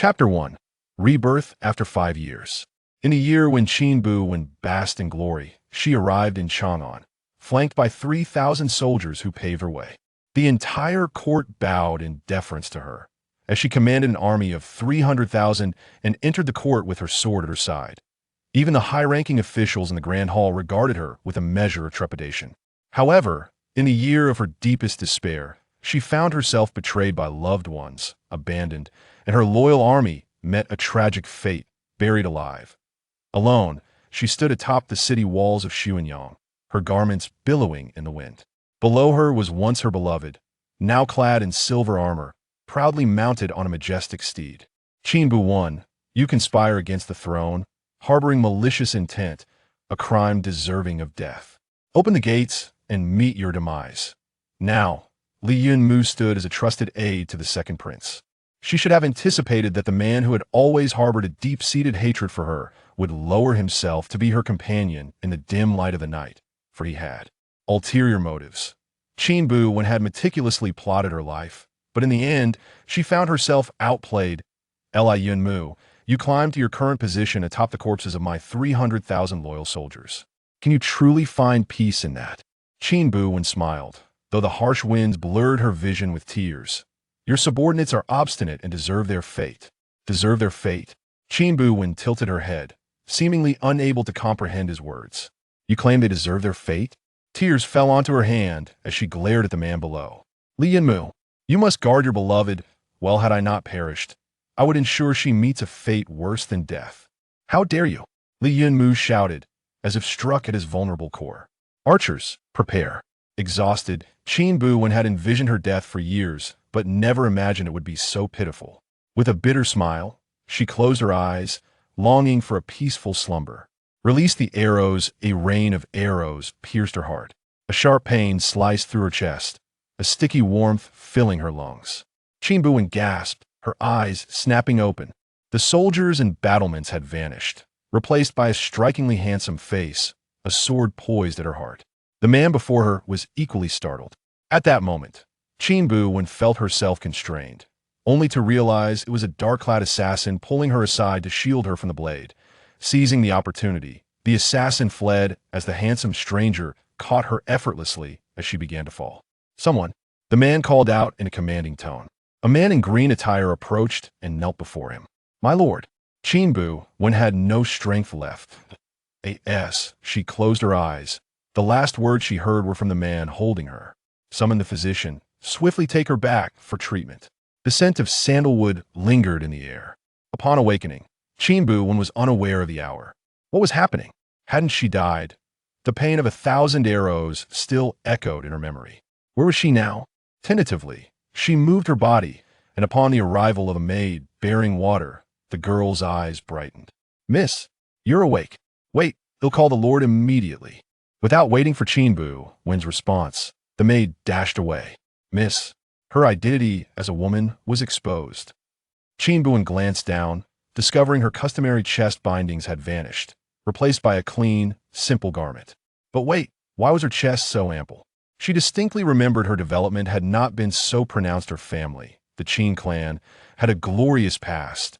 Chapter 1. Rebirth After 5 Years. In a year when Qin Buwen basked in glory, she arrived in Chang'an, flanked by 3,000 soldiers who paved her way. The entire court bowed in deference to her, as she commanded an army of 300,000 and entered the court with her sword at her side. Even the high-ranking officials in the Grand Hall regarded her with a measure of trepidation. However, in the year of her deepest despair, she found herself betrayed by loved ones, abandoned, and her loyal army met a tragic fate, buried alive. Alone, she stood atop the city walls of Xuanyang, her garments billowing in the wind. Below her was once her beloved, now clad in silver armor, proudly mounted on a majestic steed. Qin Buwen, you conspire against the throne, harboring malicious intent, a crime deserving of death. Open the gates and meet your demise. Now, Li Yunmu stood as a trusted aide to the second prince. She should have anticipated that the man who had always harbored a deep-seated hatred for her would lower himself to be her companion in the dim light of the night, for he had ulterior motives. Qin Buwen had meticulously plotted her life, but in the end, she found herself outplayed. Li Yunmu, you climbed to your current position atop the corpses of my 300,000 loyal soldiers. Can you truly find peace in that? Qin Buwen smiled, though the harsh winds blurred her vision with tears. Your subordinates are obstinate and deserve their fate. Deserve their fate? Qin Buwen tilted her head, seemingly unable to comprehend his words. You claim they deserve their fate? Tears fell onto her hand as she glared at the man below. Li Yunmu, you must guard your beloved. Well, had I not perished, I would ensure she meets a fate worse than death. How dare you? Li Yunmu shouted, as if struck at his vulnerable core. Archers, prepare. Exhausted, Qin Buwen had envisioned her death for years, but never imagined it would be so pitiful. With a bitter smile, she closed her eyes, longing for a peaceful slumber. Release the arrows. A rain of arrows pierced her heart. A sharp pain sliced through her chest, a sticky warmth filling her lungs. Qin Buwen gasped, her eyes snapping open. The soldiers and battlements had vanished, replaced by a strikingly handsome face, a sword poised at her heart. The man before her was equally startled. At that moment, Qin Buwen felt herself constrained, only to realize it was a dark-clad assassin pulling her aside to shield her from the blade. Seizing the opportunity, the assassin fled as the handsome stranger caught her effortlessly as she began to fall. Someone, the man called out in a commanding tone. A man in green attire approached and knelt before him. My lord. Qin Buwen had no strength left. She closed her eyes. The last words she heard were from the man holding her. Summon the physician. Swiftly take her back for treatment. The scent of sandalwood lingered in the air. Upon awakening, Qin Buwen was unaware of the hour. What was happening? Hadn't she died? The pain of 1,000 arrows still echoed in her memory. Where was she now? Tentatively, she moved her body, and upon the arrival of a maid bearing water, the girl's eyes brightened. Miss, you're awake. Wait, they'll call the Lord immediately. Without waiting for Qin Buwen's response, the maid dashed away. Miss, her identity as a woman was exposed. Qin Buwen glanced down, discovering her customary chest bindings had vanished, replaced by a clean, simple garment. But wait, why was her chest so ample? She distinctly remembered her development had not been so pronounced. Her family, the Qin clan, had a glorious past,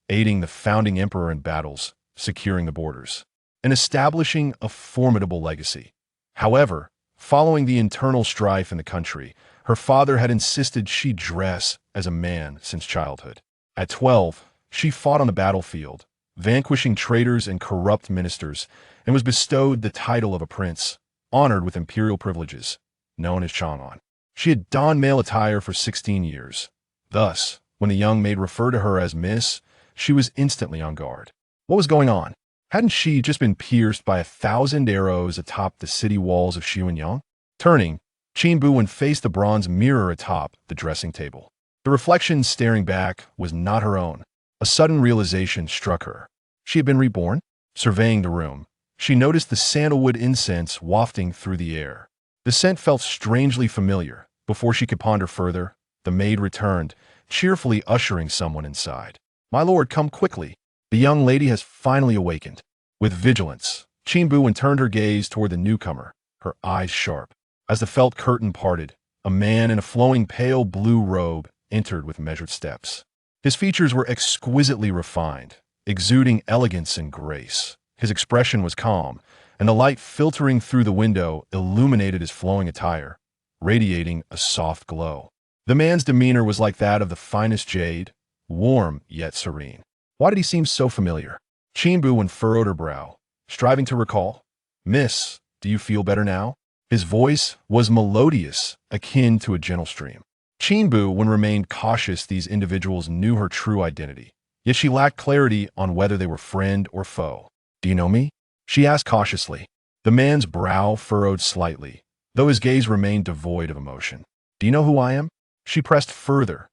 aiding the founding emperor in battles, securing the borders, and establishing a formidable legacy. However, following the internal strife in the country, her father had insisted she dress as a man since childhood. At 12, she fought on the battlefield, vanquishing traitors and corrupt ministers, and was bestowed the title of a prince, honored with imperial privileges, known as Chang'an. She had donned male attire for 16 years. Thus, when the young maid referred to her as Miss, she was instantly on guard. What was going on? Hadn't she just been pierced by 1,000 arrows atop the city walls of Xuanyang? Turning, Qin Buwen faced the bronze mirror atop the dressing table. The reflection staring back was not her own. A sudden realization struck her. She had been reborn. Surveying the room, she noticed the sandalwood incense wafting through the air. The scent felt strangely familiar. Before she could ponder further, the maid returned, cheerfully ushering someone inside. My lord, come quickly. The young lady has finally awakened. With vigilance, Qin Buwen turned her gaze toward the newcomer, her eyes sharp. As the felt curtain parted, a man in a flowing pale blue robe entered with measured steps. His features were exquisitely refined, exuding elegance and grace. His expression was calm, and the light filtering through the window illuminated his flowing attire, radiating a soft glow. The man's demeanor was like that of the finest jade, warm yet serene. Why did he seem so familiar? Qin Buwen furrowed her brow, striving to recall. "Miss, do you feel better now?" His voice was melodious, akin to a gentle stream. Qin Buwen remained cautious. These individuals knew her true identity, yet she lacked clarity on whether they were friend or foe. "Do you know me?" she asked cautiously. The man's brow furrowed slightly, though his gaze remained devoid of emotion. "Do you know who I am?" She pressed further.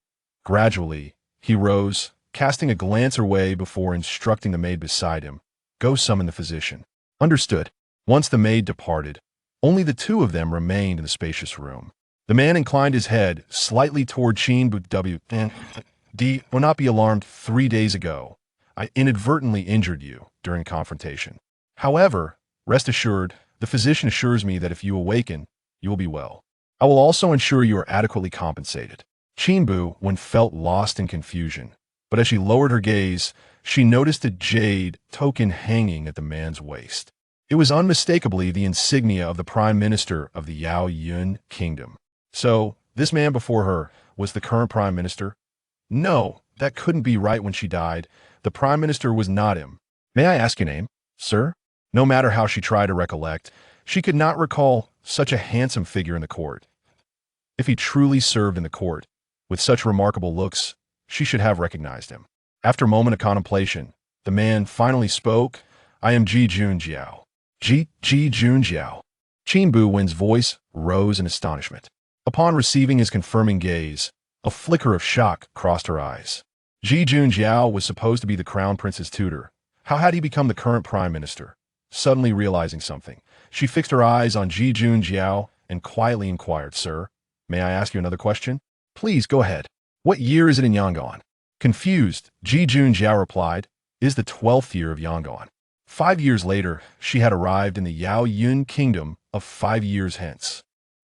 Gradually, he rose, casting a glance her way before instructing the maid beside him. "Go summon the physician." "Understood." Once the maid departed, only the two of them remained in the spacious room. The man inclined his head slightly toward Qin Buwen. "Will not be alarmed. 3 days ago, I inadvertently injured you during confrontation. However, rest assured, the physician assures me that if you awaken, you will be well. I will also ensure you are adequately compensated." Qin Buwen felt lost in confusion, but as she lowered her gaze, she noticed a jade token hanging at the man's waist. It was unmistakably the insignia of the Prime Minister of the Yao Yun Kingdom. So, this man before her was the current Prime Minister? No, that couldn't be right. When she died, the Prime Minister was not him. "May I ask your name, sir?" No matter how she tried to recollect, she could not recall such a handsome figure in the court. If he truly served in the court, with such remarkable looks, she should have recognized him. After a moment of contemplation, the man finally spoke. "I am Ji Junjiao." Ji Junjiao. Qin Buwen's voice rose in astonishment. Upon receiving his confirming gaze, a flicker of shock crossed her eyes. Ji Junjiao was supposed to be the crown prince's tutor. How had he become the current prime minister? Suddenly realizing something, she fixed her eyes on Ji Junjiao and quietly inquired, "Sir, may I ask you another question?" "Please, go ahead." "What year is it in Yangon?" Confused, Ji Junjiao replied, "Is the 12th year of Yangon." 5 years later, she had arrived in the Yao Yun Kingdom of 5 years hence.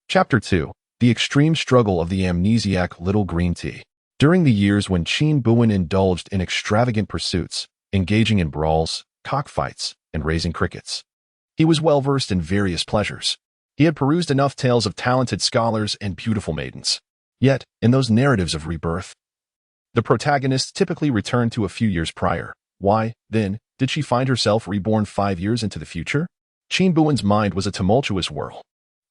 Chapter 2. The Extreme Struggle of the Amnesiac Little Green Tea. During the years when Qin Buwen indulged in extravagant pursuits, engaging in brawls, cockfights, and raising crickets, he was well versed in various pleasures. He had perused enough tales of talented scholars and beautiful maidens. Yet, in those narratives of rebirth, the protagonist typically returned to a few years prior. Why, then, did she find herself reborn 5 years into the future? Qin Buwen's mind was a tumultuous whirl.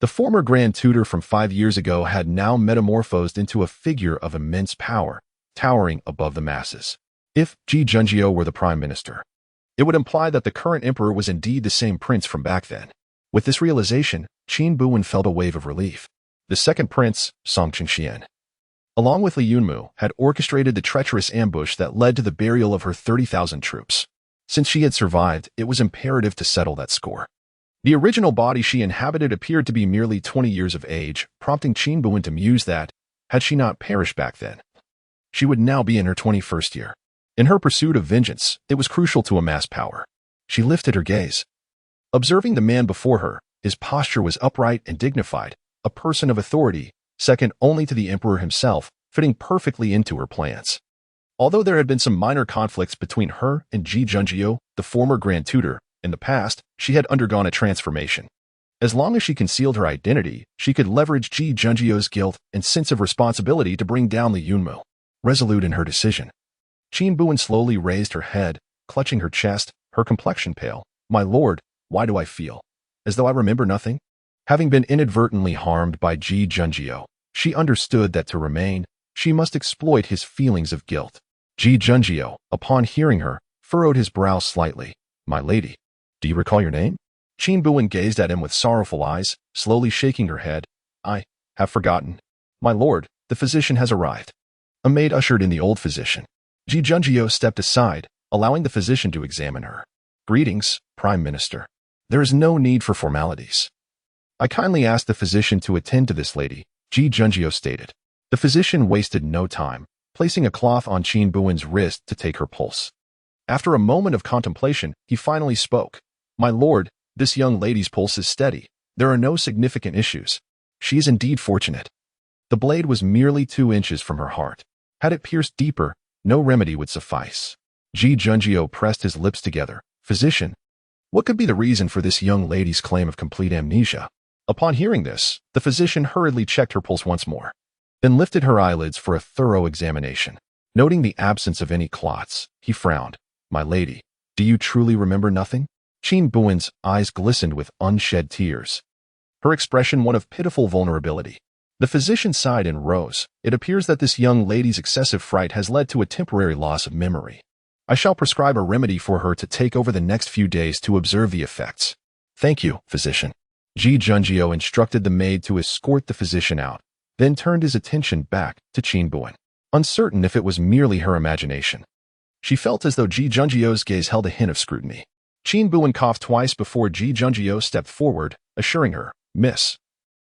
The former grand tutor from 5 years ago had now metamorphosed into a figure of immense power, towering above the masses. If Ji Junjiao were the prime minister, it would imply that the current emperor was indeed the same prince from back then. With this realization, Qin Buwen felt a wave of relief. The second prince, Song Chengxian, along with Li Yunmu, had orchestrated the treacherous ambush that led to the burial of her 30,000 troops. Since she had survived, it was imperative to settle that score. The original body she inhabited appeared to be merely 20 years of age, prompting Qin Buwen to muse that, had she not perished back then, she would now be in her 21st year. In her pursuit of vengeance, it was crucial to amass power. She lifted her gaze. Observing the man before her, his posture was upright and dignified, a person of authority, second only to the emperor himself, fitting perfectly into her plans. Although there had been some minor conflicts between her and Ji Junjiao, the former grand tutor, in the past, she had undergone a transformation. As long as she concealed her identity, she could leverage Ji Junjiao's guilt and sense of responsibility to bring down Li Yunmu. Resolute in her decision, Qin Buwen slowly raised her head, clutching her chest, her complexion pale. "My lord, why do I feel as though I remember nothing?" Having been inadvertently harmed by Ji Junjiao, she understood that to remain, she must exploit his feelings of guilt. Ji Junjiao, upon hearing her, furrowed his brow slightly. "My lady, do you recall your name?" Qin Buwen gazed at him with sorrowful eyes, slowly shaking her head. "I have forgotten. My lord, the physician has arrived." A maid ushered in the old physician. Ji Junjiao stepped aside, allowing the physician to examine her. "Greetings, Prime Minister. There is no need for formalities. I kindly ask the physician to attend to this lady," Ji Junjiao stated. The physician wasted no time, placing a cloth on Qin Buwen's wrist to take her pulse. After a moment of contemplation, he finally spoke. "My lord, this young lady's pulse is steady. There are no significant issues. She is indeed fortunate." The blade was merely 2 inches from her heart. Had it pierced deeper, No remedy would suffice. Ji Junjio pressed his lips together. Physician, what could be the reason for this young lady's claim of complete amnesia? Upon hearing this, the physician hurriedly checked her pulse once more, then lifted her eyelids for a thorough examination. Noting the absence of any clots, he frowned. My lady, do you truly remember nothing? Qin Buwen's eyes glistened with unshed tears, her expression one of pitiful vulnerability. The physician sighed and rose. It appears that this young lady's excessive fright has led to a temporary loss of memory. I shall prescribe a remedy for her to take over the next few days to observe the effects. Thank you, physician. Ji Junjio instructed the maid to escort the physician out, then turned his attention back to Qin Buwen, uncertain if it was merely her imagination. She felt as though Ji Junjio's gaze held a hint of scrutiny. Qin Buwen coughed twice before Ji Junjio stepped forward, assuring her, Miss,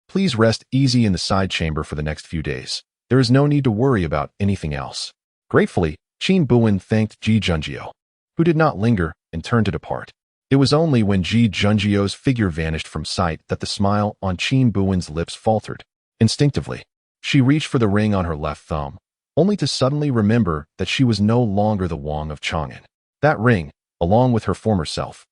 please rest easy in the side chamber for the next few days. There is no need to worry about anything else. Gratefully, Qin Buwen thanked Ji Junjio, who did not linger and turned to depart. It was only when Ji Junjio's figure vanished from sight that the smile on Qin Buwen's lips faltered. Instinctively, she reached for the ring on her left thumb, only to suddenly remember that she was no longer the Wang of Chang'an. That ring, along with her former self,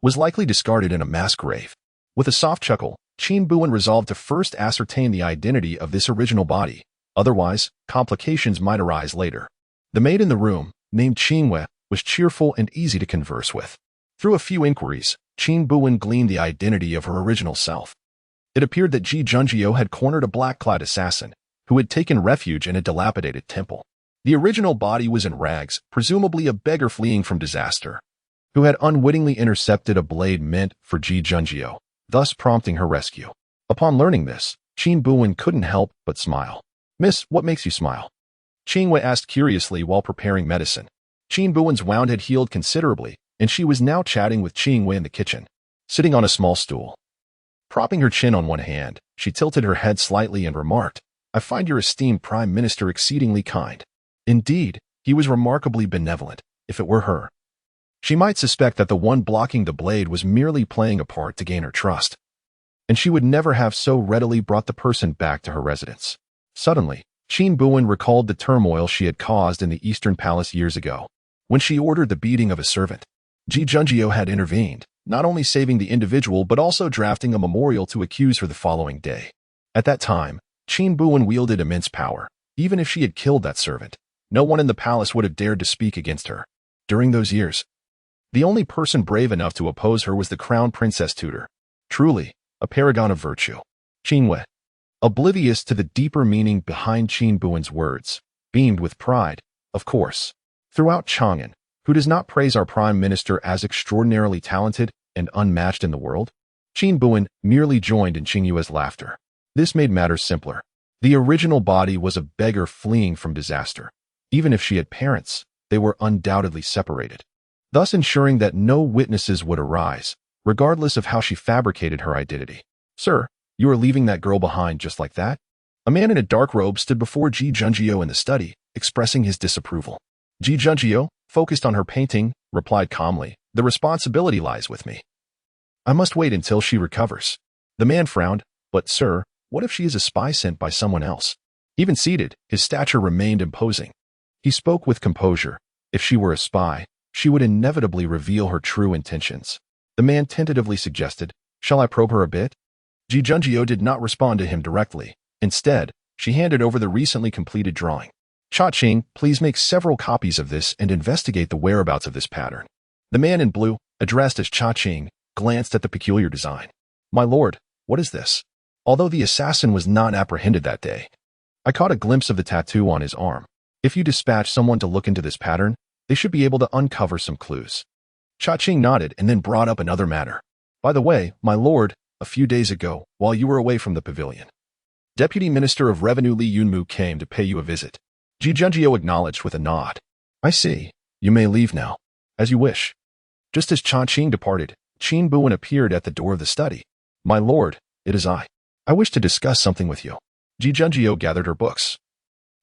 was likely discarded in a mass grave. With a soft chuckle, Qin Buwen resolved to first ascertain the identity of this original body. Otherwise, complications might arise later. The maid in the room, named Qingwei, was cheerful and easy to converse with. Through a few inquiries, Qin Buwen gleaned the identity of her original self. It appeared that Ji Junjio had cornered a black-clad assassin who had taken refuge in a dilapidated temple. The original body was in rags, presumably a beggar fleeing from disaster, who had unwittingly intercepted a blade meant for Ji Junjio, thus prompting her rescue. Upon learning this, Qin Buwen couldn't help but smile. Miss, what makes you smile? Qingwei asked curiously while preparing medicine. Qin Buwen's wound had healed considerably, and she was now chatting with Qingwei in the kitchen, sitting on a small stool. Propping her chin on one hand, she tilted her head slightly and remarked, I find your esteemed prime minister exceedingly kind. Indeed, he was remarkably benevolent, if it were her. She might suspect that the one blocking the blade was merely playing a part to gain her trust, and she would never have so readily brought the person back to her residence. Suddenly, Qin Buwen recalled the turmoil she had caused in the Eastern Palace years ago, when she ordered the beating of a servant. Ji Junjio had intervened, not only saving the individual but also drafting a memorial to accuse her the following day. At that time, Qin Buwen wielded immense power. Even if she had killed that servant, no one in the palace would have dared to speak against her. During those years, the only person brave enough to oppose her was the crown princess tutor. Truly, a paragon of virtue. Qingwei, oblivious to the deeper meaning behind Qin Buwen's words, beamed with pride. Of course, throughout Chang'an, who does not praise our prime minister as extraordinarily talented and unmatched in the world? Qin Buwen merely joined in Qingyue's laughter. This made matters simpler. The original body was a beggar fleeing from disaster. Even if she had parents, they were undoubtedly separated, thus ensuring that no witnesses would arise, regardless of how she fabricated her identity. Sir, you are leaving that girl behind just like that? A man in a dark robe stood before Ji Junjio in the study, expressing his disapproval. Ji Junjio, focused on her painting, replied calmly, the responsibility lies with me. I must wait until she recovers. The man frowned, but sir, what if she is a spy sent by someone else? Even seated, his stature remained imposing. He spoke with composure. If she were a spy, she would inevitably reveal her true intentions. The man tentatively suggested, shall I probe her a bit? Ji Junjio did not respond to him directly. Instead, she handed over the recently completed drawing. Cha-Ching, please make several copies of this and investigate the whereabouts of this pattern. The man in blue, addressed as Cha-Ching, glanced at the peculiar design. My lord, what is this? Although the assassin was not apprehended that day, I caught a glimpse of the tattoo on his arm. If you dispatch someone to look into this pattern, they should be able to uncover some clues. Cha-Ching nodded and then brought up another matter. By the way, my lord, a few days ago, while you were away from the pavilion, Deputy Minister of Revenue Li Yunmu came to pay you a visit. Ji Junjio acknowledged with a nod. I see. You may leave now. As you wish. Just as Cha-Ching departed, Qin Buwen appeared at the door of the study. My lord, it is I. I wish to discuss something with you. Ji Junjio gathered her books,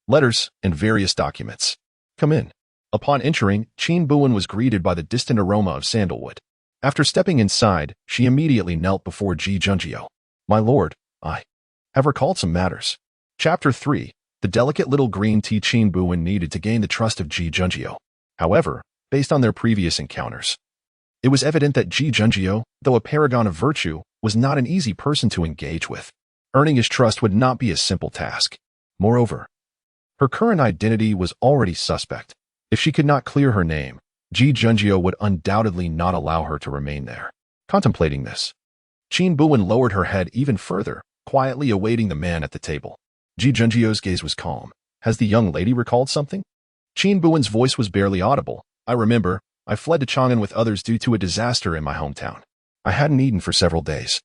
letters, and various documents. Come in. Upon entering, Qin Buwen was greeted by the distant aroma of sandalwood. After stepping inside, she immediately knelt before Ji Junjio. My lord, I have recalled some matters. Chapter 3. the delicate little green tea Qin Buwen needed to gain the trust of Ji Junjie. However, based on their previous encounters, it was evident that Ji Junjie, though a paragon of virtue, was not an easy person to engage with. Earning his trust would not be a simple task. Moreover, her current identity was already suspect. If she could not clear her name, Ji Junjie would undoubtedly not allow her to remain there. Contemplating this, Qin Buwen lowered her head even further, quietly awaiting the man at the table. Ji Junjie's gaze was calm. Has the young lady recalled something? Qin Buwen's voice was barely audible. I remember, I fled to Chang'an with others due to a disaster in my hometown. I hadn't eaten for several days.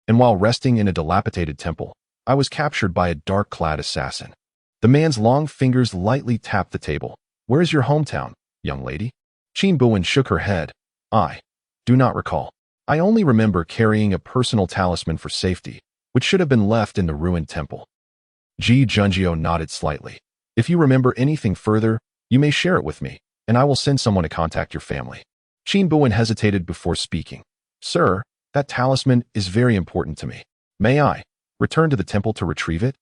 And while resting in a dilapidated temple, I was captured by a dark-clad assassin. The man's long fingers lightly tapped the table. Where is your hometown, young lady? Qin Buwen shook her head. I do not recall. I only remember carrying a personal talisman for safety, which should have been left in the ruined temple. Ji Junjie nodded slightly. If you remember anything further, you may share it with me, and I will send someone to contact your family. Qin Buwen hesitated before speaking. Sir, that talisman is very important to me. May I return to the temple to retrieve it?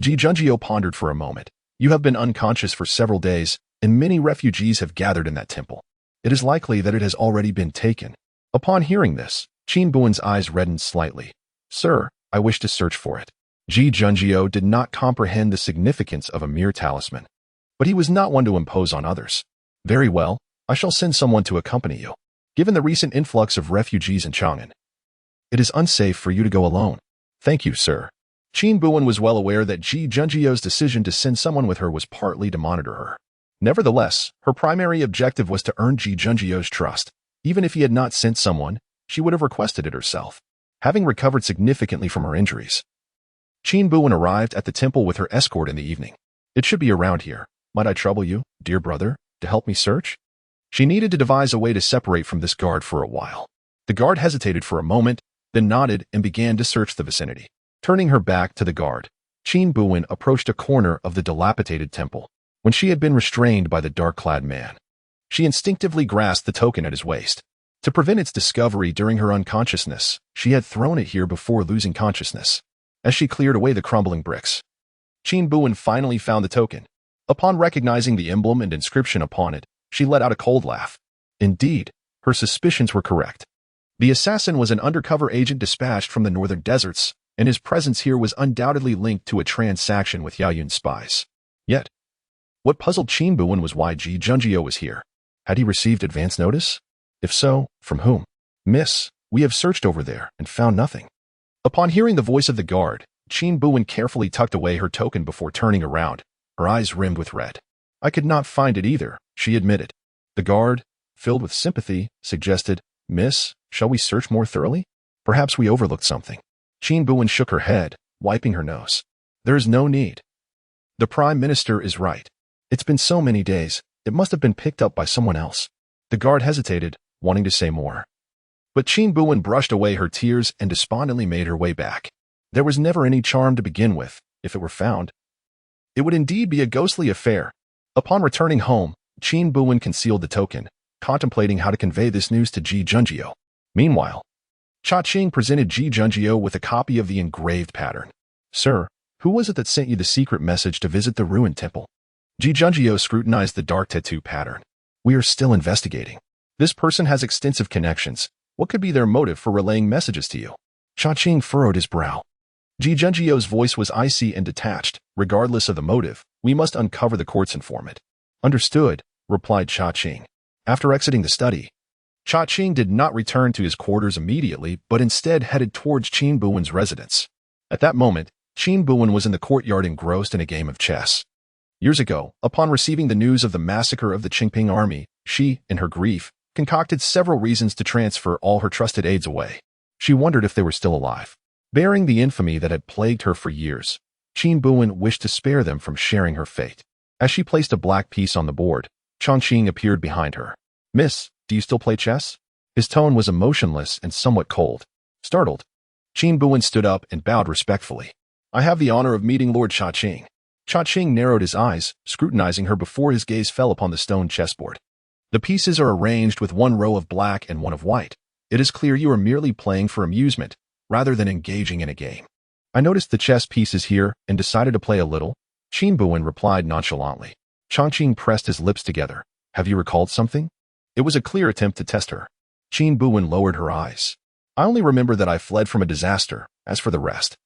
Ji Junjie pondered for a moment. You have been unconscious for several days, and many refugees have gathered in that temple. It is likely that it has already been taken. Upon hearing this, Qin Buwen's eyes reddened slightly. Sir, I wish to search for it. Ji Junjie did not comprehend the significance of a mere talisman, but he was not one to impose on others. Very well, I shall send someone to accompany you. Given the recent influx of refugees in Chang'an, it is unsafe for you to go alone. Thank you, sir. Qin Buwen was well aware that Ji Junjie's decision to send someone with her was partly to monitor her. Nevertheless, her primary objective was to earn Ji Junjie's trust. Even if he had not sent someone, she would have requested it herself. Having recovered significantly from her injuries, Qin Buwen arrived at the temple with her escort in the evening. It should be around here. Might I trouble you, dear brother, to help me search? She needed to devise a way to separate from this guard for a while. The guard hesitated for a moment, then nodded and began to search the vicinity. Turning her back to the guard, Qin Buwen approached a corner of the dilapidated temple. When she had been restrained by the dark-clad man, she instinctively grasped the token at his waist. To prevent its discovery during her unconsciousness, she had thrown it here before losing consciousness. As she cleared away the crumbling bricks, Qin Buwen finally found the token. Upon recognizing the emblem and inscription upon it, she let out a cold laugh. Indeed, her suspicions were correct. The assassin was an undercover agent dispatched from the northern deserts, and his presence here was undoubtedly linked to a transaction with Yaoyun's spies. Yet, what puzzled Qin Buwen was why Ji Junjie was here. Had he received advance notice? If so, from whom? Miss, we have searched over there and found nothing. Upon hearing the voice of the guard, Qin Buwen carefully tucked away her token before turning around, her eyes rimmed with red. I could not find it either, she admitted. The guard, filled with sympathy, suggested, Miss, shall we search more thoroughly? Perhaps we overlooked something. Qin Buwen shook her head, wiping her nose. There is no need. The Prime Minister is right. It's been so many days, it must have been picked up by someone else. The guard hesitated, wanting to say more. But Qin Buwen brushed away her tears and despondently made her way back. There was never any charm to begin with, if it were found. It would indeed be a ghostly affair. Upon returning home, Qin Buwen concealed the token, contemplating how to convey this news to Ji Junjie. Meanwhile, Cha Qing presented Ji Junjie with a copy of the engraved pattern. Sir, who was it that sent you the secret message to visit the ruined temple? Ji Junjie scrutinized the dark tattoo pattern. We are still investigating. This person has extensive connections. What could be their motive for relaying messages to you? Cha Qing furrowed his brow. Ji Junjie's voice was icy and detached. Regardless of the motive, we must uncover the court's informant. Understood, replied Cha Qing. After exiting the study, Cha Qing did not return to his quarters immediately, but instead headed towards Qin Buwen's residence. At that moment, Qin Buwen was in the courtyard engrossed in a game of chess. Years ago, upon receiving the news of the massacre of the Qingping army, she, in her grief, concocted several reasons to transfer all her trusted aides away. She wondered if they were still alive. Bearing the infamy that had plagued her for years, Qin Buwen wished to spare them from sharing her fate. As she placed a black piece on the board, Chang'an appeared behind her. Miss, do you still play chess? His tone was emotionless and somewhat cold. Startled, Qin Buwen stood up and bowed respectfully. I have the honor of meeting Lord Cha Qing. Cha Qing narrowed his eyes, scrutinizing her before his gaze fell upon the stone chessboard. The pieces are arranged with one row of black and one of white. It is clear you are merely playing for amusement, rather than engaging in a game. I noticed the chess pieces here and decided to play a little. Qin Buwen replied nonchalantly. Chang'an pressed his lips together. Have you recalled something? It was a clear attempt to test her. Qin Buwen lowered her eyes. I only remember that I fled from a disaster. As for the rest,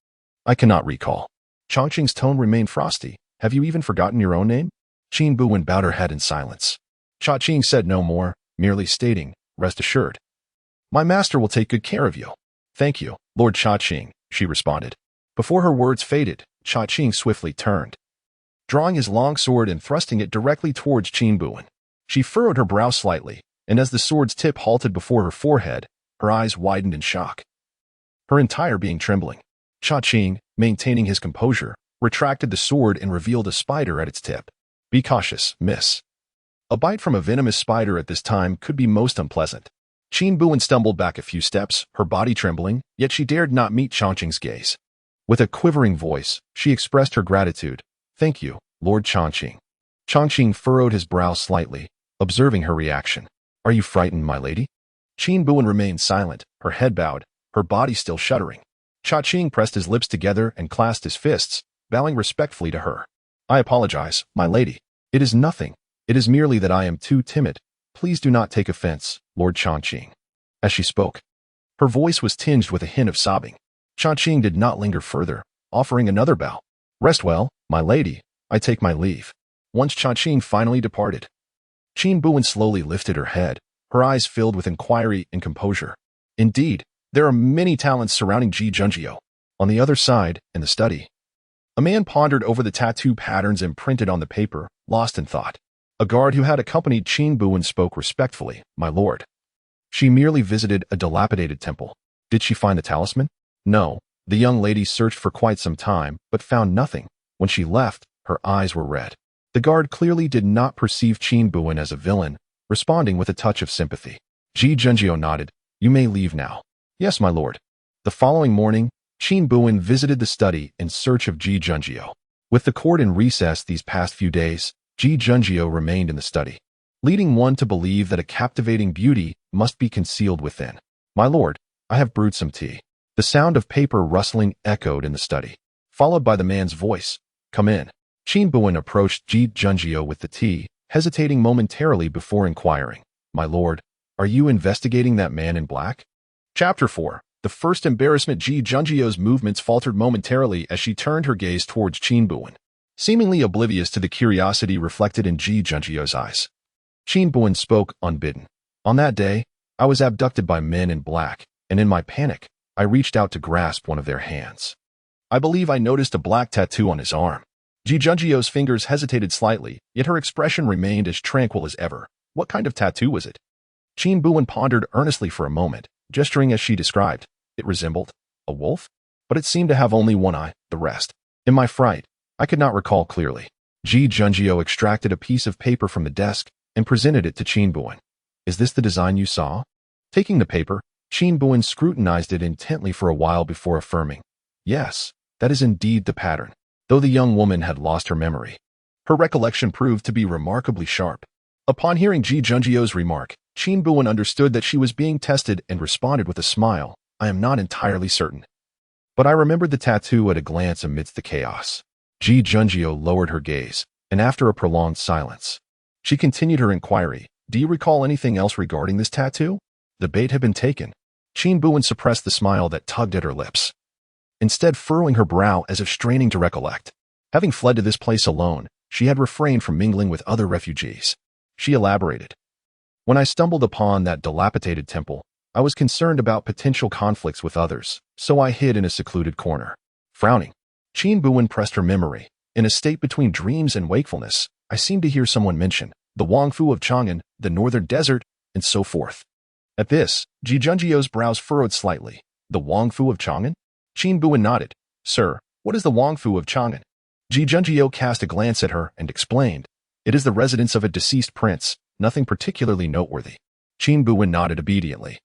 I cannot recall. Chang'an's tone remained frosty. Have you even forgotten your own name? Qin Buwen bowed her head in silence. Chang'an said no more, merely stating, rest assured. My master will take good care of you. Thank you, Lord Chang'an, she responded. Before her words faded, Chang'an swiftly turned, drawing his long sword and thrusting it directly towards Qin Buwen. She furrowed her brow slightly, and as the sword's tip halted before her forehead, her eyes widened in shock, her entire being trembling. Chang'an, maintaining his composure, retracted the sword and revealed a spider at its tip. Be cautious, miss. A bite from a venomous spider at this time could be most unpleasant. Qin Buwen stumbled back a few steps, her body trembling, yet she dared not meet Chang'an's gaze. With a quivering voice, she expressed her gratitude. Thank you, Lord Chang'an. Chang'an furrowed his brow slightly, observing her reaction. Are you frightened, my lady? Qin Buwen remained silent, her head bowed, her body still shuddering. Chang'an pressed his lips together and clasped his fists, bowing respectfully to her. I apologize, my lady. It is nothing. It is merely that I am too timid. Please do not take offense, Lord Chang'an. As she spoke, her voice was tinged with a hint of sobbing. Chang'an did not linger further, offering another bow. Rest well, my lady. I take my leave. Once Chang'an finally departed, Qin Buwen slowly lifted her head, her eyes filled with inquiry and composure. Indeed, there are many talents surrounding Ji Junjiu. On the other side, in the study, a man pondered over the tattoo patterns imprinted on the paper, lost in thought. A guard who had accompanied Qin Buwen spoke respectfully, My lord. She merely visited a dilapidated temple. Did she find the talisman? No. The young lady searched for quite some time, but found nothing. When she left, her eyes were red. The guard clearly did not perceive Qin Buwen as a villain, responding with a touch of sympathy. Ji Junjiu nodded. You may leave now. Yes, my lord. The following morning, Qin Buwen visited the study in search of Ji Junjiu. With the court in recess these past few days, Ji Junjiu remained in the study, leading one to believe that a captivating beauty must be concealed within. My lord, I have brewed some tea. The sound of paper rustling echoed in the study, followed by the man's voice. Come in. Qin Buwen approached Ji Junjiu with the tea, hesitating momentarily before inquiring. My lord, are you investigating that man in black? Chapter 4. The first embarrassment. Ji Junjiu's movements faltered momentarily as she turned her gaze towards Qin Buwen, seemingly oblivious to the curiosity reflected in Ji Junjiu's eyes. Qin Buwen spoke unbidden. On that day, I was abducted by men in black, and in my panic, I reached out to grasp one of their hands. I believe I noticed a black tattoo on his arm. Ji Junjiu's fingers hesitated slightly, yet her expression remained as tranquil as ever. What kind of tattoo was it? Qin Buwen pondered earnestly for a moment, gesturing as she described. It resembled a wolf, but it seemed to have only one eye, the rest. In my fright, I could not recall clearly. Ji Junjiu extracted a piece of paper from the desk and presented it to Qin Buwen. Is this the design you saw? Taking the paper, Qin Buwen scrutinized it intently for a while before affirming. Yes, that is indeed the pattern. Though the young woman had lost her memory, her recollection proved to be remarkably sharp. Upon hearing Ji Junjiu's remark, Qin Buwen understood that she was being tested and responded with a smile. I am not entirely certain, but I remembered the tattoo at a glance amidst the chaos. Ji Junjiu lowered her gaze, and after a prolonged silence, she continued her inquiry. Do you recall anything else regarding this tattoo? The bait had been taken. Qin Buwen suppressed the smile that tugged at her lips, instead furrowing her brow as if straining to recollect. Having fled to this place alone, she had refrained from mingling with other refugees. She elaborated. When I stumbled upon that dilapidated temple, I was concerned about potential conflicts with others, so I hid in a secluded corner. Frowning, Qin Buwen pressed her memory. In a state between dreams and wakefulness, I seemed to hear someone mention the Wangfu of Chang'an, the northern desert, and so forth. At this, Ji Junjiu's brows furrowed slightly. The Wangfu of Chang'an? Qin Buwen nodded. Sir, what is the Wangfu of Chang'an? Ji Junjiu cast a glance at her and explained. It is the residence of a deceased prince, nothing particularly noteworthy. Qin Buwen nodded obediently,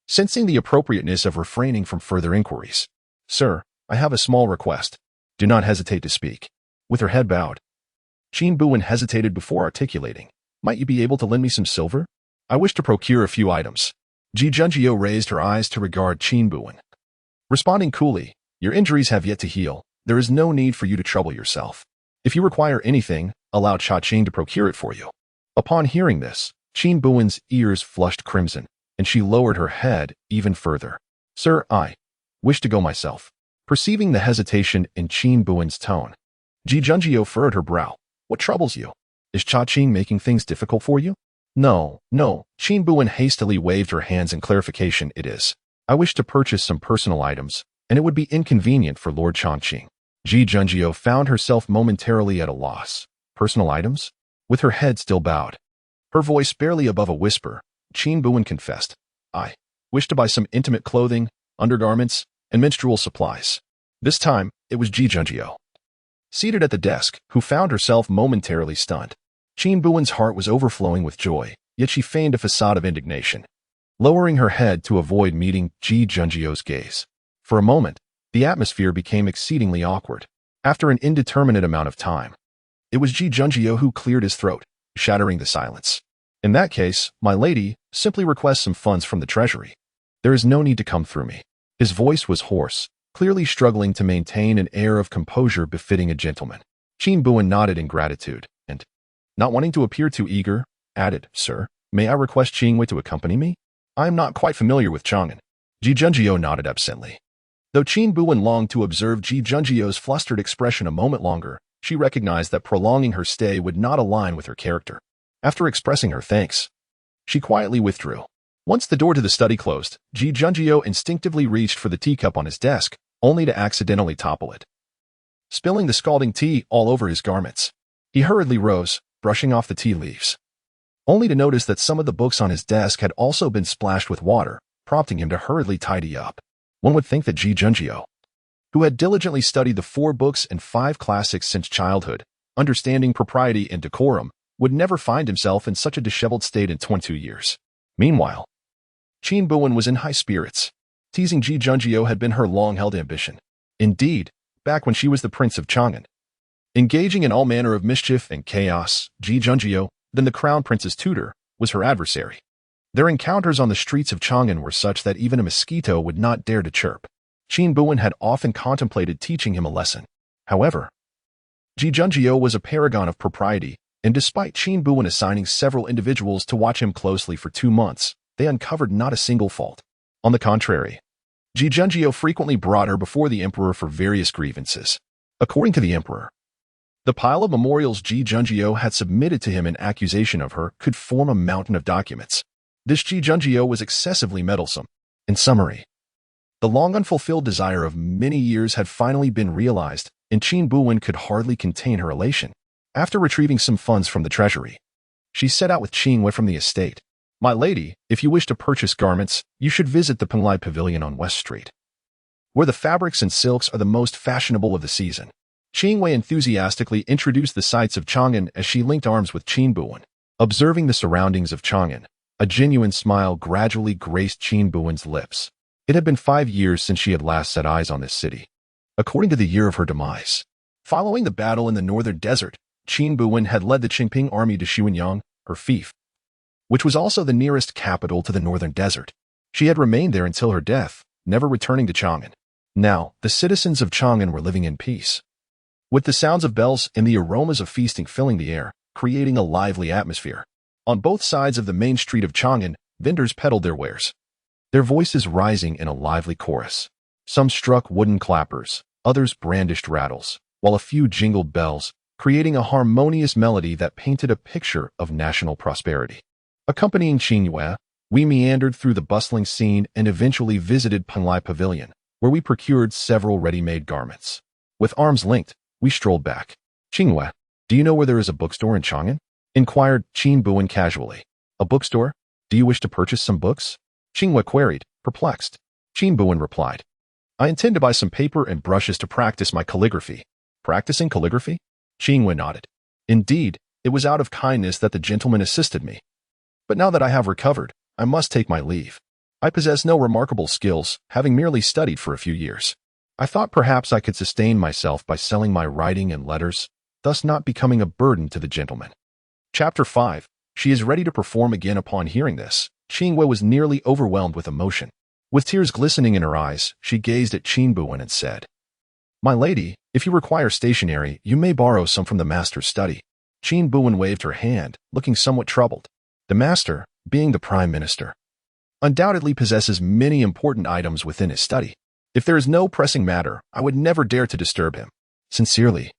sensing the appropriateness of refraining from further inquiries. Sir, I have a small request. Do not hesitate to speak. With her head bowed, Qin Buwen hesitated before articulating. Might you be able to lend me some silver? I wish to procure a few items. Ji Junjiu raised her eyes to regard Qin Buwen, responding coolly. Your injuries have yet to heal. There is no need for you to trouble yourself. If you require anything, allow Chang'an to procure it for you." Upon hearing this, Qin Buwen's ears flushed crimson, and she lowered her head even further. "Sir, I wish to go myself." Perceiving the hesitation in Qin Buwen's tone, Ji Junjie furrowed her brow. "What troubles you? Is Chang'an making things difficult for you?" No. Qin Buwen hastily waved her hands in clarification. "It is. I wish to purchase some personal items, and it would be inconvenient for Lord Chang'an." Ji Junjie found herself momentarily at a loss. Personal items? With her head still bowed, her voice barely above a whisper, Qin Buwen confessed, "I wish to buy some intimate clothing, undergarments, and menstrual supplies." This time, it was Ji Junjie, seated at the desk, who found herself momentarily stunned. Qin Buwen's heart was overflowing with joy, yet she feigned a facade of indignation, lowering her head to avoid meeting Ji Junjie's gaze. For a moment, the atmosphere became exceedingly awkward. After an indeterminate amount of time, it was Ji Junjie who cleared his throat, shattering the silence. "In that case, my lady, simply request some funds from the treasury. There is no need to come through me." His voice was hoarse, clearly struggling to maintain an air of composure befitting a gentleman. Qin Buwen nodded in gratitude, and, not wanting to appear too eager, added, "Sir, may I request Qingwei to accompany me? I am not quite familiar with Chang'an." Ji Junjie nodded absently. Though Qin Buwen longed to observe Ji Junjie's flustered expression a moment longer, she recognized that prolonging her stay would not align with her character. After expressing her thanks, she quietly withdrew. Once the door to the study closed, Ji Junjie instinctively reached for the teacup on his desk, only to accidentally topple it, spilling the scalding tea all over his garments. He hurriedly rose, brushing off the tea leaves, only to notice that some of the books on his desk had also been splashed with water, prompting him to hurriedly tidy up. One would think that Ji Junjie, who had diligently studied the 4 books and 5 classics since childhood, understanding propriety and decorum, would never find himself in such a disheveled state in 22 years. Meanwhile, Qin Buwen was in high spirits. Teasing Ji Junjie had been her long-held ambition. Indeed, back when she was the Prince of Chang'an, engaging in all manner of mischief and chaos, Ji Junjie, then the Crown Prince's tutor, was her adversary. Their encounters on the streets of Chang'an were such that even a mosquito would not dare to chirp. Qin Buwen had often contemplated teaching him a lesson. However, Ji Junjie was a paragon of propriety, and despite Qin Buwen assigning several individuals to watch him closely for 2 months, they uncovered not a single fault. On the contrary, Ji Junjie frequently brought her before the emperor for various grievances. According to the emperor, the pile of memorials Ji Junjie had submitted to him in accusation of her could form a mountain of documents. This Ji Junjie was excessively meddlesome. In summary, the long unfulfilled desire of many years had finally been realized, and Qin Buwen could hardly contain her elation. After retrieving some funds from the treasury, she set out with Qingwei from the estate. "My lady, if you wish to purchase garments, you should visit the Penglai Pavilion on West Street, where the fabrics and silks are the most fashionable of the season." Qingwei enthusiastically introduced the sights of Chang'an as she linked arms with Qin Buwen. Observing the surroundings of Chang'an, a genuine smile gradually graced Qin Buwen's lips. It had been 5 years since she had last set eyes on this city. According to the year of her demise, following the battle in the northern desert, Qin Buwen had led the Qingping army to Xuanyang, her fief, which was also the nearest capital to the northern desert. She had remained there until her death, never returning to Chang'an. Now, the citizens of Chang'an were living in peace, with the sounds of bells and the aromas of feasting filling the air, creating a lively atmosphere. On both sides of the main street of Chang'an, vendors peddled their wares, their voices rising in a lively chorus. Some struck wooden clappers, others brandished rattles, while a few jingled bells, creating a harmonious melody that painted a picture of national prosperity. Accompanying Qingwei, we meandered through the bustling scene and eventually visited Penglai Pavilion, where we procured several ready-made garments. With arms linked, we strolled back. "Qingwei, do you know where there is a bookstore in Chang'an?" inquired Qin Buwen casually. "A bookstore? Do you wish to purchase some books?" Qingwei queried, perplexed. Qin Buwen replied, "I intend to buy some paper and brushes to practice my calligraphy." "Practicing calligraphy?" Qingwei nodded. "Indeed, it was out of kindness that the gentleman assisted me. But now that I have recovered, I must take my leave. I possess no remarkable skills, having merely studied for a few years. I thought perhaps I could sustain myself by selling my writing and letters, thus not becoming a burden to the gentleman." Chapter 5. She is ready to perform again. Upon hearing this, Qingwei was nearly overwhelmed with emotion. With tears glistening in her eyes, she gazed at Qin Buwen and said, My lady, if you require stationery, you may borrow some from the master's study. Qin Buwen waved her hand, looking somewhat troubled. The master, being the prime minister, undoubtedly possesses many important items within his study. If there is no pressing matter, I would never dare to disturb him. Sincerely.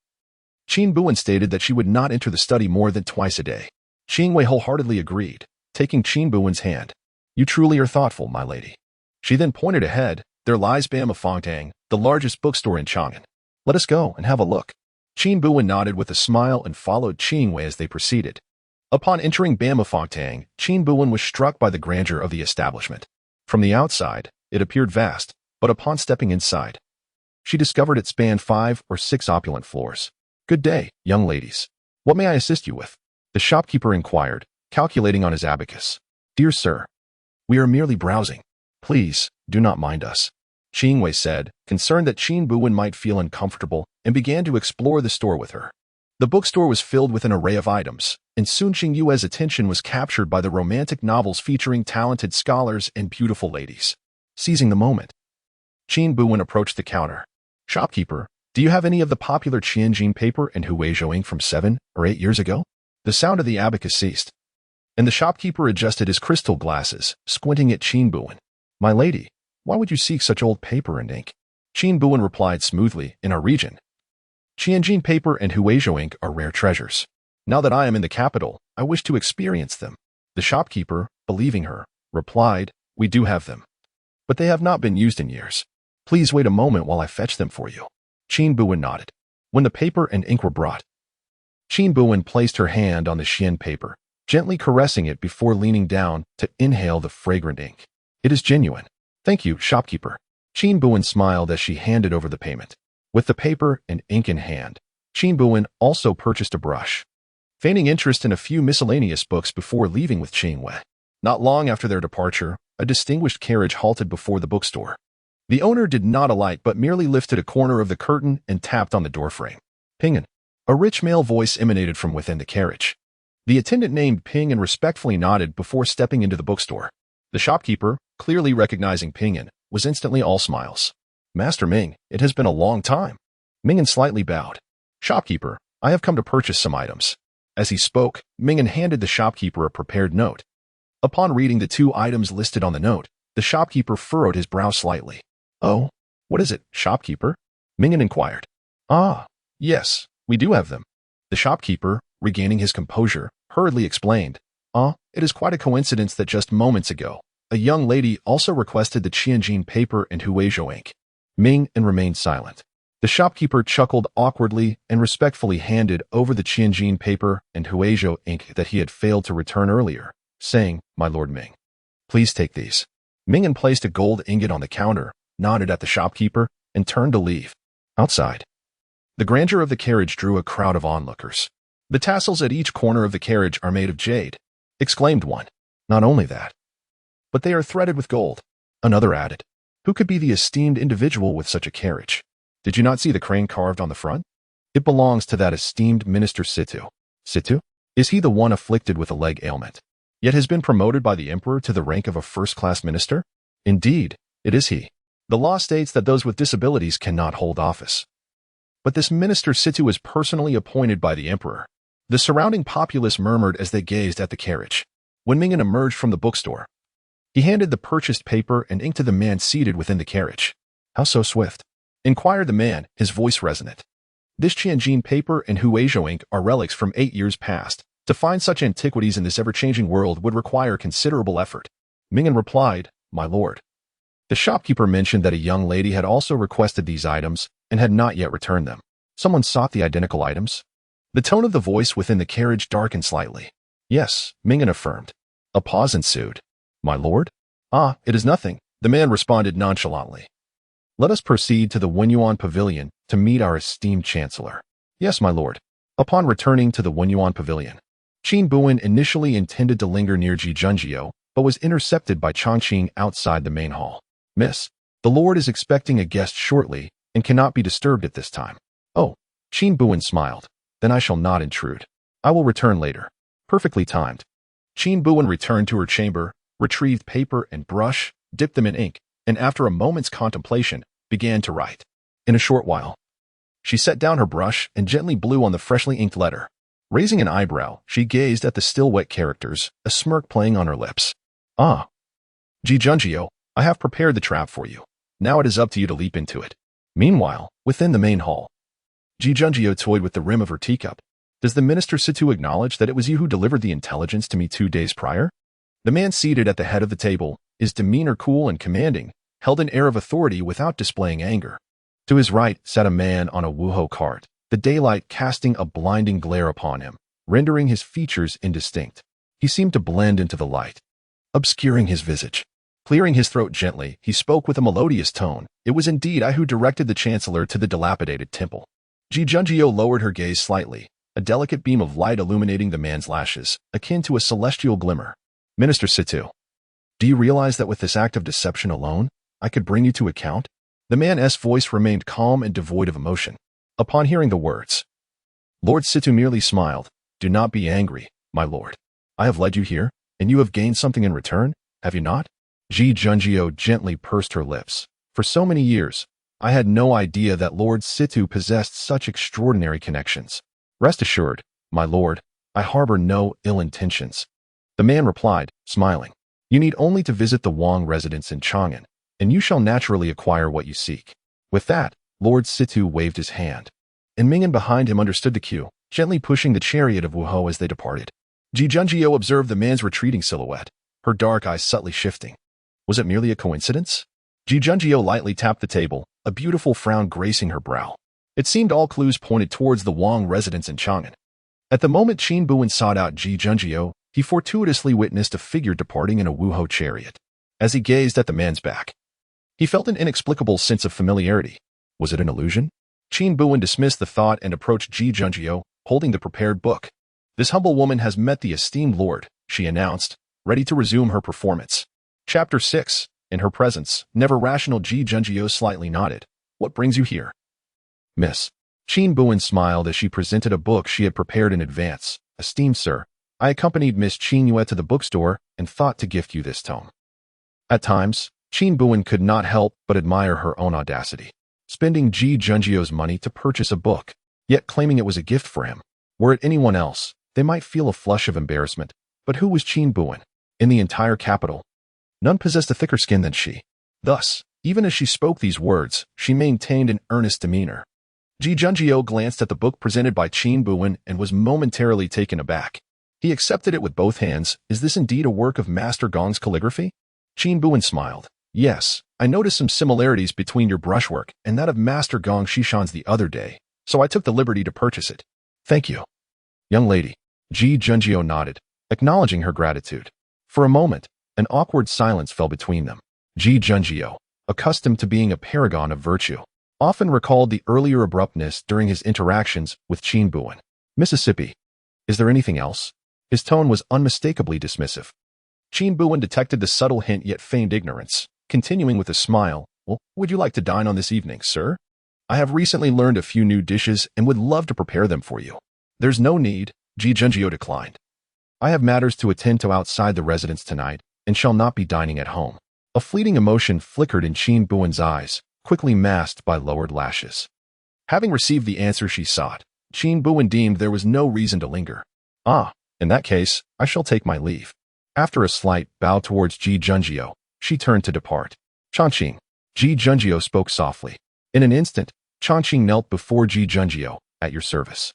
Qin Buwen stated that she would not enter the study more than twice a day. Qin Wei wholeheartedly agreed, taking Qin Buwen's hand. You truly are thoughtful, my lady. She then pointed ahead. There lies Bamafongtang, the largest bookstore in Chang'an. Let us go and have a look. Qin Buwen nodded with a smile and followed Qin Wei as they proceeded. Upon entering Bamafongtang, Qin Buwen was struck by the grandeur of the establishment. From the outside, it appeared vast, but upon stepping inside, she discovered it spanned 5 or 6 opulent floors. Good day, young ladies. What may I assist you with? The shopkeeper inquired, calculating on his abacus. Dear sir, we are merely browsing. Please, do not mind us. Qin Wei said, concerned that Qin Buwen might feel uncomfortable, and began to explore the store with her. The bookstore was filled with an array of items, and soon Qing Yue's attention was captured by the romantic novels featuring talented scholars and beautiful ladies. Seizing the moment, Qin Buwen approached the counter. Shopkeeper, do you have any of the popular Tianjin paper and Huizhou ink from 7 or 8 years ago? The sound of the abacus ceased, and the shopkeeper adjusted his crystal glasses, squinting at Qin Buwen. My lady, why would you seek such old paper and ink? Qin Buwen replied smoothly, in our region, Tianjin paper and Huizhou ink are rare treasures. Now that I am in the capital, I wish to experience them. The shopkeeper, believing her, replied, we do have them, but they have not been used in years. Please wait a moment while I fetch them for you. Qin Buwen nodded. When the paper and ink were brought, Qin Buwen placed her hand on the Xian paper, gently caressing it before leaning down to inhale the fragrant ink. It is genuine. Thank you, shopkeeper. Qin Buwen smiled as she handed over the payment. With the paper and ink in hand, Qin Buwen also purchased a brush, feigning interest in a few miscellaneous books before leaving with Qin Wei. Not long after their departure, a distinguished carriage halted before the bookstore. The owner did not alight but merely lifted a corner of the curtain and tapped on the doorframe. Ping'an. A rich male voice emanated from within the carriage. The attendant named Ping and respectfully nodded before stepping into the bookstore. The shopkeeper, clearly recognizing Ping'an, was instantly all smiles. Master Ming, it has been a long time. Ming'an slightly bowed. Shopkeeper, I have come to purchase some items. As he spoke, Ming'an handed the shopkeeper a prepared note. Upon reading the 2 items listed on the note, the shopkeeper furrowed his brow slightly. Oh, what is it, shopkeeper? Ming'an inquired. Ah, yes, we do have them. The shopkeeper, regaining his composure, hurriedly explained. It is quite a coincidence that just moments ago, a young lady also requested the Tianjin paper and Huizhou ink. Ming'an remained silent. The shopkeeper chuckled awkwardly and respectfully handed over the Tianjin paper and Huizhou ink that he had failed to return earlier, saying, My Lord Ming, please take these. Ming'an placed a gold ingot on the counter, nodded at the shopkeeper, and turned to leave. Outside, the grandeur of the carriage drew a crowd of onlookers. The tassels at each corner of the carriage are made of jade, exclaimed one. Not only that, but they are threaded with gold, another added. Who could be the esteemed individual with such a carriage? Did you not see the crane carved on the front? It belongs to that esteemed Minister Situ. Situ? Is he the one afflicted with a leg ailment, yet has been promoted by the emperor to the rank of a first-class minister? Indeed, it is he. The law states that those with disabilities cannot hold office. But this Minister Situ is personally appointed by the emperor. The surrounding populace murmured as they gazed at the carriage. When Ming'an emerged from the bookstore, he handed the purchased paper and ink to the man seated within the carriage. How so swift? Inquired the man, his voice resonant. This Tianjin paper and Huizhou ink are relics from 8 years past. To find such antiquities in this ever-changing world would require considerable effort. Ming'an replied, My lord. The shopkeeper mentioned that a young lady had also requested these items and had not yet returned them. Someone sought the identical items? The tone of the voice within the carriage darkened slightly. Yes, Ming'an affirmed. A pause ensued. My lord? It is nothing, the man responded nonchalantly. Let us proceed to the Wenyuan Pavilion to meet our esteemed chancellor. Yes, my lord. Upon returning to the Wenyuan Pavilion, Qin Buwen initially intended to linger near Jijunjiu, but was intercepted by Changqing outside the main hall. Miss, the lord is expecting a guest shortly and cannot be disturbed at this time. Oh, Qin Buwen smiled. Then I shall not intrude. I will return later. Perfectly timed. Qin Buwen returned to her chamber, retrieved paper and brush, dipped them in ink, and after a moment's contemplation, began to write. In a short while, She set down her brush and gently blew on the freshly inked letter. Raising an eyebrow, she gazed at the still wet characters, a smirk playing on her lips. Ah. Ji Junjio, I have prepared the trap for you. Now it is up to you to leap into it. Meanwhile, within the main hall, Ji Junjio toyed with the rim of her teacup. Does the minister Situ acknowledge that it was you who delivered the intelligence to me 2 days prior? The man seated at the head of the table, his demeanor cool and commanding, held an air of authority without displaying anger. To his right sat a man on a wuho cart, the daylight casting a blinding glare upon him, rendering his features indistinct. He seemed to blend into the light, obscuring his visage. Clearing his throat gently, he spoke with a melodious tone. It was indeed I who directed the chancellor to the dilapidated temple. Ji Junjio lowered her gaze slightly, a delicate beam of light illuminating the man's lashes, akin to a celestial glimmer. Minister Situ, do you realize that with this act of deception alone, I could bring you to account? The man's voice remained calm and devoid of emotion. Upon hearing the words, Lord Situ merely smiled. Do not be angry, my lord. I have led you here, and you have gained something in return, have you not? Ji Junjio gently pursed her lips. For so many years, I had no idea that Lord Situ possessed such extraordinary connections. Rest assured, my lord, I harbor no ill intentions. The man replied, smiling. You need only to visit the Wang residence in Chang'an, and you shall naturally acquire what you seek. With that, Lord Situ waved his hand, and Ming'an behind him understood the cue, gently pushing the chariot of Wuho as they departed. Ji Junjio observed the man's retreating silhouette, her dark eyes subtly shifting. Was it merely a coincidence? Ji Junjio lightly tapped the table, a beautiful frown gracing her brow. It seemed all clues pointed towards the Wang residence in Chang'an. At the moment Qin Buwen sought out Ji Junjio, he fortuitously witnessed a figure departing in a Wuho chariot. As he gazed at the man's back, he felt an inexplicable sense of familiarity. Was it an illusion? Qin Buwen dismissed the thought and approached Ji Junjio, holding the prepared book. This humble woman has met the esteemed lord, she announced, ready to resume her performance. Chapter 6. In her presence, never rational Ji Junjio slightly nodded. What brings you here? Miss. Qin Buwen smiled as she presented a book she had prepared in advance. Esteemed sir, I accompanied Miss Qin Yue to the bookstore and thought to gift you this tome. At times, Qin Buwen could not help but admire her own audacity. Spending Ji Junjio's money to purchase a book, yet claiming it was a gift for him. Were it anyone else, they might feel a flush of embarrassment. But who was Qin Buwen? In the entire capital, none possessed a thicker skin than she. Thus, even as she spoke these words, she maintained an earnest demeanor. Ji Junjio glanced at the book presented by Qin Buwen and was momentarily taken aback. He accepted it with both hands. Is this indeed a work of Master Gong's calligraphy? Qin Buwen smiled. Yes, I noticed some similarities between your brushwork and that of Master Gong Shishan's the other day, so I took the liberty to purchase it. Thank you. Young lady. Ji Junjio nodded, acknowledging her gratitude. For a moment, an awkward silence fell between them. Ji Junjio, accustomed to being a paragon of virtue, often recalled the earlier abruptness during his interactions with Qin Buwen. Mississippi. Is there anything else? His tone was unmistakably dismissive. Qin Buwen detected the subtle hint yet feigned ignorance, continuing with a smile. Well, would you like to dine on this evening, sir? I have recently learned a few new dishes and would love to prepare them for you. There's no need, Ji Junjio declined. I have matters to attend to outside the residence tonight and shall not be dining at home. A fleeting emotion flickered in Qin Buwen's eyes, quickly masked by lowered lashes. Having received the answer she sought, Qin Buwen deemed there was no reason to linger. Ah, in that case, I shall take my leave. After a slight bow towards Ji Junjio, she turned to depart. Chang'an. Ji Junjio spoke softly. In an instant, Chang'an knelt before Ji Junjio, at your service.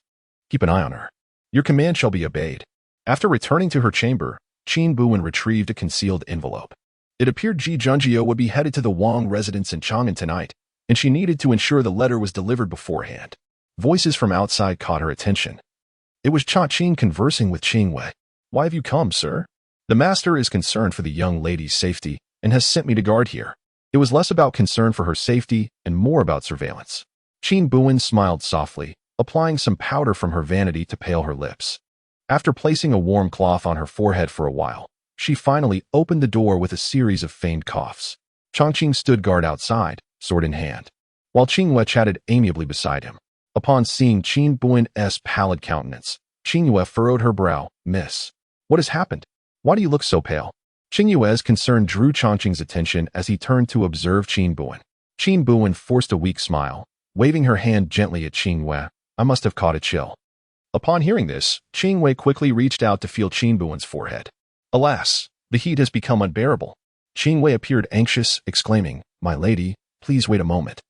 Keep an eye on her. Your command shall be obeyed. After returning to her chamber, Qin Buwen retrieved a concealed envelope. It appeared Ji Junjio would be headed to the Wang residence in Chang'an tonight, and she needed to ensure the letter was delivered beforehand. Voices from outside caught her attention. It was Chang'an conversing with Qing Wei. Why have you come, sir? The master is concerned for the young lady's safety and has sent me to guard here. It was less about concern for her safety and more about surveillance. Qin Buwen smiled softly, applying some powder from her vanity to pale her lips. After placing a warm cloth on her forehead for a while, she finally opened the door with a series of feigned coughs. Chang'an stood guard outside, sword in hand, while Qing Yue chatted amiably beside him. Upon seeing Qin Buwen's pallid countenance, Qing Yue furrowed her brow. Miss, what has happened? Why do you look so pale? Qing Yue's concern drew Chang'an's attention as he turned to observe Qin Buwen. Qin Buwen forced a weak smile. waving her hand gently at Qin Buwen. I must have caught a chill. Upon hearing this, Qin Buwen quickly reached out to feel Qin Buwen's forehead. Alas, the heat has become unbearable. Qin Buwen appeared anxious, exclaiming, "My lady, please wait a moment.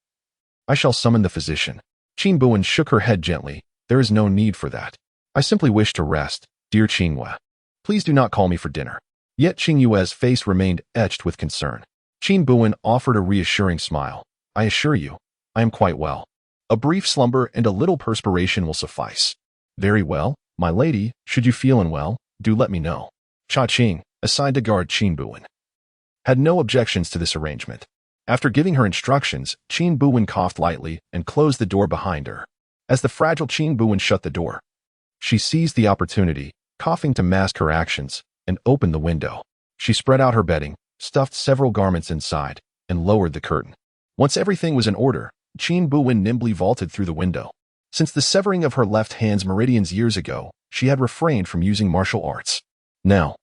I shall summon the physician." Qin Buwen shook her head gently. "There is no need for that. I simply wish to rest, dear Qin Buwen. Please do not call me for dinner." Yet Qin Yue's face remained etched with concern. Qin Buwen offered a reassuring smile. "I assure you, I am quite well. A brief slumber and a little perspiration will suffice." "Very well, my lady, should you feel unwell, do let me know." Cha Qing, assigned to guard Qin Buwen, had no objections to this arrangement. After giving her instructions, Qin Buwen coughed lightly and closed the door behind her. As the fragile Qin Buwen shut the door, she seized the opportunity, coughing to mask her actions, and opened the window. She spread out her bedding, stuffed several garments inside, and lowered the curtain. Once everything was in order, Qin Buwen nimbly vaulted through the window. Since the severing of her left hand's meridians years ago, she had refrained from using martial arts. Now,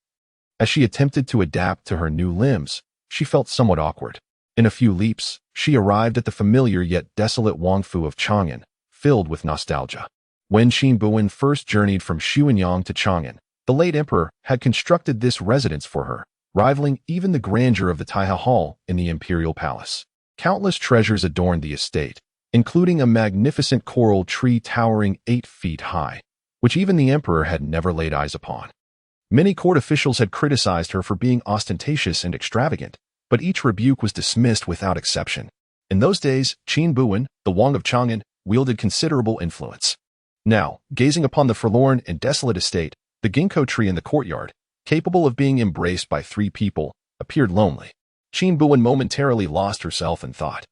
as she attempted to adapt to her new limbs, she felt somewhat awkward. In a few leaps, she arrived at the familiar yet desolate Wangfu of Chang'an, filled with nostalgia. When Qin Buwen first journeyed from Xuanyang to Chang'an, the late emperor had constructed this residence for her, rivaling even the grandeur of the Taihe Hall in the imperial palace. Countless treasures adorned the estate, including a magnificent coral tree towering 8 feet high, which even the emperor had never laid eyes upon. Many court officials had criticized her for being ostentatious and extravagant, but each rebuke was dismissed without exception. In those days, Qin Buwen, the Wang of Chang'an, wielded considerable influence. Now, gazing upon the forlorn and desolate estate, the ginkgo tree in the courtyard, capable of being embraced by 3 people, appeared lonely. Qin Buwen momentarily lost herself in thought.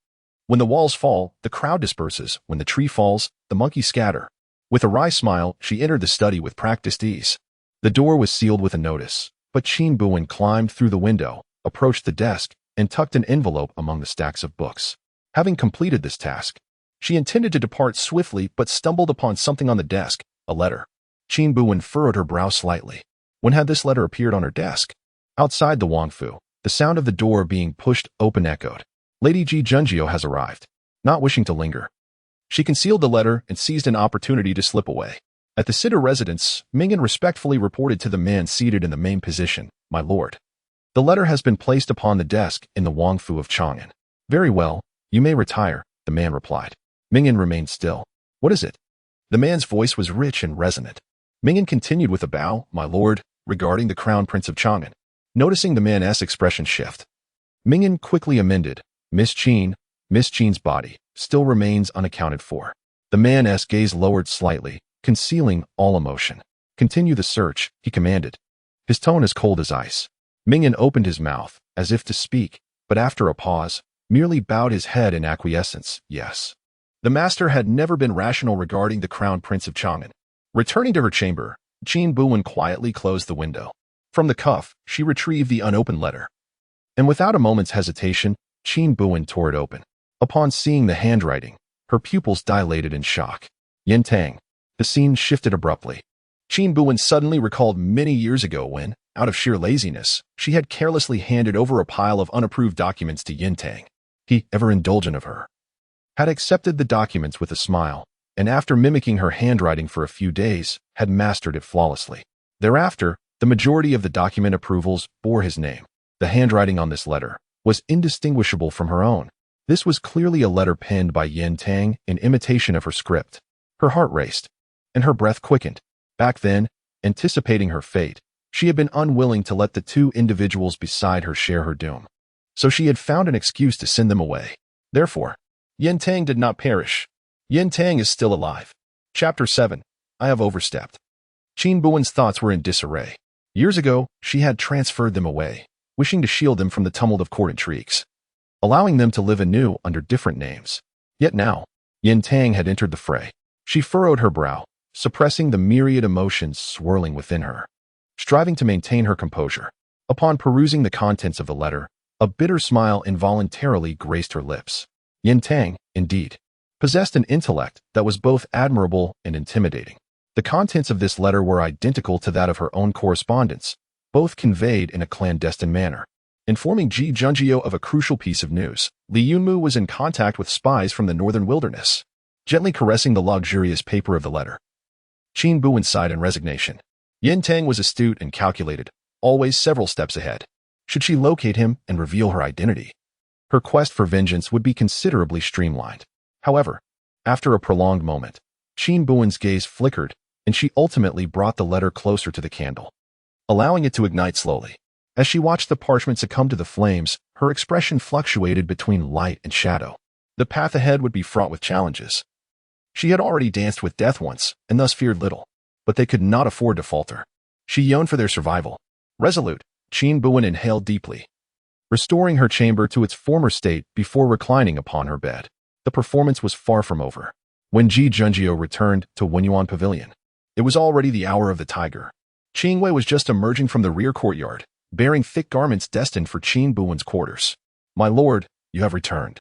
When the walls fall, the crowd disperses. When the tree falls, the monkeys scatter. With a wry smile, she entered the study with practiced ease. The door was sealed with a notice, but Qin Buwen climbed through the window, approached the desk, and tucked an envelope among the stacks of books. Having completed this task, she intended to depart swiftly but stumbled upon something on the desk, a letter. Qin Buwen furrowed her brow slightly. When had this letter appeared on her desk? Outside the Wangfu, the sound of the door being pushed open echoed. Lady Ji Junjio has arrived. Not wishing to linger, she concealed the letter and seized an opportunity to slip away. At the Sitter residence, Mingyan respectfully reported to the man seated in the main position, "My lord, the letter has been placed upon the desk in the Wangfu of Chang'an." "Very well, you may retire," the man replied. Mingyan remained still. "What is it?" The man's voice was rich and resonant. Mingyan continued with a bow, "My lord, regarding the Crown Prince of Chang'an." Noticing the man's expression shift, Mingyan quickly amended, Miss Qin's body still remains unaccounted for." The man's gaze lowered slightly, concealing all emotion. "Continue the search," he commanded. His tone as cold as ice. Mingyan opened his mouth, as if to speak, but after a pause, merely bowed his head in acquiescence. Yes. The master had never been rational regarding the Crown Prince of Chang'an. Returning to her chamber, Qin Buwen quietly closed the window. From the cuff, she retrieved the unopened letter. And without a moment's hesitation, Qin Buwen tore it open. Upon seeing the handwriting, her pupils dilated in shock. Yin Tang. The scene shifted abruptly. Qin Buwen suddenly recalled many years ago when, out of sheer laziness, she had carelessly handed over a pile of unapproved documents to Yin Tang. He, ever indulgent of her, had accepted the documents with a smile, and after mimicking her handwriting for a few days, had mastered it flawlessly. Thereafter, the majority of the document approvals bore his name. The handwriting on this letter was indistinguishable from her own. This was clearly a letter penned by Yin Tang in imitation of her script. Her heart raced, and her breath quickened. Back then, anticipating her fate, she had been unwilling to let the 2 individuals beside her share her doom. So she had found an excuse to send them away. Therefore, Yin Tang did not perish. Yin Tang is still alive. Chapter 7. I have overstepped. Qin Buwen's thoughts were in disarray. Years ago, she had transferred them away, wishing to shield them from the tumult of court intrigues, allowing them to live anew under different names. Yet now, Yin Tang had entered the fray. She furrowed her brow, suppressing the myriad emotions swirling within her, striving to maintain her composure. Upon perusing the contents of the letter, a bitter smile involuntarily graced her lips. Yin Tang, indeed, possessed an intellect that was both admirable and intimidating. The contents of this letter were identical to that of her own correspondence, both conveyed in a clandestine manner. informing Ji Junjie of a crucial piece of news. Li Yunmu was in contact with spies from the northern wilderness, gently caressing the luxurious paper of the letter. Qin Buwen sighed in resignation. Yin Tang was astute and calculated, always several steps ahead. Should she locate him and reveal her identity, her quest for vengeance would be considerably streamlined. However, after a prolonged moment, Qin Buwen's gaze flickered, and she ultimately brought the letter closer to the candle, allowing it to ignite slowly. As she watched the parchment succumb to the flames, her expression fluctuated between light and shadow. The path ahead would be fraught with challenges. She had already danced with death once, and thus feared little, but they could not afford to falter. She yearned for their survival. Resolute, Qin Buwen inhaled deeply, restoring her chamber to its former state before reclining upon her bed. The performance was far from over. When Ji Junjie returned to Wenyuan Pavilion, it was already the hour of the tiger. Qing Wei was just emerging from the rear courtyard, bearing thick garments destined for Qin Buwen's quarters. "My lord, you have returned."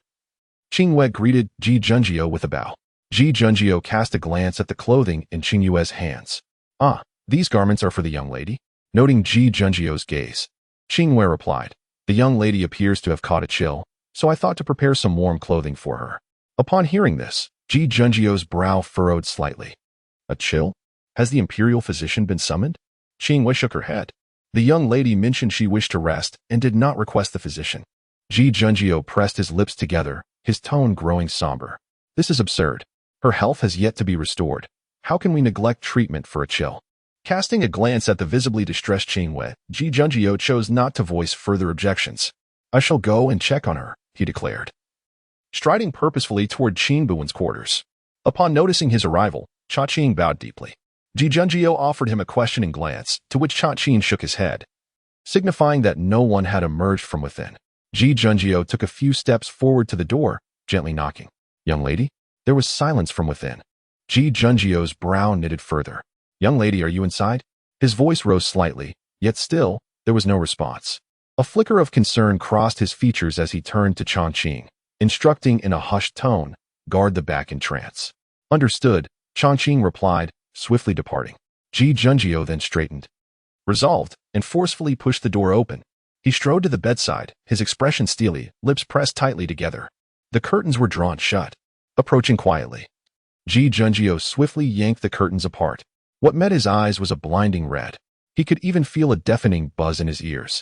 Qing Wei greeted Ji Junjie with a bow. Ji Junjie cast a glance at the clothing in Qing Yue's hands. "Ah, these garments are for the young lady?" Noting Ji Junjie's gaze, Qing Wei replied, "The young lady appears to have caught a chill, so I thought to prepare some warm clothing for her." Upon hearing this, Ji Junjie's brow furrowed slightly. "A chill? Has the imperial physician been summoned?" Qing Wei shook her head. The young lady mentioned she wished to rest and did not request the physician. Ji Junjie pressed his lips together, his tone growing somber. "This is absurd. Her health has yet to be restored. How can we neglect treatment for a chill?" Casting a glance at the visibly distressed Qing Wei, Ji Junjie chose not to voice further objections. "I shall go and check on her," he declared, striding purposefully toward Qin Buwen's quarters. Upon noticing his arrival, Cha Qing bowed deeply. Ji Junjie offered him a questioning glance, to which Cha Qing shook his head, signifying that no one had emerged from within. Ji Junjie took a few steps forward to the door, gently knocking. "Young lady?" There was silence from within. Ji Junjie's brow knitted further. "Young lady, are you inside?" His voice rose slightly, yet still, there was no response. A flicker of concern crossed his features as he turned to Cha Qing, instructing in a hushed tone, "Guard the back entrance." "Understood," Cha Qing replied, swiftly departing. Ji Junjie then straightened, resolved, and forcefully pushed the door open. He strode to the bedside, his expression steely, lips pressed tightly together. The curtains were drawn shut. Approaching quietly, Ji Junjie swiftly yanked the curtains apart. What met his eyes was a blinding red. He could even feel a deafening buzz in his ears.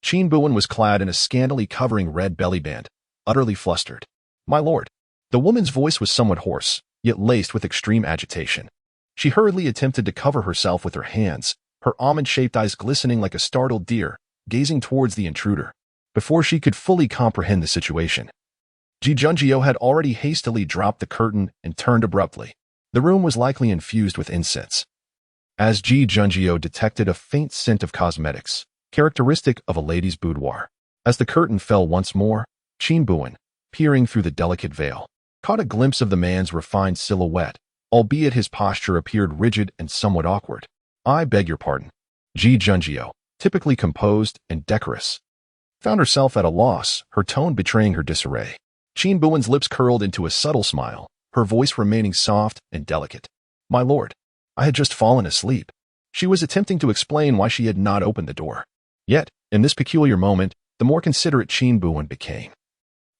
Qin Buwen was clad in a scantily covering red belly band, utterly flustered. "My lord." The woman's voice was somewhat hoarse, yet laced with extreme agitation. She hurriedly attempted to cover herself with her hands, her almond-shaped eyes glistening like a startled deer, gazing towards the intruder. Before she could fully comprehend the situation, Ji Junjie had already hastily dropped the curtain and turned abruptly. The room was likely infused with incense, as Ji Junjie detected a faint scent of cosmetics, characteristic of a lady's boudoir. As the curtain fell once more, Qin Buwen, peering through the delicate veil, caught a glimpse of the man's refined silhouette, albeit his posture appeared rigid and somewhat awkward. "I beg your pardon." Ji Junjie, typically composed and decorous, found herself at a loss, her tone betraying her disarray. Qin Buwen's lips curled into a subtle smile, her voice remaining soft and delicate. "My lord, I had just fallen asleep." She was attempting to explain why she had not opened the door. Yet, in this peculiar moment, the more considerate Qin Buwen became.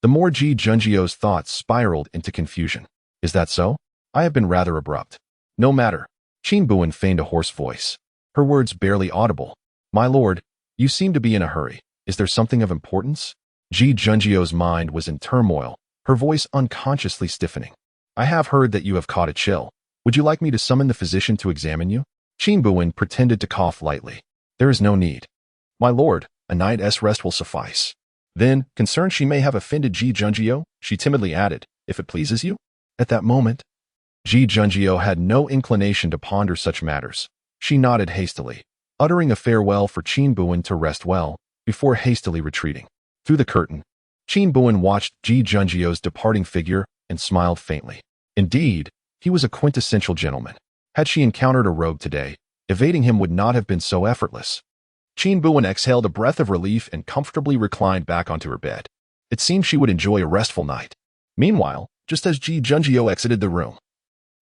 The more Ji Junjie's thoughts spiraled into confusion. "Is that so? I have been rather abrupt." "No matter." Qin Buwen feigned a hoarse voice, her words barely audible. "My lord, you seem to be in a hurry. Is there something of importance?" Ji Junjie's mind was in turmoil, her voice unconsciously stiffening. "I have heard that you have caught a chill. Would you like me to summon the physician to examine you?" Qin Buwen pretended to cough lightly. "There is no need. My lord, a night's rest will suffice." Then, concerned she may have offended Ji Junjie, she timidly added, "If it pleases you?" At that moment, Ji Junjie had no inclination to ponder such matters. She nodded hastily, uttering a farewell for Qin Buwen to rest well, before hastily retreating. Through the curtain, Qin Buwen watched Ji Junjie's departing figure and smiled faintly. Indeed, he was a quintessential gentleman. Had she encountered a rogue today, evading him would not have been so effortless. Qin Buwen exhaled a breath of relief and comfortably reclined back onto her bed. It seemed she would enjoy a restful night. Meanwhile, just as Ji Junjie exited the room,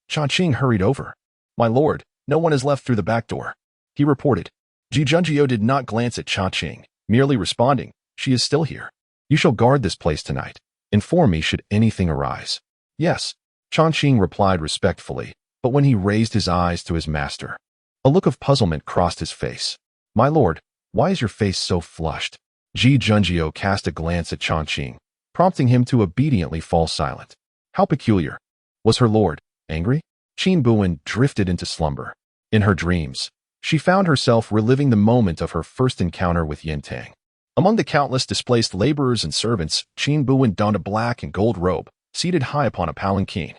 Cha Qing hurried over. "My lord, no one has left through the back door," he reported. Ji Junjie did not glance at Cha Qing, merely responding, She is still here. You shall guard this place tonight. Inform me should anything arise. Yes, Chang'an replied respectfully, but when he raised his eyes to his master, a look of puzzlement crossed his face. My lord, why is your face so flushed? Ji Junjie cast a glance at Chang'an, prompting him to obediently fall silent. How peculiar. Was her lord angry? Qin Buwen drifted into slumber. In her dreams, she found herself reliving the moment of her first encounter with Yintang. Among the countless displaced laborers and servants, Qin Buwen donned a black and gold robe, seated high upon a palanquin,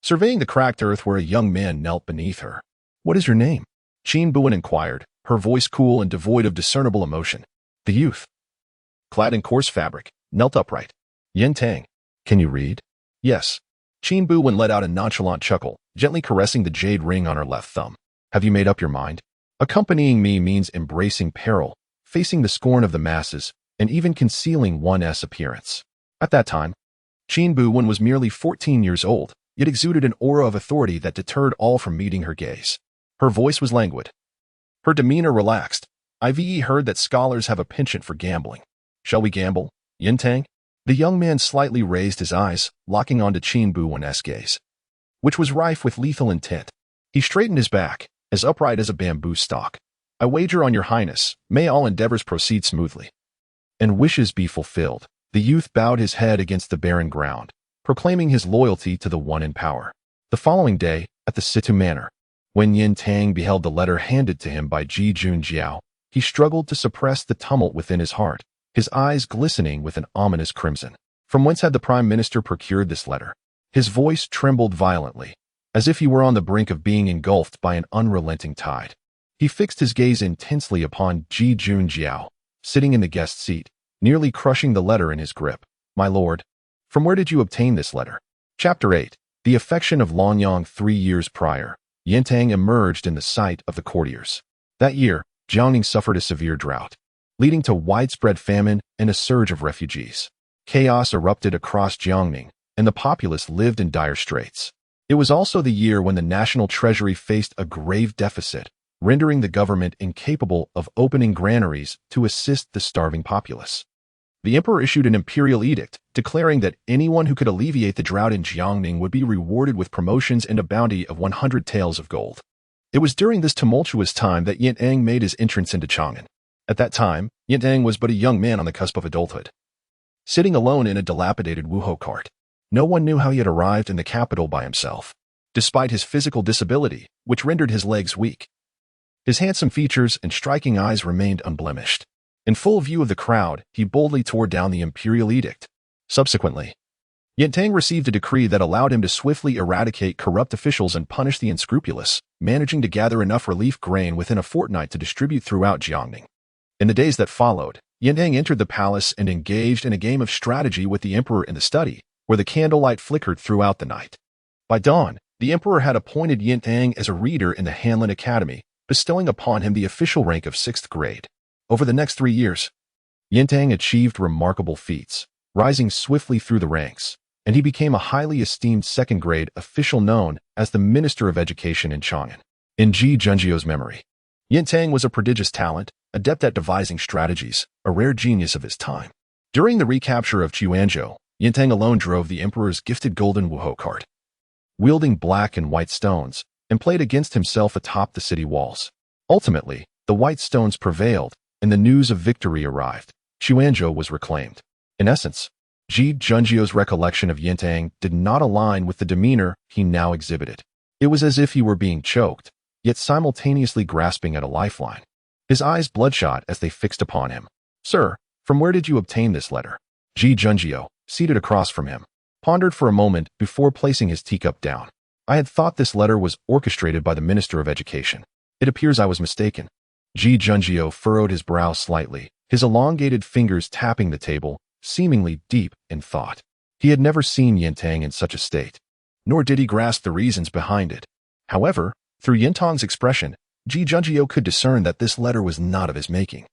surveying the cracked earth where a young man knelt beneath her. What is your name? Qin Buwen inquired, her voice cool and devoid of discernible emotion. The youth, clad in coarse fabric, knelt upright. Yintang, can you read? Yes. Qin Buwen let out a nonchalant chuckle, gently caressing the jade ring on her left thumb. Have you made up your mind? Accompanying me means embracing peril, facing the scorn of the masses, and even concealing one's appearance. At that time, Qin Buwen was merely 14 years old, yet exuded an aura of authority that deterred all from meeting her gaze. Her voice was languid, her demeanor relaxed. I've heard that scholars have a penchant for gambling. Shall we gamble, Yintang? The young man slightly raised his eyes, locking onto Qin Buwen's gaze, which was rife with lethal intent. He straightened his back, as upright as a bamboo stalk. I wager on your highness, may all endeavors proceed smoothly, and wishes be fulfilled. The youth bowed his head against the barren ground, proclaiming his loyalty to the one in power. The following day, at the Situ Manor, when Yintang beheld the letter handed to him by Ji Junjie, he struggled to suppress the tumult within his heart, his eyes glistening with an ominous crimson. From whence had the Prime Minister procured this letter? His voice trembled violently, as if he were on the brink of being engulfed by an unrelenting tide. He fixed his gaze intensely upon Ji Junjie, sitting in the guest seat, nearly crushing the letter in his grip. My lord, from where did you obtain this letter? Chapter 8. The affection of Longyang 3 years prior. Yintang emerged in the sight of the courtiers. That year, Jiangning suffered a severe drought, leading to widespread famine and a surge of refugees. Chaos erupted across Jiangning, and the populace lived in dire straits. It was also the year when the national treasury faced a grave deficit, rendering the government incapable of opening granaries to assist the starving populace. The emperor issued an imperial edict declaring that anyone who could alleviate the drought in Jiangning would be rewarded with promotions and a bounty of 100 taels of gold. It was during this tumultuous time that Yintang made his entrance into Chang'an. At that time, Yintang was but a young man on the cusp of adulthood, sitting alone in a dilapidated wuhou cart. No one knew how he had arrived in the capital by himself. Despite his physical disability, which rendered his legs weak, his handsome features and striking eyes remained unblemished. In full view of the crowd, he boldly tore down the imperial edict. Subsequently, Yintang received a decree that allowed him to swiftly eradicate corrupt officials and punish the unscrupulous, managing to gather enough relief grain within a fortnight to distribute throughout Jiangning. In the days that followed, Yintang entered the palace and engaged in a game of strategy with the emperor in the study, where the candlelight flickered throughout the night. By dawn, the emperor had appointed Yintang as a reader in the Hanlin Academy, bestowing upon him the official rank of 6th grade. Over the next 3 years, Yintang achieved remarkable feats, rising swiftly through the ranks, and he became a highly esteemed 2nd grade official known as the Minister of Education in Chang'an. In Ji Junjie's memory, Yintang was a prodigious talent, adept at devising strategies, a rare genius of his time. During the recapture of Chuanzhou, Yintang alone drove the emperor's gifted golden wuhou cart, wielding black and white stones, and played against himself atop the city walls. Ultimately, the white stones prevailed, and the news of victory arrived. Chuanzhou was reclaimed. In essence, Ji Junjie's recollection of Yintang did not align with the demeanor he now exhibited. It was as if he were being choked, yet simultaneously grasping at a lifeline. His eyes bloodshot as they fixed upon him. Sir, from where did you obtain this letter? Ji Junjie, seated across from him, pondered for a moment before placing his teacup down. I had thought this letter was orchestrated by the Minister of Education. It appears I was mistaken. Ji Junjie furrowed his brow slightly, his elongated fingers tapping the table, seemingly deep in thought. He had never seen Yintang in such a state, nor did he grasp the reasons behind it. However, through Yintang's expression, Ji Junjie could discern that this letter was not of his making.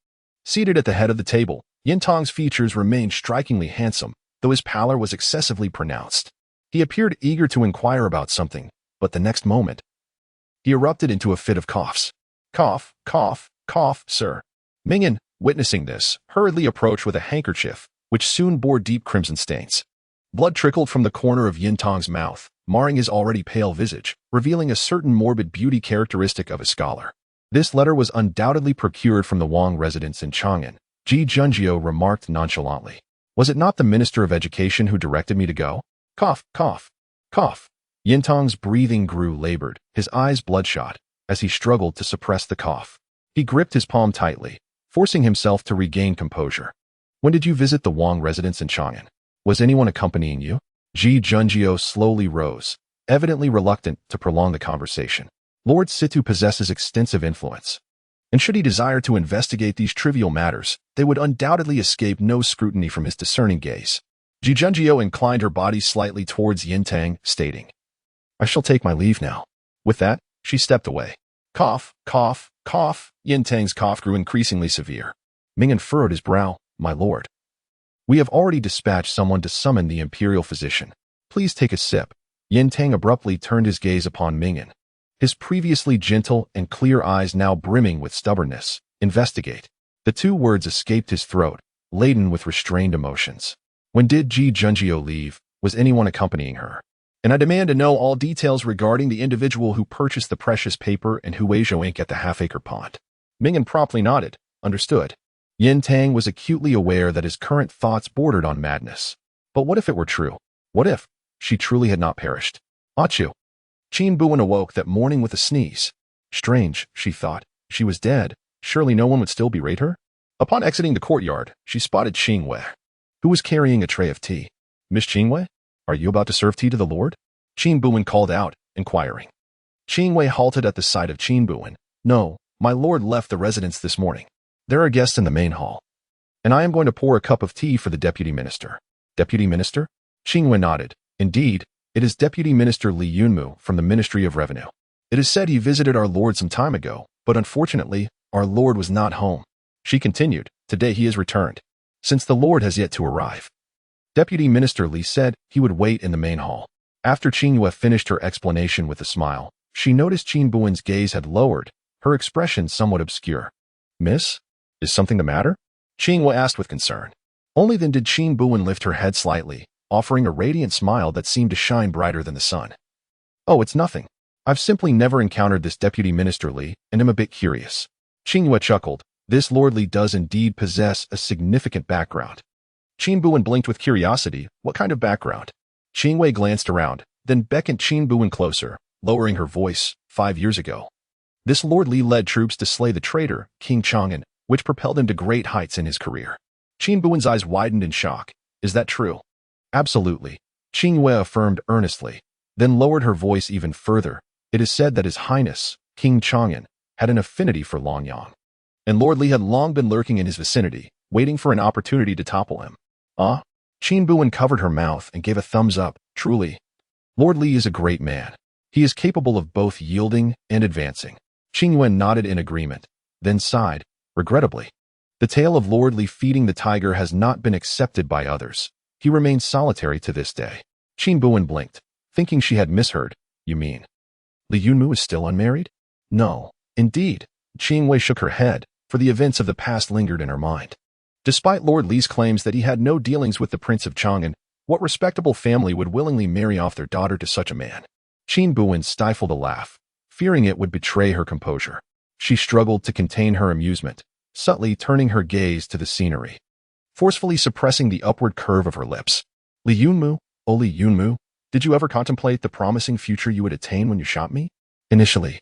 Seated at the head of the table, Yintang's features remained strikingly handsome, though his pallor was excessively pronounced. He appeared eager to inquire about something, but the next moment, he erupted into a fit of coughs. Cough, cough, cough, sir. Mingyan, witnessing this, hurriedly approached with a handkerchief, which soon bore deep crimson stains. Blood trickled from the corner of Yin Tong's mouth, marring his already pale visage, revealing a certain morbid beauty characteristic of a scholar. This letter was undoubtedly procured from the Wang residence in Chang'an, Ji Junjiu remarked nonchalantly. Was it not the Minister of Education who directed me to go? Cough, cough, cough. Yin Tong's breathing grew labored, his eyes bloodshot, as he struggled to suppress the cough. He gripped his palm tightly, forcing himself to regain composure. When did you visit the Wang residence in Chang'an? Was anyone accompanying you? Ji Junjiu slowly rose, evidently reluctant to prolong the conversation. Lord Situ possesses extensive influence, and should he desire to investigate these trivial matters, they would undoubtedly escape no scrutiny from his discerning gaze. Ji Junjiu inclined her body slightly towards Yin Tang, stating, I shall take my leave now. With that, she stepped away. Cough, cough, cough. Yin Tang's cough grew increasingly severe. Ming furrowed his brow. My lord, we have already dispatched someone to summon the imperial physician. Please take a sip. Yin Tang abruptly turned his gaze upon Ming, his previously gentle and clear eyes now brimming with stubbornness. Investigate. The two words escaped his throat, laden with restrained emotions. When did Ji Junjiu leave? Was anyone accompanying her? And I demand to know all details regarding the individual who purchased the precious paper and Huizhou ink at the half-acre pond. Ming promptly nodded. Understood. Yin Tang was acutely aware that his current thoughts bordered on madness. But what if it were true? What if she truly had not perished? Achoo! Qin Buwen awoke that morning with a sneeze. Strange, she thought. She was dead. Surely no one would still berate her? Upon exiting the courtyard, she spotted Qingwei, who was carrying a tray of tea. Miss Qingwei, are you about to serve tea to the Lord? Qin Buwen called out, inquiring. Qingwei halted at the sight of Qin Buwen. No, my lord left the residence this morning. There are guests in the main hall, and I am going to pour a cup of tea for the deputy minister. Deputy minister? Qingwei nodded. Indeed, it is Deputy Minister Li Yunmu from the Ministry of Revenue. It is said he visited our lord some time ago, but unfortunately, our lord was not home. She continued, today he has returned, since the lord has yet to arrive. Deputy Minister Li said he would wait in the main hall. After Qingwei finished her explanation with a smile, she noticed Qin Buwen's gaze had lowered, her expression somewhat obscure. Miss? Is something the matter? Qingwei asked with concern. Only then did Qin Buwen lift her head slightly, offering a radiant smile that seemed to shine brighter than the sun. Oh, it's nothing. I've simply never encountered this Deputy Minister Li, and am a bit curious. Qingwei chuckled. This Lord Li does indeed possess a significant background. Qin Buwen blinked with curiosity. What kind of background? Qingwei glanced around, then beckoned Qin Buwen closer, lowering her voice. 5 years ago, this Lord Li led troops to slay the traitor, King Chang'an, which propelled him to great heights in his career. Qin Buwen's eyes widened in shock. Is that true? Absolutely, Qingwei affirmed earnestly, then lowered her voice even further. It is said that His Highness, King Chang'an, had an affinity for Longyang, and Lord Li had long been lurking in his vicinity, waiting for an opportunity to topple him. Ah? Qin Buwen covered her mouth and gave a thumbs up. Truly, Lord Li is a great man. He is capable of both yielding and advancing. Qingwen nodded in agreement, then sighed, regrettably. The tale of Lord Li feeding the tiger has not been accepted by others. He remains solitary to this day. Qin Buwen blinked, thinking she had misheard. You mean Li Yunmu is still unmarried? No, indeed. Qingwei shook her head, for the events of the past lingered in her mind. Despite Lord Li's claims that he had no dealings with the Prince of Chang'an, what respectable family would willingly marry off their daughter to such a man? Qin Buwen stifled a laugh, fearing it would betray her composure. She struggled to contain her amusement, subtly turning her gaze to the scenery, forcefully suppressing the upward curve of her lips. Li Yunmu, oh Li Yunmu, did you ever contemplate the promising future you would attain when you shot me? Initially,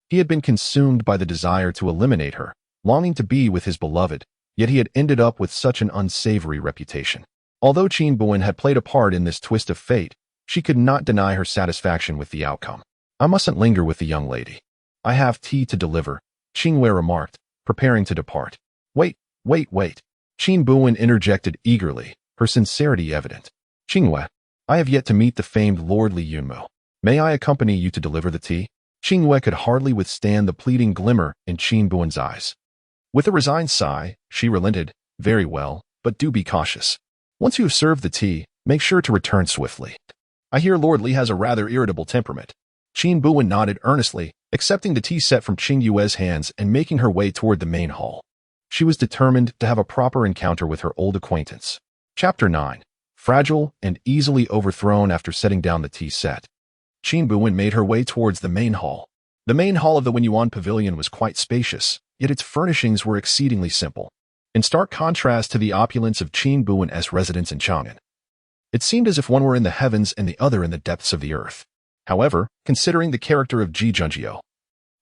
he had been consumed by the desire to eliminate her, longing to be with his beloved, yet he had ended up with such an unsavory reputation. Although Qin Buwen had played a part in this twist of fate, she could not deny her satisfaction with the outcome. I mustn't linger with the young lady. I have tea to deliver, Qingwei remarked, preparing to depart. Wait. Qin Buwen interjected eagerly, her sincerity evident. Qingwei, I have yet to meet the famed Lord Li Yunmu. May I accompany you to deliver the tea? Qingwei could hardly withstand the pleading glimmer in Qin Buwen's eyes. With a resigned sigh, she relented. Very well, but do be cautious. Once you have served the tea, make sure to return swiftly. I hear Lord Li has a rather irritable temperament. Qin Buwen nodded earnestly, accepting the tea set from Qing Yue's hands and making her way toward the main hall. She was determined to have a proper encounter with her old acquaintance. Chapter 9. Fragile and easily overthrown after setting down the tea set. Qin Buwen made her way towards the main hall. The main hall of the Wenyuan Pavilion was quite spacious, yet its furnishings were exceedingly simple, in stark contrast to the opulence of Qin Buwen's residence in Chang'an. It seemed as if one were in the heavens and the other in the depths of the earth. However, considering the character of Ji Junjiu,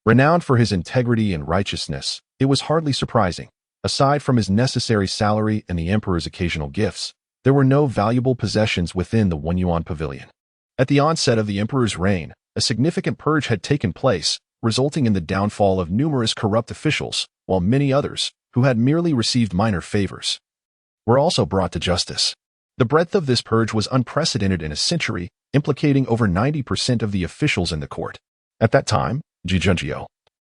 renowned for his integrity and righteousness, it was hardly surprising. Aside from his necessary salary and the emperor's occasional gifts, there were no valuable possessions within the Wenyuan Pavilion. At the onset of the emperor's reign, a significant purge had taken place, resulting in the downfall of numerous corrupt officials, while many others, who had merely received minor favors, were also brought to justice. The breadth of this purge was unprecedented in a century, implicating over 90% of the officials in the court. At that time, Ji Junjiu,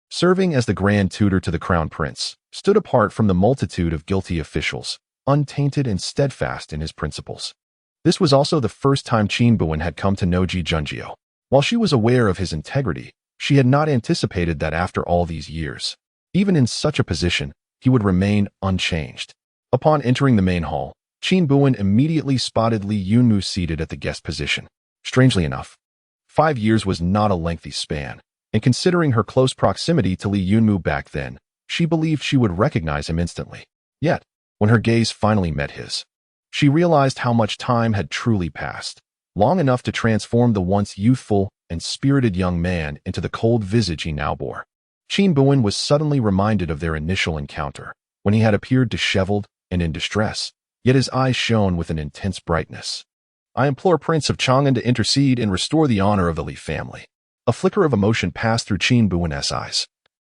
serving as the grand tutor to the crown prince, stood apart from the multitude of guilty officials, untainted and steadfast in his principles. This was also the first time Qin Buwen had come to know Ji Junjiu. While she was aware of his integrity, she had not anticipated that after all these years, even in such a position, he would remain unchanged. Upon entering the main hall, Qin Buwen immediately spotted Li Yunmu seated at the guest position. Strangely enough, 5 years was not a lengthy span, and considering her close proximity to Li Yunmu back then, she believed she would recognize him instantly. Yet, when her gaze finally met his, she realized how much time had truly passed, long enough to transform the once youthful and spirited young man into the cold visage he now bore. Qin Buwen was suddenly reminded of their initial encounter, when he had appeared disheveled and in distress, yet his eyes shone with an intense brightness. "I implore Prince of Chang'an to intercede and restore the honor of the Li family." A flicker of emotion passed through Qin Buwen's eyes,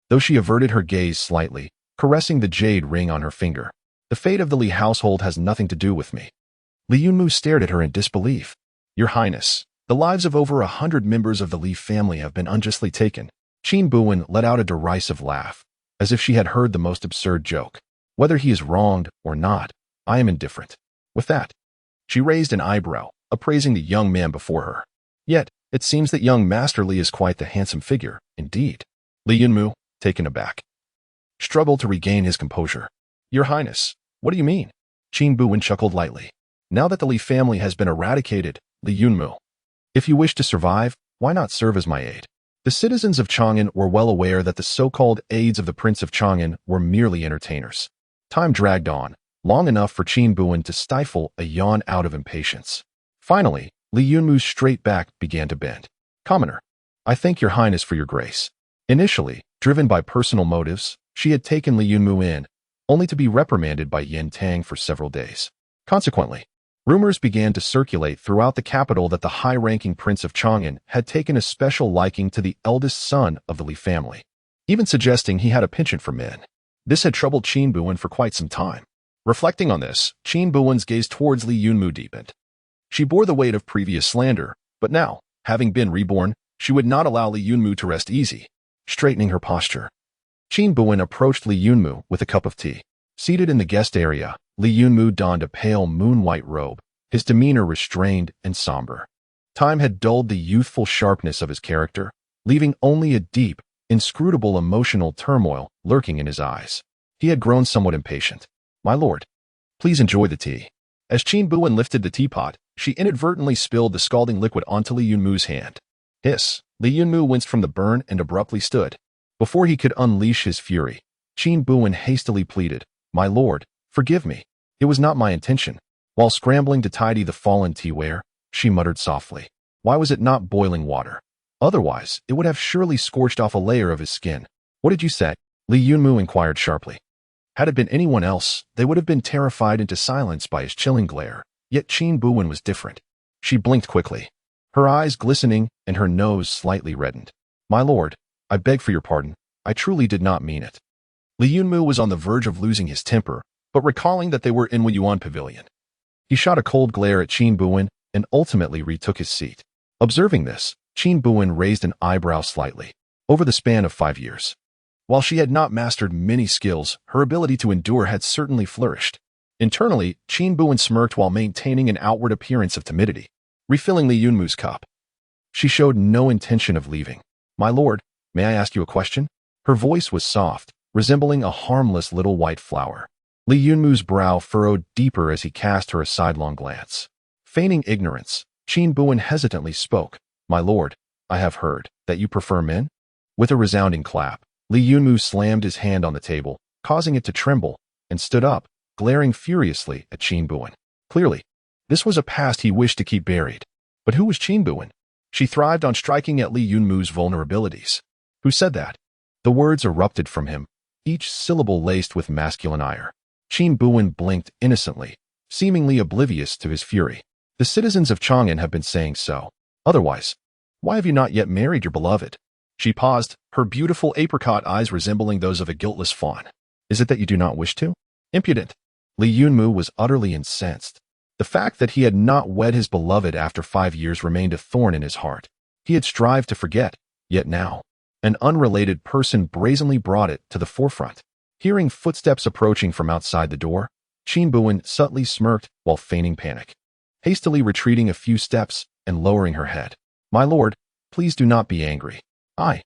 though she averted her gaze slightly, caressing the jade ring on her finger. "The fate of the Li household has nothing to do with me." Li Yunmu stared at her in disbelief. "Your Highness, the lives of over 100 members of the Li family have been unjustly taken." Qin Buwen let out a derisive laugh, as if she had heard the most absurd joke. "Whether he is wronged or not, I am indifferent." With that, she raised an eyebrow, appraising the young man before her. "Yet, it seems that young Master Li is quite the handsome figure, indeed." Li Yunmu, taken aback, struggled to regain his composure. "Your Highness, what do you mean?" Qin Buwen chuckled lightly. "Now that the Li family has been eradicated, Li Yunmu, if you wish to survive, why not serve as my aide?" The citizens of Chang'an were well aware that the so-called aides of the Prince of Chang'an were merely entertainers. Time dragged on, long enough for Qin Buwen to stifle a yawn out of impatience. Finally, Li Yunmu's straight back began to bend. "Commoner, I thank your Highness for your grace." Initially, driven by personal motives, she had taken Li Yunmu in, only to be reprimanded by Yin Tang for several days. Consequently, rumors began to circulate throughout the capital that the high-ranking Prince of Chang'an had taken a special liking to the eldest son of the Li family, even suggesting he had a penchant for men. This had troubled Qin Buwen for quite some time. Reflecting on this, Qin Buwen's gaze towards Li Yunmu deepened. She bore the weight of previous slander, but now, having been reborn, she would not allow Li Yunmu to rest easy. Straightening her posture, Qin Buwen approached Li Yunmu with a cup of tea. Seated in the guest area, Li Yunmu donned a pale moon-white robe, his demeanor restrained and somber. Time had dulled the youthful sharpness of his character, leaving only a deep, inscrutable emotional turmoil lurking in his eyes. He had grown somewhat impatient. "My lord, please enjoy the tea." As Qin Buwen lifted the teapot, she inadvertently spilled the scalding liquid onto Li Yunmu's hand. Hiss! Li Yunmu winced from the burn and abruptly stood. Before he could unleash his fury, Qin Buwen hastily pleaded, "My lord, forgive me. It was not my intention." While scrambling to tidy the fallen teaware, she muttered softly, "Why was it not boiling water? Otherwise, it would have surely scorched off a layer of his skin." "What did you say?" Li Yunmu inquired sharply. Had it been anyone else, they would have been terrified into silence by his chilling glare. Yet Qin Buwen was different. She blinked quickly, her eyes glistening and her nose slightly reddened. "My lord, I beg for your pardon. I truly did not mean it." Li Yunmu was on the verge of losing his temper, but recalling that they were in Wenyuan Pavilion, he shot a cold glare at Qin Buwen and ultimately retook his seat. Observing this, Qin Buwen raised an eyebrow slightly. Over the span of 5 years, while she had not mastered many skills, her ability to endure had certainly flourished. Internally, Qin Buwen smirked while maintaining an outward appearance of timidity. Refilling Li Yunmu's cup, she showed no intention of leaving. "My lord, may I ask you a question?" Her voice was soft, resembling a harmless little white flower. Li Yunmu's brow furrowed deeper as he cast her a sidelong glance. Feigning ignorance, Qin Buwen hesitantly spoke. "My lord, I have heard that you prefer men?" With a resounding clap, Li Yunmu slammed his hand on the table, causing it to tremble, and stood up, glaring furiously at Qin Buwen. Clearly, this was a past he wished to keep buried. But who was Qin Buwen? She thrived on striking at Li Yunmu's vulnerabilities. Who said that? The words erupted from him, each syllable laced with masculine ire. Qin Buwen blinked innocently, seemingly oblivious to his fury. The citizens of Chang'an have been saying so. Otherwise, why have you not yet married your beloved? She paused, her beautiful apricot eyes resembling those of a guiltless fawn. Is it that you do not wish to? Impudent. Li Yunmu was utterly incensed. The fact that he had not wed his beloved after 5 years remained a thorn in his heart. He had strived to forget, yet now, an unrelated person brazenly brought it to the forefront. Hearing footsteps approaching from outside the door, Qin Buwen subtly smirked while feigning panic. Hastily retreating a few steps and lowering her head. "My lord, please do not be angry. I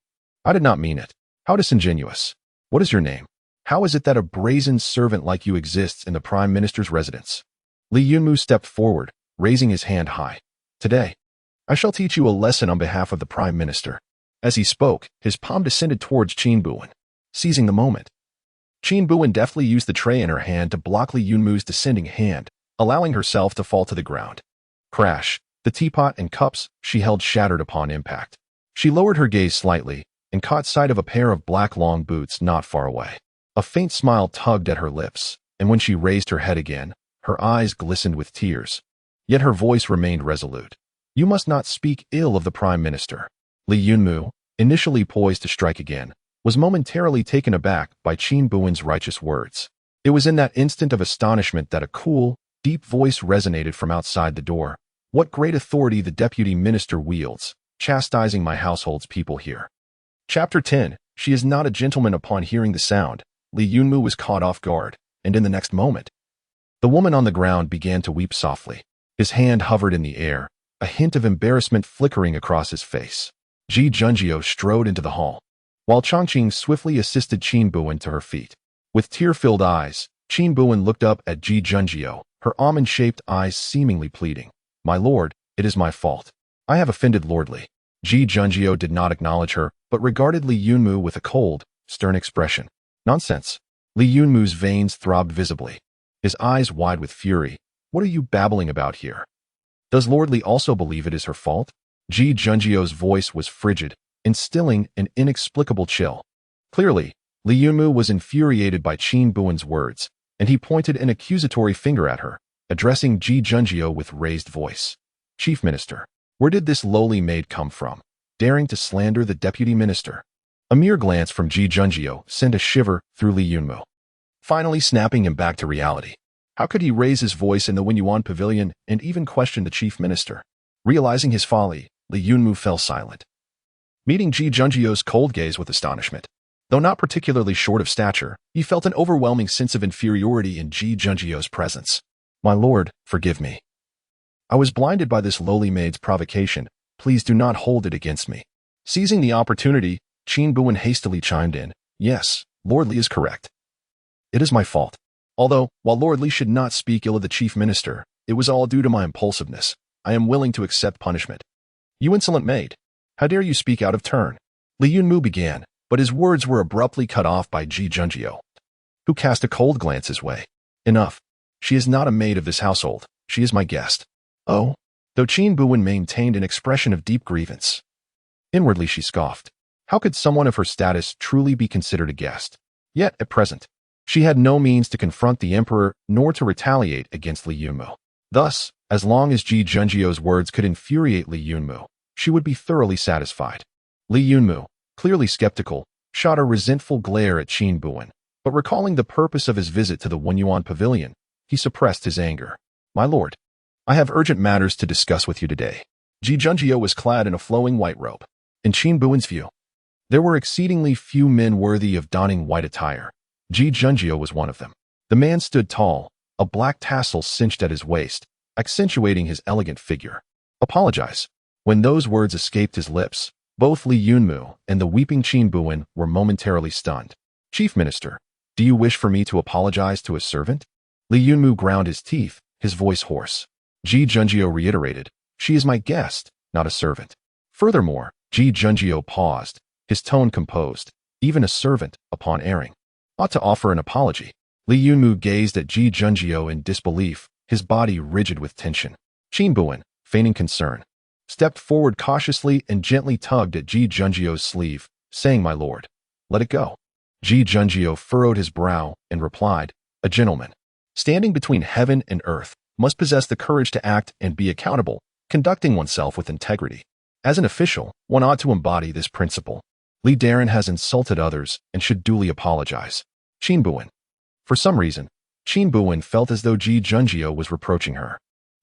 did not mean it. How disingenuous. What is your name? How is it that a brazen servant like you exists in the Prime Minister's residence?" Li Yunmu stepped forward, raising his hand high. "Today, I shall teach you a lesson on behalf of the Prime Minister." As he spoke, his palm descended towards Qin Buwen. Seizing the moment, Qin Buwen deftly used the tray in her hand to block Li Yunmu's descending hand, allowing herself to fall to the ground. Crash! The teapot and cups she held shattered upon impact. She lowered her gaze slightly and caught sight of a pair of black long boots not far away. A faint smile tugged at her lips, and when she raised her head again, her eyes glistened with tears. Yet her voice remained resolute. "You must not speak ill of the Prime Minister." Li Yunmu, initially poised to strike again, was momentarily taken aback by Qin Buwen's righteous words. It was in that instant of astonishment that a cool, deep voice resonated from outside the door. "What great authority the deputy minister wields, chastising my household's people here." Chapter 10. She is not a gentleman. Upon hearing the sound, Li Yunmu was caught off guard, and in the next moment, the woman on the ground began to weep softly. His hand hovered in the air, a hint of embarrassment flickering across his face. Ji Junjie strode into the hall, while Changqing swiftly assisted Qin Buwen to her feet. With tear-filled eyes, Qin Buwen looked up at Ji Junjie, her almond-shaped eyes seemingly pleading. "My lord, it is my fault. I have offended Lord Li." Ji Junjie did not acknowledge her, but regarded Li Yunmu with a cold, stern expression. "Nonsense." Li Yunmu's veins throbbed visibly, his eyes wide with fury. "What are you babbling about here? Does Lord Li also believe it is her fault?" Ji Junjie's voice was frigid, instilling an inexplicable chill. Clearly, Li Yunmu was infuriated by Qin Buwen's words, and he pointed an accusatory finger at her, addressing Ji Junjie with raised voice. "Chief Minister, where did this lowly maid come from, daring to slander the deputy minister?" A mere glance from Ji Junjie sent a shiver through Li Yunmu, finally snapping him back to reality. How could he raise his voice in the Yuan pavilion and even question the chief minister? Realizing his folly, Li Yunmu fell silent, meeting Ji Junjie's cold gaze with astonishment. Though not particularly short of stature, he felt an overwhelming sense of inferiority in Ji Junjie's presence. "My lord, forgive me. I was blinded by this lowly maid's provocation. Please do not hold it against me." Seizing the opportunity, Qin Buwen hastily chimed in. "Yes, Lord Li is correct. It is my fault. Although, while Lord Li should not speak ill of the chief minister, it was all due to my impulsiveness. I am willing to accept punishment." "You insolent maid! How dare you speak out of turn?" Li Yunmu began, but his words were abruptly cut off by Ji Junjie, who cast a cold glance his way. "Enough. She is not a maid of this household. She is my guest." "Oh?" Though Qin Buwen maintained an expression of deep grievance, inwardly she scoffed. How could someone of her status truly be considered a guest? Yet, at present, she had no means to confront the emperor nor to retaliate against Li Yunmu. Thus, as long as Ji Junjie's words could infuriate Li Yunmu, she would be thoroughly satisfied. Li Yunmu, clearly skeptical, shot a resentful glare at Qin Buwen, but recalling the purpose of his visit to the Yuan pavilion, he suppressed his anger. "My lord, I have urgent matters to discuss with you today." Ji Junjie was clad in a flowing white robe. In Qin Buwen's view, there were exceedingly few men worthy of donning white attire. Ji Junjie was one of them. The man stood tall, a black tassel cinched at his waist, accentuating his elegant figure. "Apologize." When those words escaped his lips, both Li Yunmu and the weeping Qin Buwen were momentarily stunned. Chief Minister, do you wish for me to apologize to a servant? Li Yunmu ground his teeth, his voice hoarse. Ji Junjie reiterated, she is my guest, not a servant. Furthermore, Ji Junjie paused, his tone composed. Even a servant, upon erring, ought to offer an apology. Li Yunmu gazed at Ji Junjie in disbelief, his body rigid with tension. Qin Buwen, feigning concern, stepped forward cautiously and gently tugged at Ji Junjie's sleeve, saying, my lord, let it go. Ji Junjie furrowed his brow and replied, a gentleman, standing between heaven and earth, must possess the courage to act and be accountable, conducting oneself with integrity. As an official, one ought to embody this principle. Li Daren has insulted others and should duly apologize. Qin Buwen. For some reason, Qin Buwen felt as though Ji Junjie was reproaching her.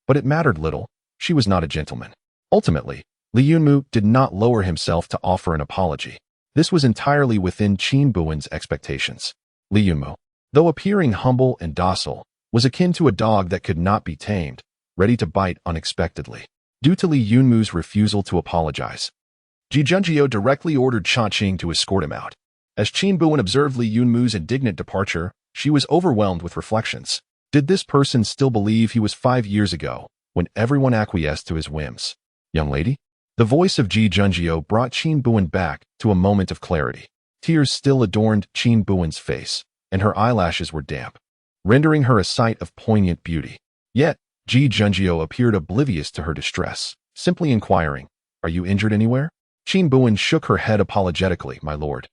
But it mattered little, she was not a gentleman. Ultimately, Li Yunmu did not lower himself to offer an apology. This was entirely within Qin Buwen's expectations. Li Yunmu, though appearing humble and docile, was akin to a dog that could not be tamed, ready to bite unexpectedly. Due to Li Yunmu's refusal to apologize, Ji Junjie directly ordered Chang'an to escort him out. As Qin Buwen observed Li Yunmu's indignant departure, she was overwhelmed with reflections. Did this person still believe he was 5 years ago, when everyone acquiesced to his whims? Young lady? The voice of Ji Junjie brought Qin Buwen back to a moment of clarity. Tears still adorned Qin Buwen's face, and her eyelashes were damp, rendering her a sight of poignant beauty. Yet, Ji Junjie appeared oblivious to her distress, simply inquiring, are you injured anywhere? Qin Buwen shook her head apologetically, my lord.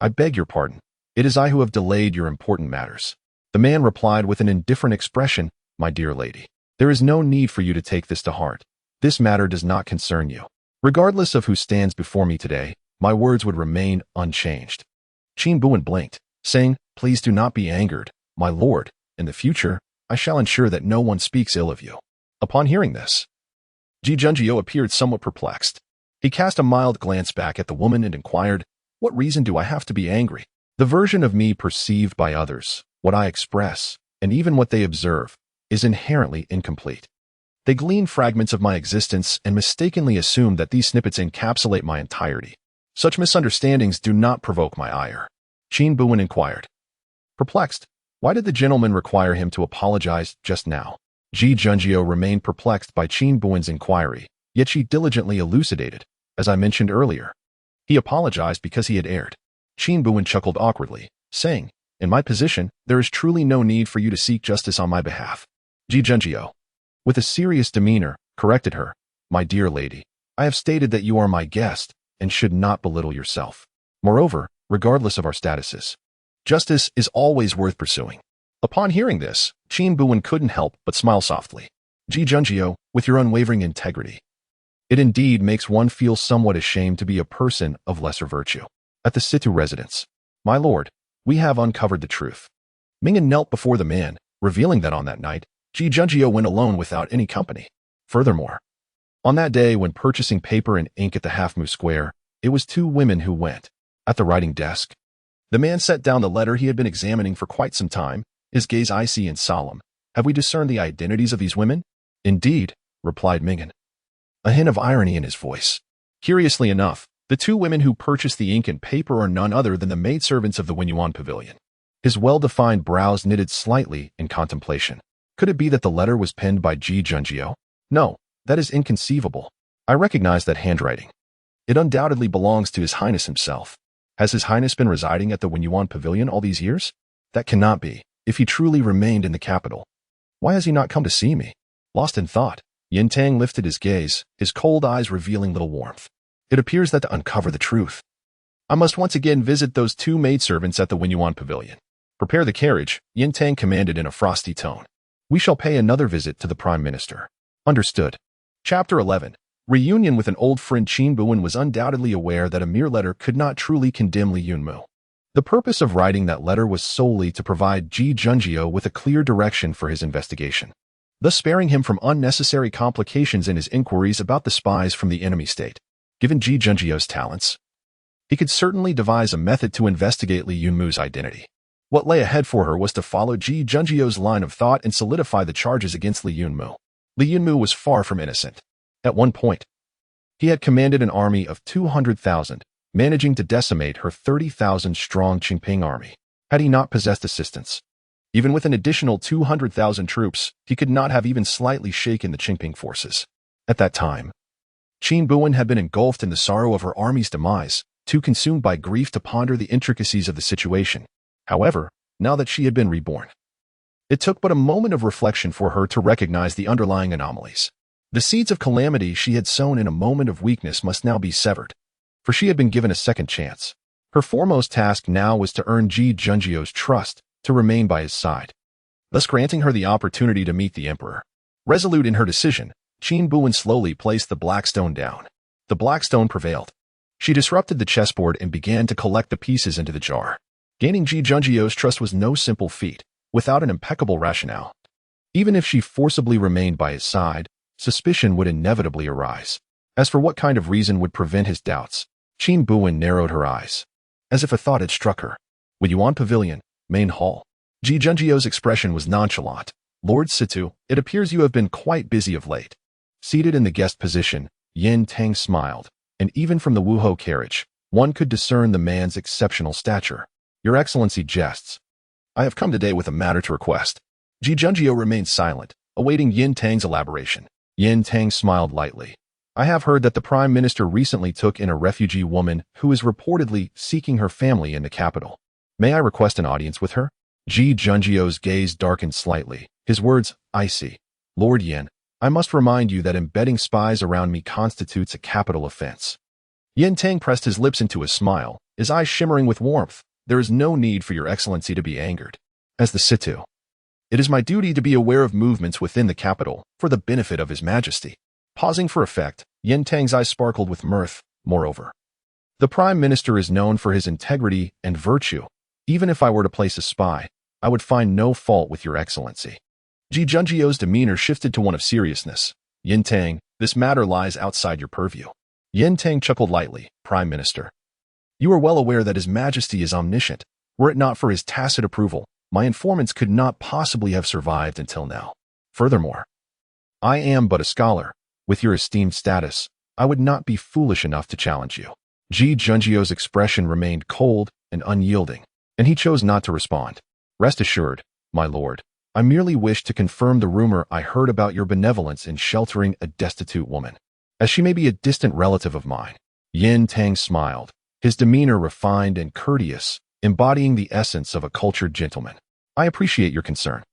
I beg your pardon. It is I who have delayed your important matters. The man replied with an indifferent expression, my dear lady. There is no need for you to take this to heart. This matter does not concern you. Regardless of who stands before me today, my words would remain unchanged. Qin Buwen blinked, saying, please do not be angered, my lord. In the future, I shall ensure that no one speaks ill of you. Upon hearing this, Ji Junjie appeared somewhat perplexed. He cast a mild glance back at the woman and inquired, what reason do I have to be angry? The version of me perceived by others, what I express, and even what they observe, is inherently incomplete. They glean fragments of my existence and mistakenly assume that these snippets encapsulate my entirety. Such misunderstandings do not provoke my ire. Qin Buwen inquired. Perplexed, why did the gentleman require him to apologize just now? Ji Junjie remained perplexed by Qin Buwen's inquiry, yet she diligently elucidated, as I mentioned earlier. He apologized because he had erred. Qin Buwen chuckled awkwardly, saying, in my position, there is truly no need for you to seek justice on my behalf. Ji Junjie, with a serious demeanor, corrected her, my dear lady, I have stated that you are my guest and should not belittle yourself. Moreover, regardless of our statuses, justice is always worth pursuing. Upon hearing this, Qin Buwen couldn't help but smile softly. Ji Junjie, with your unwavering integrity, it indeed makes one feel somewhat ashamed to be a person of lesser virtue. At the Situ residence, my lord, we have uncovered the truth. Mingen knelt before the man, revealing that on that night, Ji Junjie went alone without any company. Furthermore, on that day when purchasing paper and ink at the Half Moon Square, it was 2 women who went. At the writing desk, the man set down the letter he had been examining for quite some time, his gaze icy and solemn. Have we discerned the identities of these women? Indeed, replied Mingen, a hint of irony in his voice. Curiously enough, the 2 women who purchased the ink and paper are none other than the maidservants of the Wenyuan Pavilion. His well-defined brows knitted slightly in contemplation. Could it be that the letter was penned by Ji Junjie? No, that is inconceivable. I recognize that handwriting. It undoubtedly belongs to His Highness himself. Has His Highness been residing at the Wenyuan Pavilion all these years? That cannot be, if he truly remained in the capital. Why has he not come to see me? Lost in thought, Yin Tang lifted his gaze, his cold eyes revealing little warmth. It appears that to uncover the truth, I must once again visit those 2 maidservants at the Wenyuan Pavilion. Prepare the carriage, Yin Tang commanded in a frosty tone. We shall pay another visit to the Prime Minister. Understood. Chapter 11. Reunion with an old friend. Qin Buwen was undoubtedly aware that a mere letter could not truly condemn Li Yunmu. The purpose of writing that letter was solely to provide Ji Junjie with a clear direction for his investigation, thus sparing him from unnecessary complications in his inquiries about the spies from the enemy state. Given Ji Junjie's talents, he could certainly devise a method to investigate Li Yunmu's identity. What lay ahead for her was to follow Ji Junjie's line of thought and solidify the charges against Li Yunmu. Li Yunmu was far from innocent. At one point, he had commanded an army of 200,000, managing to decimate her 30,000-strong Qingping army. Had he not possessed assistance, even with an additional 200,000 troops, he could not have even slightly shaken the Qingping forces. At that time, Qin Buwen had been engulfed in the sorrow of her army's demise, too consumed by grief to ponder the intricacies of the situation. However, now that she had been reborn, it took but a moment of reflection for her to recognize the underlying anomalies. The seeds of calamity she had sown in a moment of weakness must now be severed, for she had been given a second chance. Her foremost task now was to earn Ji Junjio's trust to remain by his side, thus granting her the opportunity to meet the emperor. Resolute in her decision, Qin Buwen slowly placed the black stone down. The black stone prevailed. She disrupted the chessboard and began to collect the pieces into the jar. Gaining Ji Junjio's trust was no simple feat, without an impeccable rationale. Even if she forcibly remained by his side, suspicion would inevitably arise. As for what kind of reason would prevent his doubts, Qin Buwen narrowed her eyes, as if a thought had struck her. "With Yuan Pavilion, main hall." Ji Junjio's expression was nonchalant. "Lord Situ, it appears you have been quite busy of late." Seated in the guest position, Yin Tang smiled, and even from the Wuhou carriage, one could discern the man's exceptional stature. "Your Excellency jests. I have come today with a matter to request." Ji Junjio remained silent, awaiting Yin Tang's elaboration. Yin Tang smiled lightly. "I have heard that the Prime Minister recently took in a refugee woman who is reportedly seeking her family in the capital. May I request an audience with her?" Ji Junjio's gaze darkened slightly. His words, "I see. Lord Yin, I must remind you that embedding spies around me constitutes a capital offense." Yin Tang pressed his lips into a smile, his eyes shimmering with warmth. "There is no need for your Excellency to be angered. As the Situ, it is my duty to be aware of movements within the capital for the benefit of His Majesty." Pausing for effect, Yin Tang's eyes sparkled with mirth. "Moreover, the Prime Minister is known for his integrity and virtue. Even if I were to place a spy, I would find no fault with your Excellency." Ji Junjio's demeanor shifted to one of seriousness. "Yin Tang, this matter lies outside your purview." Yin Tang chuckled lightly. "Prime Minister, you are well aware that His Majesty is omniscient. Were it not for his tacit approval, my informants could not possibly have survived until now. Furthermore, I am but a scholar. With your esteemed status, I would not be foolish enough to challenge you." Ji Junjio's expression remained cold and unyielding, and he chose not to respond. "Rest assured, my lord, I merely wish to confirm the rumor I heard about your benevolence in sheltering a destitute woman, as she may be a distant relative of mine." Yin Tang smiled, his demeanor refined and courteous, embodying the essence of a cultured gentleman. "I appreciate your concern."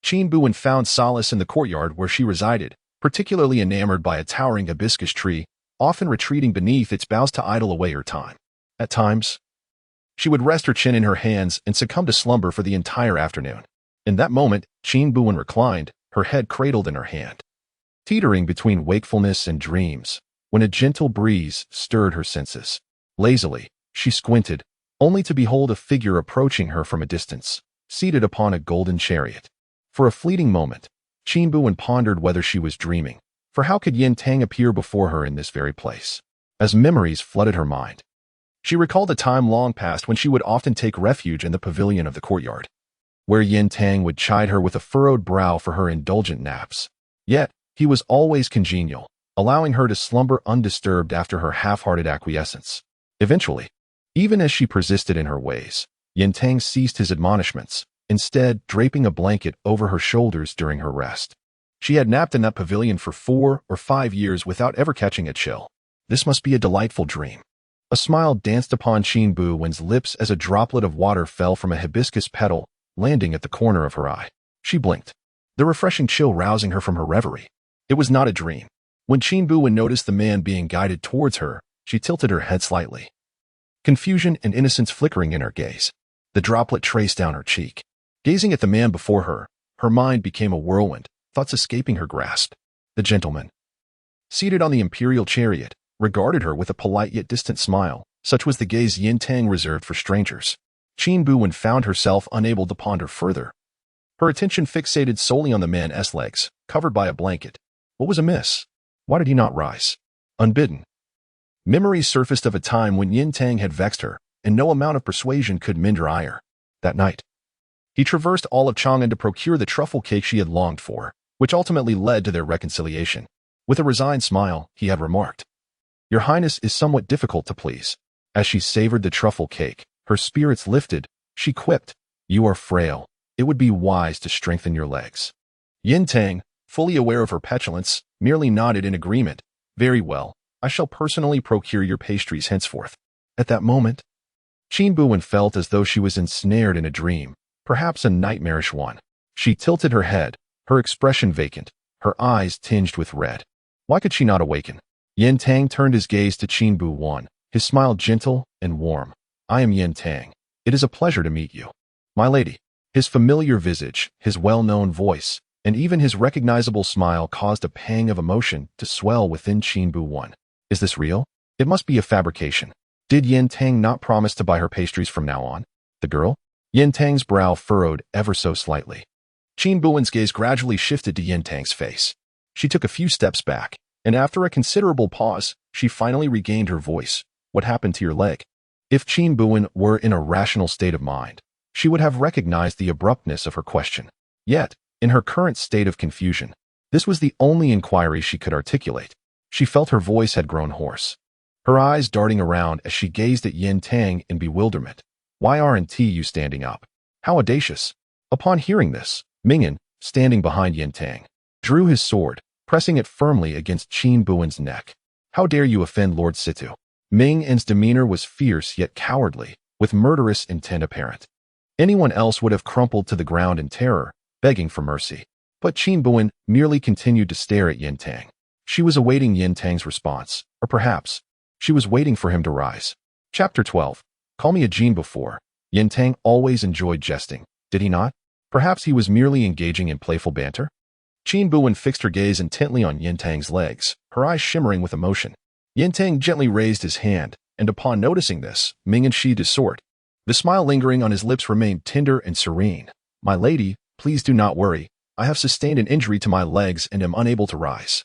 Qin Buwen found solace in the courtyard where she resided, particularly enamored by a towering hibiscus tree, often retreating beneath its boughs to idle away her time. At times, she would rest her chin in her hands and succumb to slumber for the entire afternoon. In that moment, Qin Buwen reclined, her head cradled in her hand, teetering between wakefulness and dreams, when a gentle breeze stirred her senses. Lazily, she squinted, only to behold a figure approaching her from a distance, seated upon a golden chariot. For a fleeting moment, Qin Buwen pondered whether she was dreaming, for how could Yin Tang appear before her in this very place? As memories flooded her mind, she recalled a time long past when she would often take refuge in the pavilion of the courtyard, where Yin Tang would chide her with a furrowed brow for her indulgent naps. Yet, he was always congenial, allowing her to slumber undisturbed after her half-hearted acquiescence. Eventually, even as she persisted in her ways, Yin Tang ceased his admonishments, instead draping a blanket over her shoulders during her rest. She had napped in that pavilion for 4 or 5 years without ever catching a chill. This must be a delightful dream. A smile danced upon Qin Buwen's lips as a droplet of water fell from a hibiscus petal, landing at the corner of her eye. She blinked, the refreshing chill rousing her from her reverie. It was not a dream. When Qin Buwen noticed the man being guided towards her, she tilted her head slightly, confusion and innocence flickering in her gaze. The droplet traced down her cheek. Gazing at the man before her, her mind became a whirlwind, thoughts escaping her grasp. The gentleman, seated on the imperial chariot, regarded her with a polite yet distant smile. Such was the gaze Yin Tang reserved for strangers. Qin Buwen found herself unable to ponder further. Her attention fixated solely on the man's legs, covered by a blanket. What was amiss? Why did he not rise? Unbidden, memories surfaced of a time when Yin Tang had vexed her, and no amount of persuasion could mend her ire. That night, he traversed all of Chang'an to procure the truffle cake she had longed for, which ultimately led to their reconciliation. With a resigned smile, he had remarked, "Your Highness is somewhat difficult to please." As she savored the truffle cake, her spirits lifted. She quipped, "You are frail. It would be wise to strengthen your legs." Yin Tang, fully aware of her petulance, merely nodded in agreement. "Very well. I shall personally procure your pastries henceforth." At that moment, Qin Buwen felt as though she was ensnared in a dream, perhaps a nightmarish one. She tilted her head, her expression vacant, her eyes tinged with red. Why could she not awaken? Yin Tang turned his gaze to Qin Buwen, his smile gentle and warm. "I am Yin Tang. It is a pleasure to meet you, my lady." His familiar visage, his well-known voice, and even his recognizable smile caused a pang of emotion to swell within Qin Buwen. Is this real? It must be a fabrication. Did Yin Tang not promise to buy her pastries from now on? The girl? Yin Tang's brow furrowed ever so slightly. Qin Buwen's gaze gradually shifted to Yin Tang's face. She took a few steps back, and after a considerable pause, she finally regained her voice. "What happened to your leg?" If Qin Buwen were in a rational state of mind, she would have recognized the abruptness of her question. Yet, in her current state of confusion, this was the only inquiry she could articulate. She felt her voice had grown hoarse, her eyes darting around as she gazed at Yin Tang in bewilderment. "Why aren't you standing up? How audacious!" Upon hearing this, Mingyan, standing behind Yin Tang, drew his sword, pressing it firmly against Qin Buwen's neck. "How dare you offend Lord Situ?" Mingyan's demeanor was fierce yet cowardly, with murderous intent apparent. Anyone else would have crumpled to the ground in terror, begging for mercy. But Qin Buwen merely continued to stare at Yin Tang. She was awaiting Yin Tang's response, or perhaps, she was waiting for him to rise. Chapter 12. Call me a Jin before. Yin Tang always enjoyed jesting, did he not? Perhaps he was merely engaging in playful banter? Qin Buwen fixed her gaze intently on Yin Tang's legs, her eyes shimmering with emotion. Yin Tang gently raised his hand, and upon noticing this, Mingyan sheathed his sword. The smile lingering on his lips remained tender and serene. "My lady, please do not worry. I have sustained an injury to my legs and am unable to rise."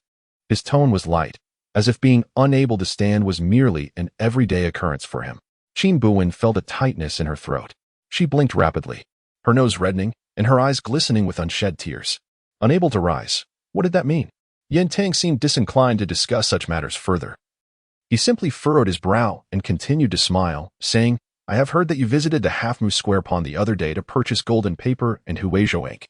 His tone was light, as if being unable to stand was merely an everyday occurrence for him. Qin Buwen felt a tightness in her throat. She blinked rapidly, her nose reddening and her eyes glistening with unshed tears. Unable to rise. What did that mean? Yin Tang seemed disinclined to discuss such matters further. He simply furrowed his brow and continued to smile, saying, "I have heard that you visited the Half Moon Square Pond the other day to purchase golden paper and huizhou ink.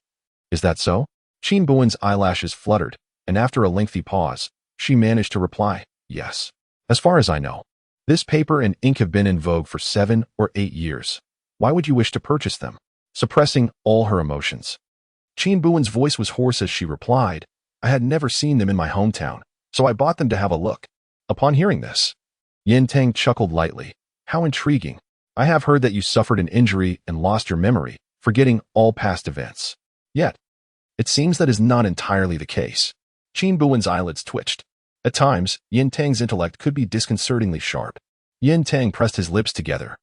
Is that so?" Qin Buwen's eyelashes fluttered, and after a lengthy pause, she managed to reply, "Yes. As far as I know, this paper and ink have been in vogue for 7 or 8 years. Why would you wish to purchase them?" Suppressing all her emotions, Qin Buwen's voice was hoarse as she replied, "I had never seen them in my hometown, so I bought them to have a look." Upon hearing this, Yin Tang chuckled lightly. "How intriguing. I have heard that you suffered an injury and lost your memory, forgetting all past events. Yet, it seems that is not entirely the case." Qin Buwen's eyelids twitched. At times, Yin Tang's intellect could be disconcertingly sharp. Yin Tang pressed his lips together,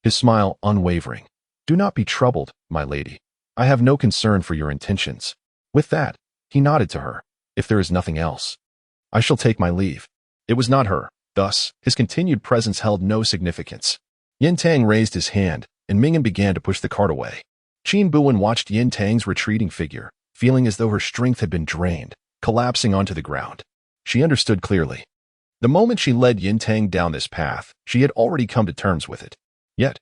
his smile unwavering. "Do not be troubled, my lady. I have no concern for your intentions." With that, he nodded to her. "If there is nothing else, I shall take my leave." It was not her. Thus, his continued presence held no significance. Yin Tang raised his hand, and Mingyan began to push the cart away. Qin Buwen watched Yin Tang's retreating figure, feeling as though her strength had been drained, collapsing onto the ground. She understood clearly. The moment she led Yin Tang down this path, she had already come to terms with it. Yet,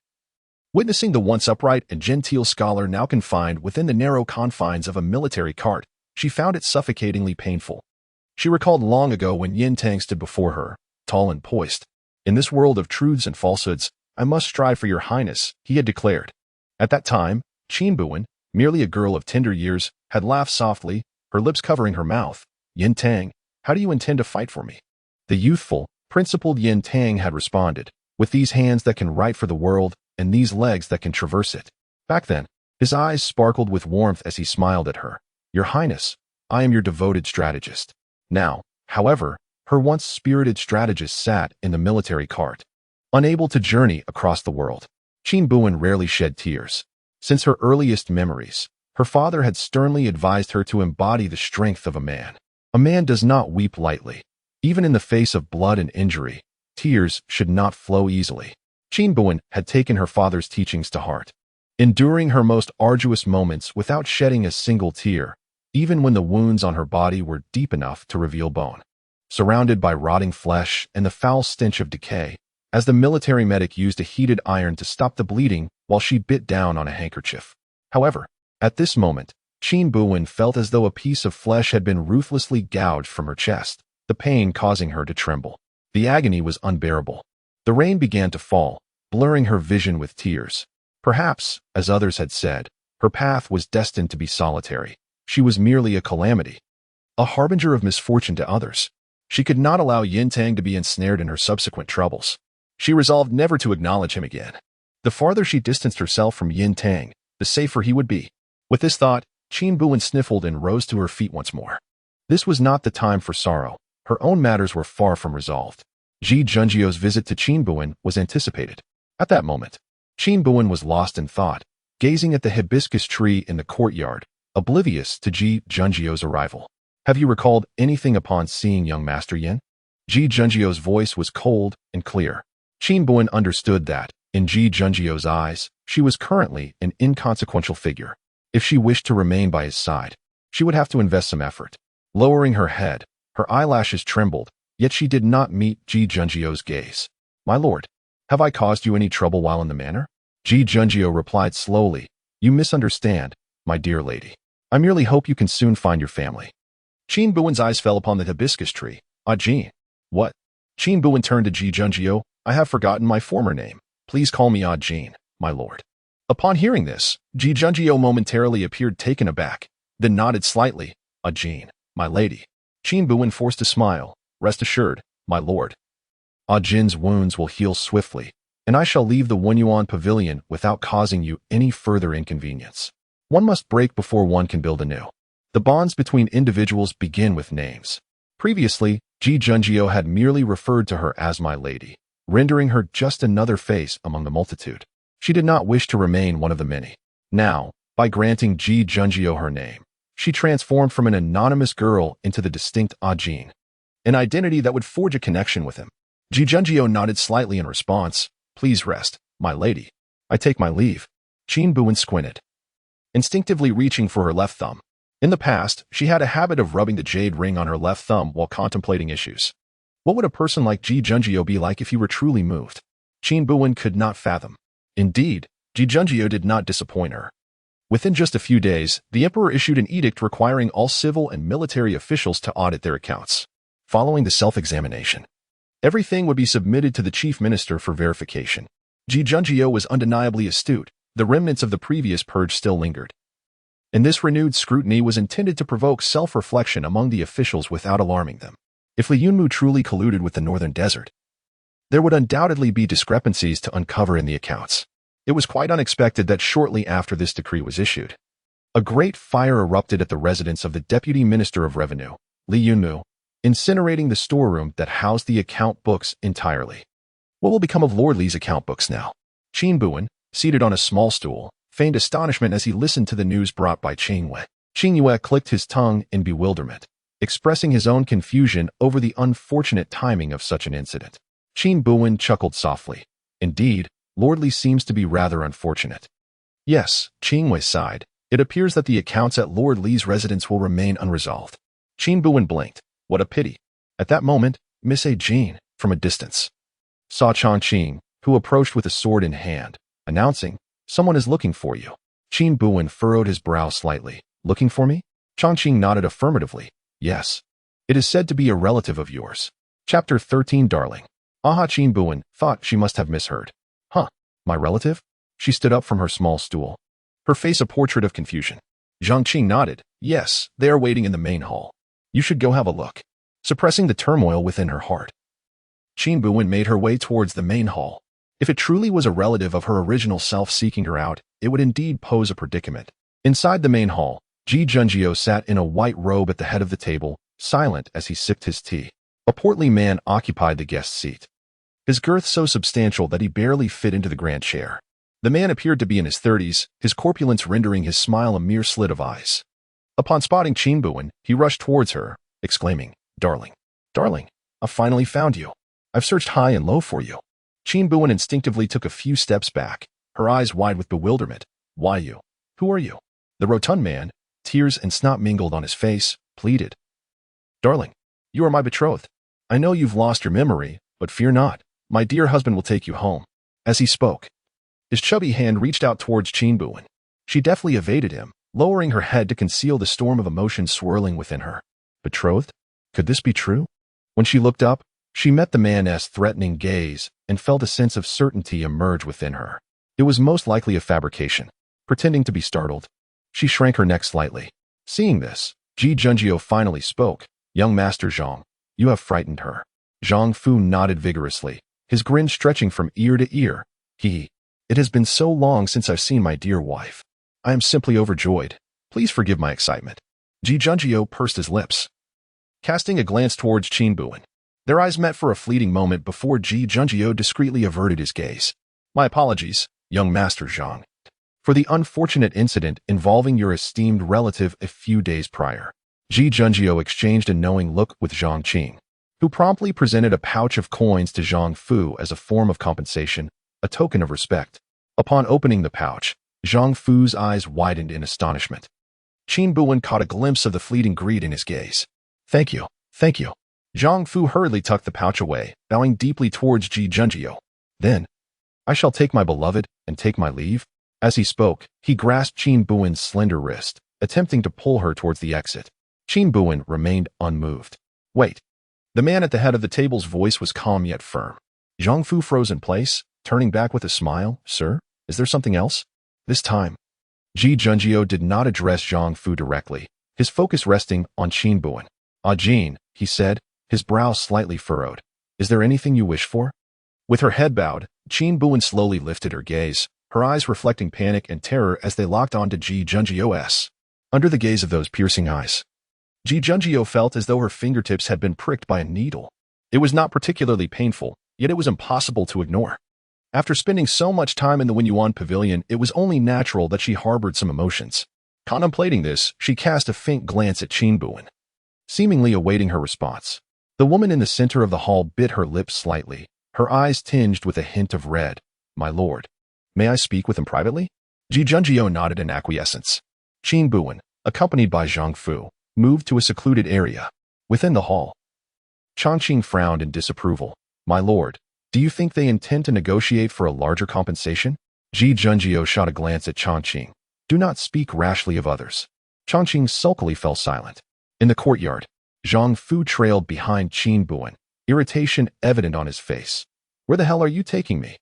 witnessing the once upright and genteel scholar now confined within the narrow confines of a military cart, she found it suffocatingly painful. She recalled long ago when Yin Tang stood before her, tall and poised. "In this world of truths and falsehoods, I must strive for your highness," he had declared. At that time, Qin Buwen, merely a girl of tender years, had laughed softly, her lips covering her mouth. "Yin Tang, how do you intend to fight for me?" The youthful, principled Yin Tang had responded, "With these hands that can write for the world, and these legs that can traverse it." Back then, his eyes sparkled with warmth as he smiled at her. "Your Highness, I am your devoted strategist." Now, however, her once spirited strategist sat in the military cart, unable to journey across the world. Qin Buwen rarely shed tears. Since her earliest memories, her father had sternly advised her to embody the strength of a man. A man does not weep lightly. Even in the face of blood and injury, tears should not flow easily. Qin Buwen had taken her father's teachings to heart, enduring her most arduous moments without shedding a single tear, even when the wounds on her body were deep enough to reveal bone. Surrounded by rotting flesh and the foul stench of decay, as the military medic used a heated iron to stop the bleeding while she bit down on a handkerchief. However, at this moment, Qin Buwen felt as though a piece of flesh had been ruthlessly gouged from her chest, the pain causing her to tremble. The agony was unbearable. The rain began to fall, blurring her vision with tears. Perhaps, as others had said, her path was destined to be solitary. She was merely a calamity, a harbinger of misfortune to others. She could not allow Yin Tang to be ensnared in her subsequent troubles. She resolved never to acknowledge him again. The farther she distanced herself from Yin Tang, the safer he would be. With this thought, Qin Buwen sniffled and rose to her feet once more. This was not the time for sorrow. Her own matters were far from resolved. Ji Junjio's visit to Qin Buwen was anticipated. At that moment, Qin Buwen was lost in thought, gazing at the hibiscus tree in the courtyard, oblivious to Ji Junjio's arrival. Have you recalled anything upon seeing young Master Yin? Ji Junjio's voice was cold and clear. Qin Buwen understood that, in Ji Junjio's eyes, she was currently an inconsequential figure. If she wished to remain by his side, she would have to invest some effort. Lowering her head, her eyelashes trembled, yet she did not meet Ji Junjio's gaze. My lord, have I caused you any trouble while in the manor? Ji Junjio replied slowly. You misunderstand, my dear lady. I merely hope you can soon find your family. Qin Buwen's eyes fell upon the hibiscus tree. Ah, Jin. What? Qin Buwen turned to Ji Junjio. I have forgotten my former name. Please call me Ah Jin, my lord. Upon hearing this, Ji Junjio momentarily appeared taken aback, then nodded slightly. Ah Jin, my lady. Qin Buwen forced a smile. Rest assured, my lord. Ah Jin's wounds will heal swiftly, and I shall leave the Wenyuan pavilion without causing you any further inconvenience. One must break before one can build anew. The bonds between individuals begin with names. Previously, Ji Junjio had merely referred to her as my lady, rendering her just another face among the multitude. She did not wish to remain one of the many. Now, by granting Ji Junjio her name, she transformed from an anonymous girl into the distinct Ah Jin, an identity that would forge a connection with him. Ji Junjio nodded slightly in response. Please rest, my lady. I take my leave. Qin Buwen squinted, instinctively reaching for her left thumb. In the past, she had a habit of rubbing the jade ring on her left thumb while contemplating issues. What would a person like Ji Junjio be like if he were truly moved? Qin Buwen could not fathom. Indeed, Ji Junjio did not disappoint her. Within just a few days, the emperor issued an edict requiring all civil and military officials to audit their accounts. Following the self-examination, everything would be submitted to the chief minister for verification. Ji Junjio was undeniably astute. The remnants of the previous purge still lingered. And this renewed scrutiny was intended to provoke self-reflection among the officials without alarming them. If Li Yunmu truly colluded with the northern desert, there would undoubtedly be discrepancies to uncover in the accounts. It was quite unexpected that shortly after this decree was issued, a great fire erupted at the residence of the Deputy Minister of Revenue, Li Yunmu, incinerating the storeroom that housed the account books entirely. What will become of Lord Li's account books now? Qin Buwen, seated on a small stool, feigned astonishment as he listened to the news brought by Qing Yue. Qing Yue clicked his tongue in bewilderment, expressing his own confusion over the unfortunate timing of such an incident. Qin Buwen chuckled softly. Indeed, Lord Li seems to be rather unfortunate. Yes, Qing Yue sighed. It appears that the accounts at Lord Li's residence will remain unresolved. Qin Buwen blinked. What a pity. At that moment, Miss A. Jin, from a distance, saw Chang'an, who approached with a sword in hand, announcing, someone is looking for you. Qin Buwen furrowed his brow slightly. Looking for me? Chang'an nodded affirmatively. Yes. It is said to be a relative of yours. Chapter 13 Darling. Aha Qin Buwen thought she must have misheard. Huh, my relative? She stood up from her small stool, her face a portrait of confusion. Zhang Qing nodded. Yes, they are waiting in the main hall. You should go have a look. Suppressing the turmoil within her heart, Qin Buwen made her way towards the main hall. If it truly was a relative of her original self seeking her out, it would indeed pose a predicament. Inside the main hall, Ji Junjio sat in a white robe at the head of the table, silent as he sipped his tea. A portly man occupied the guest seat, his girth so substantial that he barely fit into the grand chair. The man appeared to be in his 30s, his corpulence rendering his smile a mere slit of eyes. Upon spotting Qin Buwen, he rushed towards her, exclaiming, Darling, darling, I've finally found you. I've searched high and low for you. Qin Buwen instinctively took a few steps back, her eyes wide with bewilderment. Why you? Who are you? The rotund man, tears and snot mingled on his face, pleaded. Darling, you are my betrothed. I know you've lost your memory, but fear not. My dear husband will take you home. As he spoke, his chubby hand reached out towards Qin Buwen. She deftly evaded him, lowering her head to conceal the storm of emotion swirling within her. Betrothed? Could this be true? When she looked up, she met the man's threatening gaze and felt a sense of certainty emerge within her. It was most likely a fabrication. Pretending to be startled, she shrank her neck slightly. Seeing this, Ji Junjie finally spoke. Young Master Zhang, you have frightened her. Zhang Fu nodded vigorously, his grin stretching from ear to ear. It has been so long since I've seen my dear wife. I am simply overjoyed. Please forgive my excitement. Ji Junjie pursed his lips, casting a glance towards Qin Buwen. Their eyes met for a fleeting moment before Ji Junjie discreetly averted his gaze. My apologies, young Master Zhang, for the unfortunate incident involving your esteemed relative a few days prior. Ji Junjie exchanged a knowing look with Zhang Qing, who promptly presented a pouch of coins to Zhang Fu as a form of compensation, a token of respect. Upon opening the pouch, Zhang Fu's eyes widened in astonishment. Qin Buwen caught a glimpse of the fleeting greed in his gaze. Thank you, thank you. Zhang Fu hurriedly tucked the pouch away, bowing deeply towards Ji Junjie. Then, I shall take my beloved and take my leave. As he spoke, he grasped Qin Buwen's slender wrist, attempting to pull her towards the exit. Qin Buwen remained unmoved. Wait. The man at the head of the table's voice was calm yet firm. Zhang Fu froze in place, turning back with a smile. Sir, is there something else? This time, Ji Junjie did not address Zhang Fu directly, his focus resting on Qin Buwen. Ah Jin, he said, his brow slightly furrowed. Is there anything you wish for? With her head bowed, Qin Buwen slowly lifted her gaze, her eyes reflecting panic and terror as they locked onto Ji Junjie's. Under the gaze of those piercing eyes, Ji Junjie felt as though her fingertips had been pricked by a needle. It was not particularly painful, yet it was impossible to ignore. After spending so much time in the Wenyuan Pavilion, it was only natural that she harbored some emotions. Contemplating this, she cast a faint glance at Qin Buwen, seemingly awaiting her response. The woman in the center of the hall bit her lips slightly, her eyes tinged with a hint of red. My lord, may I speak with him privately? Ji Junjie nodded in acquiescence. Qin Buwen, accompanied by Zhang Fu, moved to a secluded area. Within the hall, Chang'an frowned in disapproval. My lord, do you think they intend to negotiate for a larger compensation? Ji Junjie shot a glance at Chang'an. Do not speak rashly of others. Chang'an sulkily fell silent. In the courtyard, Zhang Fu trailed behind Qin Buwen, irritation evident on his face. Where the hell are you taking me?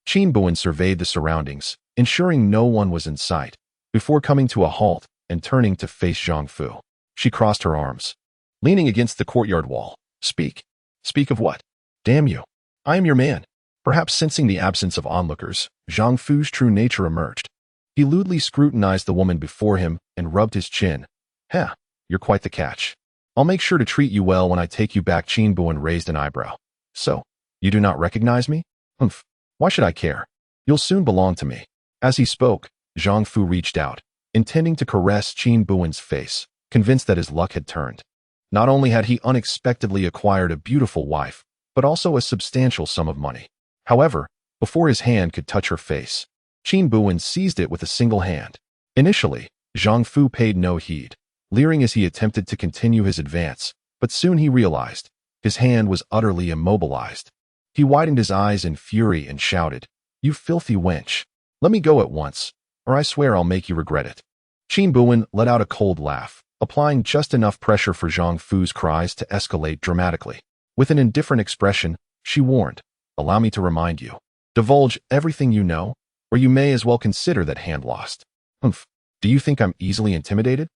Qin Buwen surveyed the surroundings, ensuring no one was in sight, before coming to a halt and turning to face Zhang Fu. She crossed her arms, leaning against the courtyard wall. Speak. Speak of what? Damn you. I am your man. Perhaps sensing the absence of onlookers, Zhang Fu's true nature emerged. He lewdly scrutinized the woman before him and rubbed his chin. Heh, you're quite the catch. I'll make sure to treat you well when I take you back. Qin Buwen raised an eyebrow. So, you do not recognize me? Humph. Why should I care? You'll soon belong to me. As he spoke, Zhang Fu reached out, intending to caress Qin Buwen's face, convinced that his luck had turned. Not only had he unexpectedly acquired a beautiful wife, but also a substantial sum of money. However, before his hand could touch her face, Qin Buwen seized it with a single hand. Initially, Zhang Fu paid no heed, leering as he attempted to continue his advance, but soon he realized his hand was utterly immobilized. He widened his eyes in fury and shouted, You filthy wench! Let me go at once, or I swear I'll make you regret it. Qin Buwen let out a cold laugh, applying just enough pressure for Zhang Fu's cries to escalate dramatically. With an indifferent expression, she warned, Allow me to remind you. Divulge everything you know, or you may as well consider that hand lost. Humph. Do you think I'm easily intimidated?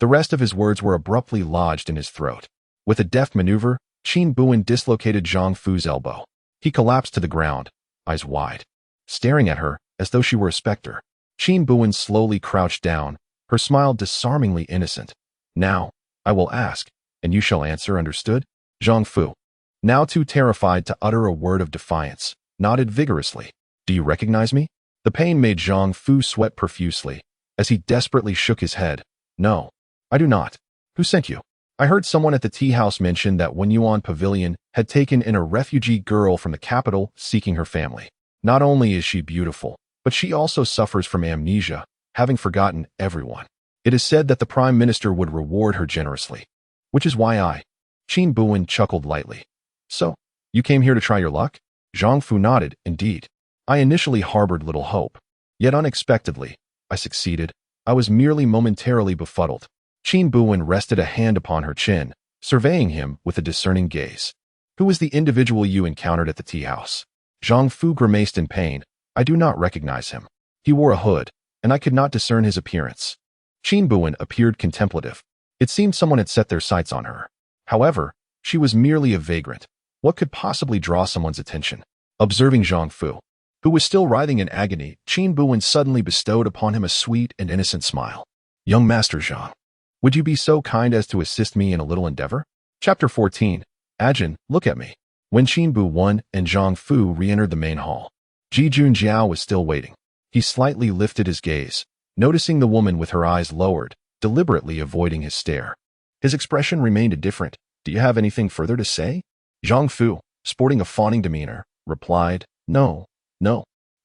The rest of his words were abruptly lodged in his throat. With a deft maneuver, Qin Buwen dislocated Zhang Fu's elbow. He collapsed to the ground, eyes wide, staring at her as though she were a specter. Qin Buwen slowly crouched down, her smile disarmingly innocent. Now, I will ask, and you shall answer, understood? Zhang Fu, now too terrified to utter a word of defiance, nodded vigorously. Do you recognize me? The pain made Zhang Fu sweat profusely, as he desperately shook his head. No, I do not. Who sent you? I heard someone at the tea house mention that Wenyuan Pavilion had taken in a refugee girl from the capital seeking her family. Not only is she beautiful, but she also suffers from amnesia, having forgotten everyone. It is said that the Prime Minister would reward her generously, which is why Qin Buwen chuckled lightly. So, You came here to try your luck? Zhang Fu nodded. Indeed. I initially harbored little hope. Yet unexpectedly, I succeeded. I was merely momentarily befuddled. Qin Buwen rested a hand upon her chin, surveying him with a discerning gaze. Who was the individual you encountered at the tea house? Zhang Fu grimaced in pain. I do not recognize him. He wore a hood, and I could not discern his appearance. Qin Buwen appeared contemplative. It seemed someone had set their sights on her. However, she was merely a vagrant. What could possibly draw someone's attention? Observing Zhang Fu, who was still writhing in agony, Qin Buwen suddenly bestowed upon him a sweet and innocent smile. Young Master Zhang, would you be so kind as to assist me in a little endeavor? Chapter 14. Ajin, look at me. When Qin Buwen and Zhang Fu re-entered the main hall, Ji Junjiao was still waiting. He slightly lifted his gaze, noticing the woman with her eyes lowered, deliberately avoiding his stare. His expression remained indifferent. Do you have anything further to say? Zhang Fu, sporting a fawning demeanor, replied, No.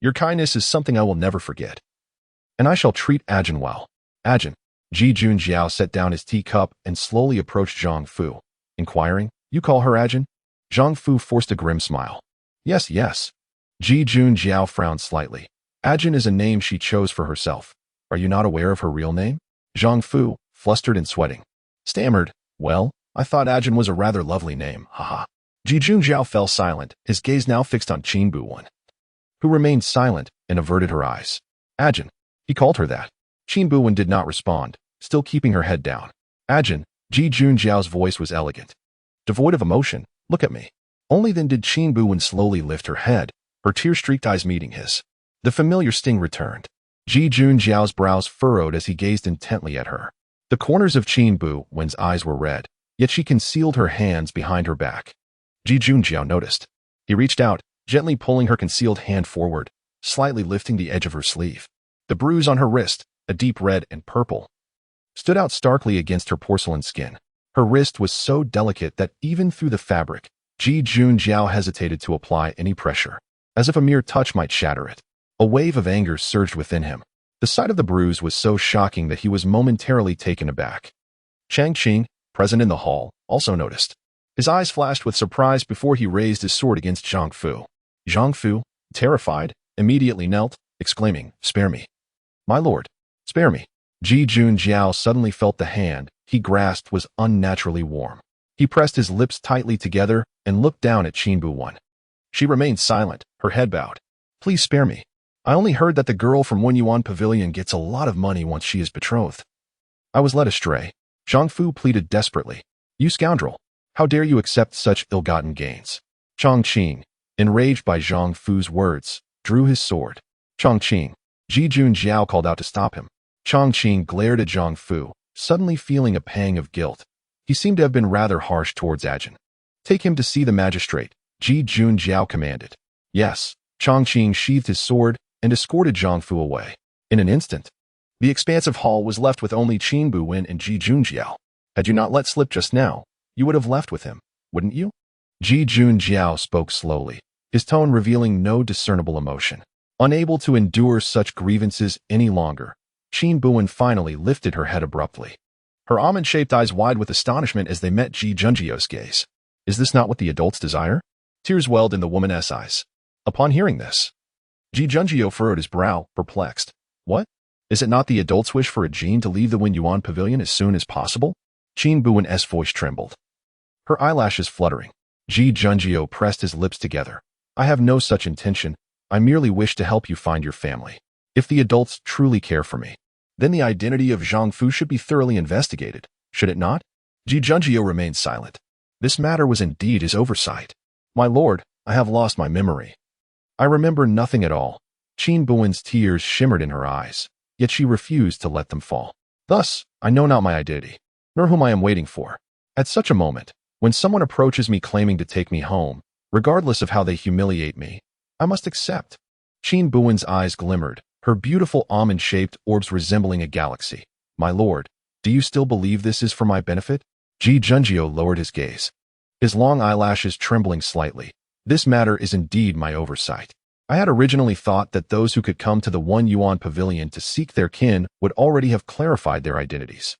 Your kindness is something I will never forget. And I shall treat Ajin well. Ajin. Ji Junjiao set down his teacup and slowly approached Zhang Fu, inquiring, You call her Ajin? Zhang Fu forced a grim smile. Yes. Ji Junjiao frowned slightly. Ajin is a name she chose for herself. Are you not aware of her real name? Zhang Fu, flustered and sweating, stammered, Well, I thought Ajin was a rather lovely name, haha. Ji Junjiao fell silent, his gaze now fixed on Qin Buwen, who remained silent and averted her eyes. Ajin. He called her that. Qin Buwen did not respond, still keeping her head down. Ajin. Ji Junjiao's voice was elegant, devoid of emotion. Look at me. Only then did Qin Buwen slowly lift her head, her tear-streaked eyes meeting his. The familiar sting returned. Ji Junjiao's brows furrowed as he gazed intently at her. The corners of Qin Buwen's eyes were red, yet she concealed her hands behind her back. Ji Junjiao noticed. He reached out, gently pulling her concealed hand forward, slightly lifting the edge of her sleeve. The bruise on her wrist, a deep red and purple, stood out starkly against her porcelain skin. Her wrist was so delicate that even through the fabric, Ji Junjiao hesitated to apply any pressure, as if a mere touch might shatter it. A wave of anger surged within him. The sight of the bruise was so shocking that he was momentarily taken aback. Chang Qing, present in the hall, also noticed. His eyes flashed with surprise before he raised his sword against Zhang Fu. Zhang Fu, terrified, immediately knelt, exclaiming, Spare me. My lord, spare me. Ji Junjiao suddenly felt the hand he grasped was unnaturally warm. He pressed his lips tightly together and looked down at Qin Buwen. She remained silent, her head bowed. Please spare me. I only heard that the girl from Wenyuan Pavilion gets a lot of money once she is betrothed. I was led astray. Zhang Fu pleaded desperately. You scoundrel. How dare you accept such ill-gotten gains? Chang Qing, enraged by Zhang Fu's words, drew his sword. Chang Qing. Ji Junjiao called out to stop him. Chang Qing glared at Zhang Fu, suddenly feeling a pang of guilt. He seemed to have been rather harsh towards Ajin. Take him to see the magistrate, Ji Junjiao commanded. Yes. Chang Qing sheathed his sword and escorted Zhang Fu away. In an instant, the expansive hall was left with only Qin Buwen and Ji Junjiao. Had you not let slip just now, you would have left with him, wouldn't you? Ji Junjiao spoke slowly, his tone revealing no discernible emotion. Unable to endure such grievances any longer, Qin Buwen finally lifted her head abruptly. Her almond-shaped eyes wide with astonishment as they met Ji Junjiao's gaze. Is this not what the adults desire? Tears welled in the woman's eyes. Upon hearing this, Ji Junjiao furrowed his brow, perplexed. What? Is it not the adult's wish for a Jin to leave the Wenyuan Pavilion as soon as possible? Qin Buwen's voice trembled, her eyelashes fluttering. Ji Junjiao pressed his lips together. I have no such intention. I merely wish to help you find your family. If the adults truly care for me, then the identity of Zhang Fu should be thoroughly investigated, should it not? Ji Junjiao remained silent. This matter was indeed his oversight. My lord, I have lost my memory. I remember nothing at all. Qin Buwen's tears shimmered in her eyes, yet she refused to let them fall. Thus, I know not my identity, nor whom I am waiting for. At such a moment, when someone approaches me claiming to take me home, regardless of how they humiliate me, I must accept. Qin Buwen's eyes glimmered, her beautiful almond-shaped orbs resembling a galaxy. My lord, do you still believe this is for my benefit? Ji Junjiao lowered his gaze, his long eyelashes trembling slightly. This matter is indeed my oversight. I had originally thought that those who could come to the Wenyuan Pavilion to seek their kin would already have clarified their identities.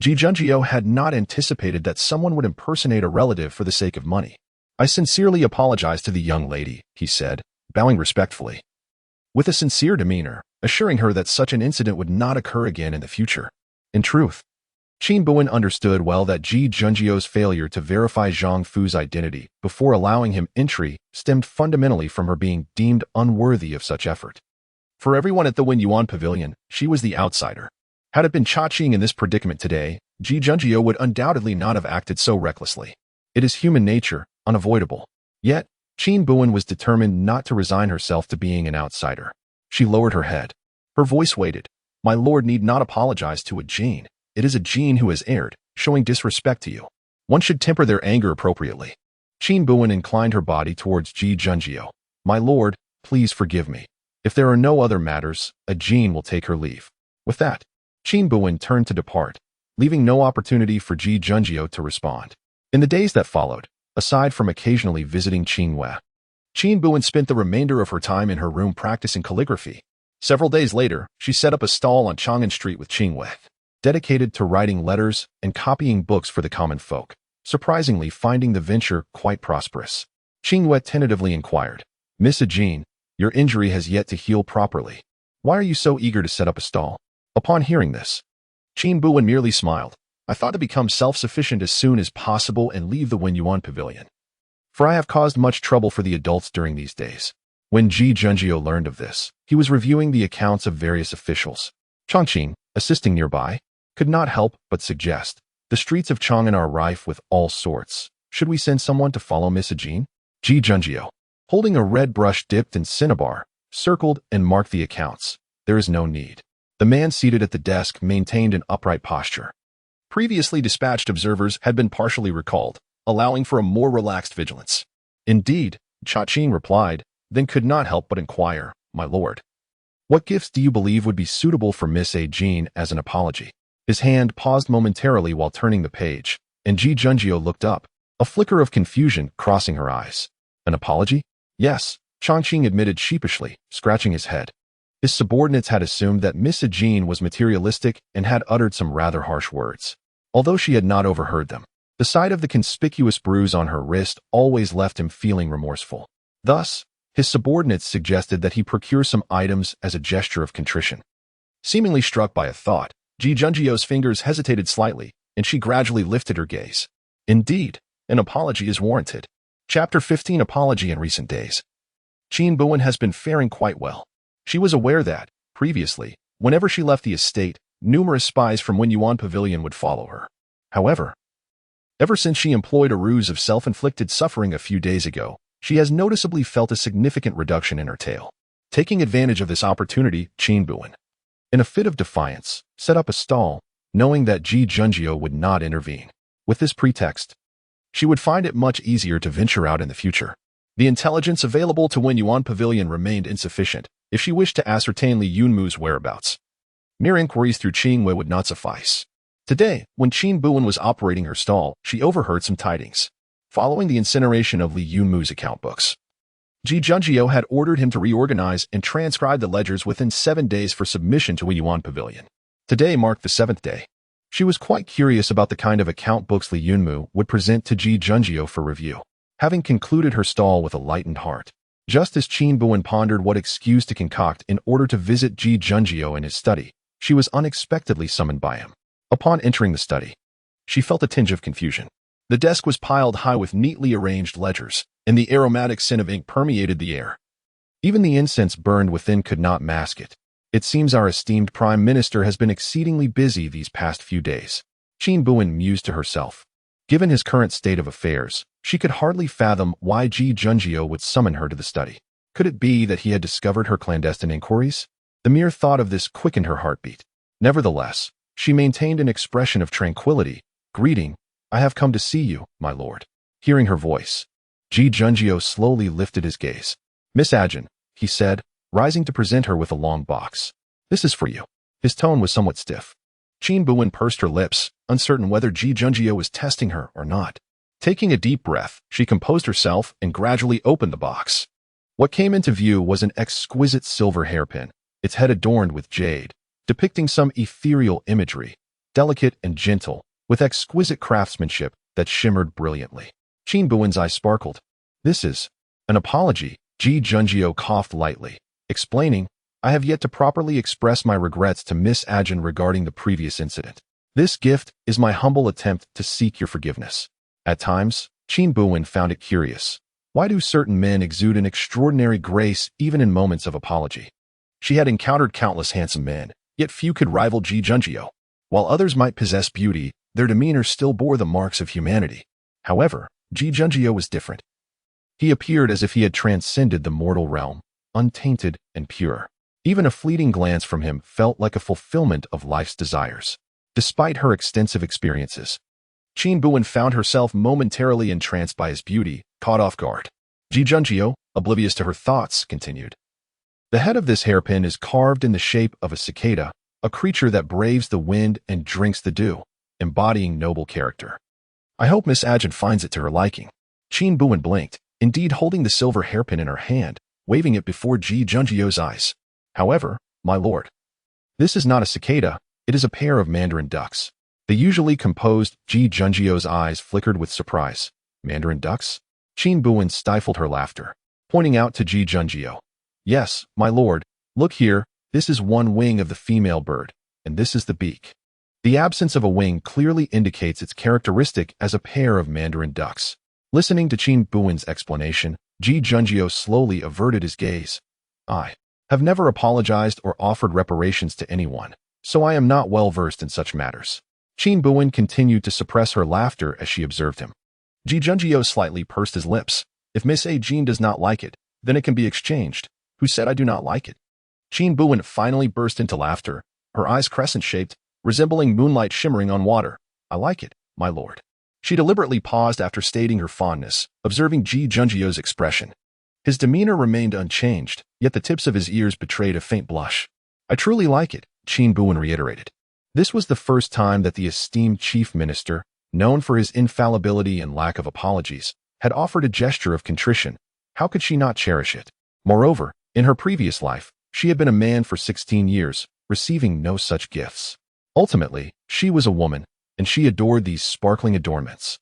Ji Junjiao had not anticipated that someone would impersonate a relative for the sake of money. I sincerely apologize to the young lady, he said, bowing respectfully, with a sincere demeanor, assuring her that such an incident would not occur again in the future. In truth, Qin Buwen understood well that Ji Junjio's failure to verify Zhang Fu's identity before allowing him entry stemmed fundamentally from her being deemed unworthy of such effort. For everyone at the Wen Yuan Pavilion, she was the outsider. Had it been Cha-Ching in this predicament today, Ji Junjio would undoubtedly not have acted so recklessly. It is human nature, unavoidable. Yet, Qin Buwen was determined not to resign herself to being an outsider. She lowered her head. Her voice waited. My lord need not apologize to a Jin. It is a Jin who has erred, showing disrespect to you. One should temper their anger appropriately. Qin Buwen inclined her body towards Ji Junjio. My lord, please forgive me. If there are no other matters, a Jin will take her leave. With that, Qin Buwen turned to depart, leaving no opportunity for Ji Junjio to respond. In the days that followed, aside from occasionally visiting Qingwei, Qin Buwen spent the remainder of her time in her room practicing calligraphy. Several days later, she set up a stall on Chang'an Street with Qingwei, dedicated to writing letters and copying books for the common folk, surprisingly finding the venture quite prosperous. Qingwei tentatively inquired, Miss Ajin, your injury has yet to heal properly. Why are you so eager to set up a stall? Upon hearing this, Qin Buwen merely smiled. I thought to become self-sufficient as soon as possible and leave the Wen Yuan Pavilion. For I have caused much trouble for the adults during these days. When Ji Junjio learned of this, he was reviewing the accounts of various officials. Changqing, assisting nearby, could not help but suggest, the streets of Chang'an are rife with all sorts. Should we send someone to follow Miss Ajin? Ji Junjio, holding a red brush dipped in cinnabar, circled and marked the accounts. There is no need. The man seated at the desk maintained an upright posture. Previously dispatched observers had been partially recalled, allowing for a more relaxed vigilance. Indeed, Cha-Ching replied, then could not help but inquire, my lord. What gifts do you believe would be suitable for Miss Ajin as an apology? His hand paused momentarily while turning the page, and Ji Junjio looked up, a flicker of confusion crossing her eyes. An apology? Yes, Changqing admitted sheepishly, scratching his head. His subordinates had assumed that Miss Ajin was materialistic and had uttered some rather harsh words. Although she had not overheard them, the sight of the conspicuous bruise on her wrist always left him feeling remorseful. Thus, his subordinates suggested that he procure some items as a gesture of contrition. Seemingly struck by a thought, Ji Junjio's fingers hesitated slightly, and she gradually lifted her gaze. Indeed, an apology is warranted. Chapter 15 Apology in recent days. Qin Buwen has been faring quite well. She was aware that, previously, whenever she left the estate, numerous spies from Wen Yuan Pavilion would follow her. However, ever since she employed a ruse of self-inflicted suffering a few days ago, she has noticeably felt a significant reduction in her tail. Taking advantage of this opportunity, Qin Buwen, in a fit of defiance, set up a stall, knowing that Ji Junjio would not intervene. With this pretext, she would find it much easier to venture out in the future. The intelligence available to Wen Yuan Pavilion remained insufficient if she wished to ascertain Li Yunmu's whereabouts. Mere inquiries through Qingwei would not suffice. Today, when Qin Buwen was operating her stall, she overheard some tidings. Following the incineration of Li Yunmu's account books, Ji Junjio had ordered him to reorganize and transcribe the ledgers within 7 days for submission to Wen Yuan Pavilion. Today marked the 7th day. She was quite curious about the kind of account books Li Yunmu would present to Ji Junjio for review. Having concluded her stall with a lightened heart, just as Qin Buwen pondered what excuse to concoct in order to visit Ji Junjio in his study, she was unexpectedly summoned by him. Upon entering the study, she felt a tinge of confusion. The desk was piled high with neatly arranged ledgers, and the aromatic scent of ink permeated the air. Even the incense burned within could not mask it. It seems our esteemed Prime Minister has been exceedingly busy these past few days. Qin Buwen mused to herself. Given his current state of affairs, she could hardly fathom why Ji Junjio would summon her to the study. Could it be that he had discovered her clandestine inquiries? The mere thought of this quickened her heartbeat. Nevertheless, she maintained an expression of tranquility. Greeting, I have come to see you, my lord. Hearing her voice, Ji Junjio slowly lifted his gaze. Miss Ajin, he said, rising to present her with a long box. This is for you. His tone was somewhat stiff. Qin Buwen pursed her lips, uncertain whether Ji Junjio was testing her or not. Taking a deep breath, she composed herself and gradually opened the box. What came into view was an exquisite silver hairpin, its head adorned with jade, depicting some ethereal imagery, delicate and gentle, with exquisite craftsmanship that shimmered brilliantly. Qin Buwen's eyes sparkled. This is an apology. Ji Junjio coughed lightly, explaining, I have yet to properly express my regrets to Miss Ajin regarding the previous incident. This gift is my humble attempt to seek your forgiveness. At times, Qin Buwen found it curious. Why do certain men exude an extraordinary grace even in moments of apology? She had encountered countless handsome men, yet few could rival Ji Junjio. While others might possess beauty, their demeanor still bore the marks of humanity. However, Ji Junjio was different. He appeared as if he had transcended the mortal realm, untainted and pure. Even a fleeting glance from him felt like a fulfillment of life's desires. Despite her extensive experiences, Qin Buwen found herself momentarily entranced by his beauty, caught off guard. Ji Junjio, oblivious to her thoughts, continued. The head of this hairpin is carved in the shape of a cicada, a creature that braves the wind and drinks the dew, embodying noble character. I hope Miss Ajin finds it to her liking. Qin Buwen blinked, indeed holding the silver hairpin in her hand, waving it before Ji Junjio's eyes. However, my lord, this is not a cicada, it is a pair of mandarin ducks. The usually composed Ji Junjio's eyes flickered with surprise. Mandarin ducks? Qin Buwen stifled her laughter, pointing out to Ji Junjio. Yes, my lord, look here, this is one wing of the female bird, and this is the beak. The absence of a wing clearly indicates its characteristic as a pair of mandarin ducks. Listening to Qin Buwen's explanation, Ji Junjio slowly averted his gaze. I have never apologized or offered reparations to anyone, so I am not well versed in such matters. Qin Buwen continued to suppress her laughter as she observed him. Ji Junjio slightly pursed his lips. If Miss Ajin does not like it, then it can be exchanged. Who said I do not like it? Qin Buwen finally burst into laughter, her eyes crescent-shaped, resembling moonlight shimmering on water. I like it, my lord. She deliberately paused after stating her fondness, observing Ji Junjio's expression. His demeanor remained unchanged, yet the tips of his ears betrayed a faint blush. I truly like it, Qin Buwen reiterated. This was the first time that the esteemed chief minister, known for his infallibility and lack of apologies, had offered a gesture of contrition. How could she not cherish it? Moreover, in her previous life, she had been a man for 16 years, receiving no such gifts. Ultimately, she was a woman, and she adored these sparkling adornments.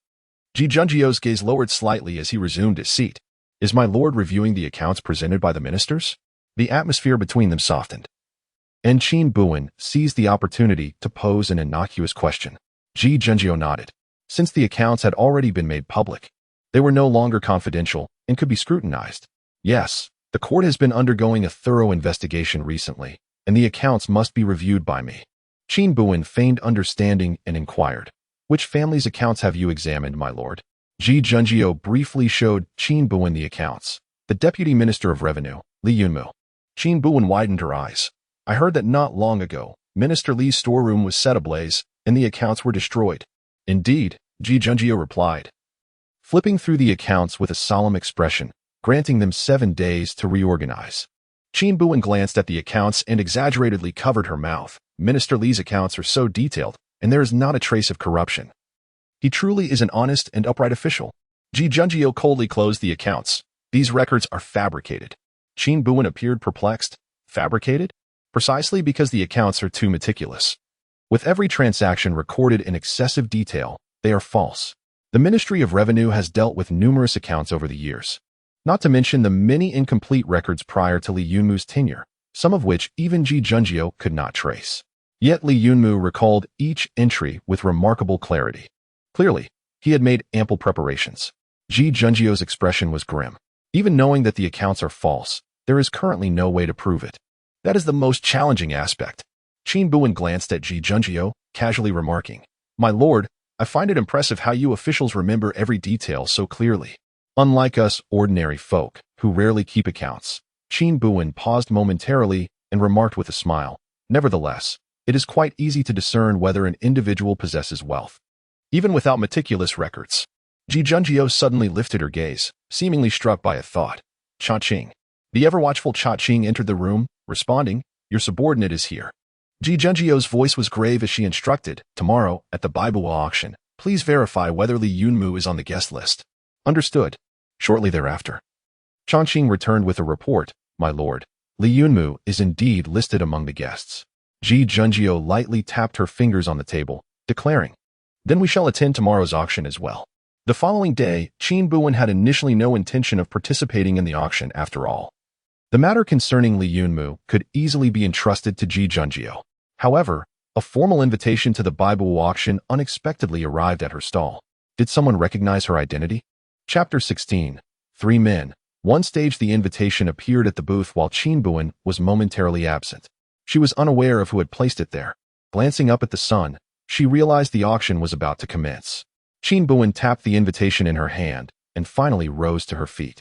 Ji Junjio's gaze lowered slightly as he resumed his seat. Is my lord reviewing the accounts presented by the ministers? The atmosphere between them softened. And Qin Buwen seized the opportunity to pose an innocuous question. Ji Junjio nodded. Since the accounts had already been made public, they were no longer confidential and could be scrutinized. Yes, the court has been undergoing a thorough investigation recently, and the accounts must be reviewed by me. Qin Buwen feigned understanding and inquired, which family's accounts have you examined, my lord? Ji Junjio briefly showed Qin Buwen the accounts. The Deputy Minister of Revenue, Li Yunmu. Qin Buwen widened her eyes. I heard that not long ago, Minister Li's storeroom was set ablaze, and the accounts were destroyed. Indeed, Ji Junjio replied, flipping through the accounts with a solemn expression, granting them 7 days to reorganize. Qin Buwen glanced at the accounts and exaggeratedly covered her mouth. Minister Li's accounts are so detailed, and there is not a trace of corruption. He truly is an honest and upright official. Ji Junjio coldly closed the accounts. These records are fabricated. Qin Buwen appeared perplexed. Fabricated? Precisely because the accounts are too meticulous. With every transaction recorded in excessive detail, they are false. The Ministry of Revenue has dealt with numerous accounts over the years, not to mention the many incomplete records prior to Li Yunmu's tenure, some of which even Ji Junjio could not trace. Yet Li Yunmu recalled each entry with remarkable clarity. Clearly, he had made ample preparations. Ji Junjio's expression was grim. Even knowing that the accounts are false, there is currently no way to prove it. That is the most challenging aspect. Qin Buwen glanced at Ji Junjio, casually remarking, My lord, I find it impressive how you officials remember every detail so clearly. Unlike us ordinary folk, who rarely keep accounts. Qin Buwen paused momentarily and remarked with a smile, Nevertheless, it is quite easy to discern whether an individual possesses wealth, even without meticulous records. Ji Junjio suddenly lifted her gaze, seemingly struck by a thought. Cha Qing. The ever-watchful Cha Qing entered the room, responding, Your subordinate is here. Ji Junjio's voice was grave as she instructed, Tomorrow, at the Baibu auction, please verify whether Li Yunmu is on the guest list. Understood. Shortly thereafter, Cha Qing returned with a report, My lord, Li Yunmu is indeed listed among the guests. Ji Junjio lightly tapped her fingers on the table, declaring, Then we shall attend tomorrow's auction as well. The following day, Qin Buwen had initially no intention of participating in the auction after all. The matter concerning Li Yunmu could easily be entrusted to Ji Junjio. However, a formal invitation to the Baibu auction unexpectedly arrived at her stall. Did someone recognize her identity? Chapter 16. 3 Men. One stage the invitation appeared at the booth while Qin Buwen was momentarily absent. She was unaware of who had placed it there. Glancing up at the sun, she realized the auction was about to commence. Qin Buwen tapped the invitation in her hand and finally rose to her feet.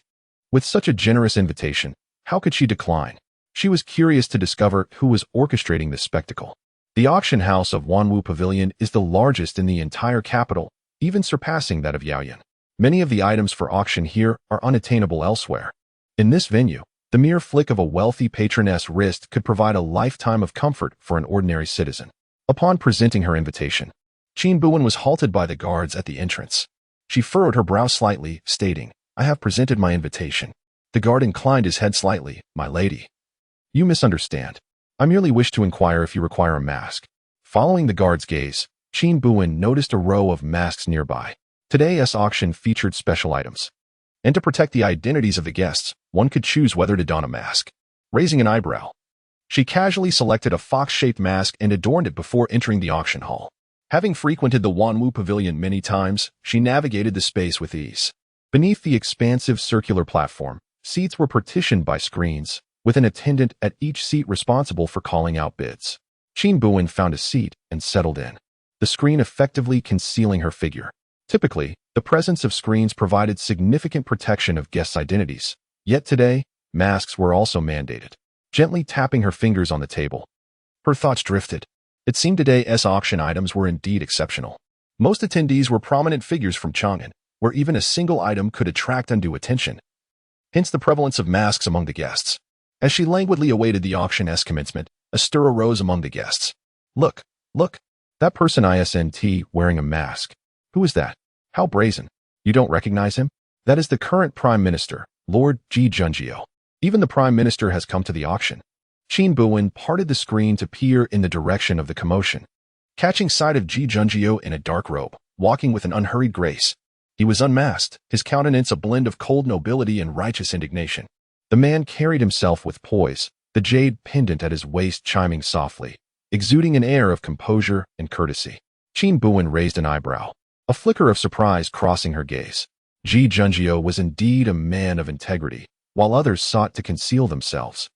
With such a generous invitation, how could she decline? She was curious to discover who was orchestrating this spectacle. The auction house of Wanwu Pavilion is the largest in the entire capital, even surpassing that of Yaoyan. Many of the items for auction here are unattainable elsewhere. In this venue, the mere flick of a wealthy patroness' wrist could provide a lifetime of comfort for an ordinary citizen. Upon presenting her invitation, Qin Buwen was halted by the guards at the entrance. She furrowed her brow slightly, stating, "I have presented my invitation." The guard inclined his head slightly. "My lady, you misunderstand. I merely wish to inquire if you require a mask." Following the guard's gaze, Qin Buwen noticed a row of masks nearby. Today's auction featured special items. And to protect the identities of the guests, one could choose whether to don a mask. Raising an eyebrow, she casually selected a fox-shaped mask and adorned it before entering the auction hall. Having frequented the Wanwu Pavilion many times, she navigated the space with ease. Beneath the expansive circular platform, seats were partitioned by screens, with an attendant at each seat responsible for calling out bids. Qin Buwen found a seat and settled in, the screen effectively concealing her figure. Typically, the presence of screens provided significant protection of guests' identities. Yet today, masks were also mandated. Gently tapping her fingers on the table, her thoughts drifted. It seemed today's auction items were indeed exceptional. Most attendees were prominent figures from Chang'an, where even a single item could attract undue attention. Hence the prevalence of masks among the guests. As she languidly awaited the auction's commencement, a stir arose among the guests. Look, that person isn't wearing a mask. Who is that? How brazen. You don't recognize him? That is the current Prime Minister, Lord Ji Junjio. Even the Prime Minister has come to the auction. Qin Buwen parted the screen to peer in the direction of the commotion. Catching sight of Ji Junjio in a dark robe, walking with an unhurried grace. He was unmasked, his countenance a blend of cold nobility and righteous indignation. The man carried himself with poise, the jade pendant at his waist chiming softly, exuding an air of composure and courtesy. Qin Buwen raised an eyebrow, a flicker of surprise crossing her gaze. Ji Junjio was indeed a man of integrity, while others sought to conceal themselves.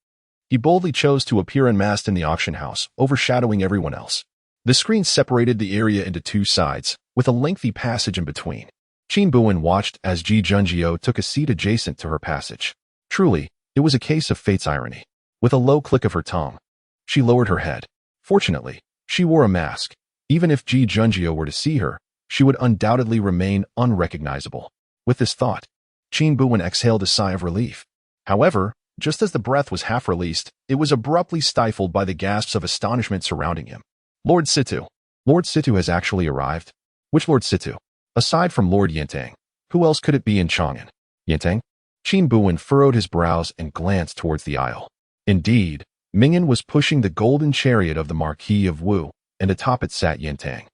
He boldly chose to appear unmasked in the auction house, overshadowing everyone else. The screen separated the area into two sides, with a lengthy passage in between. Qin Buwen watched as Ji Junjio took a seat adjacent to her passage. Truly, it was a case of fate's irony. With a low click of her tongue, she lowered her head. Fortunately, she wore a mask. Even if Ji Junjio were to see her, she would undoubtedly remain unrecognizable. With this thought, Qin Buwen exhaled a sigh of relief. However, just as the breath was half released, it was abruptly stifled by the gasps of astonishment surrounding him. Lord Situ. Lord Situ has actually arrived? Which Lord Situ? Aside from Lord Yintang, who else could it be in Chang'an? Yintang? Qin Buwen furrowed his brows and glanced towards the aisle. Indeed, Mingyan was pushing the golden chariot of the Marquis of Wu, and atop it sat Yintang.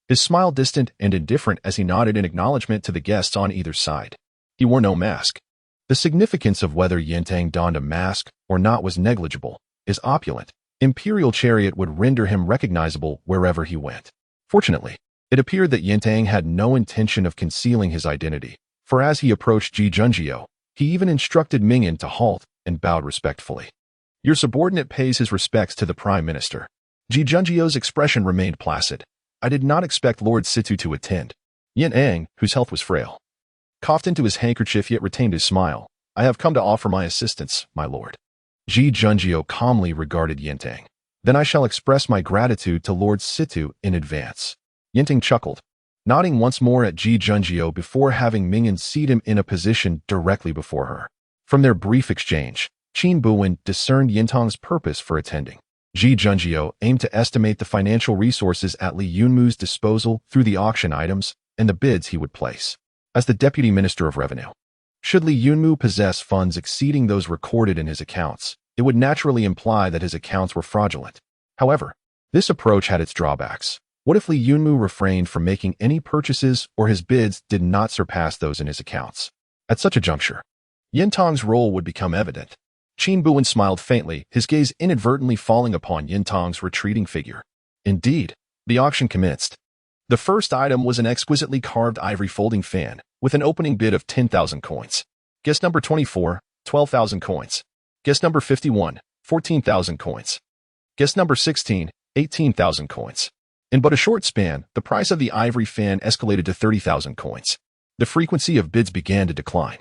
His smile distant and indifferent as he nodded in acknowledgement to the guests on either side. He wore no mask. The significance of whether Yintang donned a mask or not was negligible. His opulent, imperial chariot would render him recognizable wherever he went. Fortunately, it appeared that Yintang had no intention of concealing his identity, for as he approached Ji Junjio, he even instructed Mingyan to halt and bowed respectfully. Your subordinate pays his respects to the Prime Minister. Ji Junjio's expression remained placid. I did not expect Lord Situ to attend. Yintang, whose health was frail, coughed into his handkerchief yet retained his smile. I have come to offer my assistance, my lord. Ji Junjio calmly regarded Yintang. Then I shall express my gratitude to Lord Situ in advance. Yintang chuckled, nodding once more at Ji Junjio before having Mingyan seat him in a position directly before her. From their brief exchange, Qin Buwen discerned Yintang's purpose for attending. Ji Junjio aimed to estimate the financial resources at Li Yunmu's disposal through the auction items and the bids he would place. As the Deputy Minister of Revenue, should Li Yunmu possess funds exceeding those recorded in his accounts, it would naturally imply that his accounts were fraudulent. However, this approach had its drawbacks. What if Li Yunmu refrained from making any purchases or his bids did not surpass those in his accounts? At such a juncture, Yintang's role would become evident. Qin Buwen smiled faintly, his gaze inadvertently falling upon Yintang's retreating figure. Indeed, the auction commenced. The first item was an exquisitely carved ivory folding fan, with an opening bid of 10,000 coins. Guess number 24, 12,000 coins. Guess number 51, 14,000 coins. Guess number 16, 18,000 coins. In but a short span, the price of the ivory fan escalated to 30,000 coins. The frequency of bids began to decline.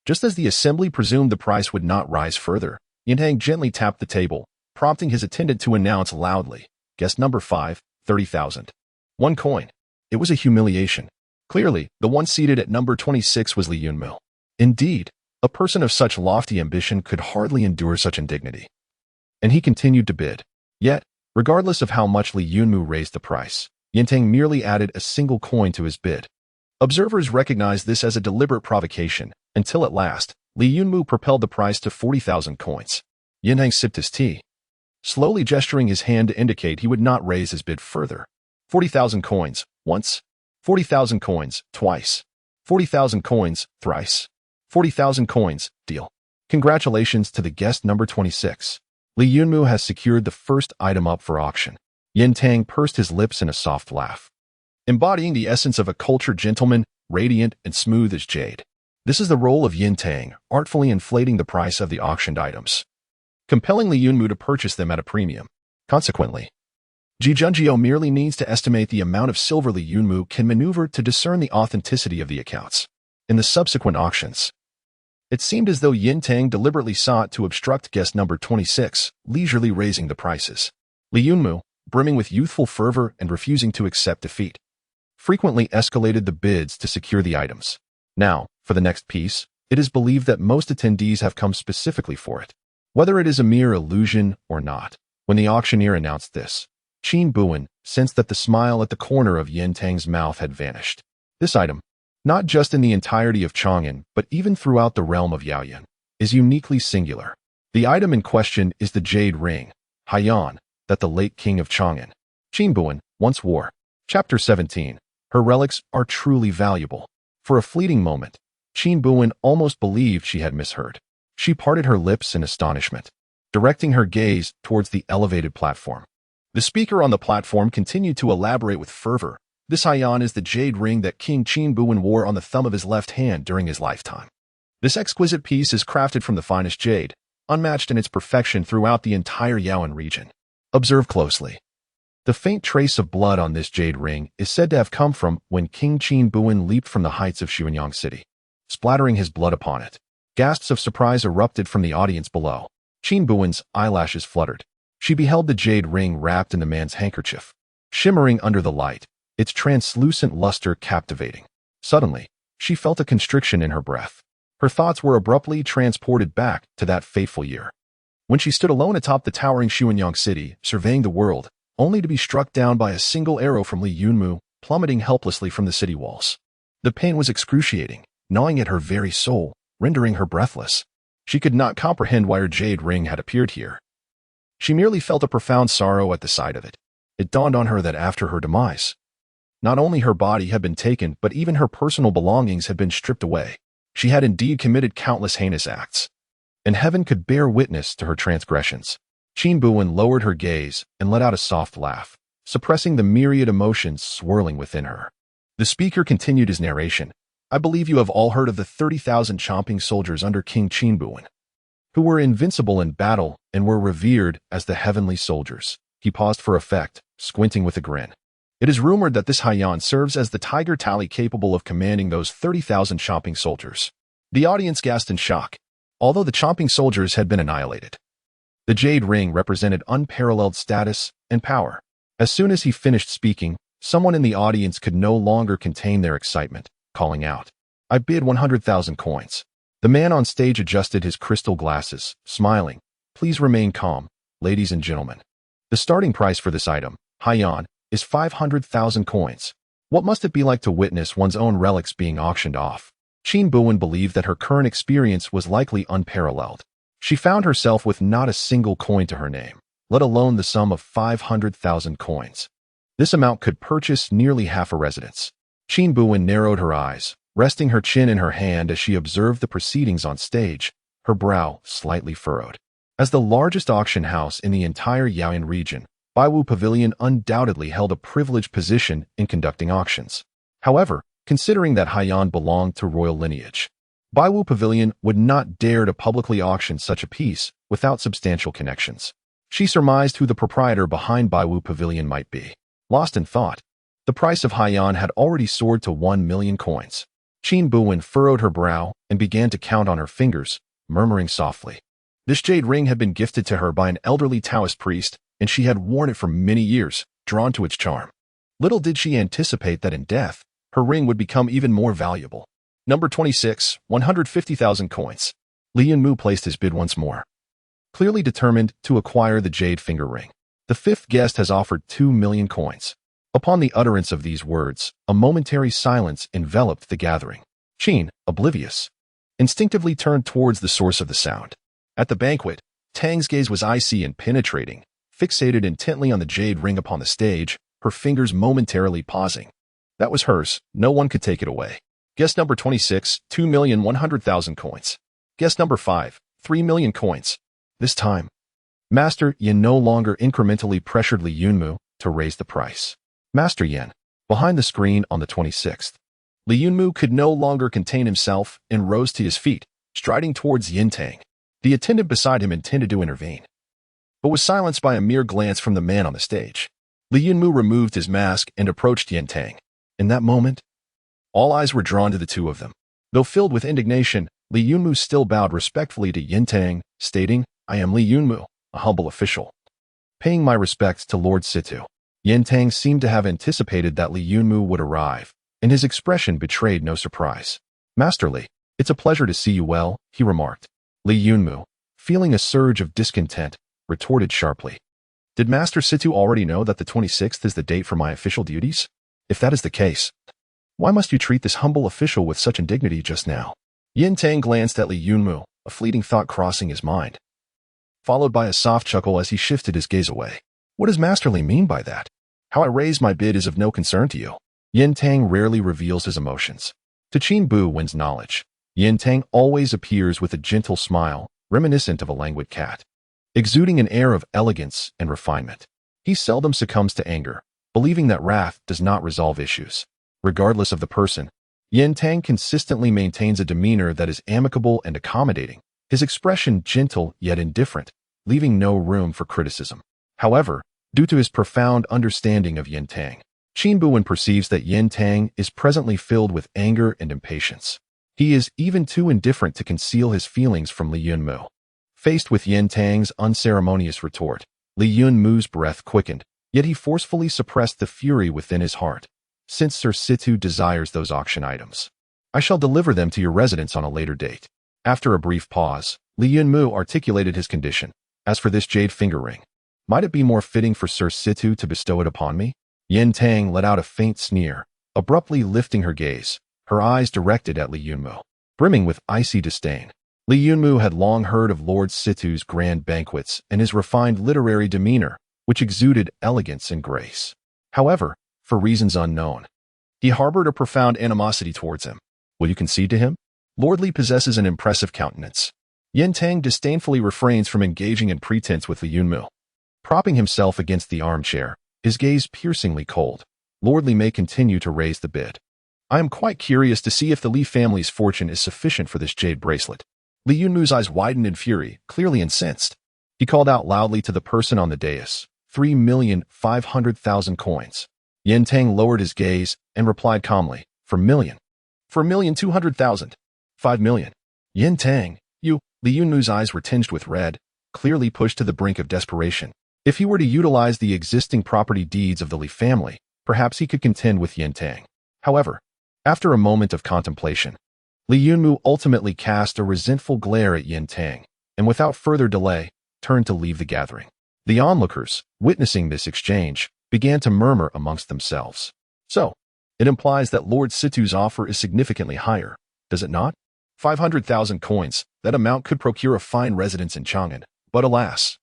Just as the assembly presumed the price would not rise further, Yintang gently tapped the table, prompting his attendant to announce loudly, guess number 5, 30,000. 1 coin. It was a humiliation. Clearly, the one seated at number 26 was Li Yunmu. Indeed, a person of such lofty ambition could hardly endure such indignity. And he continued to bid. Yet, regardless of how much Li Yunmu raised the price, Yintang merely added a single coin to his bid. Observers recognized this as a deliberate provocation, until at last, Li Yunmu propelled the price to 40,000 coins. Yintang sipped his tea, slowly gesturing his hand to indicate he would not raise his bid further. 40,000 coins, once. 40,000 coins, twice. 40,000 coins, thrice. 40,000 coins, deal. Congratulations to the guest number 26. Li Yunmu has secured the first item up for auction. Yintang pursed his lips in a soft laugh. Embodying the essence of a cultured gentleman, radiant and smooth as jade. This is the role of Yintang, artfully inflating the price of the auctioned items, compelling Li Yunmu to purchase them at a premium. Consequently, Ji Junjiu merely needs to estimate the amount of silver Li Yunmu can maneuver to discern the authenticity of the accounts. In the subsequent auctions, it seemed as though Yintang deliberately sought to obstruct guest number 26, leisurely raising the prices. Li Yunmu, brimming with youthful fervor and refusing to accept defeat, frequently escalated the bids to secure the items. Now, for the next piece, it is believed that most attendees have come specifically for it. Whether it is a mere illusion or not, when the auctioneer announced this, Qin Buwen sensed that the smile at the corner of Yintang's mouth had vanished. This item, not just in the entirety of Chang'an, but even throughout the realm of Yaoyan, is uniquely singular. The item in question is the jade ring, Haiyan, that the late king of Chang'an, Qin Buwen, once wore. Chapter 17. Her relics are truly valuable. For a fleeting moment, Qin Buwen almost believed she had misheard. She parted her lips in astonishment, directing her gaze towards the elevated platform. The speaker on the platform continued to elaborate with fervor. This Haiyan is the jade ring that King Qin Buwen wore on the thumb of his left hand during his lifetime. This exquisite piece is crafted from the finest jade, unmatched in its perfection throughout the entire Yaoyan region. Observe closely. The faint trace of blood on this jade ring is said to have come from when King Qin Buwen leaped from the heights of Xuanyang City, splattering his blood upon it. Gasps of surprise erupted from the audience below. Qin Buwen's eyelashes fluttered. She beheld the jade ring wrapped in the man's handkerchief, shimmering under the light, its translucent luster captivating. Suddenly, she felt a constriction in her breath. Her thoughts were abruptly transported back to that fateful year, when she stood alone atop the towering Xuanyang City, surveying the world, only to be struck down by a single arrow from Li Yunmu, plummeting helplessly from the city walls. The pain was excruciating, gnawing at her very soul, rendering her breathless. She could not comprehend why her jade ring had appeared here. She merely felt a profound sorrow at the sight of it. It dawned on her that after her demise, not only her body had been taken, but even her personal belongings had been stripped away. She had indeed committed countless heinous acts, and heaven could bear witness to her transgressions. Qin Buwen lowered her gaze and let out a soft laugh, suppressing the myriad emotions swirling within her. The speaker continued his narration. I believe you have all heard of the 30,000 chomping soldiers under King Qin Buwen, who were invincible in battle and were revered as the heavenly soldiers. He paused for effect, squinting with a grin. It is rumored that this Haiyan serves as the tiger tally capable of commanding those 30,000 chomping soldiers. The audience gasped in shock. Although the chomping soldiers had been annihilated, the jade ring represented unparalleled status and power. As soon as he finished speaking, someone in the audience could no longer contain their excitement, calling out, I bid 100,000 coins. The man on stage adjusted his crystal glasses, smiling. Please remain calm, ladies and gentlemen. The starting price for this item, Haiyan, is 500,000 coins. What must it be like to witness one's own relics being auctioned off? Qin Buwen believed that her current experience was likely unparalleled. She found herself with not a single coin to her name, let alone the sum of 500,000 coins. This amount could purchase nearly half a residence. Qin Buwen narrowed her eyes, resting her chin in her hand as she observed the proceedings on stage, her brow slightly furrowed. As the largest auction house in the entire Yaoyan region, Baiwu Pavilion undoubtedly held a privileged position in conducting auctions. However, considering that Haiyan belonged to royal lineage, Baiwu Pavilion would not dare to publicly auction such a piece without substantial connections. She surmised who the proprietor behind Baiwu Pavilion might be. Lost in thought, the price of Haiyan had already soared to 1 million coins. Qin Buwen furrowed her brow and began to count on her fingers, murmuring softly. This jade ring had been gifted to her by an elderly Taoist priest, and she had worn it for many years, drawn to its charm. Little did she anticipate that in death, her ring would become even more valuable. Number 26, 150,000 coins. Li Yunmu placed his bid once more, clearly determined to acquire the jade finger ring. The fifth guest has offered 2 million coins. Upon the utterance of these words, a momentary silence enveloped the gathering. Qin, oblivious, instinctively turned towards the source of the sound. At the banquet, Tang's gaze was icy and penetrating, fixated intently on the jade ring upon the stage, her fingers momentarily pausing. That was hers, no one could take it away. Guest number 26, 2,100,000 coins. Guest number 5, 3 million coins. This time, Master Yin no longer incrementally pressured Li Yunmu to raise the price. Master Yin, behind the screen on the 26th. Li Yunmu could no longer contain himself and rose to his feet, striding towards Yin Tang. The attendant beside him intended to intervene, but was silenced by a mere glance from the man on the stage. Li Yunmu removed his mask and approached Yin Tang. In that moment, all eyes were drawn to the two of them. Though filled with indignation, Li Yunmu still bowed respectfully to Yin Tang, stating, "I am Li Yunmu, a humble official, paying my respects to Lord Situ." Yin Tang seemed to have anticipated that Li Yunmu would arrive, and his expression betrayed no surprise. "Master Li, it's a pleasure to see you well," he remarked. Li Yunmu, feeling a surge of discontent, retorted sharply. "Did Master Situ already know that the 26th is the date for my official duties? If that is the case, why must you treat this humble official with such indignity just now?" Yin Tang glanced at Li Yunmu, a fleeting thought crossing his mind, followed by a soft chuckle as he shifted his gaze away. "What does Master Li mean by that? How I raised my bid is of no concern to you." Yin Tang rarely reveals his emotions. To Qin Buwen's knowledge, Yin Tang always appears with a gentle smile, reminiscent of a languid cat, exuding an air of elegance and refinement. He seldom succumbs to anger, believing that wrath does not resolve issues. Regardless of the person, Yin Tang consistently maintains a demeanor that is amicable and accommodating, his expression gentle yet indifferent, leaving no room for criticism. However, due to his profound understanding of Yin Tang, Qin Buwen perceives that Yin Tang is presently filled with anger and impatience. He is even too indifferent to conceal his feelings from Li Yunmu. Faced with Yin Tang's unceremonious retort, Li Yunmu's breath quickened, yet he forcefully suppressed the fury within his heart. "Since Sir Situ desires those auction items, I shall deliver them to your residence on a later date." After a brief pause, Li Yunmu articulated his condition. "As for this jade finger ring, might it be more fitting for Sir Situ to bestow it upon me?" Yin Tang let out a faint sneer, abruptly lifting her gaze, her eyes directed at Li Yunmu, brimming with icy disdain. Li Yunmu had long heard of Lord Situ's grand banquets and his refined literary demeanor, which exuded elegance and grace. However, for reasons unknown, he harbored a profound animosity towards him. Will you concede to him? Lord Li possesses an impressive countenance. Yin Tang disdainfully refrains from engaging in pretense with Li Yunmu. Propping himself against the armchair, his gaze piercingly cold, Lord Li may continue to raise the bid. "I am quite curious to see if the Li family's fortune is sufficient for this jade bracelet." Li Yunmu's eyes widened in fury, clearly incensed. He called out loudly to the person on the dais, 3,500,000 coins. Yin Tang lowered his gaze and replied calmly, "For 1,200,000. 5 million. Yin Tang, you." Li Yunmu's eyes were tinged with red, clearly pushed to the brink of desperation. If he were to utilize the existing property deeds of the Li family, perhaps he could contend with Yin Tang. However, after a moment of contemplation, Li Yunmu ultimately cast a resentful glare at Yin Tang, and without further delay, turned to leave the gathering. The onlookers, witnessing this exchange, began to murmur amongst themselves. "So, it implies that Lord Situ's offer is significantly higher, does it not? 500,000 coins, that amount could procure a fine residence in Chang'an, but alas,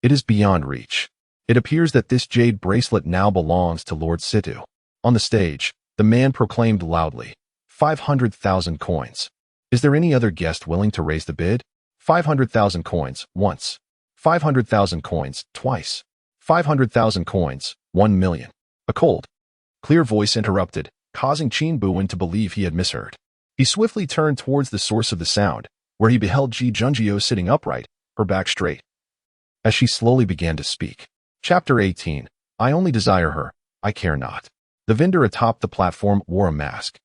it is beyond reach." It appears that this jade bracelet now belongs to Lord Situ. On the stage, the man proclaimed loudly, 500,000 coins. Is there any other guest willing to raise the bid? 500,000 coins, once. 500,000 coins, twice. 500,000 coins, 1 million. A cold, clear voice interrupted, causing Qin Buwen to believe he had misheard. He swiftly turned towards the source of the sound, where he beheld Ji Junjio sitting upright, her back straight, as she slowly began to speak. Chapter 18. I only desire her, I care not. The vendor atop the platform wore a mask,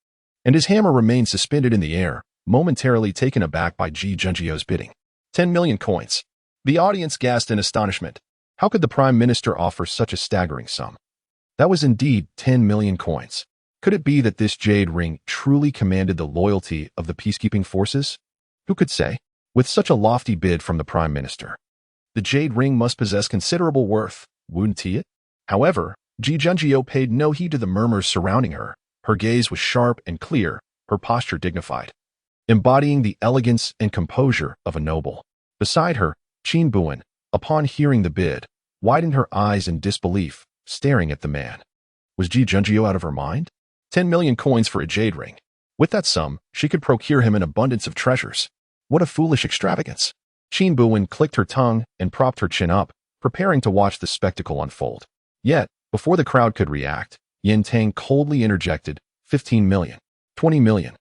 and his hammer remained suspended in the air, momentarily taken aback by Ji Junjio's bidding. 10 million coins. The audience gasped in astonishment. How could the Prime Minister offer such a staggering sum? That was indeed 10 million coins. Could it be that this jade ring truly commanded the loyalty of the peacekeeping forces? Who could say? With such a lofty bid from the Prime Minister, the jade ring must possess considerable worth, wouldn't it? However, Ji Junjio paid no heed to the murmurs surrounding her. Her gaze was sharp and clear, her posture dignified, embodying the elegance and composure of a noble. Beside her, Qin Buwen, upon hearing the bid, widened her eyes in disbelief, staring at the man. Was Ji Junjio out of her mind? 10 million coins for a jade ring. With that sum, she could procure him an abundance of treasures. What a foolish extravagance. Qin Buwen clicked her tongue and propped her chin up, preparing to watch the spectacle unfold. Yet, before the crowd could react, Yin Tang coldly interjected, 15 million, 20 million,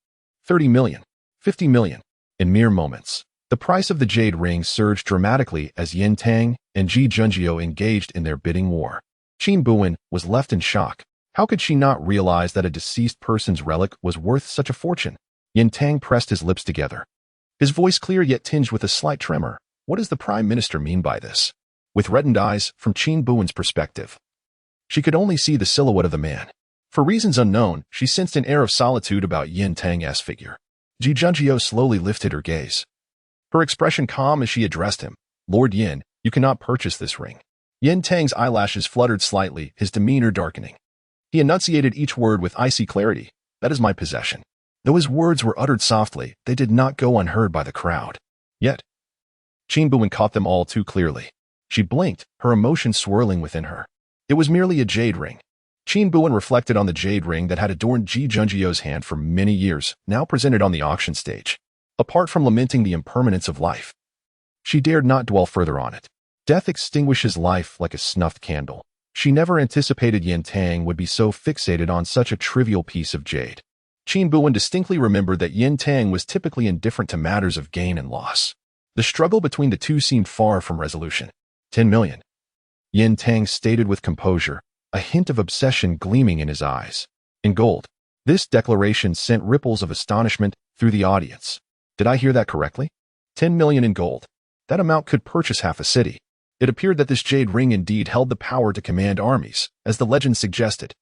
30 million, 50 million. In mere moments, the price of the jade ring surged dramatically as Yin Tang and Ji Junjio engaged in their bidding war. Qin Buwen was left in shock. How could she not realize that a deceased person's relic was worth such a fortune? Yin Tang pressed his lips together, his voice clear yet tinged with a slight tremor. What does the Prime Minister mean by this? With reddened eyes, from Qin Buwen's perspective, she could only see the silhouette of the man. For reasons unknown, she sensed an air of solitude about Yin Tang's figure. Ji Junjio slowly lifted her gaze, her expression calm as she addressed him. Lord Yin, you cannot purchase this ring. Yin Tang's eyelashes fluttered slightly, his demeanor darkening. He enunciated each word with icy clarity. That is my possession. Though his words were uttered softly, they did not go unheard by the crowd. Yet, Qin Buwen caught them all too clearly. She blinked, her emotion swirling within her. It was merely a jade ring. Qin Buwen reflected on the jade ring that had adorned Ji Junjio's hand for many years, now presented on the auction stage. Apart from lamenting the impermanence of life, she dared not dwell further on it. Death extinguishes life like a snuffed candle. She never anticipated Yin Tang would be so fixated on such a trivial piece of jade. Qin Buwen distinctly remembered that Yin Tang was typically indifferent to matters of gain and loss. The struggle between the two seemed far from resolution. 10 million. Yin Tang stated with composure, a hint of obsession gleaming in his eyes. In gold. This declaration sent ripples of astonishment through the audience. Did I hear that correctly? 10 million in gold. That amount could purchase half a city. It appeared that this jade ring indeed held the power to command armies, as the legend suggested.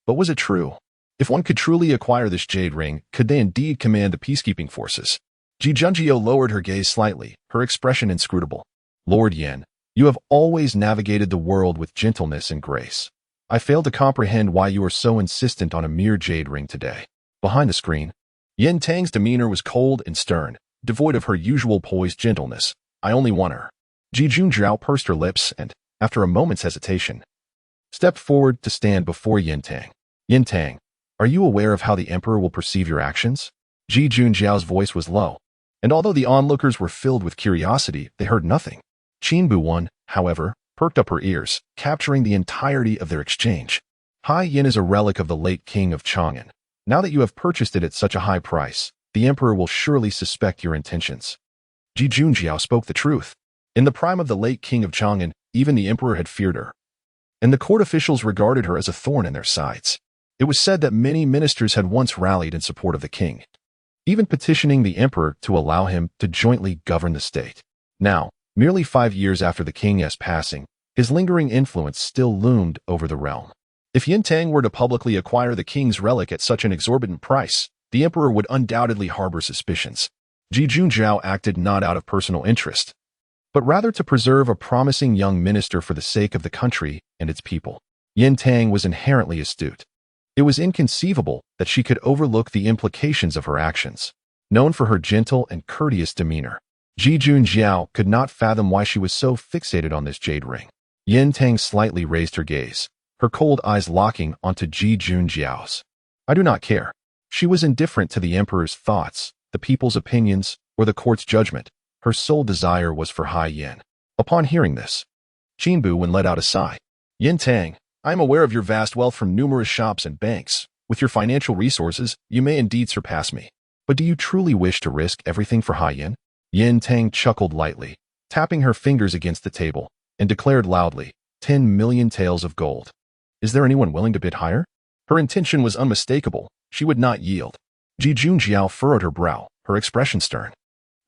But was it true? If one could truly acquire this jade ring, could they indeed command the peacekeeping forces? Ji Junjio lowered her gaze slightly, her expression inscrutable. Lord Yin, you have always navigated the world with gentleness and grace. I fail to comprehend why you are so insistent on a mere jade ring today. Behind the screen, Yin Tang's demeanor was cold and stern, devoid of her usual poised gentleness. I only want her. Ji Junjio pursed her lips and, after a moment's hesitation, stepped forward to stand before Yin Tang. Yin Tang, are you aware of how the Emperor will perceive your actions? Ji Junjio's voice was low, and although the onlookers were filled with curiosity, they heard nothing. Qin Buwen, however, perked up her ears, capturing the entirety of their exchange. Hai Yin is a relic of the late king of Chang'an. Now that you have purchased it at such a high price, the Emperor will surely suspect your intentions. Ji Junjio spoke the truth. In the prime of the late king of Chang'an, even the Emperor had feared her, and the court officials regarded her as a thorn in their sides. It was said that many ministers had once rallied in support of the king, even petitioning the Emperor to allow him to jointly govern the state. Now, merely 5 years after the king's passing, his lingering influence still loomed over the realm. If Yin Tang were to publicly acquire the king's relic at such an exorbitant price, the Emperor would undoubtedly harbor suspicions. Ji Junjio acted not out of personal interest, but rather to preserve a promising young minister for the sake of the country and its people. Yin Tang was inherently astute. It was inconceivable that she could overlook the implications of her actions. Known for her gentle and courteous demeanor, Ji Junjio could not fathom why she was so fixated on this jade ring. Yin Tang slightly raised her gaze, her cold eyes locking onto Ji Junjiao's. I do not care. She was indifferent to the emperor's thoughts, the people's opinions, or the court's judgment. Her sole desire was for Hai Yin. Upon hearing this, Qin Buwen let out a sigh. Yin Tang, I am aware of your vast wealth from numerous shops and banks. With your financial resources, you may indeed surpass me. But do you truly wish to risk everything for Hai Yin? Yin Tang chuckled lightly, tapping her fingers against the table, and declared loudly, 10 million taels of gold. Is there anyone willing to bid higher? Her intention was unmistakable. She would not yield. Ji Junjiao furrowed her brow, her expression stern.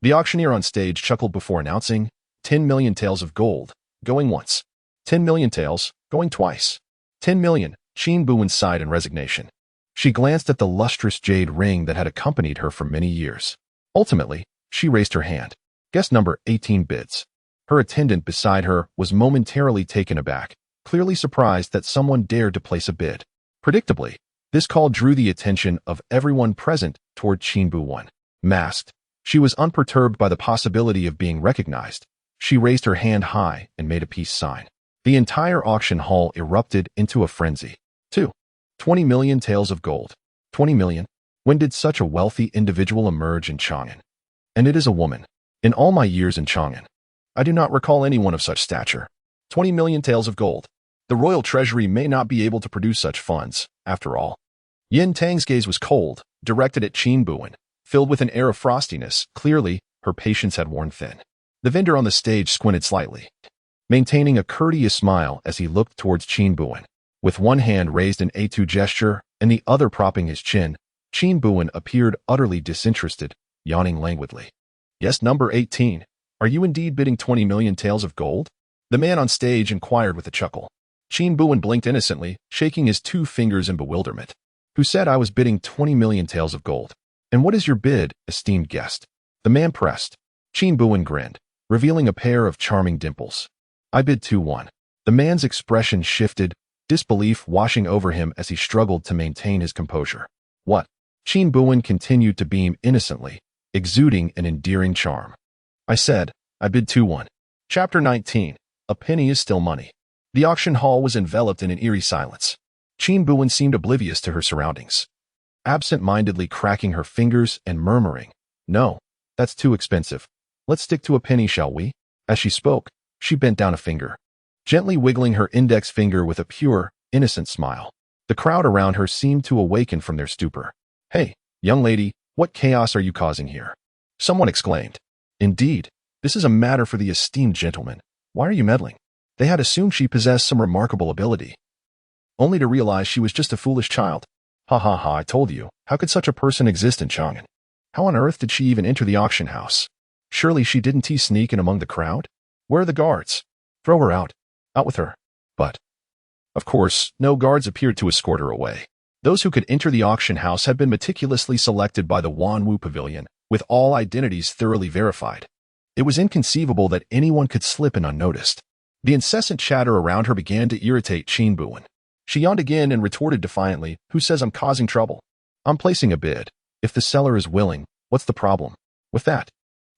The auctioneer on stage chuckled before announcing, 10 million taels of gold, going once. 10 million taels, going twice. 10 million, Qin Buwen sighed in resignation. She glanced at the lustrous jade ring that had accompanied her for many years. Ultimately, she raised her hand. Guest number 18 bids. Her attendant beside her was momentarily taken aback, clearly surprised that someone dared to place a bid. Predictably, this call drew the attention of everyone present toward Qin Buwen. Masked, she was unperturbed by the possibility of being recognized. She raised her hand high and made a peace sign. The entire auction hall erupted into a frenzy. 20 million taels of gold. 20 million? When did such a wealthy individual emerge in Chang'an? And it is a woman. In all my years in Chang'an, I do not recall anyone of such stature. 20 million taels of gold. The royal treasury may not be able to produce such funds, after all. Yin Tang's gaze was cold, directed at Qin Buwen, filled with an air of frostiness. Clearly, her patience had worn thin. The vendor on the stage squinted slightly, maintaining a courteous smile as he looked towards Qin Buwen. With one hand raised in A2 gesture and the other propping his chin, Qin Buwen appeared utterly disinterested, yawning languidly. Yes, number 18. Are you indeed bidding 20 million taels of gold? The man on stage inquired with a chuckle. Qin Buwen blinked innocently, shaking his 2 fingers in bewilderment. Who said I was bidding 20 million taels of gold? And what is your bid, esteemed guest? The man pressed. Qin Buwen grinned, revealing a pair of charming dimples. I bid 2-1. The man's expression shifted, disbelief washing over him as he struggled to maintain his composure. What? Qin Buwen continued to beam innocently, exuding an endearing charm. I said, I bid 2-1. Chapter 19. A penny is still money. The auction hall was enveloped in an eerie silence. Qin Buwen seemed oblivious to her surroundings, absent-mindedly cracking her fingers and murmuring, No, that's too expensive. Let's stick to a penny, shall we? As she spoke, she bent down a finger, gently wiggling her index finger with a pure, innocent smile. The crowd around her seemed to awaken from their stupor. Hey, young lady, what chaos are you causing here? Someone exclaimed. Indeed, this is a matter for the esteemed gentleman. Why are you meddling? They had assumed she possessed some remarkable ability, only to realize she was just a foolish child. Ha ha ha, I told you. How could such a person exist in Chang'an? How on earth did she even enter the auction house? Surely she didn't sneak in among the crowd? Where are the guards? Throw her out. Out with her. But, of course, no guards appeared to escort her away. Those who could enter the auction house had been meticulously selected by the Wanwu Pavilion, with all identities thoroughly verified. It was inconceivable that anyone could slip in unnoticed. The incessant chatter around her began to irritate Qin Buwen. She yawned again and retorted defiantly, Who says I'm causing trouble? I'm placing a bid. If the seller is willing, what's the problem? With that,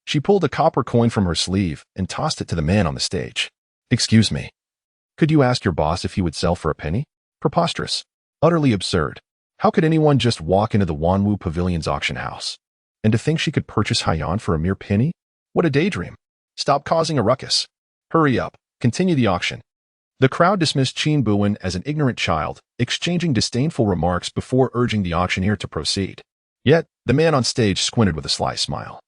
she pulled a copper coin from her sleeve and tossed it to the man on the stage. Excuse me. Could you ask your boss if he would sell for a penny? Preposterous. Utterly absurd. How could anyone just walk into the Wanwu Pavilion's auction house? And to think she could purchase Haiyan for a mere penny? What a daydream. Stop causing a ruckus. Hurry up. Continue the auction. The crowd dismissed Qin Buwen as an ignorant child, exchanging disdainful remarks before urging the auctioneer to proceed. Yet, the man on stage squinted with a sly smile,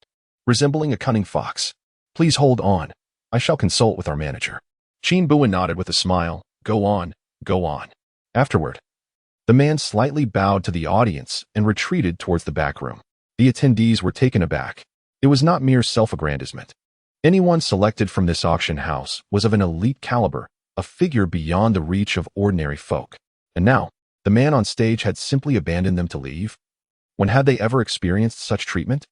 resembling a cunning fox. Please hold on. I shall consult with our manager. Qin Buwen nodded with a smile. Go on, go on. Afterward, the man slightly bowed to the audience and retreated towards the back room. The attendees were taken aback. It was not mere self-aggrandizement. Anyone selected from this auction house was of an elite caliber, a figure beyond the reach of ordinary folk. And now, the man on stage had simply abandoned them to leave? When had they ever experienced such treatment?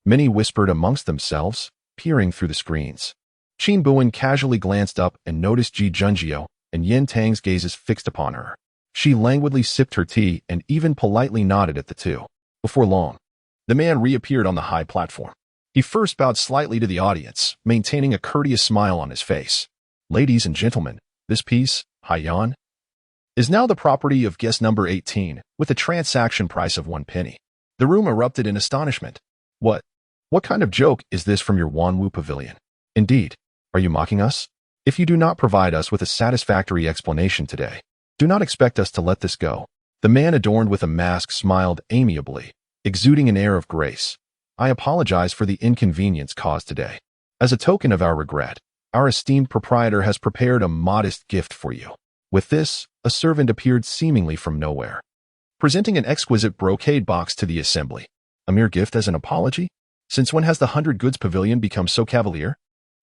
Many whispered amongst themselves, peering through the screens. Qin Buwen casually glanced up and noticed Ji Junjiao and Yin Tang's gazes fixed upon her. She languidly sipped her tea and even politely nodded at the two. Before long, the man reappeared on the high platform. He first bowed slightly to the audience, maintaining a courteous smile on his face. Ladies and gentlemen, This piece, Haiyan, is now the property of guest number 18, with a transaction price of 1 penny. The room erupted in astonishment. What kind of joke is this from your Wanwu pavilion? Indeed, are you mocking us? If you do not provide us with a satisfactory explanation today, do not expect us to let this go. The man adorned with a mask smiled amiably, exuding an air of grace. I apologize for the inconvenience caused today. As a token of our regret, our esteemed proprietor has prepared a modest gift for you. With this, a servant appeared seemingly from nowhere, presenting an exquisite brocade box to the assembly. A mere gift as an apology? Since when has the 100 Goods Pavilion become so cavalier?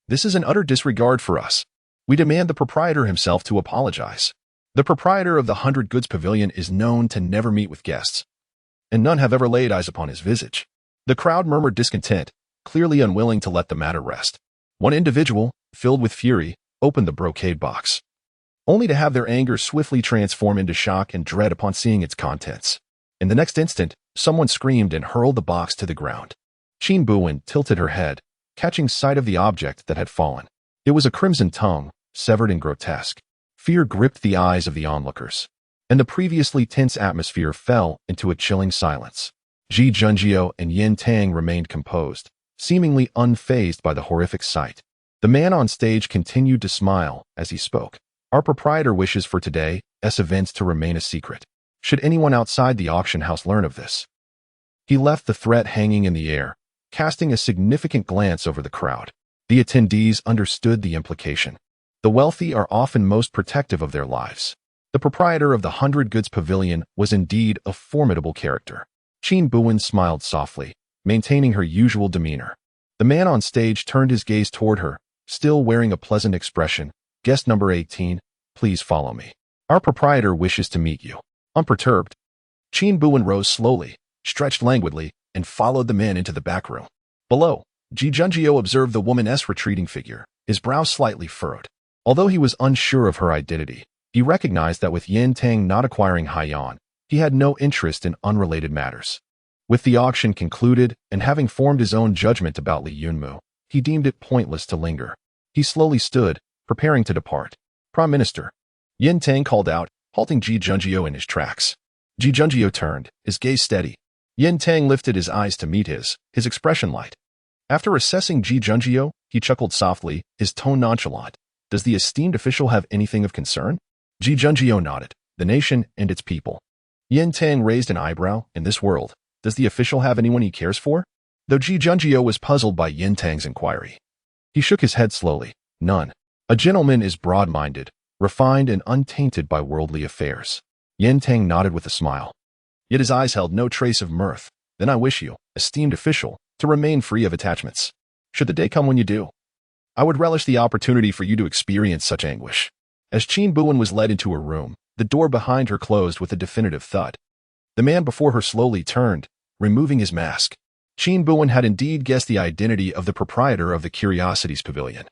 This is an utter disregard for us. We demand the proprietor himself to apologize. The proprietor of the 100 Goods Pavilion is known to never meet with guests, and none have ever laid eyes upon his visage. The crowd murmured discontent, clearly unwilling to let the matter rest. One individual, filled with fury, opened the brocade box, only to have their anger swiftly transform into shock and dread upon seeing its contents. In the next instant, someone screamed and hurled the box to the ground. Qin Buwen tilted her head, catching sight of the object that had fallen. It was a crimson tongue, severed and grotesque. Fear gripped the eyes of the onlookers, and the previously tense atmosphere fell into a chilling silence. Ji Junjie and Yin Tang remained composed, seemingly unfazed by the horrific sight. The man on stage continued to smile as he spoke. Our proprietor wishes for today's events to remain a secret. Should anyone outside the auction house learn of this, he left the threat hanging in the air, casting a significant glance over the crowd. The attendees understood the implication. The wealthy are often most protective of their lives. The proprietor of the 100 Goods Pavilion was indeed a formidable character. Qin Buwen smiled softly, maintaining her usual demeanor. The man on stage turned his gaze toward her, still wearing a pleasant expression. Guest number 18, please follow me. Our proprietor wishes to meet you. Unperturbed, Qin Buwen rose slowly, stretched languidly, and followed the man into the back room. Below, Ji Junjie observed the woman's retreating figure, his brow slightly furrowed. Although he was unsure of her identity, he recognized that with Yin Tang not acquiring Haiyan, he had no interest in unrelated matters. With the auction concluded and having formed his own judgment about Li Yunmu, he deemed it pointless to linger. He slowly stood, preparing to depart. Prime Minister, Yin Tang called out, halting Ji Junjie in his tracks. Ji Junjie turned, his gaze steady. Yin Tang lifted his eyes to meet his expression light. After assessing Ji Junjie, he chuckled softly, his tone nonchalant. Does the esteemed official have anything of concern? Ji Junjie nodded. The nation and its people. Yin Tang raised an eyebrow. In this world, does the official have anyone he cares for? Though Ji Junjie was puzzled by Yin Tang's inquiry, he shook his head slowly. None. A gentleman is broad-minded, refined and untainted by worldly affairs. Yin Tang nodded with a smile. Yet his eyes held no trace of mirth. Then I wish you, esteemed official, to remain free of attachments. Should the day come when you do, I would relish the opportunity for you to experience such anguish. As Qin Buwen was led into her room, the door behind her closed with a definitive thud. The man before her slowly turned, removing his mask. Qin Buwen had indeed guessed the identity of the proprietor of the Curiosities Pavilion.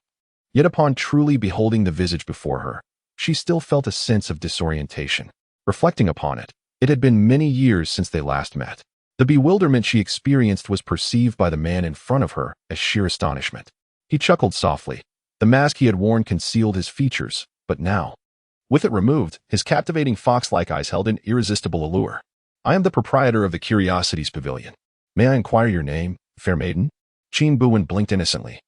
Yet upon truly beholding the visage before her, she still felt a sense of disorientation. Reflecting upon it, it had been many years since they last met. The bewilderment she experienced was perceived by the man in front of her as sheer astonishment. He chuckled softly. The mask he had worn concealed his features, but now, with it removed, his captivating fox-like eyes held an irresistible allure. I am the proprietor of the Curiosities Pavilion. May I inquire your name, fair maiden? Qin Buwen blinked innocently.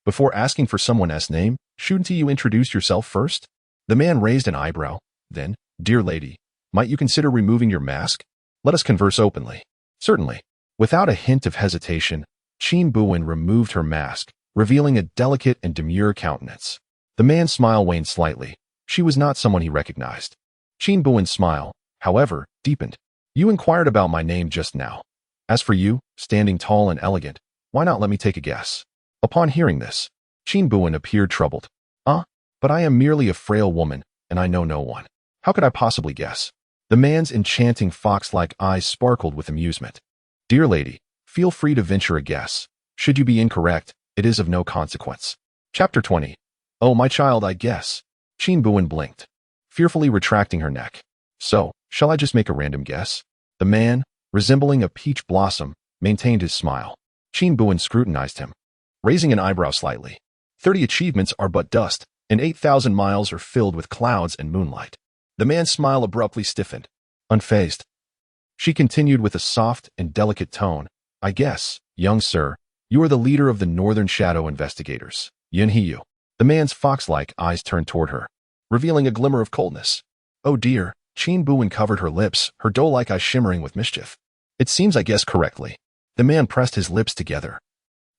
Before asking for someone's name, shouldn't you introduce yourself first? The man raised an eyebrow. Then, dear lady, might you consider removing your mask? Let us converse openly. Certainly. Without a hint of hesitation, Qin Buwen removed her mask, revealing a delicate and demure countenance. The man's smile waned slightly. She was not someone he recognized. Qin Buwen's smile, however, deepened. You inquired about my name just now. As for you, standing tall and elegant, why not let me take a guess? Upon hearing this, Qin Buwen appeared troubled. But I am merely a frail woman, and I know no one. How could I possibly guess? The man's enchanting fox-like eyes sparkled with amusement. Dear lady, feel free to venture a guess. Should you be incorrect, it is of no consequence. Chapter 20. Oh, my child, I guess. Qin Buwen blinked, fearfully retracting her neck. So, shall I just make a random guess? The man, resembling a peach blossom, maintained his smile. Qin Buwen scrutinized him, raising an eyebrow slightly. 30 achievements are but dust, and 8,000 miles are filled with clouds and moonlight. The man's smile abruptly stiffened. Unfazed, she continued with a soft and delicate tone, I guess, young sir, you are the leader of the Northern Shadow Investigators, Yin Hiyu. The man's fox-like eyes turned toward her, revealing a glimmer of coldness. Oh dear, Qin Buwen covered her lips, her doe-like eyes shimmering with mischief. It seems I guessed correctly. The man pressed his lips together,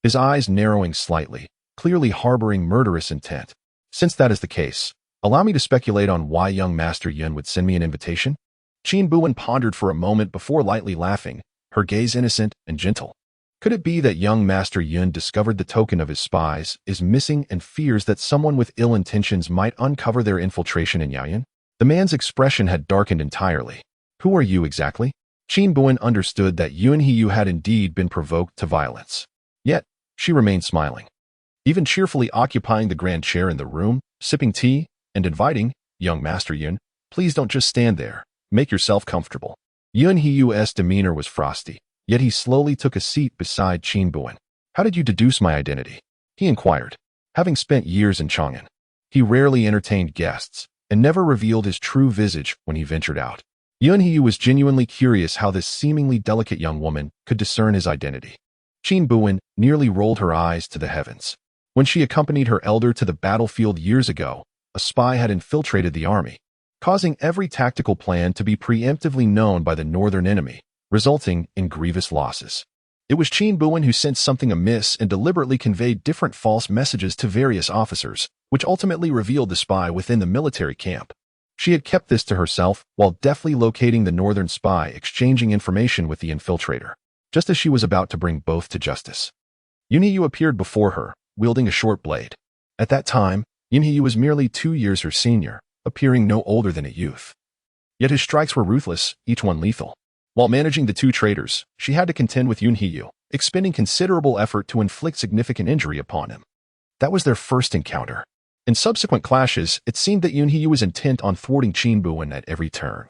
his eyes narrowing slightly, clearly harboring murderous intent. Since that is the case, allow me to speculate on why young Master Yun would send me an invitation? Qin Buwen pondered for a moment before lightly laughing, her gaze innocent and gentle. Could it be that young Master Yun discovered the token of his spies, is missing, and fears that someone with ill intentions might uncover their infiltration in Yaoyan? The man's expression had darkened entirely. Who are you exactly? Qin Buwen understood that Yun Hiyu had indeed been provoked to violence. Yet, she remained smiling, even cheerfully occupying the grand chair in the room, sipping tea, and inviting, young Master Yun, please don't just stand there. Make yourself comfortable. Yun Hiyu's demeanor was frosty, yet he slowly took a seat beside Qin Buwen. How did you deduce my identity? He inquired. Having spent years in Chang'an, he rarely entertained guests, and never revealed his true visage when he ventured out. Yun Hiyu was genuinely curious how this seemingly delicate young woman could discern his identity. Qin Buwen nearly rolled her eyes to the heavens. When she accompanied her elder to the battlefield years ago, a spy had infiltrated the army, causing every tactical plan to be preemptively known by the northern enemy, resulting in grievous losses. It was Qin Buwen who sensed something amiss and deliberately conveyed different false messages to various officers, which ultimately revealed the spy within the military camp. She had kept this to herself while deftly locating the northern spy exchanging information with the infiltrator, just as she was about to bring both to justice. Yun Hiyu appeared before her, wielding a short blade. At that time, Yun Hiyu was merely 2 years her senior, appearing no older than a youth. Yet his strikes were ruthless, each one lethal. While managing the two traitors, she had to contend with Yun Hiyu, expending considerable effort to inflict significant injury upon him. That was their first encounter. In subsequent clashes, it seemed that Yun Hiyu was intent on thwarting Qin Buwen at every turn,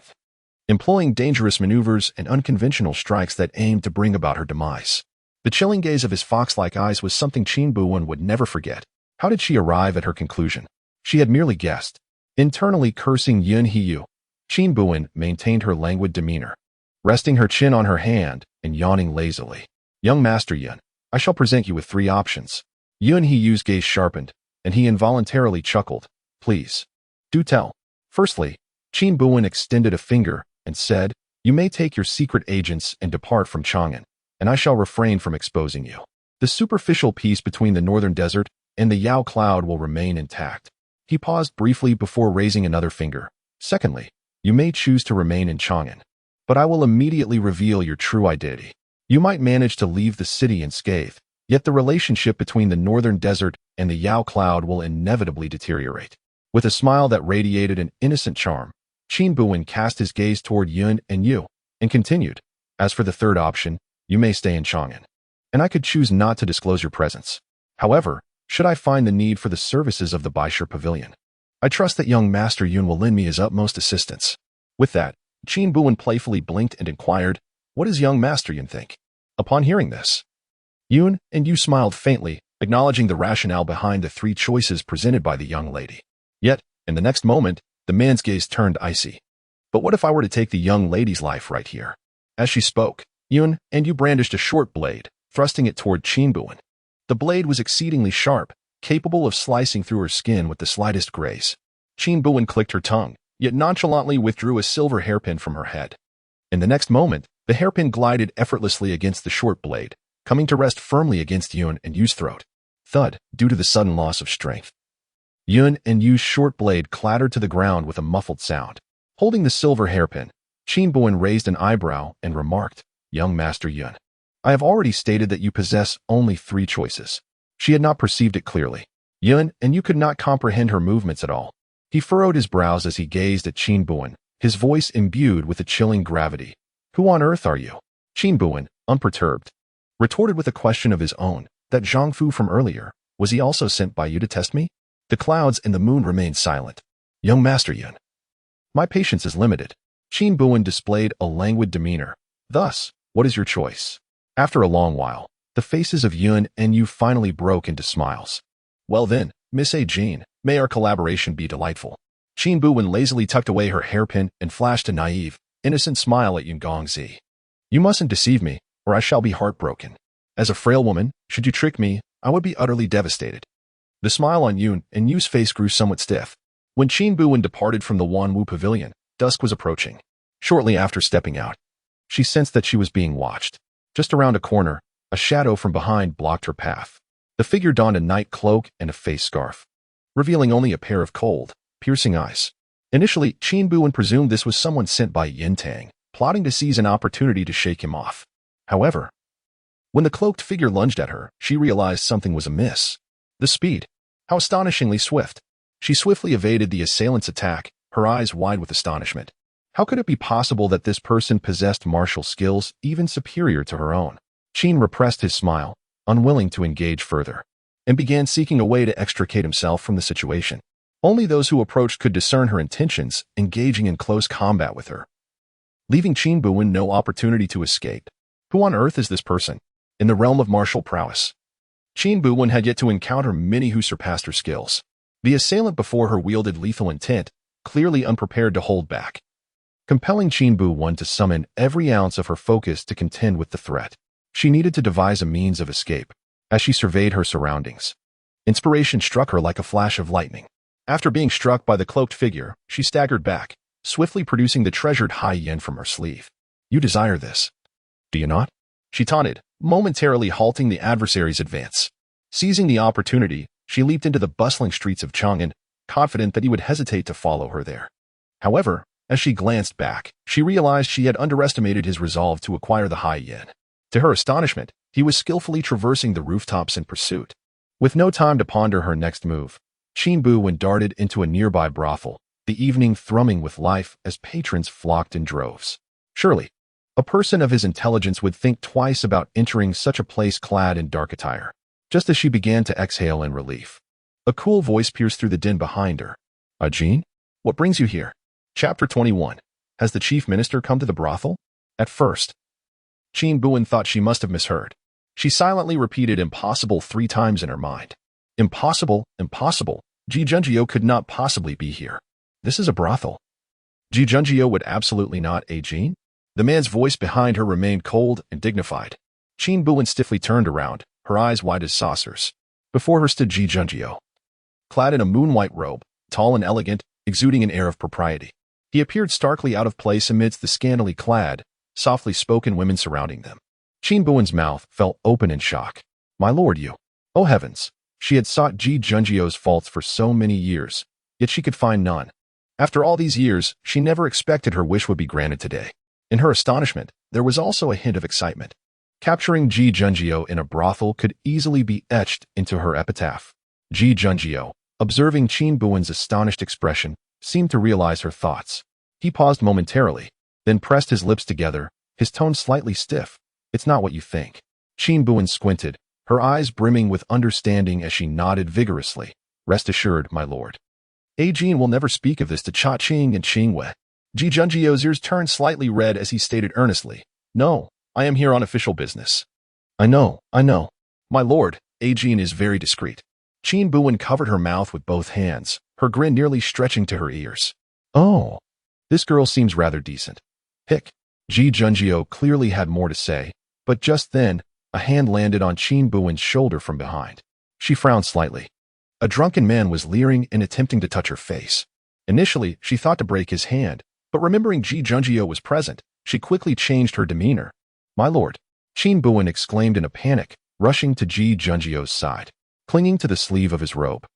employing dangerous maneuvers and unconventional strikes that aimed to bring about her demise. The chilling gaze of his fox-like eyes was something Qin Buwen would never forget. How did she arrive at her conclusion? She had merely guessed. Internally cursing Yun Hiyu, Qin Buwen maintained her languid demeanor, resting her chin on her hand and yawning lazily. Young Master Yun, I shall present you with 3 options. Yun Hiyu's gaze sharpened, and he involuntarily chuckled. Please, do tell. Firstly, Qin Buwen extended a finger and said, you may take your secret agents and depart from Chang'an, and I shall refrain from exposing you. The superficial peace between the northern desert and the Yao cloud will remain intact. He paused briefly before raising another finger. Secondly, you may choose to remain in Chang'an, but I will immediately reveal your true identity. You might manage to leave the city unscathed, yet the relationship between the northern desert and the Yao cloud will inevitably deteriorate. With a smile that radiated an innocent charm, Qin Buwen cast his gaze toward Yun and Yu, and continued, as for the third option, you may stay in Chang'an, and I could choose not to disclose your presence. However, should I find the need for the services of the Baishir Pavilion, I trust that young Master Yun will lend me his utmost assistance. With that, Qin Buwen playfully blinked and inquired, what does young Master Yun think? Upon hearing this, Yun and Yu smiled faintly, acknowledging the rationale behind the 3 choices presented by the young lady. Yet, in the next moment, the man's gaze turned icy. But what if I were to take the young lady's life right here? As she spoke, Yun and Yu brandished a short blade, thrusting it toward Qin Buwen. The blade was exceedingly sharp, capable of slicing through her skin with the slightest grace. Qin Buwen clicked her tongue, yet nonchalantly withdrew a silver hairpin from her head. In the next moment, the hairpin glided effortlessly against the short blade, coming to rest firmly against Yun and Yu's throat. Thud, due to the sudden loss of strength. Yun and Yu's short blade clattered to the ground with a muffled sound. Holding the silver hairpin, Qin Buwen raised an eyebrow and remarked, young Master Yun, I have already stated that you possess only 3 choices. She had not perceived it clearly. Yun and Yu could not comprehend her movements at all. He furrowed his brows as he gazed at Qin Buwen, his voice imbued with a chilling gravity. Who on earth are you? Qin Buwen, unperturbed, retorted with a question of his own. That Zhang Fu from earlier, was he also sent by you to test me? The clouds and the moon remained silent. Young Master Yun, my patience is limited. Qin Buwen displayed a languid demeanor. Thus, what is your choice? After a long while, the faces of Yun and Yu finally broke into smiles. Well then, Miss A. Jean, May our collaboration be delightful. Qin Buwen lazily tucked away her hairpin and flashed a naive, innocent smile at Yun Gongzi. You mustn't deceive me, or I shall be heartbroken. As a frail woman, should you trick me, I would be utterly devastated. The smile on Yun and Yu's face grew somewhat stiff. When Qin Buwen departed from the Wanwu Pavilion, dusk was approaching. Shortly after stepping out, she sensed that she was being watched. Just around a corner, a shadow from behind blocked her path. The figure donned a night cloak and a face scarf, revealing only a pair of cold, piercing eyes. Initially, Qin Buwen presumed this was someone sent by Yin Tang, plotting to seize an opportunity to shake him off. However, when the cloaked figure lunged at her, she realized something was amiss. The speed. How astonishingly swift. She swiftly evaded the assailant's attack, her eyes wide with astonishment. How could it be possible that this person possessed martial skills even superior to her own? Qin repressed his smile, unwilling to engage further, and began seeking a way to extricate himself from the situation. Only those who approached could discern her intentions, engaging in close combat with her, leaving Qin Buwen no opportunity to escape. Who on earth is this person? In the realm of martial prowess, Qin Buwen had yet to encounter many who surpassed her skills. The assailant before her wielded lethal intent, clearly unprepared to hold back, compelling Qin Buwen to summon every ounce of her focus to contend with the threat. She needed to devise a means of escape. As she surveyed her surroundings, inspiration struck her like a flash of lightning. After being struck by the cloaked figure, she staggered back, swiftly producing the treasured high yen from her sleeve. You desire this, do you not? She taunted, momentarily halting the adversary's advance. Seizing the opportunity, she leaped into the bustling streets of Chang'an, confident that he would hesitate to follow her there. However, as she glanced back, she realized she had underestimated his resolve to acquire the high yen. To her astonishment, he was skillfully traversing the rooftops in pursuit. With no time to ponder her next move, Qin Buwen darted into a nearby brothel, the evening thrumming with life as patrons flocked in droves. Surely, a person of his intelligence would think twice about entering such a place clad in dark attire. Just as she began to exhale in relief, a cool voice pierced through the din behind her. Jean? What brings you here? Chapter 21. Has the chief minister come to the brothel? At first, Qin Buwen thought she must have misheard. She silently repeated impossible 3 times in her mind. Impossible, impossible. Ji Junjio could not possibly be here. This is a brothel. Ji Junjio would absolutely not, Jean? The man's voice behind her remained cold and dignified. Qin Buwen stiffly turned around, her eyes wide as saucers. Before her stood Ji Junjio, clad in a moon-white robe, tall and elegant, exuding an air of propriety. He appeared starkly out of place amidst the scantily clad, softly spoken women surrounding them. Qin Buwen's mouth fell open in shock. My lord, you. Oh heavens. She had sought Ji Junjio's faults for so many years, yet she could find none. After all these years, she never expected her wish would be granted today. In her astonishment, there was also a hint of excitement. Capturing Ji Junjio in a brothel could easily be etched into her epitaph. Ji Junjio, observing Qin Buwen's astonished expression, seemed to realize her thoughts. He paused momentarily, then pressed his lips together, his tone slightly stiff. It's not what you think. Qin Buwen squinted, her eyes brimming with understanding as she nodded vigorously. Rest assured, my lord. Jean will never speak of this to Cha Qing and Qing Wei. Ji Junjio's ears turned slightly red as he stated earnestly. No, I am here on official business. I know. My lord, Jean is very discreet. Qin Buwen covered her mouth with both hands, her grin nearly stretching to her ears. Oh, this girl seems rather decent. Hick. Ji Junjio clearly had more to say, but just then, a hand landed on Qin Buwen's shoulder from behind. She frowned slightly. A drunken man was leering and attempting to touch her face. Initially, she thought to break his hand, but remembering Ji Junjio was present, she quickly changed her demeanor. My lord, Qin Buwen exclaimed in a panic, rushing to Ji Junjio's side, clinging to the sleeve of his robe.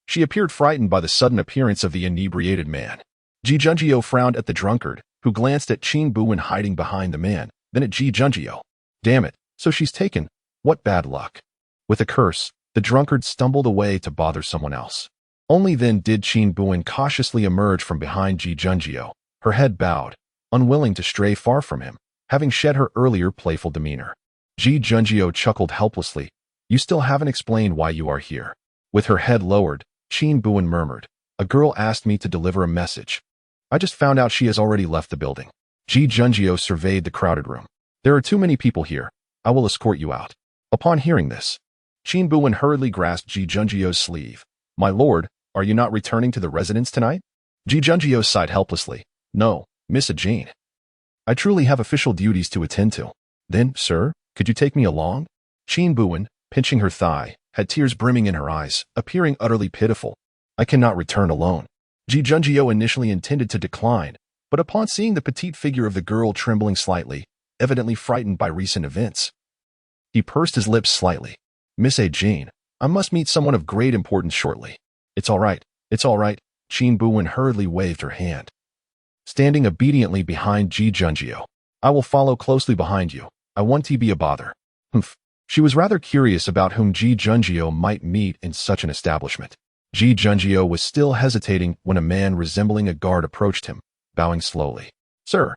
She appeared frightened by the sudden appearance of the inebriated man. Ji Junjio frowned at the drunkard, who glanced at Qin Buwen hiding behind the man, then at Ji Junjio. Damn it, so she's taken. What bad luck. With a curse, the drunkard stumbled away to bother someone else. Only then did Qin Buwen cautiously emerge from behind Ji Junjio, her head bowed, unwilling to stray far from him, having shed her earlier playful demeanor. Ji Junjio chuckled helplessly. You still haven't explained why you are here. With her head lowered, Qin Buwen murmured. A girl asked me to deliver a message. I just found out she has already left the building. Ji Junjio surveyed the crowded room. There are too many people here. I will escort you out. Upon hearing this, Qin Buwen hurriedly grasped Ji Junjio's sleeve. My lord, Are you not returning to the residence tonight? Ji Junjio sighed helplessly. No, Miss Jane. I truly have official duties to attend to. Then, sir, could you take me along? Qin Buwen, pinching her thigh, had tears brimming in her eyes, appearing utterly pitiful. I cannot return alone. Ji Junjio initially intended to decline, but upon seeing the petite figure of the girl trembling slightly, evidently frightened by recent events, he pursed his lips slightly. Miss Jane, I must meet someone of great importance shortly. It's all right. It's all right. Qin Buwen hurriedly waved her hand. Standing obediently behind Ji Junjio. I will follow closely behind you. I won't be a bother. Humph. She was rather curious about whom Ji Junjio might meet in such an establishment. Ji Junjio was still hesitating when a man resembling a guard approached him, bowing slowly. Sir,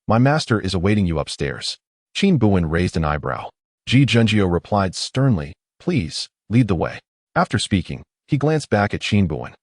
my master is awaiting you upstairs. Qin Buwen raised an eyebrow. Ji Junjio replied sternly, Please, lead the way. After speaking, he glanced back at Qin Buwen,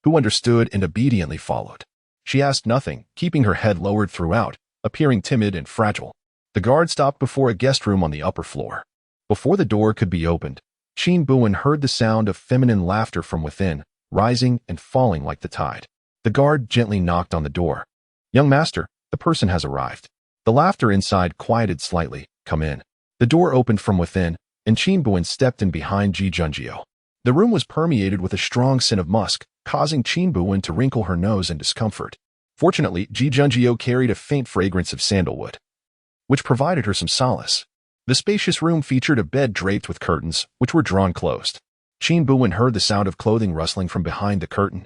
who understood and obediently followed. She asked nothing, keeping her head lowered throughout, appearing timid and fragile. The guard stopped before a guest room on the upper floor. Before the door could be opened, Qin Buwen heard the sound of feminine laughter from within, rising and falling like the tide. The guard gently knocked on the door. Young master, the person has arrived. The laughter inside quieted slightly. Come in. The door opened from within, and Qin Buwen stepped in behind Ji Junjio. The room was permeated with a strong scent of musk, causing Qin Buwen to wrinkle her nose in discomfort. Fortunately, Ji Junjio carried a faint fragrance of sandalwood, which provided her some solace. The spacious room featured a bed draped with curtains, which were drawn closed. Qin Buwen heard the sound of clothing rustling from behind the curtain.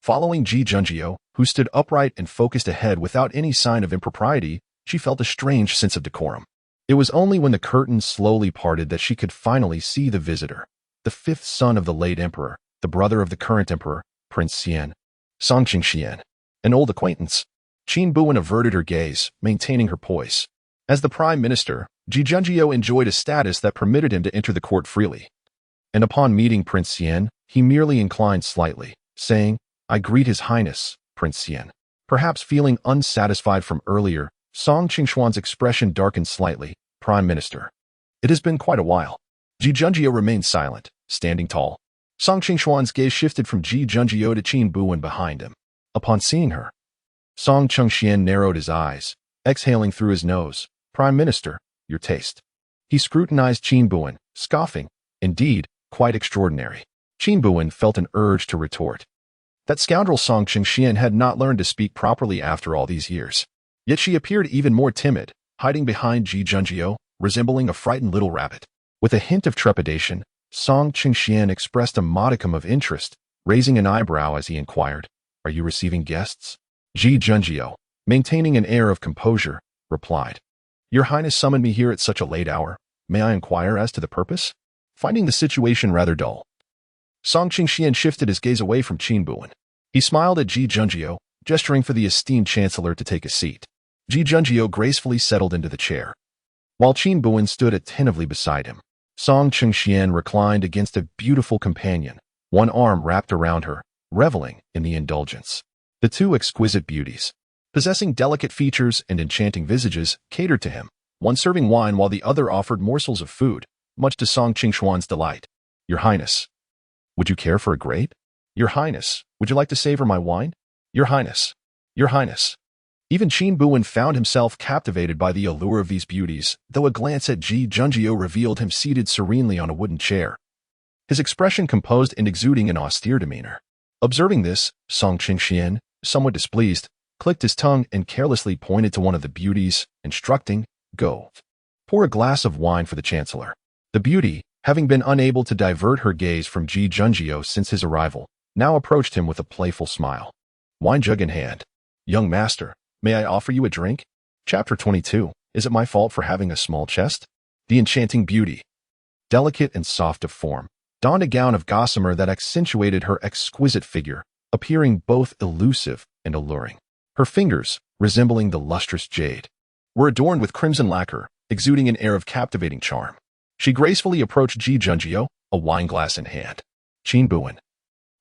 Following Ji Junjio, who stood upright and focused ahead without any sign of impropriety, she felt a strange sense of decorum. It was only when the curtain slowly parted that she could finally see the visitor, the fifth son of the late emperor, the brother of the current emperor, Prince Xian, Song Qingxian, an old acquaintance. Qin Buwen averted her gaze, maintaining her poise. As the prime minister, Ji Junjio enjoyed a status that permitted him to enter the court freely. And upon meeting Prince Xian, he merely inclined slightly, saying, I greet His Highness, Prince Xian. Perhaps feeling unsatisfied from earlier, Song Qingxuan's expression darkened slightly. Prime Minister. It has been quite a while. Ji Junjio remained silent, standing tall. Song Qingxuan's gaze shifted from Ji Junjio to Qin Buwen behind him. Upon seeing her, Song Qingxian narrowed his eyes, exhaling through his nose. Prime Minister, your taste. He scrutinized Qin Buwen, scoffing. Indeed, quite extraordinary. Qin Buwen felt an urge to retort. That scoundrel Song Qingxian had not learned to speak properly after all these years. Yet she appeared even more timid, hiding behind Ji Junjio, resembling a frightened little rabbit. With a hint of trepidation, Song Qingxian expressed a modicum of interest, raising an eyebrow as he inquired, Are you receiving guests? Ji Junjio, maintaining an air of composure, replied, Your Highness summoned me here at such a late hour. May I inquire as to the purpose? Finding the situation rather dull, Song Qingxian shifted his gaze away from Qin Buwen. He smiled at Ji Junjio, gesturing for the esteemed chancellor to take a seat. Ji Junjio gracefully settled into the chair, while Qin Buwen stood attentively beside him. Song Qingxian reclined against a beautiful companion, one arm wrapped around her, reveling in the indulgence. The two exquisite beauties, possessing delicate features and enchanting visages, catered to him, one serving wine while the other offered morsels of food, much to Song Qingxuan's delight. Your Highness, would you care for a grape? Your Highness, would you like to savor my wine? Your Highness, Your Highness. Even Qin Buwen found himself captivated by the allure of these beauties, though a glance at Ji Junjio revealed him seated serenely on a wooden chair, his expression composed and exuding an austere demeanor. Observing this, Song Qingxian, somewhat displeased, clicked his tongue and carelessly pointed to one of the beauties, instructing, Go. Pour a glass of wine for the chancellor. The beauty, having been unable to divert her gaze from Ji Junjio since his arrival, now approached him with a playful smile. Wine jug in hand. Young master, may I offer you a drink? Chapter 22. Is it my fault for having a small chest? The enchanting beauty, delicate and soft of form, donned a gown of gossamer that accentuated her exquisite figure, appearing both elusive and alluring. Her fingers, resembling the lustrous jade, were adorned with crimson lacquer, exuding an air of captivating charm. She gracefully approached Ji Junjio, a wineglass in hand. Qin Buwen,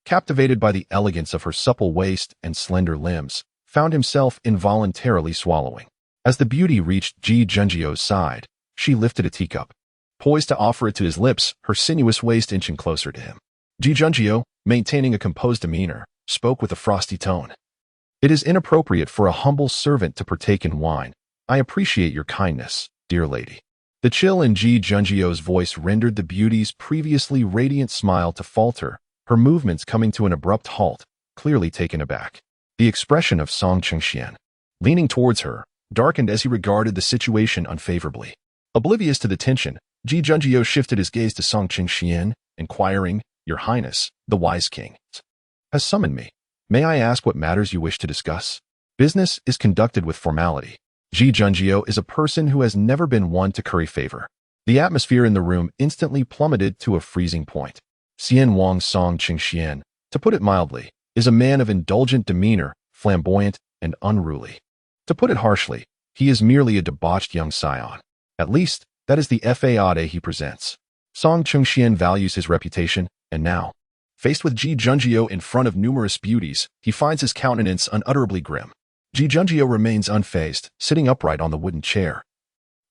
captivated by the elegance of her supple waist and slender limbs, found himself involuntarily swallowing. As the beauty reached Ji Junjio's side, she lifted a teacup, poised to offer it to his lips, her sinuous waist inching closer to him. Ji Junjio, maintaining a composed demeanor, spoke with a frosty tone. It is inappropriate for a humble servant to partake in wine. I appreciate your kindness, dear lady. The chill in Ji Junjio's voice rendered the beauty's previously radiant smile to falter, her movements coming to an abrupt halt, clearly taken aback. The expression of Song Chengxian, leaning towards her, darkened as he regarded the situation unfavorably. Oblivious to the tension, Ji Junjio shifted his gaze to Song Chengxian, inquiring, Your Highness, the wise king, has summoned me. May I ask what matters you wish to discuss? Business is conducted with formality. Ji Junjio is a person who has never been one to curry favor. The atmosphere in the room instantly plummeted to a freezing point. Xian Wang Song Chengxian, to put it mildly, is a man of indulgent demeanor, flamboyant, and unruly. To put it harshly, he is merely a debauched young scion. At least, that is the facade he presents. Song Chengxian values his reputation, and now, faced with Ji Junjio in front of numerous beauties, he finds his countenance unutterably grim. Ji Junjio remains unfazed, sitting upright on the wooden chair,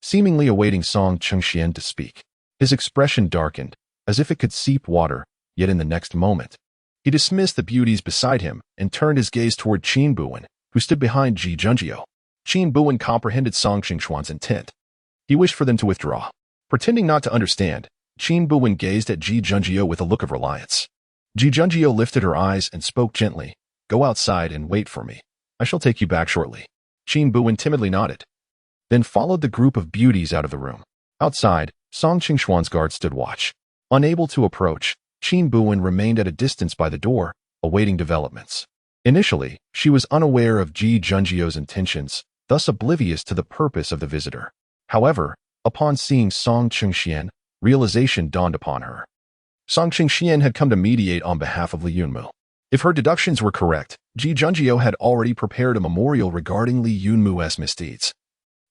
seemingly awaiting Song Chengxian to speak. His expression darkened, as if it could seep water, yet in the next moment, he dismissed the beauties beside him and turned his gaze toward Qin Buwen, who stood behind Ji Junjio. Qin Buwen comprehended Song Chengxuan's intent. He wished for them to withdraw. Pretending not to understand, Qin Buwen gazed at Ji Junjio with a look of reliance. Ji Junjio lifted her eyes and spoke gently. Go outside and wait for me. I shall take you back shortly. Qin Buwen timidly nodded, then followed the group of beauties out of the room. Outside, Song Chengxuan's guard stood watch. Unable to approach, Qin Buwen remained at a distance by the door, awaiting developments. Initially, she was unaware of Ji Junjio's intentions, thus oblivious to the purpose of the visitor. However, upon seeing Song Chengxian, realization dawned upon her. Song Chengxian had come to mediate on behalf of Li Yunmu. If her deductions were correct, Ji Junjio had already prepared a memorial regarding Li Yunmu's misdeeds,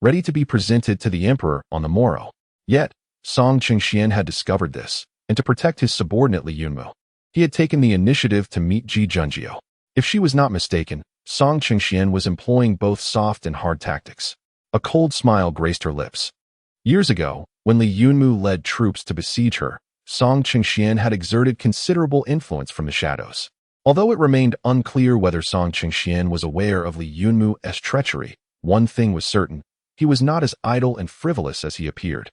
ready to be presented to the emperor on the morrow. Yet, Song Chengxian had discovered this, and to protect his subordinate Li Yunmu, he had taken the initiative to meet Ji Junjio. If she was not mistaken, Song Chengxian was employing both soft and hard tactics. A cold smile graced her lips. Years ago, when Li Yunmu led troops to besiege her, Song Chengxian had exerted considerable influence from the shadows. Although it remained unclear whether Song Chengxian was aware of Li Yunmu's treachery, one thing was certain: he was not as idle and frivolous as he appeared.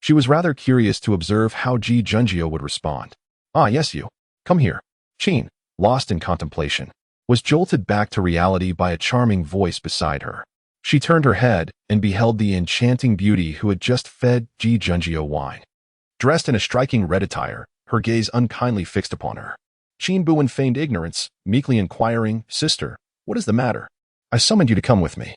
She was rather curious to observe how Ji Junjio would respond. Ah, yes, you. Come here. Qin, lost in contemplation, was jolted back to reality by a charming voice beside her. She turned her head and beheld the enchanting beauty who had just fed Ji Junjio wine. Dressed in a striking red attire, her gaze unkindly fixed upon her. Qin Buwen feigned ignorance, meekly inquiring, Sister, what is the matter? I summoned you to come with me.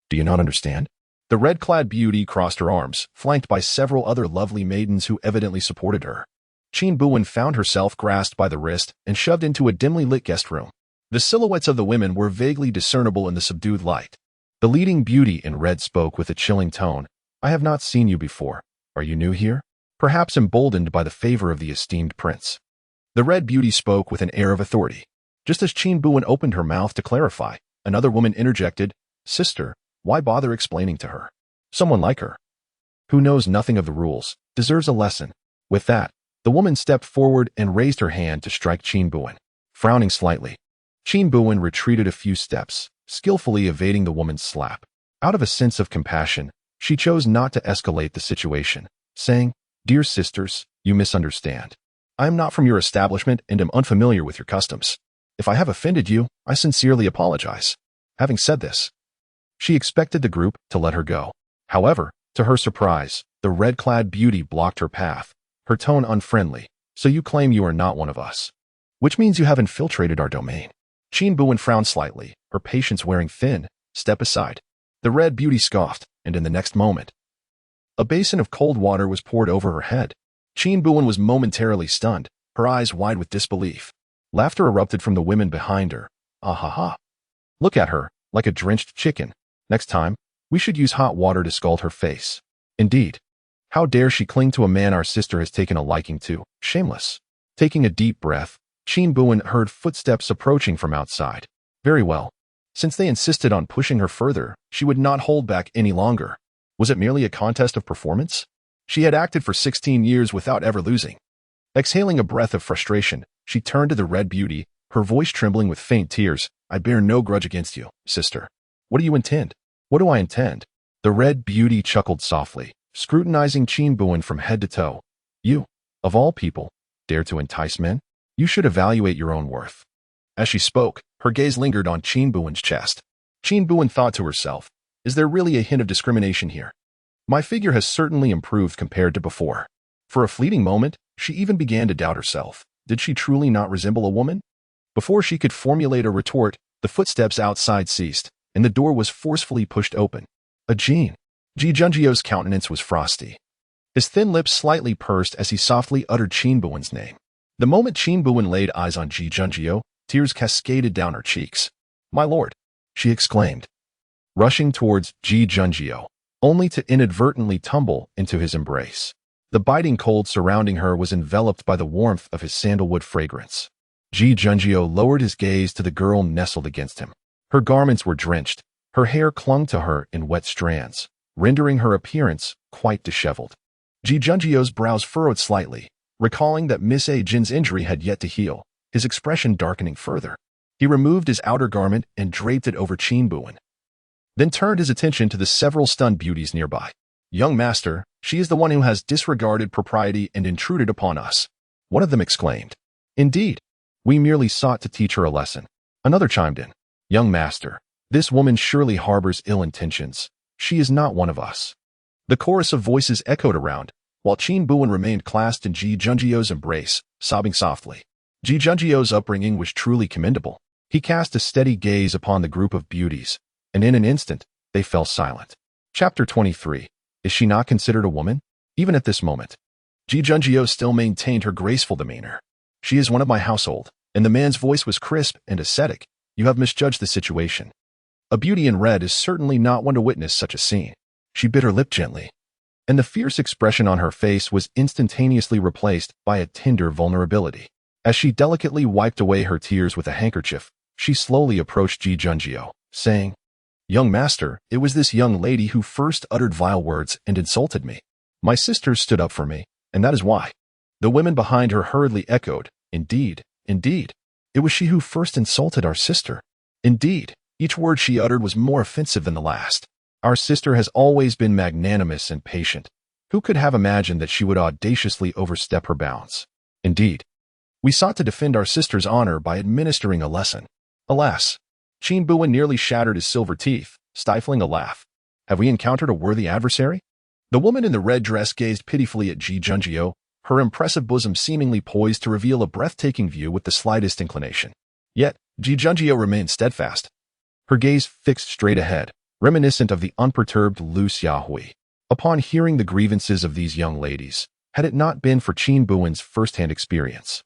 Do you not understand? The red-clad beauty crossed her arms, flanked by several other lovely maidens who evidently supported her. Qin Buwen found herself grasped by the wrist and shoved into a dimly lit guest room. The silhouettes of the women were vaguely discernible in the subdued light. The leading beauty in red spoke with a chilling tone. I have not seen you before. Are you new here? Perhaps emboldened by the favor of the esteemed prince. The red beauty spoke with an air of authority. Just as Qin Buwen opened her mouth to clarify, another woman interjected, Sister, why bother explaining to her? Someone like her, who knows nothing of the rules, deserves a lesson. With that, the woman stepped forward and raised her hand to strike Qin Buwen. Frowning slightly, Qin Buwen retreated a few steps, skillfully evading the woman's slap. Out of a sense of compassion, she chose not to escalate the situation, saying, Dear sisters, you misunderstand. I am not from your establishment and am unfamiliar with your customs. If I have offended you, I sincerely apologize. Having said this, she expected the group to let her go. However, to her surprise, the red-clad beauty blocked her path, her tone unfriendly. So you claim you are not one of us, which means you have infiltrated our domain. Qin Buwen frowned slightly, her patience wearing thin. Step aside. The red beauty scoffed, and in the next moment, a basin of cold water was poured over her head. Qin Buwen was momentarily stunned, her eyes wide with disbelief. Laughter erupted from the women behind her. Ah ha ha. Look at her, like a drenched chicken. Next time, we should use hot water to scald her face. Indeed. How dare she cling to a man our sister has taken a liking to? Shameless. Taking a deep breath, Qin Buwen heard footsteps approaching from outside. Very well. Since they insisted on pushing her further, she would not hold back any longer. Was it merely a contest of performance? She had acted for 16 years without ever losing. Exhaling a breath of frustration, she turned to the red beauty, her voice trembling with faint tears. I bear no grudge against you, sister. What do you intend? What do I intend? The red beauty chuckled softly, scrutinizing Qin Buwen from head to toe. You, of all people, dare to entice men? You should evaluate your own worth. As she spoke, her gaze lingered on Qin Buwen's chest. Qin Buwen thought to herself, is there really a hint of discrimination here? My figure has certainly improved compared to before. For a fleeting moment, she even began to doubt herself. Did she truly not resemble a woman? Before she could formulate a retort, the footsteps outside ceased, and the door was forcefully pushed open. A Jin. Ji Junjio's countenance was frosty. His thin lips slightly pursed as he softly uttered Qin Buwen's name. The moment Qin Buwen laid eyes on Ji Junjio, tears cascaded down her cheeks. My lord, she exclaimed, rushing towards Ji Junjio, only to inadvertently tumble into his embrace. The biting cold surrounding her was enveloped by the warmth of his sandalwood fragrance. Ji Junjio lowered his gaze to the girl nestled against him. Her garments were drenched, her hair clung to her in wet strands, rendering her appearance quite disheveled. Ji Junjio's brows furrowed slightly, recalling that Miss A Jin's injury had yet to heal, his expression darkening further. He removed his outer garment and draped it over Qin Buwen, then turned his attention to the several stunned beauties nearby. Young master, she is the one who has disregarded propriety and intruded upon us, one of them exclaimed. Indeed, we merely sought to teach her a lesson. Another chimed in. Young master, this woman surely harbors ill intentions. She is not one of us. The chorus of voices echoed around, while Qin Buwen remained clasped in Ji Junjio's embrace, sobbing softly. Ji Junjio's upbringing was truly commendable. He cast a steady gaze upon the group of beauties, and in an instant, they fell silent. Chapter 23. Is she not considered a woman? Even at this moment, Ji Junjio still maintained her graceful demeanor. She is one of my household, and the man's voice was crisp and ascetic. You have misjudged the situation. A beauty in red is certainly not one to witness such a scene. She bit her lip gently, and the fierce expression on her face was instantaneously replaced by a tender vulnerability. As she delicately wiped away her tears with a handkerchief, she slowly approached Ji Junjio, saying, Young master, it was this young lady who first uttered vile words and insulted me. My sisters stood up for me, and that is why. The women behind her hurriedly echoed, Indeed, indeed. It was she who first insulted our sister. Indeed, each word she uttered was more offensive than the last. Our sister has always been magnanimous and patient. Who could have imagined that she would audaciously overstep her bounds? Indeed, we sought to defend our sister's honor by administering a lesson. Alas, Qin Buwen nearly shattered his silver teeth, stifling a laugh. Have we encountered a worthy adversary? The woman in the red dress gazed pitifully at Ji Junjio, her impressive bosom seemingly poised to reveal a breathtaking view with the slightest inclination. Yet, Ji Junjio remained steadfast, her gaze fixed straight ahead, reminiscent of the unperturbed Lu Xiaohui. Upon hearing the grievances of these young ladies, had it not been for Qin Buwen's first-hand experience,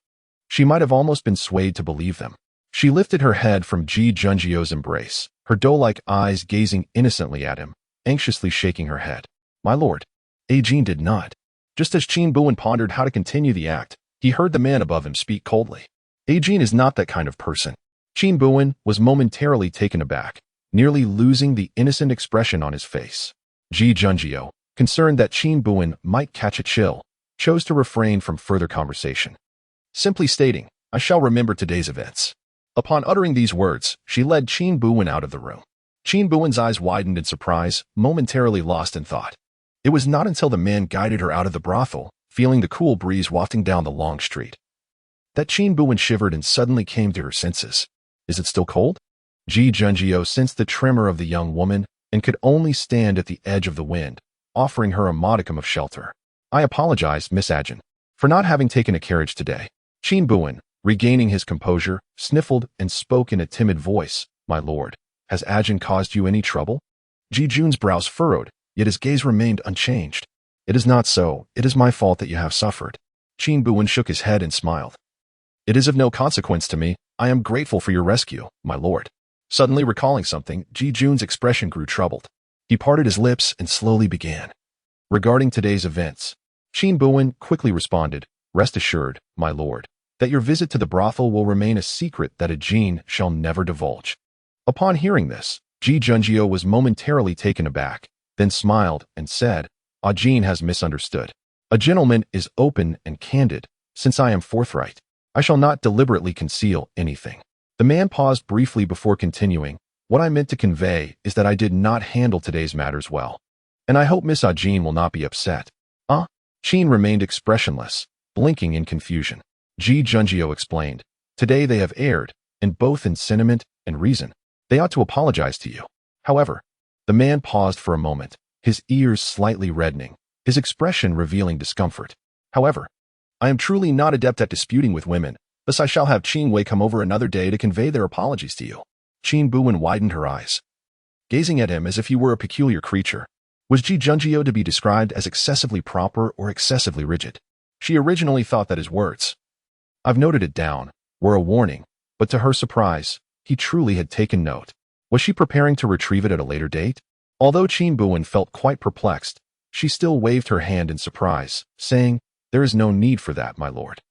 she might have almost been swayed to believe them. She lifted her head from Ji Junjio's embrace, her doe-like eyes gazing innocently at him, anxiously shaking her head. My lord, A Jin did not. Just as Qin Buwen pondered how to continue the act, he heard the man above him speak coldly. A Jin is not that kind of person. Qin Buwen was momentarily taken aback, nearly losing the innocent expression on his face. Ji Junjio, concerned that Qin Buwen might catch a chill, chose to refrain from further conversation, simply stating, I shall remember today's events. Upon uttering these words, she led Qin Buwen out of the room. Qin Buwen's eyes widened in surprise, momentarily lost in thought. It was not until the man guided her out of the brothel, feeling the cool breeze wafting down the long street, that Qin Buwen shivered and suddenly came to her senses. Is it still cold? Ji Junjio sensed the tremor of the young woman and could only stand at the edge of the wind, offering her a modicum of shelter. I apologize, Miss Ajin, for not having taken a carriage today. Qin Buwen, regaining his composure, sniffled and spoke in a timid voice. My lord, has Ajin caused you any trouble? Ji Jun's brows furrowed, yet his gaze remained unchanged. It is not so. It is my fault that you have suffered. Qin Buwen shook his head and smiled. It is of no consequence to me. I am grateful for your rescue, my lord. Suddenly recalling something, Ji Jun's expression grew troubled. He parted his lips and slowly began. Regarding today's events, Qin Buwen quickly responded, Rest assured, my lord, that your visit to the brothel will remain a secret that a Jin shall never divulge. Upon hearing this, Ji Junjio was momentarily taken aback, then smiled and said, A Jin has misunderstood. A gentleman is open and candid, since I am forthright, I shall not deliberately conceal anything." The man paused briefly before continuing. "What I meant to convey is that I did not handle today's matters well, and I hope Miss Ajin will not be upset." Qin remained expressionless, blinking in confusion. Ji Junjio explained, "Today they have erred, and both in sentiment and reason. They ought to apologize to you." However, the man paused for a moment, his ears slightly reddening, his expression revealing discomfort. "However, I am truly not adept at disputing with women, thus I shall have Qin Wei come over another day to convey their apologies to you." Qin Buwen widened her eyes, gazing at him as if he were a peculiar creature. Was Ji Junjio to be described as excessively proper or excessively rigid? She originally thought that his words, "I've noted it down," were a warning, but to her surprise, he truly had taken note. Was she preparing to retrieve it at a later date? Although Qin Buwen felt quite perplexed, she still waved her hand in surprise, saying, "There is no need for that, my lord.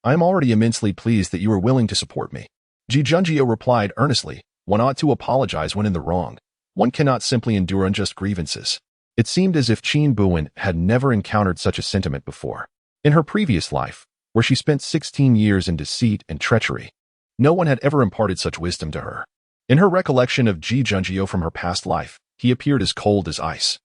I am already immensely pleased that you are willing to support me." Ji Junjio replied earnestly, "One ought to apologize when in the wrong. One cannot simply endure unjust grievances." It seemed as if Qin Buwen had never encountered such a sentiment before. In her previous life, where she spent 16 years in deceit and treachery, no one had ever imparted such wisdom to her. In her recollection of Ji Junjio from her past life, he appeared as cold as ice,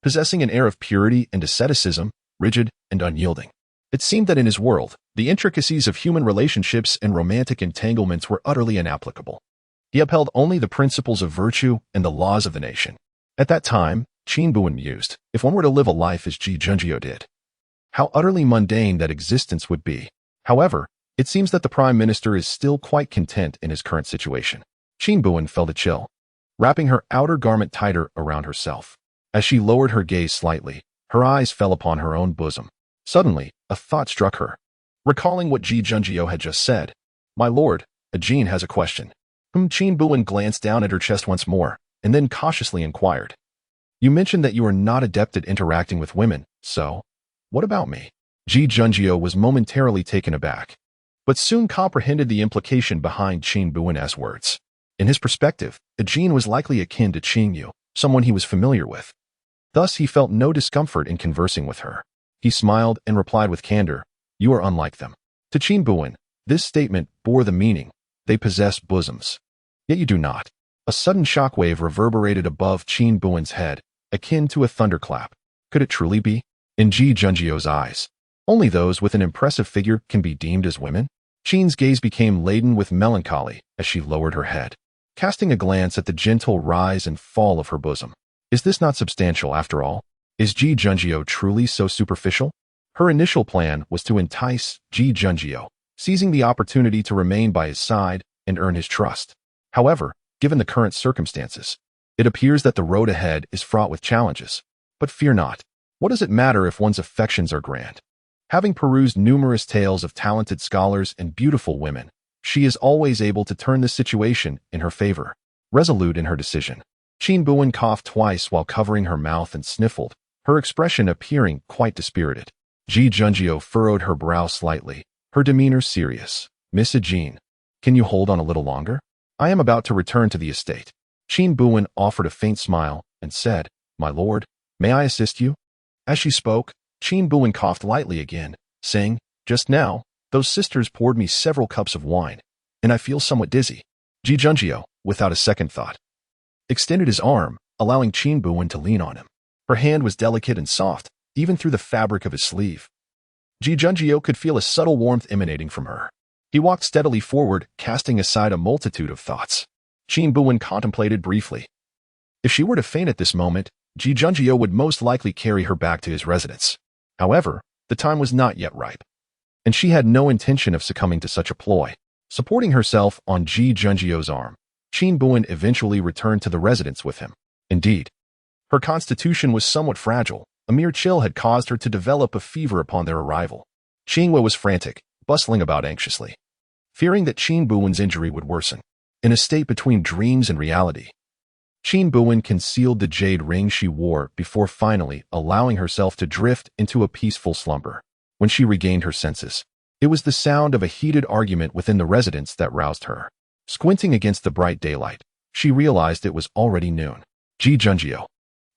possessing an air of purity and asceticism, rigid and unyielding. It seemed that in his world, the intricacies of human relationships and romantic entanglements were utterly inapplicable. He upheld only the principles of virtue and the laws of the nation. At that time, Qin Buwen mused, if one were to live a life as Ji Junjio did, how utterly mundane that existence would be. However, it seems that the Prime Minister is still quite content in his current situation. Qin Buwen felt a chill, wrapping her outer garment tighter around herself. As she lowered her gaze slightly, her eyes fell upon her own bosom. Suddenly, a thought struck her. Recalling what Ji Junjio had just said, "My lord, Ajin has a question." Qin Buwen glanced down at her chest once more, and then cautiously inquired, "You mentioned that you are not adept at interacting with women, so what about me?" Ji Junjio was momentarily taken aback, but soon comprehended the implication behind Qin Buwen's words. In his perspective, Ajin was likely akin to Qingyu, someone he was familiar with. Thus, he felt no discomfort in conversing with her. He smiled and replied with candor, "You are unlike them." To Qin Buwen, this statement bore the meaning, they possess bosoms. Yet you do not. A sudden shockwave reverberated above Qin Buwen's head, akin to a thunderclap. Could it truly be? In Ji Junjio's eyes, only those with an impressive figure can be deemed as women? Qin's gaze became laden with melancholy as she lowered her head, casting a glance at the gentle rise and fall of her bosom. Is this not substantial after all? Is Ji Junjio truly so superficial? Her initial plan was to entice Ji Junjio, seizing the opportunity to remain by his side and earn his trust. However, given the current circumstances, it appears that the road ahead is fraught with challenges. But fear not. What does it matter if one's affections are grand? Having perused numerous tales of talented scholars and beautiful women, she is always able to turn the situation in her favor. Resolute in her decision, Qin Buwen coughed twice while covering her mouth and sniffled, her expression appearing quite dispirited. Ji Junjio furrowed her brow slightly, her demeanor serious. "Miss Ajin, can you hold on a little longer? I am about to return to the estate." Qin Buwen offered a faint smile and said, "My lord, may I assist you?" As she spoke, Qin Buwen coughed lightly again, saying, "Just now, those sisters poured me several cups of wine, and I feel somewhat dizzy." Ji Junjio, without a second thought, extended his arm, allowing Qin Buwen to lean on him. Her hand was delicate and soft, even through the fabric of his sleeve. Ji Junjio could feel a subtle warmth emanating from her. He walked steadily forward, casting aside a multitude of thoughts. Qin Buwen contemplated briefly. If she were to faint at this moment, Ji Junjio would most likely carry her back to his residence. However, the time was not yet ripe, and she had no intention of succumbing to such a ploy. Supporting herself on Ji Junjio's arm, Qin Buwen eventually returned to the residence with him. Indeed, her constitution was somewhat fragile. A mere chill had caused her to develop a fever upon their arrival. Qingwe was frantic, bustling about anxiously, fearing that Qin Buwen's injury would worsen. In a state between dreams and reality, Qin Buwen concealed the jade ring she wore before finally allowing herself to drift into a peaceful slumber. When she regained her senses, it was the sound of a heated argument within the residence that roused her. Squinting against the bright daylight, she realized it was already noon. Ji Junjio,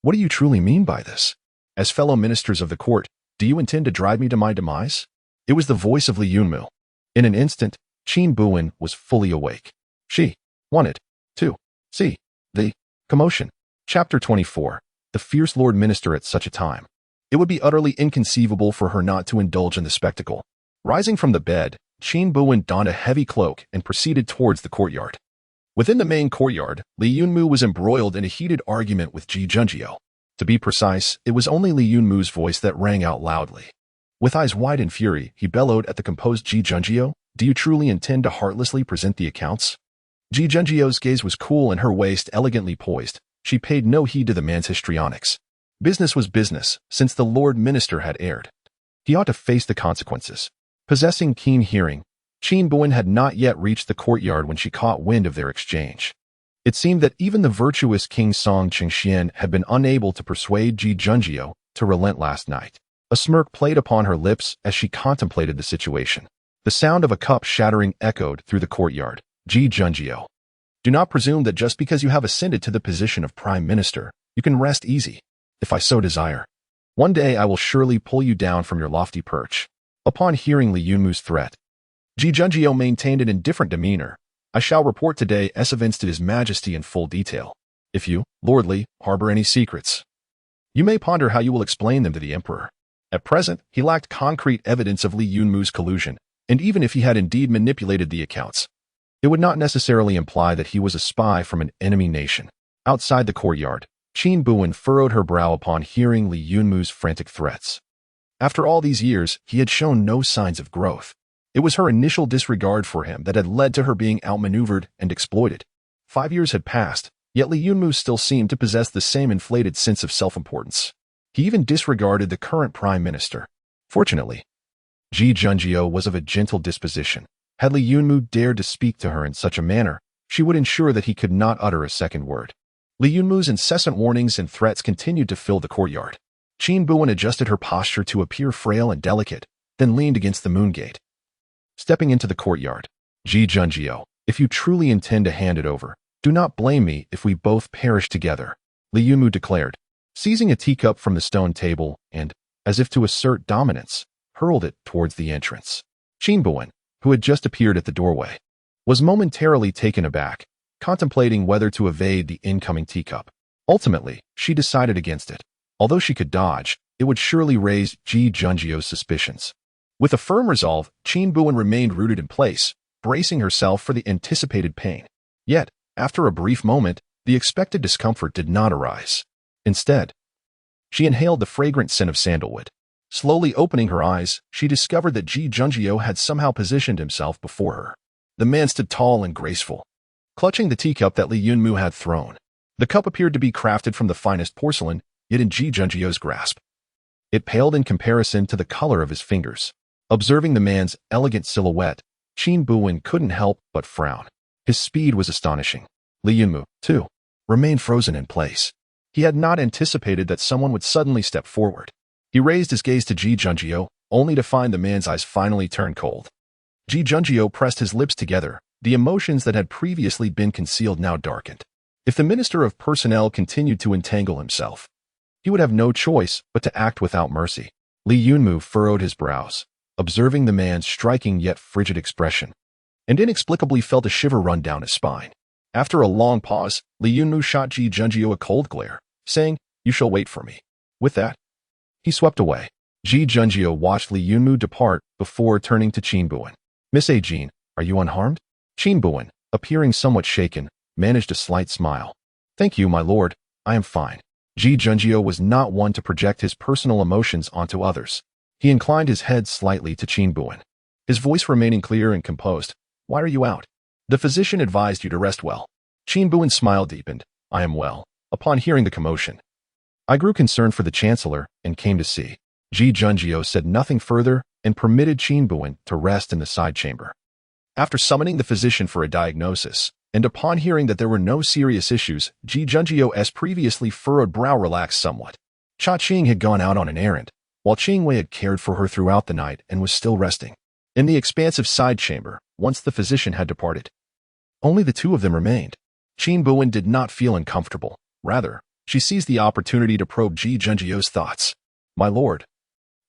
what do you truly mean by this? As fellow ministers of the court, do you intend to drive me to my demise? It was the voice of Li Yunmu. In an instant, Qin Buwen was fully awake. She wanted to see the commotion. Chapter 24. The fierce Lord Minister at such a time. It would be utterly inconceivable for her not to indulge in the spectacle. Rising from the bed, Qin Buwen donned a heavy cloak and proceeded towards the courtyard. Within the main courtyard, Li Yunmu was embroiled in a heated argument with Ji Junjiu. To be precise, it was only Li Yunmu's voice that rang out loudly. With eyes wide in fury, he bellowed at the composed Ji Junjiu, "Do you truly intend to heartlessly present the accounts?" Ji Junjiu's gaze was cool and her waist elegantly poised. She paid no heed to the man's histrionics. Business was business, since the Lord Minister had erred. He ought to face the consequences. Possessing keen hearing, Qin Buwen had not yet reached the courtyard when she caught wind of their exchange. It seemed that even the virtuous King Song Chengxian had been unable to persuade Ji Junjiu to relent last night. A smirk played upon her lips as she contemplated the situation. The sound of a cup shattering echoed through the courtyard. Ji Junjiu. Do not presume that just because you have ascended to the position of Prime Minister, you can rest easy. If I so desire, one day I will surely pull you down from your lofty perch. Upon hearing Li Yunmu's threat, Ji Junjiu maintained an indifferent demeanor. I shall report today's events to His Majesty in full detail. If you, lordly, harbor any secrets, you may ponder how you will explain them to the Emperor. At present, he lacked concrete evidence of Li Yunmu's collusion, and even if he had indeed manipulated the accounts, it would not necessarily imply that he was a spy from an enemy nation. Outside the courtyard, Qin Buwen furrowed her brow upon hearing Li Yunmu's frantic threats. After all these years, he had shown no signs of growth. It was her initial disregard for him that had led to her being outmaneuvered and exploited. 5 years had passed, yet Li Yunmu still seemed to possess the same inflated sense of self-importance. He even disregarded the current Prime Minister. Fortunately, Ji Junjiu was of a gentle disposition. Had Li Yunmu dared to speak to her in such a manner, she would ensure that he could not utter a second word. Li Yunmu's incessant warnings and threats continued to fill the courtyard. Qin Buwen adjusted her posture to appear frail and delicate, then leaned against the moon gate. Stepping into the courtyard, Ji Junjiu, if you truly intend to hand it over, do not blame me if we both perish together, Li Yunmu declared, seizing a teacup from the stone table and, as if to assert dominance, hurled it towards the entrance. Qin Buwen, who had just appeared at the doorway, was momentarily taken aback, contemplating whether to evade the incoming teacup. Ultimately, she decided against it. Although she could dodge, it would surely raise Ji Junjiu's suspicions. With a firm resolve, Qin Buwen remained rooted in place, bracing herself for the anticipated pain. Yet, after a brief moment, the expected discomfort did not arise. Instead, she inhaled the fragrant scent of sandalwood. Slowly opening her eyes, she discovered that Ji Junjiu had somehow positioned himself before her. The man stood tall and graceful, clutching the teacup that Li Yunmu had thrown. The cup appeared to be crafted from the finest porcelain, yet in Ji Junjiu's grasp, it paled in comparison to the color of his fingers. Observing the man's elegant silhouette, Qin Buwen couldn't help but frown. His speed was astonishing. Li Yunmu, too, remained frozen in place. He had not anticipated that someone would suddenly step forward. He raised his gaze to Ji Junjiu, only to find the man's eyes finally turn cold. Ji Junjiu pressed his lips together, the emotions that had previously been concealed now darkened. If the Minister of Personnel continued to entangle himself, he would have no choice but to act without mercy. Li Yunmu furrowed his brows, observing the man's striking yet frigid expression, and inexplicably felt a shiver run down his spine. After a long pause, Li Yunmu shot Ji Junjiu a cold glare, saying, "You shall wait for me." With that, he swept away. Ji Junjiu watched Li Yunmu depart before turning to Qin Buwen. "Miss Ajin, are you unharmed?" Qin Buwen, appearing somewhat shaken, managed a slight smile. "Thank you, my lord, I am fine." Ji Junjiu was not one to project his personal emotions onto others. He inclined his head slightly to Qin Buwen, his voice remaining clear and composed. "Why are you out? The physician advised you to rest well." Qin Buwen's smile deepened. "I am well." Upon hearing the commotion, I grew concerned for the Chancellor and came to see. Ji Junjiu said nothing further and permitted Qin Buwen to rest in the side chamber. After summoning the physician for a diagnosis, and upon hearing that there were no serious issues, Ji Junjiu's previously furrowed brow relaxed somewhat. Cha Qing had gone out on an errand, while Qing Wei had cared for her throughout the night and was still resting. In the expansive side chamber, once the physician had departed, only the two of them remained. Qin Buwen did not feel uncomfortable. Rather, she seized the opportunity to probe Ji Junjiu's thoughts. "My lord,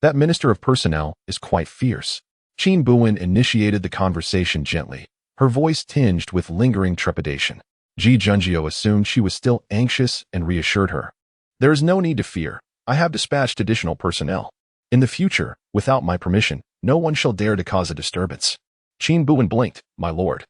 That Minister of Personnel is quite fierce. Qin Buwen initiated the conversation gently, her voice tinged with lingering trepidation. Ji Junjio assumed she was still anxious and reassured her. There is no need to fear. I have dispatched additional personnel. In the future, without my permission, no one shall dare to cause a disturbance. Qin Buwen blinked, my lord.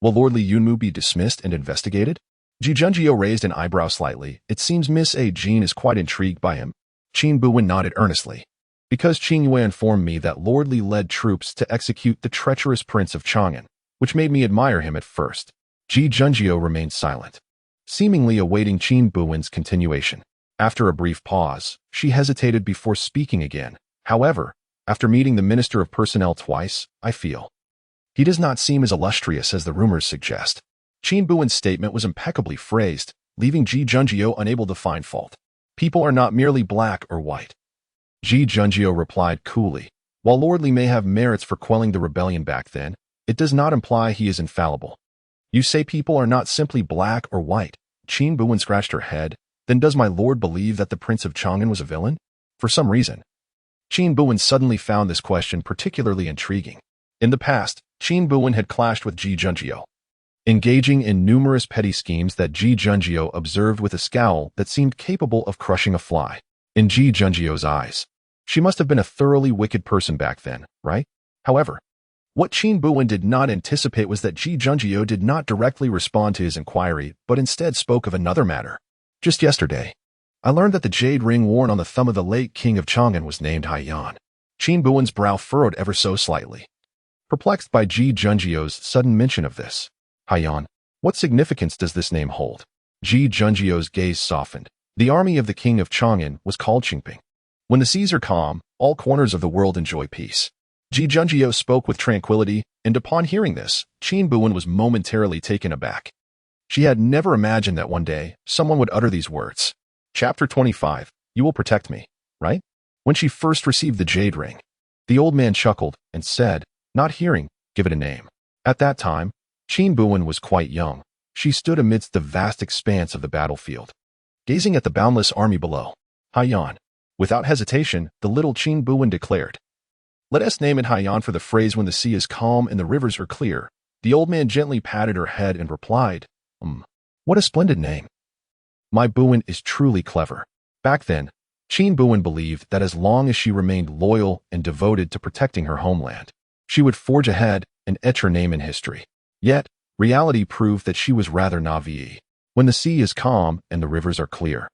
Will Lord Li Yunmu be dismissed and investigated? Ji Junjio raised an eyebrow slightly. It seems Miss A. Jean is quite intrigued by him. Qin Buwen nodded earnestly. Because Qin Yue informed me that Lord Li led troops to execute the treacherous prince of Chang'an, which made me admire him at first. Ji Junjio remained silent, seemingly awaiting Qin Buwen's continuation. After a brief pause, she hesitated before speaking again. However, after meeting the Minister of Personnel twice, I feel he does not seem as illustrious as the rumors suggest. Qin Buwen's statement was impeccably phrased, leaving Ji Junjio unable to find fault. People are not merely black or white. Ji Junjio replied coolly. While Lord Li may have merits for quelling the rebellion back then, it does not imply he is infallible. You say people are not simply black or white. Qin Buwen scratched her head. Then does my lord believe that the Prince of Chang'an was a villain? For some reason. Qin Buwen suddenly found this question particularly intriguing. In the past, Qin Buwen had clashed with Ji Junjio, engaging in numerous petty schemes that Ji Junjio observed with a scowl that seemed capable of crushing a fly. In Ji Junjio's eyes, she must have been a thoroughly wicked person back then, right? However, what Qin Buwen did not anticipate was that Ji Junjio did not directly respond to his inquiry, but instead spoke of another matter. Just yesterday, I learned that the jade ring worn on the thumb of the late king of Chang'an was named Haiyan. Qin Buwen's brow furrowed ever so slightly, perplexed by Ji Junjio's sudden mention of this. Haiyan, what significance does this name hold? Ji Junjio's gaze softened. The army of the king of Chang'an was called Qingping. When the seas are calm, all corners of the world enjoy peace. Ji Junjio spoke with tranquility, and upon hearing this, Qin Buwen was momentarily taken aback. She had never imagined that one day, someone would utter these words. Chapter 25, You will protect me, right? When she first received the jade ring, the old man chuckled and said, not hearing, give it a name. At that time, Qin Buwen was quite young. She stood amidst the vast expanse of the battlefield, gazing at the boundless army below. Haiyan. Without hesitation, the little Qin Buwen declared. Let us name it Haiyan for the phrase when the sea is calm and the rivers are clear. The old man gently patted her head and replied, what a splendid name. My Buwen is truly clever. Back then, Qin Buwen believed that as long as she remained loyal and devoted to protecting her homeland, she would forge ahead and etch her name in history. Yet, reality proved that she was rather naive. When the sea is calm and the rivers are clear,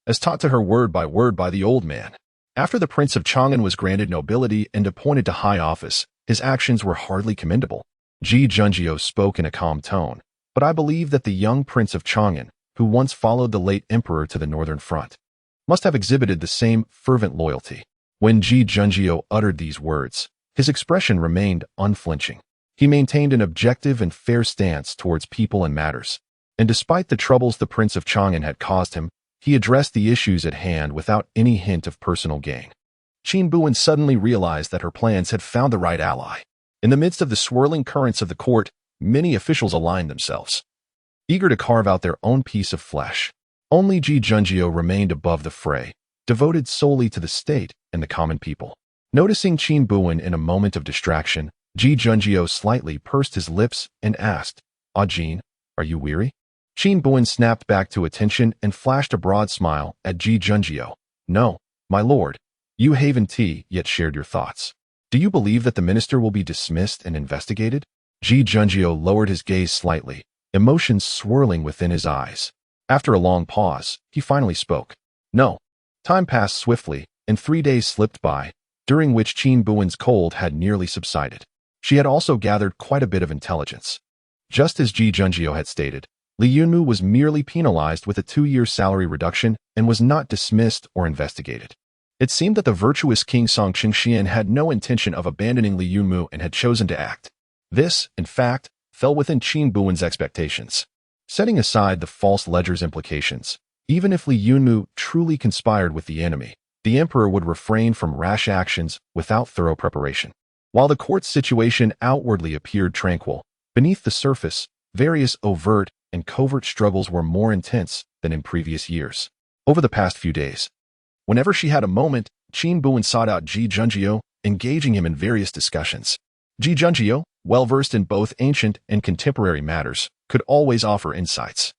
as taught to her word by the old man. After the Prince of Chang'an was granted nobility and appointed to high office, his actions were hardly commendable. Ji Junjio spoke in a calm tone, but I believe that the young Prince of Chang'an, who once followed the late emperor to the northern front, must have exhibited the same fervent loyalty. When Ji Junjio uttered these words, his expression remained unflinching. He maintained an objective and fair stance towards people and matters, and despite the troubles the Prince of Chang'an had caused him, he addressed the issues at hand without any hint of personal gain. Qin Buwen suddenly realized that her plans had found the right ally. In the midst of the swirling currents of the court, many officials aligned themselves, eager to carve out their own piece of flesh. Only Ji Junjio remained above the fray, devoted solely to the state and the common people. Noticing Qin Buwen in a moment of distraction, Ji Junjio slightly pursed his lips and asked, Jin, are you weary? Qin Buwen snapped back to attention and flashed a broad smile at Ji Junjio. No, my lord. You haven't yet shared your thoughts. Do you believe that the minister will be dismissed and investigated? Ji Junjio lowered his gaze slightly, emotions swirling within his eyes. After a long pause, he finally spoke. No. Time passed swiftly, and 3 days slipped by, during which Qin Buwen's cold had nearly subsided. She had also gathered quite a bit of intelligence. Just as Ji Junjio had stated, Li Yunmu was merely penalized with a 2-year salary reduction and was not dismissed or investigated. It seemed that the virtuous King Song Qingxian had no intention of abandoning Li Yunmu and had chosen to act. This, in fact, fell within Qin Buwen's expectations. Setting aside the false ledger's implications, even if Li Yunmu truly conspired with the enemy, the emperor would refrain from rash actions without thorough preparation. While the court's situation outwardly appeared tranquil, beneath the surface, various overt and covert struggles were more intense than in previous years. Over the past few days, whenever she had a moment, Qin Buwen sought out Ji Junjiu, engaging him in various discussions. Ji Junjiu, well-versed in both ancient and contemporary matters, could always offer insights,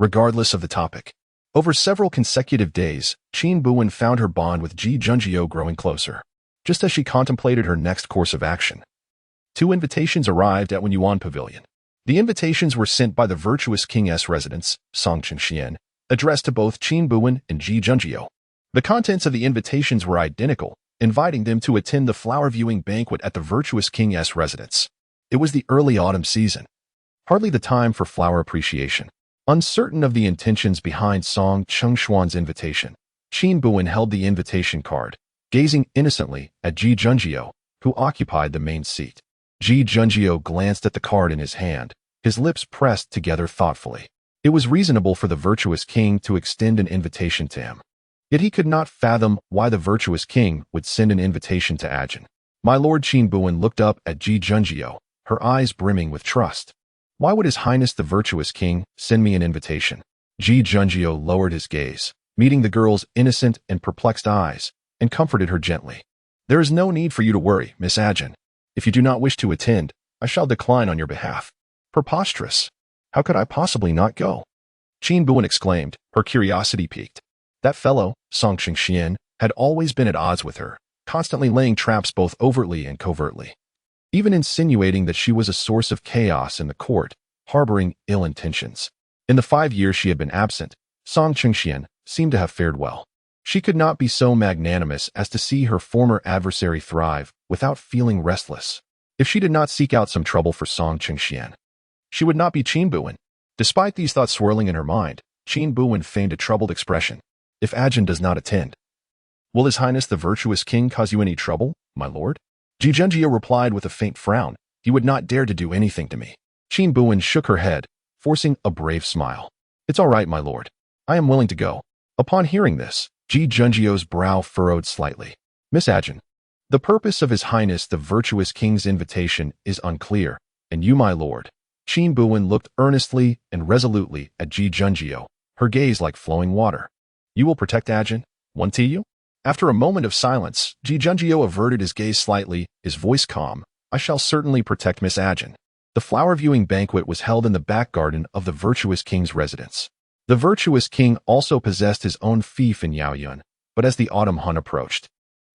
regardless of the topic. Over several consecutive days, Qin Buwen found her bond with Ji Junjiu growing closer, just as she contemplated her next course of action. 2 invitations arrived at Wenyuan Pavilion. The invitations were sent by the virtuous king's residence, Song Chengxian, addressed to both Qin Buwen and Ji Junjiu. The contents of the invitations were identical, inviting them to attend the flower-viewing banquet at the virtuous king's residence. It was the early autumn season, hardly the time for flower appreciation. Uncertain of the intentions behind Song Chengxian's invitation, Qin Buwen held the invitation card, gazing innocently at Ji Junjiu, who occupied the main seat. Ji Junjiu glanced at the card in his hand, his lips pressed together thoughtfully. It was reasonable for the virtuous king to extend an invitation to him. Yet he could not fathom why the virtuous king would send an invitation to Ajin. My lord. Qin Buwen looked up at Ji Junjiu, her eyes brimming with trust. Why would His Highness the virtuous king send me an invitation? Ji Junjiu lowered his gaze, meeting the girl's innocent and perplexed eyes, and comforted her gently. There is no need for you to worry, Miss Ajin. If you do not wish to attend, I shall decline on your behalf. Preposterous. How could I possibly not go? Qin Buwen exclaimed, her curiosity piqued. That fellow, Song Chengxian, had always been at odds with her, constantly laying traps both overtly and covertly, even insinuating that she was a source of chaos in the court, harboring ill intentions. In the 5 years she had been absent, Song Chengxian seemed to have fared well. She could not be so magnanimous as to see her former adversary thrive without feeling restless. If she did not seek out some trouble for Song Chengxian, she would not be Qin Buwen. Despite these thoughts swirling in her mind, Qin Buwen feigned a troubled expression. If Ajin does not attend, will His Highness the virtuous king cause you any trouble, my lord? Ji Junjiu replied with a faint frown. He would not dare to do anything to me. Qin Buwen shook her head, forcing a brave smile. It's all right, my lord. I am willing to go. Upon hearing this, Ji Junjiu's brow furrowed slightly. Miss Ajin, the purpose of His Highness the virtuous king's invitation is unclear, and you, my lord. Qin Buwen looked earnestly and resolutely at Ji Junjiu, her gaze like flowing water. You will protect Ajin, won't you? After a moment of silence, Ji Junjiu averted his gaze slightly, his voice calm. I shall certainly protect Miss Ajin. The flower-viewing banquet was held in the back garden of the virtuous king's residence. The virtuous king also possessed his own fief in Yaoyun, but as the autumn hunt approached,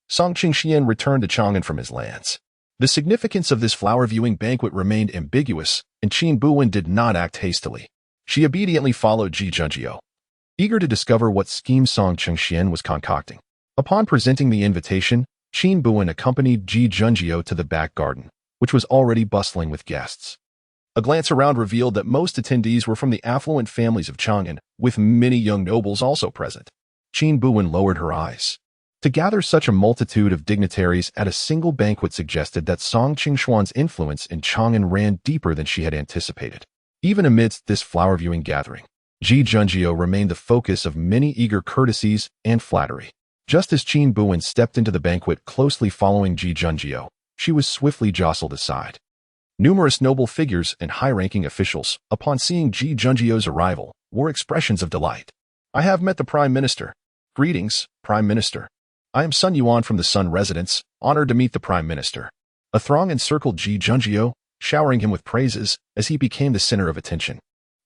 Song Chengxian returned to Chang'an from his lands. The significance of this flower-viewing banquet remained ambiguous, and Qin Buwen did not act hastily. She obediently followed Ji Junjiu, eager to discover what scheme Song Chengxian was concocting. Upon presenting the invitation, Qin Buwen accompanied Ji Junjiu to the back garden, which was already bustling with guests. A glance around revealed that most attendees were from the affluent families of Chang'an, with many young nobles also present. Qin Buwen lowered her eyes. To gather such a multitude of dignitaries at a single banquet suggested that Song Chengxian's influence in Chang'an ran deeper than she had anticipated. Even amidst this flower-viewing gathering, Ji Junjiu remained the focus of many eager courtesies and flattery. Just as Qin Buwen stepped into the banquet closely following Ji Junjiu, she was swiftly jostled aside. Numerous noble figures and high-ranking officials, upon seeing Ji Junjiu's arrival, wore expressions of delight. I have met the Prime Minister. Greetings, Prime Minister. I am Sun Yuan from the Sun Residence, honored to meet the Prime Minister. A throng encircled Ji Junjiu, showering him with praises as he became the center of attention.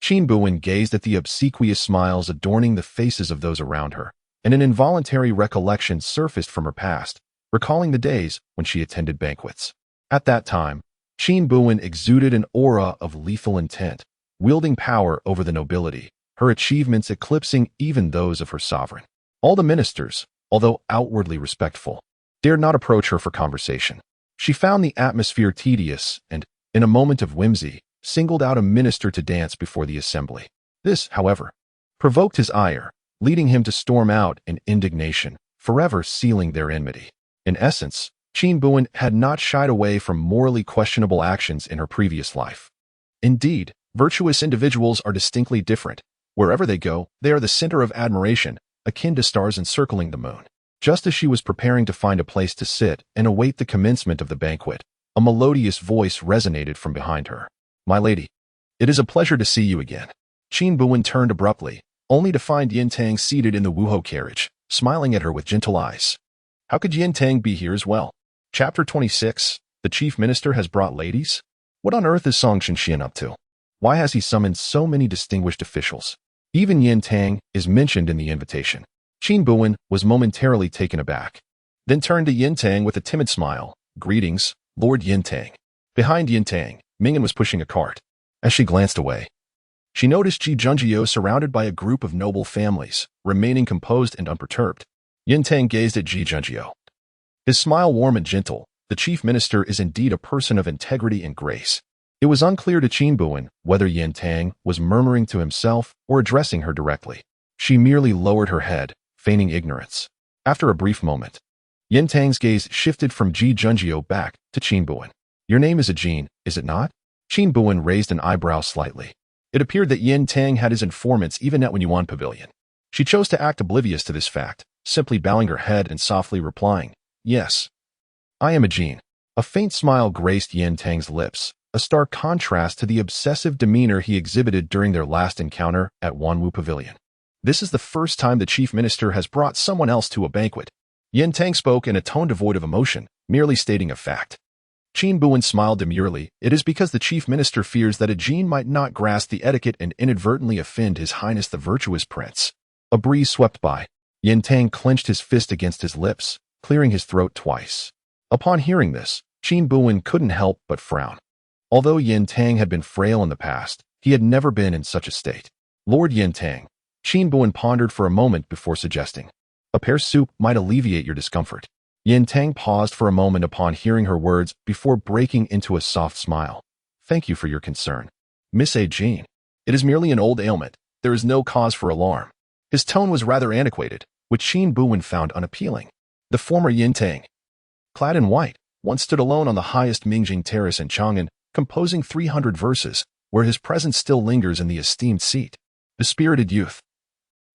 Qin Buwen gazed at the obsequious smiles adorning the faces of those around her, and an involuntary recollection surfaced from her past, recalling the days when she attended banquets. At that time, Qin Buwen exuded an aura of lethal intent, wielding power over the nobility, her achievements eclipsing even those of her sovereign. All the ministers, although outwardly respectful, dared not approach her for conversation. She found the atmosphere tedious and, in a moment of whimsy, singled out a minister to dance before the assembly. This, however, provoked his ire, leading him to storm out in indignation, forever sealing their enmity. In essence, Qin Buwen had not shied away from morally questionable actions in her previous life. Indeed, virtuous individuals are distinctly different. Wherever they go, they are the center of admiration, akin to stars encircling the moon. Just as she was preparing to find a place to sit and await the commencement of the banquet, a melodious voice resonated from behind her. My lady, it is a pleasure to see you again. Qin Buwen turned abruptly, only to find Yin Tang seated in the Wuhou carriage, smiling at her with gentle eyes. How could Yin Tang be here as well? Chapter 26. The Chief Minister has brought ladies? What on earth is Song Shinshian up to? Why has he summoned so many distinguished officials? Even Yin Tang is mentioned in the invitation. Qin Buwen was momentarily taken aback, then turned to Yin Tang with a timid smile. Greetings, Lord Yin Tang. Behind Yin Tang, Mingyan was pushing a cart. As she glanced away, she noticed Ji Junjiu surrounded by a group of noble families, remaining composed and unperturbed. Yin Tang gazed at Ji Junjiu. His smile warm and gentle. The chief minister is indeed a person of integrity and grace. It was unclear to Qin Buwen whether Yin Tang was murmuring to himself or addressing her directly. She merely lowered her head, feigning ignorance. After a brief moment, Yin Tang's gaze shifted from Ji Junjiu back to Qin Buwen. Your name is Ajin, is it not? Qin Buwen raised an eyebrow slightly. It appeared that Yin Tang had his informants even at Yuan Pavilion. She chose to act oblivious to this fact, simply bowing her head and softly replying, Yes. I am Ajin. A faint smile graced Yin Tang's lips, a stark contrast to the obsessive demeanor he exhibited during their last encounter at Wanwu Pavilion. This is the first time the chief minister has brought someone else to a banquet. Yin Tang spoke in a tone devoid of emotion, merely stating a fact. Qin Buwen smiled demurely. It is because the chief minister fears that Ajin might not grasp the etiquette and inadvertently offend His Highness the virtuous prince. A breeze swept by. Yin Tang clenched his fist against his lips, clearing his throat twice. Upon hearing this, Qin Buwen couldn't help but frown. Although Yin Tang had been frail in the past, he had never been in such a state. Lord Yin Tang, Qin Buwen pondered for a moment before suggesting, a pear soup might alleviate your discomfort. Yin Tang paused for a moment upon hearing her words before breaking into a soft smile. Thank you for your concern, Miss Ajin. It is merely an old ailment. There is no cause for alarm. His tone was rather antiquated, which Qin Buwen found unappealing. The former Yin Tang, clad in white, once stood alone on the highest Mingjing terrace in Chang'an, composing 300 verses, where his presence still lingers in the esteemed seat. The spirited youth,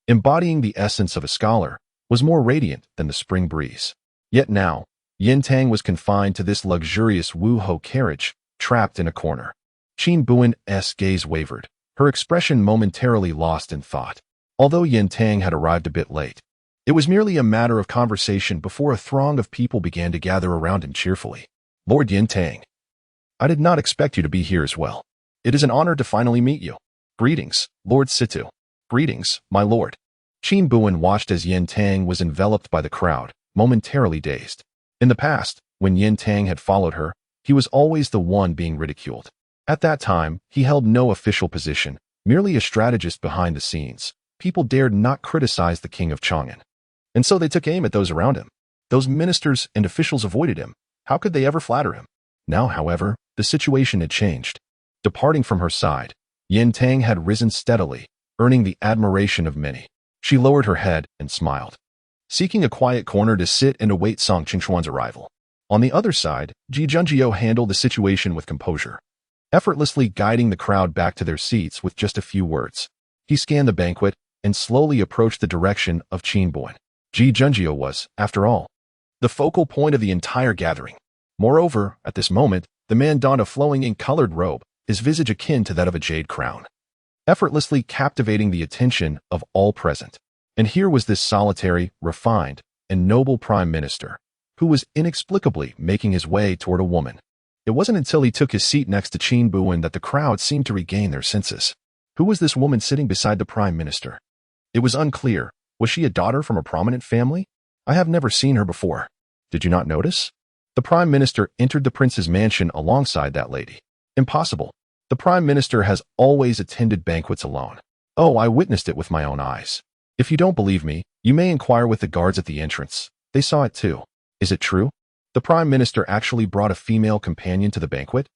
embodying the essence of a scholar, was more radiant than the spring breeze. Yet now, Yin Tang was confined to this luxurious Wu-ho carriage, trapped in a corner. Qin Buwen's gaze wavered, her expression momentarily lost in thought. Although Yin Tang had arrived a bit late, it was merely a matter of conversation before a throng of people began to gather around him cheerfully. Lord Yin Tang, I did not expect you to be here as well. It is an honor to finally meet you. Greetings, Lord Situ. Greetings, my lord. Qin Buwen watched as Yin Tang was enveloped by the crowd, momentarily dazed. In the past, when Yin Tang had followed her, he was always the one being ridiculed. At that time, he held no official position, merely a strategist behind the scenes. People dared not criticize the king of Chang'an. And so they took aim at those around him. Those ministers and officials avoided him. How could they ever flatter him? Now, however, the situation had changed. Departing from her side, Yin Tang had risen steadily, earning the admiration of many. She lowered her head and smiled, seeking a quiet corner to sit and await Song Qingxuan's arrival. On the other side, Ji Junjiu handled the situation with composure, effortlessly guiding the crowd back to their seats with just a few words. He scanned the banquet and slowly approached the direction of Qin Buwen. Ji Junjiu was, after all, the focal point of the entire gathering. Moreover, at this moment, the man donned a flowing ink-colored robe, his visage akin to that of a jade crown, effortlessly captivating the attention of all present. And here was this solitary, refined, and noble prime minister, who was inexplicably making his way toward a woman. It wasn't until he took his seat next to Qin Buwen that the crowd seemed to regain their senses. Who was this woman sitting beside the prime minister? It was unclear. Was she a daughter from a prominent family? I have never seen her before. Did you not notice? The prime minister entered the prince's mansion alongside that lady. Impossible. The prime minister has always attended banquets alone. Oh, I witnessed it with my own eyes. If you don't believe me, you may inquire with the guards at the entrance. They saw it too. Is it true? The prime minister actually brought a female companion to the banquet?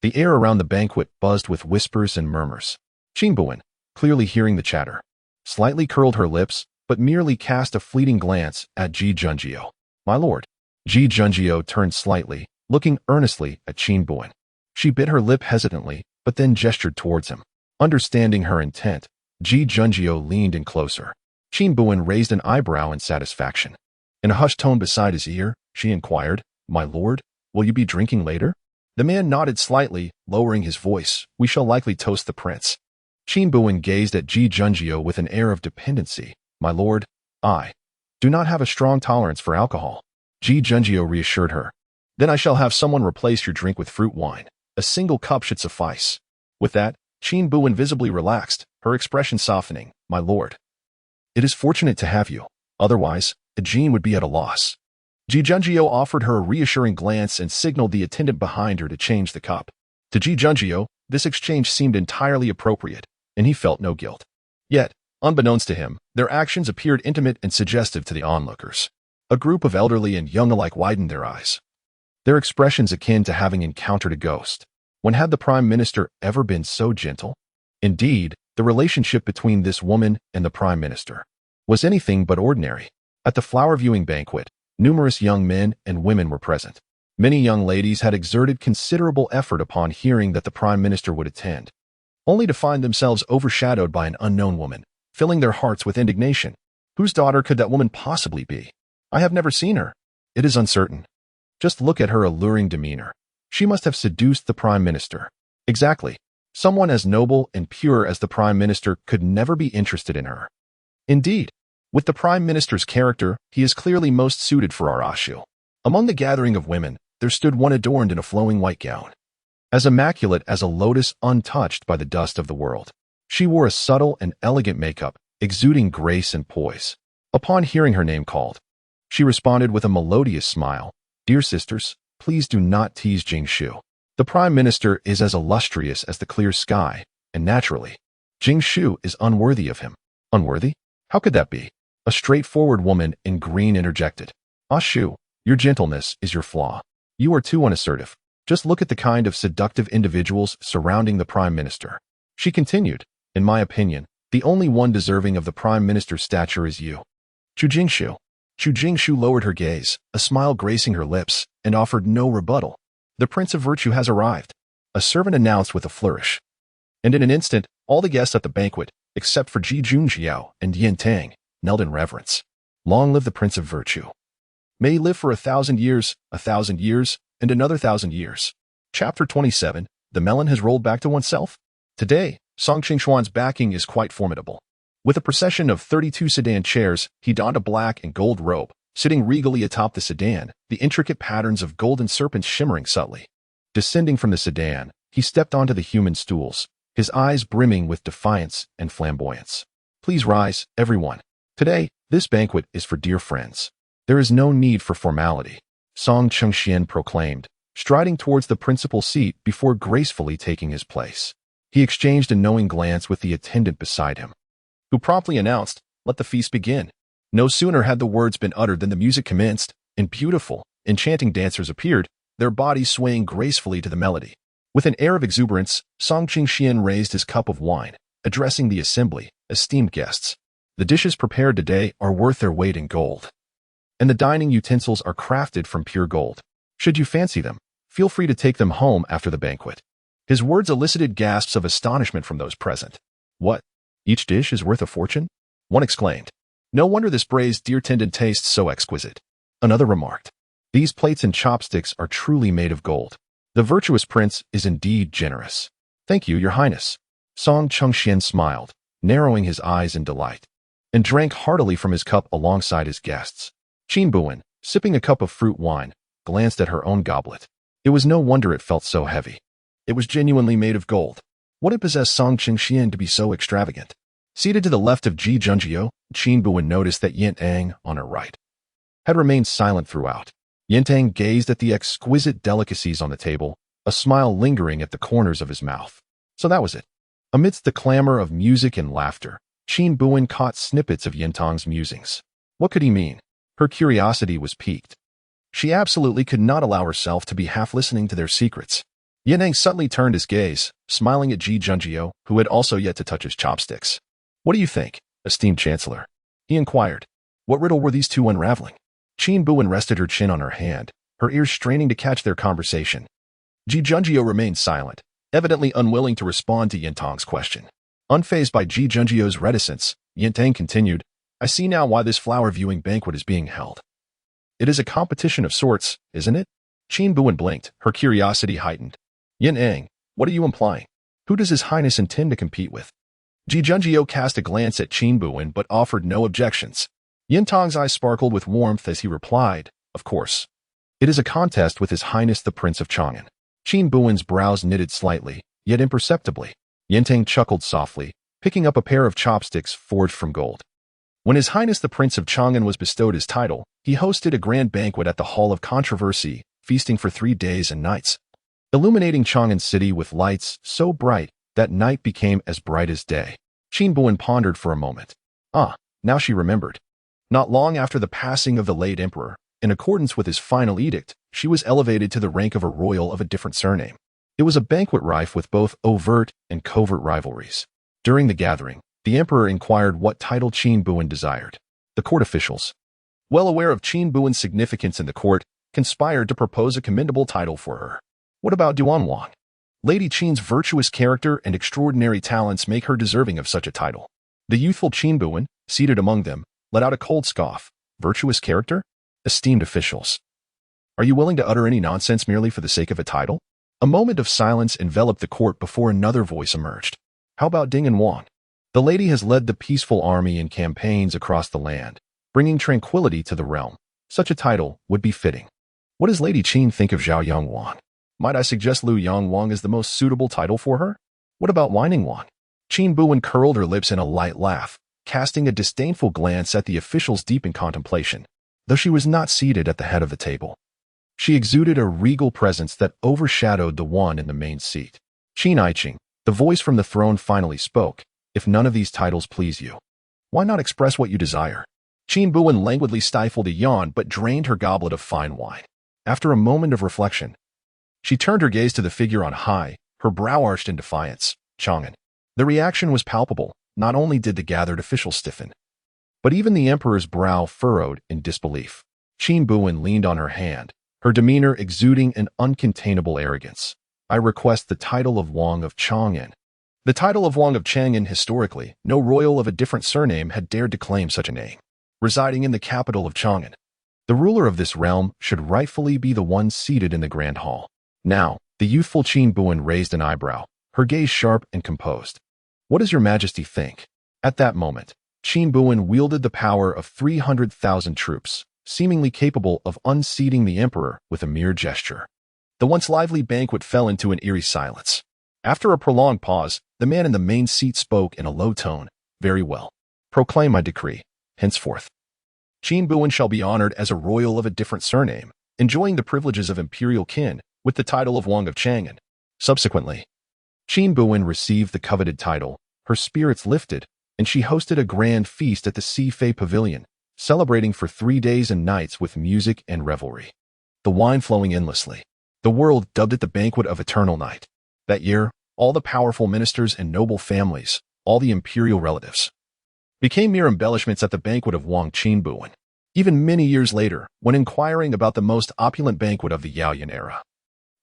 The air around the banquet buzzed with whispers and murmurs. Qin Buwen, clearly hearing the chatter, slightly curled her lips, but merely cast a fleeting glance at Ji Junjiu. My lord. Ji Junjiu turned slightly, looking earnestly at Qin Buwen. She bit her lip hesitantly, but then gestured towards him. Understanding her intent, Ji Junjiu leaned in closer. Qin Buwen raised an eyebrow in satisfaction. In a hushed tone beside his ear, she inquired, My lord, will you be drinking later? The man nodded slightly, lowering his voice. We shall likely toast the prince. Qin Buwen gazed at Ji Junjiu with an air of dependency. My lord, I do not have a strong tolerance for alcohol. Ji Junjio reassured her. Then I shall have someone replace your drink with fruit wine. A single cup should suffice. With that, Qin Buwen visibly relaxed, her expression softening. My lord. It is fortunate to have you. Otherwise, Jean would be at a loss. Ji Junjio offered her a reassuring glance and signaled the attendant behind her to change the cup. To Ji Junjio, this exchange seemed entirely appropriate, and he felt no guilt. Yet, unbeknownst to him, their actions appeared intimate and suggestive to the onlookers. A group of elderly and young alike widened their eyes, their expressions akin to having encountered a ghost. When had the Prime Minister ever been so gentle? Indeed, the relationship between this woman and the Prime Minister was anything but ordinary. At the flower-viewing banquet, numerous young men and women were present. Many young ladies had exerted considerable effort upon hearing that the Prime Minister would attend, only to find themselves overshadowed by an unknown woman, filling their hearts with indignation. Whose daughter could that woman possibly be? I have never seen her. It is uncertain. Just look at her alluring demeanor. She must have seduced the Prime Minister. Exactly. Someone as noble and pure as the Prime Minister could never be interested in her. Indeed, with the Prime Minister's character, he is clearly most suited for our Ashu. Among the gathering of women, there stood one adorned in a flowing white gown, as immaculate as a lotus untouched by the dust of the world. She wore a subtle and elegant makeup, exuding grace and poise. Upon hearing her name called, she responded with a melodious smile. Dear sisters, please do not tease Jingshu. The Prime Minister is as illustrious as the clear sky, and naturally, Jingshu is unworthy of him. Unworthy? How could that be? A straightforward woman in green interjected. Ashu, your gentleness is your flaw. You are too unassertive. Just look at the kind of seductive individuals surrounding the Prime Minister. She continued, in my opinion, the only one deserving of the Prime Minister's stature is you. Chu Jingshu lowered her gaze, a smile gracing her lips, and offered no rebuttal. The Prince of Virtue has arrived, a servant announced with a flourish. And in an instant, all the guests at the banquet, except for Ji Junjiao and Yin Tang, knelt in reverence. Long live the Prince of Virtue. May he live for 1,000 years, 1,000 years, and another 1,000 years. Chapter 27, The Melon Has Rolled Back to Oneself. Today, Song Qingshuan's backing is quite formidable. With a procession of 32 sedan chairs, he donned a black and gold robe, sitting regally atop the sedan, the intricate patterns of golden serpents shimmering subtly. Descending from the sedan, he stepped onto the human stools, his eyes brimming with defiance and flamboyance. Please rise, everyone. Today, this banquet is for dear friends. There is no need for formality, Song Chengxian proclaimed, striding towards the principal seat before gracefully taking his place. He exchanged a knowing glance with the attendant beside him, who promptly announced, let the feast begin. No sooner had the words been uttered than the music commenced, and beautiful, enchanting dancers appeared, their bodies swaying gracefully to the melody. With an air of exuberance, Song Qingxian raised his cup of wine, addressing the assembly, esteemed guests. The dishes prepared today are worth their weight in gold, and the dining utensils are crafted from pure gold. Should you fancy them, feel free to take them home after the banquet. His words elicited gasps of astonishment from those present. What? Each dish is worth a fortune? One exclaimed. No wonder this braised deer tendon tastes so exquisite. Another remarked. These plates and chopsticks are truly made of gold. The virtuous prince is indeed generous. Thank you, your highness. Song Chengxian smiled, narrowing his eyes in delight, and drank heartily from his cup alongside his guests. Qin Buwen, sipping a cup of fruit wine, glanced at her own goblet. It was no wonder it felt so heavy. It was genuinely made of gold. What had possessed Song Qingxian to be so extravagant? Seated to the left of Ji Junjiao, Qin Buwen noticed that Yin Tang, on her right, had remained silent throughout. Yin Tang gazed at the exquisite delicacies on the table, a smile lingering at the corners of his mouth. So that was it. Amidst the clamor of music and laughter, Qin Buwen caught snippets of Yin Tang's musings. What could he mean? Her curiosity was piqued. She absolutely could not allow herself to be half listening to their secrets. Yin Tang suddenly turned his gaze, smiling at Ji Junjiao, who had also yet to touch his chopsticks. What do you think, esteemed Chancellor? He inquired. What riddle were these two unraveling? Qin Buwen rested her chin on her hand, her ears straining to catch their conversation. Ji Junjiao remained silent, evidently unwilling to respond to Yin Tang's question. Unfazed by Ji Junjiao's reticence, Yin Tang continued, I see now why this flower-viewing banquet is being held. It is a competition of sorts, isn't it? Qin Buwen blinked, her curiosity heightened. Yin Tang, what are you implying? Who does His Highness intend to compete with? Ji Junjiao cast a glance at Qin Buwen but offered no objections. Yin Tang's eyes sparkled with warmth as he replied, of course. It is a contest with His Highness the Prince of Chang'an. Qin Buwen's brows knitted slightly, yet imperceptibly. Yintang chuckled softly, picking up a pair of chopsticks forged from gold. When His Highness the Prince of Chang'an was bestowed his title, he hosted a grand banquet at the Hall of Controversy, feasting for 3 days and nights, illuminating Chang'an City with lights so bright that night became as bright as day. Qin Buwen pondered for a moment. Now she remembered. Not long after the passing of the late emperor, in accordance with his final edict, she was elevated to the rank of a royal of a different surname. It was a banquet rife with both overt and covert rivalries. During the gathering, the emperor inquired what title Qin Buwen desired. The court officials, well aware of Qin Buwen's significance in the court, conspired to propose a commendable title for her. What about Duan Wang? Lady Qin's virtuous character and extraordinary talents make her deserving of such a title. The youthful Qin Buwen, seated among them, let out a cold scoff. Virtuous character? Esteemed officials, are you willing to utter any nonsense merely for the sake of a title? A moment of silence enveloped the court before another voice emerged. How about Ding and Wang? The lady has led the peaceful army in campaigns across the land, bringing tranquility to the realm. Such a title would be fitting. What does Lady Qin think of Zhao Yang Wang? Might I suggest Liu Yang Wang is the most suitable title for her? What about Whining Wang? Qin Buwen curled her lips in a light laugh, casting a disdainful glance at the officials deep in contemplation. Though she was not seated at the head of the table, she exuded a regal presence that overshadowed the one in the main seat. Qin Aiqing, the voice from the throne finally spoke. If none of these titles please you, why not express what you desire? Qin Buwen languidly stifled a yawn but drained her goblet of fine wine. After a moment of reflection, she turned her gaze to the figure on high, her brow arched in defiance. Chang'an. The reaction was palpable. Not only did the gathered officials stiffen, but even the emperor's brow furrowed in disbelief. Qin Buwen leaned on her hand, her demeanor exuding an uncontainable arrogance. I request the title of Wang of Chang'an. The title of Wang of Chang'an historically, no royal of a different surname had dared to claim such a name. Residing in the capital of Chang'an, the ruler of this realm should rightfully be the one seated in the grand hall. Now, the youthful Qin Buwen raised an eyebrow, her gaze sharp and composed. What does your majesty think? At that moment, Qin Buwen wielded the power of 300,000 troops, seemingly capable of unseating the emperor with a mere gesture. The once lively banquet fell into an eerie silence. After a prolonged pause, the man in the main seat spoke in a low tone. Very well. Proclaim my decree. Henceforth, Qin Buwen shall be honored as a royal of a different surname, enjoying the privileges of imperial kin, with the title of Wang of Chang'an. Subsequently, Qin Buwen received the coveted title, her spirits lifted, and she hosted a grand feast at the Sifei Pavilion, celebrating for 3 days and nights with music and revelry. The wine flowing endlessly. The world dubbed it the Banquet of Eternal Night. That year, all the powerful ministers and noble families, all the imperial relatives, became mere embellishments at the banquet of Wang Qin Buwen. Even many years later, when inquiring about the most opulent banquet of the Yaoyan era,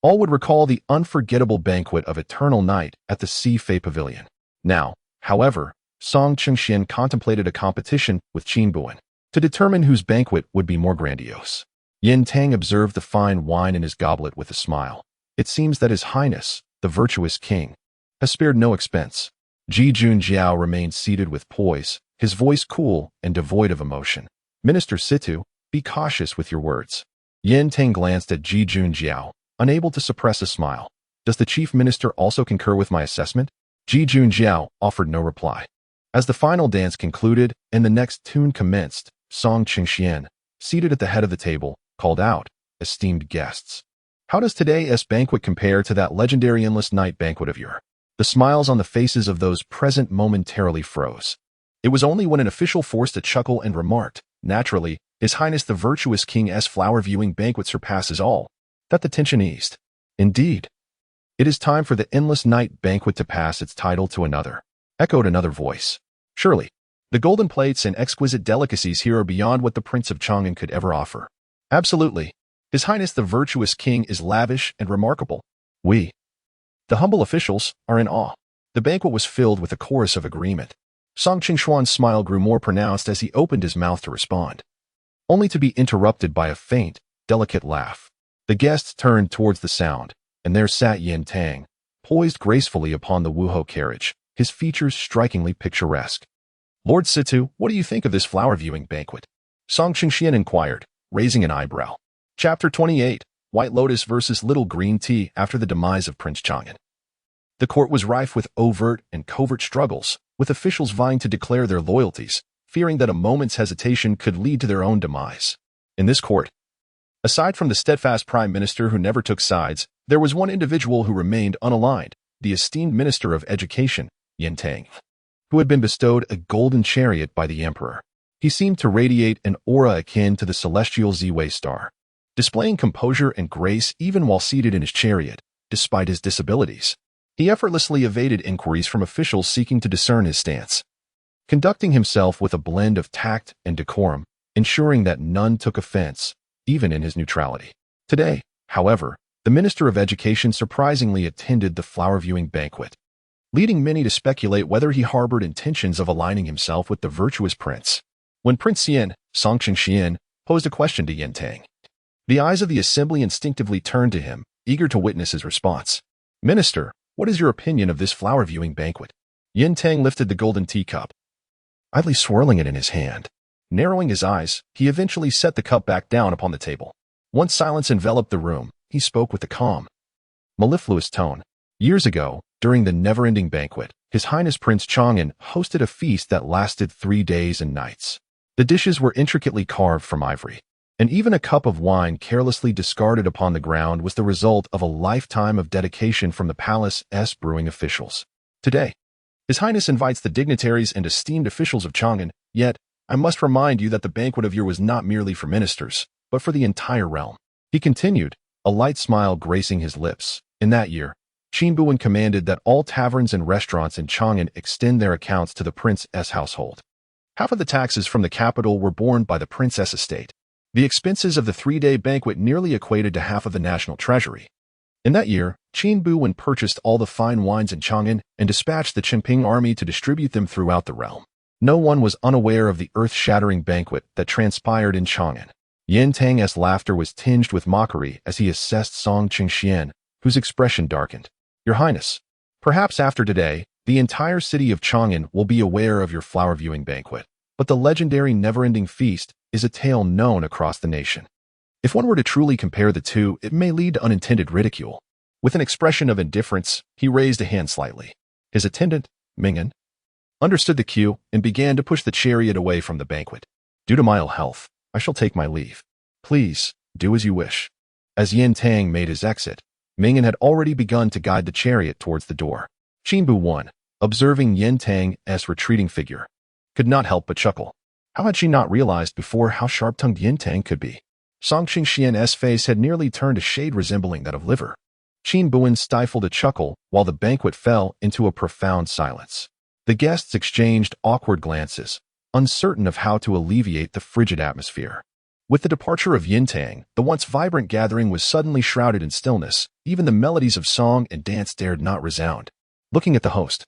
all would recall the unforgettable banquet of Eternal Night at the Sifei Pavilion. Now, however, Song Chengxian contemplated a competition with Qin Buwen to determine whose banquet would be more grandiose. Yin Tang observed the fine wine in his goblet with a smile. It seems that His Highness, the virtuous king, has spared no expense. Ji Junjiao remained seated with poise, his voice cool and devoid of emotion. Minister Situ, be cautious with your words. Yin Tang glanced at Ji Junjiao, unable to suppress a smile. Does the chief minister also concur with my assessment? Ji Junjiao offered no reply. As the final dance concluded and the next tune commenced, Song Chengxian, seated at the head of the table, called out, esteemed guests. How does today's banquet compare to that legendary endless night banquet of yore? The smiles on the faces of those present momentarily froze. It was only when an official forced a chuckle and remarked, naturally, His Highness the virtuous king's flower-viewing banquet surpasses all, that the tension eased. Indeed, it is time for the endless night banquet to pass its title to another, echoed another voice. Surely, the golden plates and exquisite delicacies here are beyond what the Prince of Chang'an could ever offer. Absolutely. His Highness the virtuous king is lavish and remarkable. We, the humble officials, are in awe. The banquet was filled with a chorus of agreement. Song Qingshuan's smile grew more pronounced as he opened his mouth to respond, only to be interrupted by a faint, delicate laugh. The guests turned towards the sound, and there sat Yin Tang, poised gracefully upon the Wuhou carriage, his features strikingly picturesque. Lord Situ, what do you think of this flower-viewing banquet? Song Qingxian inquired, raising an eyebrow. Chapter 28, White Lotus versus Little Green Tea after the demise of Prince Chang'an. The court was rife with overt and covert struggles, with officials vying to declare their loyalties, fearing that a moment's hesitation could lead to their own demise. In this court, aside from the steadfast prime minister who never took sides, there was one individual who remained unaligned, the esteemed minister of education, Yintang, who had been bestowed a golden chariot by the emperor. He seemed to radiate an aura akin to the celestial Z-Way star, displaying composure and grace even while seated in his chariot, despite his disabilities. He effortlessly evaded inquiries from officials seeking to discern his stance, conducting himself with a blend of tact and decorum, ensuring that none took offense, even in his neutrality. Today, however, the Minister of Education surprisingly attended the flower-viewing banquet, leading many to speculate whether he harbored intentions of aligning himself with the virtuous prince. When Prince Xian, Xian, posed a question to Yintang, the eyes of the assembly instinctively turned to him, eager to witness his response. "Minister, what is your opinion of this flower-viewing banquet?" Yintang lifted the golden teacup, idly swirling it in his hand. Narrowing his eyes, he eventually set the cup back down upon the table. Once silence enveloped the room, he spoke with a calm, mellifluous tone. "Years ago, during the never-ending banquet, His Highness Prince Chang'an hosted a feast that lasted 3 days and nights. The dishes were intricately carved from ivory, and even a cup of wine carelessly discarded upon the ground was the result of a lifetime of dedication from the palace's brewing officials. Today, His Highness invites the dignitaries and esteemed officials of Chang'an, yet I must remind you that the banquet of year was not merely for ministers, but for the entire realm." He continued, a light smile gracing his lips. "In that year, Qin Buwen commanded that all taverns and restaurants in Chang'an extend their accounts to the prince's household. Half of the taxes from the capital were borne by the prince's estate. The expenses of the 3-day banquet nearly equated to half of the national treasury. In that year, Qin Buwen purchased all the fine wines in Chang'an and dispatched the Qingping army to distribute them throughout the realm. No one was unaware of the earth-shattering banquet that transpired in Chang'an." Yintang's laughter was tinged with mockery as he assessed Song Qingxian, whose expression darkened. "Your Highness, perhaps after today, the entire city of Chang'an will be aware of your flower-viewing banquet, but the legendary never-ending feast is a tale known across the nation. If one were to truly compare the two, it may lead to unintended ridicule." With an expression of indifference, he raised a hand slightly. His attendant, Ming'an, understood the cue and began to push the chariot away from the banquet. "Due to my ill health, I shall take my leave. Please, do as you wish." As Yintang made his exit, Ming'an had already begun to guide the chariot towards the door. Qin Buwen, observing Yintang's retreating figure, could not help but chuckle. How had she not realized before how sharp-tongued Yintang could be? Song Qingxian's face had nearly turned a shade resembling that of liver. Qin Buwen stifled a chuckle while the banquet fell into a profound silence. The guests exchanged awkward glances, uncertain of how to alleviate the frigid atmosphere. With the departure of Yintang, the once vibrant gathering was suddenly shrouded in stillness. Even the melodies of song and dance dared not resound. Looking at the host,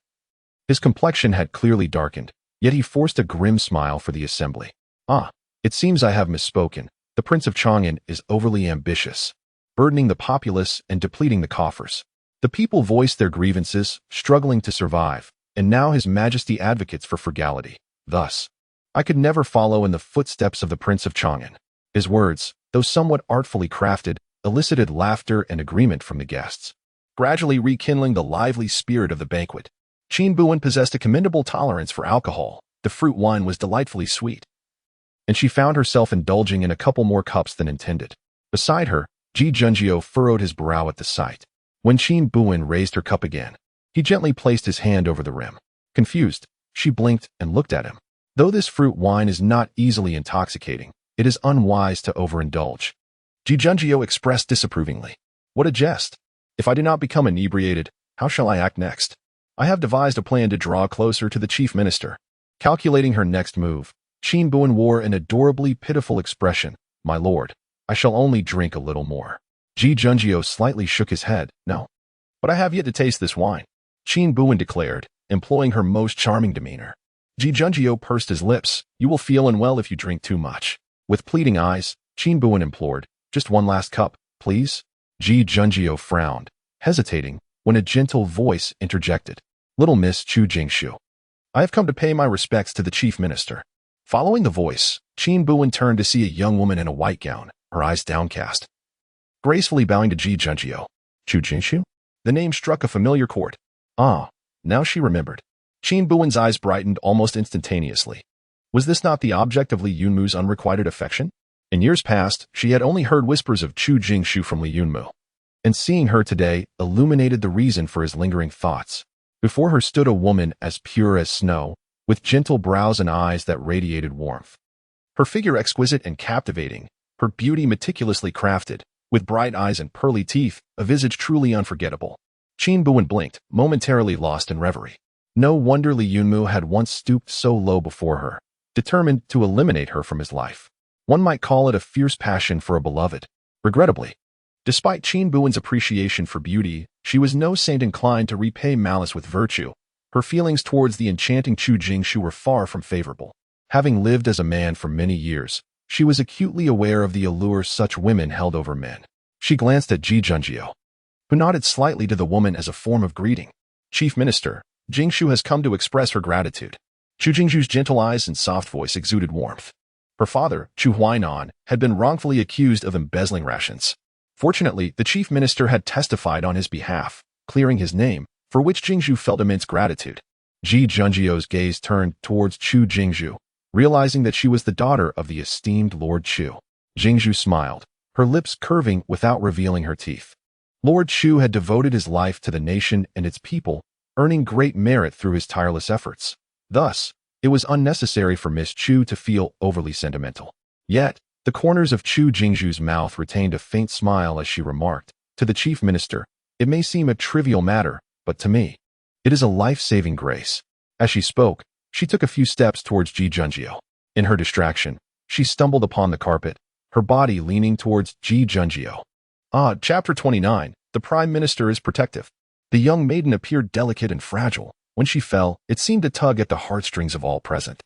his complexion had clearly darkened, yet he forced a grim smile for the assembly. "Ah, it seems I have misspoken. The Prince of Chang'an is overly ambitious, burdening the populace and depleting the coffers. The people voiced their grievances, struggling to survive, and now His Majesty advocates for frugality. Thus, I could never follow in the footsteps of the Prince of Chang'an." His words, though somewhat artfully crafted, elicited laughter and agreement from the guests, gradually rekindling the lively spirit of the banquet. Qin Buwen possessed a commendable tolerance for alcohol. The fruit wine was delightfully sweet, and she found herself indulging in a couple more cups than intended. Beside her, Ji Junjio furrowed his brow at the sight. When Qin Buwen raised her cup again, he gently placed his hand over the rim. Confused, she blinked and looked at him. Though this fruit wine is not easily intoxicating, it is unwise to overindulge. Ji Junjio expressed disapprovingly. "What a jest! If I do not become inebriated, how shall I act next? I have devised a plan to draw closer to the chief minister." Calculating her next move, Qin Buwen wore an adorably pitiful expression. "My lord, I shall only drink a little more." Ji Junjio slightly shook his head. "No, but I have yet to taste this wine," Qin Buwen declared, employing her most charming demeanor. Ji Junjio pursed his lips. "You will feel unwell if you drink too much." With pleading eyes, Qin Buwen implored, "Just one last cup, please." Ji Junjio frowned, hesitating, when a gentle voice interjected. "Little Miss Chu Jingshu, I have come to pay my respects to the chief minister." Following the voice, Qin Buwen turned to see a young woman in a white gown, her eyes downcast. Gracefully bowing to Ji Junjiu. Chu Jingshu? The name struck a familiar chord. Ah, now she remembered. Qin Buwen's eyes brightened almost instantaneously. Was this not the object of Li Yunmu's unrequited affection? In years past, she had only heard whispers of Chu Jingshu from Li Yunmu. And seeing her today illuminated the reason for his lingering thoughts. Before her stood a woman as pure as snow, with gentle brows and eyes that radiated warmth. Her figure exquisite and captivating, her beauty meticulously crafted, with bright eyes and pearly teeth, a visage truly unforgettable. Qin Buwen blinked, momentarily lost in reverie. No wonder Li Yunmu had once stooped so low before her, determined to eliminate her from his life. One might call it a fierce passion for a beloved. Regrettably, despite Qin Buwen's appreciation for beauty, she was no saint inclined to repay malice with virtue. Her feelings towards the enchanting Chu Jingshu were far from favorable. Having lived as a man for many years, she was acutely aware of the allure such women held over men. She glanced at Ji Junjiu, who nodded slightly to the woman as a form of greeting. Chief Minister, Jingshu has come to express her gratitude. Chu Jingshu's gentle eyes and soft voice exuded warmth. Her father, Chu Huainan, had been wrongfully accused of embezzling rations. Fortunately, the chief minister had testified on his behalf, clearing his name, for which Jingshu felt immense gratitude. Ji Junjiu's gaze turned towards Chu Jingshu, realizing that she was the daughter of the esteemed Lord Chu. Jingshu smiled, her lips curving without revealing her teeth. Lord Chu had devoted his life to the nation and its people, earning great merit through his tireless efforts. Thus, it was unnecessary for Miss Chu to feel overly sentimental. Yet, the corners of Chu Jingshu's mouth retained a faint smile as she remarked, to the chief minister, "It may seem a trivial matter, but to me, it is a life-saving grace." As she spoke, she took a few steps towards Ji Junjiu. In her distraction, she stumbled upon the carpet, her body leaning towards Ji Junjiu. Chapter 29, The Prime Minister is Protective. The young maiden appeared delicate and fragile. When she fell, it seemed to tug at the heartstrings of all present.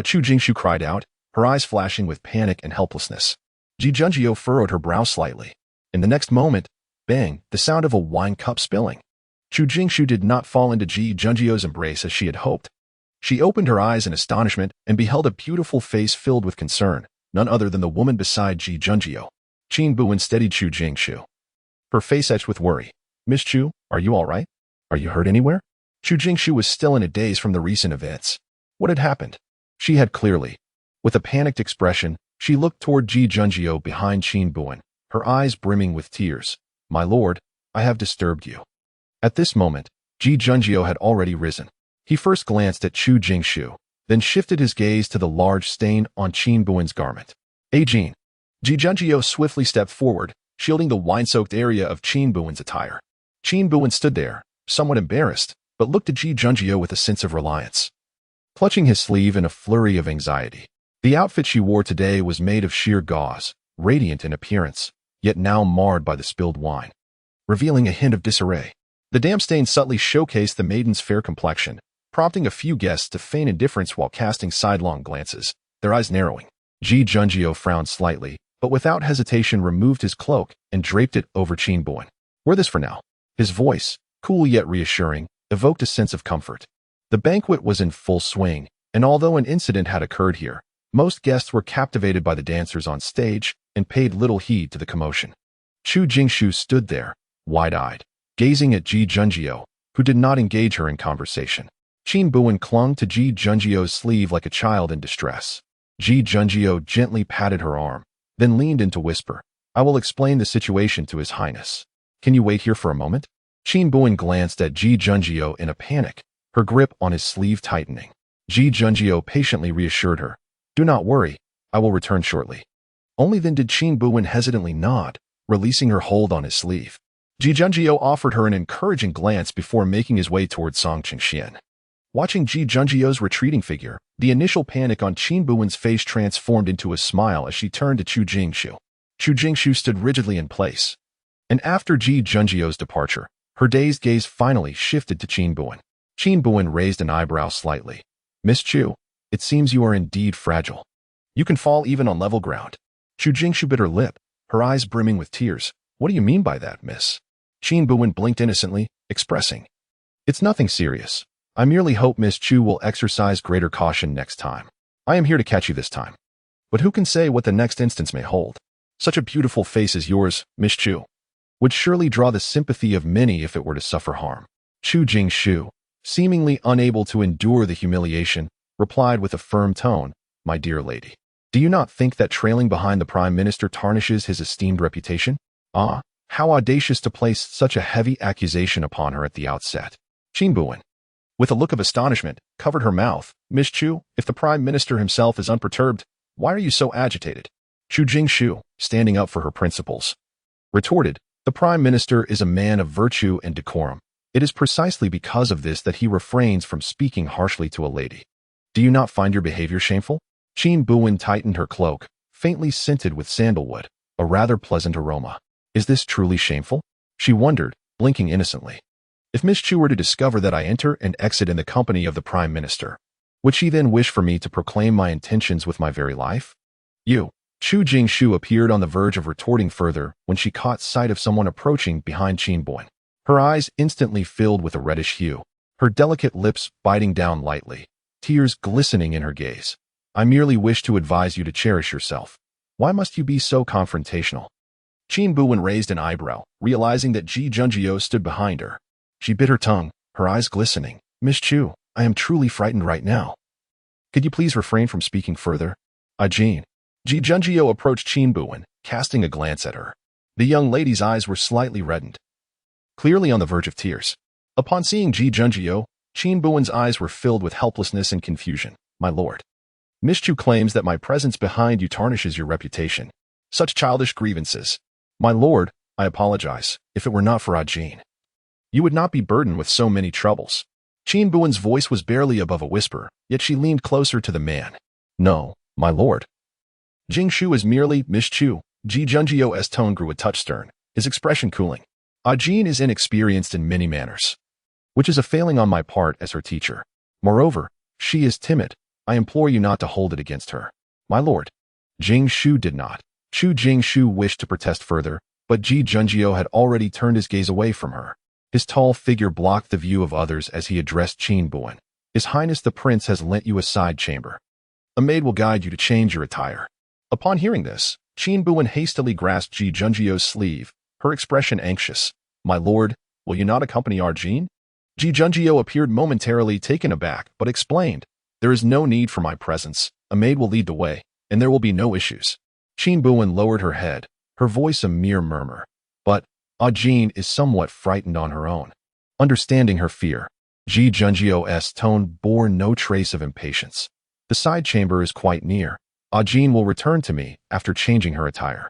Chu Jingshu cried out, her eyes flashing with panic and helplessness. Ji Junjiu furrowed her brow slightly. In the next moment, bang, the sound of a wine cup spilling. Chu Jingshu did not fall into Ji Junjiu's embrace as she had hoped. She opened her eyes in astonishment and beheld a beautiful face filled with concern, none other than the woman beside Ji Junjiu. Qin Buwen steadied Chu Jingshu, her face etched with worry. "Miss Chu, are you all right? Are you hurt anywhere?" Chu Jingshu was still in a daze from the recent events. What had happened? She had clearly. With a panicked expression, she looked toward Ji Junjiu behind Qin Buwen, her eyes brimming with tears. "My lord, I have disturbed you." At this moment, Ji Junjiu had already risen. He first glanced at Chu Jingshu, then shifted his gaze to the large stain on Qin Buwen's garment. Jin. Ji Junjiu swiftly stepped forward, shielding the wine-soaked area of Qin Buwen's attire. Qin Buwen stood there, somewhat embarrassed, but looked at Ji Junjiu with a sense of reliance. Clutching his sleeve in a flurry of anxiety. The outfit she wore today was made of sheer gauze, radiant in appearance, yet now marred by the spilled wine, revealing a hint of disarray. The damp stain subtly showcased the maiden's fair complexion, prompting a few guests to feign indifference while casting sidelong glances, their eyes narrowing. Ji Junjiu frowned slightly, but without hesitation removed his cloak and draped it over Qin Buwen. "Wear this for now." His voice, cool yet reassuring, evoked a sense of comfort. The banquet was in full swing, and although an incident had occurred here, most guests were captivated by the dancers on stage and paid little heed to the commotion. Chu Jingshu stood there, wide-eyed, gazing at Ji Junjiu, who did not engage her in conversation. Qin Buwen clung to Ji Junjiu's sleeve like a child in distress. Ji Junjiu gently patted her arm, then leaned in to whisper, "I will explain the situation to His Highness. Can you wait here for a moment?" Qin Buwen glanced at Ji Junjiu in a panic, her grip on his sleeve tightening. Ji Junjiu patiently reassured her, "Do not worry, I will return shortly." Only then did Qin Buwen hesitantly nod, releasing her hold on his sleeve. Ji Junjiu offered her an encouraging glance before making his way toward Song Chengxian. Watching Ji Junjiu's retreating figure, the initial panic on Qin Buwen's face transformed into a smile as she turned to Chu Jingshu. Chu Jingshu stood rigidly in place. And after Ji Junjiu's departure, her dazed gaze finally shifted to Qin Buwen. Qin Buwen raised an eyebrow slightly. "Miss Chu, it seems you are indeed fragile. You can fall even on level ground." Chu Jingshu bit her lip, her eyes brimming with tears. "What do you mean by that, miss?" Qin Buwen blinked innocently, expressing, "It's nothing serious. I merely hope Miss Chu will exercise greater caution next time." I am here to catch you this time. But who can say what the next instance may hold? Such a beautiful face as yours, Miss Chu, would surely draw the sympathy of many if it were to suffer harm. Chu Jingshu, seemingly unable to endure the humiliation, replied with a firm tone, My dear lady, do you not think that trailing behind the Prime Minister tarnishes his esteemed reputation? Ah, how audacious to place such a heavy accusation upon her at the outset. Qin Buwen, with a look of astonishment, covered her mouth. Miss Chu, if the Prime Minister himself is unperturbed, why are you so agitated? Chu Jingshu, standing up for her principles, retorted, The Prime Minister is a man of virtue and decorum. It is precisely because of this that he refrains from speaking harshly to a lady. Do you not find your behavior shameful? Qin Buwen tightened her cloak, faintly scented with sandalwood, a rather pleasant aroma. Is this truly shameful? She wondered, blinking innocently. If Miss Chu were to discover that I enter and exit in the company of the Prime Minister, would she then wish for me to proclaim my intentions with my very life? You. Chu Jingshu appeared on the verge of retorting further when she caught sight of someone approaching behind Qin Buwen. Her eyes instantly filled with a reddish hue, her delicate lips biting down lightly, tears glistening in her gaze. I merely wish to advise you to cherish yourself. Why must you be so confrontational? Qin Buwen raised an eyebrow, realizing that Ji Junjio stood behind her. She bit her tongue, her eyes glistening. Miss Chu, I am truly frightened right now. Could you please refrain from speaking further? Ajin. Ji Junjio approached Qin Buwen, casting a glance at her. The young lady's eyes were slightly reddened, clearly on the verge of tears. Upon seeing Ji Junjio, Qin Buwen's eyes were filled with helplessness and confusion. My lord, Miss Chu claims that my presence behind you tarnishes your reputation. Such childish grievances. My lord, I apologize. If it were not for Ajin, you would not be burdened with so many troubles. Qin Buwen's voice was barely above a whisper, yet she leaned closer to the man. No, my lord. Jingshu is merely Miss Chu. Ji Junjio's tone grew a touch stern, his expression cooling. Ajin is inexperienced in many manners, which is a failing on my part as her teacher. Moreover, she is timid. I implore you not to hold it against her. My lord. Jingshu did not. Chu Jingshu wished to protest further, but Ji Junjio had already turned his gaze away from her. His tall figure blocked the view of others as he addressed Qin Buwen. His Highness the Prince has lent you a side chamber. A maid will guide you to change your attire. Upon hearing this, Qin Buwen hastily grasped Ji Junjio's sleeve, her expression anxious. My lord, will you not accompany Arjin? Ji Junjio appeared momentarily taken aback, but explained, There is no need for my presence. A maid will lead the way, and there will be no issues. Qin Buwen lowered her head, her voice a mere murmur. But Ajin is somewhat frightened on her own. Understanding her fear, Ji Junjio's tone bore no trace of impatience. The side chamber is quite near. Ajin will return to me after changing her attire.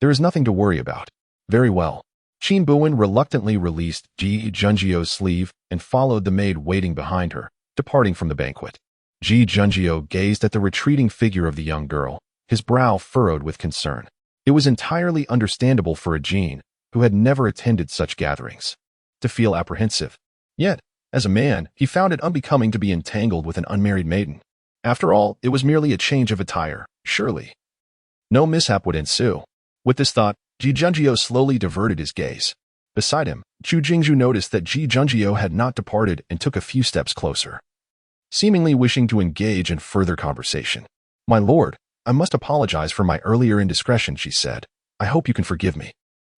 There is nothing to worry about. Very well. Qin Buwen reluctantly released Ji Junjio's sleeve and followed the maid waiting behind her, departing from the banquet. Ji Junjio gazed at the retreating figure of the young girl, his brow furrowed with concern. It was entirely understandable for Ajin, who had never attended such gatherings, to feel apprehensive. Yet, as a man, he found it unbecoming to be entangled with an unmarried maiden. After all, it was merely a change of attire, surely no mishap would ensue. With this thought, Ji Junjio slowly diverted his gaze. Beside him, Chu Jingzhu noticed that Ji Junjio had not departed and took a few steps closer, seemingly wishing to engage in further conversation. My lord, I must apologize for my earlier indiscretion, she said. I hope you can forgive me.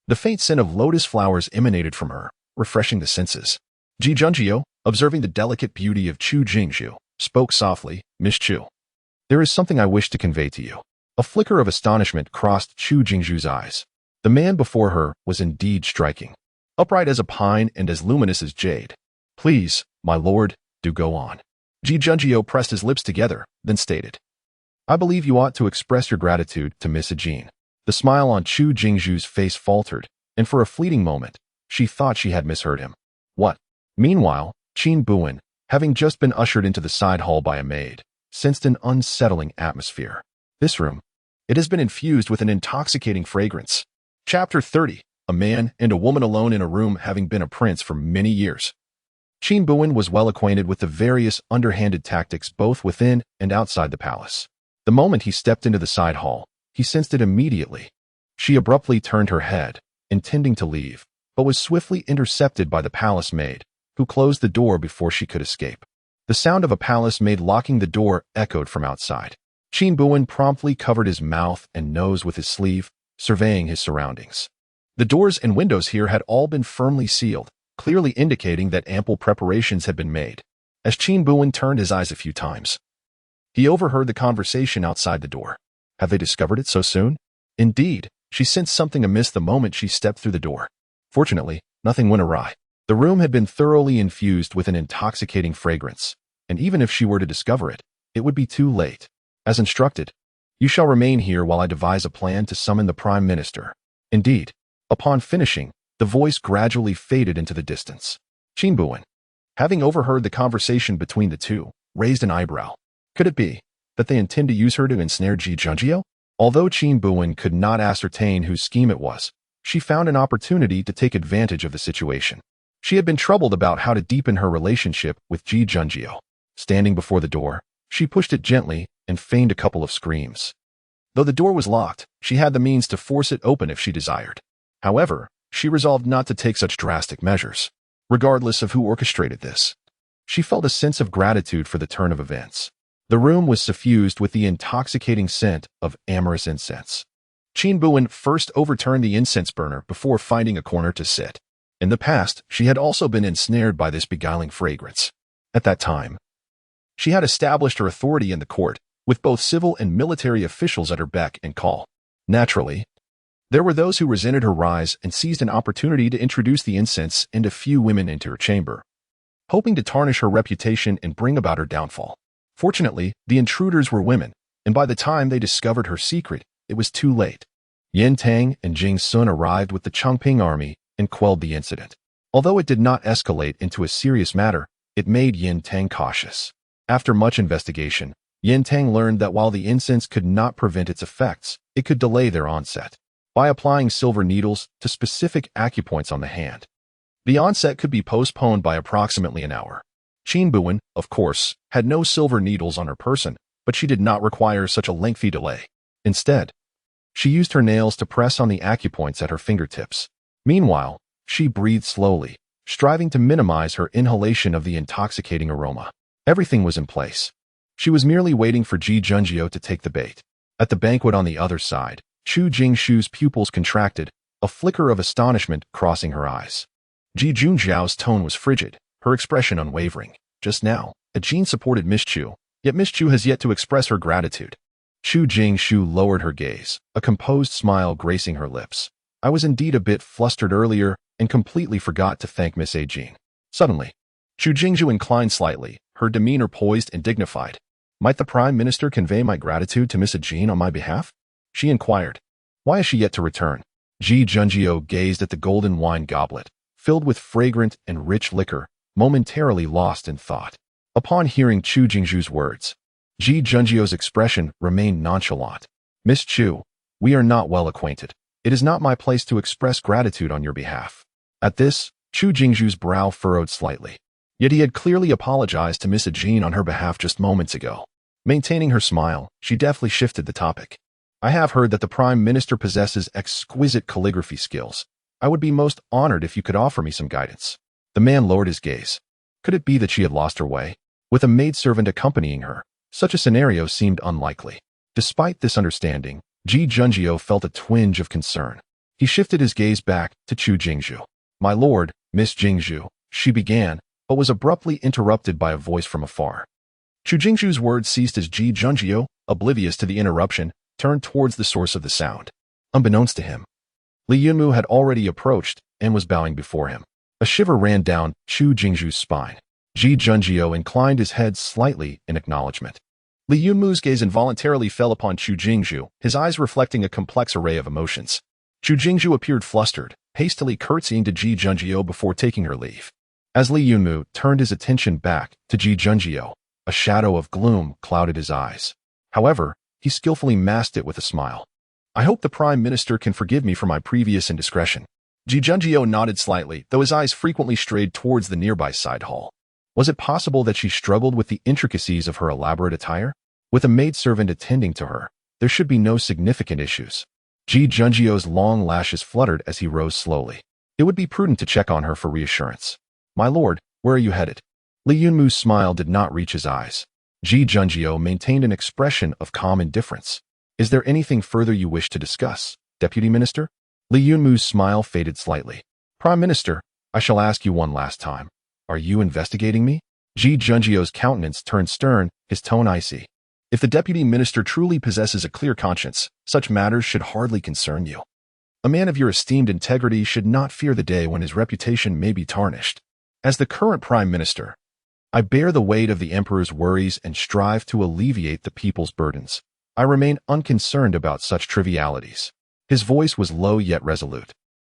The faint scent of lotus flowers emanated from her, refreshing the senses. Ji Junjio, observing the delicate beauty of Chu Jingzhu, spoke softly, Miss Chu, there is something I wish to convey to you. A flicker of astonishment crossed Chu Jingzhu's eyes. The man before her was indeed striking, upright as a pine and as luminous as jade. Please, my lord, do go on. Ji Junjio pressed his lips together, then stated, I believe you ought to express your gratitude to Miss Ajin. The smile on Chu Jingzhu's face faltered, and for a fleeting moment, she thought she had misheard him. What? Meanwhile, Qin Buwen, having just been ushered into the side hall by a maid, sensed an unsettling atmosphere. This room, it has been infused with an intoxicating fragrance. Chapter 30. A man and a woman alone in a room having been a prince for many years. Qin Buwen was well acquainted with the various underhanded tactics both within and outside the palace. The moment he stepped into the side hall, he sensed it immediately. She abruptly turned her head, intending to leave, but was swiftly intercepted by the palace maid, who closed the door before she could escape. The sound of a palace maid locking the door echoed from outside. Qin Buwen promptly covered his mouth and nose with his sleeve, surveying his surroundings. The doors and windows here had all been firmly sealed, clearly indicating that ample preparations had been made. As Qin Buwen turned his eyes a few times, he overheard the conversation outside the door. Have they discovered it so soon? Indeed, she sensed something amiss the moment she stepped through the door. Fortunately, nothing went awry. The room had been thoroughly infused with an intoxicating fragrance, and even if she were to discover it, it would be too late. As instructed, you shall remain here while I devise a plan to summon the Prime Minister. Indeed, upon finishing, the voice gradually faded into the distance. Qin Buwen, having overheard the conversation between the two, raised an eyebrow. Could it be that they intend to use her to ensnare Ji Junjie? Although Qin Buwen could not ascertain whose scheme it was, she found an opportunity to take advantage of the situation. She had been troubled about how to deepen her relationship with Ji Junjie. Standing before the door, she pushed it gently and feigned a couple of screams. Though the door was locked, she had the means to force it open if she desired. However, she resolved not to take such drastic measures. Regardless of who orchestrated this, she felt a sense of gratitude for the turn of events. The room was suffused with the intoxicating scent of amorous incense. Qin Buwen first overturned the incense burner before finding a corner to sit. In the past, she had also been ensnared by this beguiling fragrance. At that time, she had established her authority in the court, with both civil and military officials at her beck and call. Naturally, there were those who resented her rise and seized an opportunity to introduce the incense and a few women into her chamber, hoping to tarnish her reputation and bring about her downfall. Fortunately, the intruders were women, and by the time they discovered her secret, it was too late. Yin Tang and Jing Sun arrived with the Changping army and quelled the incident. Although it did not escalate into a serious matter, it made Yin Tang cautious. After much investigation, Yin Tang learned that while the incense could not prevent its effects, it could delay their onset. By applying silver needles to specific acupoints on the hand, the onset could be postponed by approximately an hour. Qin Buwen, of course, had no silver needles on her person, but she did not require such a lengthy delay. Instead, she used her nails to press on the acupoints at her fingertips. Meanwhile, she breathed slowly, striving to minimize her inhalation of the intoxicating aroma. Everything was in place. She was merely waiting for Ji Junjie to take the bait. At the banquet on the other side, Chu Jingshu's pupils contracted, a flicker of astonishment crossing her eyes. Ji Junjiao's tone was frigid, her expression unwavering. Just now, a Jin supported Miss Chu, yet Miss Chu has yet to express her gratitude. Chu Jingshu lowered her gaze, a composed smile gracing her lips. I was indeed a bit flustered earlier and completely forgot to thank Miss A. Jin. Suddenly, Chu Jingzhu inclined slightly, her demeanor poised and dignified. Might the Prime Minister convey my gratitude to Miss A. Jin on my behalf? She inquired. Why is she yet to return? Ji Junjie gazed at the golden wine goblet, filled with fragrant and rich liquor, momentarily lost in thought. Upon hearing Chu Jingzhu's words, Ji Junjie's expression remained nonchalant. Miss Chu, we are not well acquainted. It is not my place to express gratitude on your behalf. At this, Chu Jingzhu's brow furrowed slightly. Yet he had clearly apologized to Miss A. Jin on her behalf just moments ago. Maintaining her smile, she deftly shifted the topic. I have heard that the Prime Minister possesses exquisite calligraphy skills. I would be most honored if you could offer me some guidance. The man lowered his gaze. Could it be that she had lost her way? With a maidservant accompanying her, such a scenario seemed unlikely. Despite this understanding, Ji Junjie felt a twinge of concern. He shifted his gaze back to Chu Jingzhu. My lord, Miss Jingzhu, she began, but was abruptly interrupted by a voice from afar. Chu Jingzhu's words ceased as Ji Junjie, oblivious to the interruption, turned towards the source of the sound. Unbeknownst to him, Li Yunmu had already approached and was bowing before him. A shiver ran down Chu Jingzhu's spine. Ji Junjie inclined his head slightly in acknowledgement. Li Yunmu's gaze involuntarily fell upon Chu Jingzhu, his eyes reflecting a complex array of emotions. Chu Jingzhu appeared flustered, hastily curtsying to Ji Junjie before taking her leave. As Li Yunmu turned his attention back to Ji Junjie, a shadow of gloom clouded his eyes. However, he skillfully masked it with a smile. I hope the Prime Minister can forgive me for my previous indiscretion. Ji Junjie nodded slightly, though his eyes frequently strayed towards the nearby side hall. Was it possible that she struggled with the intricacies of her elaborate attire? With a maidservant attending to her, there should be no significant issues. Ji Junjie's long lashes fluttered as he rose slowly. It would be prudent to check on her for reassurance. My lord, where are you headed? Li Yunmu's smile did not reach his eyes. Ji Junjie maintained an expression of calm indifference. Is there anything further you wish to discuss, Deputy Minister? Li Yunmu's smile faded slightly. Prime Minister, I shall ask you one last time. Are you investigating me? Ji Junjie's countenance turned stern, his tone icy. If the Deputy Minister truly possesses a clear conscience, such matters should hardly concern you. A man of your esteemed integrity should not fear the day when his reputation may be tarnished. As the current Prime Minister, I bear the weight of the Emperor's worries and strive to alleviate the people's burdens. I remain unconcerned about such trivialities. His voice was low yet resolute.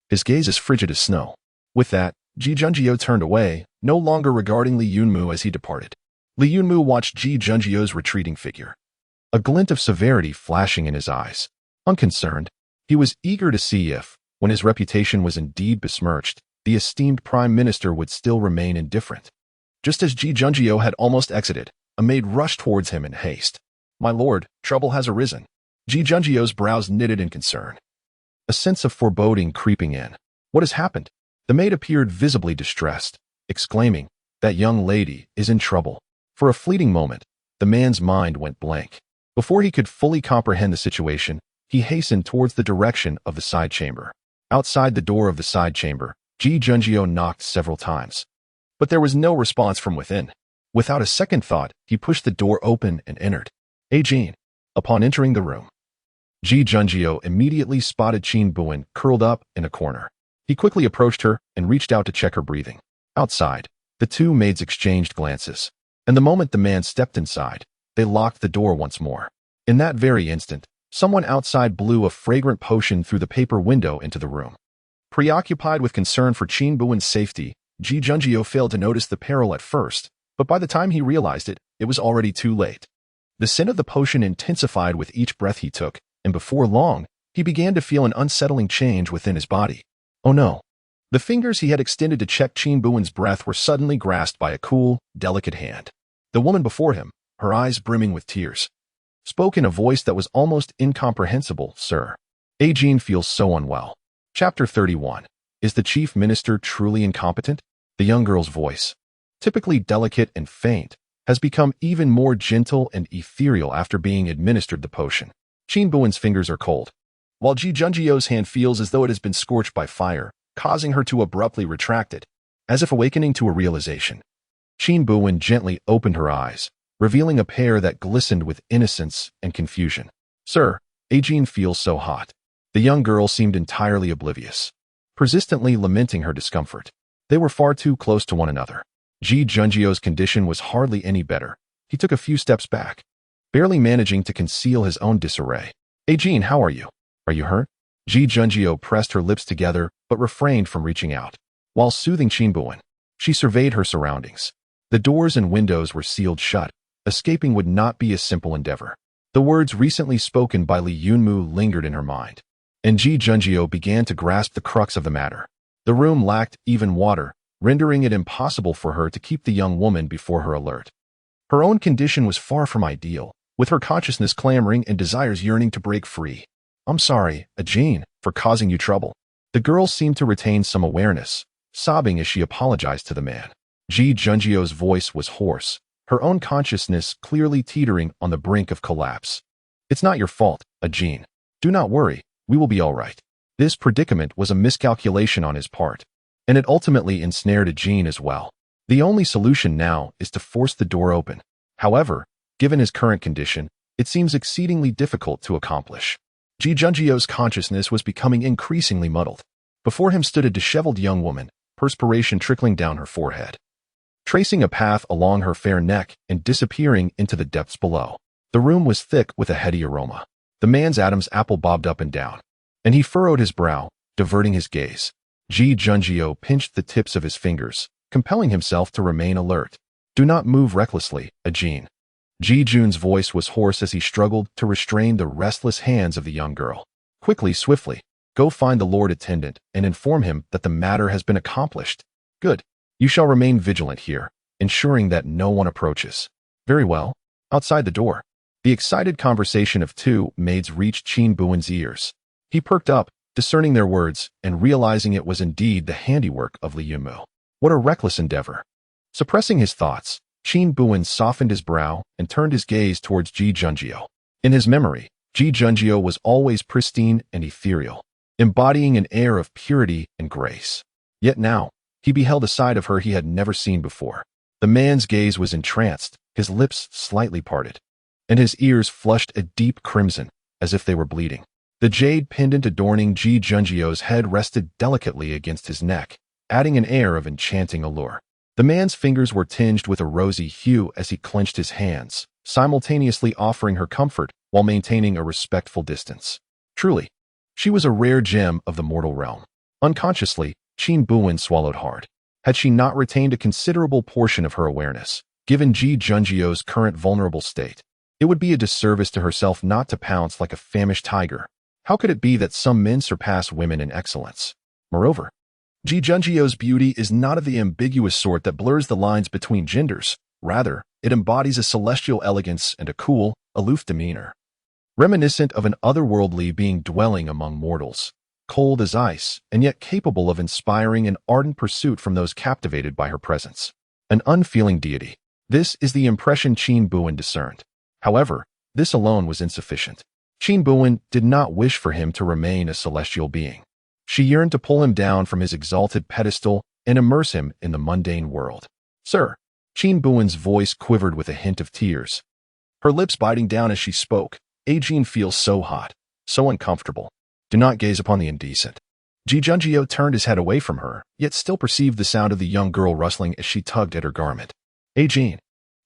His gaze as frigid as snow. With that, Ji Junjie turned away, no longer regarding Li Yunmu as he departed. Li Yunmu watched Ji Junjie's retreating figure, a glint of severity flashing in his eyes. Unconcerned, he was eager to see if, when his reputation was indeed besmirched, the esteemed Prime Minister would still remain indifferent. Just as Ji Junjie had almost exited, a maid rushed towards him in haste. My lord, trouble has arisen. Ji Junjie's brows knitted in concern, a sense of foreboding creeping in. What has happened? The maid appeared visibly distressed, exclaiming, that young lady is in trouble. For a fleeting moment, the man's mind went blank. Before he could fully comprehend the situation, he hastened towards the direction of the side chamber. Outside the door of the side chamber, Ji Junjie knocked several times, but there was no response from within. Without a second thought, he pushed the door open and entered. Hey Jean. Upon entering the room, Ji Junjie immediately spotted Qin Buwen curled up in a corner. He quickly approached her and reached out to check her breathing. Outside, the two maids exchanged glances, and the moment the man stepped inside, they locked the door once more. In that very instant, someone outside blew a fragrant potion through the paper window into the room. Preoccupied with concern for Qin Buwen's safety, Ji Junjie failed to notice the peril at first, but by the time he realized it, it was already too late. The scent of the potion intensified with each breath he took, and before long, he began to feel an unsettling change within his body. Oh no. The fingers he had extended to check Qin Buwen's breath were suddenly grasped by a cool, delicate hand. The woman before him, her eyes brimming with tears, spoke in a voice that was almost incomprehensible. Sir, Jean feels so unwell. Chapter 31. Is the Chief Minister truly incompetent? The young girl's voice, typically delicate and faint, has become even more gentle and ethereal after being administered the potion. Qin Buwen's fingers are cold, while Ji Junjie's hand feels as though it has been scorched by fire, causing her to abruptly retract it, as if awakening to a realization. Qin Buwen gently opened her eyes, revealing a pair that glistened with innocence and confusion. Sir, Jean feels so hot. The young girl seemed entirely oblivious, persistently lamenting her discomfort. They were far too close to one another. Ji Junjie's condition was hardly any better. He took a few steps back, barely managing to conceal his own disarray. Jean, how are you? Are you hurt? Ji Junjie pressed her lips together but refrained from reaching out. While soothing Qin Buwen, she surveyed her surroundings. The doors and windows were sealed shut. Escaping would not be a simple endeavor. The words recently spoken by Li Yunmu lingered in her mind, and Ji Junjie began to grasp the crux of the matter. The room lacked even water, rendering it impossible for her to keep the young woman before her alert. Her own condition was far from ideal, with her consciousness clamoring and desires yearning to break free. I'm sorry, Jean, for causing you trouble. The girl seemed to retain some awareness, sobbing as she apologized to the man. Ji Junjie's voice was hoarse, her own consciousness clearly teetering on the brink of collapse. It's not your fault, Jean. Do not worry, we will be all right. This predicament was a miscalculation on his part, and it ultimately ensnared Jean as well. The only solution now is to force the door open. However, given his current condition, it seems exceedingly difficult to accomplish. Ji Junjie's consciousness was becoming increasingly muddled. Before him stood a disheveled young woman, perspiration trickling down her forehead, tracing a path along her fair neck and disappearing into the depths below. The room was thick with a heady aroma. The man's Adam's apple bobbed up and down, and he furrowed his brow, diverting his gaze. Ji Junjie pinched the tips of his fingers, compelling himself to remain alert. Do not move recklessly, Jean. Ji Jun's voice was hoarse as he struggled to restrain the restless hands of the young girl. Quickly, swiftly, go find the Lord Attendant and inform him that the matter has been accomplished. Good. You shall remain vigilant here, ensuring that no one approaches. Very well. Outside the door, the excited conversation of two maids reached Qin Buwen's ears. He perked up, discerning their words, and realizing it was indeed the handiwork of Li Yunmu. What a reckless endeavor. Suppressing his thoughts, Qin Buwen softened his brow and turned his gaze towards Ji Junjie. In his memory, Ji Junjie was always pristine and ethereal, embodying an air of purity and grace. Yet now, he beheld a side of her he had never seen before. The man's gaze was entranced, his lips slightly parted, and his ears flushed a deep crimson, as if they were bleeding. The jade pendant adorning Ji Junjie's head rested delicately against his neck, adding an air of enchanting allure. The man's fingers were tinged with a rosy hue as he clenched his hands, simultaneously offering her comfort while maintaining a respectful distance. Truly, she was a rare gem of the mortal realm. Unconsciously, Qin Buwen swallowed hard. Had she not retained a considerable portion of her awareness, given Ji Junjie's current vulnerable state, it would be a disservice to herself not to pounce like a famished tiger. How could it be that some men surpass women in excellence? Moreover, Ji Junjie's beauty is not of the ambiguous sort that blurs the lines between genders. Rather, it embodies a celestial elegance and a cool, aloof demeanor, reminiscent of an otherworldly being dwelling among mortals, cold as ice, and yet capable of inspiring an ardent pursuit from those captivated by her presence. An unfeeling deity. This is the impression Qin Buwen discerned. However, this alone was insufficient. Qin Buwen did not wish for him to remain a celestial being. She yearned to pull him down from his exalted pedestal and immerse him in the mundane world. Sir, Qin Buwen's voice quivered with a hint of tears, her lips biting down as she spoke. Ajin feels so hot, so uncomfortable. Do not gaze upon the indecent. Ji Junjie turned his head away from her, yet still perceived the sound of the young girl rustling as she tugged at her garment. Ajin.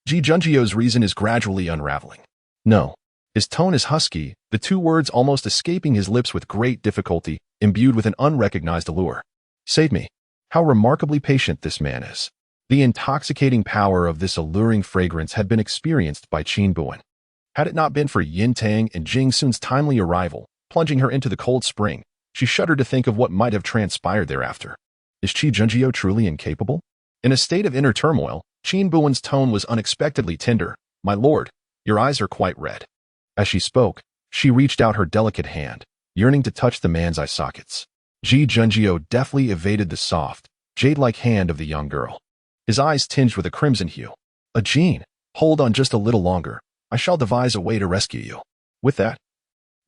Ji Junjie's reason is gradually unraveling. No. His tone is husky, the two words almost escaping his lips with great difficulty, imbued with an unrecognized allure. Save me. How remarkably patient this man is. The intoxicating power of this alluring fragrance had been experienced by Qin Buwen. Had it not been for Yin Tang and Jing Sun's timely arrival, plunging her into the cold spring, she shuddered to think of what might have transpired thereafter. Is Ji Junjie truly incapable? In a state of inner turmoil, Qin Buwen's tone was unexpectedly tender. My lord, your eyes are quite red. As she spoke, she reached out her delicate hand, yearning to touch the man's eye sockets. Ji Junjie deftly evaded the soft, jade-like hand of the young girl. His eyes tinged with a crimson hue. Ajin, hold on just a little longer. I shall devise a way to rescue you. With that,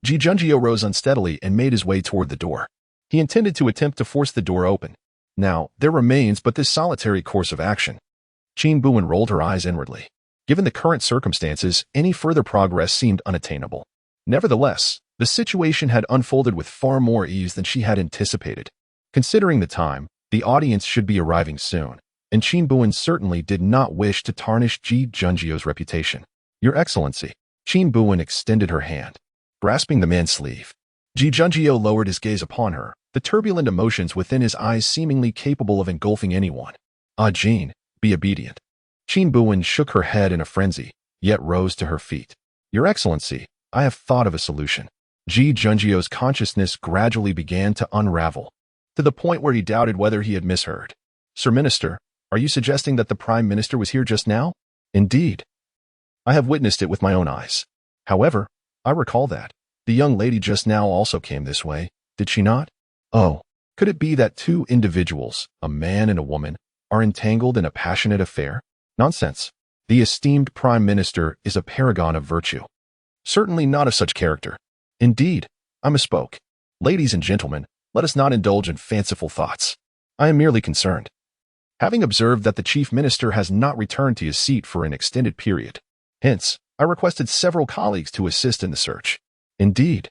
Ji Junjie rose unsteadily and made his way toward the door. He intended to attempt to force the door open. Now, there remains but this solitary course of action. Qin Buwen rolled her eyes inwardly. Given the current circumstances, any further progress seemed unattainable. Nevertheless, the situation had unfolded with far more ease than she had anticipated. Considering the time, the audience should be arriving soon, and Qin Buwen certainly did not wish to tarnish Ji Junjie's reputation. Your Excellency. Qin Buwen extended her hand, grasping the man's sleeve. Ji Junjie lowered his gaze upon her, the turbulent emotions within his eyes seemingly capable of engulfing anyone. Ajin, be obedient. Qin Buwen shook her head in a frenzy, yet rose to her feet. Your Excellency, I have thought of a solution. Ji Junjie's consciousness gradually began to unravel, to the point where he doubted whether he had misheard. Sir Minister, are you suggesting that the Prime Minister was here just now? Indeed. I have witnessed it with my own eyes. However, I recall that the young lady just now also came this way, did she not? Oh, could it be that two individuals, a man and a woman, are entangled in a passionate affair? Nonsense. The esteemed Prime Minister is a paragon of virtue. Certainly not of such character. Indeed, I misspoke. Ladies and gentlemen, let us not indulge in fanciful thoughts. I am merely concerned. Having observed that the Chief Minister has not returned to his seat for an extended period. Hence, I requested several colleagues to assist in the search. Indeed,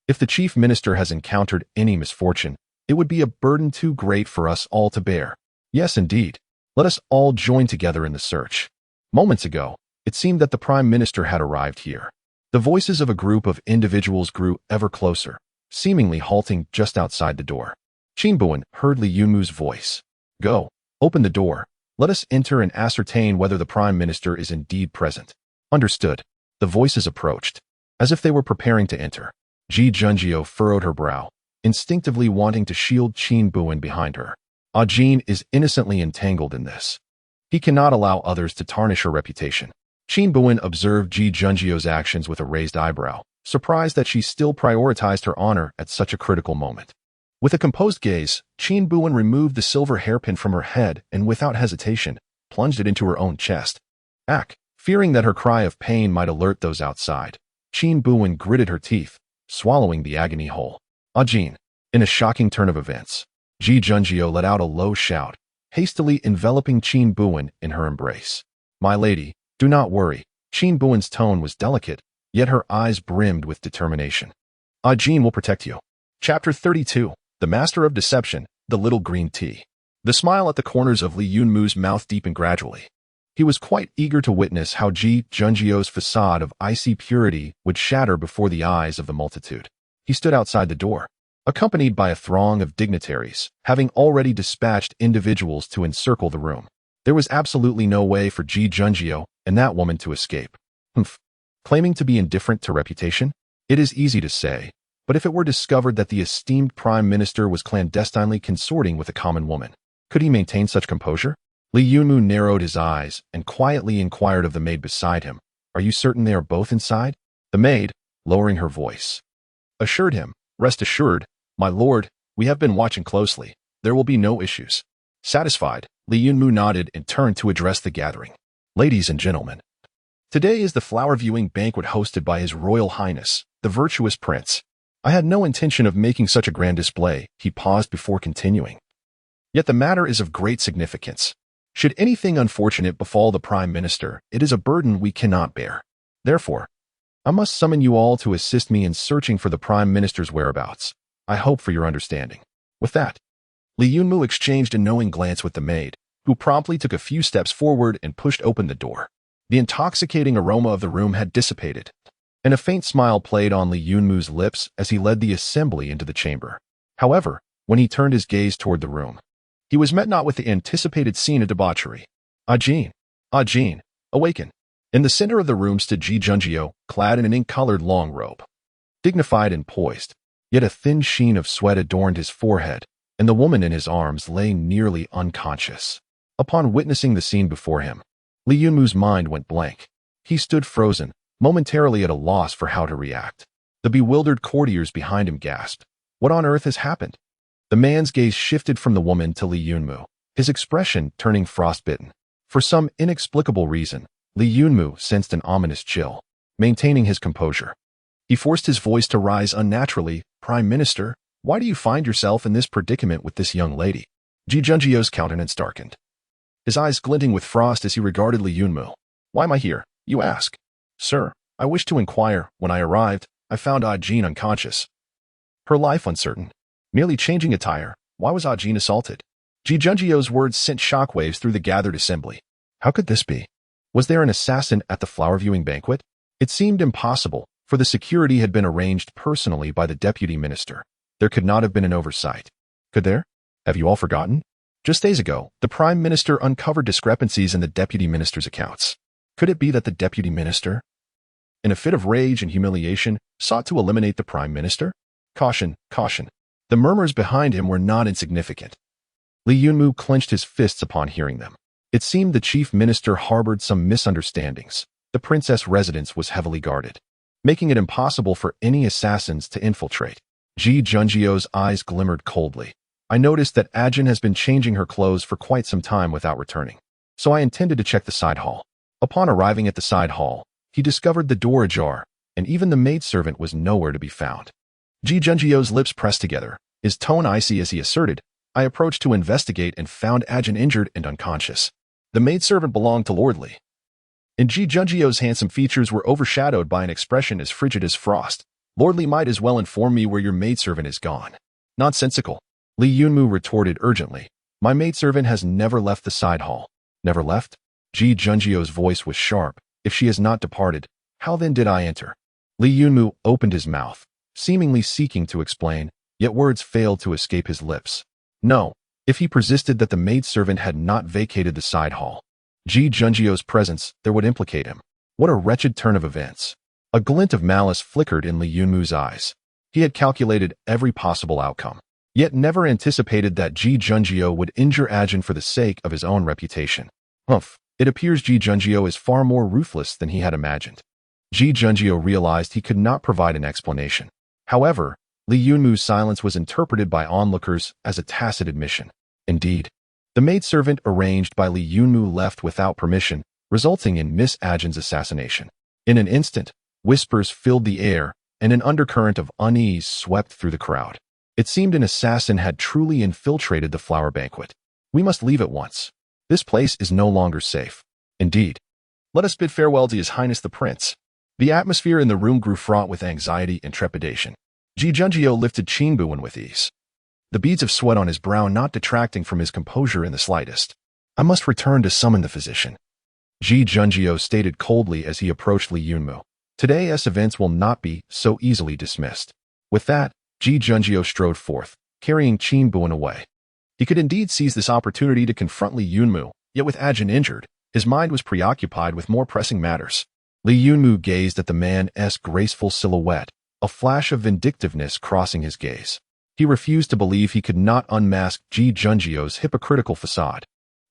if the Chief Minister has encountered any misfortune, it would be a burden too great for us all to bear. Yes, indeed. Let us all join together in the search. Moments ago, it seemed that the Prime Minister had arrived here. The voices of a group of individuals grew ever closer, seemingly halting just outside the door. Qin Buwen heard Li Yunmu's voice. Go, open the door. Let us enter and ascertain whether the Prime Minister is indeed present. Understood. The voices approached, as if they were preparing to enter. Ji Junjie furrowed her brow, instinctively wanting to shield Qin Buwen behind her. Ajin is innocently entangled in this. He cannot allow others to tarnish her reputation. Qin Buwen observed Ji Junjie's actions with a raised eyebrow, surprised that she still prioritized her honor at such a critical moment. With a composed gaze, Qin Buwen removed the silver hairpin from her head and without hesitation, plunged it into her own chest. Fearing that her cry of pain might alert those outside, Qin Buwen gritted her teeth, swallowing the agony whole. Jin. In a shocking turn of events, Ji Junjie let out a low shout, hastily enveloping Qin Buwen in her embrace. My lady, do not worry. Qin Buwen's tone was delicate, yet her eyes brimmed with determination. Jin will protect you. Chapter 32. The Master of Deception, the Little Green Tea. The smile at the corners of Li Yunmu's mouth deepened gradually. He was quite eager to witness how Ji Junjie's facade of icy purity would shatter before the eyes of the multitude. He stood outside the door, accompanied by a throng of dignitaries, having already dispatched individuals to encircle the room. There was absolutely no way for Ji Junjie and that woman to escape. Claiming to be indifferent to reputation? It is easy to say, but if it were discovered that the esteemed prime minister was clandestinely consorting with a common woman, could he maintain such composure? Li Yunmu narrowed his eyes and quietly inquired of the maid beside him, Are you certain they are both inside? The maid, lowering her voice, assured him, Rest assured, my lord, we have been watching closely. There will be no issues. Satisfied, Li Yunmu nodded and turned to address the gathering. Ladies and gentlemen, today is the flower viewing banquet hosted by His Royal Highness, the virtuous prince. I had no intention of making such a grand display. He paused before continuing. Yet the matter is of great significance. Should anything unfortunate befall the Prime Minister, it is a burden we cannot bear. Therefore, I must summon you all to assist me in searching for the Prime Minister's whereabouts. I hope for your understanding. With that, Li Yunmu exchanged a knowing glance with the maid, who promptly took a few steps forward and pushed open the door. The intoxicating aroma of the room had dissipated, and a faint smile played on Li Yunmu's lips as he led the assembly into the chamber. However, when he turned his gaze toward the room, he was met not with the anticipated scene of debauchery. Jin, awaken. In the center of the room stood Ji Junjie, clad in an ink-colored long robe. Dignified and poised, yet a thin sheen of sweat adorned his forehead, and the woman in his arms lay nearly unconscious. Upon witnessing the scene before him, Li Yunmu's mind went blank. He stood frozen, momentarily at a loss for how to react. The bewildered courtiers behind him gasped, What on earth has happened? The man's gaze shifted from the woman to Li Yunmu, his expression turning frostbitten. For some inexplicable reason, Li Yunmu sensed an ominous chill. Maintaining his composure, he forced his voice to rise unnaturally. Prime Minister, why do you find yourself in this predicament with this young lady? Ji Junjie's countenance darkened, his eyes glinting with frost as he regarded Li Yunmu. Why am I here, you ask? Sir, I wish to inquire. When I arrived, I found Jin unconscious, her life uncertain. Merely changing attire, why was Jin assaulted? Ji Junjie's words sent shockwaves through the gathered assembly. How could this be? Was there an assassin at the flower viewing banquet? It seemed impossible, for the security had been arranged personally by the deputy minister. There could not have been an oversight. Could there? Have you all forgotten? Just days ago, the prime minister uncovered discrepancies in the deputy minister's accounts. Could it be that the deputy minister, in a fit of rage and humiliation, sought to eliminate the prime minister? Caution, caution. The murmurs behind him were not insignificant. Li Yunmu clenched his fists upon hearing them. It seemed the chief minister harbored some misunderstandings. The princess' residence was heavily guarded, making it impossible for any assassins to infiltrate. Ji Junjie's eyes glimmered coldly. I noticed that Jin has been changing her clothes for quite some time without returning, so I intended to check the side hall. Upon arriving at the side hall, he discovered the door ajar, and even the maidservant was nowhere to be found. Ji Junjie's lips pressed together, his tone icy as he asserted, I approached to investigate and found Jin injured and unconscious. The maidservant belonged to Lord Li. And Ji Junjie's handsome features were overshadowed by an expression as frigid as frost. Lord Li might as well inform me where your maidservant is gone. Nonsensical. Li Yunmu retorted urgently. My maidservant has never left the side hall. Never left? Ji Junjie's voice was sharp. If she has not departed, how then did I enter? Li Yunmu opened his mouth, seemingly seeking to explain, yet words failed to escape his lips. No, if he persisted that the maidservant had not vacated the side hall, Ji Junjie's presence there would implicate him. What a wretched turn of events. A glint of malice flickered in Li Yunmu's eyes. He had calculated every possible outcome, yet never anticipated that Ji Junjie would injure Jin for the sake of his own reputation. It appears Ji Junjie is far more ruthless than he had imagined. Ji Junjie realized he could not provide an explanation. However, Li Yunmu's silence was interpreted by onlookers as a tacit admission. Indeed, The maidservant arranged by Li Yunmu left without permission, resulting in Miss Ajin's assassination. In an instant, whispers filled the air, and an undercurrent of unease swept through the crowd. It seemed an assassin had truly infiltrated the flower banquet. We must leave at once. This place is no longer safe. Indeed. Let us bid farewell to His Highness the Prince. The atmosphere in the room grew fraught with anxiety and trepidation. Ji Junjio lifted Qin Buwen with ease, the beads of sweat on his brow not detracting from his composure in the slightest. I must return to summon the physician, Ji Junjio stated coldly as he approached Li Yunmu. Today's events will not be so easily dismissed. With that, Ji Junjio strode forth, carrying Qin Buwen away. He could indeed seize this opportunity to confront Li Yunmu, yet with Ajin injured, his mind was preoccupied with more pressing matters. Li Yunmu gazed at the man's graceful silhouette, a flash of vindictiveness crossing his gaze. He refused to believe he could not unmask Ji Junjio's hypocritical facade.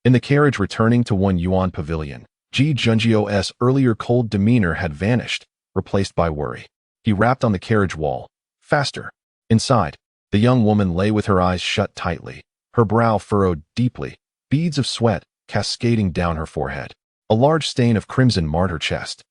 In the carriage returning to One Yuan Pavilion, Ji Junjio's earlier cold demeanor had vanished, replaced by worry. He rapped on the carriage wall. Faster. Inside, the young woman lay with her eyes shut tightly, her brow furrowed deeply, beads of sweat cascading down her forehead. A large stain of crimson marred her chest,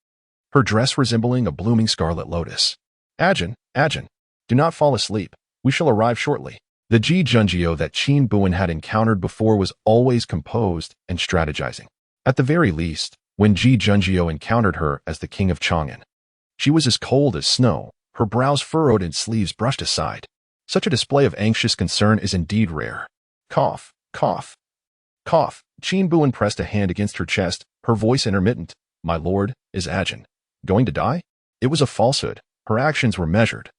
her dress resembling a blooming scarlet lotus. Ajin, do not fall asleep. We shall arrive shortly. The Ji Junjio that Qin Buwen had encountered before was always composed and strategizing. At the very least, when Ji Junjio encountered her as the king of Chang'an, she was as cold as snow, her brows furrowed and sleeves brushed aside. Such a display of anxious concern is indeed rare. Cough, cough, cough. Qin Buwen pressed a hand against her chest, her voice intermittent. My lord, is Ajin going to die? It was a falsehood. Her actions were measured.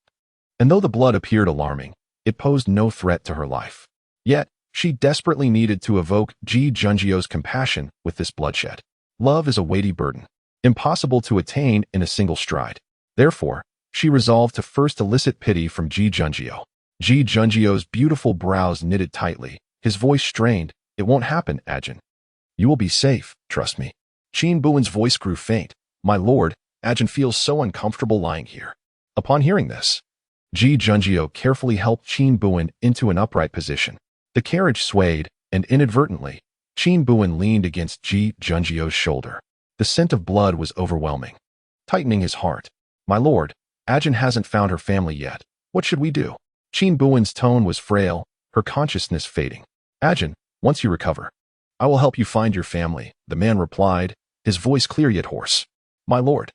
And though the blood appeared alarming, it posed no threat to her life. Yet, she desperately needed to evoke Ji Junjio's compassion with this bloodshed. Love is a weighty burden, impossible to attain in a single stride. Therefore, she resolved to first elicit pity from Ji Junjio. Ji Junjio's beautiful brows knitted tightly, his voice strained. It won't happen, Ajin. You will be safe, trust me. Qin Buwen's voice grew faint. My lord, Ajin feels so uncomfortable lying here. Upon hearing this, Ji Junjio carefully helped Qin Buwen into an upright position. The carriage swayed, and inadvertently, Qin Buwen leaned against Ji Junjio's shoulder. The scent of blood was overwhelming, tightening his heart. My lord, Ajin hasn't found her family yet. What should we do? Qin Buwen's tone was frail, her consciousness fading. Ajin, once you recover, I will help you find your family, the man replied, his voice clear yet hoarse. My lord,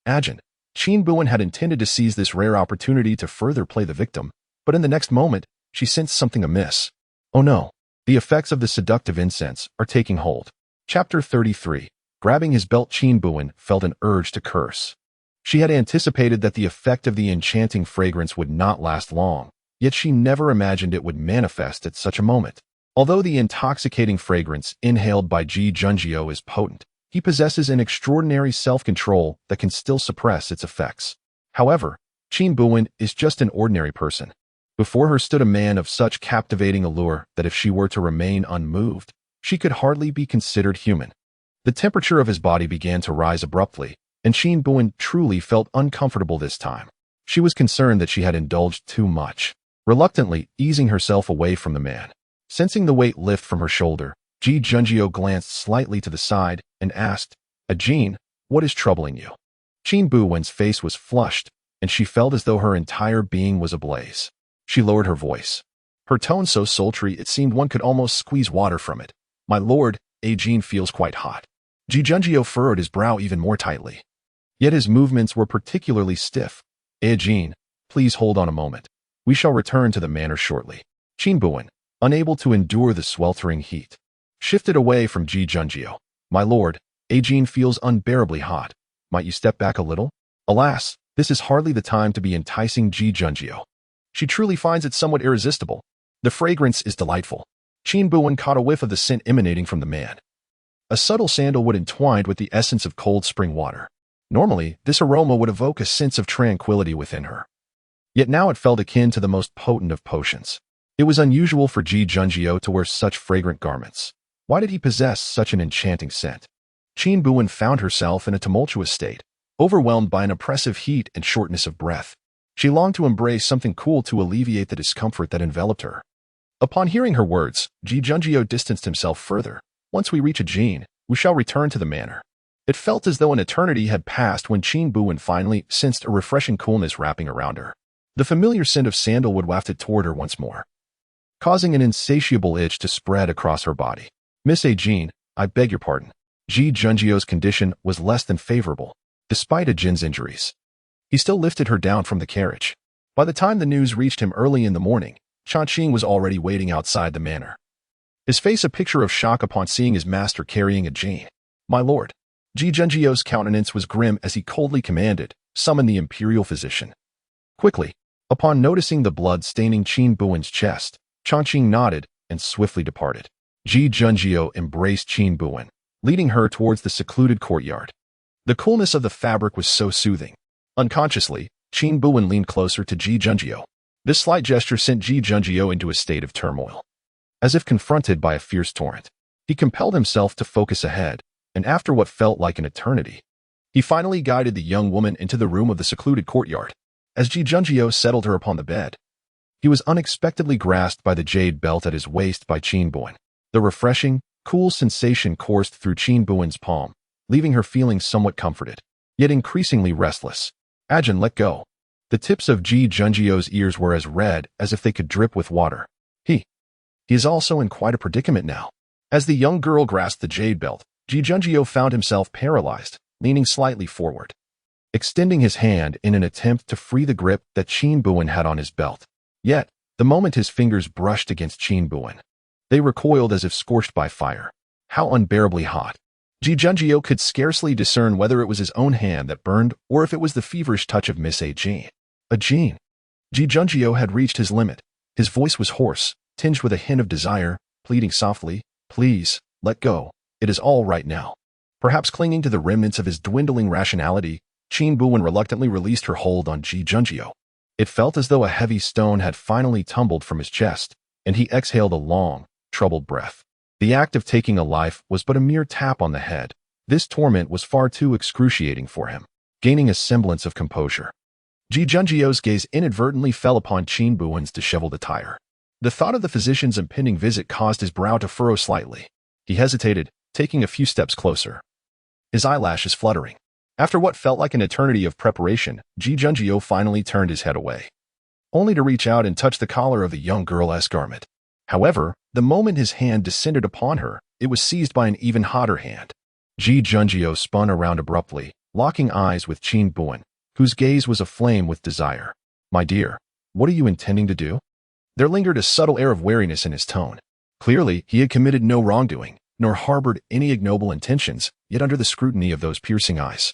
Ajin. Qin Buwen had intended to seize this rare opportunity to further play the victim, but in the next moment, she sensed something amiss. Oh no, the effects of the seductive incense are taking hold. Chapter 33. Grabbing his belt, Qin Buwen felt an urge to curse. She had anticipated that the effect of the enchanting fragrance would not last long, yet she never imagined it would manifest at such a moment. Although the intoxicating fragrance inhaled by Ji Junjio is potent, he possesses an extraordinary self-control that can still suppress its effects. However, Qin Buwen is just an ordinary person. Before her stood a man of such captivating allure that if she were to remain unmoved, she could hardly be considered human. The temperature of his body began to rise abruptly, and Qin Buwen truly felt uncomfortable this time. She was concerned that she had indulged too much, reluctantly easing herself away from the man. Sensing the weight lift from her shoulder, Ji Junjio glanced slightly to the side and asked, Ajin, what is troubling you? Qin Buwen's face was flushed, and she felt as though her entire being was ablaze. She lowered her voice, her tone so sultry it seemed one could almost squeeze water from it. My lord, Ajin feels quite hot. Ji Junjio furrowed his brow even more tightly. Yet his movements were particularly stiff. Ajin, please hold on a moment. We shall return to the manor shortly. Qin Buwen, unable to endure the sweltering heat, shifted away from Ji Junjio. My lord, Ajin feels unbearably hot. Might you step back a little? Alas, this is hardly the time to be enticing Ji Junjio. She truly finds it somewhat irresistible. The fragrance is delightful. Qin Buwen caught a whiff of the scent emanating from the man. A subtle sandalwood entwined with the essence of cold spring water. Normally, this aroma would evoke a sense of tranquility within her. Yet now it felt akin to the most potent of potions. It was unusual for Ji Junjio to wear such fragrant garments. Why did he possess such an enchanting scent? Qin Buwen found herself in a tumultuous state, overwhelmed by an oppressive heat and shortness of breath. She longed to embrace something cool to alleviate the discomfort that enveloped her. Upon hearing her words, Ji Junjio distanced himself further. Once we reach a Jin, we shall return to the manor. It felt as though an eternity had passed when Qin Buwen finally sensed a refreshing coolness wrapping around her. The familiar scent of sandalwood wafted toward her once more, causing an insatiable itch to spread across her body. Miss A. Jin, I beg your pardon. Ji Junjio's condition was less than favorable, despite a Jin's injuries. He still lifted her down from the carriage. By the time the news reached him early in the morning, Chang'an was already waiting outside the manor, his face a picture of shock upon seeing his master carrying a Jin. My lord. Ji Junjio's countenance was grim as he coldly commanded, summon the imperial physician. Quickly, upon noticing the blood staining Qin Buwen's chest, Chang'an nodded and swiftly departed. Ji Junjio embraced Qin Buwen, leading her towards the secluded courtyard. The coolness of the fabric was so soothing. Unconsciously, Qin Buwen leaned closer to Ji Junjio. This slight gesture sent Ji Junjio into a state of turmoil. As if confronted by a fierce torrent, he compelled himself to focus ahead, and after what felt like an eternity, he finally guided the young woman into the room of the secluded courtyard. As Ji Junjio settled her upon the bed, he was unexpectedly grasped by the jade belt at his waist by Qin Buwen. The refreshing, cool sensation coursed through Qin Buwen's palm, leaving her feeling somewhat comforted, yet increasingly restless. Ajin let go. The tips of Ji Junjio's ears were as red as if they could drip with water. He is also in quite a predicament now. As the young girl grasped the jade belt, Ji Junjio found himself paralyzed, leaning slightly forward, extending his hand in an attempt to free the grip that Qin Buwen had on his belt. Yet, the moment his fingers brushed against Qin Buwen, they recoiled as if scorched by fire. How unbearably hot! Ji Junjio could scarcely discern whether it was his own hand that burned or if it was the feverish touch of Miss A. Jin. A Jin. Ji Junjio had reached his limit. His voice was hoarse, tinged with a hint of desire, pleading softly, "Please, let go. It is all right now." Perhaps clinging to the remnants of his dwindling rationality, Qin Buwen reluctantly released her hold on Ji Junjio. It felt as though a heavy stone had finally tumbled from his chest, and he exhaled a long, troubled breath. The act of taking a life was but a mere tap on the head. This torment was far too excruciating for him. Gaining a semblance of composure, Ji Junjio's gaze inadvertently fell upon Qin Buwen's disheveled attire. The thought of the physician's impending visit caused his brow to furrow slightly. He hesitated, taking a few steps closer, his eyelashes fluttering. After what felt like an eternity of preparation, Ji Junjio finally turned his head away, only to reach out and touch the collar of the young girl's garment. However, the moment his hand descended upon her, it was seized by an even hotter hand. Ji Junjio spun around abruptly, locking eyes with Qin Buwen, whose gaze was aflame with desire. My dear, what are you intending to do? There lingered a subtle air of wariness in his tone. Clearly, he had committed no wrongdoing, nor harbored any ignoble intentions, yet under the scrutiny of those piercing eyes,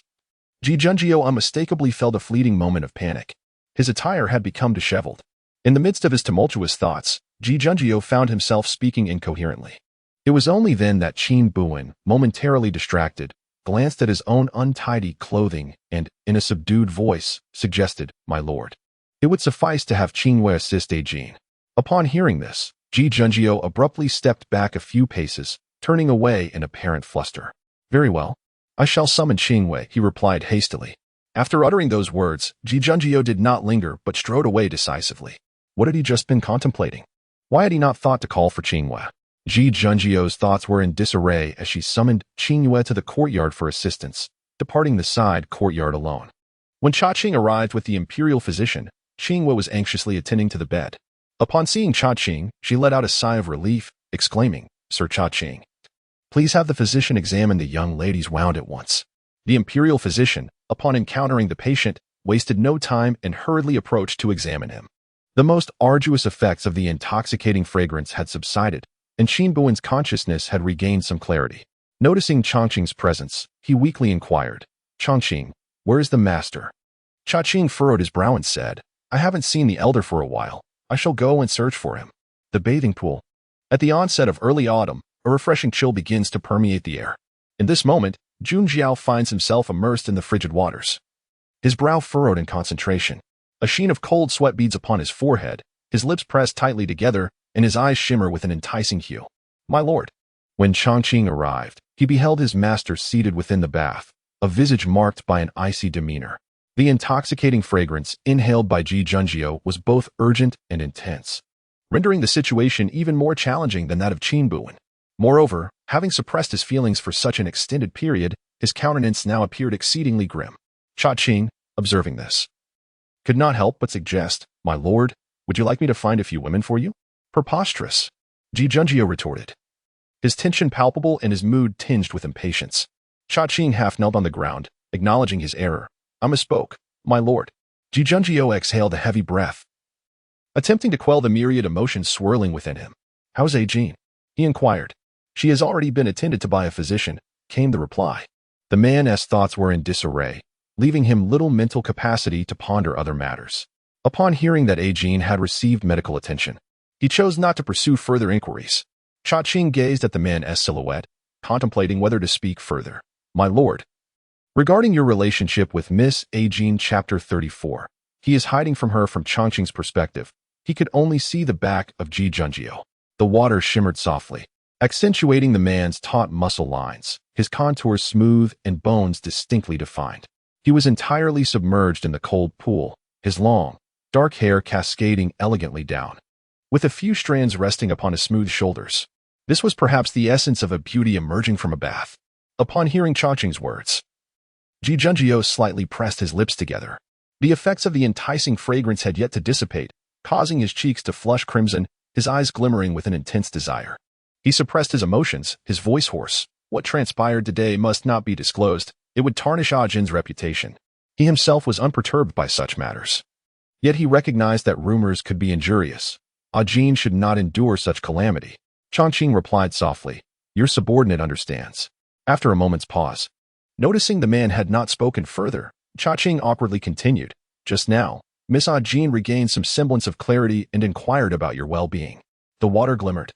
Ji Junjio unmistakably felt a fleeting moment of panic. His attire had become disheveled. In the midst of his tumultuous thoughts, Ji Junjio found himself speaking incoherently. It was only then that Qin Buwen, momentarily distracted, glanced at his own untidy clothing and, in a subdued voice, suggested, "My lord." It would suffice to have Qinghua assist A. Jin. Upon hearing this, Ji Junjio abruptly stepped back a few paces, turning away in apparent fluster. "Very well. I shall summon Qinghua," he replied hastily. After uttering those words, Ji Junjio did not linger but strode away decisively. What had he just been contemplating? Why had he not thought to call for Qinghua? Ji Junjio's thoughts were in disarray as she summoned Qinghua to the courtyard for assistance, departing the side courtyard alone. When Chang'an arrived with the imperial physician, Qinghua was anxiously attending to the bed. Upon seeing Chang'an, she let out a sigh of relief, exclaiming, "Sir Chang'an, please have the physician examine the young lady's wound at once." The imperial physician, upon encountering the patient, wasted no time and hurriedly approached to examine him. The most arduous effects of the intoxicating fragrance had subsided, and Qin Buwen's consciousness had regained some clarity. Noticing Chang'an's presence, he weakly inquired, "Chang'an, where is the master?" Chang'an furrowed his brow and said, "I haven't seen the elder for a while. I shall go and search for him." The bathing pool. At the onset of early autumn, a refreshing chill begins to permeate the air. In this moment, Jun Jiao finds himself immersed in the frigid waters. His brow furrowed in concentration. A sheen of cold sweat beads upon his forehead, his lips pressed tightly together, and his eyes shimmer with an enticing hue. "My lord." When Chang'an arrived, he beheld his master seated within the bath, a visage marked by an icy demeanor. The intoxicating fragrance inhaled by Ji Junjio was both urgent and intense. rendering the situation even more challenging than that of Qin Buwen. Moreover, having suppressed his feelings for such an extended period, his countenance now appeared exceedingly grim. Qin, observing this, could not help but suggest, "My lord, would you like me to find a few women for you?" "Preposterous," Qin retorted, his tension palpable and his mood tinged with impatience. Qin half knelt on the ground, acknowledging his error. "I misspoke, my lord." Qin exhaled a heavy breath, attempting to quell the myriad emotions swirling within him. "How's Jean?" he inquired. "She has already been attended to by a physician," came the reply. The man's thoughts were in disarray, leaving him little mental capacity to ponder other matters. Upon hearing that Jean had received medical attention, he chose not to pursue further inquiries. Qin gazed at the man's silhouette, contemplating whether to speak further. "My lord, regarding your relationship with Miss Jean, Chapter 34. He is hiding from her from Chang'an's perspective. He could only see the back of Qin. The water shimmered softly, accentuating the man's taut muscle lines, his contours smooth and bones distinctly defined. He was entirely submerged in the cold pool, his long, dark hair cascading elegantly down, with a few strands resting upon his smooth shoulders. This was perhaps the essence of a beauty emerging from a bath. Upon hearing Chang'an's words, Qin slightly pressed his lips together. The effects of the enticing fragrance had yet to dissipate, causing his cheeks to flush crimson, his eyes glimmering with an intense desire. He suppressed his emotions, his voice hoarse. What transpired today must not be disclosed. It would tarnish Jin's reputation. He himself was unperturbed by such matters. Yet he recognized that rumors could be injurious. Jin should not endure such calamity. Chang'an replied softly, "Your subordinate understands." After a moment's pause, noticing the man had not spoken further, Chang'an awkwardly continued, "Just now, Miss Jin regained some semblance of clarity and inquired about your well-being." The water glimmered,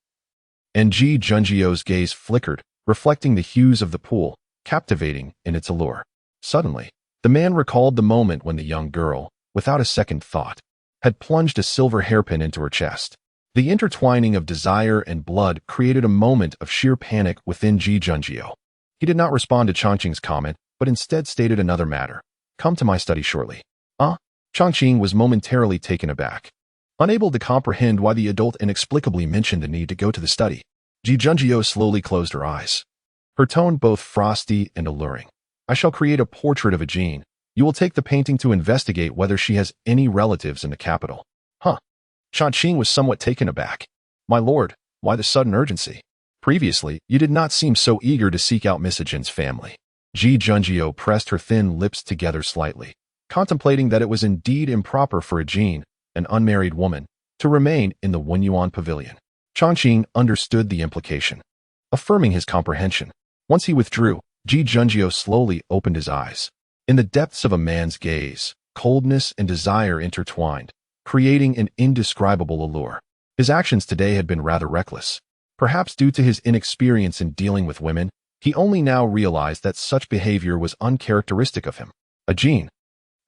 and Qin's gaze flickered, reflecting the hues of the pool, captivating in its allure. Suddenly, the man recalled the moment when the young girl, without a second thought, had plunged a silver hairpin into her chest. The intertwining of desire and blood created a moment of sheer panic within Qin. He did not respond to Chang'an's comment, but instead stated another matter. "Come to my study shortly." Chang'an was momentarily taken aback, unable to comprehend why the adult inexplicably mentioned the need to go to the study. Qin slowly closed her eyes, her tone both frosty and alluring. "I shall create a portrait of Jean. You will take the painting to investigate whether she has any relatives in the capital." Chang'an was somewhat taken aback. "My lord, why the sudden urgency? Previously, you did not seem so eager to seek out Miss Jin's family." Qin pressed her thin lips together slightly, contemplating that it was indeed improper for Jean, an unmarried woman, to remain in the Wenyuan pavilion. Chang'an understood the implication, affirming his comprehension. Once he withdrew, Qin slowly opened his eyes. In the depths of a man's gaze, coldness and desire intertwined, creating an indescribable allure. His actions today had been rather reckless. Perhaps due to his inexperience in dealing with women, he only now realized that such behavior was uncharacteristic of him. Jean,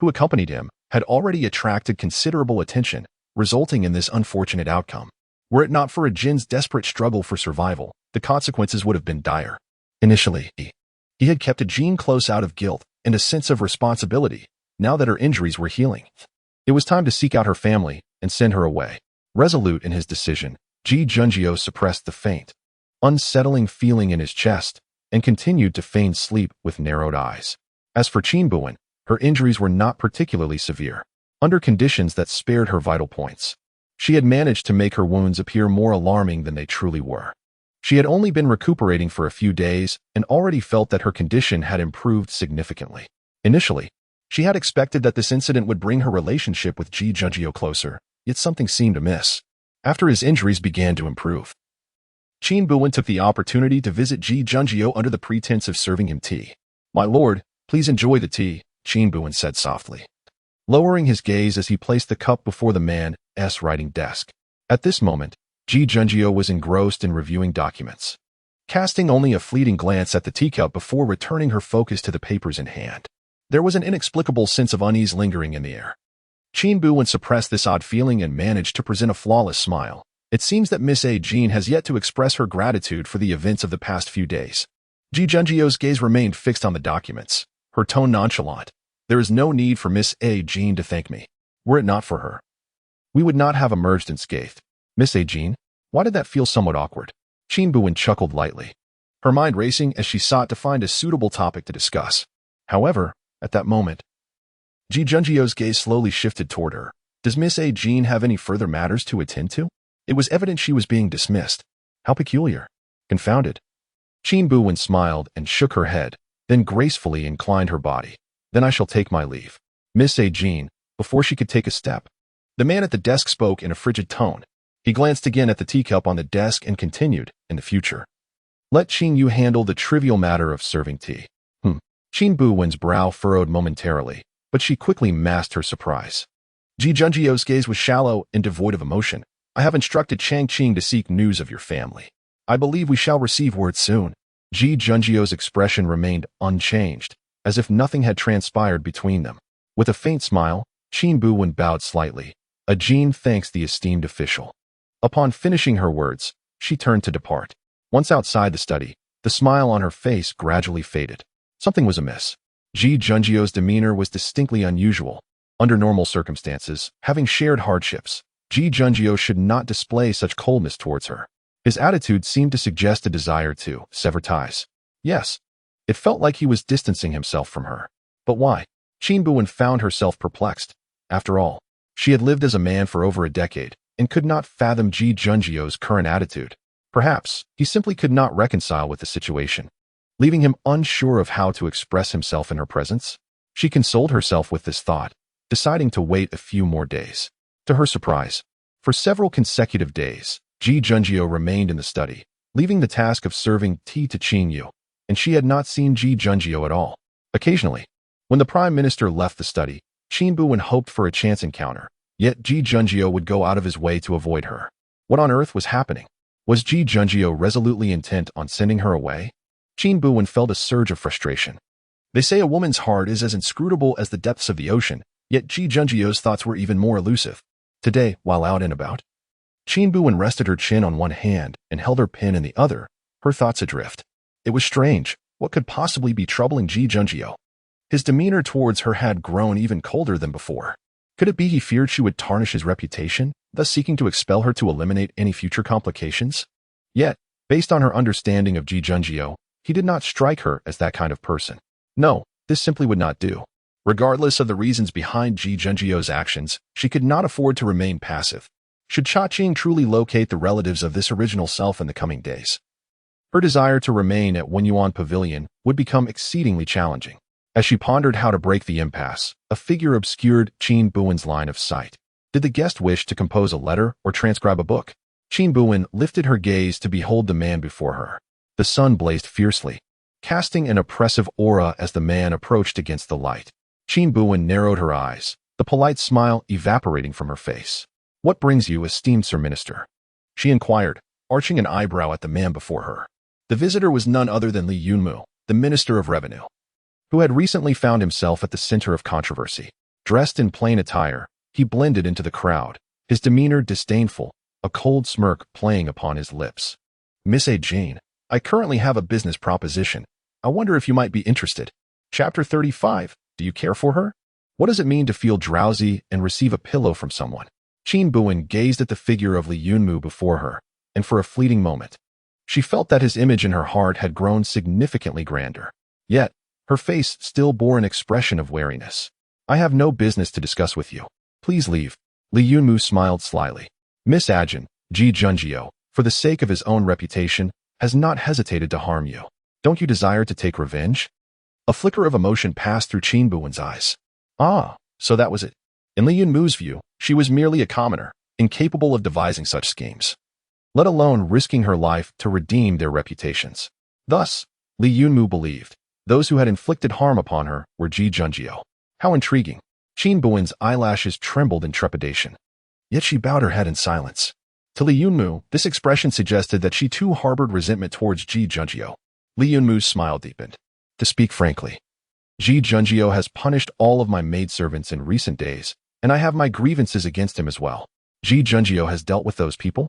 who accompanied him, had already attracted considerable attention, resulting in this unfortunate outcome. Were it not for Jin's desperate struggle for survival, the consequences would have been dire. Initially, he had kept Jean close out of guilt and a sense of responsibility. Now that her injuries were healing, it was time to seek out her family and send her away. Resolute in his decision, Qin suppressed the faint, unsettling feeling in his chest and continued to feign sleep with narrowed eyes. As for Qin Buwen, her injuries were not particularly severe, under conditions that spared her vital points. She had managed to make her wounds appear more alarming than they truly were. She had only been recuperating for a few days and already felt that her condition had improved significantly. Initially, she had expected that this incident would bring her relationship with Qin closer, yet something seemed amiss. After his injuries began to improve, Qin Buwen took the opportunity to visit Qin under the pretense of serving him tea. "My lord, please enjoy the tea," Qin Buwen said softly, lowering his gaze as he placed the cup before the man's writing desk. At this moment, Qin was engrossed in reviewing documents, casting only a fleeting glance at the teacup before returning her focus to the papers in hand. There was an inexplicable sense of unease lingering in the air. Qin Buwen suppressed this odd feeling and managed to present a flawless smile. "It seems that Miss Jean has yet to express her gratitude for the events of the past few days." Qin's gaze remained fixed on the documents, her tone nonchalant. "There is no need for Miss Jean to thank me. Were it not for her, we would not have emerged unscathed." Miss Jean? Why did that feel somewhat awkward? Qin Buwen chuckled lightly, her mind racing as she sought to find a suitable topic to discuss. However, at that moment, Ji Junjio's gaze slowly shifted toward her. Does Miss Jean have any further matters to attend to? It was evident she was being dismissed. How peculiar. Confounded. Qin Buwen smiled and shook her head, then gracefully inclined her body. Then I shall take my leave. Miss Jean, before she could take a step. The man at the desk spoke in a frigid tone. He glanced again at the teacup on the desk and continued, in the future, let Qin Yu handle the trivial matter of serving tea. Qin Buwen's brow furrowed momentarily, but she quickly masked her surprise. Ji Junjio's gaze was shallow and devoid of emotion. I have instructed Chang Qing to seek news of your family. I believe we shall receive word soon. Ji Junjio's expression remained unchanged, as if nothing had transpired between them. With a faint smile, Qin Buwen bowed slightly. Jean thanks the esteemed official. Upon finishing her words, she turned to depart. Once outside the study, the smile on her face gradually faded. Something was amiss. Ji Junjio's demeanor was distinctly unusual. Under normal circumstances, having shared hardships, Ji Junjio should not display such coldness towards her. His attitude seemed to suggest a desire to sever ties. Yes, it felt like he was distancing himself from her. But why? Qin Buwen found herself perplexed. After all, she had lived as a man for over a decade, and could not fathom Ji Junjio's current attitude. Perhaps he simply could not reconcile with the situation, leaving him unsure of how to express himself in her presence. She consoled herself with this thought, deciding to wait a few more days. To her surprise, for several consecutive days, Ji Junjio remained in the study, leaving the task of serving tea to Qin Yu, and she had not seen Ji Junjio at all. Occasionally, when the Prime Minister left the study, Qin Buwen hoped for a chance encounter, yet Ji Junjio would go out of his way to avoid her. What on earth was happening? Was Ji Junjio resolutely intent on sending her away? Qin Buwen felt a surge of frustration. They say a woman's heart is as inscrutable as the depths of the ocean, yet Ji Junjio's thoughts were even more elusive. Today, while out and about, Qin Buwen rested her chin on one hand and held her pen in the other, her thoughts adrift. It was strange. What could possibly be troubling Ji Junjio? His demeanor towards her had grown even colder than before. Could it be he feared she would tarnish his reputation, thus seeking to expel her to eliminate any future complications? Yet, based on her understanding of Ji Junjio, he did not strike her as that kind of person. No, this simply would not do. Regardless of the reasons behind Ji Junjio's actions, she could not afford to remain passive. Should Cha Qing truly locate the relatives of this original self in the coming days, her desire to remain at Wenyuan Pavilion would become exceedingly challenging. As she pondered how to break the impasse, a figure obscured Qin Buwen's line of sight. Did the guest wish to compose a letter or transcribe a book? Qin Buwen lifted her gaze to behold the man before her. The sun blazed fiercely, casting an oppressive aura as the man approached against the light. Qin Buwen narrowed her eyes, the polite smile evaporating from her face. What brings you, esteemed Sir Minister? She inquired, arching an eyebrow at the man before her. The visitor was none other than Li Yunmu, the Minister of Revenue, who had recently found himself at the center of controversy. Dressed in plain attire, he blended into the crowd, his demeanor disdainful, a cold smirk playing upon his lips. Miss Jean, I currently have a business proposition. I wonder if you might be interested. Chapter 35. Do you care for her? What does it mean to feel drowsy and receive a pillow from someone? Qin Buwen gazed at the figure of Li Yunmu before her, and for a fleeting moment, she felt that his image in her heart had grown significantly grander. Yet, her face still bore an expression of wariness. I have no business to discuss with you. Please leave. Li Yunmu smiled slyly. Miss Ajin, Ji Junjio, for the sake of his own reputation, has not hesitated to harm you. Don't you desire to take revenge? A flicker of emotion passed through Qin Buwen's eyes. Ah, so that was it. In Li Yunmu's view, she was merely a commoner, incapable of devising such schemes, let alone risking her life to redeem their reputations. Thus, Li Yunmu believed, those who had inflicted harm upon her were Ji Junjio. How intriguing. Qin Buwen's eyelashes trembled in trepidation. Yet she bowed her head in silence. To Li Yunmu, this expression suggested that she too harbored resentment towards Ji Junjio. Li Yunmu's smile deepened. To speak frankly, Ji Junjio has punished all of my maidservants in recent days, and I have my grievances against him as well. Ji Junjio has dealt with those people?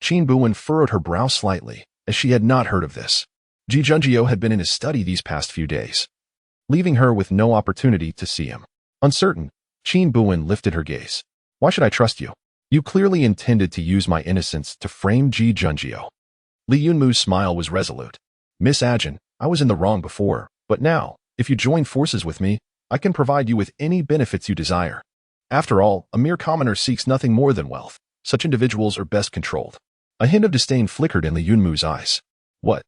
Qin Buwen furrowed her brow slightly, as she had not heard of this. Ji Junjio had been in his study these past few days, leaving her with no opportunity to see him. Uncertain, Qin Buwen lifted her gaze. Why should I trust you? You clearly intended to use my innocence to frame Ji Junjie. Li Yunmu's smile was resolute. Miss Ajin, I was in the wrong before, but now, if you join forces with me, I can provide you with any benefits you desire. After all, a mere commoner seeks nothing more than wealth. Such individuals are best controlled. A hint of disdain flickered in Li Yunmu's eyes. What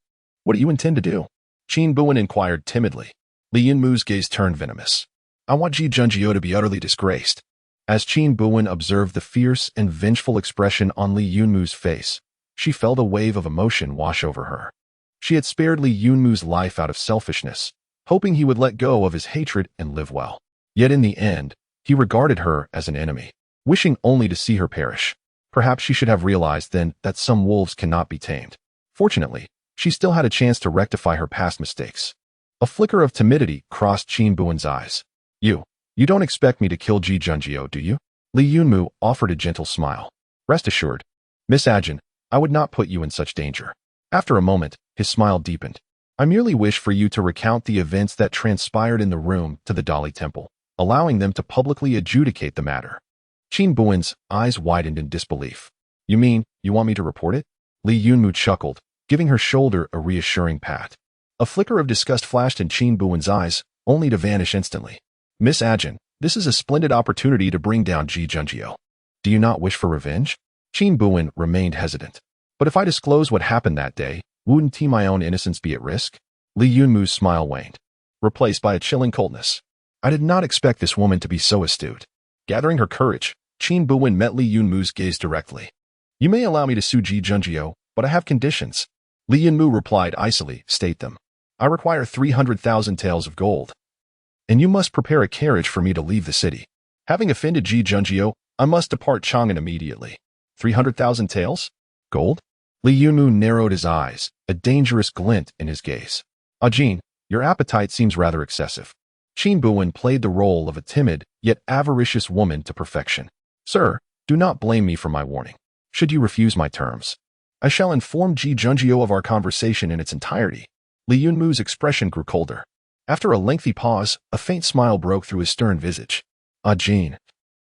do you intend to do? Qin Buwen inquired timidly. Li Yunmu's gaze turned venomous. I want Ji Junjie to be utterly disgraced. As Qin Buwen observed the fierce and vengeful expression on Li Yunmu's face, she felt a wave of emotion wash over her. She had spared Li Yunmu's life out of selfishness, hoping he would let go of his hatred and live well. Yet in the end, he regarded her as an enemy, wishing only to see her perish. Perhaps she should have realized then that some wolves cannot be tamed. Fortunately, she still had a chance to rectify her past mistakes. A flicker of timidity crossed Qin Buwen's eyes. You don't expect me to kill Ji Junjie, do you? Li Yunmu offered a gentle smile. Rest assured, Miss Ajin, I would not put you in such danger. After a moment, his smile deepened. I merely wish for you to recount the events that transpired in the room to the Dali Temple, allowing them to publicly adjudicate the matter. Qin Buwen's eyes widened in disbelief. You mean, you want me to report it? Li Yunmu chuckled, giving her shoulder a reassuring pat. A flicker of disgust flashed in Qin Buwen's eyes, only to vanish instantly. Miss Ajin, this is a splendid opportunity to bring down Ji Junjie. Do you not wish for revenge? Qin Buwen remained hesitant. But if I disclose what happened that day, wouldn't my own innocence be at risk? Li Yunmu's smile waned, replaced by a chilling coldness. I did not expect this woman to be so astute. Gathering her courage, Qin Buwen met Li Yunmu's gaze directly. You may allow me to sue Ji Junjie, but I have conditions. Li Yunmu replied icily, state them. I require 300,000 taels of gold. And you must prepare a carriage for me to leave the city. Having offended Ji Junjie, I must depart Chang'an immediately. 300,000 taels? Gold? Li Yunmu narrowed his eyes, a dangerous glint in his gaze. Ajin, your appetite seems rather excessive. Qin Buwen played the role of a timid, yet avaricious woman to perfection. Sir, do not blame me for my warning. Should you refuse my terms, I shall inform Ji Junjie of our conversation in its entirety. Li Yunmu's expression grew colder. After a lengthy pause, a faint smile broke through his stern visage. Ajin,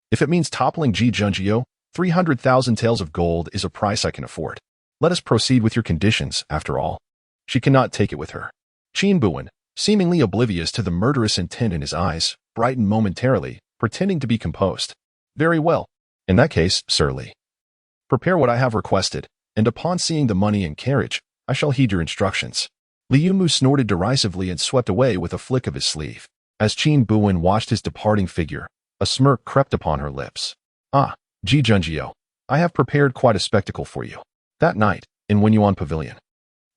if it means toppling Ji Junjie, 300,000 taels of gold is a price I can afford. Let us proceed with your conditions, after all. She cannot take it with her. Qin Buwen, seemingly oblivious to the murderous intent in his eyes, brightened momentarily, pretending to be composed. Very well. In that case, Sir Li, prepare what I have requested, and upon seeing the money and carriage, I shall heed your instructions. Li Yunmu snorted derisively and swept away with a flick of his sleeve. As Qin Buwen watched his departing figure, a smirk crept upon her lips. Ah, Ji Junjie, I have prepared quite a spectacle for you. That night, in Wenyuan Pavilion,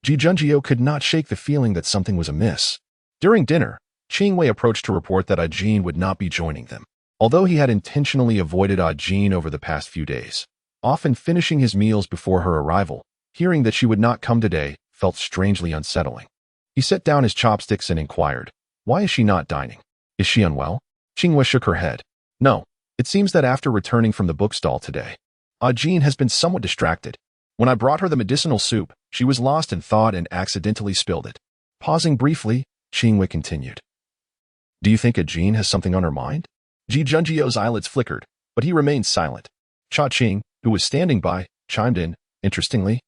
Ji Junjie could not shake the feeling that something was amiss. During dinner, Qingwei approached to report that Ajin would not be joining them. Although he had intentionally avoided Ajin over the past few days, often finishing his meals before her arrival, hearing that she would not come today felt strangely unsettling. He set down his chopsticks and inquired, why is she not dining? Is she unwell? Qingwei shook her head. No, it seems that after returning from the bookstall today, Ajin has been somewhat distracted. When I brought her the medicinal soup, she was lost in thought and accidentally spilled it. Pausing briefly, Qingwei continued. Do you think Ajin has something on her mind? Ji Junjie's eyelids flickered, but he remained silent. Cha Qing, who was standing by, chimed in, interestingly.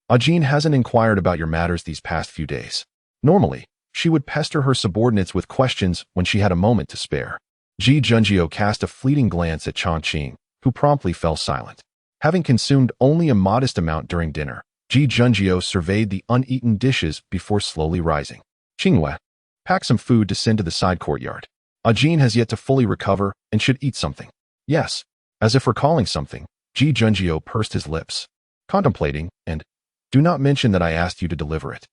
Ajin hasn't inquired about your matters these past few days. Normally, she would pester her subordinates with questions when she had a moment to spare. Ji Junjie cast a fleeting glance at Cha Qing, who promptly fell silent. Having consumed only a modest amount during dinner, Ji Junjie surveyed the uneaten dishes before slowly rising. Qingwei, pack some food to send to the side courtyard. Ajin has yet to fully recover and should eat something. Yes, as if recalling something, Ji Junjie pursed his lips, contemplating, and, do not mention that I asked you to deliver it.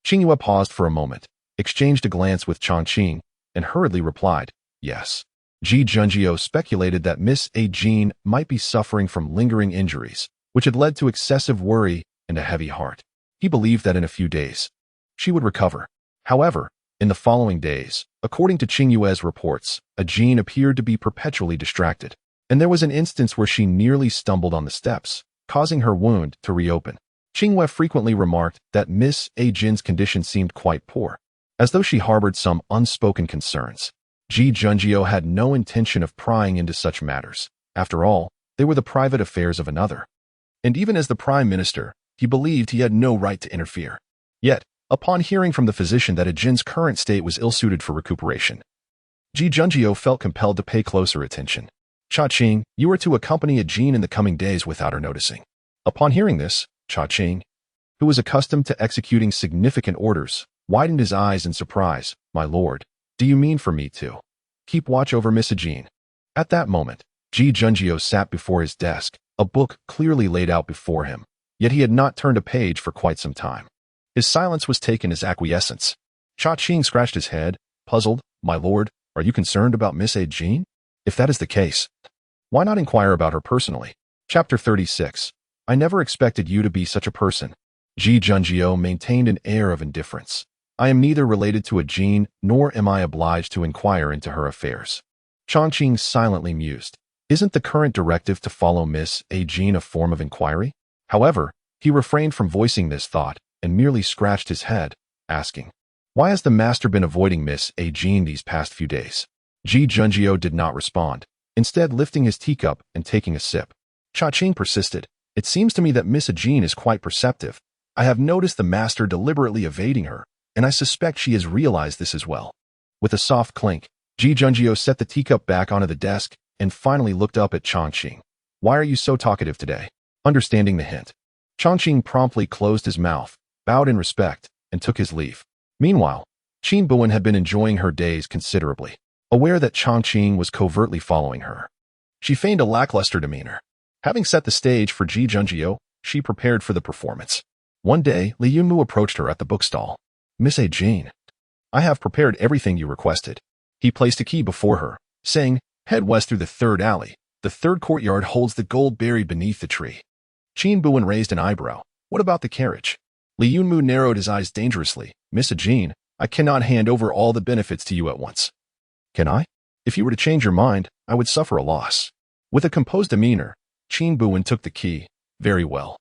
Qingwei paused for a moment, exchanged a glance with Cha Qing, and hurriedly replied, yes. Ji Junjie speculated that Miss Ajin might be suffering from lingering injuries, which had led to excessive worry and a heavy heart. He believed that in a few days, she would recover. However, in the following days, according to Qingyue's reports, Ajin appeared to be perpetually distracted, and there was an instance where she nearly stumbled on the steps, causing her wound to reopen. Qingwei frequently remarked that Miss Ajin's condition seemed quite poor, as though she harbored some unspoken concerns. Ji Junjie had no intention of prying into such matters. After all, They were the private affairs of another. And even as the prime minister, he believed he had no right to interfere. Yet, upon hearing from the physician that Ajin's current state was ill-suited for recuperation, Ji Junjie felt compelled to pay closer attention. Cha Qing, you are to accompany Ajin in the coming days without her noticing. Upon hearing this, Cha Qing, who was accustomed to executing significant orders, widened his eyes in surprise. My lord, do you mean for me to keep watch over Miss Ajin? At that moment, Ji Junjie sat before his desk, a book clearly laid out before him, yet he had not turned a page for quite some time. His silence was taken as acquiescence. Cha Qing scratched his head, puzzled. My lord, are you concerned about Miss Ajin? If that is the case, why not inquire about her personally? Chapter 36. I never expected you to be such a person. Ji Junjie maintained an air of indifference. I am neither related to Ajin, nor am I obliged to inquire into her affairs. Chang'an silently mused. Isn't the current directive to follow Miss Ajin a form of inquiry? However, he refrained from voicing this thought and merely scratched his head, asking, why has the master been avoiding Miss Ajin these past few days? Ji Junjie did not respond, instead lifting his teacup and taking a sip. Cha Qing persisted. It seems to me that Miss Ajin is quite perceptive. I have noticed the master deliberately evading her, and I suspect she has realized this as well. With a soft clink, Ji Junjie set the teacup back onto the desk and finally looked up at Chang'an. Why are you so talkative today? Understanding the hint, Chang'an promptly closed his mouth, bowed in respect, and took his leave. Meanwhile, Qin Buwen had been enjoying her days considerably, aware that Chang'an was covertly following her. She feigned a lackluster demeanor. Having set the stage for Ji Junjie, she prepared for the performance. One day, Li Yunmu approached her at the bookstall. Miss Ajin, I have prepared everything you requested. He placed a key before her, saying, head west through the third alley. The third courtyard holds the gold buried beneath the tree. Qin Buwen raised an eyebrow. What about the carriage? Li Yunmu narrowed his eyes dangerously. Miss Ajin, I cannot hand over all the benefits to you at once. Can I? If you were to change your mind, I would suffer a loss. With a composed demeanor, Qin Buwen took the key. Very well.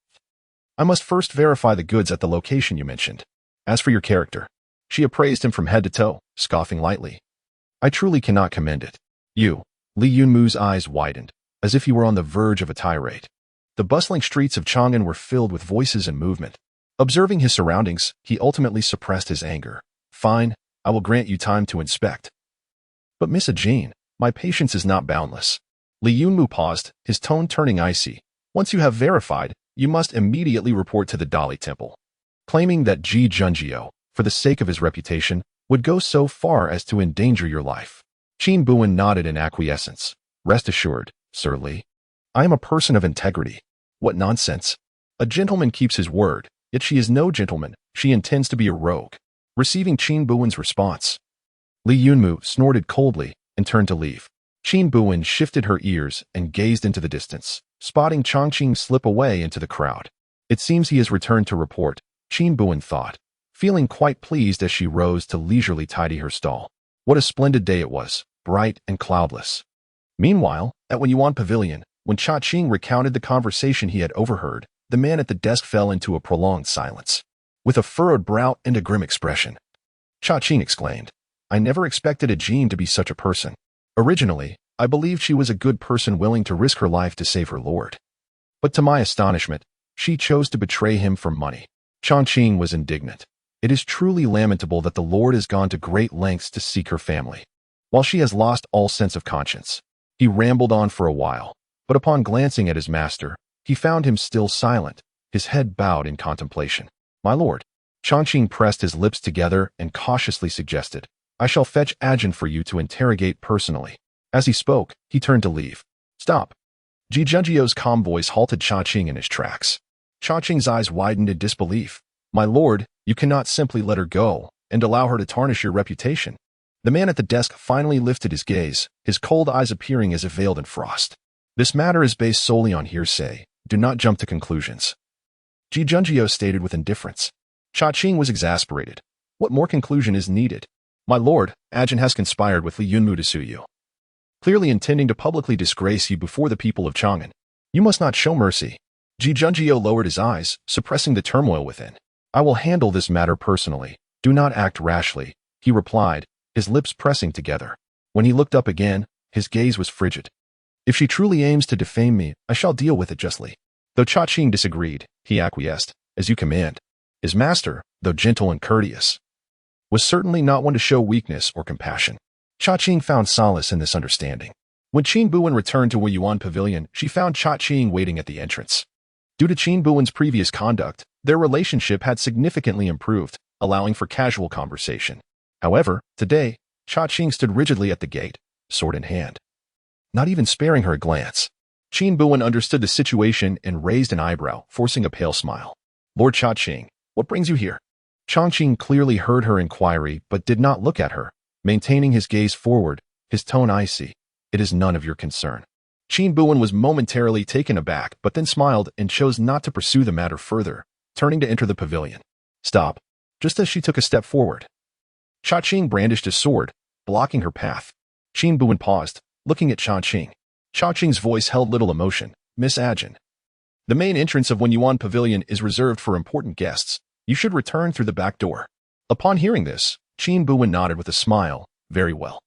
I must first verify the goods at the location you mentioned. As for your character, she appraised him from head to toe, scoffing lightly. I truly cannot commend it. You, Li Yunmu's eyes widened, as if he were on the verge of a tirade. The bustling streets of Chang'an were filled with voices and movement. Observing his surroundings, he ultimately suppressed his anger. Fine, I will grant you time to inspect. But Miss Ajin, my patience is not boundless. Li Yunmu paused, his tone turning icy. Once you have verified, you must immediately report to the Dali Temple. Claiming that Ji Junjie, for the sake of his reputation, would go so far as to endanger your life. Qin Buwen nodded in acquiescence. Rest assured, Sir Li. I am a person of integrity. What nonsense. A gentleman keeps his word, yet she is no gentleman. She intends to be a rogue. Receiving Qin Buwen's response, Li Yunmu snorted coldly and turned to leave. Qin Buwen shifted her ears and gazed into the distance, spotting Chang'an slip away into the crowd. It seems he has returned to report, Qin Buwen thought, feeling quite pleased as she rose to leisurely tidy her stall. What a splendid day it was, bright and cloudless. Meanwhile, at Wenyuan Pavilion, when Cha Qing recounted the conversation he had overheard, the man at the desk fell into a prolonged silence. With a furrowed brow and a grim expression, Cha Qing exclaimed, I never expected Ajin to be such a person. Originally, I believed she was a good person willing to risk her life to save her lord. But to my astonishment, she chose to betray him for money. Chang'an was indignant. It is truly lamentable that the lord has gone to great lengths to seek her family, while she has lost all sense of conscience. He rambled on for a while, but upon glancing at his master, he found him still silent, his head bowed in contemplation. My lord, Chang'an pressed his lips together and cautiously suggested, I shall fetch Ajin for you to interrogate personally. As he spoke, he turned to leave. Stop. Ji Junjie's calm voice halted Cha Qing in his tracks. Cha Qing's eyes widened in disbelief. My lord, you cannot simply let her go and allow her to tarnish your reputation. The man at the desk finally lifted his gaze, his cold eyes appearing as if veiled in frost. This matter is based solely on hearsay. Do not jump to conclusions. Ji Junjie stated with indifference. Cha Qing was exasperated. What more conclusion is needed? My lord, Ajin has conspired with Li Yunmu to sue you, clearly intending to publicly disgrace you before the people of Chang'an. You must not show mercy. Ji Junjie lowered his eyes, suppressing the turmoil within. I will handle this matter personally. Do not act rashly, he replied, his lips pressing together. When he looked up again, his gaze was frigid. If she truly aims to defame me, I shall deal with it justly. Though Chang'an disagreed, he acquiesced, as you command. His master, though gentle and courteous, was certainly not one to show weakness or compassion. Chang'an found solace in this understanding. When Qin Buwen returned to Yuan Pavilion, she found Chang'an waiting at the entrance. Due to Qin Buwen's previous conduct, their relationship had significantly improved, allowing for casual conversation. However, today, Chang'an stood rigidly at the gate, sword in hand, not even sparing her a glance. Qin Buwen understood the situation and raised an eyebrow, forcing a pale smile. Lord Chang'an, what brings you here? Chang'an clearly heard her inquiry but did not look at her, maintaining his gaze forward, his tone icy. It is none of your concern. Qin Buwen was momentarily taken aback but then smiled and chose not to pursue the matter further, turning to enter the pavilion. Stop, just as she took a step forward. Chang'an brandished his sword, blocking her path. Qin Buwen paused, looking at Chang'an. Chang'an's voice held little emotion. Miss Ajin, the main entrance of Yuan Pavilion is reserved for important guests. You should return through the back door. Upon hearing this, Qin Buwen nodded with a smile. Very well.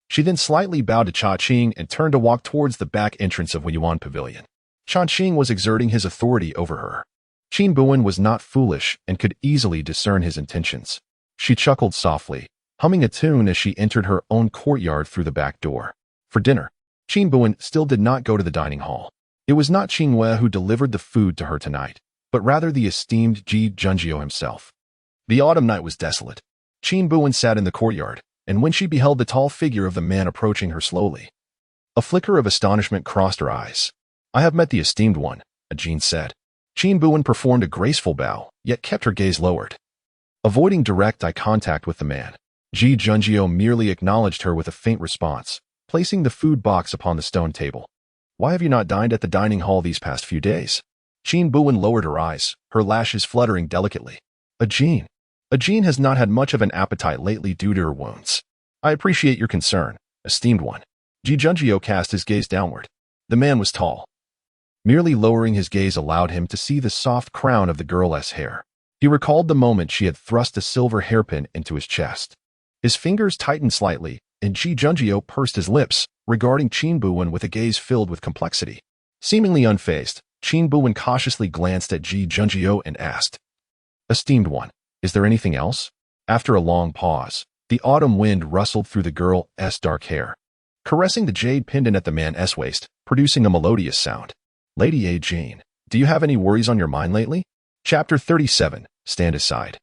She then slightly bowed to Chang'an and turned to walk towards the back entrance of Yuan Pavilion. Chang'an was exerting his authority over her. Qin Buwen was not foolish and could easily discern his intentions. She chuckled softly, humming a tune as she entered her own courtyard through the back door. For dinner, Qin Buwen still did not go to the dining hall. It was not Qingwei who delivered the food to her tonight, but rather the esteemed Ji Junjio himself. The autumn night was desolate. Qin Buwen sat in the courtyard, and when she beheld the tall figure of the man approaching her slowly, a flicker of astonishment crossed her eyes. I have met the esteemed one, Ajin said. Qin Buwen performed a graceful bow, yet kept her gaze lowered. Avoiding direct eye contact with the man, Ji Junjio merely acknowledged her with a faint response, placing the food box upon the stone table. Why have you not dined at the dining hall these past few days? Qin Buwen lowered her eyes, her lashes fluttering delicately. Ajin has not had much of an appetite lately due to her wounds. I appreciate your concern, esteemed one. Ji Junjio cast his gaze downward. The man was tall. Merely lowering his gaze allowed him to see the soft crown of the girl's hair. He recalled the moment she had thrust a silver hairpin into his chest. His fingers tightened slightly, and Ji Junjio pursed his lips, regarding Qin Buwen with a gaze filled with complexity. Seemingly unfazed, Qin Buwen cautiously glanced at Ji Junjio and asked, Esteemed one, is there anything else? After a long pause, the autumn wind rustled through the girl's dark hair, caressing the jade pendant at the man's waist, producing a melodious sound. Lady Ajin, do you have any worries on your mind lately? Chapter 37, Stand Aside.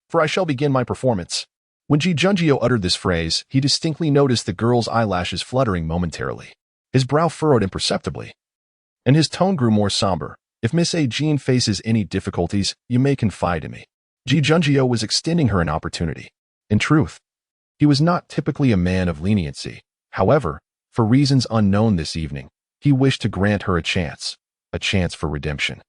For I shall begin my performance. When Ji Junjio uttered this phrase, he distinctly noticed the girl's eyelashes fluttering momentarily. His brow furrowed imperceptibly, and his tone grew more somber. If Miss Ajin faces any difficulties, you may confide in me. Ji Junjio was extending her an opportunity. In truth, he was not typically a man of leniency. However, for reasons unknown this evening, he wished to grant her a chance for redemption.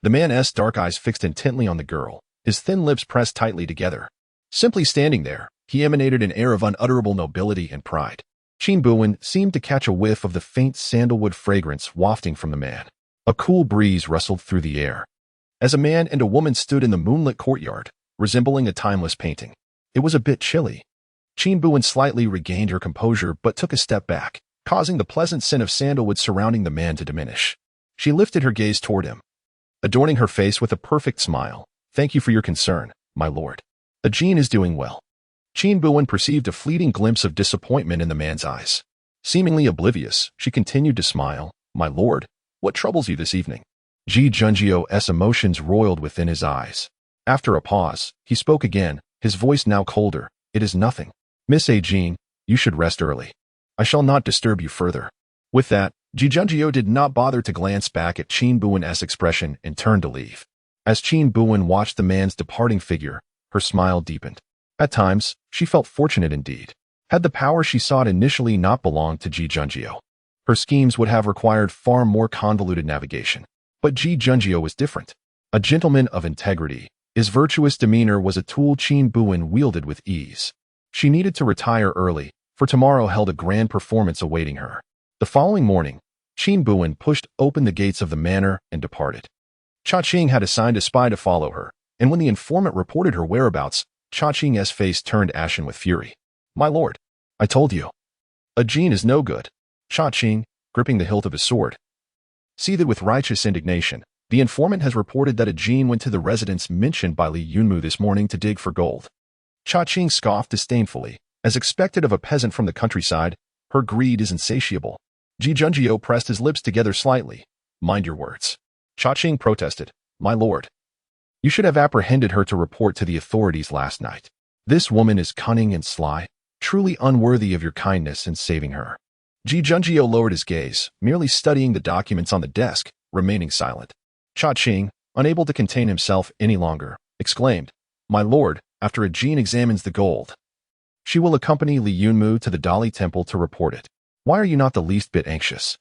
The man's dark eyes fixed intently on the girl, his thin lips pressed tightly together. Simply standing there, he emanated an air of unutterable nobility and pride. Qin Buwen seemed to catch a whiff of the faint sandalwood fragrance wafting from the man. A cool breeze rustled through the air, as a man and a woman stood in the moonlit courtyard, resembling a timeless painting. It was a bit chilly. Qin Buwen slightly regained her composure but took a step back, causing the pleasant scent of sandalwood surrounding the man to diminish. She lifted her gaze toward him, adorning her face with a perfect smile. Thank you for your concern, my lord. Ajin is doing well. Qin Buwen perceived a fleeting glimpse of disappointment in the man's eyes. Seemingly oblivious, she continued to smile. My lord, what troubles you this evening? Ji Junjio's emotions roiled within his eyes. After a pause, he spoke again, his voice now colder. It is nothing. Miss Ajin, you should rest early. I shall not disturb you further. With that, Ji Junjio did not bother to glance back at Qin Buwen's expression and turned to leave. As Qin Buwen watched the man's departing figure, her smile deepened. At times, she felt fortunate indeed. Had the power she sought initially not belonged to Ji Junjio, her schemes would have required far more convoluted navigation. But Ji Junjio was different. A gentleman of integrity, his virtuous demeanor was a tool Qin Buwen wielded with ease. She needed to retire early, for tomorrow held a grand performance awaiting her. The following morning, Qin Buwen pushed open the gates of the manor and departed. Chang'an had assigned a spy to follow her, and when the informant reported her whereabouts, Chang'an's face turned ashen with fury. My lord, I told you. Ajin is no good. Chang'an, gripping the hilt of his sword. Seethed with righteous indignation, the informant has reported that a Jin went to the residence mentioned by Li Yunmu this morning to dig for gold. Cha Qing scoffed disdainfully. As expected of a peasant from the countryside, her greed is insatiable. Ji Junjio pressed his lips together slightly. Mind your words. Cha Qing protested. My lord. You should have apprehended her to report to the authorities last night. This woman is cunning and sly, truly unworthy of your kindness in saving her. Ji Junjio lowered his gaze, merely studying the documents on the desk, remaining silent. Cha Qing, unable to contain himself any longer, exclaimed, My lord, after a Jin examines the gold, she will accompany Li Yunmu to the Dali Temple to report it. Why are you not the least bit anxious?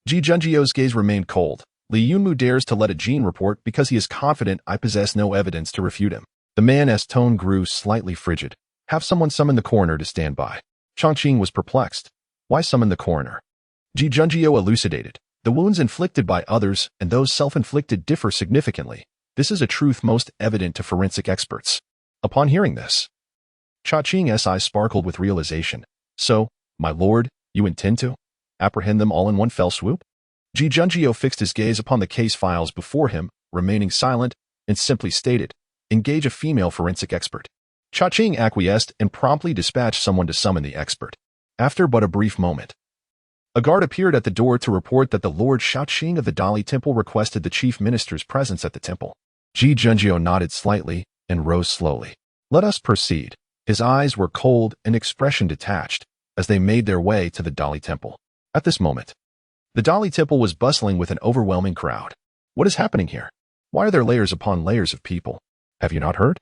Ji Junjio's gaze remained cold. Li Yunmu dares to let a Jin report because he is confident I possess no evidence to refute him. The man's tone grew slightly frigid. Have someone summon the coroner to stand by. Chang'an was perplexed. Why summon the coroner? Ji Junjio elucidated. The wounds inflicted by others and those self-inflicted differ significantly. This is a truth most evident to forensic experts. Upon hearing this, Cha Qing's eyes sparkled with realization. So, my lord, you intend to apprehend them all in one fell swoop? Ji Junjio fixed his gaze upon the case files before him, remaining silent, and simply stated, engage a female forensic expert. Cha Qing acquiesced and promptly dispatched someone to summon the expert. After but a brief moment, a guard appeared at the door to report that the Lord Shaoqing of the Dali Temple requested the chief minister's presence at the temple. Ji Junjio nodded slightly and rose slowly. Let us proceed. His eyes were cold and expression detached as they made their way to the Dali Temple. At this moment, the Dali Temple was bustling with an overwhelming crowd. What is happening here? Why are there layers upon layers of people? Have you not heard?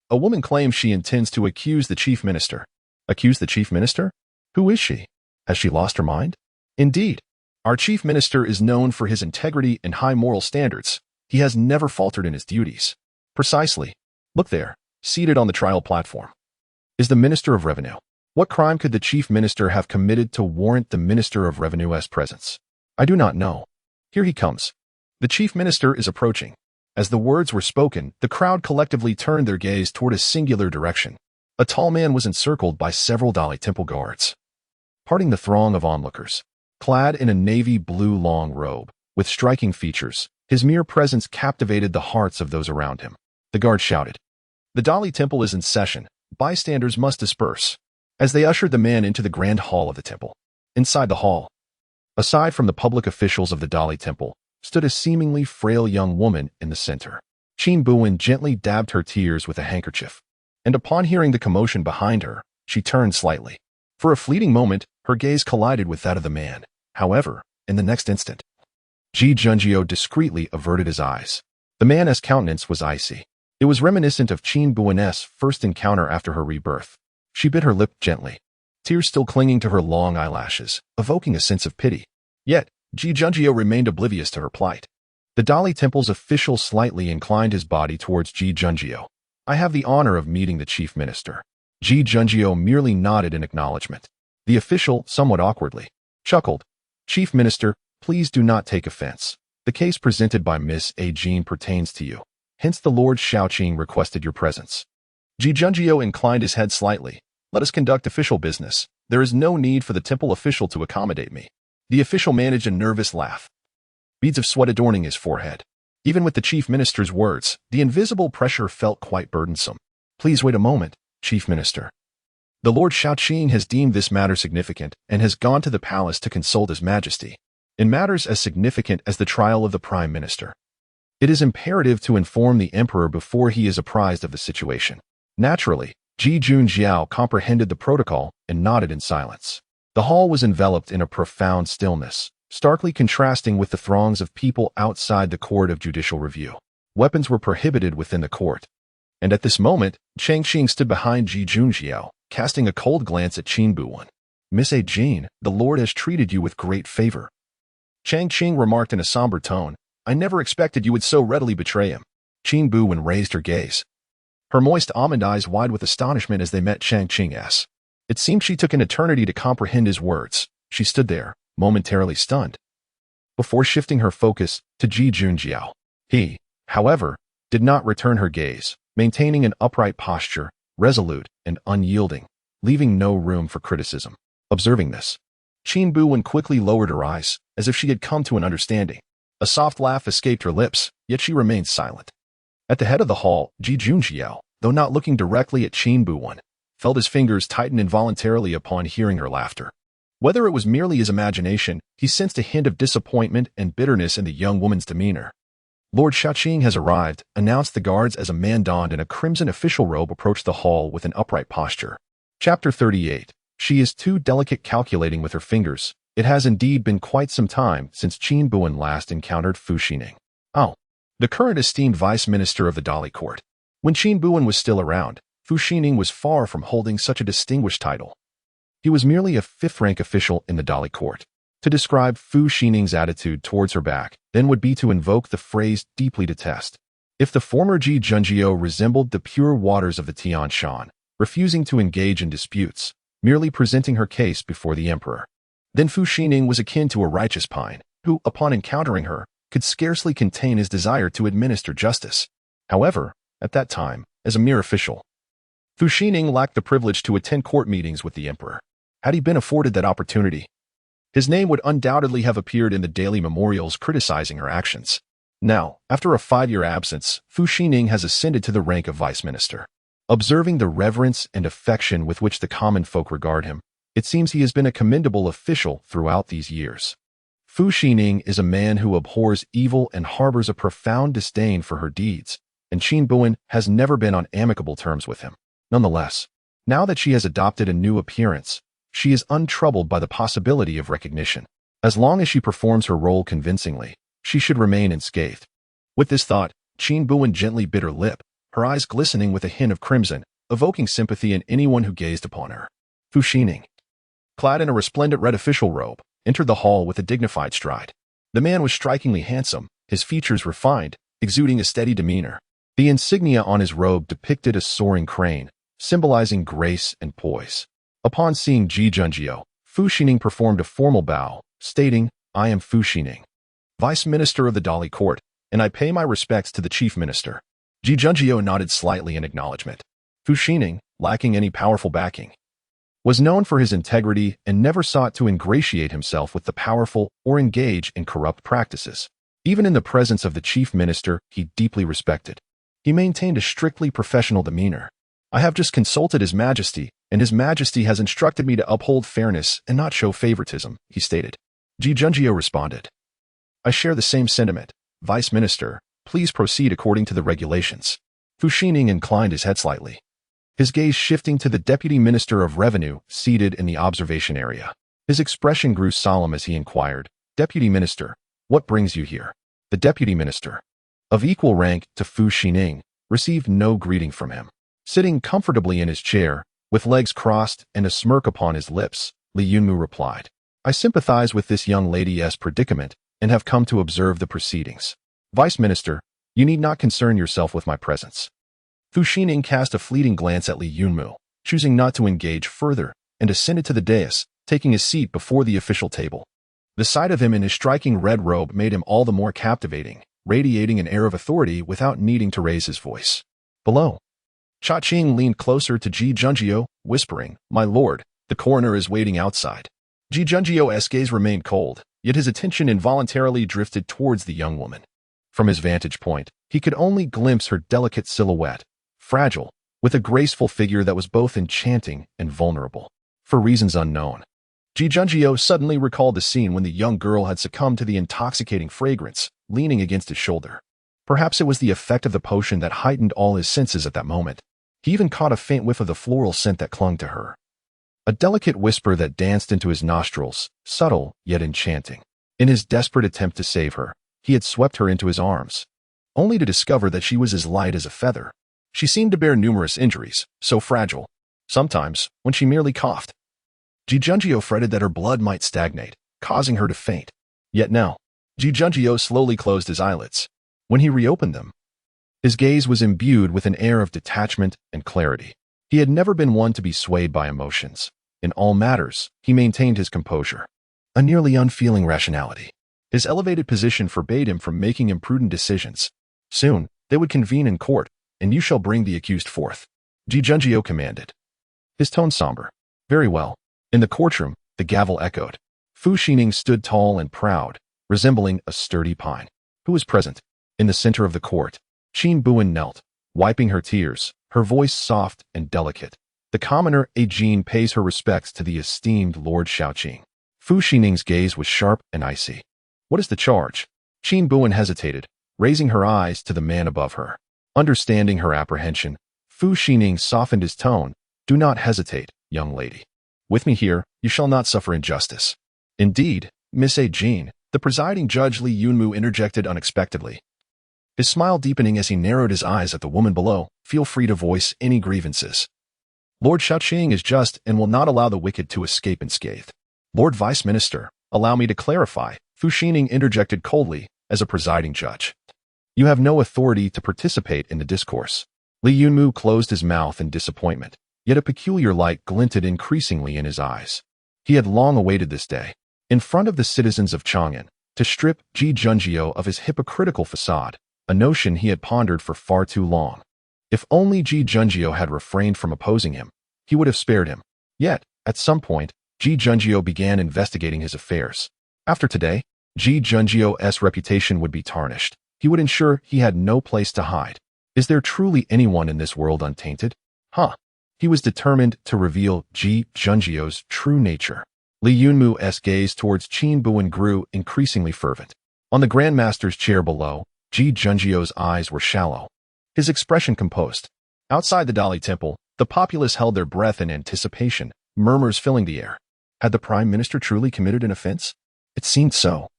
A woman claims she intends to accuse the chief minister. Accuse the chief minister? Who is she? Has she lost her mind? Indeed, our chief minister is known for his integrity and high moral standards. He has never faltered in his duties. Precisely. Look there, seated on the trial platform, is the Minister of Revenue. What crime could the chief minister have committed to warrant the Minister of Revenue's presence? I do not know. Here he comes. The chief minister is approaching. As the words were spoken, the crowd collectively turned their gaze toward a singular direction. A tall man was encircled by several Dali Temple guards, parting the throng of onlookers. Clad in a navy blue long robe, with striking features, his mere presence captivated the hearts of those around him. The guard shouted, The Dali Temple is in session. Bystanders must disperse. As they ushered the man into the grand hall of the temple. Inside the hall, aside from the public officials of the Dali Temple, stood a seemingly frail young woman in the center. Qin Buwen gently dabbed her tears with a handkerchief, and upon hearing the commotion behind her, she turned slightly. For a fleeting moment, her gaze collided with that of the man. However, in the next instant, Ji Junjio discreetly averted his eyes. The man's countenance was icy. It was reminiscent of Qin Buwen's first encounter after her rebirth. She bit her lip gently, tears still clinging to her long eyelashes, evoking a sense of pity. Yet, Ji Junjio remained oblivious to her plight. The Dali Temple's official slightly inclined his body towards Ji Junjio. I have the honor of meeting the chief minister. Ji Junjio merely nodded in acknowledgement. The official, somewhat awkwardly, chuckled. Chief minister, please do not take offense. The case presented by Miss A. Jean pertains to you. Hence the Lord Shaoqing requested your presence. Ji Junjio inclined his head slightly. Let us conduct official business. There is no need for the temple official to accommodate me. The official managed a nervous laugh, beads of sweat adorning his forehead. Even with the chief minister's words, the invisible pressure felt quite burdensome. Please wait a moment, chief minister. The Lord Shaoqing has deemed this matter significant and has gone to the palace to consult His Majesty. In matters as significant as the trial of the prime minister, it is imperative to inform the emperor before he is apprised of the situation. Naturally, Ji Junjiao comprehended the protocol and nodded in silence. The hall was enveloped in a profound stillness, starkly contrasting with the throngs of people outside the court of judicial review. Weapons were prohibited within the court. And at this moment, Chang'an stood behind Ji Junjiao, casting a cold glance at Qin Buwen. Miss A. Jean, the Lord has treated you with great favor. Chang'an remarked in a somber tone, I never expected you would so readily betray him. Qin Buwen raised her gaze, her moist almond eyes wide with astonishment as they met Chang'an's. It seemed she took an eternity to comprehend his words. She stood there, momentarily stunned, before shifting her focus to Ji Junjiao. He, however, did not return her gaze, maintaining an upright posture, resolute and unyielding, leaving no room for criticism. Observing this, Qin Buwen quickly lowered her eyes, as if she had come to an understanding. A soft laugh escaped her lips, yet she remained silent. At the head of the hall, Ji Junjiao, though not looking directly at Qin Buwen, felt his fingers tighten involuntarily upon hearing her laughter. Whether it was merely his imagination, he sensed a hint of disappointment and bitterness in the young woman's demeanor. Lord Shaoqing has arrived, announced the guards as a man donned in a crimson official robe approached the hall with an upright posture. Chapter 38. She is too delicate calculating with her fingers. It has indeed been quite some time since Qin Buwen last encountered Fu Xining. Oh, the current esteemed vice minister of the Dali court. When Qin Buwen was still around, Fu Xining was far from holding such a distinguished title. He was merely a fifth-rank official in the Dali court. To describe Fu Xining's attitude towards her back, then would be to invoke the phrase deeply detest. If the former Ji Junjiao resembled the pure waters of the Tian Shan, refusing to engage in disputes, merely presenting her case before the emperor, then Fu Xining was akin to a righteous pine, who, upon encountering her, could scarcely contain his desire to administer justice. However, at that time, as a mere official, Fu Xining lacked the privilege to attend court meetings with the emperor. Had he been afforded that opportunity, his name would undoubtedly have appeared in the daily memorials criticizing her actions. Now, after a 5-year absence, Fu Xining has ascended to the rank of vice minister. Observing the reverence and affection with which the common folk regard him, it seems he has been a commendable official throughout these years. Fu Xining is a man who abhors evil and harbors a profound disdain for her deeds, and Qin Buwen has never been on amicable terms with him. Nonetheless, now that she has adopted a new appearance, she is untroubled by the possibility of recognition. As long as she performs her role convincingly, she should remain unscathed. With this thought, Qin Buwen gently bit her lip, her eyes glistening with a hint of crimson, evoking sympathy in anyone who gazed upon her. Fu Xining, clad in a resplendent red official robe, entered the hall with a dignified stride. The man was strikingly handsome, his features refined, exuding a steady demeanor. The insignia on his robe depicted a soaring crane, symbolizing grace and poise. Upon seeing Ji Junjiao, Fu Xining performed a formal bow, stating, "I am Fu Xining, vice minister of the Dali court, and I pay my respects to the chief minister." Ji Junjiao nodded slightly in acknowledgement. Fu Xining, lacking any powerful backing, was known for his integrity and never sought to ingratiate himself with the powerful or engage in corrupt practices. Even in the presence of the chief minister he deeply respected, he maintained a strictly professional demeanor. "I have just consulted His Majesty, and His Majesty has instructed me to uphold fairness and not show favoritism," he stated. Ji Junjiao responded, "I share the same sentiment. Vice Minister, please proceed according to the regulations." Fu Xining inclined his head slightly, his gaze shifting to the Deputy Minister of Revenue seated in the observation area. His expression grew solemn as he inquired, "Deputy Minister, what brings you here?" The Deputy Minister, of equal rank to Fu Xining, received no greeting from him. Sitting comfortably in his chair, with legs crossed and a smirk upon his lips, Li Yunmu replied, "I sympathize with this young lady's predicament and have come to observe the proceedings. Vice Minister, you need not concern yourself with my presence." Fu Xining cast a fleeting glance at Li Yunmu, choosing not to engage further, and ascended to the dais, taking his seat before the official table. The sight of him in his striking red robe made him all the more captivating, radiating an air of authority without needing to raise his voice. Below, Shaoqing leaned closer to Ji Junjiao, whispering, "My lord, the coroner is waiting outside." Ji Junjiao's gaze remained cold, yet his attention involuntarily drifted towards the young woman. From his vantage point, he could only glimpse her delicate silhouette, fragile, with a graceful figure that was both enchanting and vulnerable. For reasons unknown, Ji Junjiao suddenly recalled the scene when the young girl had succumbed to the intoxicating fragrance, leaning against his shoulder. Perhaps it was the effect of the potion that heightened all his senses at that moment. He even caught a faint whiff of the floral scent that clung to her. A delicate whisper that danced into his nostrils, subtle yet enchanting. In his desperate attempt to save her, he had swept her into his arms, only to discover that she was as light as a feather. She seemed to bear numerous injuries, so fragile. Sometimes, when she merely coughed, Ji Junjiao fretted that her blood might stagnate, causing her to faint. Yet now, Ji Junjiao slowly closed his eyelids. When he reopened them, his gaze was imbued with an air of detachment and clarity. He had never been one to be swayed by emotions. In all matters, he maintained his composure, a nearly unfeeling rationality. His elevated position forbade him from making imprudent decisions. Soon, they would convene in court, and you shall bring the accused forth, Ji Junjiao commanded, his tone somber. Very well. In the courtroom, the gavel echoed. Fu Xining stood tall and proud, resembling a sturdy pine. Who was present? In the center of the court, Qin Buwen knelt, wiping her tears, her voice soft and delicate. The commoner Ajin pays her respects to the esteemed Lord Shaoqing. Fu Xining's gaze was sharp and icy. What is the charge? Qin Buwen hesitated, raising her eyes to the man above her. Understanding her apprehension, Fu Xining softened his tone. Do not hesitate, young lady. With me here, you shall not suffer injustice. Indeed, Miss Ajin, the presiding judge Li Yunmu interjected unexpectedly. His smile deepening as he narrowed his eyes at the woman below. Feel free to voice any grievances. Lord Shaoqing is just and will not allow the wicked to escape unscathed. Lord Vice Minister, allow me to clarify, Fu Xining interjected coldly as a presiding judge. You have no authority to participate in the discourse. Li Yunmu closed his mouth in disappointment, yet a peculiar light glinted increasingly in his eyes. He had long awaited this day, in front of the citizens of Chang'an, to strip Ji Junjiu of his hypocritical facade, a notion he had pondered for far too long. If only Ji Junjiu had refrained from opposing him, he would have spared him. Yet, at some point, Ji Junjiu began investigating his affairs. After today, Ji Junjiu's reputation would be tarnished. He would ensure he had no place to hide. Is there truly anyone in this world untainted? He was determined to reveal Ji Junjiu's true nature. Li Yunmu's gaze towards Qin Buwen grew increasingly fervent. On the Grand Master's chair below, Ji Junjiu's eyes were shallow, his expression composed. Outside the Dali Temple, the populace held their breath in anticipation, murmurs filling the air. Had the Prime Minister truly committed an offense? It seemed so.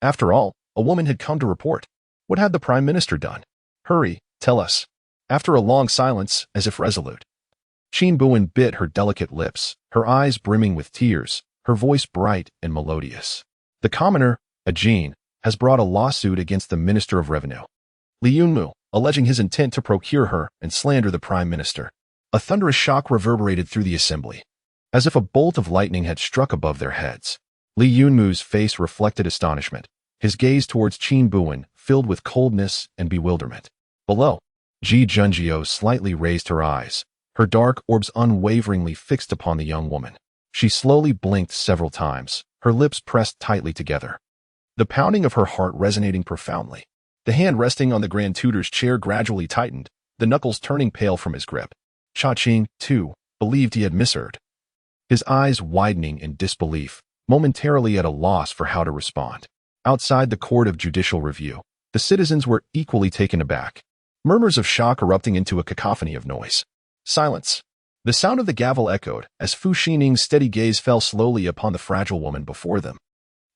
After all, a woman had come to report. What had the Prime Minister done? Hurry, tell us. After a long silence, as if resolute, Qin Buwen bit her delicate lips, her eyes brimming with tears, her voice bright and melodious. The commoner, Ajin, has brought a lawsuit against the Minister of Revenue, Li Yunmu, alleging his intent to procure her and slander the Prime Minister. A thunderous shock reverberated through the assembly, as if a bolt of lightning had struck above their heads. Li Yunmu's face reflected astonishment, his gaze towards Qin Buwen filled with coldness and bewilderment. Below, Ji Junjiu slightly raised her eyes, her dark orbs unwaveringly fixed upon the young woman. She slowly blinked several times, her lips pressed tightly together, the pounding of her heart resonating profoundly. The hand resting on the Grand Tutor's chair gradually tightened, the knuckles turning pale from his grip. Shaoqing, too, believed he had misheard, his eyes widening in disbelief, momentarily at a loss for how to respond. Outside the Court of Judicial Review, the citizens were equally taken aback, murmurs of shock erupting into a cacophony of noise. Silence. The sound of the gavel echoed as Fu Xining's steady gaze fell slowly upon the fragile woman before them.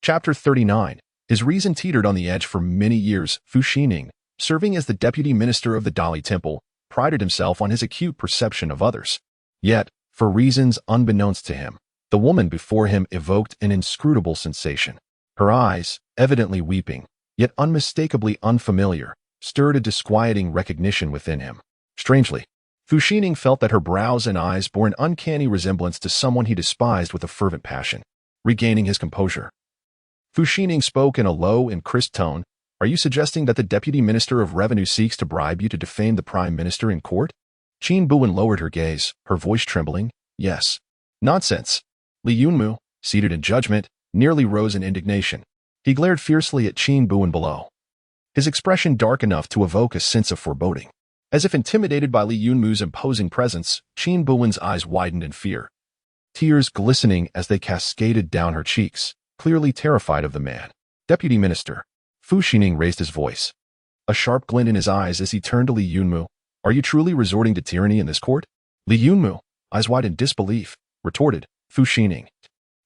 Chapter 39. His reason teetered on the edge for many years. Fu Xining, serving as the deputy minister of the Dali Temple, prided himself on his acute perception of others. Yet, for reasons unbeknownst to him, the woman before him evoked an inscrutable sensation. Her eyes, evidently weeping, yet unmistakably unfamiliar, stirred a disquieting recognition within him. Strangely, Fu Xining felt that her brows and eyes bore an uncanny resemblance to someone he despised with a fervent passion. Regaining his composure, Fu Xining spoke in a low and crisp tone. Are you suggesting that the Deputy Minister of Revenue seeks to bribe you to defame the Prime Minister in court? Qin Buwen lowered her gaze, her voice trembling. Yes. Nonsense. Li Yunmu, seated in judgment, nearly rose in indignation. He glared fiercely at Qin Buwen below, his expression dark enough to evoke a sense of foreboding. As if intimidated by Li Yunmu's imposing presence, Qin Buwen's eyes widened in fear, tears glistening as they cascaded down her cheeks, clearly terrified of the man. Deputy Minister. Fu Xining raised his voice, a sharp glint in his eyes as he turned to Li Yunmu. Are you truly resorting to tyranny in this court? Li Yunmu, eyes wide in disbelief, retorted. Fu Xining.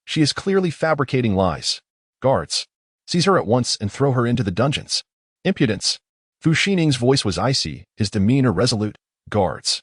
She is clearly fabricating lies. Guards, seize her at once and throw her into the dungeons. Impudence. Fu Xining's voice was icy, his demeanor resolute. Guards,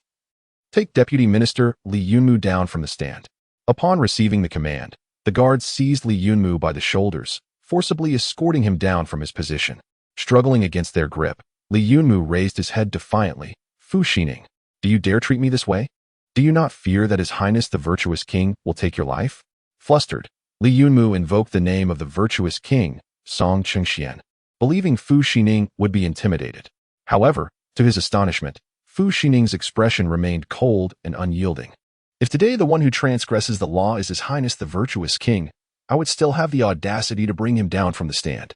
take Deputy Minister Li Yunmu down from the stand. Upon receiving the command, the guards seized Li Yunmu by the shoulders, forcibly escorting him down from his position. Struggling against their grip, Li Yunmu raised his head defiantly. Fu Xining, do you dare treat me this way? Do you not fear that His Highness the Virtuous King will take your life? Flustered, Li Yunmu invoked the name of the Virtuous King, Song Chengxian, believing Fu Xining would be intimidated. However, to his astonishment, Fu Xining's expression remained cold and unyielding. If today the one who transgresses the law is His Highness the Virtuous King, I would still have the audacity to bring him down from the stand.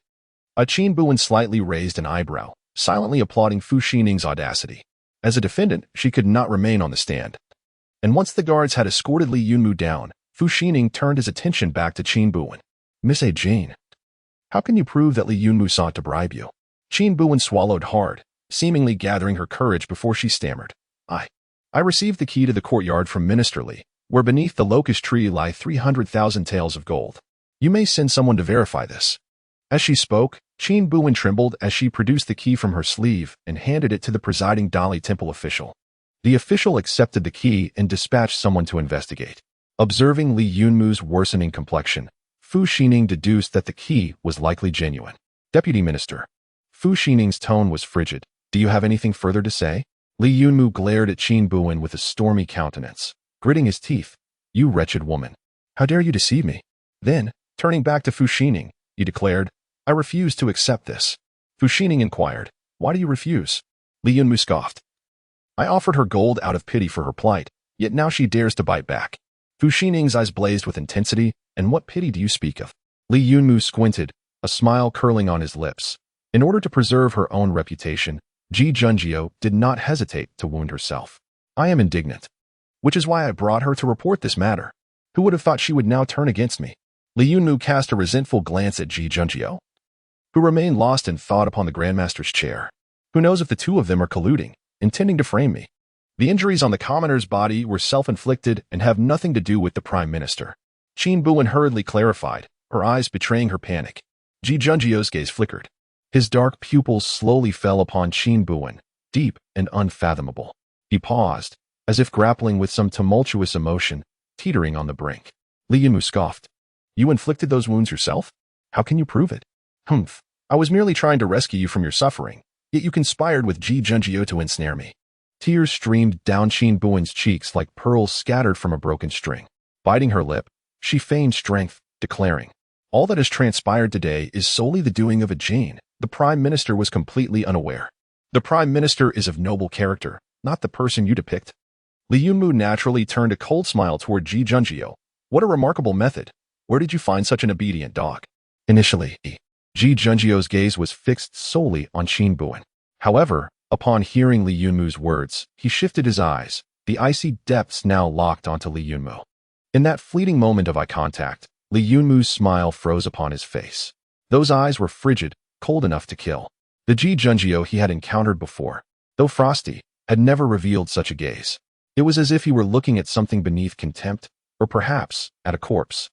Qin Buwen slightly raised an eyebrow, silently applauding Fu Xining's audacity. As a defendant, she could not remain on the stand. And once the guards had escorted Li Yunmu down, Fu Xining turned his attention back to Qin Buwen. Miss A. Jane, how can you prove that Li Yunmu sought to bribe you? Qin Buwen swallowed hard, seemingly gathering her courage before she stammered. I received the key to the courtyard from Minister Li, where beneath the locust tree lie 300,000 taels of gold. You may send someone to verify this. As she spoke, Qin Buwen trembled as she produced the key from her sleeve and handed it to the presiding Dali temple official. The official accepted the key and dispatched someone to investigate. Observing Li Yunmu's worsening complexion, Fu Xining deduced that the key was likely genuine. Deputy Minister. Fu Xining's tone was frigid. Do you have anything further to say? Li Yunmu glared at Qin Buwen with a stormy countenance, gritting his teeth. You wretched woman. How dare you deceive me? Then, turning back to Fu Xining, he declared, I refuse to accept this. Fu Xining inquired, why do you refuse? Li Yunmu scoffed. I offered her gold out of pity for her plight, yet now she dares to bite back. Fu Xining's eyes blazed with intensity, and what pity do you speak of? Li Yunmu squinted, a smile curling on his lips. In order to preserve her own reputation, Ji Junjiu did not hesitate to wound herself. I am indignant. Which is why I brought her to report this matter. Who would have thought she would now turn against me? Li Yunmu cast a resentful glance at Ji Junjiu, who remained lost in thought upon the Grandmaster's chair. Who knows if the two of them are colluding, intending to frame me? The injuries on the commoner's body were self-inflicted and have nothing to do with the Prime Minister. Qin Buwen hurriedly clarified, her eyes betraying her panic. Ji Junjiu's gaze flickered. His dark pupils slowly fell upon Qin Buwen, deep and unfathomable. He paused, as if grappling with some tumultuous emotion, teetering on the brink. Li Yunmu scoffed. You inflicted those wounds yourself? How can you prove it? Humph. I was merely trying to rescue you from your suffering, yet you conspired with Ji Junjiu to ensnare me. Tears streamed down Qin Buwen's cheeks like pearls scattered from a broken string. Biting her lip, she feigned strength, declaring, all that has transpired today is solely the doing of a Jane. The Prime Minister was completely unaware. The Prime Minister is of noble character, not the person you depict. Li Yunmu naturally turned a cold smile toward Ji Junjiu. What a remarkable method. Where did you find such an obedient dog? Initially, Ji Junjiu's gaze was fixed solely on Qin Buwen. However, upon hearing Li Yunmu's words, he shifted his eyes, the icy depths now locked onto Li Yunmu. In that fleeting moment of eye contact, Li Yunmu's smile froze upon his face. Those eyes were frigid, cold enough to kill. The Ji Junjiu he had encountered before, though frosty, had never revealed such a gaze. It was as if he were looking at something beneath contempt, or perhaps at a corpse.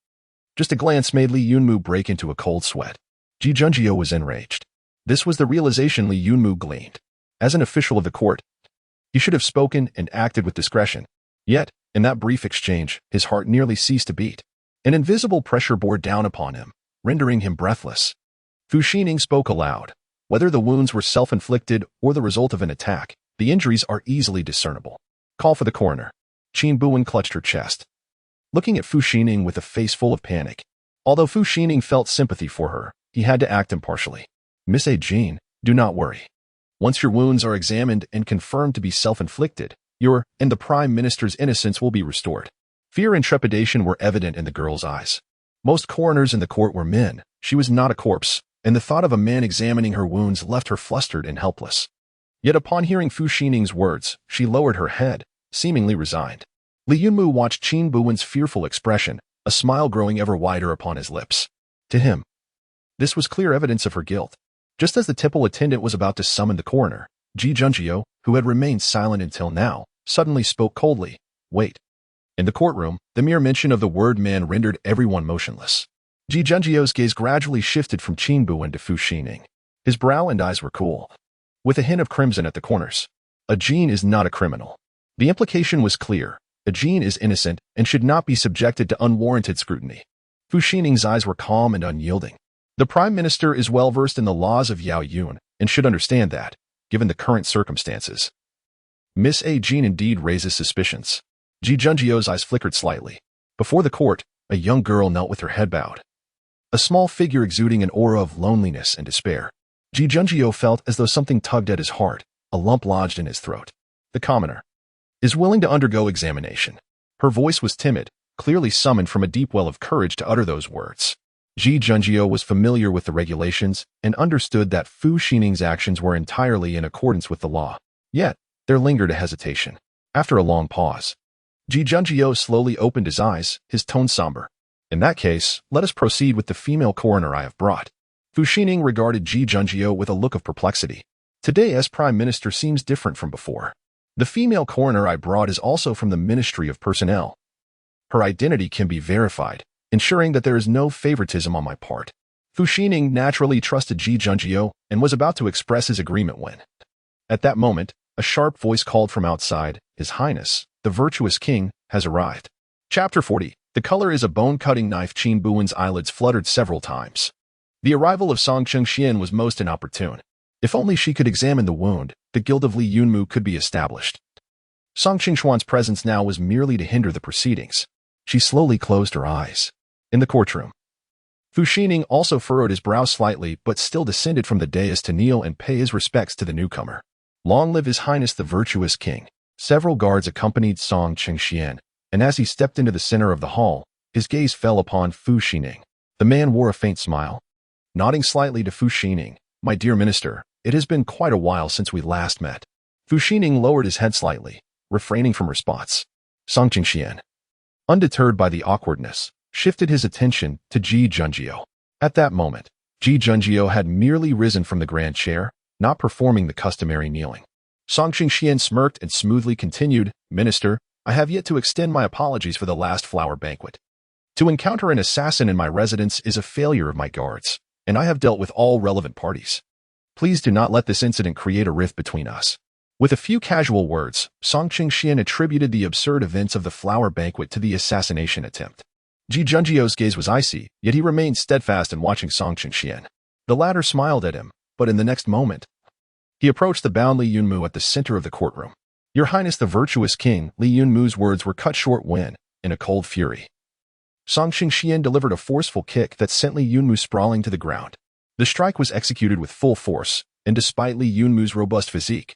Just a glance made Li Yunmu break into a cold sweat. Ji Junjiu was enraged. This was the realization Li Yunmu gleaned. As an official of the court, he should have spoken and acted with discretion. Yet, in that brief exchange, his heart nearly ceased to beat. An invisible pressure bore down upon him, rendering him breathless. Fu Xining spoke aloud. Whether the wounds were self-inflicted or the result of an attack, the injuries are easily discernible. Call for the coroner. Qin Buwen clutched her chest, looking at Fu Xining with a face full of panic. Although Fu Xining felt sympathy for her, he had to act impartially. Miss A. Jean, do not worry. Once your wounds are examined and confirmed to be self-inflicted, your and the Prime Minister's innocence will be restored. Fear and trepidation were evident in the girl's eyes. Most coroners in the court were men. She was not a corpse, and the thought of a man examining her wounds left her flustered and helpless. Yet upon hearing Fu Xining's words, she lowered her head, seemingly resigned. Li Yunmu watched Qin Buwen's fearful expression, a smile growing ever wider upon his lips. To him, this was clear evidence of her guilt. Just as the temple attendant was about to summon the coroner, Ji Junjiu, who had remained silent until now, suddenly spoke coldly. Wait. In the courtroom, the mere mention of the word man rendered everyone motionless. Ji Junjiu's gaze gradually shifted from Qin Buwen to Fu Xining. His brow and eyes were cool, with a hint of crimson at the corners. A Jin is not a criminal. The implication was clear. A Jin is innocent and should not be subjected to unwarranted scrutiny. Fu Xining's eyes were calm and unyielding. The Prime Minister is well versed in the laws of Yao Yun and should understand that, given the current circumstances. Miss A. Jin indeed raises suspicions. Ji Junjiu's eyes flickered slightly. Before the court, a young girl knelt with her head bowed, a small figure exuding an aura of loneliness and despair. Ji Junjiu felt as though something tugged at his heart, a lump lodged in his throat. The commoner is willing to undergo examination. Her voice was timid, clearly summoned from a deep well of courage to utter those words. Ji Junjiu was familiar with the regulations and understood that Fu Xining's actions were entirely in accordance with the law. Yet, there lingered a hesitation. After a long pause, Ji Junjiu slowly opened his eyes, his tone somber. In that case, let us proceed with the female coroner I have brought. Fu Xining regarded Ji Junjiu with a look of perplexity. Today, as Prime Minister seems different from before. The female coroner I brought is also from the Ministry of Personnel. Her identity can be verified, ensuring that there is no favoritism on my part. Fu Xining naturally trusted Ji Junjiu and was about to express his agreement when, at that moment, a sharp voice called from outside, His Highness, the virtuous king, has arrived. Chapter 40. The color is a bone-cutting knife. Qin Buwen's eyelids fluttered several times. The arrival of Song Chengxian was most inopportune. If only she could examine the wound, the guilt of Li Yunmu could be established. Song Qingshuan's presence now was merely to hinder the proceedings. She slowly closed her eyes. In the courtroom, Fu Xining also furrowed his brow slightly but still descended from the dais to kneel and pay his respects to the newcomer. Long live His Highness the virtuous king. Several guards accompanied Song Chengxian, and as he stepped into the center of the hall, his gaze fell upon Fu Xining. The man wore a faint smile. Nodding slightly to Fu Xining, My dear minister, it has been quite a while since we last met. Fu Xining lowered his head slightly, refraining from response. Song Chengxian, undeterred by the awkwardness, shifted his attention to Ji Junjiu. At that moment, Ji Junjiu had merely risen from the grand chair, not performing the customary kneeling. Song Chengxian smirked and smoothly continued, Minister, I have yet to extend my apologies for the last flower banquet. To encounter an assassin in my residence is a failure of my guards, and I have dealt with all relevant parties. Please do not let this incident create a rift between us. With a few casual words, Song Chengxian attributed the absurd events of the flower banquet to the assassination attempt. Ji Junjiu's gaze was icy, yet he remained steadfast in watching Song Chengxian. The latter smiled at him, but in the next moment, he approached the bound Li Yunmu at the center of the courtroom. Your Highness the virtuous king, Li Yunmu's words were cut short when, in a cold fury, Song Chengxian delivered a forceful kick that sent Li Yunmu sprawling to the ground. The strike was executed with full force, and despite Li Yunmu's robust physique,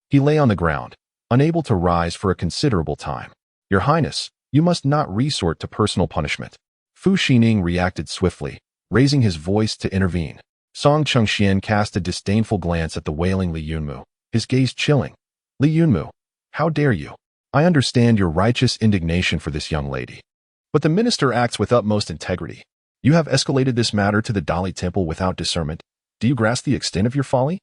he lay on the ground, unable to rise for a considerable time. Your Highness, you must not resort to personal punishment. Fu Xining reacted swiftly, raising his voice to intervene. Song Chengxian cast a disdainful glance at the wailing Li Yunmu, his gaze chilling. Li Yunmu, how dare you? I understand your righteous indignation for this young lady, but the minister acts with utmost integrity. You have escalated this matter to the Dali Temple without discernment. Do you grasp the extent of your folly?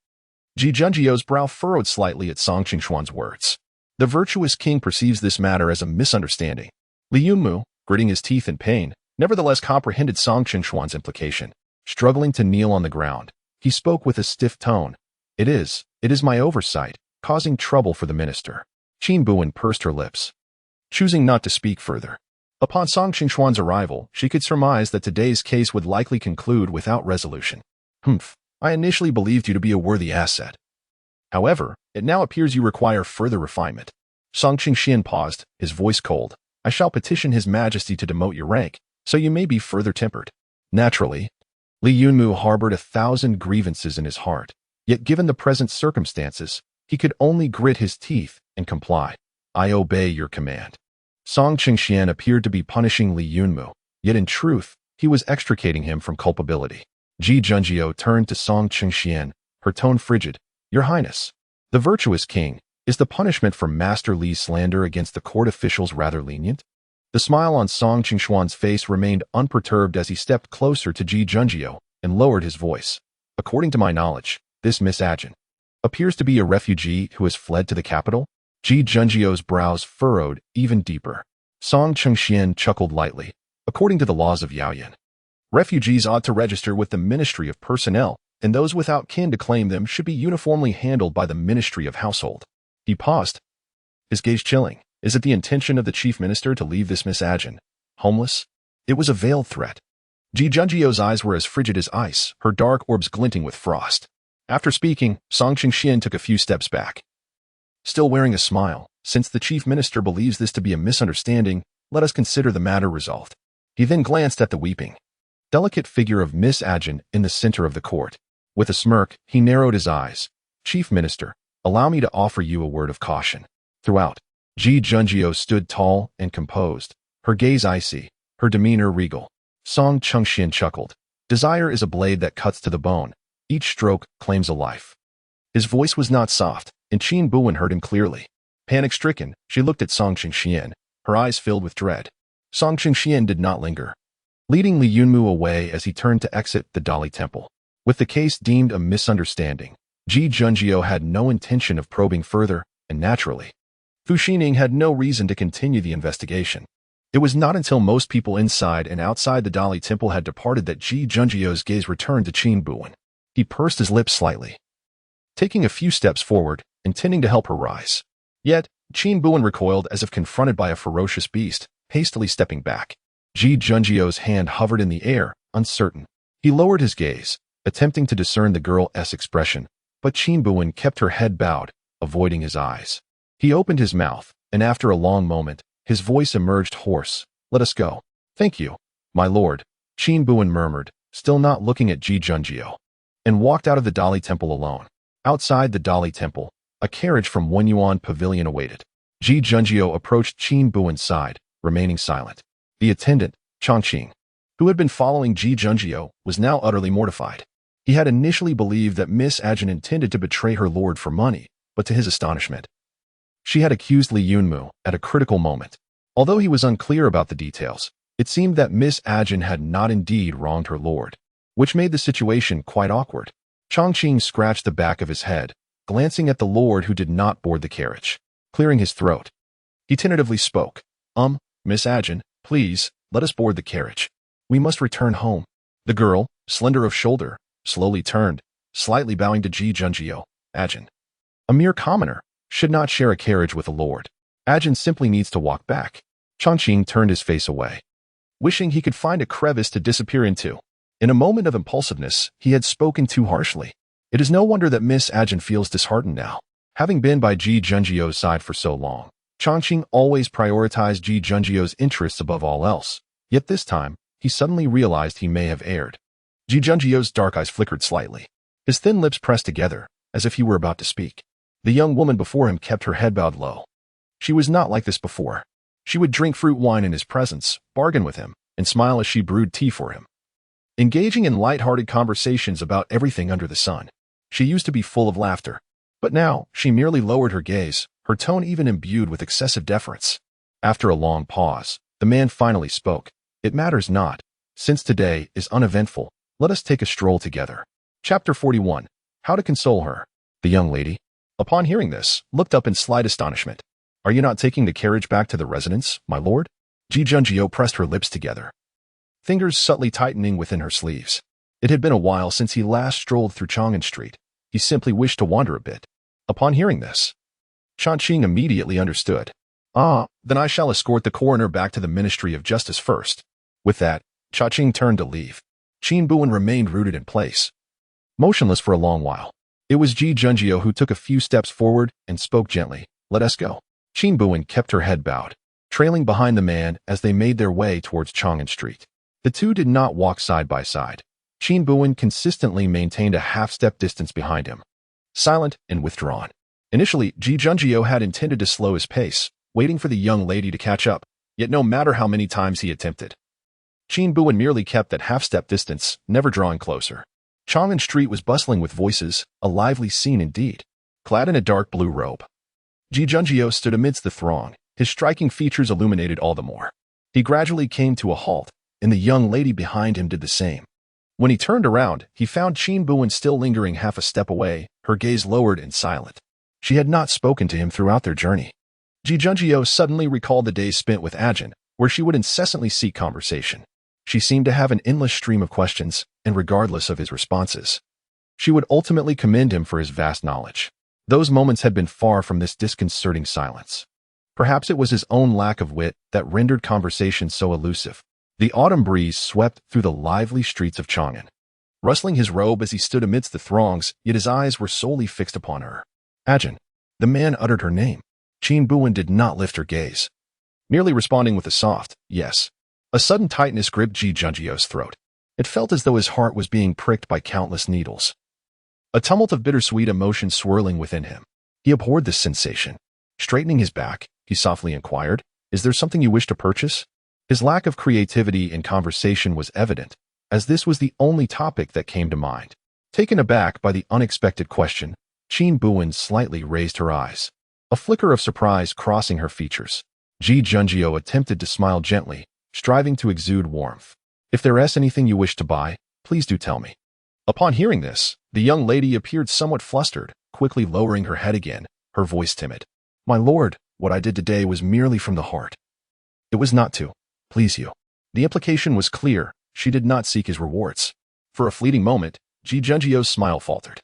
Ji Junjiu's brow furrowed slightly at Song Qingshuan's words. The virtuous king perceives this matter as a misunderstanding. Li Yunmu, gritting his teeth in pain, nevertheless comprehended Song Qingshuan's implication. Struggling to kneel on the ground, he spoke with a stiff tone. It is my oversight, causing trouble for the minister. Qin Buwen pursed her lips, choosing not to speak further. Upon Song Qingshuan's arrival, she could surmise that today's case would likely conclude without resolution. I initially believed you to be a worthy asset. However, it now appears you require further refinement. Song Chengxian paused, his voice cold. I shall petition His Majesty to demote your rank, so you may be further tempered. Naturally, Li Yunmu harbored 1,000 grievances in his heart, yet given the present circumstances, he could only grit his teeth and comply. I obey your command. Song Chengxian appeared to be punishing Li Yunmu, yet in truth, he was extricating him from culpability. Ji Junjiu turned to Song Chengxian, her tone frigid. Your Highness, the virtuous king, is the punishment for Master Li's slander against the court officials rather lenient? The smile on Song Qingshuan's face remained unperturbed as he stepped closer to Ji Junjiu and lowered his voice. According to my knowledge, this Miss Ajin appears to be a refugee who has fled to the capital. Ji Junjiu's brows furrowed even deeper. Song Chengxian chuckled lightly. According to the laws of Yaoyan, refugees ought to register with the Ministry of Personnel, and those without kin to claim them should be uniformly handled by the Ministry of Household. He paused, his gaze chilling. Is it the intention of the chief minister to leave this Miss Ajin homeless? It was a veiled threat. Ji Junjiu's eyes were as frigid as ice, her dark orbs glinting with frost. After speaking, Song Chengxian took a few steps back. Still wearing a smile, since the chief minister believes this to be a misunderstanding, let us consider the matter resolved. He then glanced at the weeping, delicate figure of Miss Ajin in the center of the court. With a smirk, he narrowed his eyes. Chief Minister, allow me to offer you a word of caution. Throughout, Ji Junjiu stood tall and composed, her gaze icy, her demeanor regal. Song Chengxian chuckled. Desire is a blade that cuts to the bone. Each stroke claims a life. His voice was not soft, and Qin Buwen heard him clearly. Panic-stricken, she looked at Song Chengxian, her eyes filled with dread. Song Chengxian did not linger, leading Li Yunmu away as he turned to exit the Dali Temple. With the case deemed a misunderstanding, Ji Junjiu had no intention of probing further, and naturally, Fu Xining had no reason to continue the investigation. It was not until most people inside and outside the Dali Temple had departed that Ji Junjiu's gaze returned to Qin Buwen. He pursed his lips slightly, taking a few steps forward, intending to help her rise. Yet, Qin Buwen recoiled as if confronted by a ferocious beast, hastily stepping back. Ji Junjiu's hand hovered in the air, uncertain. He lowered his gaze, attempting to discern the girl's expression, but Qin Buwen kept her head bowed, avoiding his eyes. He opened his mouth, and after a long moment, his voice emerged hoarse. "Let us go." "Thank you, my lord," Qin Buwen murmured, still not looking at Ji Junjiu, and walked out of the Dali Temple alone. Outside the Dali Temple, a carriage from Wenyuan Pavilion awaited. Ji Junjiu approached Qin Buwen's side, remaining silent. The attendant, Chang'an, who had been following Ji Junjiu, was now utterly mortified. He had initially believed that Miss Ajin intended to betray her lord for money, but to his astonishment, she had accused Li Yunmu at a critical moment. Although he was unclear about the details, it seemed that Miss Ajin had not indeed wronged her lord, which made the situation quite awkward. Chang'an scratched the back of his head, glancing at the lord who did not board the carriage. Clearing his throat, he tentatively spoke. Miss Ajin, please, let us board the carriage. We must return home." The girl, slender of shoulder, slowly turned, slightly bowing to Ji Junjiu. "Ajin, a mere commoner, should not share a carriage with a lord. Ajin simply needs to walk back." Chang'an turned his face away, wishing he could find a crevice to disappear into. In a moment of impulsiveness, he had spoken too harshly. It is no wonder that Miss Ajin feels disheartened now. Having been by Ji Junjiu's side for so long, Chang'an always prioritized Ji Junjiu's interests above all else. Yet this time, he suddenly realized he may have erred. Ji Junjiu's dark eyes flickered slightly. His thin lips pressed together, as if he were about to speak. The young woman before him kept her head bowed low. She was not like this before. She would drink fruit wine in his presence, bargain with him, and smile as she brewed tea for him, engaging in light-hearted conversations about everything under the sun. She used to be full of laughter, but now she merely lowered her gaze, her tone even imbued with excessive deference. After a long pause, the man finally spoke. "It matters not. Since today is uneventful, let us take a stroll together." Chapter 41. How to console her. The young lady, upon hearing this, looked up in slight astonishment. "Are you not taking the carriage back to the residence, my lord?" Ji Junjiu pressed her lips together, fingers subtly tightening within her sleeves. It had been a while since he last strolled through Chang'an Street. He simply wished to wander a bit. Upon hearing this, Chang'an immediately understood. Then I shall escort the coroner back to the Ministry of Justice first." With that, Chang'an turned to leave. Qin Buwen remained rooted in place, motionless for a long while. It was Ji Junjiu who took a few steps forward and spoke gently. "Let us go." Qin Buwen kept her head bowed, trailing behind the man as they made their way towards Chang'an Street. The two did not walk side by side. Qin Buwen consistently maintained a half-step distance behind him, silent and withdrawn. Initially, Ji Junjiu had intended to slow his pace, waiting for the young lady to catch up, yet no matter how many times he attempted, Qin Buwen merely kept that half-step distance, never drawing closer. Chang'an Street was bustling with voices, a lively scene indeed. Clad in a dark blue robe, Ji Junjiu stood amidst the throng, his striking features illuminated all the more. He gradually came to a halt, and the young lady behind him did the same. When he turned around, he found Qin Buwen still lingering half a step away, her gaze lowered and silent. She had not spoken to him throughout their journey. Ji Junjiu suddenly recalled the days spent with Ajin, where she would incessantly seek conversation. She seemed to have an endless stream of questions, and regardless of his responses, she would ultimately commend him for his vast knowledge. Those moments had been far from this disconcerting silence. Perhaps it was his own lack of wit that rendered conversation so elusive. The autumn breeze swept through the lively streets of Chang'an, rustling his robe as he stood amidst the throngs, yet his eyes were solely fixed upon her. "Ajin." The man uttered her name. Qin Buwen did not lift her gaze, merely responding with a soft, "Yes." A sudden tightness gripped Ji Junjiu's throat. It felt as though his heart was being pricked by countless needles, a tumult of bittersweet emotion swirling within him. He abhorred this sensation. Straightening his back, he softly inquired, "Is there something you wish to purchase?" His lack of creativity in conversation was evident, as this was the only topic that came to mind. Taken aback by the unexpected question, Qin Buwen slightly raised her eyes, a flicker of surprise crossing her features. Ji Junjio attempted to smile gently, striving to exude warmth. If there is anything you wish to buy, please do tell me. Upon hearing this, the young lady appeared somewhat flustered, quickly lowering her head again, her voice timid. My lord, what I did today was merely from the heart. It was not to please you. The implication was clear. She did not seek his rewards. For a fleeting moment, Ji Junjio's smile faltered.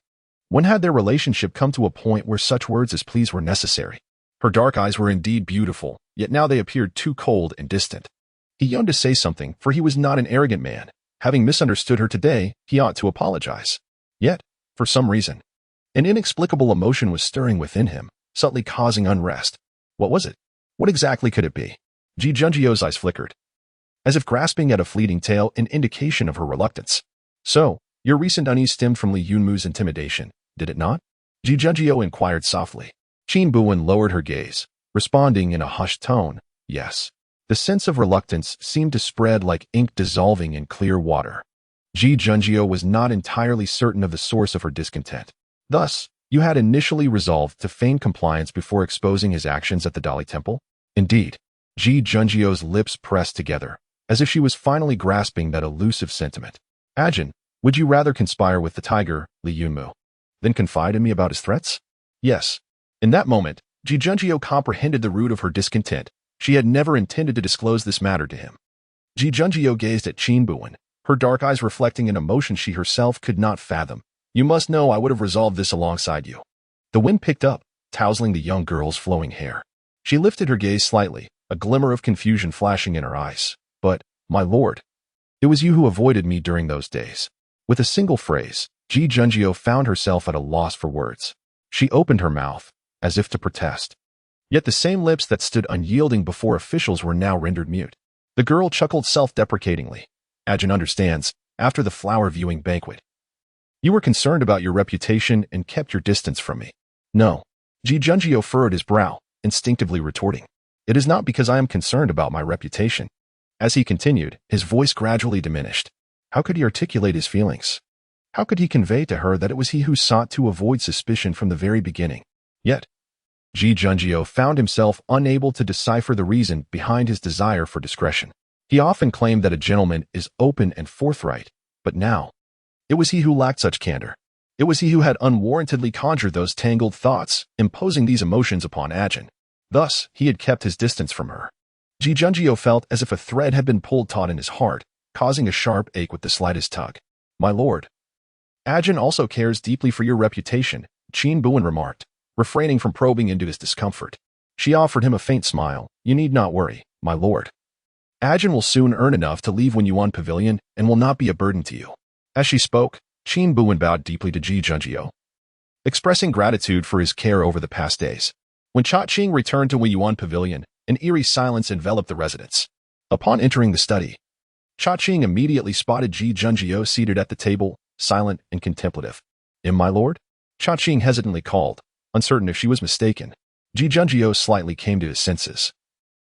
When had their relationship come to a point where such words as please were necessary? Her dark eyes were indeed beautiful, yet now they appeared too cold and distant. He yearned to say something, for he was not an arrogant man. Having misunderstood her today, he ought to apologize. Yet, for some reason, an inexplicable emotion was stirring within him, subtly causing unrest. What was it? What exactly could it be? Ji Junjio's eyes flickered, as if grasping at a fleeting tale, an indication of her reluctance. So, your recent unease stemmed from Li Yunmu's intimidation, did it not? Ji Junjio inquired softly. Qin Buwen lowered her gaze, responding in a hushed tone, yes. The sense of reluctance seemed to spread like ink dissolving in clear water. Ji Junjio was not entirely certain of the source of her discontent. Thus, you had initially resolved to feign compliance before exposing his actions at the Dali Temple? Indeed. Ji Junjio's lips pressed together, as if she was finally grasping that elusive sentiment. Ajin, would you rather conspire with the tiger, Li Yunmu, than confide in me about his threats? Yes. In that moment, Ji Junjio comprehended the root of her discontent. She had never intended to disclose this matter to him. Ji Junjio gazed at Qin Buwen, her dark eyes reflecting an emotion she herself could not fathom. You must know I would have resolved this alongside you. The wind picked up, tousling the young girl's flowing hair. She lifted her gaze slightly, a glimmer of confusion flashing in her eyes. But, my lord, it was you who avoided me during those days. With a single phrase, Ji Junjio found herself at a loss for words. She opened her mouth, as if to protest. Yet the same lips that stood unyielding before officials were now rendered mute. The girl chuckled self-deprecatingly. Ajin understands, after the flower viewing banquet. You were concerned about your reputation and kept your distance from me. No. Ji Junjio furrowed his brow, instinctively retorting. It is not because I am concerned about my reputation. As he continued, his voice gradually diminished. How could he articulate his feelings? How could he convey to her that it was he who sought to avoid suspicion from the very beginning? Yet, Ji Junjio found himself unable to decipher the reason behind his desire for discretion. He often claimed that a gentleman is open and forthright, but now, it was he who lacked such candor. It was he who had unwarrantedly conjured those tangled thoughts, imposing these emotions upon Ajin. Thus, he had kept his distance from her. Ji Junjio felt as if a thread had been pulled taut in his heart, causing a sharp ache with the slightest tug. My lord, Ajin also cares deeply for your reputation, Qin Buwen remarked, refraining from probing into his discomfort. She offered him a faint smile. You need not worry, my lord. Ajin will soon earn enough to leave Wenyuan Pavilion and will not be a burden to you. As she spoke, Qin Buwen bowed deeply to Ji Junjio, expressing gratitude for his care over the past days. When Cha Qing returned to Wenyuan Pavilion, an eerie silence enveloped the residence. Upon entering the study, Cha Qing immediately spotted Ji Junjio seated at the table, silent and contemplative. My lord? Cha Qing hesitantly called, uncertain if she was mistaken. Ji Junjio slightly came to his senses,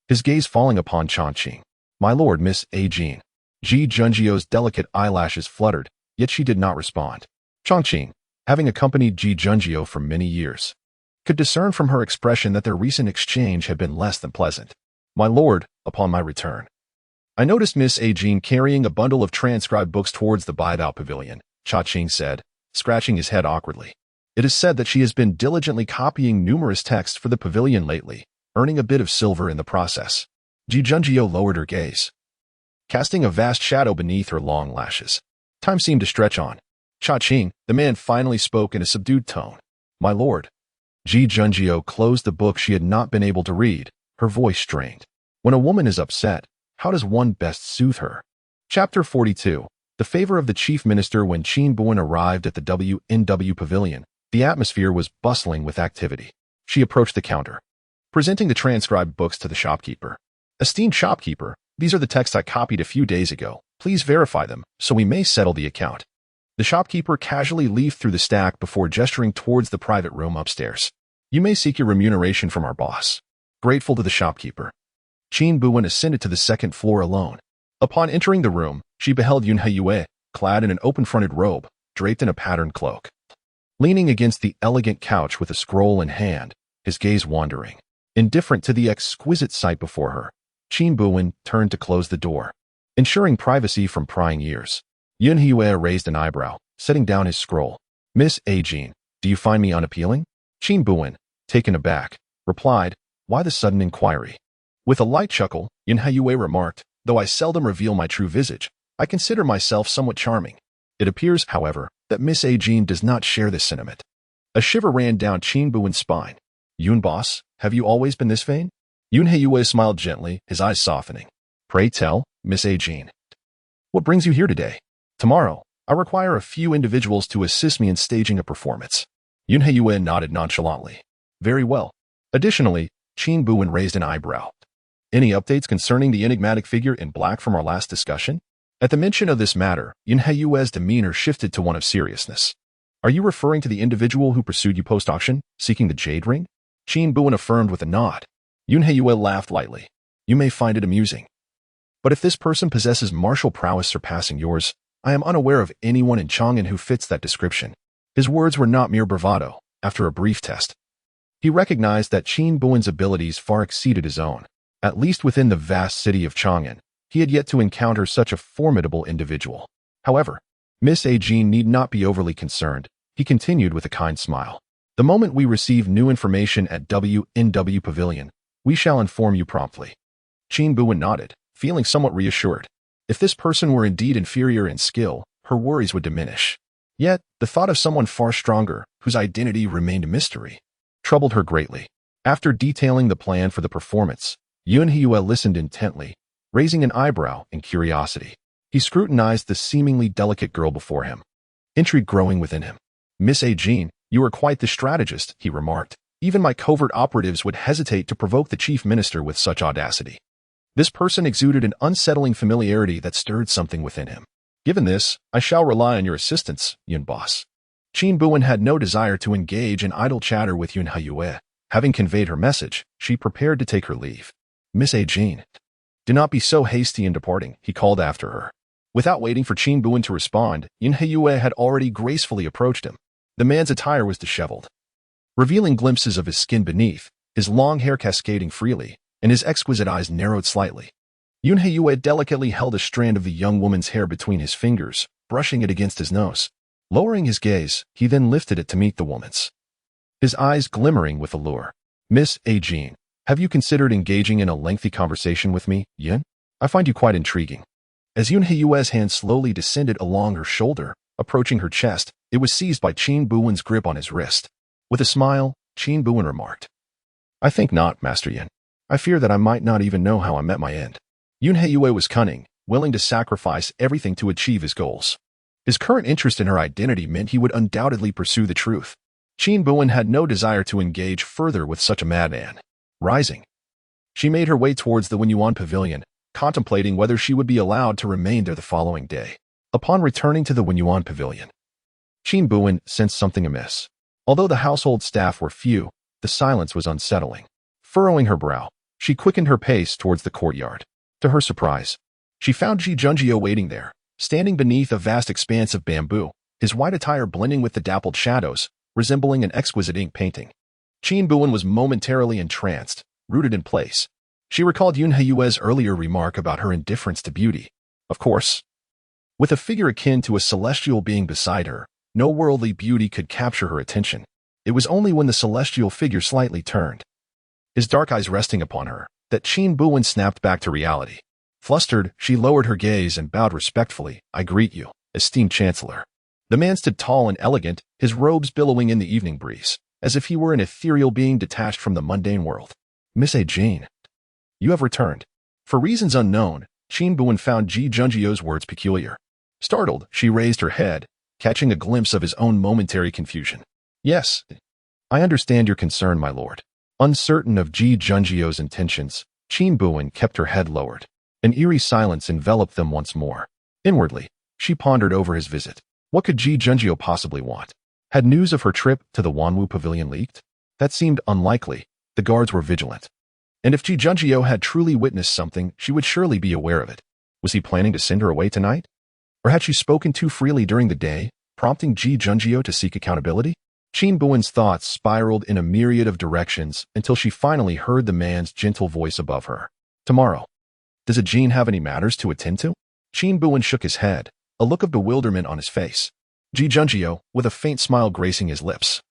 his gaze falling upon Cha Qing. My lord, Miss A. Jean. Ji Junjio's delicate eyelashes fluttered, yet she did not respond. Cha Qing, having accompanied Ji Junjio for many years, could discern from her expression that their recent exchange had been less than pleasant. My lord, upon my return, I noticed Miss A. Jean carrying a bundle of transcribed books towards the Baibao Pavilion, Cha Qing said, scratching his head awkwardly. It is said that she has been diligently copying numerous texts for the pavilion lately, earning a bit of silver in the process. Ji Junjio lowered her gaze, casting a vast shadow beneath her long lashes. Time seemed to stretch on. Cha Qing, the man finally spoke in a subdued tone. My lord. Ji Junjio closed the book she had not been able to read, her voice strained. When a woman is upset, how does one best soothe her? Chapter 42. The favor of the chief minister. When Qin Buwen arrived at the WNW Pavilion, the atmosphere was bustling with activity. She approached the counter, presenting the transcribed books to the shopkeeper. Esteemed shopkeeper, these are the texts I copied a few days ago. Please verify them, so we may settle the account. The shopkeeper casually leafed through the stack before gesturing towards the private room upstairs. You may seek your remuneration from our boss. Grateful to the shopkeeper. Qin Buwen ascended to the second floor alone. Upon entering the room, she beheld Yun Heyue, clad in an open-fronted robe, draped in a patterned cloak. Leaning against the elegant couch with a scroll in hand, his gaze wandering. Indifferent to the exquisite sight before her, Qin Buwen turned to close the door, ensuring privacy from prying ears. Yun Heyue raised an eyebrow, setting down his scroll. "Miss Ajin, do you find me unappealing?" Qin Buwen, taken aback, replied, "Why the sudden inquiry?" With a light chuckle, Yun Heyue remarked, "Though I seldom reveal my true visage, I consider myself somewhat charming. It appears, however, that Miss Ajin does not share this sentiment." A shiver ran down Qin Buwen's spine. "Yun boss, have you always been this vain?" Yun Heyue smiled gently, his eyes softening. "Pray tell, Miss Ajin, what brings you here today?" "Tomorrow, I require a few individuals to assist me in staging a performance." Yun Heyue nodded nonchalantly. "Very well." Additionally, Qin Buwen raised an eyebrow. "Any updates concerning the enigmatic figure in black from our last discussion?" At the mention of this matter, Yun Heyue's demeanor shifted to one of seriousness. "Are you referring to the individual who pursued you post-auction, seeking the jade ring?" Qin Buwen affirmed with a nod. Yun Heyue laughed lightly. "You may find it amusing. But if this person possesses martial prowess surpassing yours, I am unaware of anyone in Chang'an who fits that description." His words were not mere bravado. After a brief test, he recognized that Qin Buwen's abilities far exceeded his own. At least within the vast city of Chang'an, he had yet to encounter such a formidable individual. However, Miss Ajin need not be overly concerned, he continued with a kind smile. "The moment we receive new information at WNW Pavilion, we shall inform you promptly." Qin Buwen nodded, feeling somewhat reassured. If this person were indeed inferior in skill, her worries would diminish. Yet, the thought of someone far stronger, whose identity remained a mystery, troubled her greatly. After detailing the plan for the performance, Yun Heyue listened intently, raising an eyebrow in curiosity. He scrutinized the seemingly delicate girl before him, intrigue growing within him. "Miss Ajin, you are quite the strategist," he remarked. "Even my covert operatives would hesitate to provoke the chief minister with such audacity." This person exuded an unsettling familiarity that stirred something within him. "Given this, I shall rely on your assistance, Yun boss." Qin Buwen had no desire to engage in idle chatter with Yun Heyue. Having conveyed her message, she prepared to take her leave. "Miss Ajin, do not be so hasty in departing," he called after her. Without waiting for Qin Buwen to respond, Yun Heyue had already gracefully approached him. The man's attire was disheveled, revealing glimpses of his skin beneath, his long hair cascading freely, and his exquisite eyes narrowed slightly. Yun Heyue delicately held a strand of the young woman's hair between his fingers, brushing it against his nose. Lowering his gaze, he then lifted it to meet the woman's, his eyes glimmering with allure. "Miss Ajin, have you considered engaging in a lengthy conversation with me, Yun? I find you quite intriguing." As Yun Heyue's hand slowly descended along her shoulder, approaching her chest, it was seized by Qin Buwen's grip on his wrist. With a smile, Qin Buwen remarked, "I think not, Master Yun. I fear that I might not even know how I met my end." Yun Heyue was cunning, willing to sacrifice everything to achieve his goals. His current interest in her identity meant he would undoubtedly pursue the truth. Qin Buwen had no desire to engage further with such a madman. Rising, she made her way towards the Wenyuan Pavilion, contemplating whether she would be allowed to remain there the following day. Upon returning to the Wenyuan Pavilion, Qin Buwen sensed something amiss. Although the household staff were few, the silence was unsettling. Furrowing her brow, she quickened her pace towards the courtyard. To her surprise, she found Ji Junjie waiting there, standing beneath a vast expanse of bamboo, his white attire blending with the dappled shadows, resembling an exquisite ink painting. Qin Buwen was momentarily entranced, rooted in place. She recalled Yun Heyue's earlier remark about her indifference to beauty. Of course, with a figure akin to a celestial being beside her, no worldly beauty could capture her attention. It was only when the celestial figure slightly turned, his dark eyes resting upon her, that Qin Buwen snapped back to reality. Flustered, she lowered her gaze and bowed respectfully. "I greet you, esteemed Chancellor." The man stood tall and elegant, his robes billowing in the evening breeze, as if he were an ethereal being detached from the mundane world. "Miss Ajin, you have returned." For reasons unknown, Qin Buwen found Ji Junjie's words peculiar. Startled, she raised her head, catching a glimpse of his own momentary confusion. "Yes, I understand your concern, my lord." Uncertain of Ji Junjie's intentions, Qin Buwen kept her head lowered. An eerie silence enveloped them once more. Inwardly, she pondered over his visit. What could Ji Junjie possibly want? Had news of her trip to the Wanwu Pavilion leaked? That seemed unlikely. The guards were vigilant. And if Ji Junjio had truly witnessed something, she would surely be aware of it. Was he planning to send her away tonight? Or had she spoken too freely during the day, prompting Ji Junjio to seek accountability? Qin Buwen's thoughts spiraled in a myriad of directions until she finally heard the man's gentle voice above her. Tomorrow. Does a Jin have any matters to attend to? Qin Buwen shook his head, a look of bewilderment on his face. Ji Junjio, with a faint smile gracing his lips,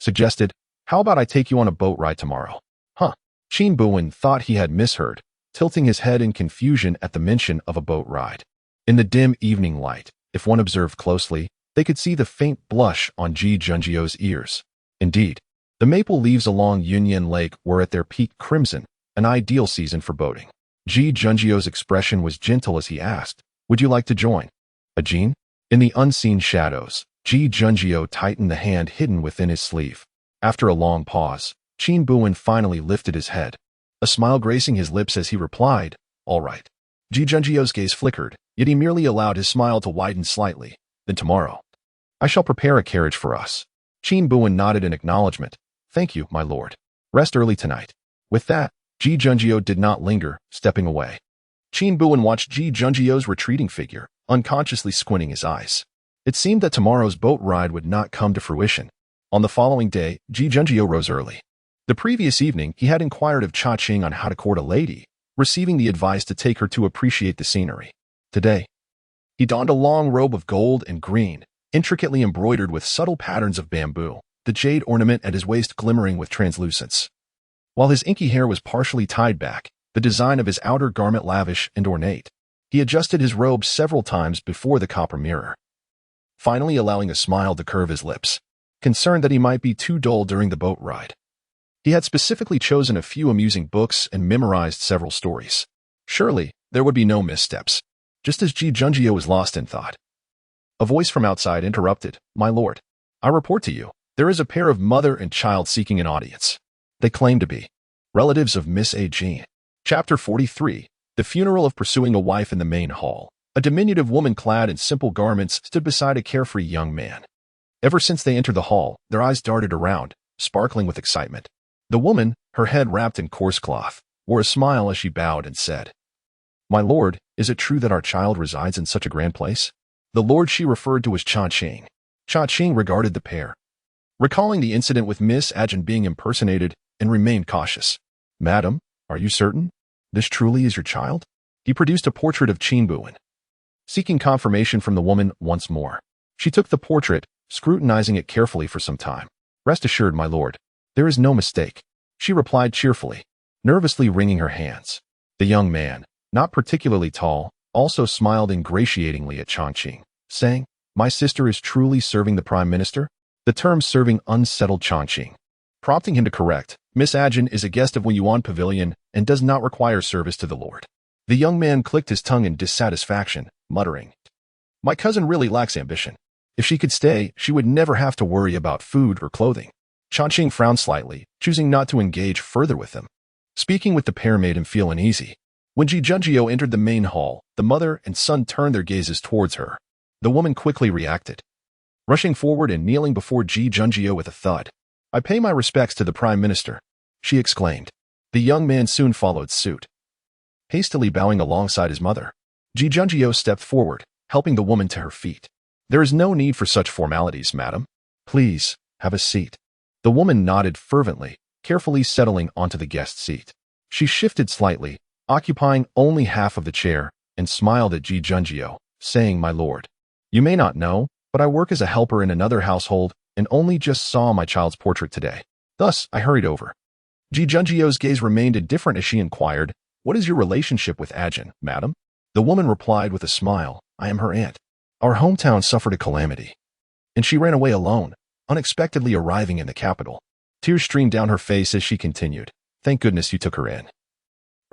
suggested, how about I take you on a boat ride tomorrow? Huh. Qin Buwen thought he had misheard, tilting his head in confusion at the mention of a boat ride. In the dim evening light, if one observed closely, they could see the faint blush on Ji Junjio's ears. Indeed, the maple leaves along Yunyan Lake were at their peak crimson, an ideal season for boating. Ji Junjio's expression was gentle as he asked, would you like to join? A Jin? In the unseen shadows, Ji Junjio tightened the hand hidden within his sleeve. After a long pause, Qin Buwen finally lifted his head, a smile gracing his lips as he replied, all right. Ji Junjio's gaze flickered, yet he merely allowed his smile to widen slightly. Then tomorrow, I shall prepare a carriage for us. Qin Buwen nodded in acknowledgement. Thank you, my lord. Rest early tonight. With that, Ji Junjio did not linger, stepping away. Qin Buwen watched Ji Junjio's retreating figure, unconsciously squinting his eyes. It seemed that tomorrow's boat ride would not come to fruition. On the following day, Ji Junjio rose early. The previous evening, he had inquired of Cha Qing on how to court a lady, receiving the advice to take her to appreciate the scenery. Today, he donned a long robe of gold and green, intricately embroidered with subtle patterns of bamboo, the jade ornament at his waist glimmering with translucence. While his inky hair was partially tied back, the design of his outer garment lavish and ornate, he adjusted his robe several times before the copper mirror, finally allowing a smile to curve his lips, concerned that he might be too dull during the boat ride. He had specifically chosen a few amusing books and memorized several stories. Surely, there would be no missteps. Just as Ji Junjio was lost in thought, a voice from outside interrupted, my lord, I report to you, there is a pair of mother and child seeking an audience. They claim to be relatives of Miss A. Jean. Chapter 43, The Funeral of Pursuing a Wife in the Main Hall. A diminutive woman clad in simple garments stood beside a carefree young man. Ever since they entered the hall, their eyes darted around, sparkling with excitement. The woman, her head wrapped in coarse cloth, wore a smile as she bowed and said, my lord, is it true that our child resides in such a grand place? The lord she referred to as Cha Qing. Cha Qing regarded the pair, recalling the incident with Miss Ajin being impersonated, and remained cautious. Madam, are you certain? This truly is your child? He produced a portrait of Qin Buwen, seeking confirmation from the woman once more. She took the portrait, scrutinizing it carefully for some time. Rest assured, my lord, there is no mistake, she replied cheerfully, nervously wringing her hands. The young man, not particularly tall, also smiled ingratiatingly at Cha Qing, saying, my sister is truly serving the prime minister? The term serving unsettled Cha Qing, prompting him to correct, Miss Ajin is a guest of Yuan Pavilion and does not require service to the lord. The young man clicked his tongue in dissatisfaction, muttering, my cousin really lacks ambition. If she could stay, she would never have to worry about food or clothing. Cha Qing frowned slightly, choosing not to engage further with him. Speaking with the pair made him feel uneasy. When Ji Junjio entered the main hall, the mother and son turned their gazes towards her. The woman quickly reacted, rushing forward and kneeling before Ji Junjio with a thud. I pay my respects to the prime minister, she exclaimed. The young man soon followed suit, hastily bowing alongside his mother. Ji Junjio stepped forward, helping the woman to her feet. There is no need for such formalities, madam. Please, have a seat. The woman nodded fervently, carefully settling onto the guest seat. She shifted slightly, occupying only half of the chair, and smiled at Ji Junjio, saying, my lord, you may not know, but I work as a helper in another household and only just saw my child's portrait today. Thus, I hurried over. Ji Junjio's gaze remained indifferent as she inquired, what is your relationship with Ajin, madam? The woman replied with a smile, I am her aunt. Our hometown suffered a calamity, and she ran away alone, unexpectedly arriving in the capital. Tears streamed down her face as she continued, thank goodness you took her in.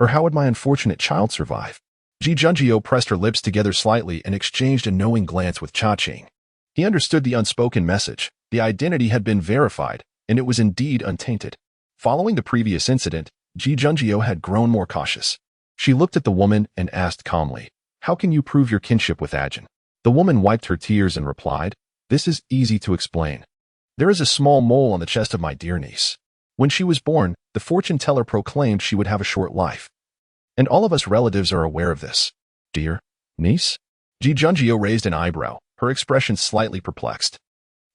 Or how would my unfortunate child survive? Ji Junjio pressed her lips together slightly and exchanged a knowing glance with Cha Qing. He understood the unspoken message. The identity had been verified, and it was indeed untainted. Following the previous incident, Ji Junjio had grown more cautious. She looked at the woman and asked calmly, how can you prove your kinship with Ajin? The woman wiped her tears and replied, this is easy to explain. There is a small mole on the chest of my dear niece. When she was born, the fortune teller proclaimed she would have a short life. And all of us relatives are aware of this. Dear niece? Ji Junjio raised an eyebrow, her expression slightly perplexed.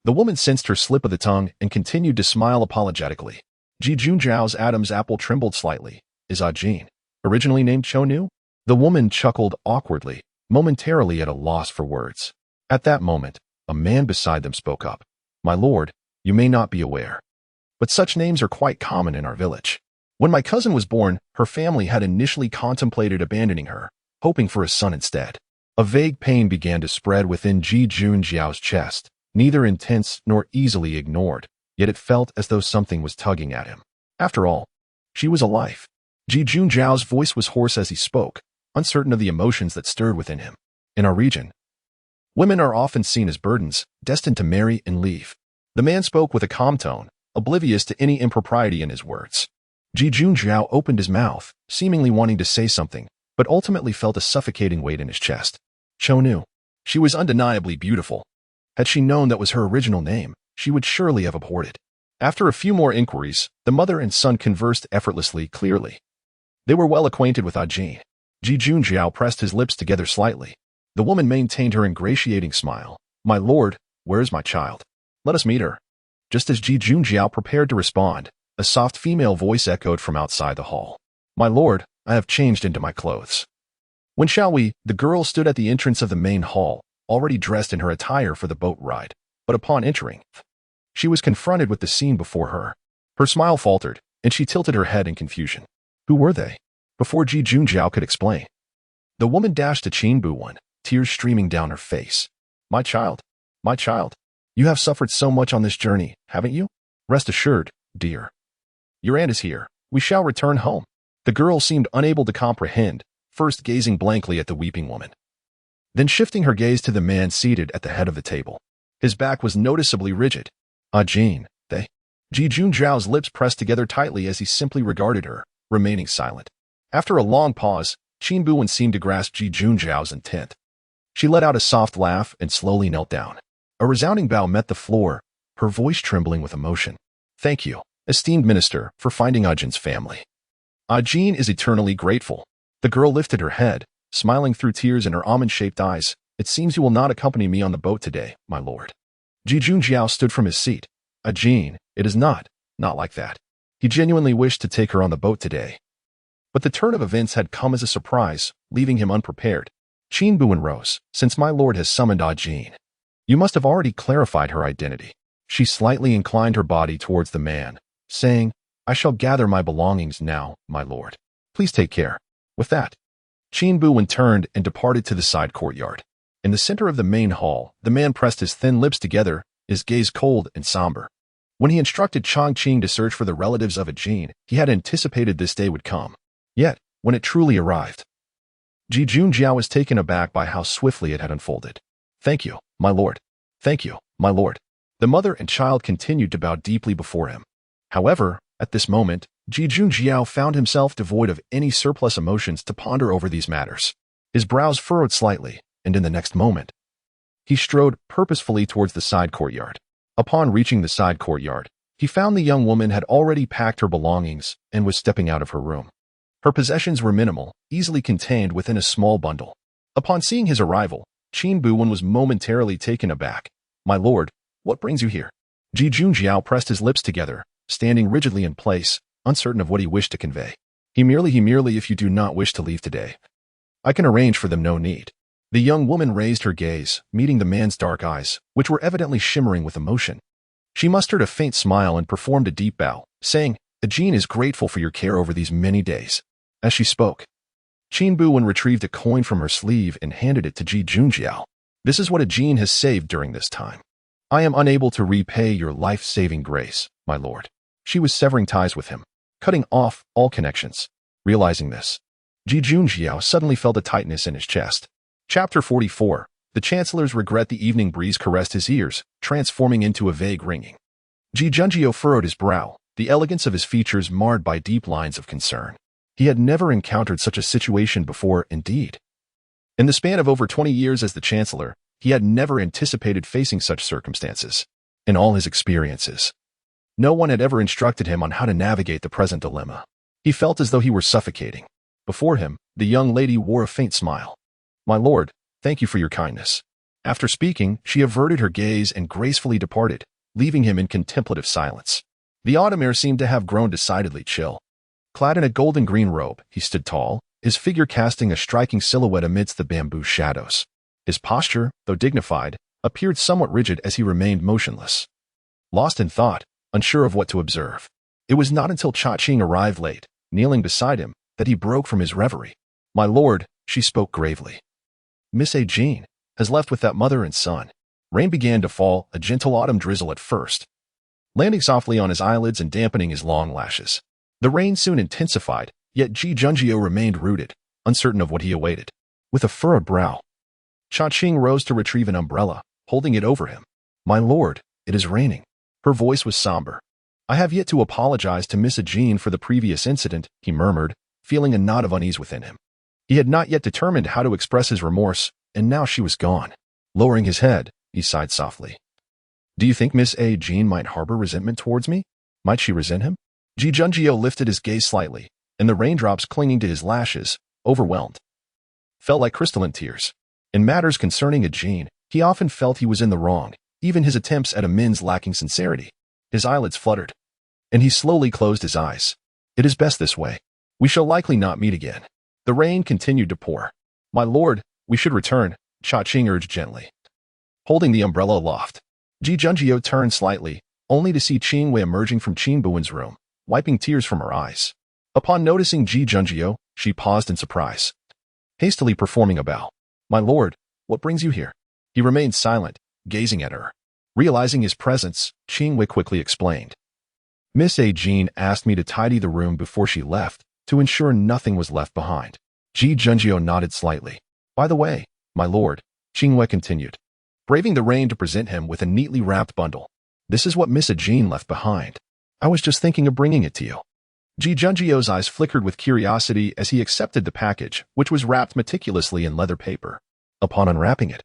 The woman sensed her slip of the tongue and continued to smile apologetically. Ji Junjiao's Adam's apple trembled slightly. Is Jin, originally named Chonu? The woman chuckled awkwardly, momentarily at a loss for words. At that moment, a man beside them spoke up. My lord, you may not be aware, but such names are quite common in our village. When my cousin was born, her family had initially contemplated abandoning her, hoping for a son instead. A vague pain began to spread within Ji Junjiao's chest, neither intense nor easily ignored, yet it felt as though something was tugging at him. After all, she was alive. Ji Junjiao's voice was hoarse as he spoke, uncertain of the emotions that stirred within him. In our region, women are often seen as burdens, destined to marry and leave. The man spoke with a calm tone, oblivious to any impropriety in his words. Ji Junjiao opened his mouth, seemingly wanting to say something, but ultimately felt a suffocating weight in his chest. Chonu. She was undeniably beautiful. Had she known that was her original name, she would surely have abhorred it. After a few more inquiries, the mother and son conversed effortlessly, clearly. They were well acquainted with Jin. Ji Junjiao pressed his lips together slightly. The woman maintained her ingratiating smile. My lord, where is my child? Let us meet her. Just as Ji Junjiao prepared to respond, a soft female voice echoed from outside the hall. My lord, I have changed into my clothes. When shall we? The girl stood at the entrance of the main hall, already dressed in her attire for the boat ride, but upon entering, she was confronted with the scene before her. Her smile faltered, and she tilted her head in confusion. Who were they? Before Ji Junjiao could explain, the woman dashed to Qin Buwen, tears streaming down her face. My child, you have suffered so much on this journey, haven't you? Rest assured, dear. Your aunt is here. We shall return home. The girl seemed unable to comprehend, first gazing blankly at the weeping woman, then shifting her gaze to the man seated at the head of the table. His back was noticeably rigid. Jin, they. Ji Junjiao's lips pressed together tightly as he simply regarded her, remaining silent. After a long pause, Qin Buwen seemed to grasp Ji Junjiao's intent. She let out a soft laugh and slowly knelt down. A resounding bow met the floor, her voice trembling with emotion. Thank you, esteemed minister, for finding Jin's family. Jin is eternally grateful. The girl lifted her head, smiling through tears in her almond-shaped eyes. It seems you will not accompany me on the boat today, my lord. Ji Junjiao stood from his seat. Jin, it is not like that. He genuinely wished to take her on the boat today. But the turn of events had come as a surprise, leaving him unprepared. Qin Buwen rose. Since my lord has summoned Jin, you must have already clarified her identity. She slightly inclined her body towards the man, saying, I shall gather my belongings now, my lord. Please take care. With that, Qin Buwen turned and departed to the side courtyard. In the center of the main hall, the man pressed his thin lips together, his gaze cold and somber. When he instructed Chang'an to search for the relatives of Jin, he had anticipated this day would come. Yet, when it truly arrived, Ji Junjiao was taken aback by how swiftly it had unfolded. Thank you, my lord. Thank you, my lord. The mother and child continued to bow deeply before him. However, at this moment, Ji Junjiao found himself devoid of any surplus emotions to ponder over these matters. His brows furrowed slightly, and in the next moment, he strode purposefully towards the side courtyard. Upon reaching the side courtyard, he found the young woman had already packed her belongings and was stepping out of her room. Her possessions were minimal, easily contained within a small bundle. Upon seeing his arrival, Qin Buwen was momentarily taken aback. My lord, what brings you here? Ji Junjiao pressed his lips together, standing rigidly in place, uncertain of what he wished to convey. He merely, if you do not wish to leave today, I can arrange for them, no need. The young woman raised her gaze, meeting the man's dark eyes, which were evidently shimmering with emotion. She mustered a faint smile and performed a deep bow, saying, Jin is grateful for your care over these many days. As she spoke, Qin Buwen retrieved a coin from her sleeve and handed it to Ji Junjiao. This is what Jin has saved during this time. I am unable to repay your life-saving grace, my lord. She was severing ties with him, cutting off all connections. Realizing this, Ji Junjiao suddenly felt a tightness in his chest. Chapter 44. The Chancellor's regret. The evening breeze caressed his ears, transforming into a vague ringing. Ji Junjiao furrowed his brow, the elegance of his features marred by deep lines of concern. He had never encountered such a situation before, indeed. In the span of over 20 years as the Chancellor, he had never anticipated facing such circumstances. In all his experiences, No one had ever instructed him on how to navigate the present dilemma. He felt as though he were suffocating. Before him, the young lady wore a faint smile. "My lord, thank you for your kindness." After speaking, she averted her gaze and gracefully departed, leaving him in contemplative silence. The autumn air seemed to have grown decidedly chill. Clad in a golden-green robe, he stood tall, his figure casting a striking silhouette amidst the bamboo shadows. His posture, though dignified, appeared somewhat rigid as he remained motionless. Lost in thought, unsure of what to observe. It was not until Chang'an arrived late, kneeling beside him, that he broke from his reverie. "My lord," she spoke gravely. "Miss Jean has left with that mother and son." Rain began to fall, a gentle autumn drizzle at first, landing softly on his eyelids and dampening his long lashes. The rain soon intensified, yet Ji Junjio remained rooted, uncertain of what he awaited. With a furrowed brow, Chang'an rose to retrieve an umbrella, holding it over him. "My lord, it is raining." Her voice was somber. "I have yet to apologize to Miss Jean for the previous incident," he murmured, feeling a knot of unease within him. He had not yet determined how to express his remorse, and now she was gone. Lowering his head, he sighed softly. "Do you think Miss Jean might harbor resentment towards me? Might she resent him?" Ji Junjio lifted his gaze slightly, and the raindrops clinging to his lashes, overwhelmed, felt like crystalline tears. In matters concerning Jean, he often felt he was in the wrong, even his attempts at amends lacking sincerity. His eyelids fluttered, and he slowly closed his eyes. "It is best this way. We shall likely not meet again." The rain continued to pour. "My lord, we should return," Chang'an urged gently, holding the umbrella aloft. Ji Junjio turned slightly, only to see Qin Wei emerging from Qin Buwen's room, wiping tears from her eyes. Upon noticing Ji Junjio, she paused in surprise, hastily performing a bow. "My lord, what brings you here?" He remained silent, gazing at her. Realizing his presence, Qin Wei quickly explained. "Miss Jean asked me to tidy the room before she left, to ensure nothing was left behind." Ji Junjio nodded slightly. "By the way, my lord," Qin Wei continued, braving the rain to present him with a neatly wrapped bundle. "This is what Miss Jean left behind. I was just thinking of bringing it to you." Ji Junjio's eyes flickered with curiosity as he accepted the package, which was wrapped meticulously in leather paper. Upon unwrapping it,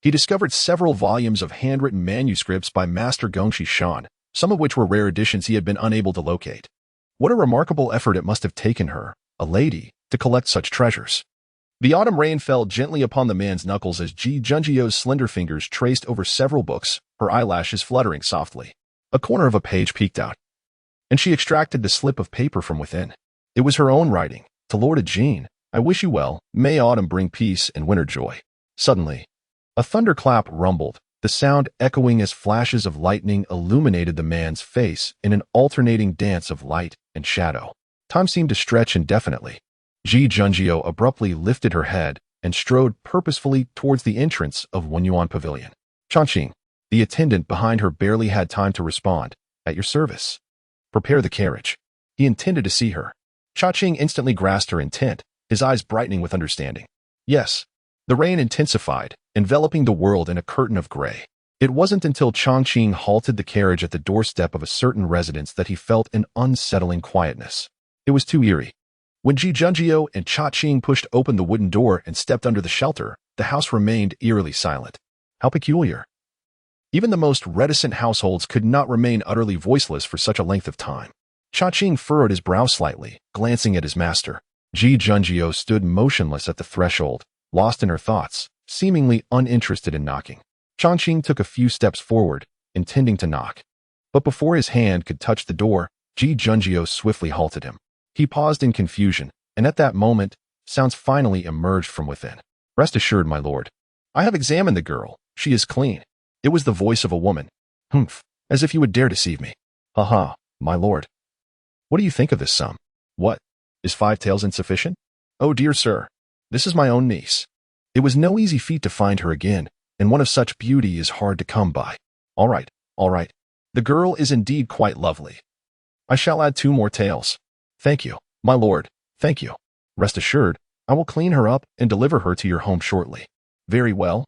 he discovered several volumes of handwritten manuscripts by Master Gongshi Shan, some of which were rare editions he had been unable to locate. What a remarkable effort it must have taken her, a lady, to collect such treasures. The autumn rain fell gently upon the man's knuckles as Ji Junjio's slender fingers traced over several books, her eyelashes fluttering softly. A corner of a page peeked out, and she extracted the slip of paper from within. It was her own writing. "To Lord Jean, I wish you well. May autumn bring peace and winter joy." Suddenly, a thunderclap rumbled, the sound echoing as flashes of lightning illuminated the man's face in an alternating dance of light and shadow. Time seemed to stretch indefinitely. Ji Junjio abruptly lifted her head and strode purposefully towards the entrance of Wenyuan Pavilion. "Chang'an," the attendant behind her barely had time to respond. "At your service." "Prepare the carriage." He intended to see her. Chang'an instantly grasped her intent, his eyes brightening with understanding. "Yes." The rain intensified, enveloping the world in a curtain of gray. It wasn't until Chang'an halted the carriage at the doorstep of a certain residence that he felt an unsettling quietness. It was too eerie. When Ji Junjio and Chang'an pushed open the wooden door and stepped under the shelter, the house remained eerily silent. How peculiar. Even the most reticent households could not remain utterly voiceless for such a length of time. Chang'an furrowed his brow slightly, glancing at his master. Ji Junjio stood motionless at the threshold, lost in her thoughts, seemingly uninterested in knocking. Chang'an took a few steps forward, intending to knock. But before his hand could touch the door, Ji Junjio swiftly halted him. He paused in confusion, and at that moment, sounds finally emerged from within. "Rest assured, my lord. I have examined the girl. She is clean." It was the voice of a woman. "Humph, as if you would dare deceive me." "Haha, my lord. What do you think of this sum?" "What? Is 5 taels insufficient?" "Oh dear sir, this is my own niece. It was no easy feat to find her again, and one of such beauty is hard to come by." All right. The girl is indeed quite lovely. I shall add 2 more taels." "Thank you, my lord, thank you. Rest assured, I will clean her up and deliver her to your home shortly." "Very well.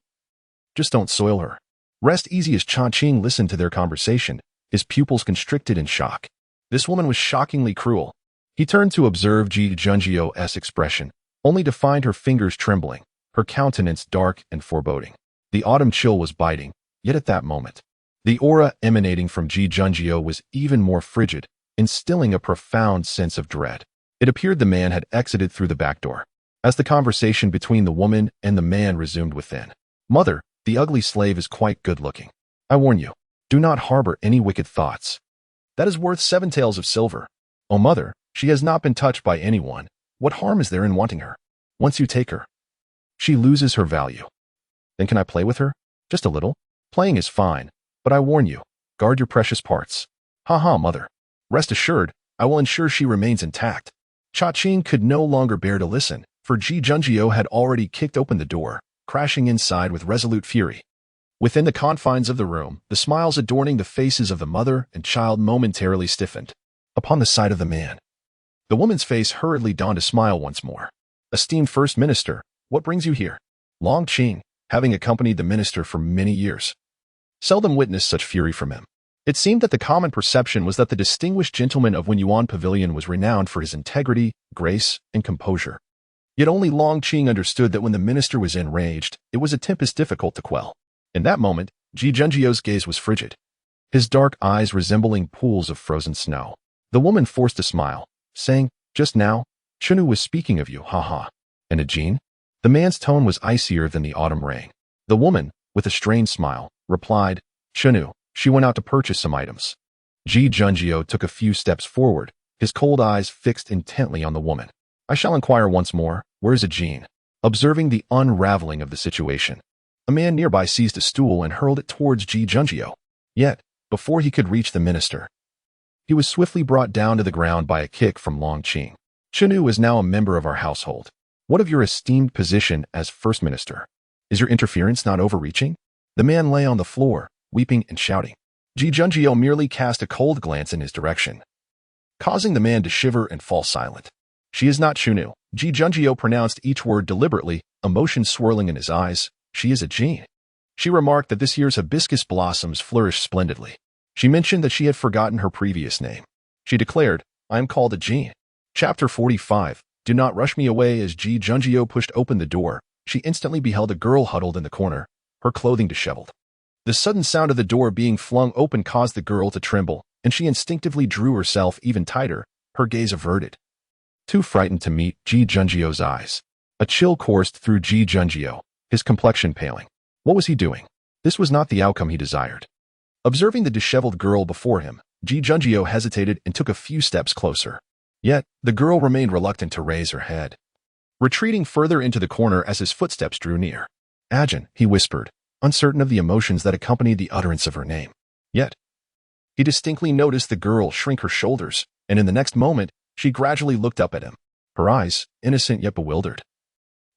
Just don't soil her." Rest easy as Chang'an listened to their conversation, his pupils constricted in shock. This woman was shockingly cruel. He turned to observe Ji Junjio's expression, only to find her fingers trembling, her countenance dark and foreboding. The autumn chill was biting, yet at that moment, The aura emanating from Ji Junjio was even more frigid, instilling a profound sense of dread. It appeared the man had exited through the back door. As the conversation between the woman and the man resumed within. Mother, the ugly slave is quite good-looking. I warn you, do not harbor any wicked thoughts. That is worth 7 taels of silver. Oh, mother, she has not been touched by anyone. What harm is there in wanting her? Once you take her, she loses her value. Then can I play with her? Just a little? Playing is fine, but I warn you, guard your precious parts. Ha, mother. Rest assured, I will ensure she remains intact. Cha-Ching could no longer bear to listen, for Ji Junjio had already kicked open the door, crashing inside with resolute fury. Within the confines of the room, the smiles adorning the faces of the mother and child momentarily stiffened. Upon the sight of the man, the woman's face hurriedly donned a smile once more. Esteemed First Minister, what brings you here? Long Qing, having accompanied the minister for many years, seldom witnessed such fury from him. It seemed that the common perception was that the distinguished gentleman of Wenyuan Pavilion was renowned for his integrity, grace, and composure. Yet only Long Qing understood that when the minister was enraged, it was a tempest difficult to quell. In that moment, Ji Junjio's gaze was frigid, his dark eyes resembling pools of frozen snow. The woman forced a smile, saying, just now, Chunu was speaking of you, ha. And a Jean? The man's tone was icier than the autumn rain. The woman, with a strained smile, replied, Chunu, she went out to purchase some items. Ji Junjio took a few steps forward, his cold eyes fixed intently on the woman. I shall inquire once more, where is a Jean? Observing the unraveling of the situation, a man nearby seized a stool and hurled it towards Ji Junjio. Yet, before he could reach the minister, he was swiftly brought down to the ground by a kick from Long Qing. Chenu is now a member of our household. What of your esteemed position as First Minister? Is your interference not overreaching? The man lay on the floor, weeping and shouting. Ji Junjio merely cast a cold glance in his direction, causing the man to shiver and fall silent. She is not Chunu. Ji Junjio pronounced each word deliberately, emotion swirling in his eyes. She is a Jean. She remarked that this year's hibiscus blossoms flourished splendidly. She mentioned that she had forgotten her previous name. She declared, I am called a Jean. Chapter 45. Do not rush me away. As Ji Junjio pushed open the door, she instantly beheld a girl huddled in the corner, her clothing disheveled. The sudden sound of the door being flung open caused the girl to tremble, and she instinctively drew herself even tighter, her gaze averted. Too frightened to meet Ji Junjio's eyes. A chill coursed through Ji Junjio, his complexion paling. What was he doing? This was not the outcome he desired. Observing the disheveled girl before him, Ji Junjio hesitated and took a few steps closer. Yet, the girl remained reluctant to raise her head, retreating further into the corner as his footsteps drew near. Ajin, he whispered, uncertain of the emotions that accompanied the utterance of her name. Yet, he distinctly noticed the girl shrink her shoulders, and in the next moment, she gradually looked up at him. Her eyes, innocent yet bewildered,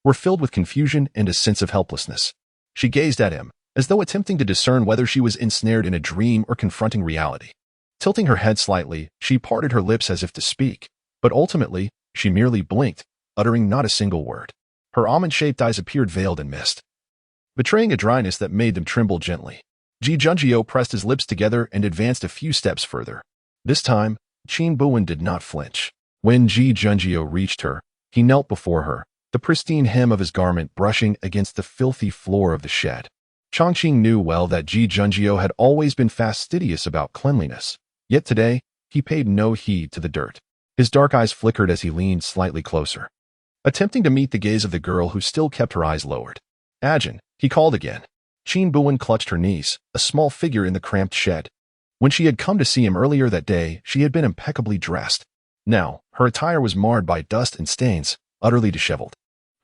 were filled with confusion and a sense of helplessness. She gazed at him, as though attempting to discern whether she was ensnared in a dream or confronting reality. Tilting her head slightly, she parted her lips as if to speak, but ultimately, she merely blinked, uttering not a single word. Her almond-shaped eyes appeared veiled in mist, betraying a dryness that made them tremble gently. Ji Junjio pressed his lips together and advanced a few steps further. This time, Qin Buwen did not flinch. When Ji Junjio reached her, he knelt before her, the pristine hem of his garment brushing against the filthy floor of the shed. Chang'an knew well that Ji Junjio had always been fastidious about cleanliness, yet today, he paid no heed to the dirt. His dark eyes flickered as he leaned slightly closer, attempting to meet the gaze of the girl who still kept her eyes lowered. Ajin, he called again. Qin Buwen clutched her knees, a small figure in the cramped shed. When she had come to see him earlier that day, she had been impeccably dressed. Now, her attire was marred by dust and stains, utterly disheveled.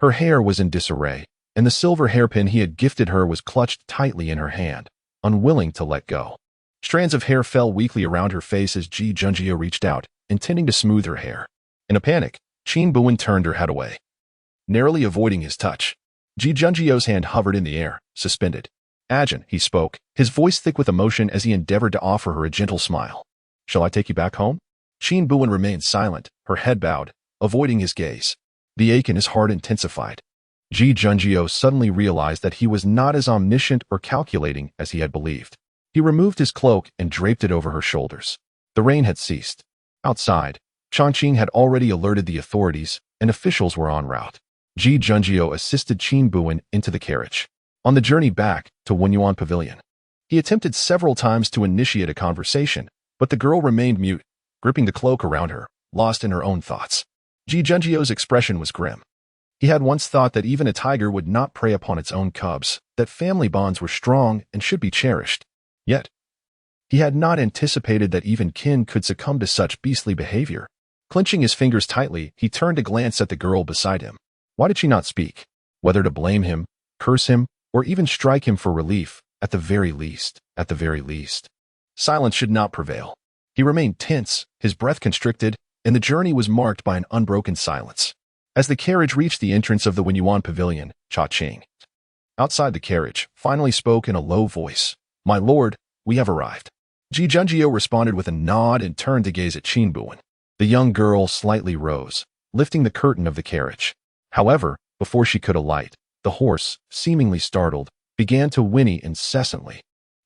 Her hair was in disarray, and the silver hairpin he had gifted her was clutched tightly in her hand, unwilling to let go. Strands of hair fell weakly around her face as Ji Junjio reached out, intending to smooth her hair. In a panic, Qin Buwen turned her head away, narrowly avoiding his touch. Ji Junjio's hand hovered in the air, suspended. Ajin, he spoke, his voice thick with emotion as he endeavored to offer her a gentle smile. Shall I take you back home? Qin Buwen remained silent, her head bowed, avoiding his gaze. The ache in his heart intensified. Ji Junjio suddenly realized that he was not as omniscient or calculating as he had believed. He removed his cloak and draped it over her shoulders. The rain had ceased. Outside, Chang'an had already alerted the authorities, and officials were en route. Ji Junjio assisted Qin Buwen into the carriage. On the journey back to Wenyuan Pavilion, He attempted several times to initiate a conversation, but the girl remained mute, gripping the cloak around her, lost in her own thoughts. Ji Junjio's expression was grim. He had once thought that even a tiger would not prey upon its own cubs, that family bonds were strong and should be cherished. Yet, he had not anticipated that even Qin could succumb to such beastly behavior. Clenching his fingers tightly, he turned to glance at the girl beside him. Why did she not speak? Whether to blame him, curse him, or even strike him for relief, at the very least, silence should not prevail. He remained tense, his breath constricted, and the journey was marked by an unbroken silence. As the carriage reached the entrance of the Wenyuan Pavilion, Chang'an, outside the carriage, finally spoke in a low voice. "My lord, we have arrived." Ji Junjio responded with a nod and turned to gaze at Qin Buwen. The young girl slightly rose, lifting the curtain of the carriage. However, before she could alight, the horse, seemingly startled, began to whinny incessantly.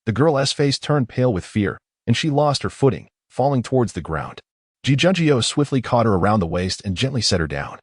The girl's face turned pale with fear, and she lost her footing, falling towards the ground. Ji Junjio swiftly caught her around the waist and gently set her down.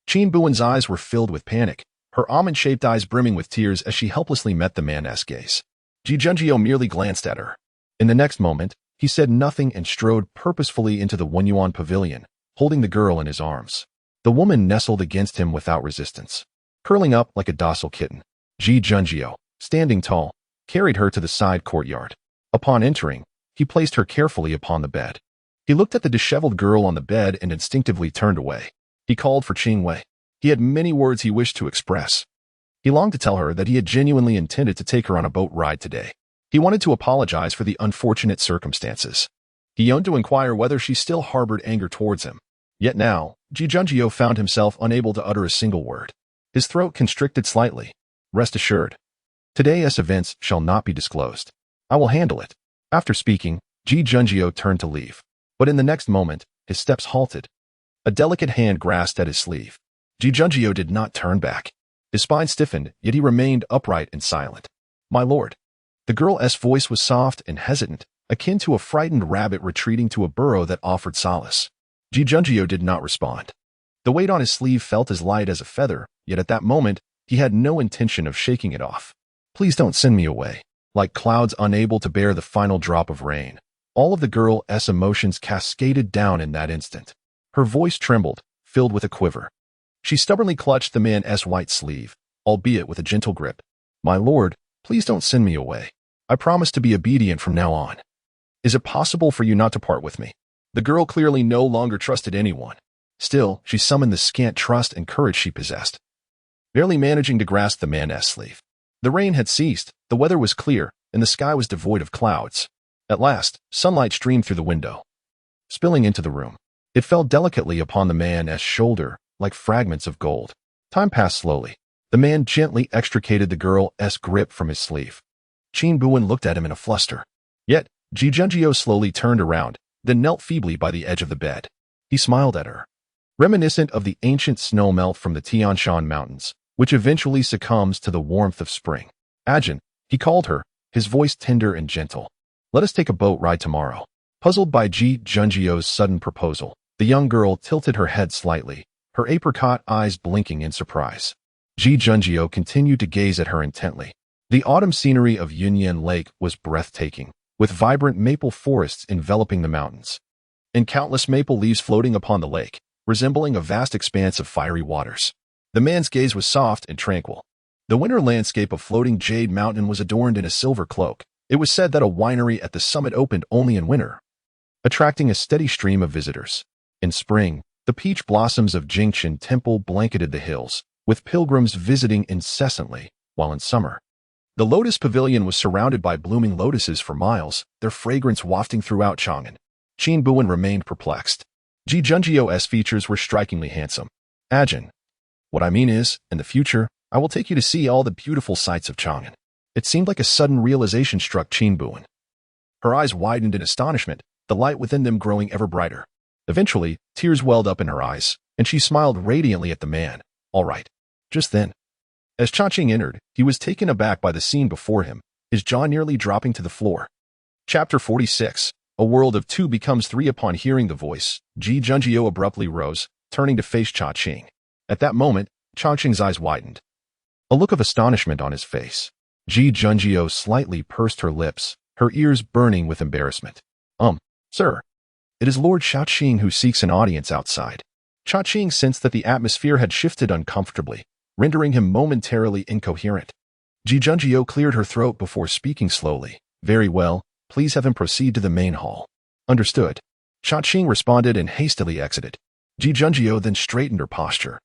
Qin Buwen's eyes were filled with panic, her almond-shaped eyes brimming with tears as she helplessly met the man's gaze. Ji Junjio merely glanced at her. In the next moment, he said nothing and strode purposefully into the Wenyuan Pavilion, holding the girl in his arms. The woman nestled against him without resistance. Curling up like a docile kitten, Ji Junjio, standing tall, carried her to the side courtyard. Upon entering, he placed her carefully upon the bed. He looked at the disheveled girl on the bed and instinctively turned away. He called for Qing Wei. He had many words he wished to express. He longed to tell her that he had genuinely intended to take her on a boat ride today. He wanted to apologize for the unfortunate circumstances. He yearned to inquire whether she still harbored anger towards him. Yet now, Ji Junjio found himself unable to utter a single word. His throat constricted slightly. "Rest assured, today's events shall not be disclosed. I will handle it." After speaking, Ji Junjio turned to leave. But in the next moment, his steps halted. A delicate hand grasped at his sleeve. Ji Junjio did not turn back. His spine stiffened, yet he remained upright and silent. "My lord." The girl's voice was soft and hesitant, akin to a frightened rabbit retreating to a burrow that offered solace. Ji Junjio did not respond. The weight on his sleeve felt as light as a feather, yet at that moment, he had no intention of shaking it off. "Please don't send me away." Like clouds unable to bear the final drop of rain, all of the girl's emotions cascaded down in that instant. Her voice trembled, filled with a quiver. She stubbornly clutched the man's white sleeve, albeit with a gentle grip. "My lord, please don't send me away. I promise to be obedient from now on. Is it possible for you not to part with me?" The girl clearly no longer trusted anyone. Still, she summoned the scant trust and courage she possessed, barely managing to grasp the man's sleeve. The rain had ceased, the weather was clear, and the sky was devoid of clouds. At last, sunlight streamed through the window, spilling into the room. It fell delicately upon the man's shoulder, like fragments of gold. Time passed slowly. The man gently extricated the girl's grip from his sleeve. Qin Buwen looked at him in a fluster. Yet, Ji Junjio slowly turned around, then knelt feebly by the edge of the bed. He smiled at her. Reminiscent of the ancient snowmelt from the Tian Shan Mountains, which eventually succumbs to the warmth of spring. "Ajin," he called her, his voice tender and gentle. "Let us take a boat ride tomorrow." Puzzled by Ji Junjio's sudden proposal, the young girl tilted her head slightly, her apricot eyes blinking in surprise. Ji Junjio continued to gaze at her intently. The autumn scenery of Yunyan Lake was breathtaking, with vibrant maple forests enveloping the mountains, and countless maple leaves floating upon the lake, resembling a vast expanse of fiery waters. The man's gaze was soft and tranquil. The winter landscape of floating Jade Mountain was adorned in a silver cloak. It was said that a winery at the summit opened only in winter, attracting a steady stream of visitors. In spring, the peach blossoms of Jingchen Temple blanketed the hills, with pilgrims visiting incessantly, while in summer, the Lotus Pavilion was surrounded by blooming lotuses for miles, their fragrance wafting throughout Chang'an. Qin Buwen remained perplexed. Ji Junjio's features were strikingly handsome. "Ajin, what I mean is, in the future, I will take you to see all the beautiful sights of Chang'an." It seemed like a sudden realization struck Qin Buwen. Her eyes widened in astonishment, the light within them growing ever brighter. Eventually, tears welled up in her eyes, and she smiled radiantly at the man. "All right." Just then, as Chang'an entered, he was taken aback by the scene before him, his jaw nearly dropping to the floor. Chapter 46. A world of two becomes three. Upon hearing the voice, Ji Junjio abruptly rose, turning to face Chang'an. At that moment, Chang'an's eyes widened, a look of astonishment on his face. Ji Junjio slightly pursed her lips, her ears burning with embarrassment. Sir. It is Lord Xiaoqing who seeks an audience outside. Xiaoqing sensed that the atmosphere had shifted uncomfortably, rendering him momentarily incoherent. Ji Junjio cleared her throat before speaking slowly. Very well, please have him proceed to the main hall. Understood. Xiaoqing responded and hastily exited. Ji Junjio then straightened her posture.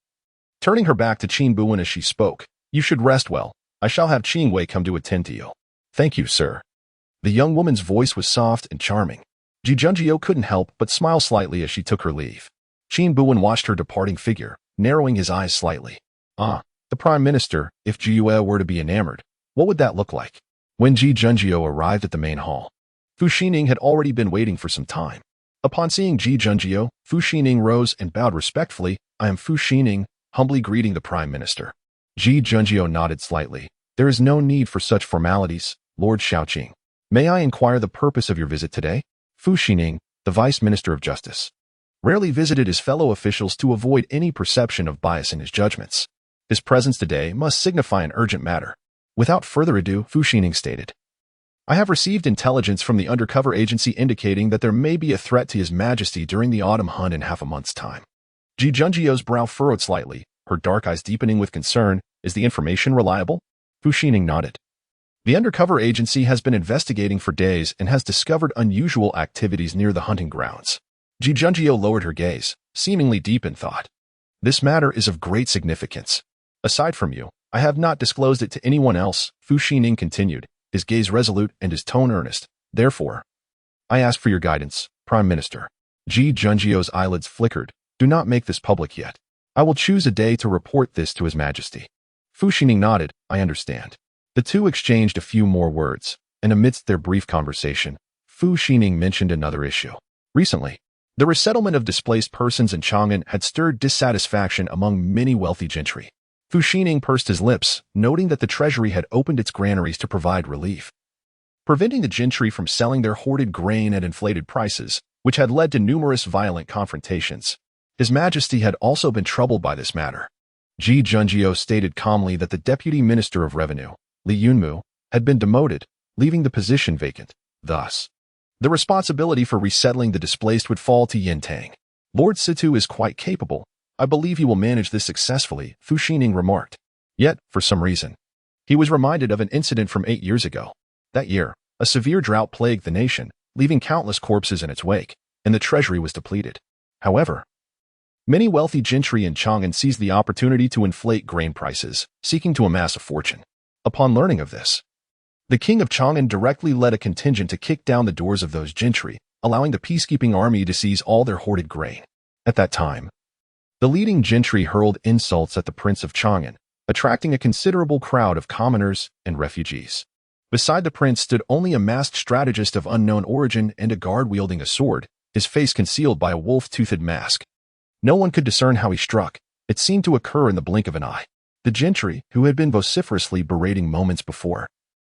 Turning her back to Qin Buwen as she spoke, you should rest well. I shall have Qing Wei come to attend to you. Thank you, sir. The young woman's voice was soft and charming. Ji Junjio couldn't help but smile slightly as she took her leave. Qin Buwen watched her departing figure, narrowing his eyes slightly. The Prime Minister, if Ji Yue were to be enamored, what would that look like? When Ji Junjio arrived at the main hall, Fu Xining had already been waiting for some time. Upon seeing Ji Junjio, Fu Xining rose and bowed respectfully. I am Fu Xining, humbly greeting the Prime Minister. Ji Junjio nodded slightly. There is no need for such formalities, Lord Xiaoqing. May I inquire the purpose of your visit today? Fu Xining, the Vice Minister of Justice, rarely visited his fellow officials to avoid any perception of bias in his judgments. His presence today must signify an urgent matter. Without further ado, Fu Xining stated, I have received intelligence from the undercover agency indicating that there may be a threat to His Majesty during the autumn hunt in half a month's time. Ji Junjio's brow furrowed slightly, her dark eyes deepening with concern. Is the information reliable? Fu Xining nodded. The undercover agency has been investigating for days and has discovered unusual activities near the hunting grounds. Ji Junjio lowered her gaze, seemingly deep in thought. This matter is of great significance. Aside from you, I have not disclosed it to anyone else, Fu Xining continued, his gaze resolute and his tone earnest. Therefore, I ask for your guidance, Prime Minister. Ji Junjio's eyelids flickered. Do not make this public yet. I will choose a day to report this to His Majesty. Fu Xining nodded. I understand. The two exchanged a few more words, and amidst their brief conversation, Fu Xining mentioned another issue. Recently, the resettlement of displaced persons in Chang'an had stirred dissatisfaction among many wealthy gentry. Fu Xining pursed his lips, noting that the treasury had opened its granaries to provide relief, preventing the gentry from selling their hoarded grain at inflated prices, which had led to numerous violent confrontations. His Majesty had also been troubled by this matter. Ji Junjio stated calmly that the Deputy Minister of Revenue, Li Yunmu, had been demoted, leaving the position vacant. Thus, the responsibility for resettling the displaced would fall to Yin Tang. Lord Situ is quite capable. I believe he will manage this successfully, Fu Xining remarked. Yet, for some reason, he was reminded of an incident from 8 years ago. That year, a severe drought plagued the nation, leaving countless corpses in its wake, and the treasury was depleted. However, many wealthy gentry in Chang'an seized the opportunity to inflate grain prices, seeking to amass a fortune. Upon learning of this, the king of Chang'an directly led a contingent to kick down the doors of those gentry, allowing the peacekeeping army to seize all their hoarded grain. At that time, the leading gentry hurled insults at the Prince of Chang'an, attracting a considerable crowd of commoners and refugees. Beside the prince stood only a masked strategist of unknown origin and a guard wielding a sword, his face concealed by a wolf-toothed mask. No one could discern how he struck. It seemed to occur in the blink of an eye. The gentry, who had been vociferously berating moments before,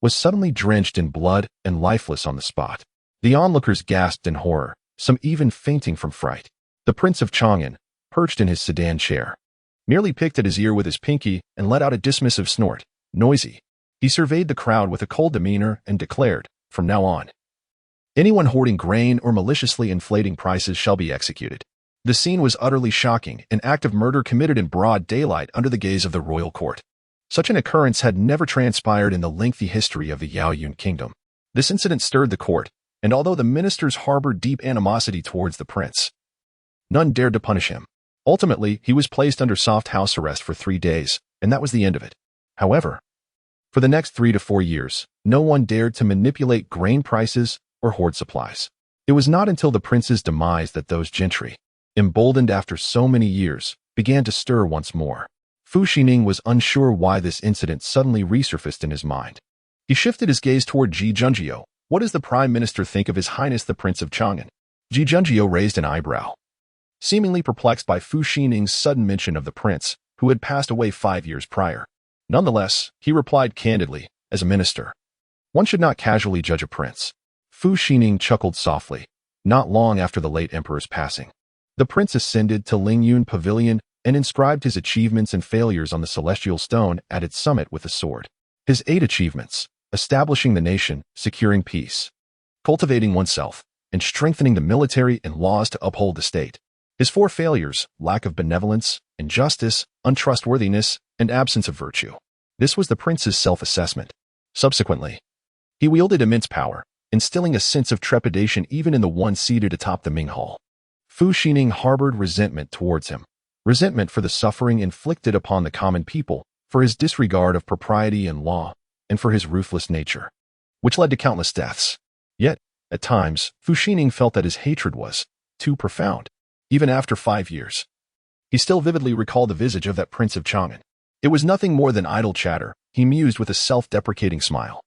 was suddenly drenched in blood and lifeless on the spot. The onlookers gasped in horror, some even fainting from fright. The Prince of Chang'an, perched in his sedan chair, merely picked at his ear with his pinky and let out a dismissive snort. Noisy. He surveyed the crowd with a cold demeanor and declared, from now on, anyone hoarding grain or maliciously inflating prices shall be executed. The scene was utterly shocking, an act of murder committed in broad daylight under the gaze of the royal court. Such an occurrence had never transpired in the lengthy history of the Yaoyun kingdom. This incident stirred the court, and although the ministers harbored deep animosity towards the prince, none dared to punish him. Ultimately, he was placed under soft house arrest for 3 days, and that was the end of it. However, for the next 3 to 4 years, no one dared to manipulate grain prices or hoard supplies. It was not until the prince's demise that those gentry, emboldened after so many years, began to stir once more. Fu Xining was unsure why this incident suddenly resurfaced in his mind. He shifted his gaze toward Ji Junjio. What does the Prime Minister think of His Highness the Prince of Chang'an? Ji Junjio raised an eyebrow, seemingly perplexed by Fu Xining's sudden mention of the prince, who had passed away 5 years prior. Nonetheless, he replied candidly, as a minister, one should not casually judge a prince. Fu Xining chuckled softly. Not long after the late emperor's passing, the prince ascended to Lingyun Pavilion and inscribed his achievements and failures on the celestial stone at its summit with a sword. His 8 achievements: establishing the nation, securing peace, cultivating oneself, and strengthening the military and laws to uphold the state. His 4 failures: lack of benevolence, injustice, untrustworthiness, and absence of virtue. This was the prince's self-assessment. Subsequently, he wielded immense power, instilling a sense of trepidation even in the one seated atop the Ming Hall. Fu Xining harbored resentment towards him. Resentment for the suffering inflicted upon the common people, for his disregard of propriety and law, and for his ruthless nature, which led to countless deaths. Yet, at times, Fu Xining felt that his hatred was too profound. Even after 5 years, he still vividly recalled the visage of that prince of Chang'an. It was nothing more than idle chatter, he mused with a self-deprecating smile.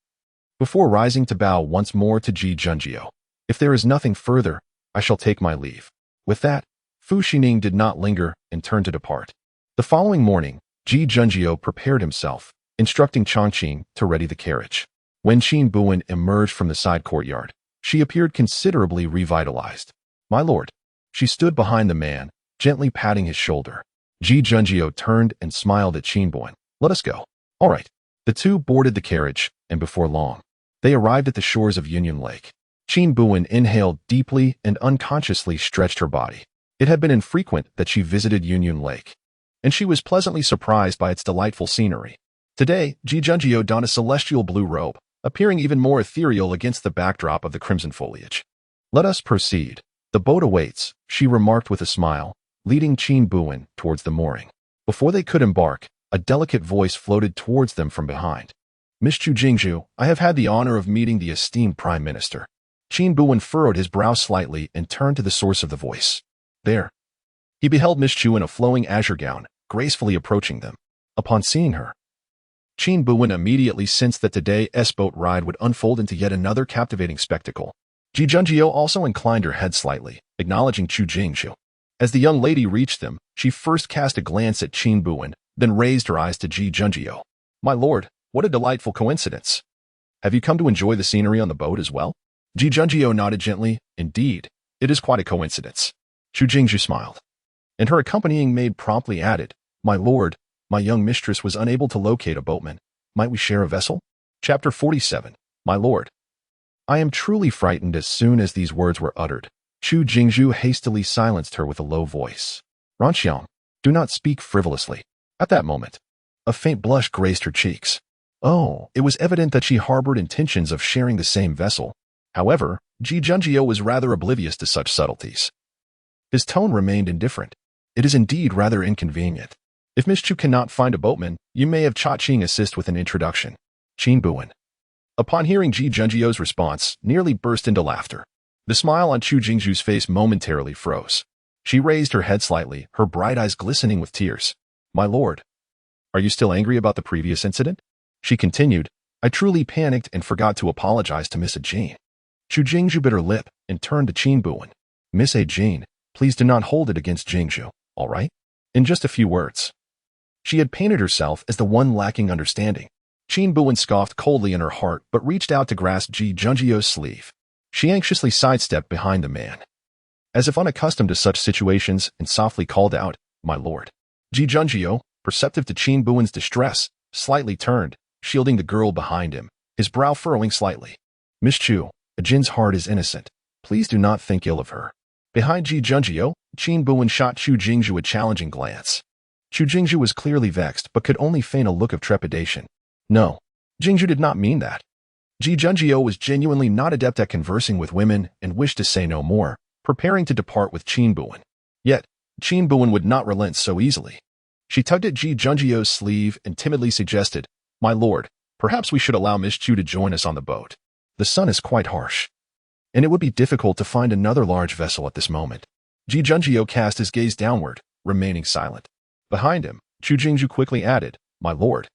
Before rising to bow once more to Ji Junjiu, if there is nothing further, I shall take my leave. With that, Fu Xining did not linger and turned to depart. The following morning, Ji Junjiu prepared himself, instructing Chang'an to ready the carriage. When Qin Buwen emerged from the side courtyard, she appeared considerably revitalized. My lord. She stood behind the man, gently patting his shoulder. Ji Junjiu turned and smiled at Qin Buwen. Let us go. All right. The two boarded the carriage, and before long, they arrived at the shores of Union Lake. Qin Buwen inhaled deeply and unconsciously stretched her body. It had been infrequent that she visited Union Lake, and she was pleasantly surprised by its delightful scenery. Today, Ji Junjiu donned a celestial blue robe, appearing even more ethereal against the backdrop of the crimson foliage. Let us proceed. The boat awaits, she remarked with a smile, leading Qin Buwen towards the mooring. Before they could embark, a delicate voice floated towards them from behind. Miss Chu Jingzhu, I have had the honor of meeting the esteemed Prime Minister. Qin Buwen furrowed his brow slightly and turned to the source of the voice. There. He beheld Miss Chu in a flowing azure gown, gracefully approaching them. Upon seeing her, Qin Buwen immediately sensed that today's boat ride would unfold into yet another captivating spectacle. Ji Junjiu also inclined her head slightly, acknowledging Chu Jingzhu. As the young lady reached them, she first cast a glance at Qin Buwen, then raised her eyes to Ji Junjiu. My lord, what a delightful coincidence. Have you come to enjoy the scenery on the boat as well? Ji Junjiu nodded gently. Indeed, it is quite a coincidence. Chu Jingzhu smiled, and her accompanying maid promptly added, My lord, my young mistress was unable to locate a boatman. Might we share a vessel? Chapter 47. My lord. I am truly frightened. As soon as these words were uttered, Chu Jingzhu hastily silenced her with a low voice. Ranxiang, do not speak frivolously. At that moment, a faint blush graced her cheeks. Oh, it was evident that she harbored intentions of sharing the same vessel. However, Ji Junjiu was rather oblivious to such subtleties. His tone remained indifferent. It is indeed rather inconvenient. If Miss Chu cannot find a boatman, you may have Cha Qing assist with an introduction. Qin Buwen, upon hearing Ji Junjiu's response, nearly burst into laughter. The smile on Chu Jingzhu's face momentarily froze. She raised her head slightly, her bright eyes glistening with tears. My lord, are you still angry about the previous incident? She continued. I truly panicked and forgot to apologize to Miss Jane. Chu Jingzhu bit her lip and turned to Qin Buwen. Miss Jane, please do not hold it against Jingzhu, all right? In just a few words. She had painted herself as the one lacking understanding. Qin Buwen scoffed coldly in her heart but reached out to grasp Ji Junjiu's sleeve. She anxiously sidestepped behind the man, as if unaccustomed to such situations, and softly called out, My lord. Ji Junjiu, perceptive to Qin Buwen's distress, slightly turned, shielding the girl behind him, his brow furrowing slightly. Miss Chu, Jin's heart is innocent. Please do not think ill of her. Behind Ji Junjiu, Qin Buwen shot Chu Jingzhu a challenging glance. Chu Jingzhu was clearly vexed but could only feign a look of trepidation. No, Jingzhu did not mean that. Ji Junjiu was genuinely not adept at conversing with women and wished to say no more, preparing to depart with Qin Buwen. Yet, Qin Buwen would not relent so easily. She tugged at Ji Junjiu's sleeve and timidly suggested, My lord, perhaps we should allow Miss Chu to join us on the boat. The sun is quite harsh, and it would be difficult to find another large vessel at this moment. Ji Junjiu cast his gaze downward, remaining silent. Behind him, Chu Jingzhu quickly added, My lord.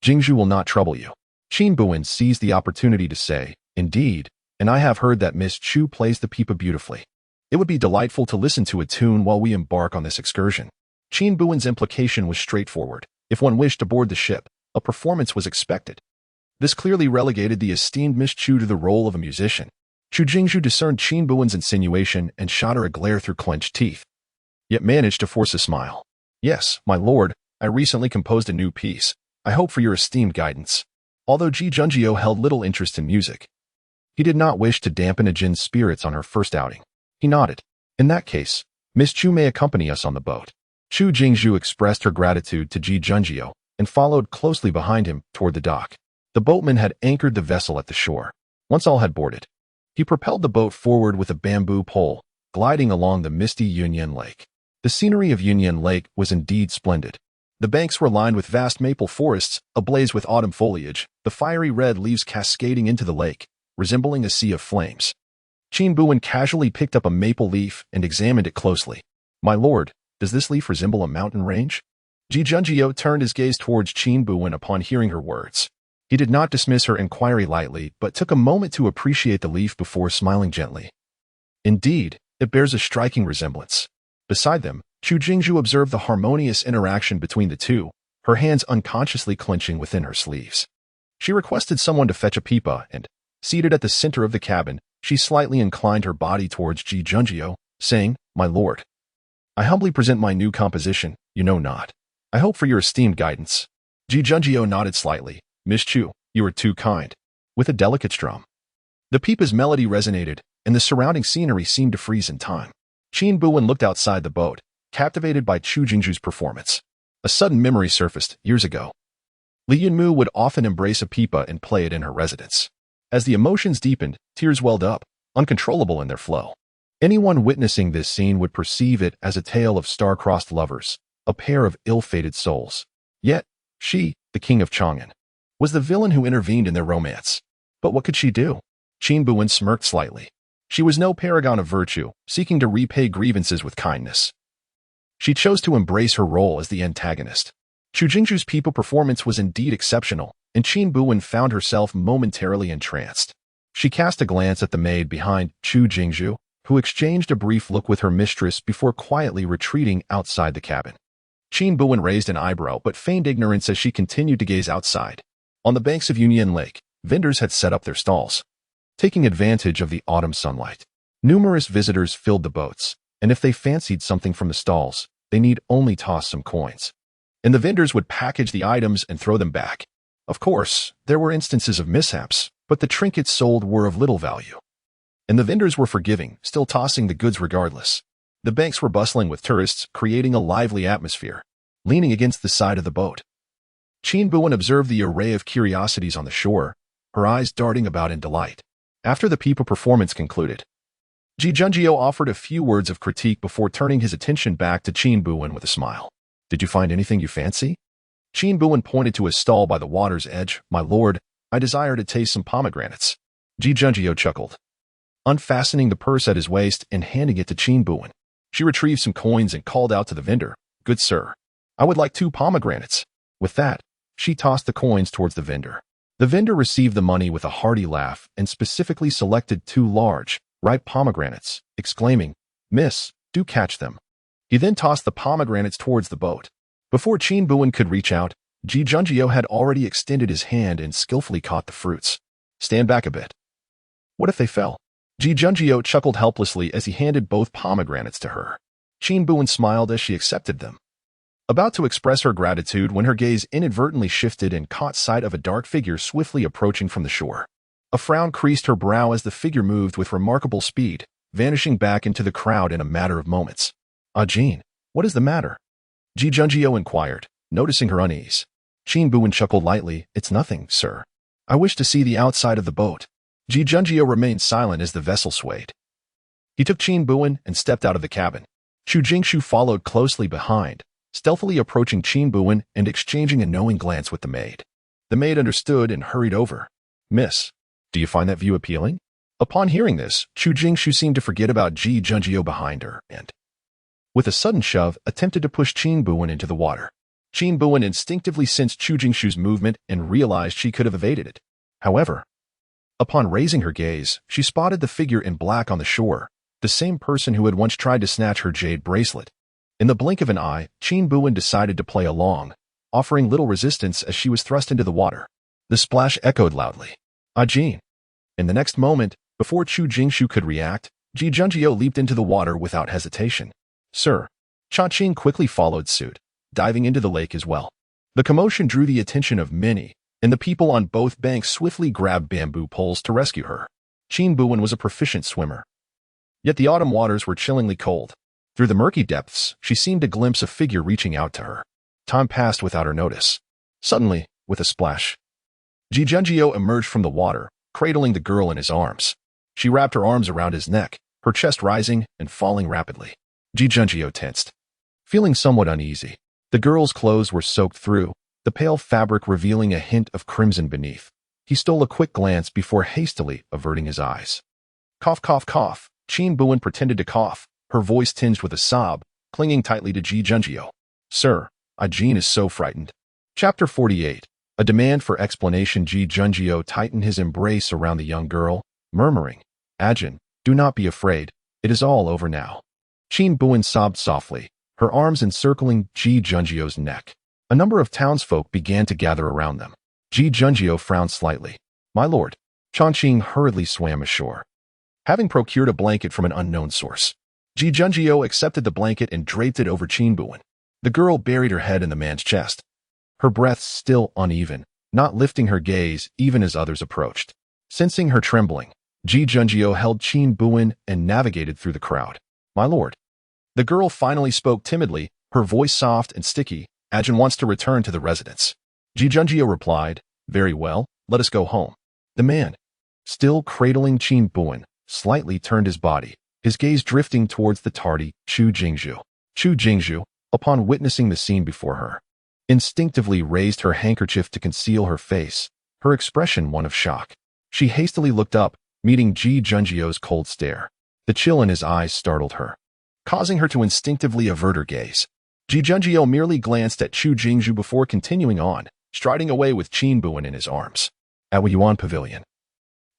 Jingzhu will not trouble you. Qin Buwen seized the opportunity to say, Indeed, and I have heard that Miss Chu plays the pipa beautifully. It would be delightful to listen to a tune while we embark on this excursion. Qin Buwen's implication was straightforward. If one wished to board the ship, a performance was expected. This clearly relegated the esteemed Miss Chu to the role of a musician. Chu Jingzhu discerned Qin Buwen's insinuation and shot her a glare through clenched teeth, yet managed to force a smile. Yes, my lord, I recently composed a new piece. I hope for your esteemed guidance. Although Ji Junjie held little interest in music, he did not wish to dampen a Jin's spirits on her first outing. He nodded. In that case, Miss Chu may accompany us on the boat. Chu Jingzhu expressed her gratitude to Ji Junjie and followed closely behind him toward the dock. The boatman had anchored the vessel at the shore. Once all had boarded, he propelled the boat forward with a bamboo pole, gliding along the misty Yunyan Lake. The scenery of Yunyan Lake was indeed splendid. The banks were lined with vast maple forests, ablaze with autumn foliage, the fiery red leaves cascading into the lake, resembling a sea of flames. Qin Buwen casually picked up a maple leaf and examined it closely. My lord, does this leaf resemble a mountain range? Ji Junjie turned his gaze towards Qin Buwen upon hearing her words. He did not dismiss her inquiry lightly, but took a moment to appreciate the leaf before smiling gently. Indeed, it bears a striking resemblance. Beside them, Chu Jingzhu observed the harmonious interaction between the two, her hands unconsciously clenching within her sleeves. She requested someone to fetch a pipa and, seated at the center of the cabin, she slightly inclined her body towards Ji Junjie, saying, My lord, I humbly present my new composition, you know not. I hope for your esteemed guidance. Ji Junjie nodded slightly. Miss Chu, you are too kind. With a delicate strum. The pipa's melody resonated, and the surrounding scenery seemed to freeze in time. Qin Buwen looked outside the boat, captivated by Chu Jingzhu's performance. A sudden memory surfaced years ago. Li Yunmu would often embrace a pipa and play it in her residence. As the emotions deepened, tears welled up, uncontrollable in their flow. Anyone witnessing this scene would perceive it as a tale of star-crossed lovers, a pair of ill-fated souls. Yet, she, the king of Chang'an, was the villain who intervened in their romance. But what could she do? Qin Buwen smirked slightly. She was no paragon of virtue, seeking to repay grievances with kindness. She chose to embrace her role as the antagonist. Chu Jingzhu's pipa performance was indeed exceptional, and Qin Buwen found herself momentarily entranced. She cast a glance at the maid behind Chu Jingzhu, who exchanged a brief look with her mistress before quietly retreating outside the cabin. Qin Buwen raised an eyebrow but feigned ignorance as she continued to gaze outside. On the banks of Yunyan Lake, vendors had set up their stalls, taking advantage of the autumn sunlight. Numerous visitors filled the boats, and if they fancied something from the stalls, they need only toss some coins. And the vendors would package the items and throw them back. Of course, there were instances of mishaps, but the trinkets sold were of little value. And the vendors were forgiving, still tossing the goods regardless. The banks were bustling with tourists, creating a lively atmosphere. Leaning against the side of the boat, Qin Buwen observed the array of curiosities on the shore, her eyes darting about in delight. After the pipa performance concluded, Ji Junjie offered a few words of critique before turning his attention back to Qin Buwen with a smile. Did you find anything you fancy? Qin Buwen pointed to a stall by the water's edge. My lord, I desire to taste some pomegranates. Ji Junjie chuckled, unfastening the purse at his waist and handing it to Qin Buwen. She retrieved some coins and called out to the vendor, Good sir, I would like 2 pomegranates. With that, she tossed the coins towards the vendor. The vendor received the money with a hearty laugh and specifically selected 2 large, ripe pomegranates, exclaiming, Miss, do catch them. He then tossed the pomegranates towards the boat. Before Qin Buwen could reach out, Ji Junjie had already extended his hand and skillfully caught the fruits. Stand back a bit. What if they fell? Ji Junjie chuckled helplessly as he handed both pomegranates to her. Qin Buwen smiled as she accepted them, about to express her gratitude when her gaze inadvertently shifted and caught sight of a dark figure swiftly approaching from the shore. A frown creased her brow as the figure moved with remarkable speed, vanishing back into the crowd in a matter of moments. Jin, what is the matter? Ji Junjie inquired, noticing her unease. Qin Buwen chuckled lightly. It's nothing, sir. I wish to see the outside of the boat. Ji Junjie remained silent as the vessel swayed. He took Qin Buwen and stepped out of the cabin. Chu Jingzhu followed closely behind, stealthily approaching Qin Buwen and exchanging a knowing glance with the maid. The maid understood and hurried over. Miss, do you find that view appealing? Upon hearing this, Chu Jingzhu seemed to forget about Ji Junjie behind her and, with a sudden shove, attempted to push Qin Buwen into the water. Qin Buwen instinctively sensed Chu Jingzhu's movement and realized she could have evaded it. However, upon raising her gaze, she spotted the figure in black on the shore, the same person who had once tried to snatch her jade bracelet. In the blink of an eye, Qin Buwen decided to play along, offering little resistance as she was thrust into the water. The splash echoed loudly. Jin. In the next moment, before Chu Jingzhu could react, Ji Junjie leaped into the water without hesitation. Sir. Qin quickly followed suit, diving into the lake as well. The commotion drew the attention of many, and the people on both banks swiftly grabbed bamboo poles to rescue her. Qin Buwen was a proficient swimmer. Yet the autumn waters were chillingly cold. Through the murky depths, she seemed to glimpse a figure reaching out to her. Time passed without her notice. Suddenly, with a splash, Ji Junjio emerged from the water, cradling the girl in his arms. She wrapped her arms around his neck, her chest rising and falling rapidly. Ji Junjio tensed, feeling somewhat uneasy. The girl's clothes were soaked through, the pale fabric revealing a hint of crimson beneath. He stole a quick glance before hastily averting his eyes. Cough, cough, cough. Qin Buwen pretended to cough, her voice tinged with a sob, clinging tightly to Ji Junjio. Sir, Ajin is so frightened. Chapter 48. A demand for explanation. Ji Junjio tightened his embrace around the young girl, murmuring, Ajin, do not be afraid. It is all over now. Qin Buwen sobbed softly, her arms encircling Ji Junjio's neck. A number of townsfolk began to gather around them. Ji Junjio frowned slightly. My lord. Chang'an hurriedly swam ashore, having procured a blanket from an unknown source. Ji Junjio accepted the blanket and draped it over Qin Buwen. The girl buried her head in the man's chest, her breath still uneven, not lifting her gaze even as others approached. Sensing her trembling, Ji Junjio held Qin Buwen and navigated through the crowd. My lord. The girl finally spoke timidly, her voice soft and sticky. Ajin wants to return to the residence. Ji Junjio replied, Very well, let us go home. The man, still cradling Qin Buwen, slightly turned his body, his gaze drifting towards the tardy Chu Jingzhu. Chu Jingzhu, upon witnessing the scene before her, instinctively raised her handkerchief to conceal her face, her expression one of shock. She hastily looked up, meeting Ji Junjio's cold stare. The chill in his eyes startled her, causing her to instinctively avert her gaze. Ji Junjio merely glanced at Chu Jingzhu before continuing on, striding away with Qin Buwen in his arms. At Yuan Pavilion,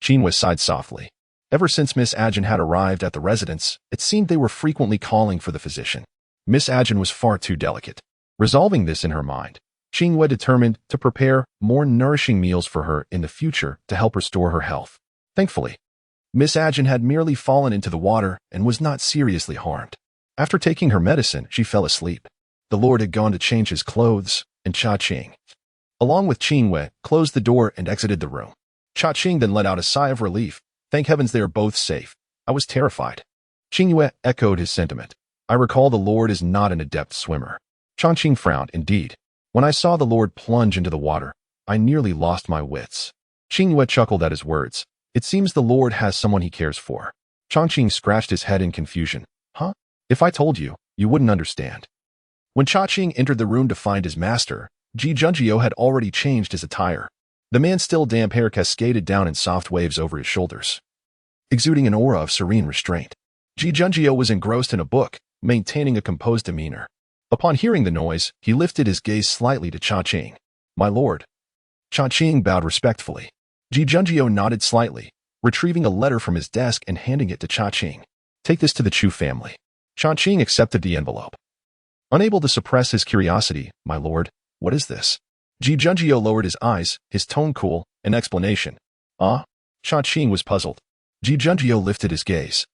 Qin sighed softly. Ever since Miss Ajin had arrived at the residence, it seemed they were frequently calling for the physician. Miss Ajin was far too delicate. Resolving this in her mind, Qin determined to prepare more nourishing meals for her in the future to help restore her health. Thankfully, Miss Ajin had merely fallen into the water and was not seriously harmed. After taking her medicine, she fell asleep. The lord had gone to change his clothes, and Cha Qing, along with Qin, closed the door and exited the room. Cha Qing then let out a sigh of relief. Thank heavens they are both safe. I was terrified. Qin echoed his sentiment. I recall the lord is not an adept swimmer. Chang'an frowned. Indeed. When I saw the lord plunge into the water, I nearly lost my wits. Qin chuckled at his words. It seems the lord has someone he cares for. Chang'an scratched his head in confusion. Huh? If I told you, you wouldn't understand. When Cha Qing entered the room to find his master, Ji Junjio had already changed his attire. The man's still damp hair cascaded down in soft waves over his shoulders, exuding an aura of serene restraint. Ji Junjio was engrossed in a book, maintaining a composed demeanor. Upon hearing the noise, he lifted his gaze slightly to Cha Qing. My lord. Cha Qing bowed respectfully. Ji Junjio nodded slightly, retrieving a letter from his desk and handing it to Cha Qing. Take this to the Chu family. Cha Qing accepted the envelope, unable to suppress his curiosity. My lord, what is this? Ji Junjio lowered his eyes, his tone cool. An explanation. Ah? Cha Qing was puzzled. Ji Junjio lifted his gaze,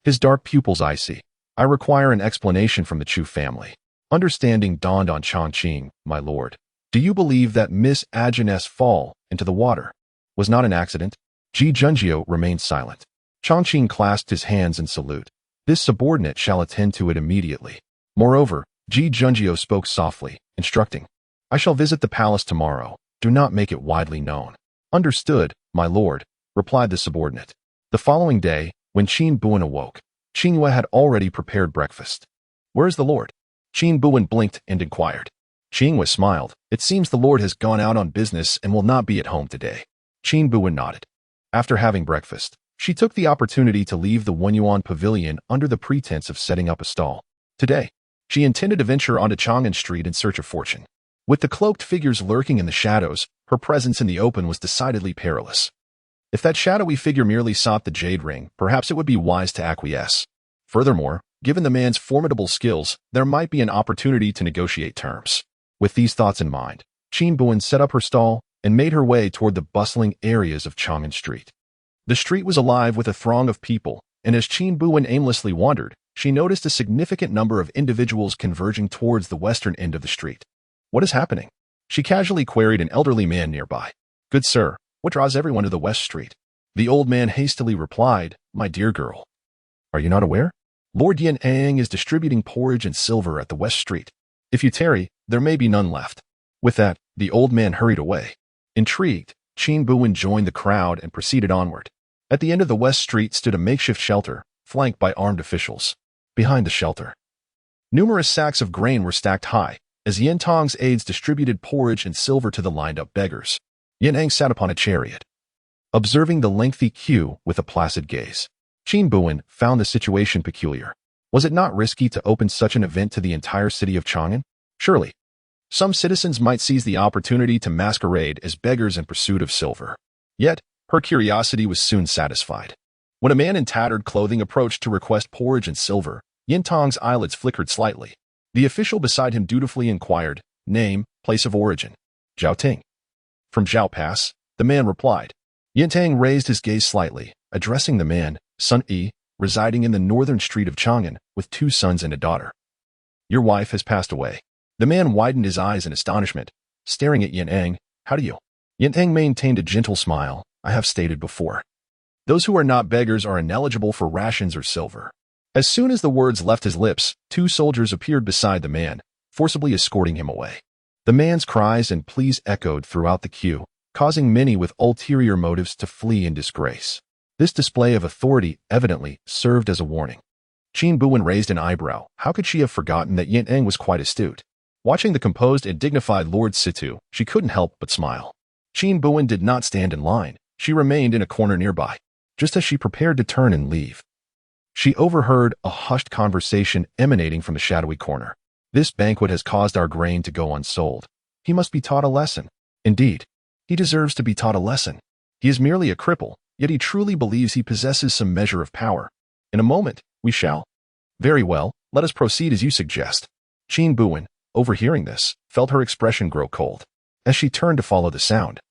his dark pupils icy. I require an explanation from the Chu family. Understanding dawned on Chang'an. My lord, do you believe that Miss Ajin's fall into the water was not an accident? Ji Junjio remained silent. Chang'an clasped his hands in salute. This subordinate shall attend to it immediately. Moreover, Ji Junjio spoke softly, instructing, I shall visit the palace tomorrow. Do not make it widely known. Understood, my lord, replied the subordinate. The following day, when Qin Buwen awoke, Qin had already prepared breakfast. Where is the lord? Qin Buwen blinked and inquired. Qin smiled. It seems the lord has gone out on business and will not be at home today. Qin Buwen nodded. After having breakfast, she took the opportunity to leave the Yuan Pavilion under the pretense of setting up a stall. Today, she intended to venture onto Chang'an Street in search of fortune. With the cloaked figures lurking in the shadows, her presence in the open was decidedly perilous. If that shadowy figure merely sought the jade ring, perhaps it would be wise to acquiesce. Furthermore, given the man's formidable skills, there might be an opportunity to negotiate terms. With these thoughts in mind, Qin Buwen set up her stall and made her way toward the bustling areas of Chang'an Street. The street was alive with a throng of people, and as Qin Buwen aimlessly wandered, she noticed a significant number of individuals converging towards the western end of the street. What is happening? She casually queried an elderly man nearby. "Good sir, what draws everyone to the West Street?" The old man hastily replied, "My dear girl, are you not aware? Lord Yin Ang is distributing porridge and silver at the West Street. If you tarry, there may be none left." With that, the old man hurried away. Intrigued, Qin Buwen joined the crowd and proceeded onward. At the end of the West Street stood a makeshift shelter, flanked by armed officials. Behind the shelter, numerous sacks of grain were stacked high, as Yin Tong's aides distributed porridge and silver to the lined-up beggars. Yin Ang sat upon a chariot, observing the lengthy queue with a placid gaze. Qin Buwen found the situation peculiar. Was it not risky to open such an event to the entire city of Chang'an? Surely, some citizens might seize the opportunity to masquerade as beggars in pursuit of silver. Yet, her curiosity was soon satisfied. When a man in tattered clothing approached to request porridge and silver, Yin Tong's eyelids flickered slightly. The official beside him dutifully inquired, "Name, place of origin." "Zhao Ting." "From Zhao Pass," the man replied. Yin Tang raised his gaze slightly, addressing the man, "Son Yi, residing in the northern street of Chang'an, with 2 sons and a daughter. Your wife has passed away." The man widened his eyes in astonishment, staring at Yin Ang. "How do you?" Yin Ang maintained a gentle smile. "I have stated before. Those who are not beggars are ineligible for rations or silver." As soon as the words left his lips, 2 soldiers appeared beside the man, forcibly escorting him away. The man's cries and pleas echoed throughout the queue, causing many with ulterior motives to flee in disgrace. This display of authority evidently served as a warning. Qin Buwen raised an eyebrow. How could she have forgotten that Yin Ang was quite astute? Watching the composed and dignified Lord Situ, she couldn't help but smile. Qin Buwen did not stand in line. She remained in a corner nearby. Just as she prepared to turn and leave, she overheard a hushed conversation emanating from the shadowy corner. "This banquet has caused our grain to go unsold. He must be taught a lesson." Indeed, he deserves to be taught a lesson. He is merely a cripple, yet he truly believes he possesses some measure of power. "In a moment, we shall." "Very well, let us proceed as you suggest." Qin Buwen, overhearing this, felt her expression grow cold. As she turned to follow the sound,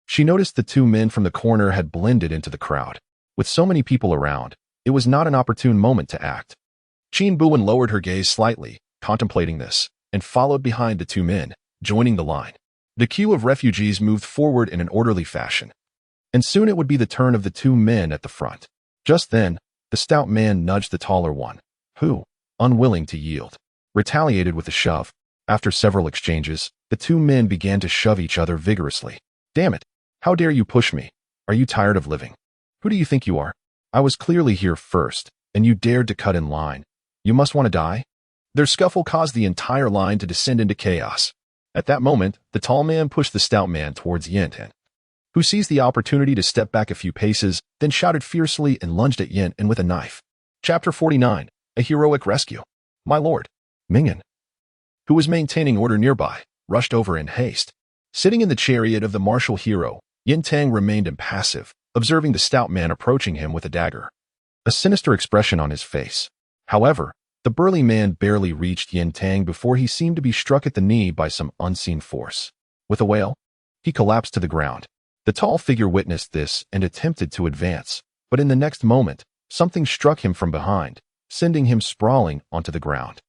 she noticed the 2 men from the corner had blended into the crowd. With so many people around, it was not an opportune moment to act. Qin Buwen lowered her gaze slightly, contemplating this, and followed behind the 2 men, joining the line. The queue of refugees moved forward in an orderly fashion, and soon it would be the turn of the 2 men at the front. Just then, the stout man nudged the taller one, who, unwilling to yield, retaliated with a shove. After several exchanges, the 2 men began to shove each other vigorously. "Damn it! How dare you push me? Are you tired of living? Who do you think you are? I was clearly here first, and you dared to cut in line. You must want to die?" Their scuffle caused the entire line to descend into chaos. At that moment, the tall man pushed the stout man towards Yin Tan, who seized the opportunity to step back a few paces, then shouted fiercely and lunged at Yin and with a knife. Chapter 49. A Heroic Rescue. My lord, Mingyan, who was maintaining order nearby, rushed over in haste. Sitting in the chariot of the martial hero, Yin Tang remained impassive, observing the stout man approaching him with a dagger, a sinister expression on his face. However, the burly man barely reached Yin Tang before he seemed to be struck at the knee by some unseen force. With a wail, he collapsed to the ground. The tall figure witnessed this and attempted to advance, but in the next moment, something struck him from behind, sending him sprawling onto the ground.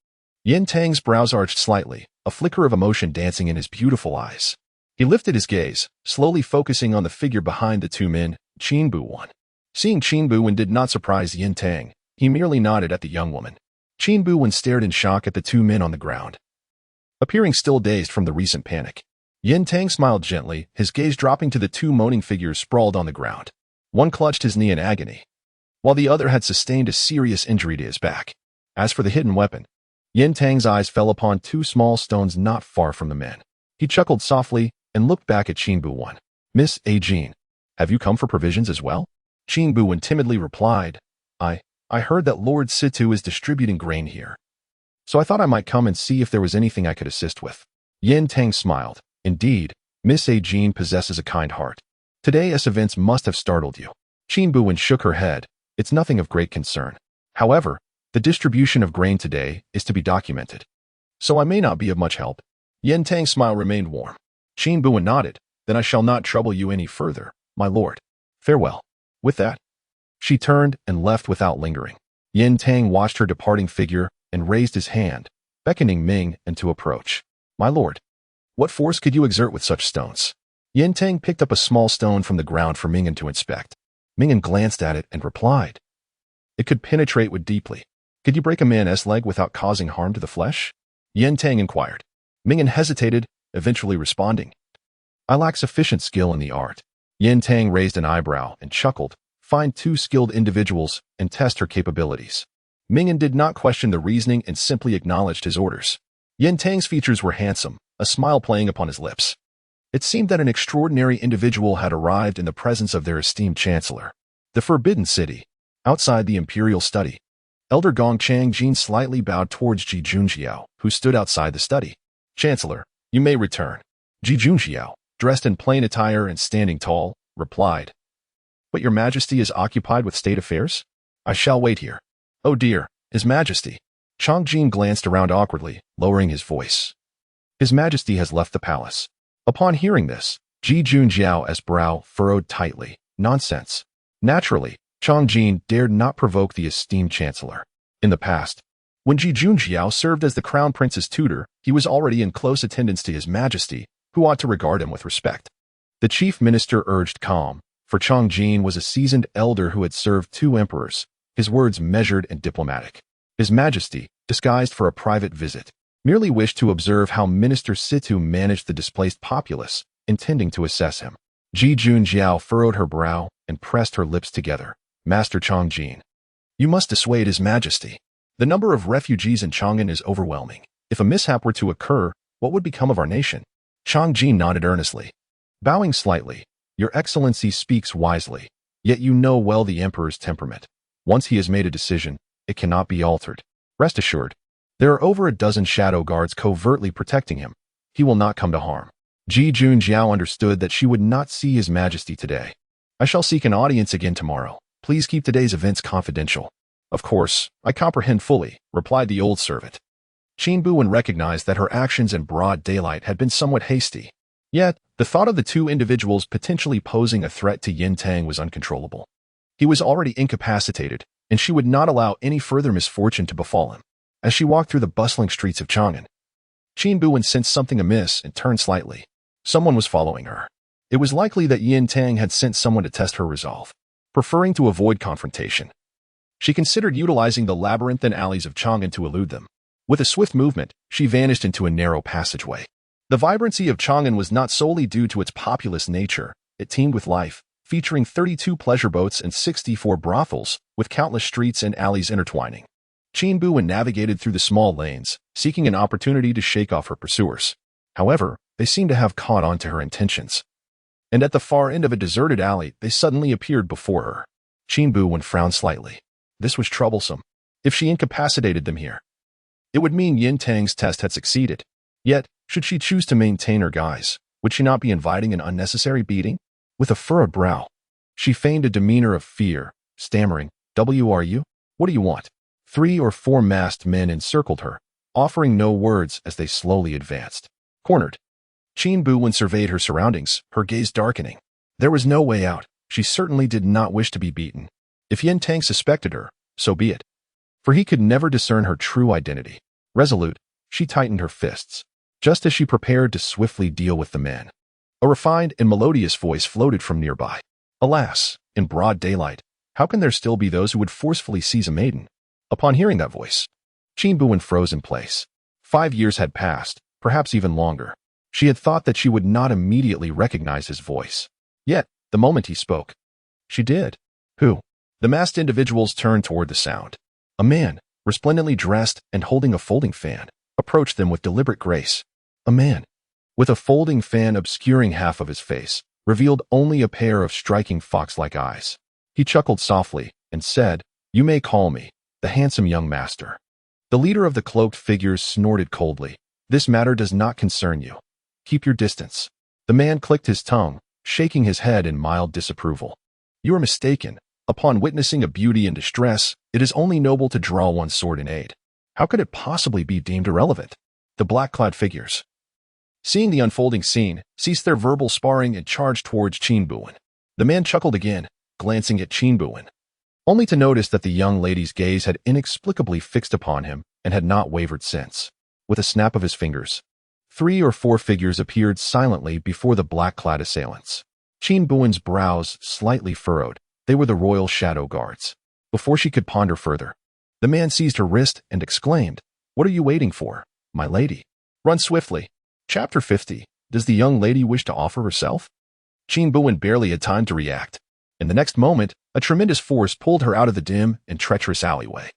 Yin Tang's brows arched slightly, a flicker of emotion dancing in his beautiful eyes. He lifted his gaze, slowly focusing on the figure behind the 2 men, Qin Buwen. Seeing Qin Buwen did not surprise Yin Tang. He merely nodded at the young woman. Qin Buwen stared in shock at the 2 men on the ground, appearing still dazed from the recent panic. Yin Tang smiled gently, his gaze dropping to the 2 moaning figures sprawled on the ground. One clutched his knee in agony, while the other had sustained a serious injury to his back. As for the hidden weapon, Yin Tang's eyes fell upon 2 small stones not far from the men. He chuckled softly and looked back at Qin Buwen. "Miss Jean, have you come for provisions as well?" Qin Buwen timidly replied, I heard that Lord Situ is distributing grain here, so I thought I might come and see if there was anything I could assist with." Yin Tang smiled. "Indeed, Miss Jean possesses a kind heart. Today's events must have startled you." Qin Buwen shook her head. "It's nothing of great concern. However, the distribution of grain today is to be documented, so I may not be of much help." Yin Tang's smile remained warm. Qin Buwen nodded. "Then I shall not trouble you any further, my lord. Farewell." With that, she turned and left without lingering. Yin Tang watched her departing figure and raised his hand, beckoning Ming and to approach. "My lord, What force could you exert with such stones? Yin Tang picked up a small stone from the ground for Ming'an to inspect. Ming'an glanced at it and replied, "It could penetrate with deeply. Could you break a man's leg without causing harm to the flesh?" Yin Tang inquired. Ming'an hesitated, eventually responding, "I lack sufficient skill in the art." Yin Tang raised an eyebrow and chuckled. "Find 2 skilled individuals and test her capabilities." Ming'an did not question the reasoning and simply acknowledged his orders. Yin Tang's features were handsome, a smile playing upon his lips. It seemed that an extraordinary individual had arrived in the presence of their esteemed chancellor. The Forbidden City. Outside the imperial study, Elder Gong Chang'an slightly bowed towards Ji Junjiao, who stood outside the study. "Chancellor, you may return." Ji Junjiao, dressed in plain attire and standing tall, replied, "But your majesty is occupied with state affairs? I shall wait here." "Oh dear, His Majesty." Chang'an glanced around awkwardly, lowering his voice. "His Majesty has left the palace." Upon hearing this, Ji Junjiao's brow furrowed tightly. Nonsense. Naturally, Chang'an dared not provoke the esteemed chancellor. In the past, when Ji Junjiao served as the crown prince's tutor, he was already in close attendance to His Majesty, who ought to regard him with respect. The chief minister urged calm, for Chang'an was a seasoned elder who had served 2 emperors, his words measured and diplomatic. His Majesty, disguised for a private visit, merely wished to observe how Minister Situ managed the displaced populace, intending to assess him. Ji Junjiao furrowed her brow and pressed her lips together. "Master Chang'an, you must dissuade His Majesty. The number of refugees in Chang'an is overwhelming. If a mishap were to occur, what would become of our nation?" Chang'an nodded earnestly. Bowing slightly, "Your Excellency speaks wisely, yet you know well the Emperor's temperament. Once he has made a decision, it cannot be altered. Rest assured, there are over a dozen shadow guards covertly protecting him. He will not come to harm." Ji Junjiao understood that she would not see His Majesty today. "I shall seek an audience again tomorrow. Please keep today's events confidential." "Of course, I comprehend fully," replied the old servant. Qin Buwen recognized that her actions in broad daylight had been somewhat hasty. Yet, the thought of the 2 individuals potentially posing a threat to Yin Tang was uncontrollable. He was already incapacitated, and she would not allow any further misfortune to befall him. As she walked through the bustling streets of Chang'an, Qin Buwen sensed something amiss and turned slightly. Someone was following her. It was likely that Yin Tang had sent someone to test her resolve. Preferring to avoid confrontation, she considered utilizing the labyrinthine alleys of Chang'an to elude them. With a swift movement, she vanished into a narrow passageway. The vibrancy of Chang'an was not solely due to its populous nature. It teemed with life, featuring 32 pleasure boats and 64 brothels, with countless streets and alleys intertwining. Qin Buwen navigated through the small lanes, seeking an opportunity to shake off her pursuers. However, they seemed to have caught on to her intentions. And at the far end of a deserted alley, they suddenly appeared before her. Qin Buwen frowned slightly. This was troublesome. If she incapacitated them here, it would mean Yin Tang's test had succeeded. Yet, should she choose to maintain her guise, would she not be inviting an unnecessary beating? With a furrowed brow, she feigned a demeanor of fear, stammering, "Who are you? What do you want?" 3 or 4 masked men encircled her, offering no words as they slowly advanced. Cornered, Qin Buwen surveyed her surroundings, her gaze darkening. There was no way out. She certainly did not wish to be beaten. If Yin Tang suspected her, so be it. For he could never discern her true identity. Resolute, she tightened her fists, just as she prepared to swiftly deal with the man. A refined and melodious voice floated from nearby. Alas, in broad daylight, how can there still be those who would forcefully seize a maiden? Upon hearing that voice, Qin Buwen froze in place. 5 years had passed, perhaps even longer. She had thought that she would not immediately recognize his voice. Yet, the moment he spoke, she did. "Who?" The masked individuals turned toward the sound. A man, resplendently dressed and holding a folding fan, approached them with deliberate grace. A man, with a folding fan obscuring half of his face, revealed only a pair of striking fox-like eyes. He chuckled softly and said, "You may call me the handsome young master." The leader of the cloaked figures snorted coldly. "This matter does not concern you. Keep your distance." The man clicked his tongue, shaking his head in mild disapproval. "You are mistaken. Upon witnessing a beauty in distress, it is only noble to draw one's sword in aid. How could it possibly be deemed irrelevant?" The black-clad figures, seeing the unfolding scene, ceased their verbal sparring and charged towards Qin Buwen. The man chuckled again, glancing at Qin Buwen, only to notice that the young lady's gaze had inexplicably fixed upon him and had not wavered since. With a snap of his fingers, 3 or 4 figures appeared silently before the black-clad assailants. Qin Buwen's brows slightly furrowed. They were the royal shadow guards. Before she could ponder further, the man seized her wrist and exclaimed, "What are you waiting for, my lady? Run swiftly." Chapter 50. Does the young lady wish to offer herself? Qin Buwen barely had time to react. In the next moment, a tremendous force pulled her out of the dim and treacherous alleyway.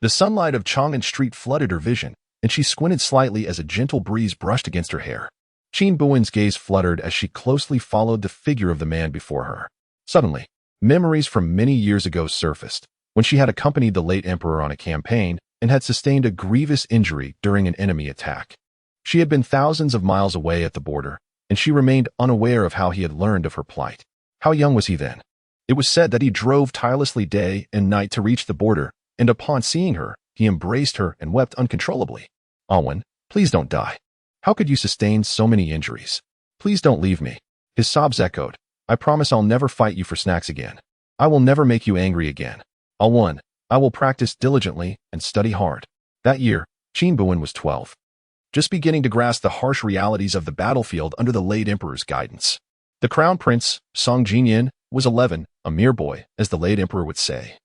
The sunlight of Chang'an Street flooded her vision, and she squinted slightly as a gentle breeze brushed against her hair. Qin Buwen's gaze fluttered as she closely followed the figure of the man before her. Suddenly, memories from many years ago surfaced, when she had accompanied the late emperor on a campaign and had sustained a grievous injury during an enemy attack. She had been thousands of miles away at the border, and she remained unaware of how he had learned of her plight. How young was he then? It was said that he drove tirelessly day and night to reach the border, and upon seeing her, he embraced her and wept uncontrollably. "Alwen, please don't die. How could you sustain so many injuries? Please don't leave me." His sobs echoed. "I promise I'll never fight you for snacks again. I will never make you angry again. Alwen, I will practice diligently and study hard." That year, Qin Buwen was 12. Just beginning to grasp the harsh realities of the battlefield under the late emperor's guidance. The crown prince, Song Jinyan, was 11, a mere boy, as the late emperor would say.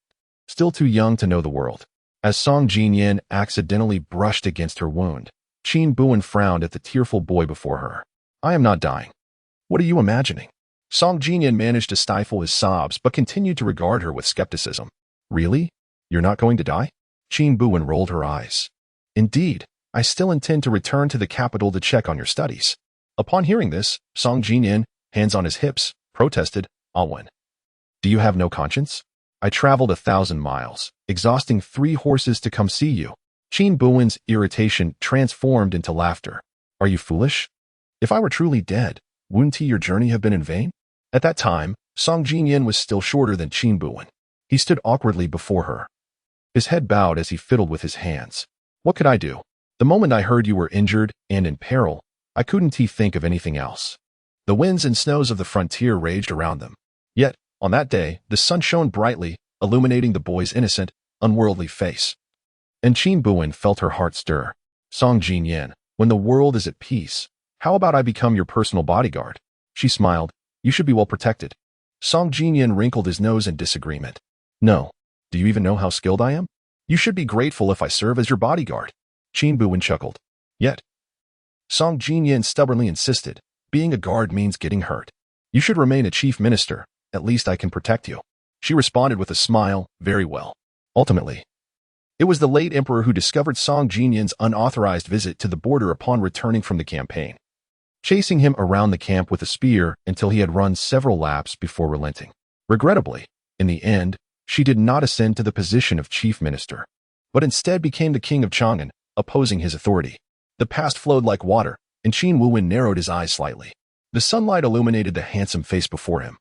Still too young to know the world. As Song Jinyan accidentally brushed against her wound, Qin Buwen frowned at the tearful boy before her. "I am not dying. What are you imagining?" Song Jinyan managed to stifle his sobs but continued to regard her with skepticism. "Really? You're not going to die?" Qin Buwen rolled her eyes. "Indeed, I still intend to return to the capital to check on your studies." Upon hearing this, Song Jinyan, hands on his hips, protested, "Alwen, do you have no conscience? I traveled 1,000 miles, exhausting 3 horses to come see you." Qin Buwen's irritation transformed into laughter. "Are you foolish? If I were truly dead, wouldn't your journey have been in vain?" At that time, Song Jinyan was still shorter than Qin Buwen. He stood awkwardly before her. His head bowed as he fiddled with his hands. "What could I do? The moment I heard you were injured and in peril, I couldn't think of anything else." The winds and snows of the frontier raged around them. Yet, on that day, the sun shone brightly, illuminating the boy's innocent, unworldly face. And Qin Buwen felt her heart stir. "Song Jinyan, when the world is at peace, how about I become your personal bodyguard?" She smiled. "You should be well protected." Song Jinyan wrinkled his nose in disagreement. "No. Do you even know how skilled I am? You should be grateful if I serve as your bodyguard." Qin Buwen chuckled. "Yet," Song Jinyan stubbornly insisted, "being a guard means getting hurt. You should remain a chief minister. At least I can protect you." She responded with a smile, "Very well." Ultimately, it was the late emperor who discovered Song Jinyan's unauthorized visit to the border upon returning from the campaign, chasing him around the camp with a spear until he had run several laps before relenting. Regrettably, in the end, she did not ascend to the position of chief minister, but instead became the king of Chang'an, opposing his authority. The past flowed like water, and Qin Buwen narrowed his eyes slightly. The sunlight illuminated the handsome face before him,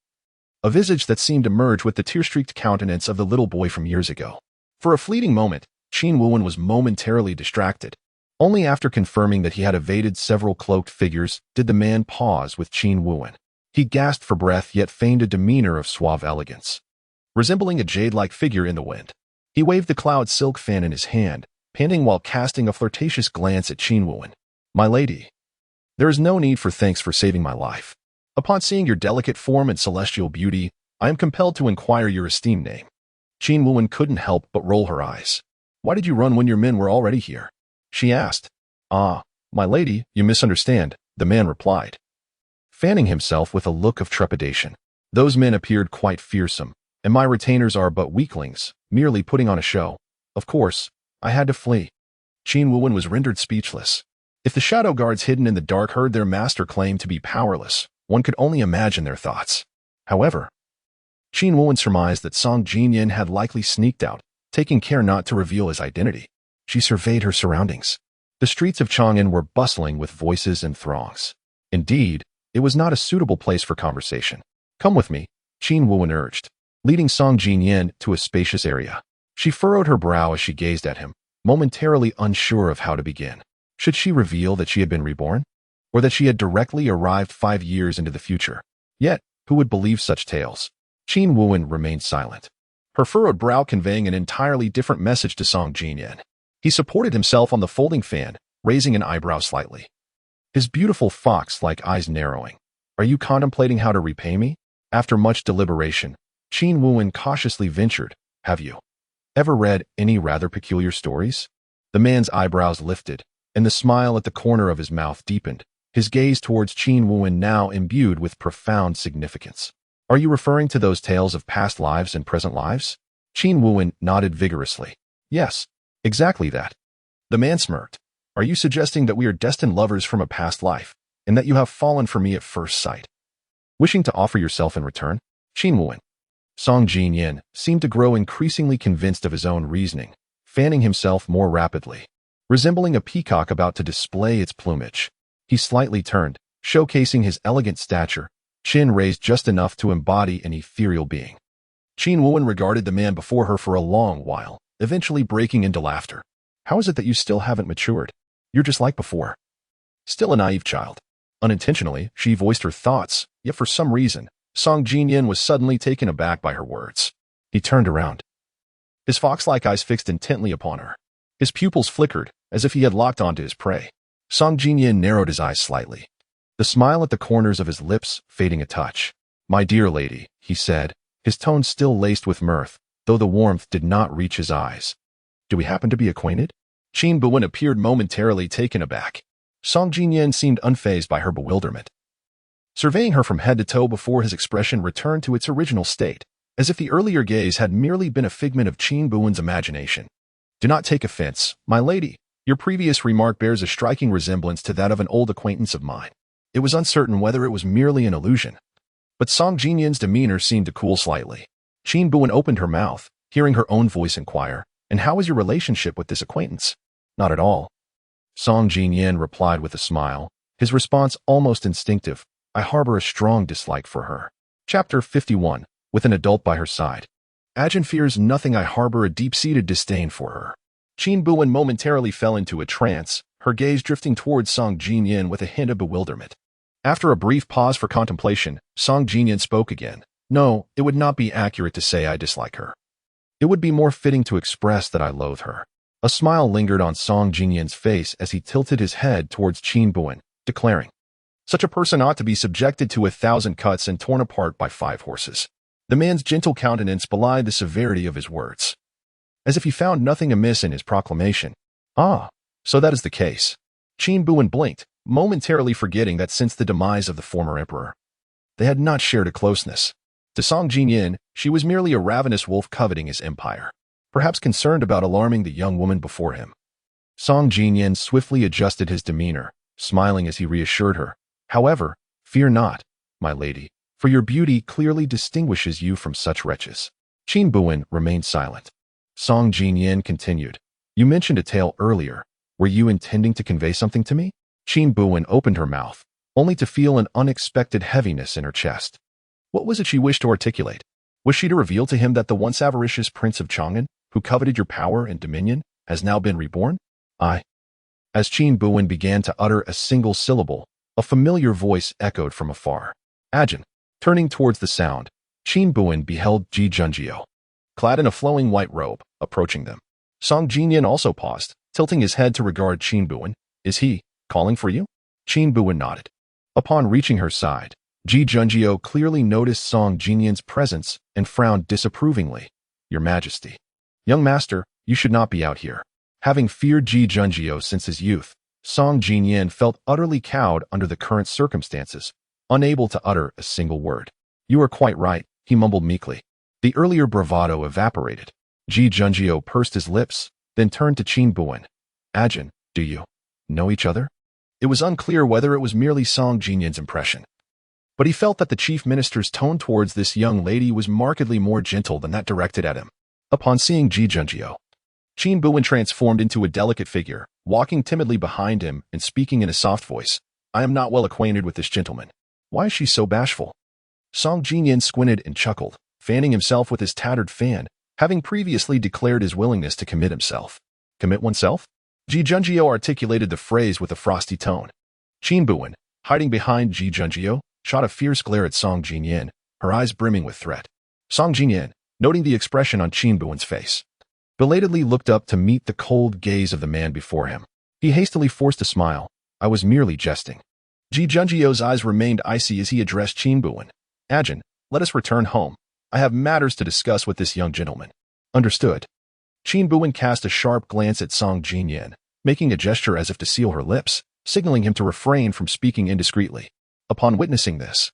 a visage that seemed to merge with the tear-streaked countenance of the little boy from years ago. For a fleeting moment, Qin Buwen was momentarily distracted. Only after confirming that he had evaded several cloaked figures did the man pause with Qin Buwen. He gasped for breath yet feigned a demeanor of suave elegance, resembling a jade-like figure in the wind. He waved the cloud silk fan in his hand, panting while casting a flirtatious glance at Qin Buwen. "My lady, there is no need for thanks for saving my life. Upon seeing your delicate form and celestial beauty, I am compelled to inquire your esteemed name." Qin Buwen couldn't help but roll her eyes. "Why did you run when your men were already here?" she asked. "Ah, my lady, you misunderstand," the man replied, fanning himself with a look of trepidation. "Those men appeared quite fearsome, and my retainers are but weaklings, merely putting on a show. Of course, I had to flee." Qin Buwen was rendered speechless. If the shadow guards hidden in the dark heard their master claim to be powerless, one could only imagine their thoughts. However, Qin Buwen surmised that Song Jinyan had likely sneaked out, taking care not to reveal his identity. She surveyed her surroundings. The streets of Chang'an were bustling with voices and throngs. Indeed, it was not a suitable place for conversation. "Come with me," Qin Buwen urged, leading Song Jinyan to a spacious area. She furrowed her brow as she gazed at him, momentarily unsure of how to begin. Should she reveal that she had been reborn? Or that she had directly arrived 5 years into the future? Yet, who would believe such tales? Qin Buwen remained silent, her furrowed brow conveying an entirely different message to Song Jinyan. He supported himself on the folding fan, raising an eyebrow slightly. his beautiful fox-like eyes narrowing. "Are you contemplating how to repay me?" After much deliberation, Qin Buwen cautiously ventured, "Have you ever read any rather peculiar stories?" The man's eyebrows lifted, and the smile at the corner of his mouth deepened, his gaze towards Qin Buwen now imbued with profound significance. "Are you referring to those tales of past lives and present lives?" Qin Buwen nodded vigorously. "Yes, exactly that." The man smirked. "Are you suggesting that we are destined lovers from a past life, and that you have fallen for me at first sight, wishing to offer yourself in return?" Qin Buwen. Song Jinyin seemed to grow increasingly convinced of his own reasoning, fanning himself more rapidly. Resembling a peacock about to display its plumage, he slightly turned, showcasing his elegant stature, chin raised just enough to embody an ethereal being. Qin Buwen regarded the man before her for a long while, eventually breaking into laughter. "How is it that you still haven't matured? You're just like before. Still a naive child." Unintentionally, she voiced her thoughts, yet for some reason, Song Jinyin was suddenly taken aback by her words. He turned around, his fox-like eyes fixed intently upon her. His pupils flickered, as if he had locked onto his prey. Song Jinyin narrowed his eyes slightly, the smile at the corners of his lips fading a touch. "My dear lady," he said, his tone still laced with mirth, though the warmth did not reach his eyes. "Do we happen to be acquainted?" Qin Buwen appeared momentarily taken aback. Song Jinyin seemed unfazed by her bewilderment, surveying her from head to toe before his expression returned to its original state, as if the earlier gaze had merely been a figment of Qin Buwen's imagination. "Do not take offense, my lady. Your previous remark bears a striking resemblance to that of an old acquaintance of mine." It was uncertain whether it was merely an illusion, but Song Jinyin's demeanor seemed to cool slightly. Qin Buwen opened her mouth, hearing her own voice inquire, "And how is your relationship with this acquaintance?" "Not at all." Song Jinyin replied with a smile, his response almost instinctive. "I harbor a strong dislike for her." Chapter 51. With an adult by her side. Ajin fears nothing. I harbor a deep-seated disdain for her. Qin Buwen momentarily fell into a trance, her gaze drifting towards Song Jinyin with a hint of bewilderment. After a brief pause for contemplation, Song Jinyin spoke again. "No, it would not be accurate to say I dislike her. It would be more fitting to express that I loathe her." A smile lingered on Song Jinyin's face as he tilted his head towards Qin Buwen, declaring, "Such a person ought to be subjected to 1,000 cuts and torn apart by 5 horses." The man's gentle countenance belied the severity of his words, as if he found nothing amiss in his proclamation. "Ah, so that is the case." Qin Buwen blinked, momentarily forgetting that since the demise of the former emperor, they had not shared a closeness. To Song Jinyin, she was merely a ravenous wolf coveting his empire, perhaps concerned about alarming the young woman before him. Song Jinyin swiftly adjusted his demeanor, smiling as he reassured her. "However, fear not, my lady, for your beauty clearly distinguishes you from such wretches." Qin Buwen remained silent. Song Jinyin continued, "You mentioned a tale earlier. Were you intending to convey something to me?" Qin Buwen opened her mouth, only to feel an unexpected heaviness in her chest. What was it she wished to articulate? Was she to reveal to him that the once avaricious prince of Chang'an, who coveted your power and dominion, has now been reborn? As Qin Buwen began to utter a single syllable, a familiar voice echoed from afar. "Ajin." Turning towards the sound, Qin Buwen beheld Ji Junjio, clad in a flowing white robe, approaching them. Song Jinyin also paused, tilting his head to regard Qin Buwen. "Is he calling for you?" Qin Buwen nodded. Upon reaching her side, Ji Junjio clearly noticed Song Jinyin's presence and frowned disapprovingly. "Your Majesty." "Young master, you should not be out here." Having feared Ji Junjio since his youth, Song Jinyin felt utterly cowed under the current circumstances, unable to utter a single word. "You are quite right," he mumbled meekly. The earlier bravado evaporated. Ji Junjio pursed his lips, then turned to Qin Buwen. "Ajin, do you know each other?" It was unclear whether it was merely Song Jinyin's impression, but he felt that the chief minister's tone towards this young lady was markedly more gentle than that directed at him. Upon seeing Ji Junjio, Qin Buwen transformed into a delicate figure, walking timidly behind him and speaking in a soft voice. "I am not well acquainted with this gentleman. Why is she so bashful?" Song Jinyin squinted and chuckled, fanning himself with his tattered fan, having previously declared his willingness to commit himself. "Commit oneself?" Ji Junjio articulated the phrase with a frosty tone. Qin Buwen, hiding behind Ji Junjio, shot a fierce glare at Song Jinyin, her eyes brimming with threat. Song Jinyin, noting the expression on Qin Buwen's face, belatedly looked up to meet the cold gaze of the man before him. He hastily forced a smile, I was merely jesting. Ji Junjio's eyes remained icy as he addressed Qin Buwen. Ajin, let us return home. I have matters to discuss with this young gentleman. Understood. Qin Buwen cast a sharp glance at Song Jinyan, making a gesture as if to seal her lips, signaling him to refrain from speaking indiscreetly. Upon witnessing this,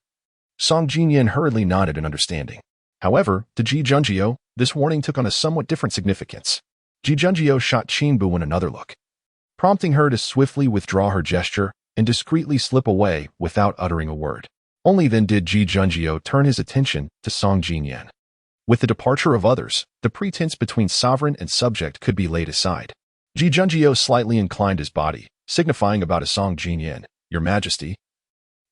Song Jinyan hurriedly nodded in understanding. However, to Ji Junjio, this warning took on a somewhat different significance. Ji Junjio shot Qin Buwen another look, prompting her to swiftly withdraw her gesture and discreetly slip away without uttering a word. Only then did Ji Junjio turn his attention to Song Jinyan. With the departure of others, the pretense between sovereign and subject could be laid aside. Ji Junjio slightly inclined his body, signifying about a Song Jinyan, Your Majesty.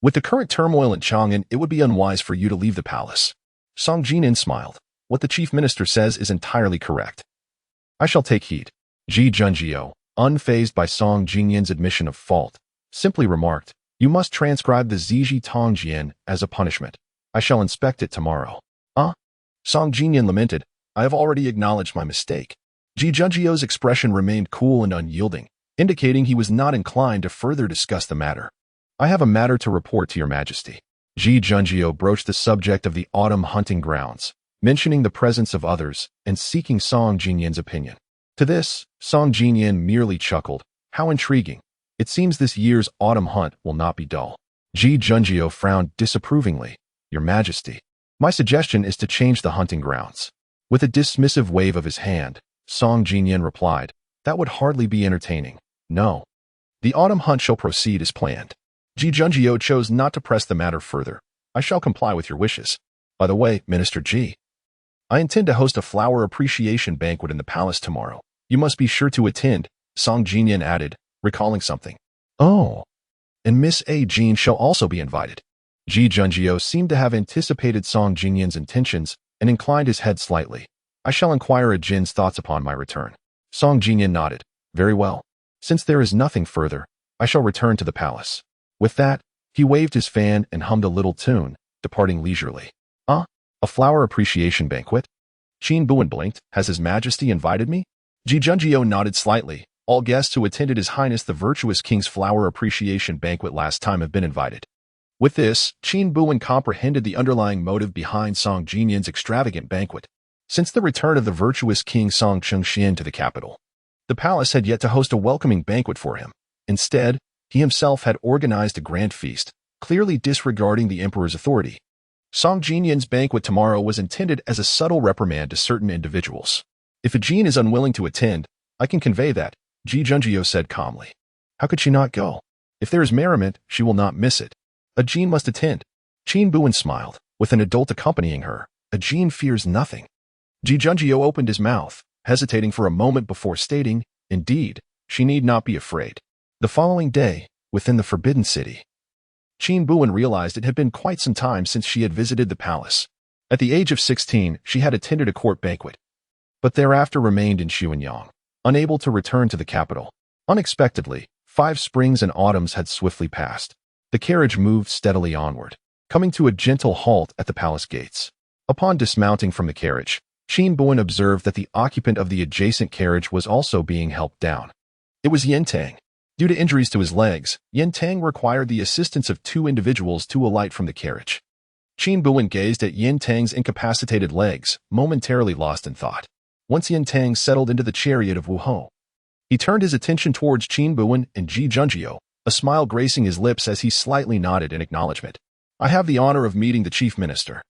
With the current turmoil in Chang'an, it would be unwise for you to leave the palace. Song Jinyan smiled. What the chief minister says is entirely correct. I shall take heed. Ji Junjio, unfazed by Song Jinyan's admission of fault, simply remarked, You must transcribe the Ziji Tongjian as a punishment. I shall inspect it tomorrow. Song Jinyan lamented, I have already acknowledged my mistake. Ji Junjio's expression remained cool and unyielding, indicating he was not inclined to further discuss the matter. I have a matter to report to your majesty. Ji Junjio broached the subject of the autumn hunting grounds, mentioning the presence of others and seeking Song Jinyan's opinion. To this, Song Jinyan merely chuckled. How intriguing. It seems this year's autumn hunt will not be dull. Ji Junjio frowned disapprovingly. Your majesty. My suggestion is to change the hunting grounds. With a dismissive wave of his hand, Song Jinyan replied, That would hardly be entertaining. No. The autumn hunt shall proceed as planned. Ji Junjio chose not to press the matter further. I shall comply with your wishes. By the way, Minister Ji, I intend to host a flower appreciation banquet in the palace tomorrow. You must be sure to attend, Song Jinyan added, recalling something. Oh, and Miss A. Jean shall also be invited. Ji Junjio seemed to have anticipated Song Jinyan's intentions and inclined his head slightly. I shall inquire at Jin's thoughts upon my return. Song Jinyan nodded. Very well. Since there is nothing further, I shall return to the palace. With that, he waved his fan and hummed a little tune, departing leisurely. A flower appreciation banquet? Qin Buwen blinked. Has His Majesty invited me? Ji Junjio nodded slightly. All guests who attended His Highness the Virtuous King's flower appreciation banquet last time have been invited. With this, Qin Buwen comprehended the underlying motive behind Song Jinyan's extravagant banquet. Since the return of the virtuous King Song Chengxian to the capital, the palace had yet to host a welcoming banquet for him. Instead, he himself had organized a grand feast, clearly disregarding the emperor's authority. Song Jinyan's banquet tomorrow was intended as a subtle reprimand to certain individuals. If a Jin is unwilling to attend, I can convey that, Ji Junjio said calmly. How could she not go? If there is merriment, she will not miss it. A Jin must attend. Qin Buwen smiled. With an adult accompanying her, a Jin fears nothing. Ji Junjio opened his mouth, hesitating for a moment before stating, Indeed, she need not be afraid. The following day, within the Forbidden City, Qin Buwen realized it had been quite some time since she had visited the palace. At the age of 16, she had attended a court banquet, but thereafter remained in Xuanyang, unable to return to the capital. Unexpectedly, 5 springs and autumns had swiftly passed. The carriage moved steadily onward, coming to a gentle halt at the palace gates. Upon dismounting from the carriage, Qin Buwen observed that the occupant of the adjacent carriage was also being helped down. It was Yen Tang. Due to injuries to his legs, Yen Tang required the assistance of 2 individuals to alight from the carriage. Qin Buwen gazed at Yen Tang's incapacitated legs, momentarily lost in thought. Once Yen Tang settled into the chariot of Wu Ho, he turned his attention towards Qin Buwen and Ji Junjio, a smile gracing his lips as he slightly nodded in acknowledgement. I have the honor of meeting the chief minister.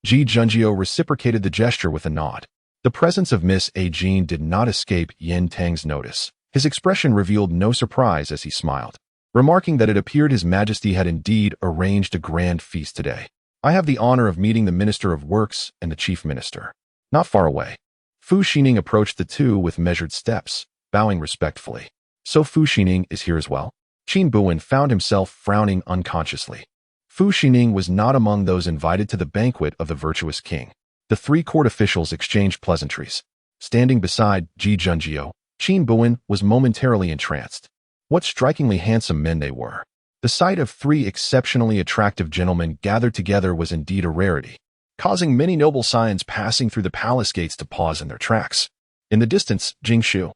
Ji Junjio reciprocated the gesture with a nod. The presence of Miss A. Jean did not escape Yen Tang's notice. His expression revealed no surprise as he smiled, remarking that it appeared His Majesty had indeed arranged a grand feast today. I have the honor of meeting the Minister of Works and the Chief Minister. Not far away, Fu Xining approached the two with measured steps, bowing respectfully. So Fu Xining is here as well? Qin Buwen found himself frowning unconsciously. Fu Xining was not among those invited to the banquet of the virtuous king. The 3 court officials exchanged pleasantries. Standing beside Ji Junjio, Qin Buwen was momentarily entranced. What strikingly handsome men they were. The sight of 3 exceptionally attractive gentlemen gathered together was indeed a rarity, causing many noble scions passing through the palace gates to pause in their tracks. In the distance, Jingshu,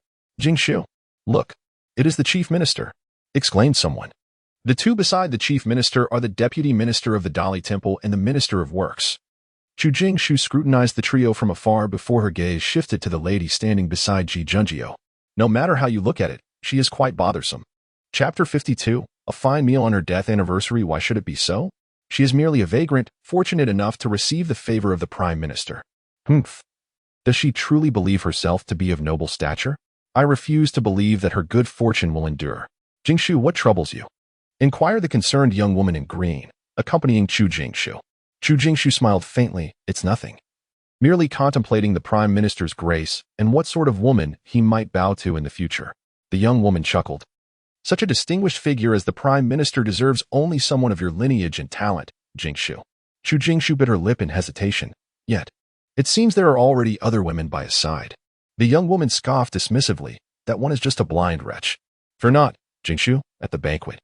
look, it is the chief minister, exclaimed someone. The two beside the chief minister are the deputy minister of the Dali Temple and the minister of works. Chu Jingshu scrutinized the trio from afar before her gaze shifted to the lady standing beside Ji Junjio. No matter how you look at it, she is quite bothersome. Chapter 52, a fine meal on her death anniversary. Why should it be so? She is merely a vagrant, fortunate enough to receive the favor of the prime minister. Humph. Does she truly believe herself to be of noble stature? I refuse to believe that her good fortune will endure. Jingshu, what troubles you? Inquired the concerned young woman in green, accompanying Chu Jingshu. Chu Jingshu smiled faintly. It's nothing. Merely contemplating the prime minister's grace and what sort of woman he might bow to in the future. The young woman chuckled. Such a distinguished figure as the prime minister deserves only someone of your lineage and talent, Jingshu. Chu Jingshu bit her lip in hesitation. Yet, it seems there are already other women by his side. The young woman scoffed dismissively. That one is just a blind wretch. Fear not, Jingshu, at the banquet.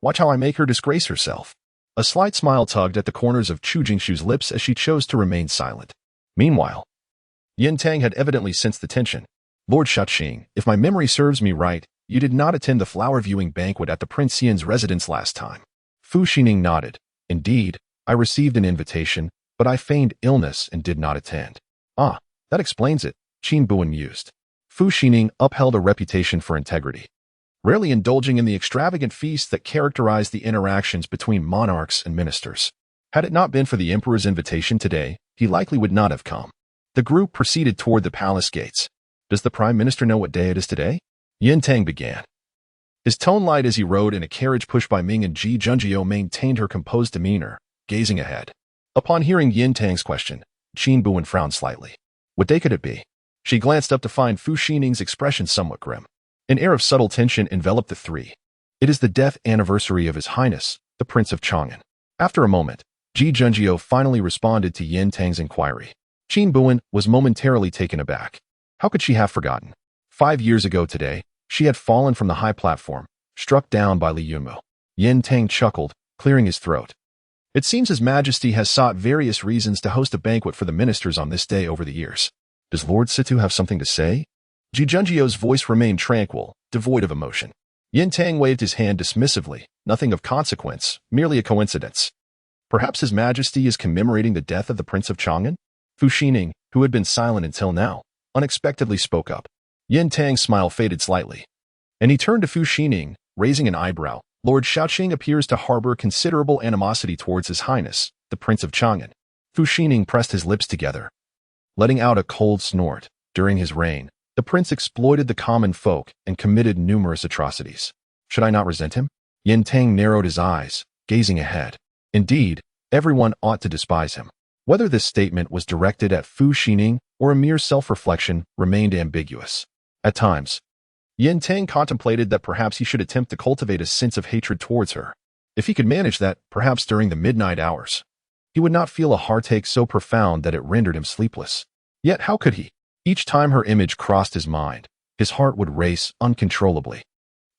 Watch how I make her disgrace herself. A slight smile tugged at the corners of Chu Jingshu's lips as she chose to remain silent. Meanwhile, Yin Tang had evidently sensed the tension. Lord Shaoqing, if my memory serves me right, you did not attend the flower-viewing banquet at the Prince Yin's residence last time. Fu Xining nodded. Indeed, I received an invitation, but I feigned illness and did not attend. Ah, that explains it, Qin Buwen mused. Fu Xining upheld a reputation for integrity, rarely indulging in the extravagant feasts that characterized the interactions between monarchs and ministers. Had it not been for the emperor's invitation today, he likely would not have come. The group proceeded toward the palace gates. Does the prime minister know what day it is today? Yin Tang began. His tone light as he rode in a carriage pushed by Ming, and Ji Junjio maintained her composed demeanor, gazing ahead. Upon hearing Yin Tang's question, Qin Buwen frowned slightly. What day could it be? She glanced up to find Fu Xining's expression somewhat grim. An air of subtle tension enveloped the three. It is the death anniversary of His Highness, the Prince of Chang'an. After a moment, Ji Junjio finally responded to Yin Tang's inquiry. Qin Buwen was momentarily taken aback. How could she have forgotten? 5 years ago today, she had fallen from the high platform, struck down by Li Yunmo. Yin Tang chuckled, clearing his throat. It seems His Majesty has sought various reasons to host a banquet for the ministers on this day over the years. Does Lord Situ have something to say? Ji Junjio's voice remained tranquil, devoid of emotion. Yin Tang waved his hand dismissively. Nothing of consequence, merely a coincidence. Perhaps His Majesty is commemorating the death of the Prince of Chang'an? Fu Xining, who had been silent until now, unexpectedly spoke up. Yin Tang's smile faded slightly, and he turned to Fu Xining, raising an eyebrow. Lord Shaoqing appears to harbor considerable animosity towards His Highness, the Prince of Chang'an. Fu Xining pressed his lips together, letting out a cold snort. During his reign, the prince exploited the common folk and committed numerous atrocities. Should I not resent him? Yin Tang narrowed his eyes, gazing ahead. Indeed, everyone ought to despise him. Whether this statement was directed at Fu Xining or a mere self-reflection remained ambiguous. At times, Yin Tang contemplated that perhaps he should attempt to cultivate a sense of hatred towards her. If he could manage that, perhaps during the midnight hours, he would not feel a heartache so profound that it rendered him sleepless. Yet how could he? Each time her image crossed his mind, his heart would race uncontrollably,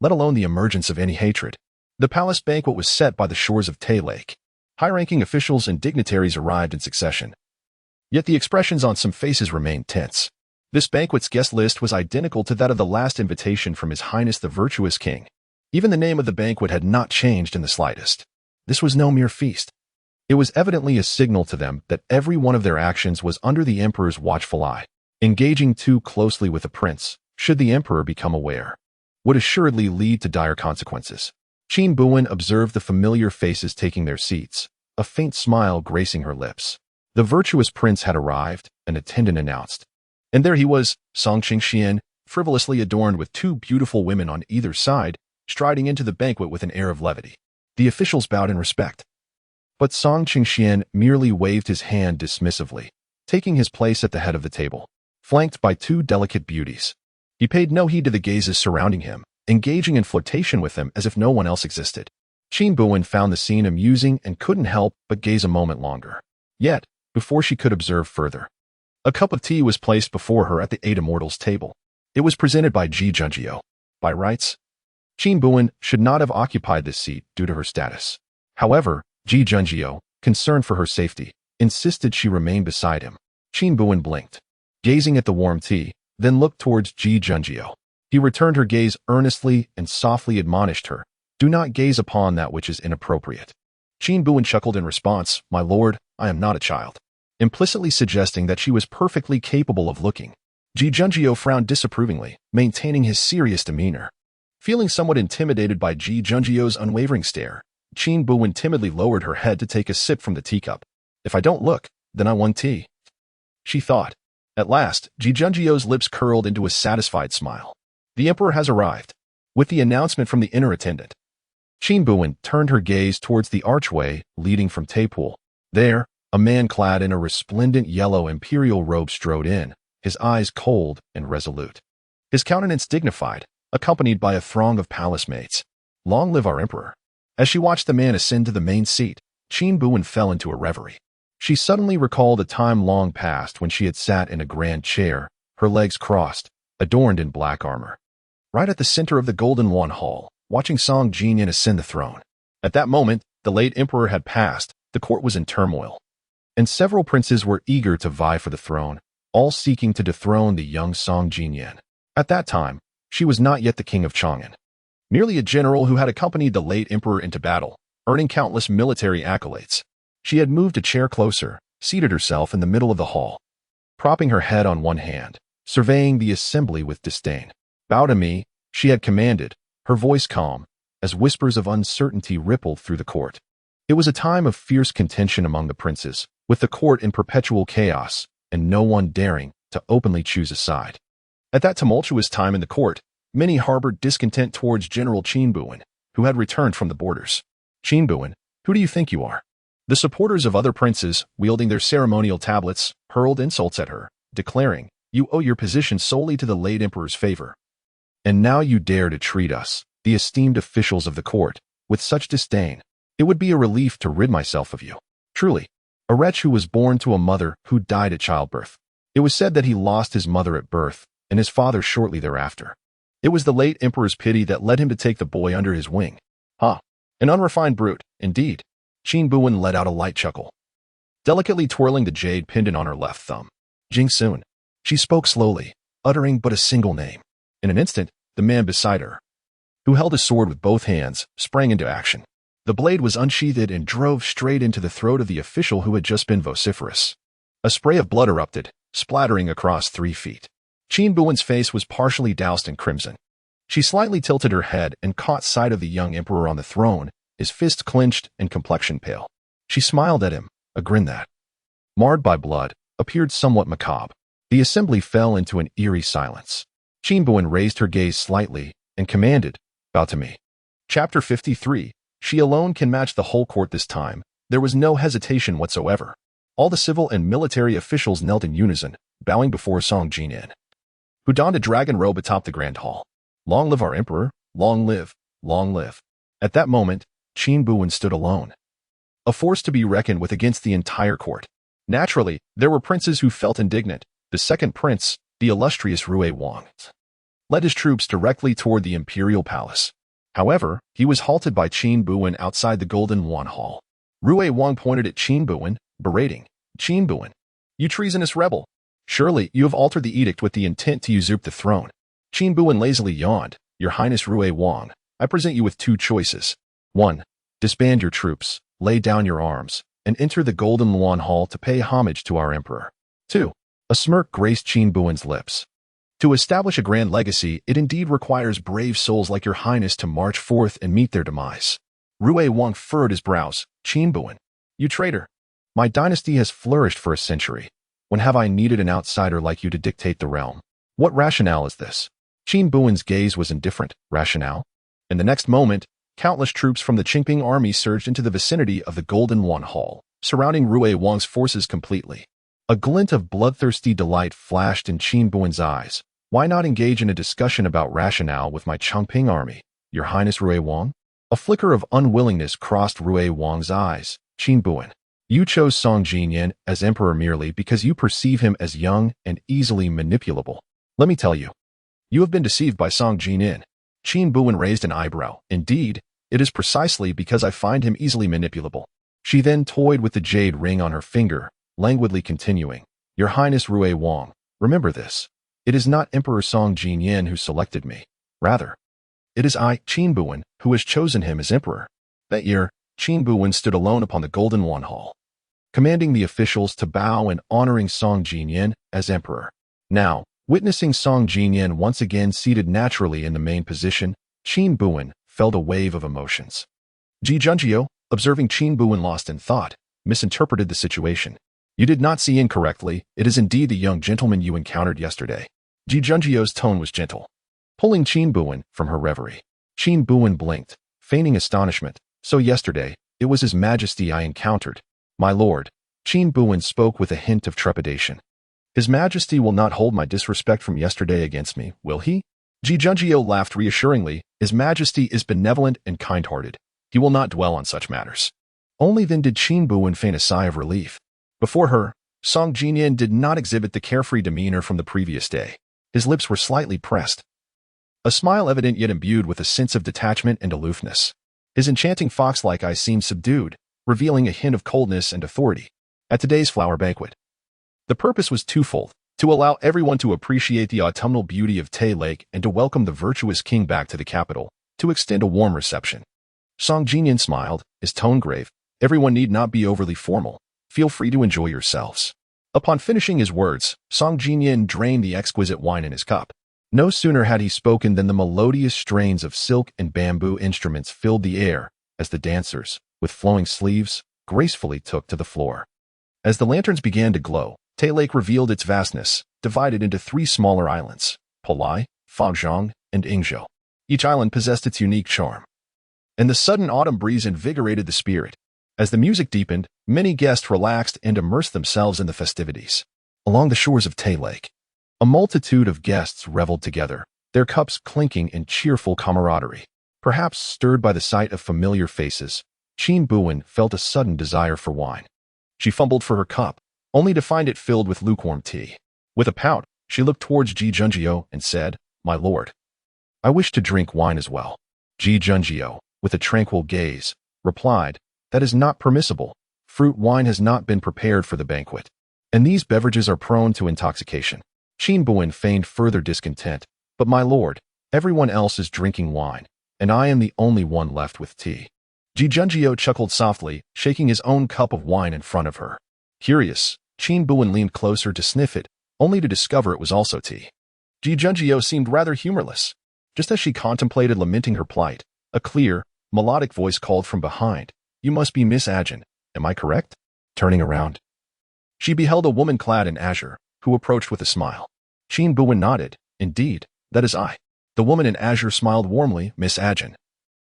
let alone the emergence of any hatred. The palace banquet was set by the shores of Tay Lake. High-ranking officials and dignitaries arrived in succession. Yet the expressions on some faces remained tense. This banquet's guest list was identical to that of the last invitation from His Highness the Virtuous King. Even the name of the banquet had not changed in the slightest. This was no mere feast. It was evidently a signal to them that every one of their actions was under the emperor's watchful eye. Engaging too closely with the prince, should the emperor become aware, would assuredly lead to dire consequences. Qin Buwen observed the familiar faces taking their seats, a faint smile gracing her lips. The virtuous prince had arrived, an attendant announced. And there he was, Song Qingxian, frivolously adorned with 2 beautiful women on either side, striding into the banquet with an air of levity. The officials bowed in respect. But Song Qingxian merely waved his hand dismissively, taking his place at the head of the table, flanked by 2 delicate beauties. He paid no heed to the gazes surrounding him, engaging in flirtation with them as if no one else existed. Qin Buwen found the scene amusing and couldn't help but gaze a moment longer. Yet, before she could observe further, a cup of tea was placed before her at the 8 immortals' table. It was presented by Ji Junjio. By rights, Qin Buwen should not have occupied this seat due to her status. However, Ji Junjio, concerned for her safety, insisted she remain beside him. Qin Buwen blinked, gazing at the warm tea, then looked towards Ji Junjio. He returned her gaze earnestly and softly admonished her. Do not gaze upon that which is inappropriate. Qin Buwen chuckled in response, My lord, I am not a child, implicitly suggesting that she was perfectly capable of looking. Ji Junjio frowned disapprovingly, maintaining his serious demeanor. Feeling somewhat intimidated by Ji Junjio's unwavering stare, Qin Buwen timidly lowered her head to take a sip from the teacup. If I don't look, then I won tea, she thought. At last, Ji Junjio's lips curled into a satisfied smile. The emperor has arrived. With the announcement from the inner attendant, Qin Buwen turned her gaze towards the archway leading from tearful. There, a man clad in a resplendent yellow imperial robe strode in, his eyes cold and resolute, his countenance dignified, accompanied by a throng of palace maids. Long live our emperor! As she watched the man ascend to the main seat, Qin Buwen fell into a reverie. She suddenly recalled a time long past when she had sat in a grand chair, her legs crossed, adorned in black armor, right at the center of the Golden Wan Hall, watching Song Jianyan ascend the throne. At that moment, the late emperor had passed, the court was in turmoil, and several princes were eager to vie for the throne, all seeking to dethrone the young Song Jianyan. At that time, she was not yet the king of Chang'an, merely a general who had accompanied the late emperor into battle, earning countless military accolades. She had moved a chair closer, seated herself in the middle of the hall, propping her head on one hand, surveying the assembly with disdain. Bow to me, she had commanded, her voice calm, as whispers of uncertainty rippled through the court. It was a time of fierce contention among the princes, with the court in perpetual chaos, and no one daring to openly choose a side. At that tumultuous time in the court, many harbored discontent towards General Qin Buwen, who had returned from the borders. Qin Buwen, who do you think you are? The supporters of other princes, wielding their ceremonial tablets, hurled insults at her, declaring, You owe your position solely to the late emperor's favor. And now you dare to treat us, the esteemed officials of the court, with such disdain. It would be a relief to rid myself of you. Truly, a wretch who was born to a mother who died at childbirth. It was said that he lost his mother at birth, and his father shortly thereafter. It was the late emperor's pity that led him to take the boy under his wing. An unrefined brute, indeed. Qin Buwen let out a light chuckle, delicately twirling the jade pendant on her left thumb. Jingsun. She spoke slowly, uttering but a single name. In an instant, the man beside her, who held his sword with both hands, sprang into action. The blade was unsheathed and drove straight into the throat of the official who had just been vociferous. A spray of blood erupted, splattering across 3 feet. Qin Buwen's face was partially doused in crimson. She slightly tilted her head and caught sight of the young emperor on the throne, his fist clenched and complexion pale. She smiled at him, a grin that, marred by blood, appeared somewhat macabre. The assembly fell into an eerie silence. Qin Buwen raised her gaze slightly and commanded, Bow to me. Chapter 53. She alone can match the whole court this time. There was no hesitation whatsoever. All the civil and military officials knelt in unison, bowing before Song Jianyan, who donned a dragon robe atop the grand hall. Long live our emperor, long live, long live. At that moment, Qin Buwen stood alone, a force to be reckoned with against the entire court. Naturally, there were princes who felt indignant. The second prince, the illustrious Rui Wang, led his troops directly toward the imperial palace. However, he was halted by Qin Buwen outside the Golden Wan Hall. Rui Wang pointed at Qin Buwen, berating, Qin Buwen, you treasonous rebel. Surely you have altered the edict with the intent to usurp the throne. Qin Buwen lazily yawned. Your Highness Rui Wang, I present you with 2 choices. 1. Disband your troops, lay down your arms, and enter the Golden Wan Hall to pay homage to our emperor. 2. A smirk graced Qin Buwen's lips. To establish a grand legacy, it indeed requires brave souls like your Highness to march forth and meet their demise. Rui Wang furrowed his brows. Qin Buwen, you traitor. My dynasty has flourished for a century. When have I needed an outsider like you to dictate the realm? What rationale is this? Qin Buwen's gaze was indifferent. Rationale? In the next moment, countless troops from the Qingping army surged into the vicinity of the Golden Wan Hall, surrounding Rui Wang's forces completely. A glint of bloodthirsty delight flashed in Qin Buwen's eyes. Why not engage in a discussion about rationale with my Changping army, Your Highness Rui Wang? A flicker of unwillingness crossed Rui Wang's eyes. Qin Buwen, you chose Song Jianyan as emperor merely because you perceive him as young and easily manipulable. Let me tell you, you have been deceived by Song Jianyan. Qin Buwen raised an eyebrow. Indeed, it is precisely because I find him easily manipulable. She then toyed with the jade ring on her finger, languidly continuing, Your Highness Rui Wang, remember this. It is not Emperor Song Jianyan who selected me. Rather, it is I, Qin Buwen, who has chosen him as emperor." That year, Qin Buwen stood alone upon the Golden Wan Hall, commanding the officials to bow and honoring Song Jinyan as emperor. Now, witnessing Song Jinyan once again seated naturally in the main position, Qin Buwen felt a wave of emotions. Ji Junjio, observing Qin Buwen lost in thought, misinterpreted the situation. "You did not see incorrectly. It is indeed the young gentleman you encountered yesterday." Ji Junjio's tone was gentle, pulling Qin Buwen from her reverie. Qin Buwen blinked, feigning astonishment. "So yesterday, it was His Majesty I encountered." "My lord," Qin Buwen spoke with a hint of trepidation. "His Majesty will not hold my disrespect from yesterday against me, will he?" Ji Junjio laughed reassuringly. "His Majesty is benevolent and kind-hearted. He will not dwell on such matters." Only then did Qin Buwen feign a sigh of relief. Before her, Song Jinyan did not exhibit the carefree demeanor from the previous day. His lips were slightly pressed, a smile evident yet imbued with a sense of detachment and aloofness. His enchanting fox-like eyes seemed subdued, revealing a hint of coldness and authority. At today's flower banquet, the purpose was twofold: to allow everyone to appreciate the autumnal beauty of Tay Lake and to welcome the virtuous king back to the capital, to extend a warm reception. Song Jinyan smiled, his tone grave. "Everyone need not be overly formal. Feel free to enjoy yourselves." Upon finishing his words, Song Jinyan drained the exquisite wine in his cup. No sooner had he spoken than the melodious strains of silk and bamboo instruments filled the air as the dancers, with flowing sleeves, gracefully took to the floor. As the lanterns began to glow, Tay Lake revealed its vastness, divided into 3 smaller islands: Polai, Fangzhong, and Ingzhou. Each island possessed its unique charm, and the sudden autumn breeze invigorated the spirit. As the music deepened, many guests relaxed and immersed themselves in the festivities. Along the shores of Tay Lake, a multitude of guests reveled together, their cups clinking in cheerful camaraderie. Perhaps stirred by the sight of familiar faces, Qin Buwen felt a sudden desire for wine. She fumbled for her cup, only to find it filled with lukewarm tea. With a pout, she looked towards Ji Junjio and said, "My lord, I wish to drink wine as well." Ji Junjio, with a tranquil gaze, replied, "That is not permissible. Fruit wine has not been prepared for the banquet, and these beverages are prone to intoxication." Qin Buwen feigned further discontent. "But my lord, everyone else is drinking wine, and I am the only one left with tea." Ji Junjio chuckled softly, shaking his own cup of wine in front of her. Curious, Qin Buwen leaned closer to sniff it, only to discover it was also tea. Ji Junjio seemed rather humorless. Just as she contemplated lamenting her plight, a clear, melodic voice called from behind, "You must be Miss Ajin, am I correct?" Turning around, she beheld a woman clad in azure, who approached with a smile. Qin Buwen nodded. "Indeed, that is I." The woman in azure smiled warmly. "Miss Ajin,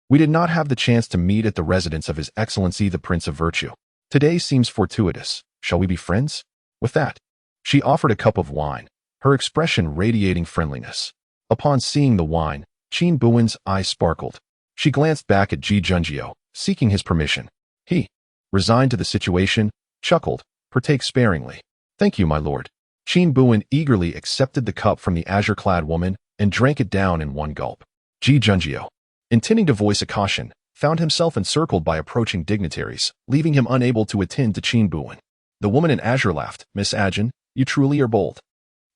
we did not have the chance to meet at the residence of His Excellency the Prince of Virtue. Today seems fortuitous. Shall we be friends?" With that, she offered a cup of wine, her expression radiating friendliness. Upon seeing the wine, Qin Buwen's eyes sparkled. She glanced back at Ji Junjio, seeking his permission. He, resigned to the situation, chuckled, "Partake sparingly." "Thank you, my lord." Qin Buwen eagerly accepted the cup from the azure-clad woman and drank it down in one gulp. Ji Junjio, intending to voice a caution, found himself encircled by approaching dignitaries, leaving him unable to attend to Qin Buwen. The woman in azure laughed. "Miss Ajin, you truly are bold."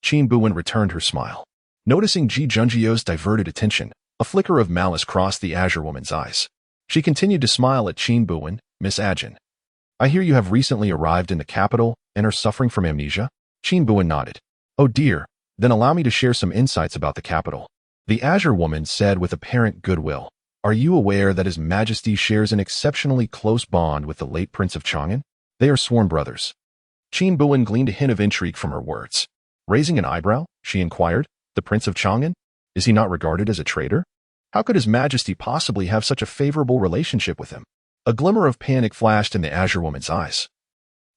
Qin Buwen returned her smile. Noticing Ji Junjio's diverted attention, a flicker of malice crossed the azure woman's eyes. She continued to smile at Qin Buwen. "Miss Ajin, I hear you have recently arrived in the capital and are suffering from amnesia?" Qin Buwen nodded. "Oh dear, then allow me to share some insights about the capital." The azure woman said with apparent goodwill, "Are you aware that His Majesty shares an exceptionally close bond with the late Prince of Chang'an? They are sworn brothers." Qin Buwen gleaned a hint of intrigue from her words. Raising an eyebrow, she inquired, "The Prince of Chang'an? Is he not regarded as a traitor? How could His Majesty possibly have such a favorable relationship with him?" A glimmer of panic flashed in the azure woman's eyes,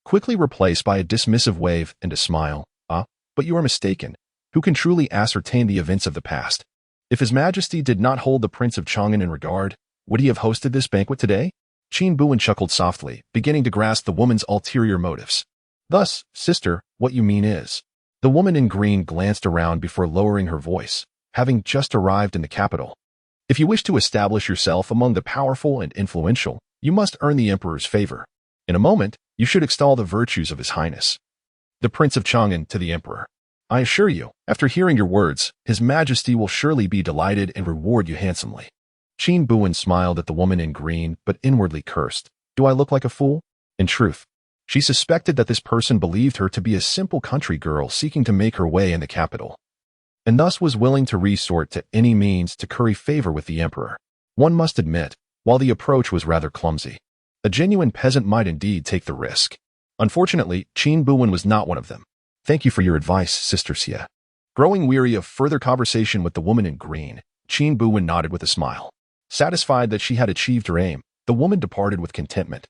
quickly replaced by a dismissive wave and a smile. But you are mistaken. Who can truly ascertain the events of the past? If His Majesty did not hold the Prince of Chang'an in regard, would he have hosted this banquet today?" Qin Buwen chuckled softly, beginning to grasp the woman's ulterior motives. "Thus, sister, what you mean is..." The woman in green glanced around before lowering her voice, having just arrived in the capital. "If you wish to establish yourself among the powerful and influential, you must earn the Emperor's favor. In a moment, you should extol the virtues of His Highness, the Prince of Chang'an, to the Emperor." I assure you, after hearing your words, His Majesty will surely be delighted and reward you handsomely. Qin Buwen smiled at the woman in green, but inwardly cursed. Do I look like a fool? In truth, she suspected that this person believed her to be a simple country girl seeking to make her way in the capital, and thus was willing to resort to any means to curry favor with the emperor. One must admit, while the approach was rather clumsy, a genuine peasant might indeed take the risk. Unfortunately, Qin Buwen was not one of them. Thank you for your advice, Sister Xie. Growing weary of further conversation with the woman in green, Qin Buwen nodded with a smile. Satisfied that she had achieved her aim, the woman departed with contentment.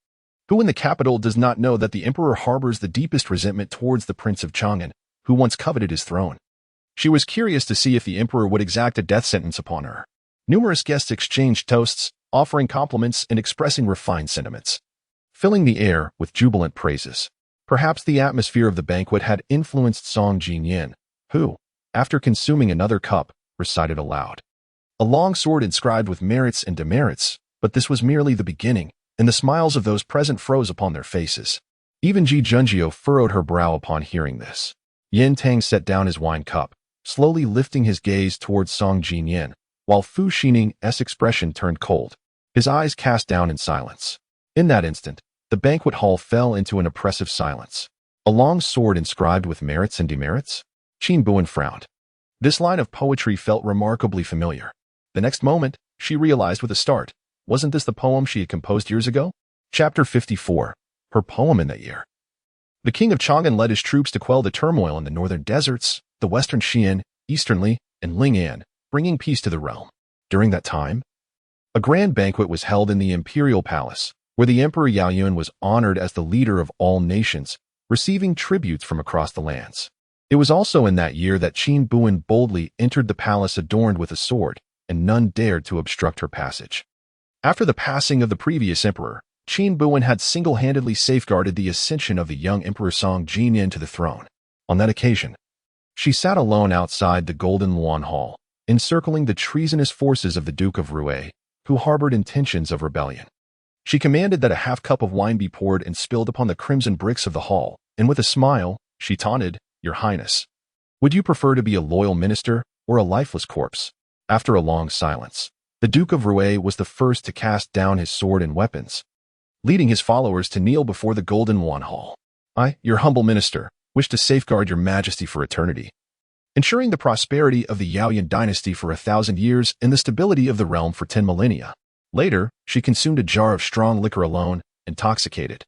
Who in the capital does not know that the emperor harbors the deepest resentment towards the prince of Chang'an, who once coveted his throne? She was curious to see if the emperor would exact a death sentence upon her. Numerous guests exchanged toasts, offering compliments and expressing refined sentiments, filling the air with jubilant praises. Perhaps the atmosphere of the banquet had influenced Song Jinyin, who, after consuming another cup, recited aloud a long sword inscribed with merits and demerits, but this was merely the beginning, and the smiles of those present froze upon their faces. Even Ji Junjiu furrowed her brow upon hearing this. Yin Tang set down his wine cup, slowly lifting his gaze towards Song Jinyin, while Fu Xining's expression turned cold, his eyes cast down in silence. In that instant, the banquet hall fell into an oppressive silence. A long sword inscribed with merits and demerits? Qin Buwen frowned. This line of poetry felt remarkably familiar. The next moment, she realized with a start, wasn't this the poem she had composed years ago? Chapter 54. Her poem in that year. The king of Chang'an led his troops to quell the turmoil in the northern deserts, the western Xian, eastern Li, and Ling'an, bringing peace to the realm. During that time, a grand banquet was held in the imperial palace, where the Emperor Yaoyuan was honored as the leader of all nations, receiving tributes from across the lands. It was also in that year that Qin Buwen boldly entered the palace adorned with a sword, and none dared to obstruct her passage. After the passing of the previous emperor, Qin Buwen had single-handedly safeguarded the ascension of the young Emperor Song Jinyin to the throne. On that occasion, she sat alone outside the Golden Luan Hall, encircling the treasonous forces of the Duke of Rui, who harbored intentions of rebellion. She commanded that a half-cup of wine be poured and spilled upon the crimson bricks of the hall, and with a smile, she taunted, "Your Highness, would you prefer to be a loyal minister or a lifeless corpse?" After a long silence, the Duke of Rui was the first to cast down his sword and weapons, leading his followers to kneel before the Golden Luan Hall. "I, your humble minister, wish to safeguard your majesty for eternity, ensuring the prosperity of the Yaoyuan dynasty for 1,000 years and the stability of the realm for 10 millennia. Later, she consumed a jar of strong liquor alone, intoxicated,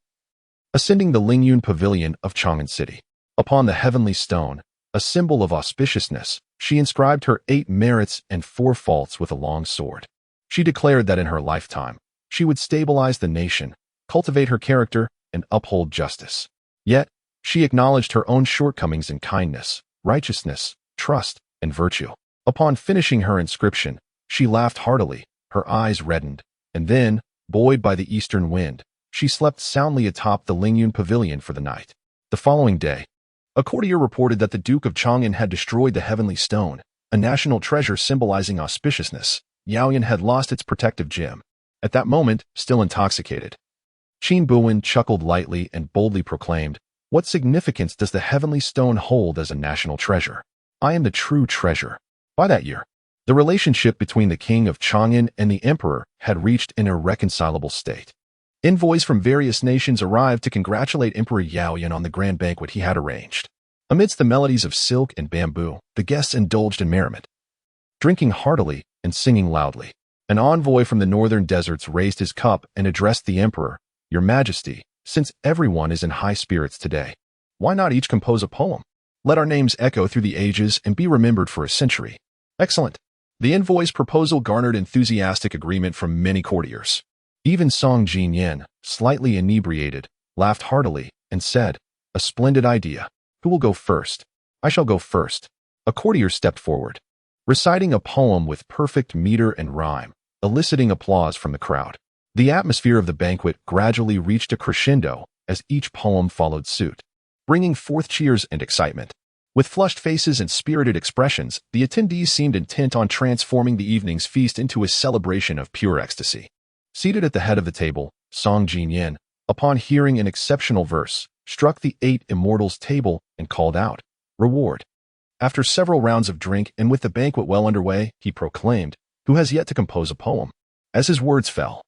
ascending the Lingyun Pavilion of Chang'an City. Upon the heavenly stone, a symbol of auspiciousness, she inscribed her 8 merits and 4 faults with a long sword. She declared that in her lifetime, she would stabilize the nation, cultivate her character, and uphold justice. Yet, she acknowledged her own shortcomings in kindness, righteousness, trust, and virtue. Upon finishing her inscription, she laughed heartily, her eyes reddened, and then, buoyed by the eastern wind, she slept soundly atop the Lingyun Pavilion for the night. The following day, a courtier reported that the Duke of Chang'an had destroyed the heavenly stone, a national treasure symbolizing auspiciousness. Yaoyuan had lost its protective gem. At that moment, still intoxicated, Qin Buwen chuckled lightly and boldly proclaimed, "What significance does the heavenly stone hold as a national treasure? I am the true treasure." By that year, the relationship between the king of Chang'an and the emperor had reached an irreconcilable state. Envoys from various nations arrived to congratulate Emperor Yaoyuan on the grand banquet he had arranged. Amidst the melodies of silk and bamboo, the guests indulged in merriment, drinking heartily and singing loudly. An envoy from the northern deserts raised his cup and addressed the emperor, "Your Majesty, since everyone is in high spirits today, why not each compose a poem? Let our names echo through the ages and be remembered for a century." Excellent. The envoy's proposal garnered enthusiastic agreement from many courtiers. Even Song Jinyin, slightly inebriated, laughed heartily and said, "A splendid idea. Who will go first?" "I shall go first." A courtier stepped forward, reciting a poem with perfect meter and rhyme, eliciting applause from the crowd. The atmosphere of the banquet gradually reached a crescendo as each poem followed suit, bringing forth cheers and excitement. With flushed faces and spirited expressions, the attendees seemed intent on transforming the evening's feast into a celebration of pure ecstasy. Seated at the head of the table, Song Jinyin, upon hearing an exceptional verse, struck the 8 immortals table and called out, "Reward." After several rounds of drink and with the banquet well underway, he proclaimed, "Who has yet to compose a poem?" As his words fell,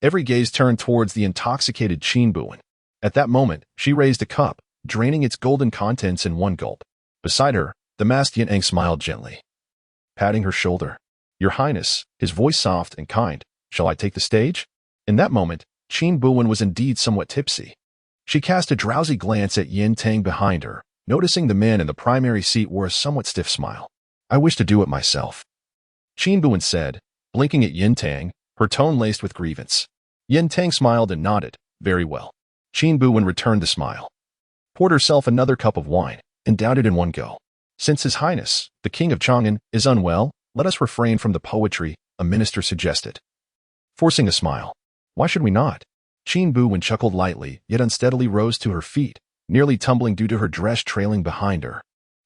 every gaze turned towards the intoxicated Qin Buwen. At that moment, she raised a cup, draining its golden contents in one gulp. Beside her, the masked Yin smiled gently, patting her shoulder. "Your Highness," his voice soft and kind, "shall I take the stage?" In that moment, Qin Buwen was indeed somewhat tipsy. She cast a drowsy glance at Yin Tang behind her, noticing the man in the primary seat wore a somewhat stiff smile. "I wish to do it myself," Qin Buwen said, blinking at Yin Tang, her tone laced with grievance. Yin Tang smiled and nodded. "Very well." Qin Buwen returned the smile, poured herself another cup of wine, and downed it in one go. "Since His Highness, the King of Chang'an, is unwell, let us refrain from the poetry," a minister suggested, forcing a smile. "Why should we not?" Qin Buwen chuckled lightly, yet unsteadily rose to her feet, nearly tumbling due to her dress trailing behind her.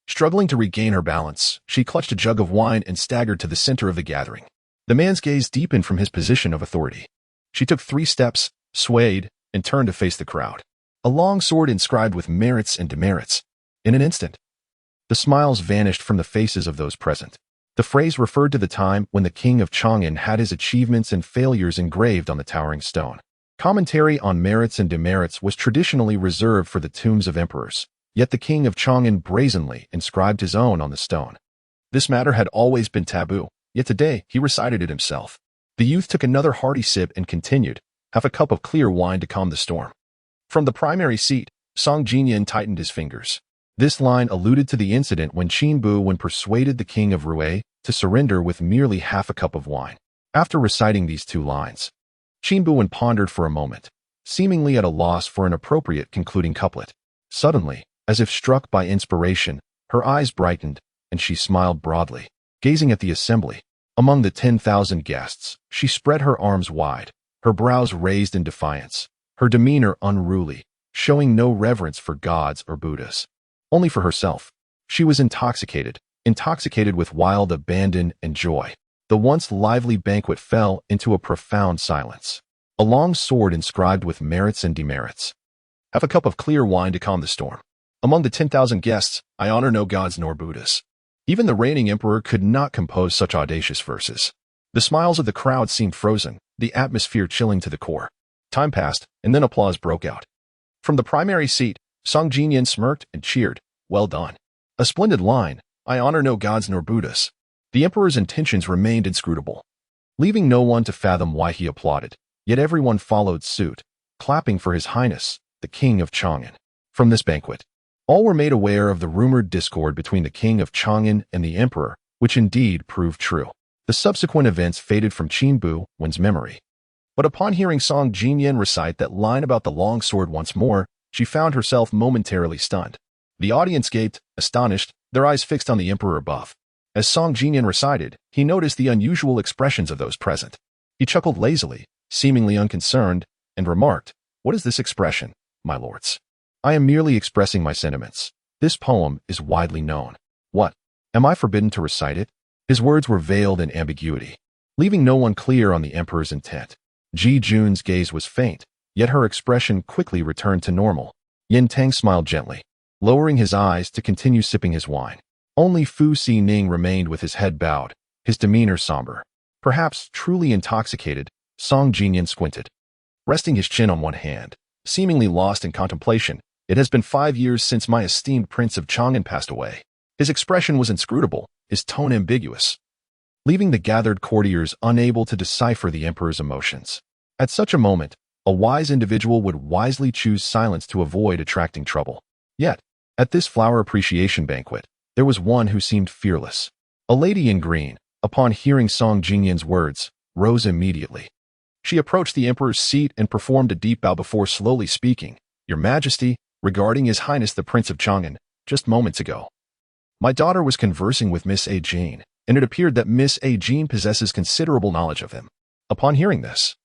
Struggling to regain her balance, she clutched a jug of wine and staggered to the center of the gathering. The man's gaze deepened from his position of authority. She took 3 steps, swayed, and turned to face the crowd. A long sword inscribed with merits and demerits. In an instant, the smiles vanished from the faces of those present. The phrase referred to the time when the King of Chang'an had his achievements and failures engraved on the towering stone. Commentary on merits and demerits was traditionally reserved for the tombs of emperors, yet the King of Chang'an brazenly inscribed his own on the stone. This matter had always been taboo, yet today he recited it himself. The youth took another hearty sip and continued, "Have a cup of clear wine to calm the storm." From the primary seat, Song Jinyan tightened his fingers. This line alluded to the incident when Qin Buwen persuaded the King of Rui to surrender with merely half a cup of wine. After reciting these 2 lines, Qin Buwen pondered for a moment, seemingly at a loss for an appropriate concluding couplet. Suddenly, as if struck by inspiration, her eyes brightened, and she smiled broadly, gazing at the assembly. Among the 10,000 guests, she spread her arms wide, her brows raised in defiance, her demeanor unruly, showing no reverence for gods or Buddhas. Only for herself. She was intoxicated with wild abandon and joy. The once lively banquet fell into a profound silence. A long sword inscribed with merits and demerits. "Have a cup of clear wine to calm the storm. Among the 10,000 guests, I honor no gods nor Buddhas." Even the reigning emperor could not compose such audacious verses. The smiles of the crowd seemed frozen, the atmosphere chilling to the core. Time passed, and then applause broke out. From the primary seat, Song Jinyan smirked and cheered. "Well done. A splendid line. I honor no gods nor Buddhas." The emperor's intentions remained inscrutable, leaving no one to fathom why he applauded, yet everyone followed suit, clapping for His Highness, the King of Chang'an. From this banquet, all were made aware of the rumored discord between the King of Chang'an and the emperor, which indeed proved true. The subsequent events faded from Qin Buwen's memory. But upon hearing Song Jinyan recite that line about the long sword once more, she found herself momentarily stunned. The audience gaped, astonished, their eyes fixed on the emperor above. As Song Jinyan recited, he noticed the unusual expressions of those present. He chuckled lazily, seemingly unconcerned, and remarked, "What is this expression, my lords? I am merely expressing my sentiments. This poem is widely known. What? Am I forbidden to recite it?" His words were veiled in ambiguity, leaving no one clear on the emperor's intent. Ji Jun's gaze was faint, yet her expression quickly returned to normal. Yin Tang smiled gently, lowering his eyes to continue sipping his wine. Only Fu Xining remained with his head bowed, his demeanor somber. Perhaps truly intoxicated, Song Jinyan squinted, resting his chin on one hand, seemingly lost in contemplation. "It has been 5 years since my esteemed Prince of Chang'an passed away." His expression was inscrutable, his tone ambiguous, leaving the gathered courtiers unable to decipher the emperor's emotions. At such a moment, a wise individual would wisely choose silence to avoid attracting trouble. Yet, at this flower appreciation banquet, there was one who seemed fearless. A lady in green, upon hearing Song Jinyan's words, rose immediately. She approached the emperor's seat and performed a deep bow before slowly speaking, "Your Majesty, regarding His Highness the Prince of Chang'an, just moments ago, my daughter was conversing with Miss A. Jean, and it appeared that Miss A. Jean possesses considerable knowledge of him." Upon hearing this,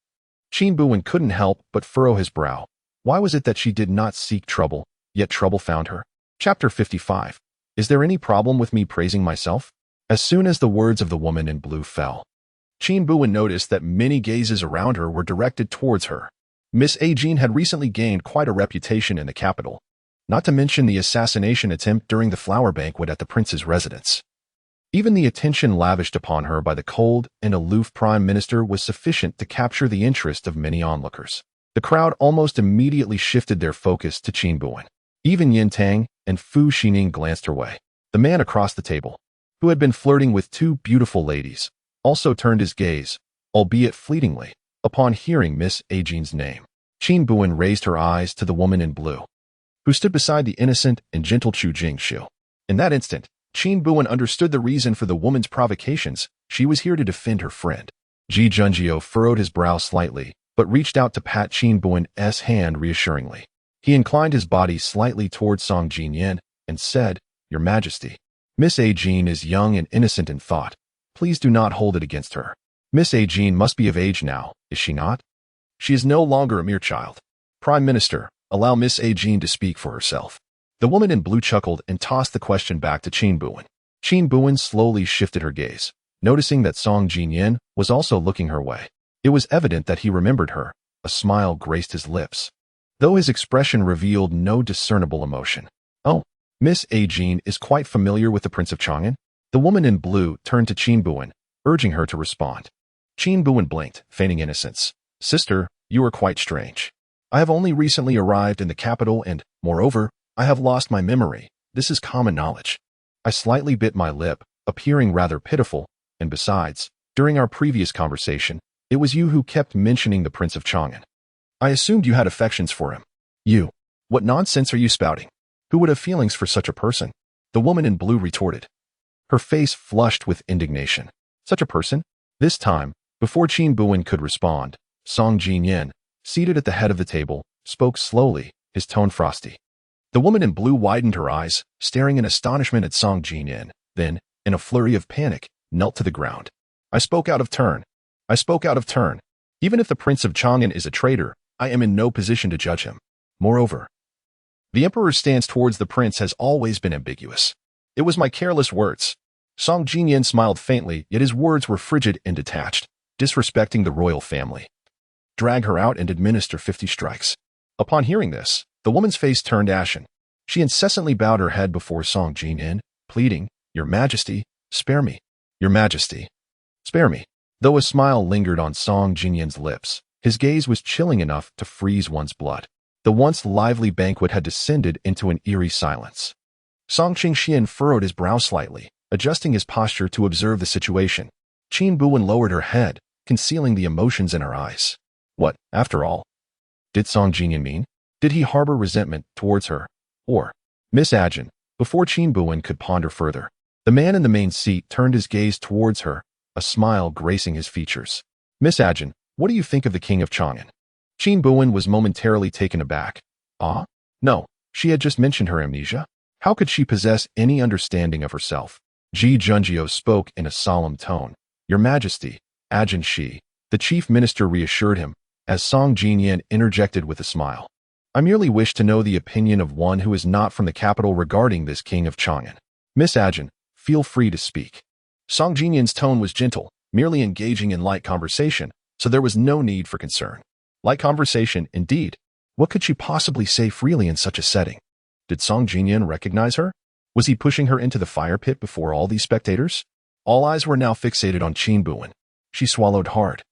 Qin Buwen couldn't help but furrow his brow. Why was it that she did not seek trouble, yet trouble found her? Chapter 55. Is there any problem with me praising myself? As soon as the words of the woman in blue fell, Qin Buwen noticed that many gazes around her were directed towards her. Miss A. Jean had recently gained quite a reputation in the capital. not to mention the assassination attempt during the flower banquet at the prince's residence. Even the attention lavished upon her by the cold and aloof prime minister was sufficient to capture the interest of many onlookers. The crowd almost immediately shifted their focus to Qin Buwen. Even Yin Tang and Fu Xining glanced her way. The man across the table, who had been flirting with two beautiful ladies, also turned his gaze, albeit fleetingly, upon hearing Miss Aijin's name. Qin Buwen raised her eyes to the woman in blue, who stood beside the innocent and gentle Chu Jingshu. In that instant, Qin Buwen understood the reason for the woman's provocations. She was here to defend her friend. Ji Junjio furrowed his brow slightly, but reached out to pat Qin Buwen's hand reassuringly. He inclined his body slightly towards Song Jinyan and said, "Your Majesty, Miss Aijin is young and innocent in thought. Please do not hold it against her. Miss Aijin must be of age now, is she not? She is no longer a mere child. Prime Minister, allow Miss Aijin to speak for herself." The woman in blue chuckled and tossed the question back to Qin Buwen. Qin Buwen slowly shifted her gaze, noticing that Song Jinyan was also looking her way. It was evident that he remembered her. A smile graced his lips, though his expression revealed no discernible emotion. "Oh, Miss Aijin is quite familiar with the Prince of Chang'an?" The woman in blue turned to Qin Buwen, urging her to respond. Qin Buwen blinked, feigning innocence. "Sister, you are quite strange. I have only recently arrived in the capital and, moreover, I have lost my memory. This is common knowledge." I slightly bit my lip, appearing rather pitiful, and besides, during our previous conversation, it was you who kept mentioning the Prince of Chang'an. I assumed you had affections for him. You. What nonsense are you spouting? Who would have feelings for such a person? The woman in blue retorted, her face flushed with indignation. Such a person? This time, before Qin Buwen could respond, Song Jinyan, seated at the head of the table, spoke slowly, his tone frosty. The woman in blue widened her eyes, staring in astonishment at Song Jinyan, then, in a flurry of panic, knelt to the ground. I spoke out of turn. Even if the Prince of Chang'an is a traitor, I am in no position to judge him. Moreover, the Emperor's stance towards the prince has always been ambiguous. It was my careless words. Song Jinyan smiled faintly, yet his words were frigid and detached, disrespecting the royal family. Drag her out and administer 50 strikes. Upon hearing this, the woman's face turned ashen. She incessantly bowed her head before Song Jinyan, pleading, "Your Majesty, spare me. Your Majesty, spare me." Though a smile lingered on Song Jinyan's lips, his gaze was chilling enough to freeze one's blood. The once lively banquet had descended into an eerie silence. Song Qingxian furrowed his brow slightly, adjusting his posture to observe the situation. Qin Buwen lowered her head, concealing the emotions in her eyes. What, after all, did Song Jinyan mean? Did he harbor resentment towards her? Or, Miss Ajin? Before Qin Buwen could ponder further, the man in the main seat turned his gaze towards her, a smile gracing his features. "Miss Ajin, what do you think of the King of Chang'an?" Qin Buwen was momentarily taken aback. Ah? No, she had just mentioned her amnesia. How could she possess any understanding of herself? Ji Junjio spoke in a solemn tone. "Your Majesty, Ajin Shi," the chief minister reassured him, as Song Jinyan interjected with a smile. "I merely wish to know the opinion of one who is not from the capital regarding this King of Chang'an. Miss Ajin, feel free to speak." Song Jinyan's tone was gentle, merely engaging in light conversation, so there was no need for concern. Light conversation, indeed. What could she possibly say freely in such a setting? Did Song Jinyan recognize her? Was he pushing her into the fire pit before all these spectators? All eyes were now fixated on Qin Buwen. She swallowed hard,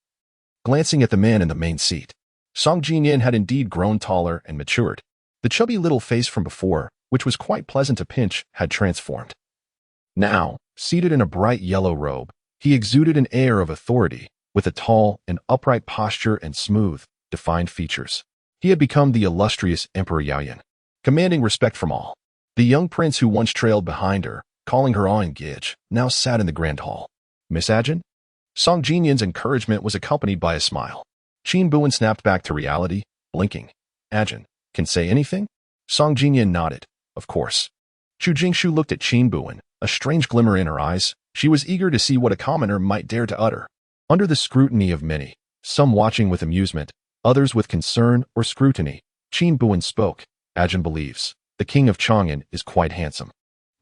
glancing at the man in the main seat. Song Jinyan had indeed grown taller and matured. The chubby little face from before, which was quite pleasant to pinch, had transformed. Now, seated in a bright yellow robe, he exuded an air of authority, with a tall and upright posture and smooth, defined features. He had become the illustrious Emperor Yaoyan, commanding respect from all. The young prince who once trailed behind her, calling her en-gage, now sat in the grand hall. "Miss Ajin?" Song Jinyan's encouragement was accompanied by a smile. Qin Buwen snapped back to reality, blinking. "Ajin, can say anything?" Song Jinyan nodded. "Of course." Chu Jingshu looked at Qin Buwen, a strange glimmer in her eyes. She was eager to see what a commoner might dare to utter. Under the scrutiny of many, some watching with amusement, others with concern or scrutiny, Qin Buwen spoke. "Ajin believes the King of Chang'an is quite handsome."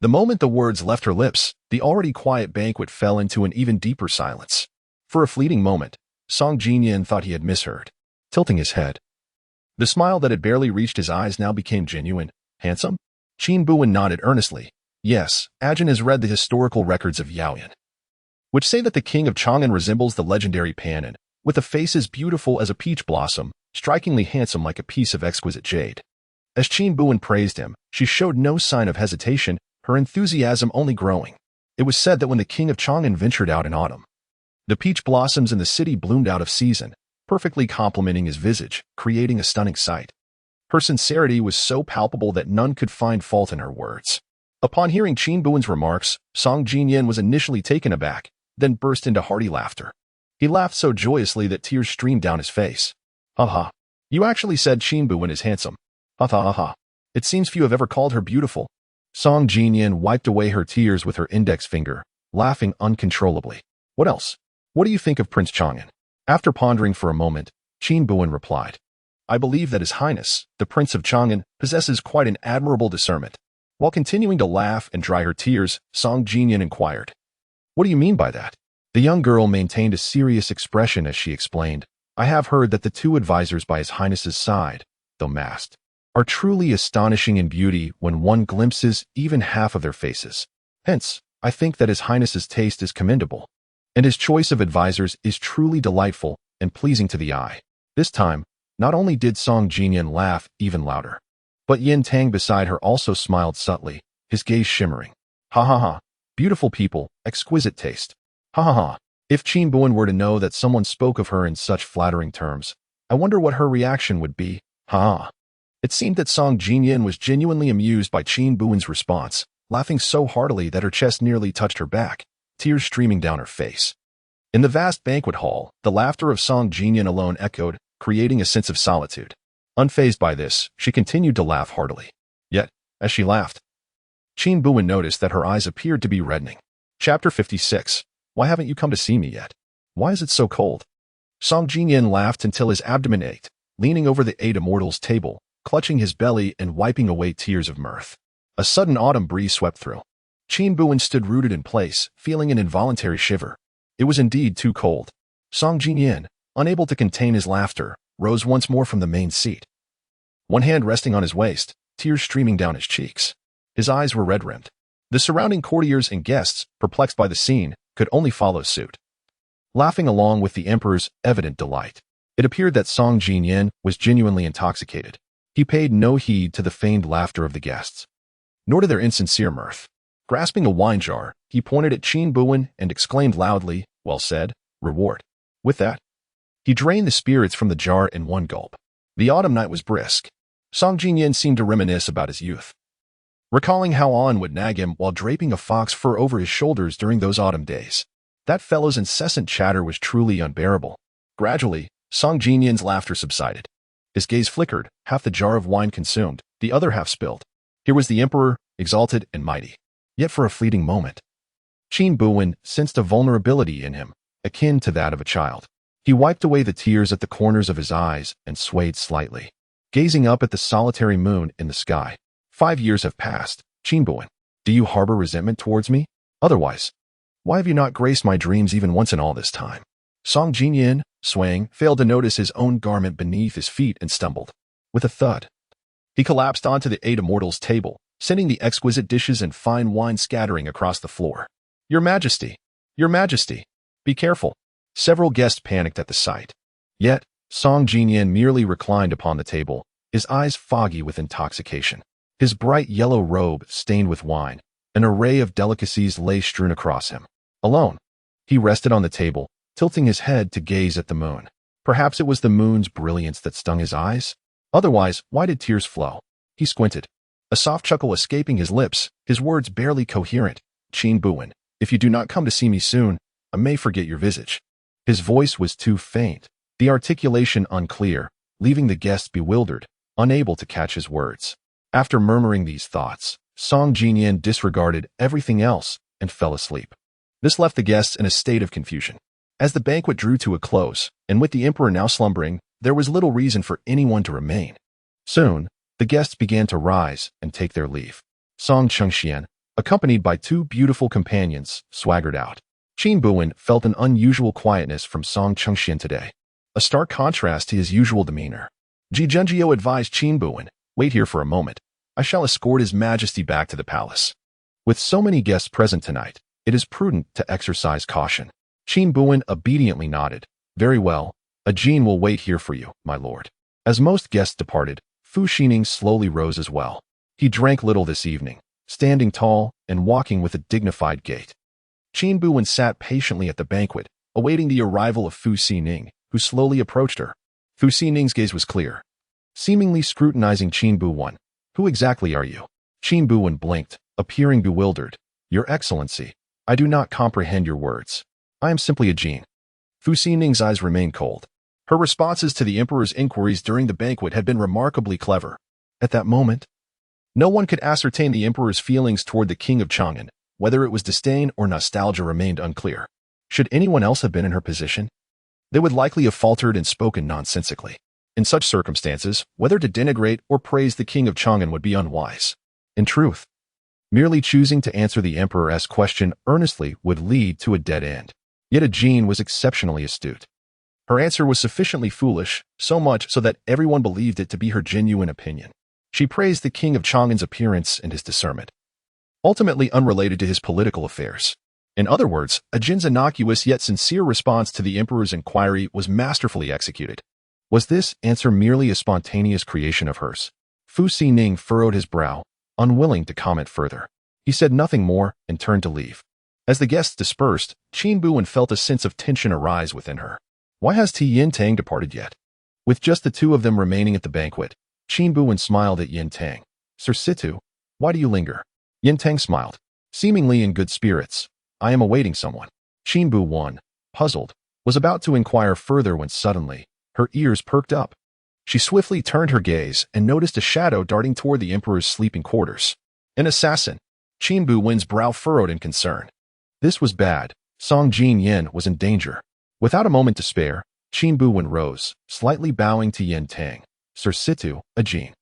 The moment the words left her lips, the already quiet banquet fell into an even deeper silence. For a fleeting moment, Song Jinyan thought he had misheard. Tilting his head, the smile that had barely reached his eyes now became genuine. Handsome? Qin Buwen nodded earnestly. Yes, Ajin has read the historical records of Yaoyan, which say that the king of Chang'an resembles the legendary Panin, with a face as beautiful as a peach blossom, strikingly handsome like a piece of exquisite jade. As Qin Buwen praised him, she showed no sign of hesitation, her enthusiasm only growing. It was said that when the king of Chang'an ventured out in autumn, the peach blossoms in the city bloomed out of season, perfectly complementing his visage, creating a stunning sight. Her sincerity was so palpable that none could find fault in her words. Upon hearing Qin Buwen's remarks, Song Jinyan was initially taken aback, then burst into hearty laughter. He laughed so joyously that tears streamed down his face. Ha ha. You actually said Qin Buwen is handsome. Ha ha ha ha. It seems few have ever called her beautiful. Song Jinyan wiped away her tears with her index finger, laughing uncontrollably. What else? What do you think of Prince Chang'an? After pondering for a moment, Qin Buwen replied, I believe that His Highness, the Prince of Chang'an, possesses quite an admirable discernment. While continuing to laugh and dry her tears, Song Jinyan inquired, What do you mean by that? The young girl maintained a serious expression as she explained, I have heard that the two advisors by His Highness's side, though masked, are truly astonishing in beauty when one glimpses even half of their faces. Hence, I think that His Highness's taste is commendable, and his choice of advisors is truly delightful and pleasing to the eye. This time, not only did Song Jinyan laugh even louder, but Yin Tang beside her also smiled subtly, his gaze shimmering. Ha ha ha, beautiful people, exquisite taste. Ha ha ha. If Qin Buwen were to know that someone spoke of her in such flattering terms, I wonder what her reaction would be. Ha ha. It seemed that Song Jinyan was genuinely amused by Qin Buwen's response, laughing so heartily that her chest nearly touched her back, tears streaming down her face. In the vast banquet hall, the laughter of Song Jinyan alone echoed, creating a sense of solitude. Unfazed by this, she continued to laugh heartily. Yet, as she laughed, Qin Buwen noticed that her eyes appeared to be reddening. Chapter 56. Why haven't you come to see me yet? Why is it so cold? Song Jinyan laughed until his abdomen ached, leaning over the eight immortals' table, clutching his belly and wiping away tears of mirth. A sudden autumn breeze swept through. Qin Buwen stood rooted in place, feeling an involuntary shiver. It was indeed too cold. Song Jinyan, unable to contain his laughter, rose once more from the main seat. One hand resting on his waist, tears streaming down his cheeks. His eyes were red-rimmed. The surrounding courtiers and guests, perplexed by the scene, could only follow suit, laughing along with the emperor's evident delight. It appeared that Song Jinyan was genuinely intoxicated. He paid no heed to the feigned laughter of the guests, nor to their insincere mirth. Grasping a wine jar, he pointed at Qin Buwen and exclaimed loudly, Well said, reward. With that, he drained the spirits from the jar in one gulp. The autumn night was brisk. Song Jinyan seemed to reminisce about his youth, recalling how An would nag him while draping a fox fur over his shoulders during those autumn days. That fellow's incessant chatter was truly unbearable. Gradually, Song Jinyan's laughter subsided. His gaze flickered, half the jar of wine consumed, the other half spilled. Here was the emperor, exalted and mighty. Yet for a fleeting moment, Qin Buwen sensed a vulnerability in him, akin to that of a child. He wiped away the tears at the corners of his eyes and swayed slightly, gazing up at the solitary moon in the sky. 5 years have passed. Qin Buwen, do you harbor resentment towards me? Otherwise, why have you not graced my dreams even once in all this time? Song Jinyan, swaying, failed to notice his own garment beneath his feet and stumbled. With a thud, he collapsed onto the eight immortals' table, sending the exquisite dishes and fine wine scattering across the floor. Your Majesty! Your Majesty! Be careful! Several guests panicked at the sight. Yet, Song Jinyan merely reclined upon the table, his eyes foggy with intoxication. His bright yellow robe stained with wine, an array of delicacies lay strewn across him. Alone, he rested on the table, tilting his head to gaze at the moon. Perhaps it was the moon's brilliance that stung his eyes? Otherwise, why did tears flow? He squinted, a soft chuckle escaping his lips, his words barely coherent. Qin Buwen, if you do not come to see me soon, I may forget your visage. His voice was too faint, the articulation unclear, leaving the guests bewildered, unable to catch his words. After murmuring these thoughts, Song Jinyan disregarded everything else and fell asleep. This left the guests in a state of confusion. As the banquet drew to a close, and with the emperor now slumbering, there was little reason for anyone to remain. Soon, the guests began to rise and take their leave. Song Chengxian, accompanied by 2 beautiful companions, swaggered out. Qin Buwen felt an unusual quietness from Song Chengxian today, a stark contrast to his usual demeanor. Ji Junjio advised Qin Buwen, wait here for a moment. I shall escort His Majesty back to the palace. With so many guests present tonight, it is prudent to exercise caution. Qin Buwen obediently nodded. Very well, a Jin will wait here for you, my lord. As most guests departed, Fu Xining slowly rose as well. He drank little this evening, standing tall and walking with a dignified gait. Qin Buwen sat patiently at the banquet, awaiting the arrival of Fu Xining, who slowly approached her. Fu Xining's gaze was clear, seemingly scrutinizing Qin Buwen. Who exactly are you? Qin Buwen blinked, appearing bewildered. Your Excellency, I do not comprehend your words. I am simply a Jin. Fu Xining's eyes remained cold. Her responses to the emperor's inquiries during the banquet had been remarkably clever. At that moment, no one could ascertain the emperor's feelings toward the king of Chang'an. Whether it was disdain or nostalgia remained unclear. Should anyone else have been in her position, they would likely have faltered and spoken nonsensically. In such circumstances, whether to denigrate or praise the king of Chang'an would be unwise. In truth, merely choosing to answer the emperor's question earnestly would lead to a dead end. Yet a Jin was exceptionally astute. Her answer was sufficiently foolish, so much so that everyone believed it to be her genuine opinion. She praised the king of Chang'an's appearance and his discernment, ultimately unrelated to his political affairs. In other words, a Jin's innocuous yet sincere response to the emperor's inquiry was masterfully executed. Was this answer merely a spontaneous creation of hers? Fu Xining furrowed his brow, unwilling to comment further. He said nothing more and turned to leave. As the guests dispersed, Qin Buwen felt a sense of tension arise within her. Why has Yin Tang departed yet? With just the two of them remaining at the banquet, Qin Buwen smiled at Yin Tang. Sir Situ, why do you linger? Yin Tang smiled, seemingly in good spirits. I am awaiting someone. Qin Buwen, puzzled, was about to inquire further when suddenly, her ears perked up. She swiftly turned her gaze and noticed a shadow darting toward the emperor's sleeping quarters. An assassin. Qin Buwen's brow furrowed in concern. This was bad. Song Jin Yin was in danger. Without a moment to spare, Qin Buwen rose, slightly bowing to Yin Tang. Sir Situ, a Jin,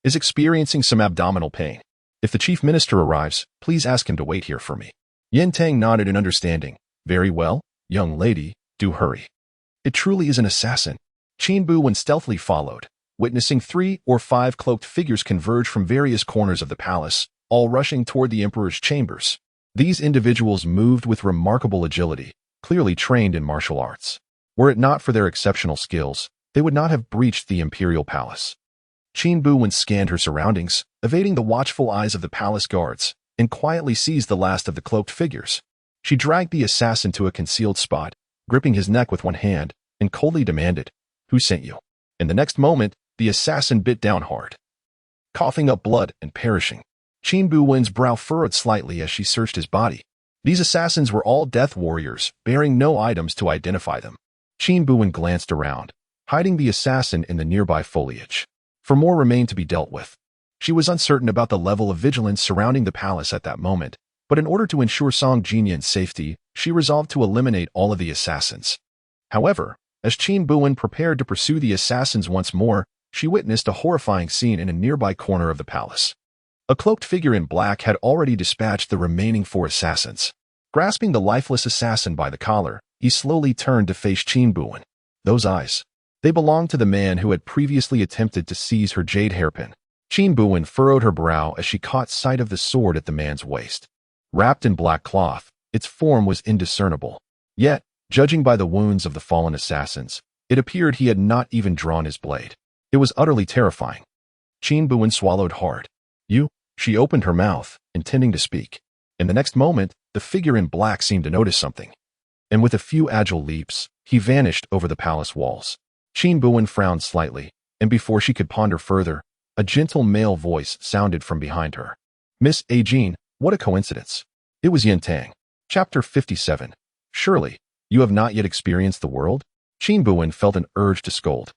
is experiencing some abdominal pain. If the chief minister arrives, please ask him to wait here for me. Yin Tang nodded in understanding. Very well, young lady, do hurry. It truly is an assassin. Qin Buwen stealthily followed, witnessing 3 or 5 cloaked figures converge from various corners of the palace, all rushing toward the emperor's chambers. These individuals moved with remarkable agility, clearly trained in martial arts. Were it not for their exceptional skills, they would not have breached the imperial palace. Qin Buwen scanned her surroundings, evading the watchful eyes of the palace guards, and quietly seized the last of the cloaked figures. She dragged the assassin to a concealed spot, gripping his neck with one hand, and coldly demanded, "Who sent you?" In the next moment, the assassin bit down hard, coughing up blood and perishing. Qin Buwen's brow furrowed slightly as she searched his body. These assassins were all death warriors, bearing no items to identify them. Qin Buwen glanced around, hiding the assassin in the nearby foliage. For more remained to be dealt with. She was uncertain about the level of vigilance surrounding the palace at that moment, but in order to ensure Song Jinyan's safety, she resolved to eliminate all of the assassins. However, as Qin Buwen prepared to pursue the assassins once more, she witnessed a horrifying scene in a nearby corner of the palace. A cloaked figure in black had already dispatched the remaining 4 assassins. Grasping the lifeless assassin by the collar, he slowly turned to face Qin Buwen. Those eyes. They belonged to the man who had previously attempted to seize her jade hairpin. Qin Buwen furrowed her brow as she caught sight of the sword at the man's waist. Wrapped in black cloth, its form was indiscernible. Yet, judging by the wounds of the fallen assassins, it appeared he had not even drawn his blade. It was utterly terrifying. Qin Buwen swallowed hard. You? She opened her mouth, intending to speak. In the next moment, the figure in black seemed to notice something. And with a few agile leaps, he vanished over the palace walls. Qin Buwen frowned slightly, and before she could ponder further, a gentle male voice sounded from behind her. Miss A. Jin, what a coincidence. It was Yin Tang. Chapter 57. Surely, you have not yet experienced the world? Qin Buwen felt an urge to scold.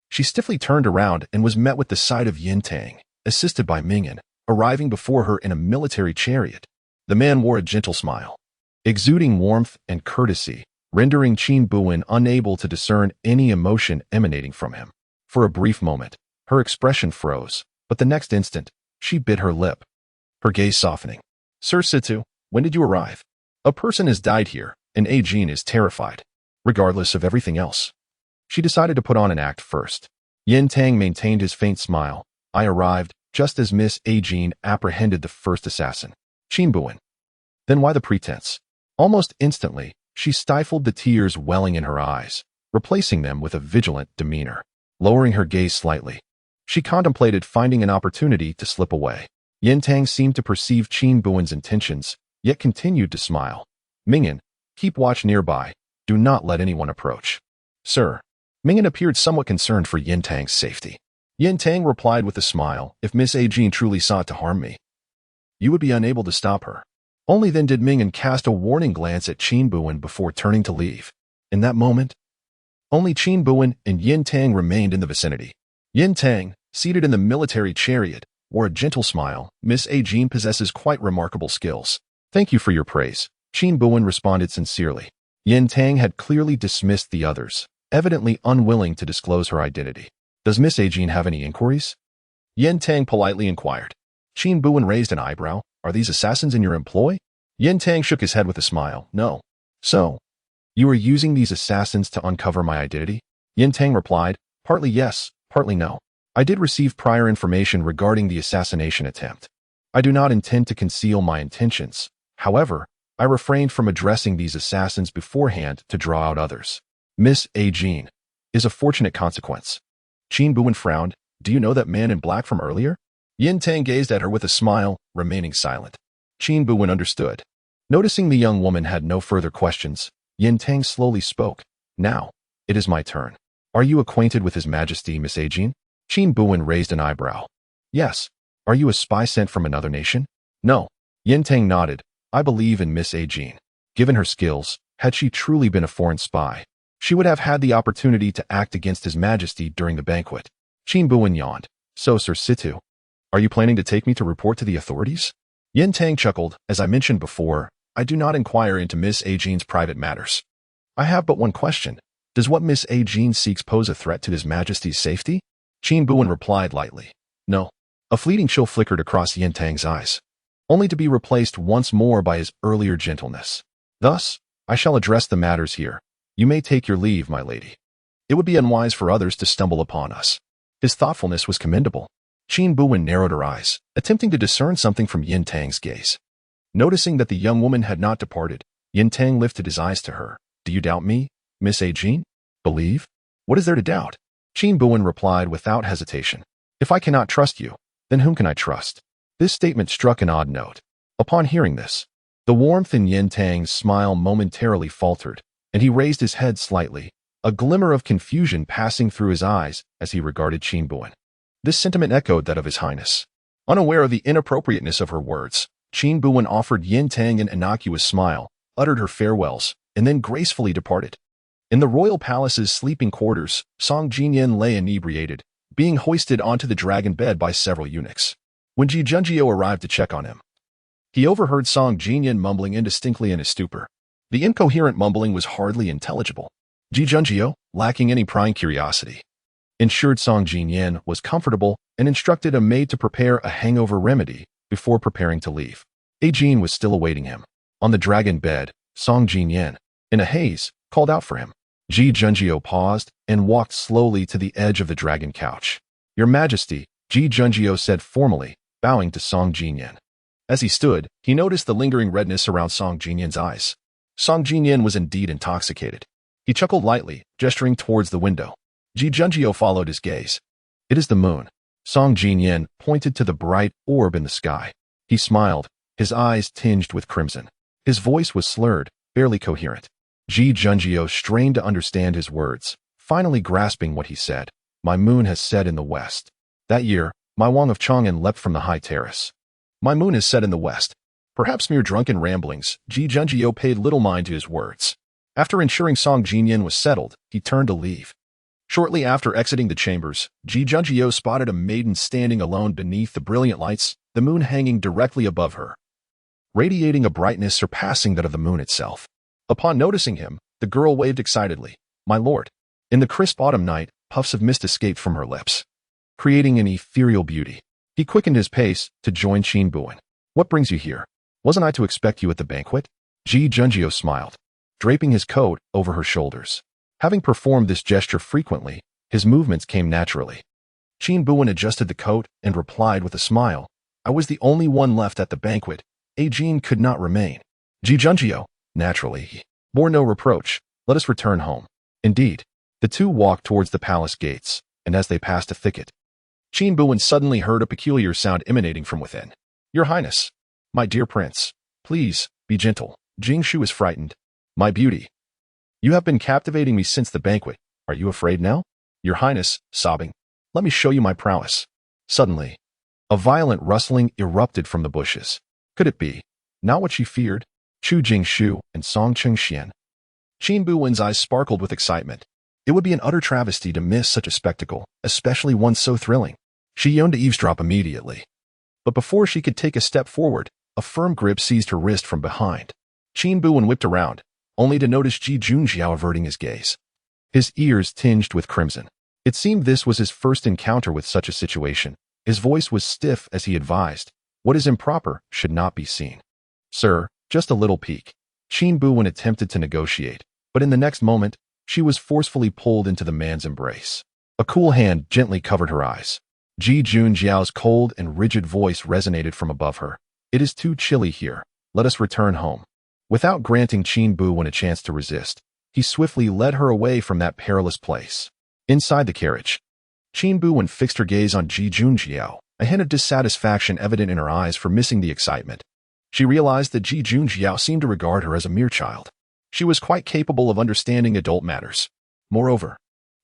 She stiffly turned around and was met with the sight of Yin Tang, assisted by Mingyan, arriving before her in a military chariot. The man wore a gentle smile, exuding warmth and courtesy, rendering Qin Buwen unable to discern any emotion emanating from him. For a brief moment, her expression froze, but the next instant, she bit her lip, her gaze softening. Sir Situ, when did you arrive? A person has died here, and A. Jin is terrified. Regardless of everything else, she decided to put on an act first. Yin Tang maintained his faint smile. I arrived, just as Miss Jean apprehended the first assassin, Qin Buwen. Then why the pretense? Almost instantly, she stifled the tears welling in her eyes, replacing them with a vigilant demeanor. Lowering her gaze slightly, she contemplated finding an opportunity to slip away. Yin Tang seemed to perceive Qin Buwen's intentions, yet continued to smile. Mingyan, keep watch nearby. Do not let anyone approach. Sir. Mingyan appeared somewhat concerned for Yin Tang's safety. Yin Tang replied with a smile, if Miss Jean truly sought to harm me, you would be unable to stop her. Only then did Mingyan cast a warning glance at Qin Buwen before turning to leave. In that moment, only Qin Buwen and Yin Tang remained in the vicinity. Yin Tang, seated in the military chariot, wore a gentle smile. Miss Jean possesses quite remarkable skills. Thank you for your praise, Qin Buwen responded sincerely. Yin Tang had clearly dismissed the others, evidently unwilling to disclose her identity. Does Miss Jean have any inquiries? Yin Tang politely inquired. Qin Buwen raised an eyebrow. Are these assassins in your employ? Yin Tang shook his head with a smile. No. So, you are using these assassins to uncover my identity? Yin Tang replied, partly yes, partly no. I did receive prior information regarding the assassination attempt. I do not intend to conceal my intentions. However, I refrained from addressing these assassins beforehand to draw out others. Miss Jean is a fortunate consequence. Qin Buwen frowned. Do you know that man in black from earlier? Yin Tang gazed at her with a smile, remaining silent. Qin Buwen understood. Noticing the young woman had no further questions, Yin Tang slowly spoke. Now, it is my turn. Are you acquainted with His Majesty, Miss Jean? Qin Buwen raised an eyebrow. Yes. Are you a spy sent from another nation? No. Yin Tang nodded. I believe in Miss Jean. Given her skills, had she truly been a foreign spy, she would have had the opportunity to act against His Majesty during the banquet. Qin Buwen yawned. So, Sir Situ, are you planning to take me to report to the authorities? Yin Tang chuckled. As I mentioned before, I do not inquire into Miss Jean's private matters. I have but one question. Does what Miss Jean seeks pose a threat to His Majesty's safety? Qin Buwen replied lightly. No. A fleeting chill flickered across Yin Tang's eyes, only to be replaced once more by his earlier gentleness. Thus, I shall address the matters here. You may take your leave, my lady. It would be unwise for others to stumble upon us. His thoughtfulness was commendable. Qin Buwen narrowed her eyes, attempting to discern something from Yin Tang's gaze. Noticing that the young woman had not departed, Yin Tang lifted his eyes to her. Do you doubt me, Miss Jean? Believe? What is there to doubt? Qin Buwen replied without hesitation. If I cannot trust you, then whom can I trust? This statement struck an odd note. Upon hearing this, the warmth in Yin Tang's smile momentarily faltered, and he raised his head slightly, a glimmer of confusion passing through his eyes as he regarded Qin Buwen. This sentiment echoed that of His Highness. Unaware of the inappropriateness of her words, Qin Buwen offered Yin Tang an innocuous smile, uttered her farewells, and then gracefully departed. In the royal palace's sleeping quarters, Song Jinyan lay inebriated, being hoisted onto the dragon bed by several eunuchs. When Ji Junjio arrived to check on him, he overheard Song Jinyan mumbling indistinctly in his stupor. The incoherent mumbling was hardly intelligible. Ji Junjio, lacking any prying curiosity, ensured Song Jinyan was comfortable and instructed a maid to prepare a hangover remedy before preparing to leave. Jean was still awaiting him. On the dragon bed, Song Jinyan, in a haze, called out for him. Ji Junjio paused and walked slowly to the edge of the dragon couch. Your Majesty, Ji Junjio said formally, bowing to Song Jinyan. As he stood, he noticed the lingering redness around Song Jinyan's eyes. Song Jinyan was indeed intoxicated. He chuckled lightly, gesturing towards the window. Ji Junjio followed his gaze. It is the moon. Song Jinyan pointed to the bright orb in the sky. He smiled, his eyes tinged with crimson. His voice was slurred, barely coherent. Ji Junjio strained to understand his words, finally grasping what he said. My moon has set in the west. That year, my Wang of Chang'an leapt from the high terrace. My moon has set in the west. Perhaps mere drunken ramblings, Ji Junjio paid little mind to his words. After ensuring Song Jinyan was settled, he turned to leave. Shortly after exiting the chambers, Ji Junjio spotted a maiden standing alone beneath the brilliant lights, the moon hanging directly above her, radiating a brightness surpassing that of the moon itself. Upon noticing him, the girl waved excitedly. My lord. In the crisp autumn night, puffs of mist escaped from her lips, creating an ethereal beauty. He quickened his pace to join Qin Buwen. What brings you here? Wasn't I to expect you at the banquet? Ji Junjio smiled, draping his coat over her shoulders. Having performed this gesture frequently, his movements came naturally. Qin Buwen adjusted the coat and replied with a smile, I was the only one left at the banquet. Jean could not remain. Ji Junjio, naturally, he bore no reproach. Let us return home. Indeed, the two walked towards the palace gates, and as they passed a thicket, Qin Buwen suddenly heard a peculiar sound emanating from within. Your Highness, my dear prince, please, be gentle. Jing Shu is frightened. My beauty, you have been captivating me since the banquet. Are you afraid now? Your Highness, sobbing, let me show you my prowess. Suddenly, a violent rustling erupted from the bushes. Could it be? Not what she feared. Chu Jingshu and Song Chengxian. Qin Buwen's eyes sparkled with excitement. It would be an utter travesty to miss such a spectacle, especially one so thrilling. She yearned to eavesdrop immediately. But before she could take a step forward, a firm grip seized her wrist from behind. Qin Buwen whipped around, only to notice Ji Junjiao averting his gaze. His ears tinged with crimson. It seemed this was his first encounter with such a situation. His voice was stiff as he advised, what is improper should not be seen. Sir, just a little peek. Qin Buwen attempted to negotiate, but in the next moment, she was forcefully pulled into the man's embrace. A cool hand gently covered her eyes. Ji Junjiao's cold and rigid voice resonated from above her. It is too chilly here. Let us return home. Without granting Qin Buwen a chance to resist, he swiftly led her away from that perilous place. Inside the carriage, Qin Buwen fixed her gaze on Ji Junjiao, a hint of dissatisfaction evident in her eyes for missing the excitement. She realized that Ji Junjiao seemed to regard her as a mere child. She was quite capable of understanding adult matters. Moreover,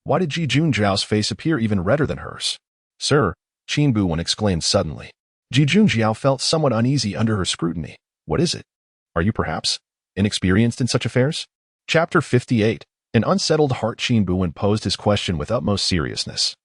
why did Ji Junjiao's face appear even redder than hers? Sir, Qin Buwen exclaimed suddenly. Ji Junjiao felt somewhat uneasy under her scrutiny. What is it? Are you perhaps inexperienced in such affairs? Chapter 58. An unsettled heart. Qin Buwen posed his question with utmost seriousness.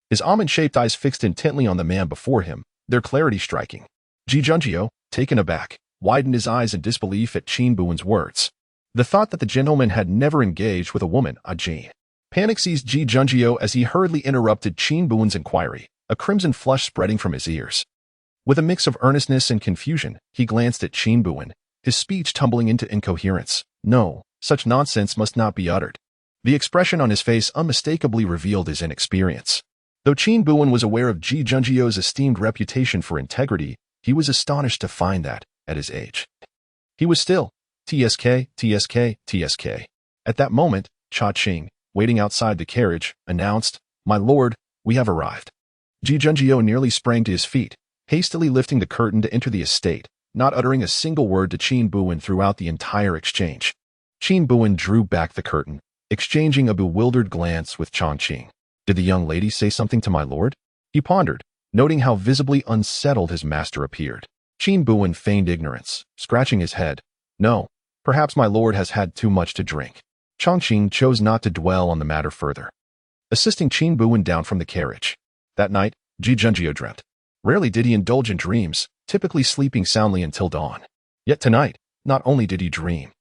His almond-shaped eyes fixed intently on the man before him, their clarity striking. Ji Junjiao, taken aback, widened his eyes in disbelief at Qin Buwen's words. The thought that the gentleman had never engaged with a woman, Jin. Panic seized Ji Junjiao as he hurriedly interrupted Qin Buwen's inquiry, a crimson flush spreading from his ears. With a mix of earnestness and confusion, he glanced at Qin Buwen, his speech tumbling into incoherence. No, such nonsense must not be uttered. The expression on his face unmistakably revealed his inexperience. Though Qin Buwen was aware of Ji Junjiao's esteemed reputation for integrity, he was astonished to find that, at his age, he was still TSK. At that moment, Cha Qing, waiting outside the carriage, announced, My lord, we have arrived. Ji Junjiao nearly sprang to his feet, hastily lifting the curtain to enter the estate, not uttering a single word to Qin Buwen throughout the entire exchange. Qin Buwen drew back the curtain, exchanging a bewildered glance with Chang Qing. Did the young lady say something to my lord? He pondered, noting how visibly unsettled his master appeared. Qin Buwen feigned ignorance, scratching his head. No, perhaps my lord has had too much to drink. Chang Qing chose not to dwell on the matter further, assisting Qin Buwen down from the carriage. That night, Ji Junjiao dreamt. Rarely did he indulge in dreams, typically sleeping soundly until dawn. Yet tonight, not only did he dream,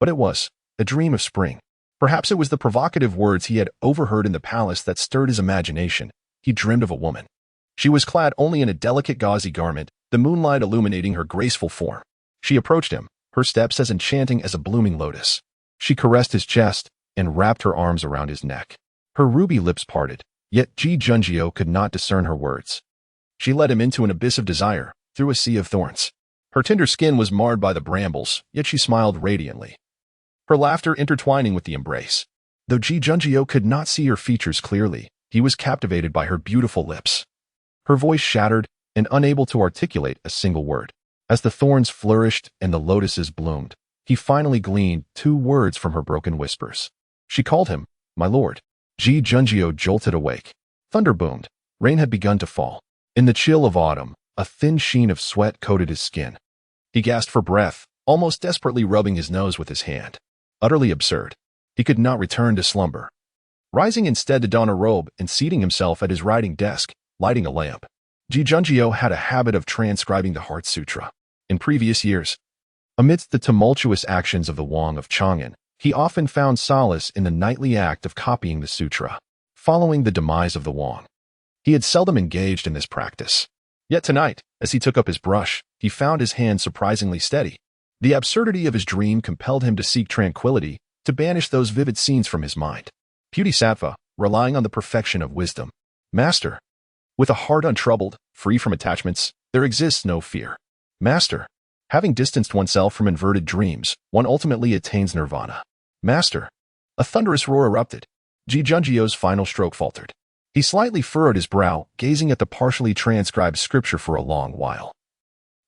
but it was a dream of spring. Perhaps it was the provocative words he had overheard in the palace that stirred his imagination. He dreamed of a woman. She was clad only in a delicate gauzy garment, the moonlight illuminating her graceful form. She approached him, her steps as enchanting as a blooming lotus. She caressed his chest and wrapped her arms around his neck. Her ruby lips parted, yet Ji Junjiao could not discern her words. She led him into an abyss of desire, through a sea of thorns. Her tender skin was marred by the brambles, yet she smiled radiantly, her laughter intertwining with the embrace. Though Ji Junjiao could not see her features clearly, he was captivated by her beautiful lips. Her voice shattered, and unable to articulate a single word. As the thorns flourished and the lotuses bloomed, he finally gleaned 2 words from her broken whispers. She called him, my lord. Ji Junjiao jolted awake. Thunder boomed. Rain had begun to fall. In the chill of autumn, a thin sheen of sweat coated his skin. He gasped for breath, almost desperately rubbing his nose with his hand. Utterly absurd. He could not return to slumber. Rising instead to don a robe and seating himself at his writing desk, lighting a lamp, Ji Junjiao had a habit of transcribing the Heart Sutra. In previous years, amidst the tumultuous actions of the Wang of Chang'an, he often found solace in the nightly act of copying the sutra. Following the demise of the Wang, he had seldom engaged in this practice. Yet tonight, as he took up his brush, he found his hand surprisingly steady. The absurdity of his dream compelled him to seek tranquility, to banish those vivid scenes from his mind. Bodhisattva, relying on the perfection of wisdom. Master. With a heart untroubled, free from attachments, there exists no fear. Master. Having distanced oneself from inverted dreams, one ultimately attains nirvana. Master. A thunderous roar erupted. Ji Junjio's final stroke faltered. He slightly furrowed his brow, gazing at the partially transcribed scripture for a long while.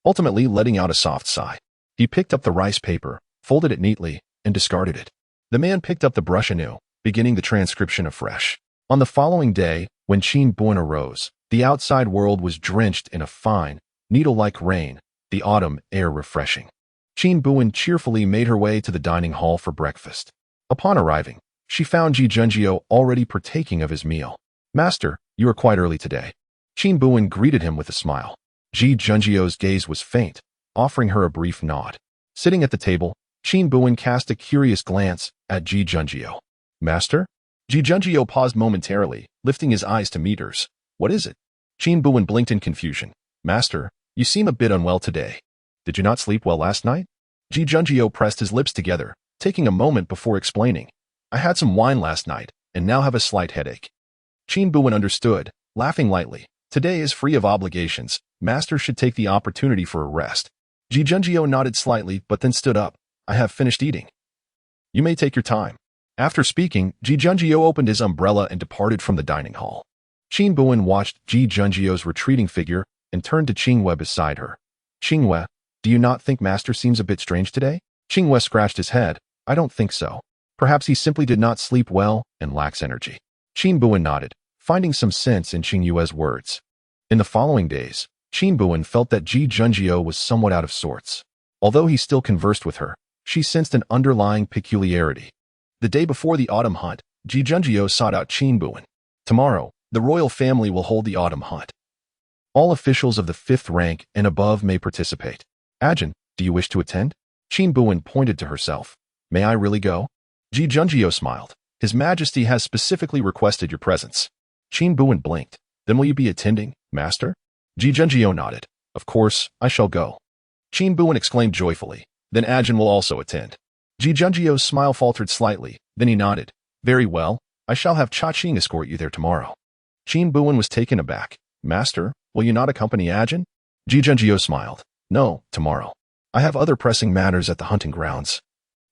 Ultimately letting out a soft sigh. He picked up the rice paper, folded it neatly, and discarded it. The man picked up the brush anew, beginning the transcription afresh. On the following day, when Qin Buwen arose, the outside world was drenched in a fine, needle-like rain, the autumn air refreshing. Qin Buwen cheerfully made her way to the dining hall for breakfast. Upon arriving, she found Ji Junjio already partaking of his meal. Master, you are quite early today. Qin Buwen greeted him with a smile. Ji Junjio's gaze was faint, offering her a brief nod. Sitting at the table, Qin Buwen cast a curious glance at Ji Junjio. Master? Ji Junjio paused momentarily, lifting his eyes to meet hers. What is it? Qin Buwen blinked in confusion. Master, you seem a bit unwell today. Did you not sleep well last night? Ji Junjio pressed his lips together, taking a moment before explaining. I had some wine last night, and now have a slight headache. Qin Buwen understood, laughing lightly. Today is free of obligations. Master should take the opportunity for a rest. Ji Junjio nodded slightly, but then stood up. I have finished eating. You may take your time. After speaking, Ji Junjio opened his umbrella and departed from the dining hall. Qin Buwen watched Ji Junjio's retreating figure and turned to Qingwei beside her. Qingwei, do you not think Master seems a bit strange today? Qingwei scratched his head. I don't think so. Perhaps he simply did not sleep well and lacks energy. Qin Buwen nodded, finding some sense in Qingyue's words. In the following days, Qin Buwen felt that Ji Junjio was somewhat out of sorts. Although he still conversed with her, she sensed an underlying peculiarity. The day before the autumn hunt, Ji Junjio sought out Qin Buwen. Tomorrow, the royal family will hold the autumn hunt. All officials of the 5th rank and above may participate. Ajahn, do you wish to attend? Qin Buwen pointed to herself. May I really go? Ji Junjio smiled. His Majesty has specifically requested your presence. Qin Buwen blinked. Then will you be attending, Master? Ji Junjio nodded. Of course, I shall go. Qin Buwen exclaimed joyfully. Then Ajahn will also attend. Ji Junjio's smile faltered slightly, then he nodded. Very well, I shall have Cha Qing escort you there tomorrow. Qin Buwen was taken aback. Master, will you not accompany Ajahn? Ji Junjio smiled. No, tomorrow. I have other pressing matters at the hunting grounds.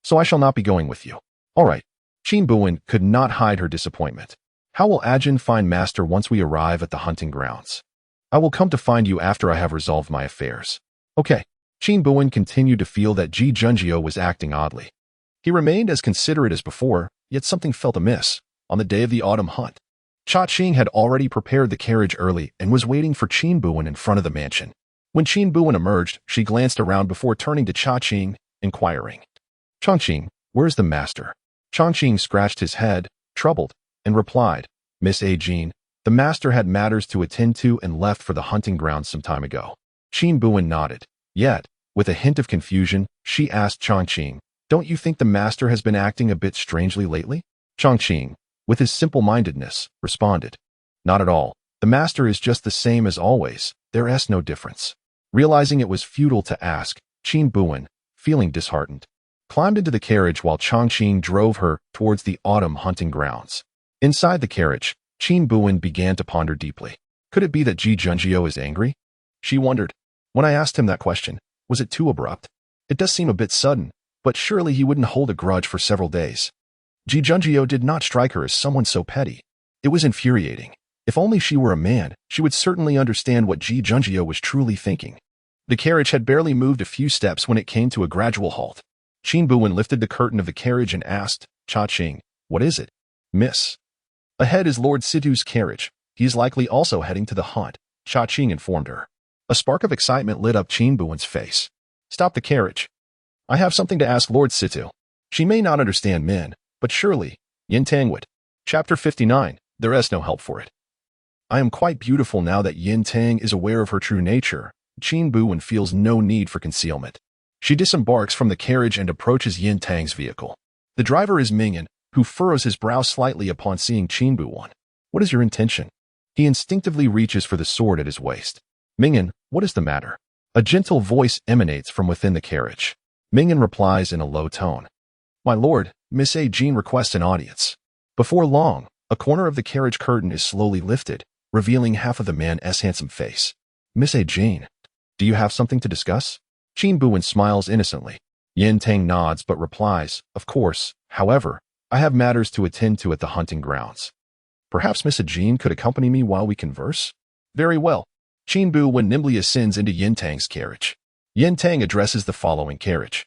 So I shall not be going with you. All right. Qin Buwen could not hide her disappointment. How will Ajahn find Master once we arrive at the hunting grounds? I will come to find you after I have resolved my affairs. Okay. Qin Buwen continued to feel that Ji Junjio was acting oddly. He remained as considerate as before, yet something felt amiss. On the day of the autumn hunt, Cha Qing had already prepared the carriage early and was waiting for Qin Buwen in front of the mansion. When Qin Buwen emerged, she glanced around before turning to Cha Qing, inquiring. Changqing, where's the master? Changqing scratched his head, troubled, and replied, Miss A. Jean, the master had matters to attend to and left for the hunting grounds some time ago. Qin Buwen nodded. Yet, with a hint of confusion, she asked Changqing, don't you think the master has been acting a bit strangely lately? Changqing, with his simple-mindedness, responded. Not at all. The master is just the same as always. There is no difference. Realizing it was futile to ask, Qin Buwen, feeling disheartened, climbed into the carriage while Changqing drove her towards the autumn hunting grounds. Inside the carriage, Qin Buwen began to ponder deeply. Could it be that Ji Junjio is angry? She wondered. When I asked him that question, was it too abrupt? It does seem a bit sudden, but surely he wouldn't hold a grudge for several days. Ji Junjio did not strike her as someone so petty. It was infuriating. If only she were a man, she would certainly understand what Ji Junjio was truly thinking. The carriage had barely moved a few steps when it came to a gradual halt. Qin Buwen lifted the curtain of the carriage and asked, Cha Qing, what is it? Miss. Ahead is Lord Situ's carriage. He is likely also heading to the hunt, Cha Qing informed her. A spark of excitement lit up Qin Buwen's face. Stop the carriage. I have something to ask Lord Situ. She may not understand men, but surely, Yin Tang would. Chapter 59, there is no help for it. I am quite beautiful now that Yin Tang is aware of her true nature. Qin Buwen feels no need for concealment. She disembarks from the carriage and approaches Yin Tang's vehicle. The driver is Mingyan, who furrows his brow slightly upon seeing Qin Buwen. What is your intention? He instinctively reaches for the sword at his waist. Mingyan, what is the matter? A gentle voice emanates from within the carriage. Mingyan replies in a low tone. My lord, Miss A. Jean requests an audience. Before long, a corner of the carriage curtain is slowly lifted, revealing half of the man's handsome face. Miss Jane, do you have something to discuss? Qin Buwen smiles innocently. Yin Tang nods but replies, of course. However, I have matters to attend to at the hunting grounds. Perhaps Miss Jane could accompany me while we converse? Very well. Qin Buwen nimbly ascends into Yin Tang's carriage. Yin Tang addresses the following carriage.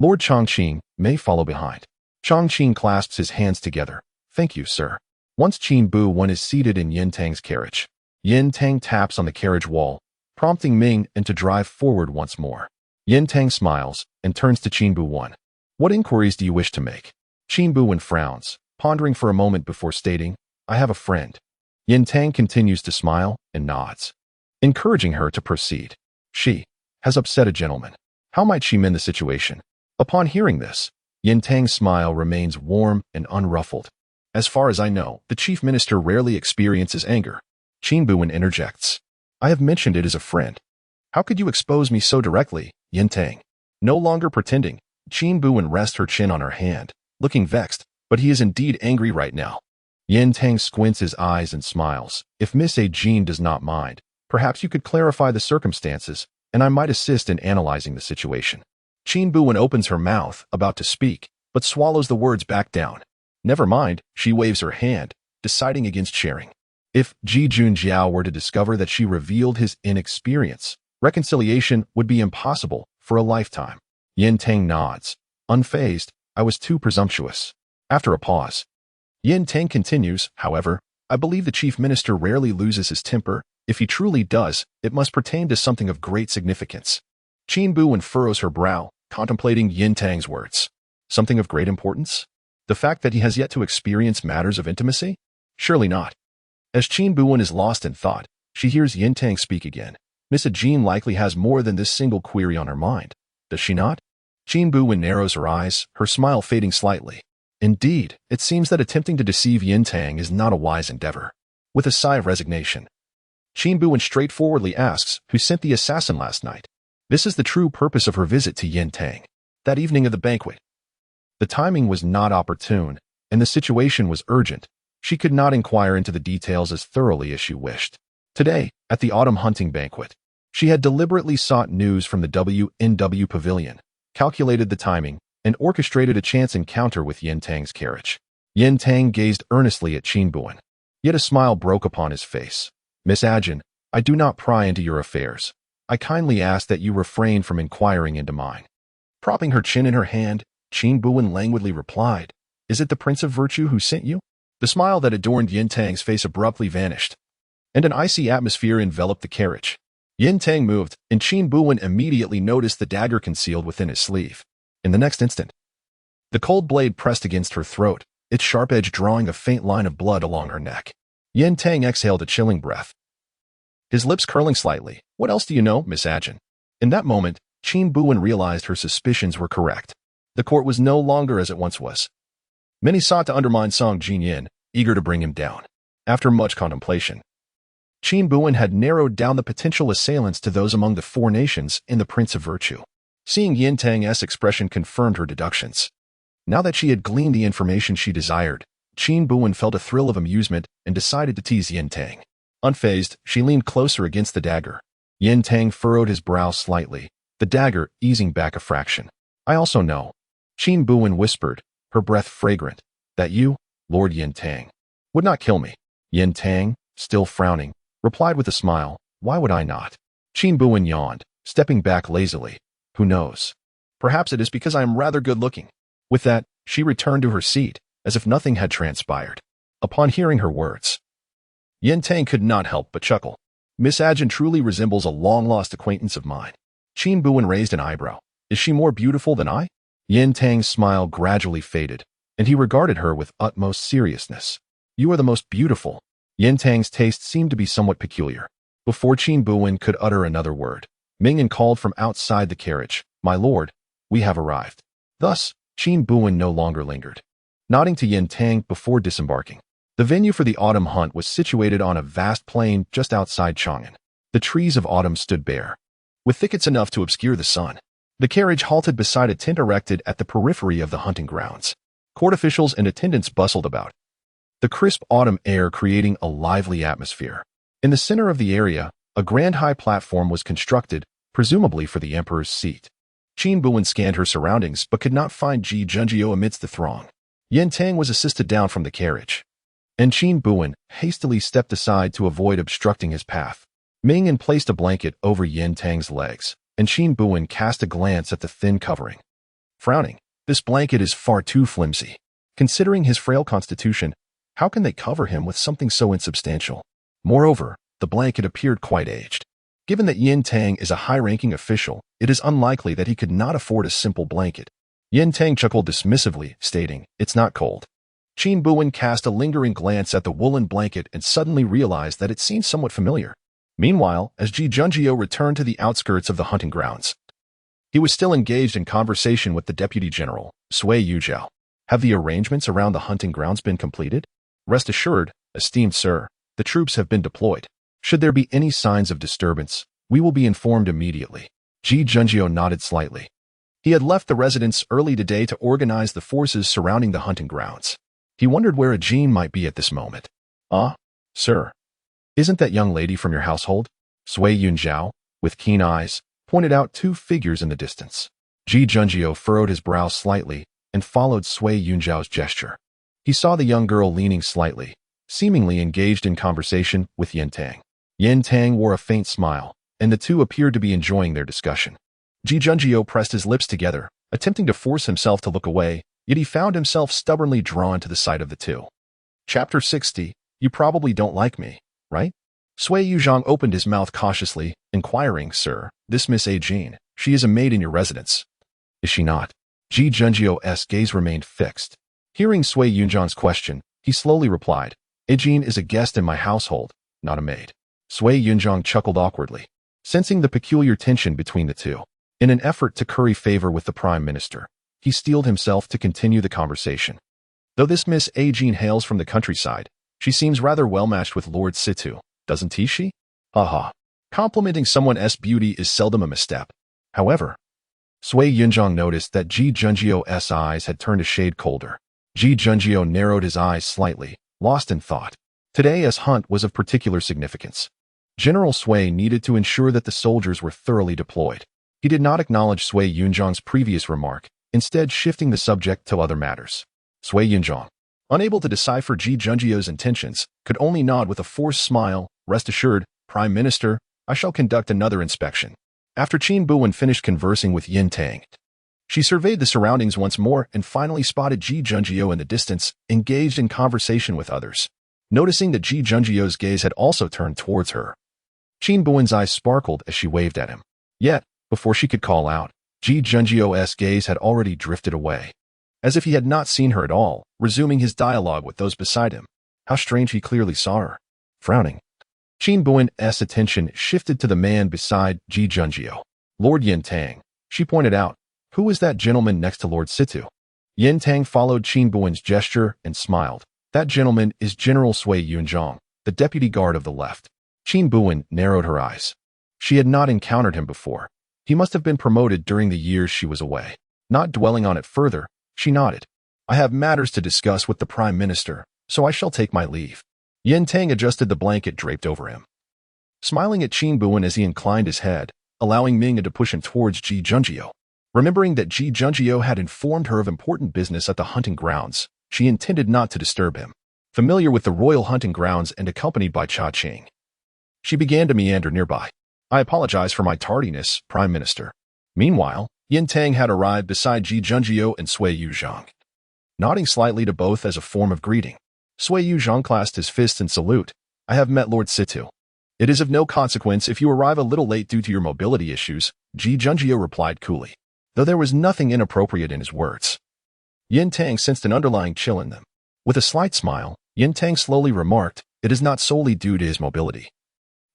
Lord Chang'an may follow behind. Chang'an clasps his hands together. Thank you, sir. Once Qin Buwen is seated in Yin Tang's carriage, Yin Tang taps on the carriage wall, prompting Ming and to drive forward once more. Yin Tang smiles and turns to Qin Buwen. What inquiries do you wish to make? Qin Buwen frowns, pondering for a moment before stating, I have a friend. Yin Tang continues to smile and nods, encouraging her to proceed. She has upset a gentleman. How might she mend the situation? Upon hearing this, Yin Tang's smile remains warm and unruffled. As far as I know, the chief minister rarely experiences anger. Qin Buwen interjects. I have mentioned it as a friend. How could you expose me so directly, Yin Tang? No longer pretending, Qin Buwen rests her chin on her hand, looking vexed, but he is indeed angry right now. Yin Tang squints his eyes and smiles. If Miss Jane does not mind, perhaps you could clarify the circumstances, and I might assist in analyzing the situation. Qin Buwen opens her mouth, about to speak, but swallows the words back down. Never mind, she waves her hand, deciding against sharing. If Ji Junjiao were to discover that she revealed his inexperience, reconciliation would be impossible for a lifetime. Yin Tang nods. Unfazed, I was too presumptuous. After a pause, Yin Tang continues, however, I believe the chief minister rarely loses his temper. If he truly does, it must pertain to something of great significance. Qin Buwen furrows her brow, contemplating Yin Tang's words. Something of great importance? The fact that he has yet to experience matters of intimacy? Surely not. As Qin Buwen is lost in thought, she hears Yin Tang speak again. Miss Jane likely has more than this single query on her mind. Does she not? Qin Buwen narrows her eyes, her smile fading slightly. Indeed, it seems that attempting to deceive Yin Tang is not a wise endeavor. With a sigh of resignation, Qin Buwen straightforwardly asks who sent the assassin last night. This is the true purpose of her visit to Yin Tang. That evening of the banquet, the timing was not opportune, and the situation was urgent. She could not inquire into the details as thoroughly as she wished. Today, at the autumn hunting banquet, she had deliberately sought news from the WNW pavilion, calculated the timing, and orchestrated a chance encounter with Yin Tang's carriage. Yin Tang gazed earnestly at Qin Buwen, yet a smile broke upon his face. Miss Ajin, I do not pry into your affairs. I kindly ask that you refrain from inquiring into mine. Propping her chin in her hand, Qin Buwen languidly replied, Is it the Prince of Virtue who sent you? The smile that adorned Yin Tang's face abruptly vanished, and an icy atmosphere enveloped the carriage. Yin Tang moved, and Qin Buwen immediately noticed the dagger concealed within his sleeve. In the next instant, the cold blade pressed against her throat, its sharp edge drawing a faint line of blood along her neck. Yin Tang exhaled a chilling breath, his lips curling slightly. What else do you know, Miss Ajin? In that moment, Qin Buwen realized her suspicions were correct. The court was no longer as it once was. Many sought to undermine Song Jinyin, eager to bring him down. After much contemplation, Qin Buwen had narrowed down the potential assailants to those among the four nations in the Prince of Virtue. Seeing Yin Tang's expression confirmed her deductions. Now that she had gleaned the information she desired, Qin Buwen felt a thrill of amusement and decided to tease Yin Tang. Unfazed, she leaned closer against the dagger. Yin Tang furrowed his brow slightly, the dagger easing back a fraction. I also know, Qin Buwen whispered, her breath fragrant, that you, Lord Yin Tang, would not kill me. Yin Tang, still frowning, replied with a smile, Why would I not? Qin Buwen yawned, stepping back lazily. Who knows? Perhaps it is because I am rather good-looking. With that, she returned to her seat, as if nothing had transpired. Upon hearing her words, Yin Tang could not help but chuckle. Miss Ajin truly resembles a long-lost acquaintance of mine. Qin Buwen raised an eyebrow. Is she more beautiful than I? Yin Tang's smile gradually faded, and he regarded her with utmost seriousness. You are the most beautiful. Yin Tang's taste seemed to be somewhat peculiar. Before Qin Buwen could utter another word, Mingyan called from outside the carriage, My lord, we have arrived. Thus, Qin Buwen no longer lingered. Nodding to Yin Tang before disembarking, the venue for the autumn hunt was situated on a vast plain just outside Chang'an. The trees of autumn stood bare, with thickets enough to obscure the sun. The carriage halted beside a tent erected at the periphery of the hunting grounds. Court officials and attendants bustled about, the crisp autumn air creating a lively atmosphere. In the center of the area, a grand high platform was constructed, presumably for the emperor's seat. Qin Buwen scanned her surroundings but could not find Ji Junjiu amidst the throng. Yin Tang was assisted down from the carriage, and Qin Buwen hastily stepped aside to avoid obstructing his path. Ming placed a blanket over Yin Tang's legs, and Qin Buwen cast a glance at the thin covering. Frowning, this blanket is far too flimsy. Considering his frail constitution, how can they cover him with something so insubstantial? Moreover, the blanket appeared quite aged. Given that Yin Tang is a high-ranking official, it is unlikely that he could not afford a simple blanket. Yin Tang chuckled dismissively, stating, "It's not cold." Qin Buwen cast a lingering glance at the woolen blanket and suddenly realized that it seemed somewhat familiar. Meanwhile, as Ji Junjiu returned to the outskirts of the hunting grounds, he was still engaged in conversation with the Deputy General, Sui Yujiao. "Have the arrangements around the hunting grounds been completed? Rest assured, esteemed sir, the troops have been deployed. Should there be any signs of disturbance, we will be informed immediately." Ji Junjiu nodded slightly. He had left the residence early today to organize the forces surrounding the hunting grounds. He wondered where a Jin might be at this moment. "Ah, sir. Isn't that young lady from your household?" Sui Yunjiao, with keen eyes, pointed out two figures in the distance. Ji Junjiu furrowed his brow slightly and followed Sui Yunjiao's gesture. He saw the young girl leaning slightly, seemingly engaged in conversation with Yin Tang. Yin Tang wore a faint smile, and the two appeared to be enjoying their discussion. Ji Junjiu pressed his lips together, attempting to force himself to look away, yet he found himself stubbornly drawn to the sight of the two. Chapter 60. You probably don't like me, right? Sui Yuzhang opened his mouth cautiously, inquiring, "Sir, this Miss A. Jean, she is a maid in your residence, is she not?" Ji Junjiu's gaze remained fixed. Hearing Sui Yuzhang's question, he slowly replied, "A. Jean is a guest in my household, not a maid." Sui Yuzhang chuckled awkwardly, sensing the peculiar tension between the two. In an effort to curry favor with the Prime Minister, he steeled himself to continue the conversation. "Though this Miss A. Jean hails from the countryside, she seems rather well-matched with Lord Situ, doesn't she? Haha. Complimenting someone's beauty is seldom a misstep." However, Sui Yunjiang noticed that Ji Junjiu's eyes had turned a shade colder. Ji Junjiu narrowed his eyes slightly, lost in thought. Today's hunt was of particular significance. General Sui needed to ensure that the soldiers were thoroughly deployed. He did not acknowledge Sui Yunjiang's previous remark, instead shifting the subject to other matters. Sui Yunjiang, unable to decipher Ji Junjiu's intentions, could only nod with a forced smile. "Rest assured, Prime Minister, I shall conduct another inspection." After Qin Buwen finished conversing with Yin Tang, she surveyed the surroundings once more and finally spotted Ji Junjiu in the distance, engaged in conversation with others. Noticing that Ji Junjiu's gaze had also turned towards her, Qin Buwen's eyes sparkled as she waved at him. Yet, before she could call out, Ji Junjiu's gaze had already drifted away, as if he had not seen her at all, resuming his dialogue with those beside him. How strange, he clearly saw her. Frowning, Qin Buwen's attention shifted to the man beside Ji Junjiu. "Lord Yin Tang," she pointed out. "Who is that gentleman next to Lord Situ?" Yin Tang followed Qin Buwen's gesture and smiled. "That gentleman is General Sui Yunjiang, the deputy guard of the left." Qin Buwen narrowed her eyes. She had not encountered him before. He must have been promoted during the years she was away. Not dwelling on it further, she nodded. "I have matters to discuss with the Prime Minister, so I shall take my leave." Yin Tang adjusted the blanket draped over him, smiling at Qin Buwen as he inclined his head, allowing Ming to push him towards Ji Junjiu. Remembering that Ji Junjiu had informed her of important business at the hunting grounds, she intended not to disturb him. Familiar with the royal hunting grounds and accompanied by Cha Qing, she began to meander nearby. "I apologize for my tardiness, Prime Minister." Meanwhile, Yin Tang had arrived beside Ji Junjiu and Sui Yuzhang, nodding slightly to both as a form of greeting. Sui Yuzhang clasped his fist in salute. "I have met Lord Situ." "It is of no consequence if you arrive a little late due to your mobility issues," Ji Junjiu replied coolly, though there was nothing inappropriate in his words. Yin Tang sensed an underlying chill in them. With a slight smile, Yin Tang slowly remarked, "It is not solely due to his mobility.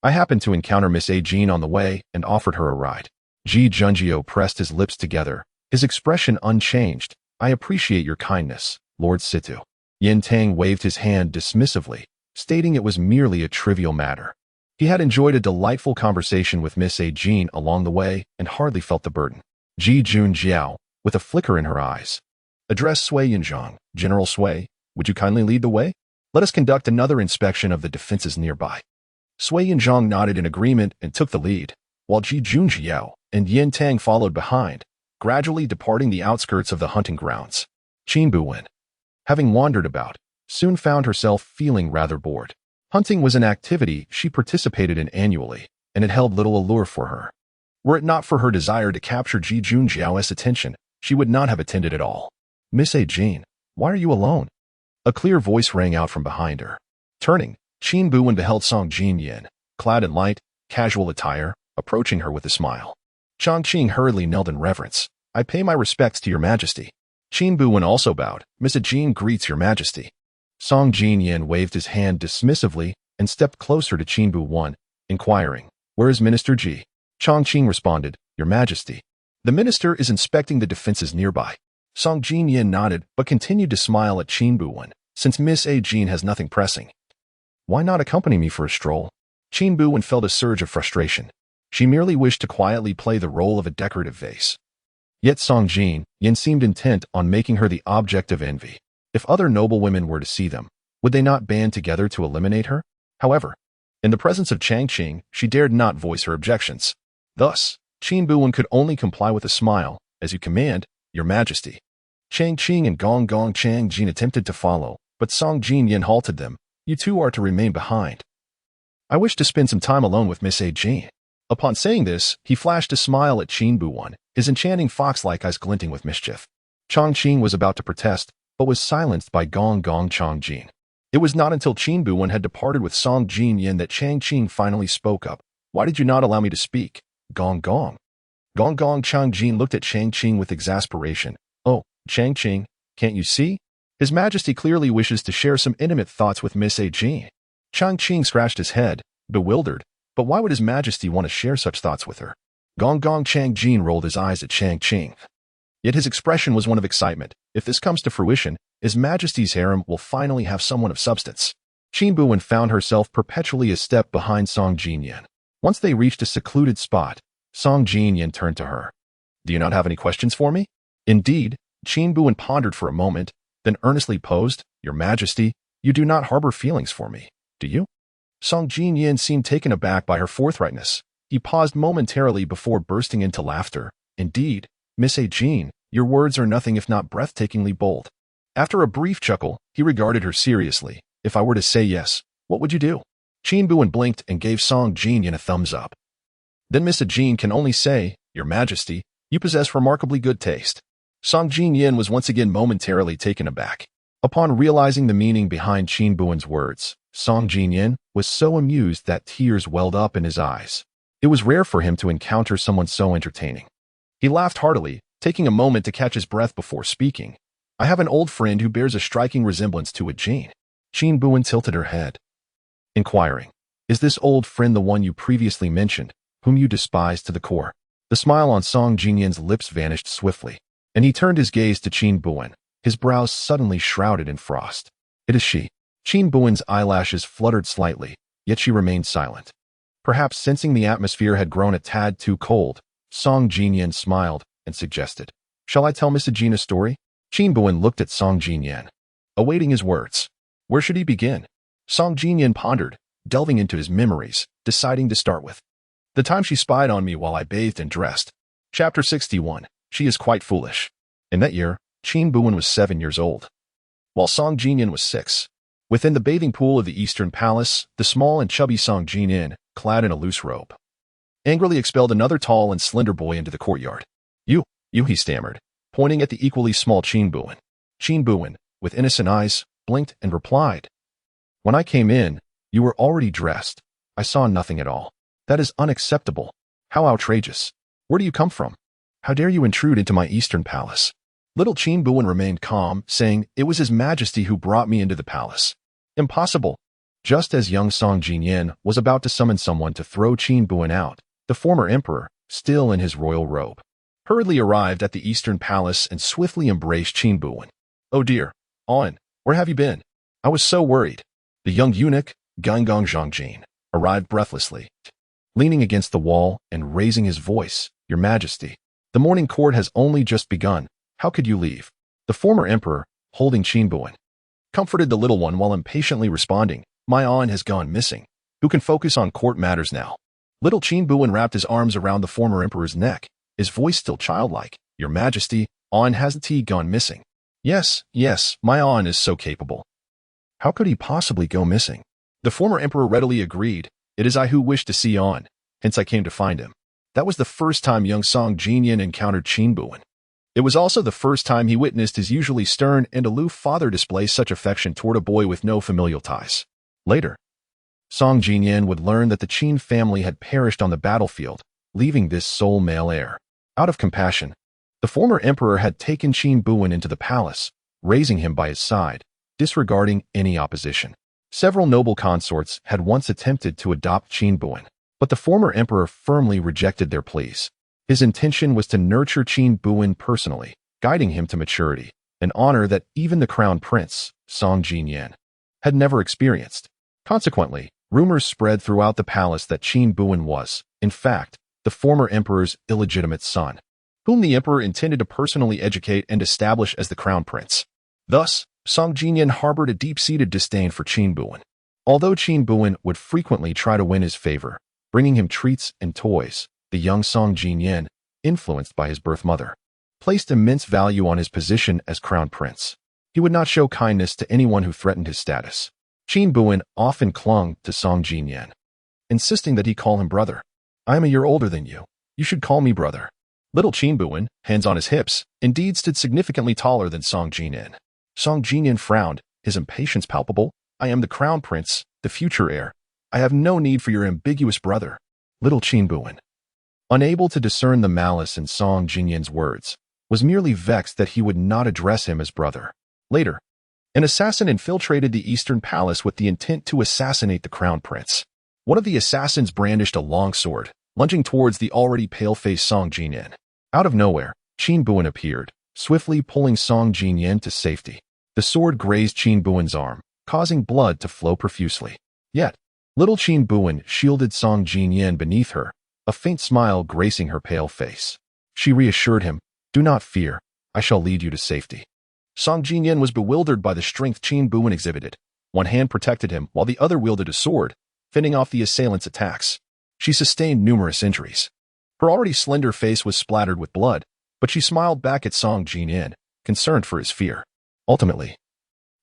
I happened to encounter Miss A. Jean on the way and offered her a ride." Ji Junjiu pressed his lips together, his expression unchanged. "I appreciate your kindness, Lord Situ." Yin Tang waved his hand dismissively, stating it was merely a trivial matter. He had enjoyed a delightful conversation with Miss A. Jean along the way and hardly felt the burden. Ji Junjiao, with a flicker in her eyes, addressed Sui Yunjiang. "General Sui, would you kindly lead the way? Let us conduct another inspection of the defenses nearby." Sui Yanzhong nodded in agreement and took the lead, while Ji Junjiao and Yin Tang followed behind, gradually departing the outskirts of the hunting grounds. Qin Buwen, having wandered about, soon found herself feeling rather bored. Hunting was an activity she participated in annually, and it held little allure for her. Were it not for her desire to capture Ji Junjiao's attention, she would not have attended at all. "Miss A. Jean, why are you alone?" A clear voice rang out from behind her. Turning, Qin Buwen beheld Song Jinyin, clad in light, casual attire, approaching her with a smile. Changqing hurriedly knelt in reverence. "I pay my respects to your majesty." Qin Buwen also bowed. "Miss A. Jean greets your majesty." Song Jinyin waved his hand dismissively and stepped closer to Qin Buwen, inquiring, "Where is Minister Ji?" Changqing responded, "Your majesty. The minister is inspecting the defenses nearby." Song Jinyin nodded but continued to smile at Qin Buwen, "Since Miss A. Jean has nothing pressing, why not accompany me for a stroll?" Qin Buwen felt a surge of frustration. She merely wished to quietly play the role of a decorative vase. Yet Song Jinyin seemed intent on making her the object of envy. If other noblewomen were to see them, would they not band together to eliminate her? However, in the presence of Changqing, she dared not voice her objections. Thus, Qin Buwen could only comply with a smile. "As you command, your majesty." Changqing and Gong Changjin attempted to follow, but Song Jinyin halted them. "You two are to remain behind. I wish to spend some time alone with Miss A. Jean." Upon saying this, he flashed a smile at Qin Buwen, his enchanting fox-like eyes glinting with mischief. Changqing was about to protest, but was silenced by Gong Changjin. It was not until Qin Buwen had departed with Song Jinyin that Changqing finally spoke up. "Why did you not allow me to speak?" Gong Changjin looked at Changqing with exasperation. "Oh, Changqing, can't you see? His Majesty clearly wishes to share some intimate thoughts with Miss A. Jean." Changqing scratched his head, bewildered. But why would His Majesty want to share such thoughts with her? Gong Changjin rolled his eyes at Changqing. Yet his expression was one of excitement. If this comes to fruition, His Majesty's harem will finally have someone of substance. Qin Buwen found herself perpetually a step behind Song Jinyin. Once they reached a secluded spot, Song Jinyin turned to her. "Do you not have any questions for me?" Indeed, Qin Buwen pondered for a moment, then earnestly posed, "Your Majesty, you do not harbor feelings for me, do you?" Song Jinyin seemed taken aback by her forthrightness. He paused momentarily before bursting into laughter. "Indeed, Miss A. Jean, your words are nothing if not breathtakingly bold." After a brief chuckle, he regarded her seriously. "If I were to say yes, what would you do?" Qin Buwen blinked and gave Song Jinyin a thumbs up. "Then Miss A. Jean can only say, 'Your Majesty, you possess remarkably good taste.'" Song Jinyin was once again momentarily taken aback. Upon realizing the meaning behind Qin Buwen's words, Song Jinyin was so amused that tears welled up in his eyes. It was rare for him to encounter someone so entertaining. He laughed heartily, taking a moment to catch his breath before speaking. "I have an old friend who bears a striking resemblance to a Jean." Qin Buwen tilted her head, inquiring, "Is this old friend the one you previously mentioned, whom you despise to the core?" The smile on Song Jinyin's lips vanished swiftly, and he turned his gaze to Qin Buwen, his brows suddenly shrouded in frost. "It is she." Qin Buwen's eyelashes fluttered slightly, yet she remained silent. Perhaps sensing the atmosphere had grown a tad too cold, Song Jinyin smiled and suggested, "Shall I tell Miss Jean a story?" Qin Buwen looked at Song Jinyin, awaiting his words. Where should he begin? Song Jinyin pondered, delving into his memories, deciding to start with the time she spied on me while I bathed and dressed. Chapter 61. She is quite foolish. In that year, Qin Buwen was 7 years old, while Song Jinyin was 6. Within the bathing pool of the Eastern Palace, the small and chubby Song Jinyin, clad in a loose robe, angrily expelled another tall and slender boy into the courtyard. You, he stammered, pointing at the equally small Qin Buwen. Qin Buwen, with innocent eyes, blinked and replied, "When I came in, you were already dressed. I saw nothing at all. That is unacceptable. How outrageous. Where do you come from? How dare you intrude into my Eastern Palace?" Little Qin Buwen remained calm, saying, "It was His Majesty who brought me into the palace." "Impossible." Just as young Song Jinyin was about to summon someone to throw Qin Buwen out, the former emperor, still in his royal robe, hurriedly arrived at the Eastern Palace and swiftly embraced Qin Buwen. "Oh dear, An, where have you been? I was so worried." The young eunuch, Gong Changjin, arrived breathlessly, leaning against the wall and raising his voice, "Your Majesty, the morning court has only just begun. How could you leave?" The former emperor, holding Qin Buwen, comforted the little one while impatiently responding, "My An has gone missing. who can focus on court matters now. Little Qin Buwen wrapped his arms around the former emperor's neck, his voice still childlike. Your Majesty, An has the tea gone missing. Yes, yes, my An is so capable. How could he possibly go missing? The former emperor readily agreed. It is I who wish to see An, hence I came to find him. That was the first time young Song Jinyan encountered Qin Buwen. It was also the first time he witnessed his usually stern and aloof father display such affection toward a boy with no familial ties. Later, Song Jinyan would learn that the Qin family had perished on the battlefield, leaving this sole male heir. Out of compassion, the former emperor had taken Qin Buwen into the palace, raising him by his side, disregarding any opposition. Several noble consorts had once attempted to adopt Qin Buwen, but the former emperor firmly rejected their pleas. His intention was to nurture Qin Buwen personally, guiding him to maturity, an honor that even the crown prince, Song Jinyan, had never experienced. Consequently, rumors spread throughout the palace that Qin Buwen was, in fact, the former emperor's illegitimate son, whom the emperor intended to personally educate and establish as the crown prince. Thus, Song Jinyan harbored a deep-seated disdain for Qin Buwen. Although Qin Buwen would frequently try to win his favor, bringing him treats and toys, the young Song Jinyan, influenced by his birth mother, placed immense value on his position as crown prince. He would not show kindness to anyone who threatened his status. Qin Buwen often clung to Song Jinyan, insisting that he call him brother. I am a year older than you. You should call me brother. Little Qin Buwen, hands on his hips, indeed stood significantly taller than Song Jinyan. Song Jinyan frowned, his impatience palpable. I am the crown prince, the future heir. I have no need for your ambiguous brother. Little Qin Buwen, unable to discern the malice in Song Jinyan's words, was merely vexed that he would not address him as brother. Later, an assassin infiltrated the Eastern Palace with the intent to assassinate the crown prince. One of the assassins brandished a long sword, lunging towards the already pale-faced Song Jinyan. Out of nowhere, Qin Buwen appeared, swiftly pulling Song Jinyan to safety. The sword grazed Qin Buwen's arm, causing blood to flow profusely. Yet, little Qin Buwen shielded Song Jinyan beneath her, a faint smile gracing her pale face. She reassured him, do not fear, I shall lead you to safety. Song Jinyan was bewildered by the strength Qin Buwen exhibited. One hand protected him while the other wielded a sword, fending off the assailant's attacks. She sustained numerous injuries. Her already slender face was splattered with blood, but she smiled back at Song Jinyan, concerned for his fear. Ultimately,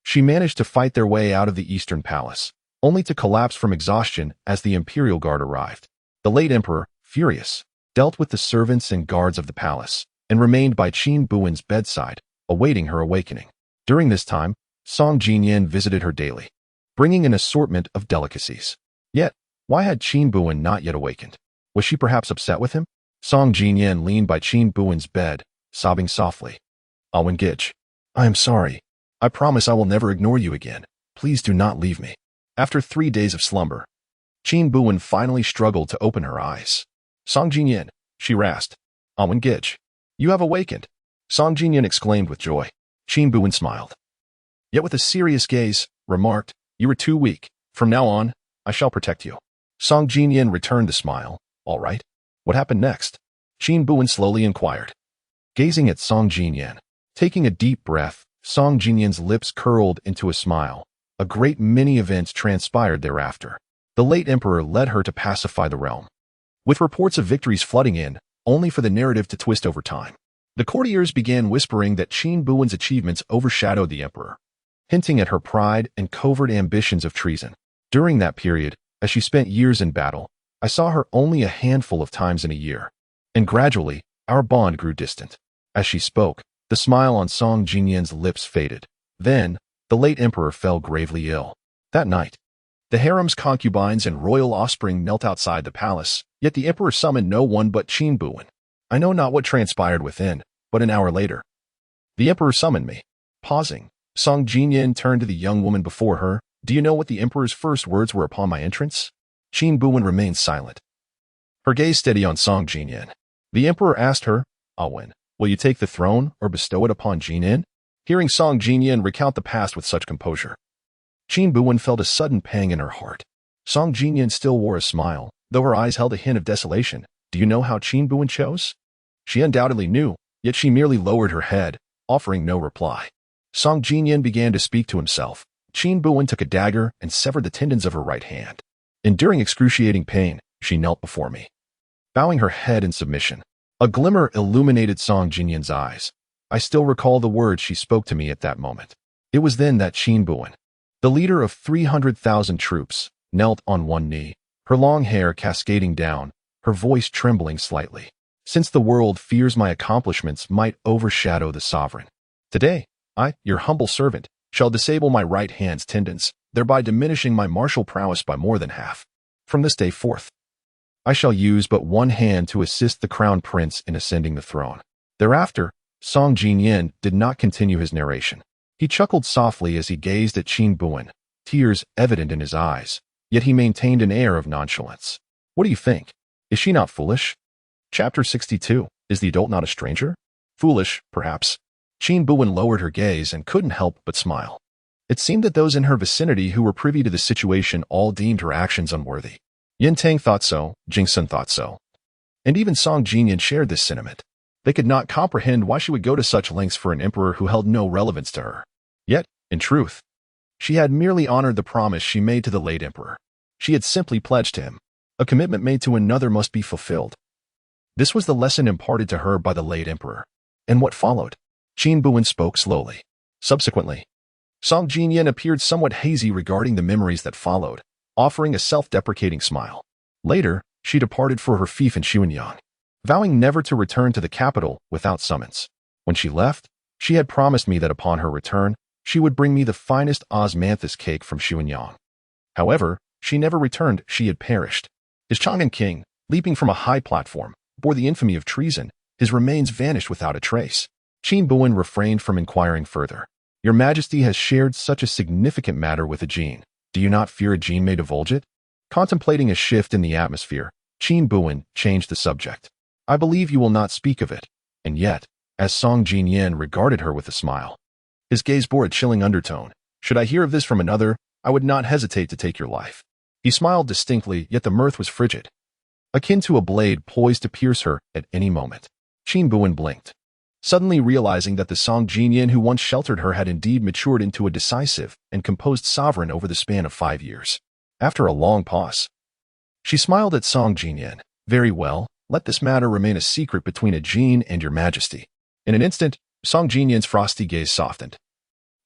she managed to fight their way out of the Eastern Palace, only to collapse from exhaustion as the Imperial Guard arrived. The late emperor, furious, dealt with the servants and guards of the palace, and remained by Qin Buwen's bedside, awaiting her awakening. During this time, Song Jinyan visited her daily, bringing an assortment of delicacies. Yet, why had Qin Buwen not yet awakened? Was she perhaps upset with him? Song Jinyan leaned by Qin Buwen's bed, sobbing softly. Awen Gij, I am sorry. I promise I will never ignore you again. Please do not leave me. After 3 days of slumber, Qin Buwen finally struggled to open her eyes. Song Jinyan, she rasped. Awen Gij, you have awakened. Song Jinyan exclaimed with joy. Qin Buwen smiled. Yet with a serious gaze, remarked, you are too weak. From now on, I shall protect you. Song Jinyan returned the smile. All right. What happened next? Qin Buwen slowly inquired. Gazing at Song Jinyan, taking a deep breath, Song Jinyan's lips curled into a smile. A great many events transpired thereafter. The late emperor led her to pacify the realm, with reports of victories flooding in, only for the narrative to twist over time. The courtiers began whispering that Qin Buwen's achievements overshadowed the emperor, hinting at her pride and covert ambitions of treason. During that period, as she spent years in battle, I saw her only a handful of times in a year, and gradually, our bond grew distant. As she spoke, the smile on Song Jinyan's lips faded. Then, the late emperor fell gravely ill. That night, the harem's concubines and royal offspring knelt outside the palace, yet the emperor summoned no one but Qin Buwen. I know not what transpired within, but an hour later, the emperor summoned me. Pausing, Song Jinyan turned to the young woman before her. Do you know what the emperor's first words were upon my entrance? Qin Buwen remained silent, her gaze steady on Song Jinyan. The emperor asked her, Awen, will you take the throne or bestow it upon Jinyan? Hearing Song Jinyan recount the past with such composure, Qin Buwen felt a sudden pang in her heart. Song Jinyan still wore a smile, though her eyes held a hint of desolation. Do you know how Qin Buwen chose? She undoubtedly knew, yet she merely lowered her head, offering no reply. Song Jinyan began to speak to himself. Qin Buwen took a dagger and severed the tendons of her right hand. Enduring excruciating pain, she knelt before me, bowing her head in submission. A glimmer illuminated Song Jinyan's eyes. I still recall the words she spoke to me at that moment. It was then that Qin Buwen, the leader of 300,000 troops, knelt on one knee, her long hair cascading down, her voice trembling slightly. Since the world fears my accomplishments might overshadow the sovereign, today, I, your humble servant, shall disable my right hand's tendons, thereby diminishing my martial prowess by more than half. From this day forth, I shall use but one hand to assist the crown prince in ascending the throne. Thereafter, Song Jinyan did not continue his narration. He chuckled softly as he gazed at Qin Buwen, tears evident in his eyes, yet he maintained an air of nonchalance. What do you think? Is she not foolish? Chapter 62. Is the adult not a stranger? Foolish, perhaps. Qin Buwen lowered her gaze and couldn't help but smile. It seemed that those in her vicinity who were privy to the situation all deemed her actions unworthy. Yin Tang thought so, Jing Sun thought so. And even Song Jinyan shared this sentiment. They could not comprehend why she would go to such lengths for an emperor who held no relevance to her. Yet, in truth, she had merely honored the promise she made to the late emperor. She had simply pledged to him. A commitment made to another must be fulfilled. This was the lesson imparted to her by the late emperor. And what followed? Qin Buwen spoke slowly. Subsequently, Song Jinyan appeared somewhat hazy regarding the memories that followed, offering a self-deprecating smile. Later, she departed for her fief in Xuanyang, vowing never to return to the capital without summons. When she left, she had promised me that upon her return, she would bring me the finest osmanthus cake from Xuanyang. However, she never returned. She had perished. His Chang'an king, leaping from a high platform, bore the infamy of treason. His remains vanished without a trace. Qin Buwen refrained from inquiring further. Your Majesty has shared such a significant matter with a Jin. Do you not fear a Jin may divulge it? Contemplating a shift in the atmosphere, Qin Buwen changed the subject. I believe you will not speak of it. And yet, as Song Jinyan regarded her with a smile, his gaze bore a chilling undertone. Should I hear of this from another, I would not hesitate to take your life. He smiled distinctly, yet the mirth was frigid, akin to a blade poised to pierce her at any moment. Qin Buwen blinked, suddenly realizing that the Song Jinyan who once sheltered her had indeed matured into a decisive and composed sovereign over the span of 5 years. After a long pause, she smiled at Song Jinyan. Very well, let this matter remain a secret between a Jin and your Majesty. In an instant, Song Jinyan's frosty gaze softened,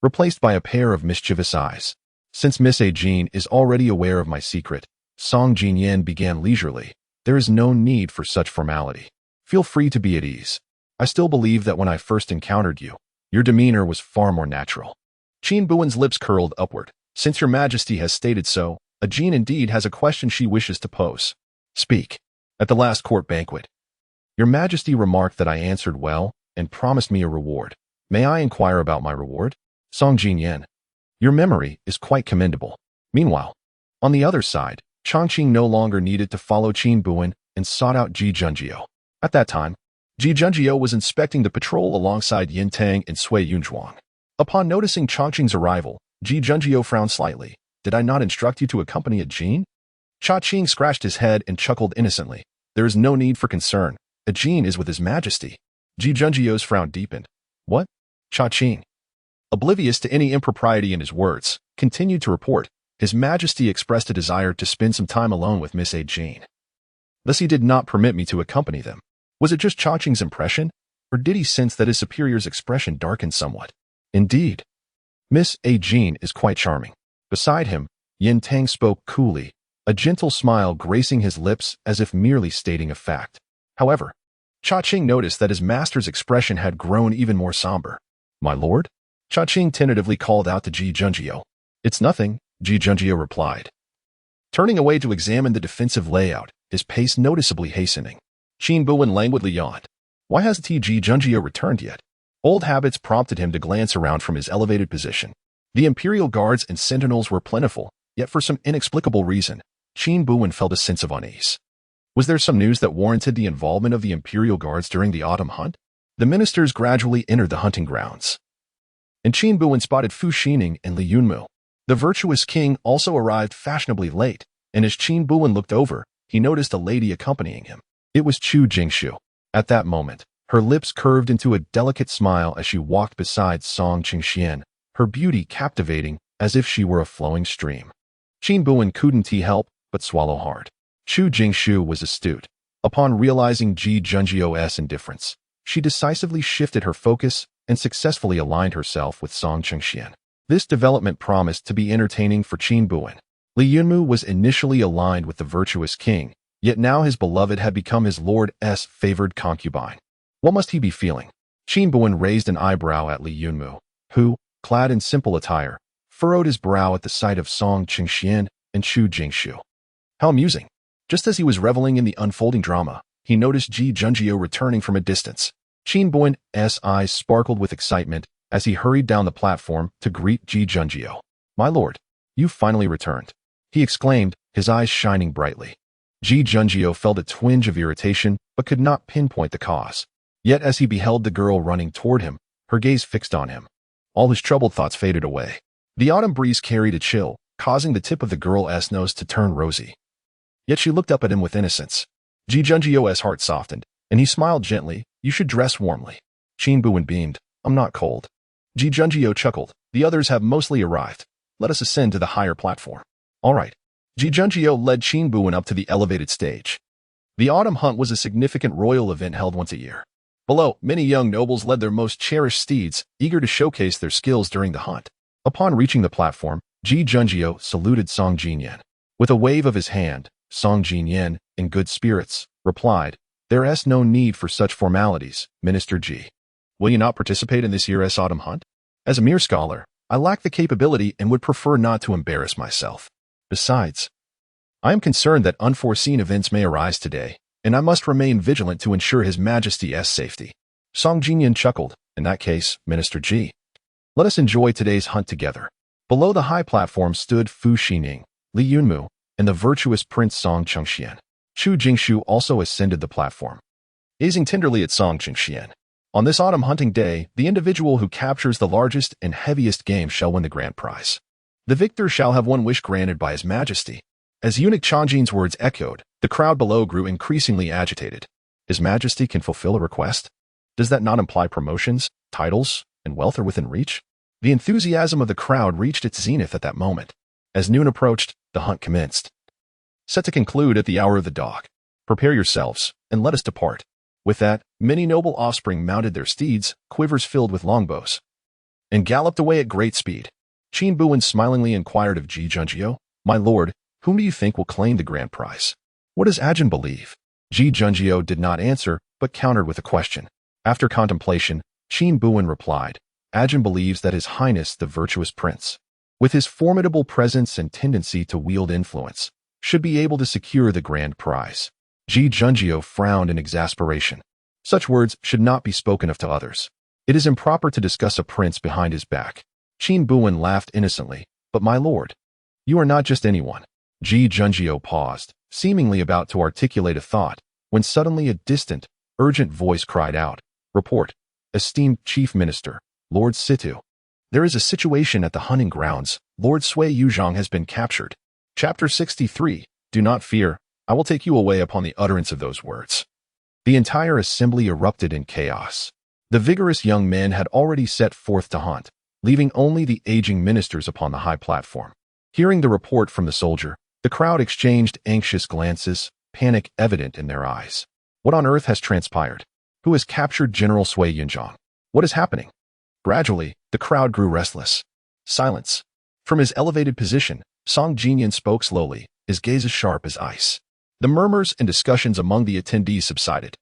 replaced by a pair of mischievous eyes. Since Miss A. Jin is already aware of my secret, Song Jinyan began leisurely, there is no need for such formality. Feel free to be at ease. I still believe that when I first encountered you, your demeanor was far more natural. Qin Buwen's lips curled upward. Since your Majesty has stated so, a Jin indeed has a question she wishes to pose. Speak. At the last court banquet, your Majesty remarked that I answered well and promised me a reward. May I inquire about my reward? Song Jinyan, your memory is quite commendable. Meanwhile, on the other side, Changqing no longer needed to follow Qin Buwen and sought out Ji Junjiu. At that time, Ji Junjiu was inspecting the patrol alongside Yin Tang and Sui Yunzhuang. Upon noticing Changqing's arrival, Ji Junjiu frowned slightly. Did I not instruct you to accompany a Jin? Changqing scratched his head and chuckled innocently. There is no need for concern. A Jin is with His Majesty. Ji Junjiu's frown deepened. What? Changqing, oblivious to any impropriety in his words, continued to report. His Majesty expressed a desire to spend some time alone with Miss A. Jin. Thus he did not permit me to accompany them. Was it just Changqing's impression, or did he sense that his superior's expression darkened somewhat? Indeed, Miss A. Jin is quite charming. Beside him, Yin Tang spoke coolly, a gentle smile gracing his lips as if merely stating a fact. However, Changqing noticed that his master's expression had grown even more somber. My lord? Changqing tentatively called out to Ji Junjiu. It's nothing, Ji Junjiu replied, turning away to examine the defensive layout, his pace noticeably hastening. Qin Buwen languidly yawned. Why hasn't Ji Junjiu returned yet? Old habits prompted him to glance around from his elevated position. The Imperial Guards and Sentinels were plentiful, yet for some inexplicable reason, Qin Buwen felt a sense of unease. Was there some news that warranted the involvement of the Imperial Guards during the autumn hunt? The ministers gradually entered the hunting grounds, and Qin Buwen spotted Fu Xining and Li Yunmu. The virtuous king also arrived fashionably late, and as Qin Buwen looked over, he noticed a lady accompanying him. It was Chu Jingshu. At that moment, her lips curved into a delicate smile as she walked beside Song Qingxian, her beauty captivating as if she were a flowing stream. Qin Buwen couldn't help but swallow hard. Chu Jingshu was astute. Upon realizing Ji Junjio's indifference, she decisively shifted her focus and successfully aligned herself with Song Chengxian. This development promised to be entertaining for Qin Buwen. Li Yunmu was initially aligned with the virtuous king, yet now his beloved had become his lord's favored concubine. What must he be feeling? Qin Buwen raised an eyebrow at Li Yunmu, who, clad in simple attire, furrowed his brow at the sight of Song Chengxian and Chu Jingshu. How amusing! Just as he was reveling in the unfolding drama, he noticed Ji Junjio returning from a distance. Qin Buwen's eyes sparkled with excitement as he hurried down the platform to greet Ji Junjio. "My lord, you finally returned," he exclaimed, his eyes shining brightly. Ji Junjio felt a twinge of irritation but could not pinpoint the cause. Yet as he beheld the girl running toward him, her gaze fixed on him. All his troubled thoughts faded away. The autumn breeze carried a chill, causing the tip of the girl's nose to turn rosy. Yet she looked up at him with innocence. Ji Junjio's heart softened, and he smiled gently. "You should dress warmly." Qin Buwen beamed. "I'm not cold." Ji Junjio chuckled. "The others have mostly arrived. Let us ascend to the higher platform." "All right." Ji Junjio led Qin Buwen up to the elevated stage. The autumn hunt was a significant royal event held once a year. Below, many young nobles led their most cherished steeds, eager to showcase their skills during the hunt. Upon reaching the platform, Ji Junjio saluted Song Jinyan. With a wave of his hand, Song Jinyan, in good spirits, replied, "There is no need for such formalities, Minister Ji. Will you not participate in this year's autumn hunt? As a mere scholar, I lack the capability and would prefer not to embarrass myself. Besides, I am concerned that unforeseen events may arise today, and I must remain vigilant to ensure His Majesty's safety." Song Jinyan chuckled. "In that case, Minister Ji, let us enjoy today's hunt together." Below the high platform stood Fu Xining, Li Yunmu, and the virtuous Prince Song Chengxian. Chu Jingshu also ascended the platform, gazing tenderly at Song Chengxian. On this autumn hunting day, the individual who captures the largest and heaviest game shall win the grand prize. The victor shall have one wish granted by His Majesty. As eunuch Chang'an's words echoed, the crowd below grew increasingly agitated. His Majesty can fulfill a request? Does that not imply promotions, titles, and wealth are within reach? The enthusiasm of the crowd reached its zenith at that moment. As noon approached, the hunt commenced. Set to conclude at the hour of the dog. Prepare yourselves, and let us depart. With that, many noble offspring mounted their steeds, quivers filled with longbows, and galloped away at great speed. Qin Buwen smilingly inquired of Ji Junjio, "My lord, whom do you think will claim the grand prize? What does Ajin believe?" Ji Junjio did not answer, but countered with a question. After contemplation, Qin Buwen replied, "Ajin believes that His Highness the virtuous prince, with his formidable presence and tendency to wield influence, should be able to secure the grand prize." Ji Junjio frowned in exasperation. Such words should not be spoken of to others. It is improper to discuss a prince behind his back. Qin Buwen laughed innocently. "But my lord, you are not just anyone." Ji Junjio paused, seemingly about to articulate a thought, when suddenly a distant, urgent voice cried out, "Report, esteemed Chief Minister, Lord Situ. There is a situation at the hunting grounds. Lord Sui Yuzhong has been captured." Chapter 63. Do not fear. I will take you away upon the utterance of those words. The entire assembly erupted in chaos. The vigorous young men had already set forth to hunt, leaving only the aging ministers upon the high platform. Hearing the report from the soldier, the crowd exchanged anxious glances, panic evident in their eyes. What on earth has transpired? Who has captured General Sui Yuzhong? What is happening? Gradually, the crowd grew restless. Silence. From his elevated position, Song Jinyan spoke slowly, his gaze as sharp as ice. The murmurs and discussions among the attendees subsided.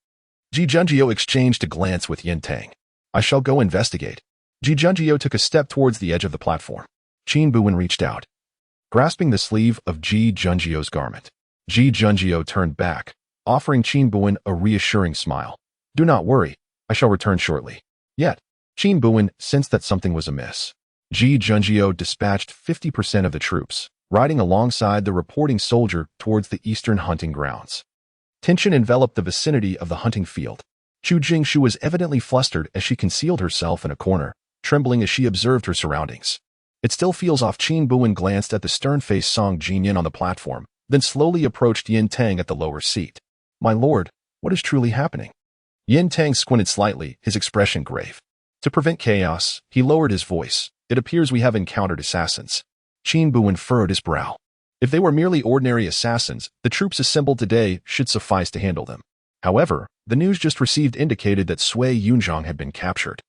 Ji Junjio exchanged a glance with Yin Tang. "I shall go investigate." Ji Junjio took a step towards the edge of the platform. Qin Buwen reached out, grasping the sleeve of Ji Junjio's garment. Ji Junjio turned back, offering Qin Buwen a reassuring smile. "Do not worry, I shall return shortly." Yet, Qin Buwen sensed that something was amiss. Ji Junjio dispatched 50% of the troops, riding alongside the reporting soldier towards the eastern hunting grounds. Tension enveloped the vicinity of the hunting field. Chu Jingshu was evidently flustered as she concealed herself in a corner, trembling as she observed her surroundings. "It still feels off." Qin Buwen glanced at the stern-faced Song Jinyan on the platform, then slowly approached Yin Tang at the lower seat. "My lord, what is truly happening?" Yin Tang squinted slightly, his expression grave. To prevent chaos, he lowered his voice. "It appears we have encountered assassins." Qin Buwen furrowed his brow. If they were merely ordinary assassins, the troops assembled today should suffice to handle them. However, the news just received indicated that Sui Yunzhang had been captured,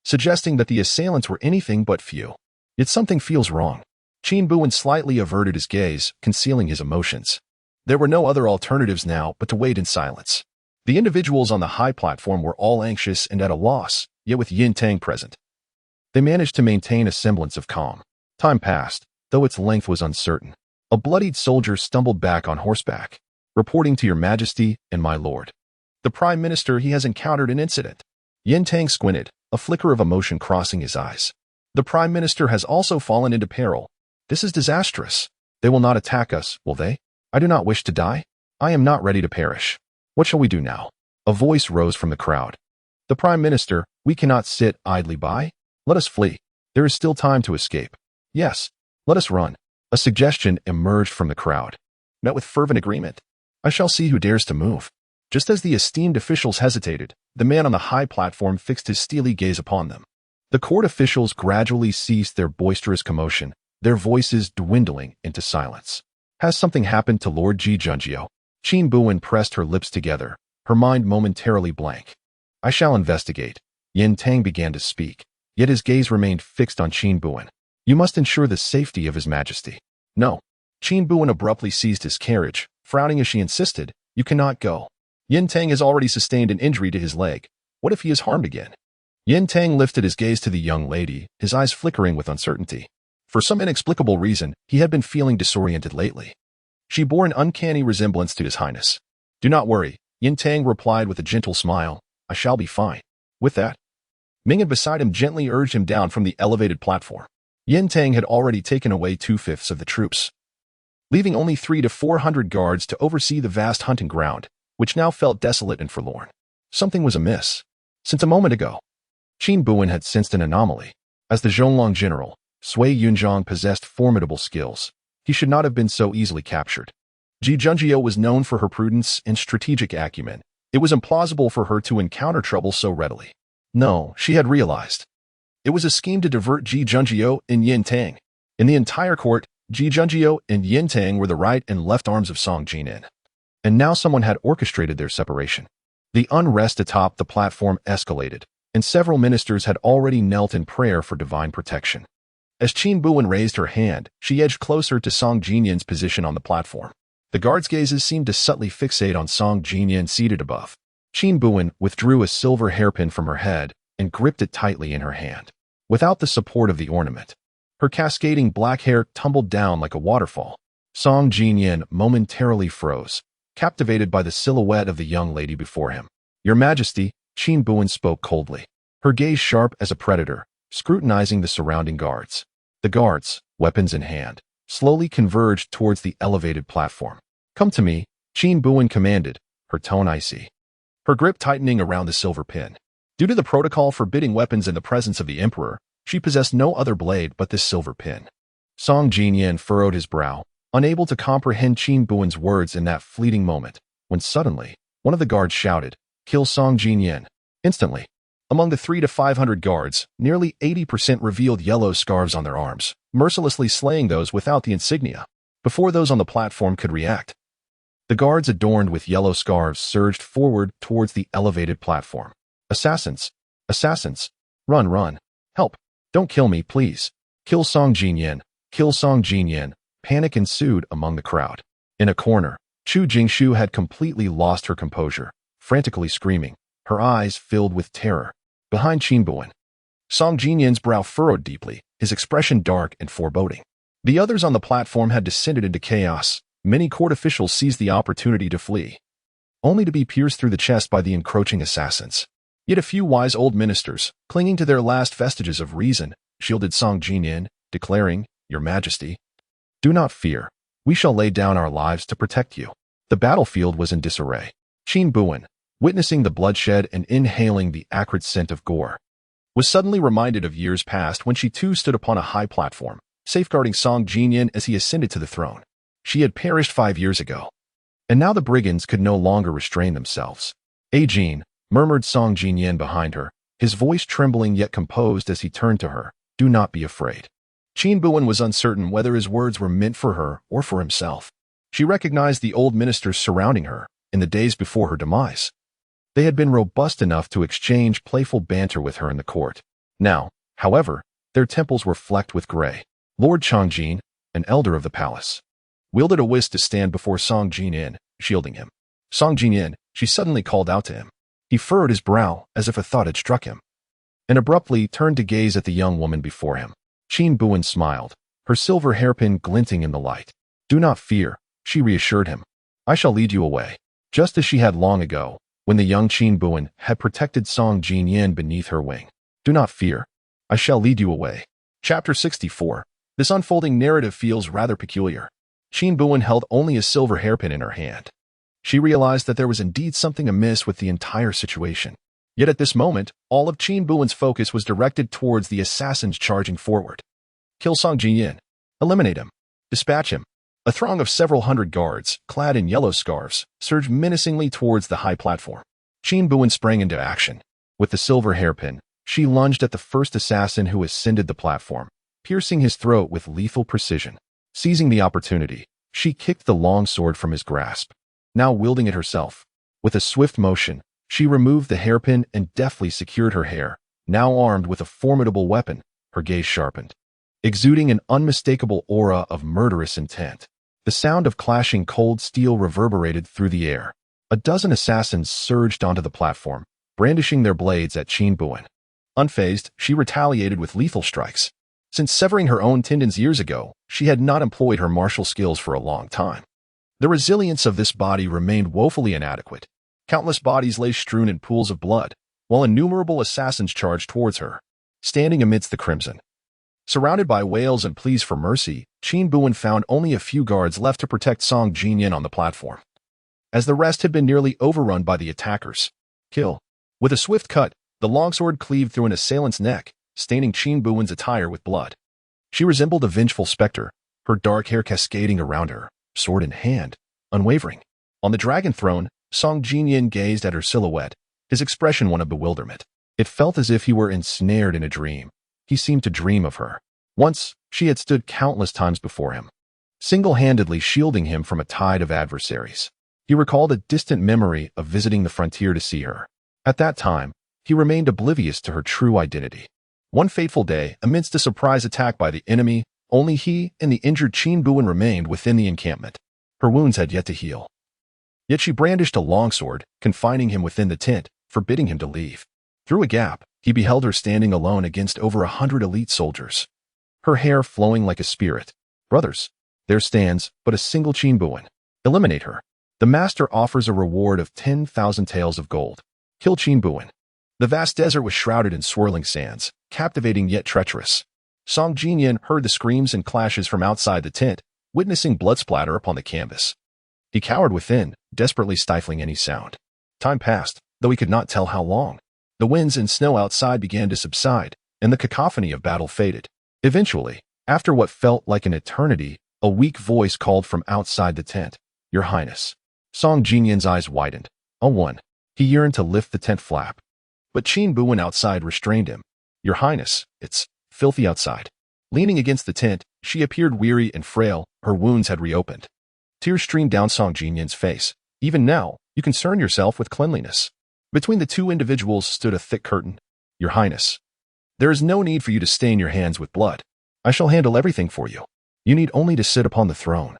suggesting that the assailants were anything but few. Yet something feels wrong. Qin Buwen slightly averted his gaze, concealing his emotions. There were no other alternatives now but to wait in silence. The individuals on the high platform were all anxious and at a loss, yet with Yin Tang present, they managed to maintain a semblance of calm. Time passed, though its length was uncertain. A bloodied soldier stumbled back on horseback, reporting to your majesty and my lord, the prime minister, he has encountered an incident. Yin Tang squinted, a flicker of emotion crossing his eyes. The prime minister has also fallen into peril. This is disastrous. They will not attack us, will they? I do not wish to die. I am not ready to perish. What shall we do now? A voice rose from the crowd. The prime minister, we cannot sit idly by. Let us flee. There is still time to escape. Yes, let us run. A suggestion emerged from the crowd, met with fervent agreement. I shall see who dares to move. Just as the esteemed officials hesitated, the man on the high platform fixed his steely gaze upon them. The court officials gradually ceased their boisterous commotion, their voices dwindling into silence. Has something happened to Lord Ji Junjio? Qin Buwen pressed her lips together, her mind momentarily blank. I shall investigate. Yin Tang began to speak, yet his gaze remained fixed on Qin Buwen. You must ensure the safety of his majesty. No. Qin Buwen abruptly seized his carriage, frowning as she insisted, you cannot go. Yin Tang has already sustained an injury to his leg. What if he is harmed again? Yin Tang lifted his gaze to the young lady, his eyes flickering with uncertainty. For some inexplicable reason, he had been feeling disoriented lately. She bore an uncanny resemblance to his highness. Do not worry, Yin Tang replied with a gentle smile. I shall be fine. With that, Ming beside him gently urged him down from the elevated platform. Yin Tang had already taken away 2/5 of the troops, leaving only 300 to 400 guards to oversee the vast hunting ground, which now felt desolate and forlorn. Something was amiss. Since a moment ago, Qin Buwen had sensed an anomaly. As the Zhonglong general, Sui Yunzhang possessed formidable skills. He should not have been so easily captured. Ji Junjio was known for her prudence and strategic acumen. It was implausible for her to encounter trouble so readily. No, she had realized. It was a scheme to divert Ji Junjio and Yin Tang. In the entire court, Ji Junjio and Yin Tang were the right and left arms of Song Jinan. And now someone had orchestrated their separation. The unrest atop the platform escalated, and several ministers had already knelt in prayer for divine protection. As Qin Buwen raised her hand, she edged closer to Song Jinyan's position on the platform. The guards' gazes seemed to subtly fixate on Song Jinyan seated above. Qin Buwen withdrew a silver hairpin from her head and gripped it tightly in her hand. Without the support of the ornament, her cascading black hair tumbled down like a waterfall. Song Jinyan momentarily froze, captivated by the silhouette of the young lady before him. Your Majesty, Qin Buwen spoke coldly, her gaze sharp as a predator, scrutinizing the surrounding guards. The guards, weapons in hand, slowly converged towards the elevated platform. Come to me, Qin Buwen commanded, her tone icy, her grip tightening around the silver pin. Due to the protocol forbidding weapons in the presence of the emperor, she possessed no other blade but this silver pin. Song Jinyan furrowed his brow, unable to comprehend Qin Buwen's words in that fleeting moment, when suddenly, one of the guards shouted, Kill Song Jinyan. Instantly, among the 300 to 500 guards, nearly 80% revealed yellow scarves on their arms, mercilessly slaying those without the insignia. Before those on the platform could react, the guards adorned with yellow scarves surged forward towards the elevated platform. Assassins! Assassins! Run, run! Help! Don't kill me, please! Kill Song Jinyan! Kill Song Jinyan! Panic ensued among the crowd. In a corner, Chu Jingshu had completely lost her composure, frantically screaming, her eyes filled with terror. Behind Qin Buwen, Song Jinyan's brow furrowed deeply, his expression dark and foreboding. The others on the platform had descended into chaos. Many court officials seized the opportunity to flee, only to be pierced through the chest by the encroaching assassins. Yet a few wise old ministers, clinging to their last vestiges of reason, shielded Song Jinyan, declaring, Your Majesty, do not fear. We shall lay down our lives to protect you. The battlefield was in disarray. Qin Buwen, witnessing the bloodshed and inhaling the acrid scent of gore, was suddenly reminded of years past when she too stood upon a high platform, safeguarding Song Jinyan as he ascended to the throne. She had perished 5 years ago, and now the brigands could no longer restrain themselves. Jin, murmured Song Jinyan behind her, his voice trembling yet composed as he turned to her, do not be afraid. Qin Buwen was uncertain whether his words were meant for her or for himself. She recognized the old ministers surrounding her in the days before her demise. They had been robust enough to exchange playful banter with her in the court. Now, however, their temples were flecked with gray. Lord Chang'an, an elder of the palace, wielded a whisk to stand before Song Jinyin, shielding him. Song Jinyin, she suddenly called out to him. He furrowed his brow as if a thought had struck him, and abruptly turned to gaze at the young woman before him. Qin Buwen smiled, her silver hairpin glinting in the light. Do not fear, she reassured him. I shall lead you away. Just as she had long ago, when the young Qin Buwen had protected Song Jinyin beneath her wing. Do not fear, I shall lead you away. Chapter 64. This unfolding narrative feels rather peculiar. Qin Buwen held only a silver hairpin in her hand. She realized that there was indeed something amiss with the entire situation. Yet at this moment, all of Qin Buwen's focus was directed towards the assassins charging forward. Kill Song Jinyin. Eliminate him. Dispatch him. A throng of several hundred guards, clad in yellow scarves, surged menacingly towards the high platform. Qin Buwen sprang into action. With the silver hairpin, she lunged at the first assassin who ascended the platform, piercing his throat with lethal precision. Seizing the opportunity, she kicked the long sword from his grasp. Now wielding it herself, with a swift motion, she removed the hairpin and deftly secured her hair. Now armed with a formidable weapon, her gaze sharpened, exuding an unmistakable aura of murderous intent. The sound of clashing cold steel reverberated through the air. A dozen assassins surged onto the platform, brandishing their blades at Qin Buwen. Unfazed, she retaliated with lethal strikes. Since severing her own tendons years ago, she had not employed her martial skills for a long time. The resilience of this body remained woefully inadequate. Countless bodies lay strewn in pools of blood, while innumerable assassins charged towards her. Standing amidst the crimson, surrounded by wails and pleas for mercy, Qin Buwen found only a few guards left to protect Song Jinyin on the platform, as the rest had been nearly overrun by the attackers. Kill. With a swift cut, the longsword cleaved through an assailant's neck, staining Qin Buwen's attire with blood. She resembled a vengeful specter, her dark hair cascading around her, sword in hand, unwavering. On the dragon throne, Song Jinyin gazed at her silhouette, his expression one of bewilderment. It felt as if he were ensnared in a dream. He seemed to dream of her. Once, she had stood countless times before him, single-handedly shielding him from a tide of adversaries. He recalled a distant memory of visiting the frontier to see her. At that time, he remained oblivious to her true identity. One fateful day, amidst a surprise attack by the enemy, only he and the injured Qin Buwen remained within the encampment. Her wounds had yet to heal. Yet she brandished a longsword, confining him within the tent, forbidding him to leave. Through a gap, he beheld her standing alone against over 100 elite soldiers, her hair flowing like a spirit. Brothers, there stands but a single Qin Buwen. Eliminate her. The master offers a reward of 10,000 taels of gold. Kill Qin Buwen. The vast desert was shrouded in swirling sands, captivating yet treacherous. Song Jinyin heard the screams and clashes from outside the tent, witnessing blood splatter upon the canvas. He cowered within, desperately stifling any sound. Time passed, though he could not tell how long. The winds and snow outside began to subside, and the cacophony of battle faded. Eventually, after what felt like an eternity, a weak voice called from outside the tent. Your Highness. Song Jinyin's eyes widened. Oh, one. He yearned to lift the tent flap. But Qin Buwen outside restrained him. Your Highness, it's filthy outside. Leaning against the tent, she appeared weary and frail. Her wounds had reopened. Tears streamed down Song Jinyin's face. Even now, you concern yourself with cleanliness. Between the two individuals stood a thick curtain. Your Highness, there is no need for you to stain your hands with blood. I shall handle everything for you. You need only to sit upon the throne,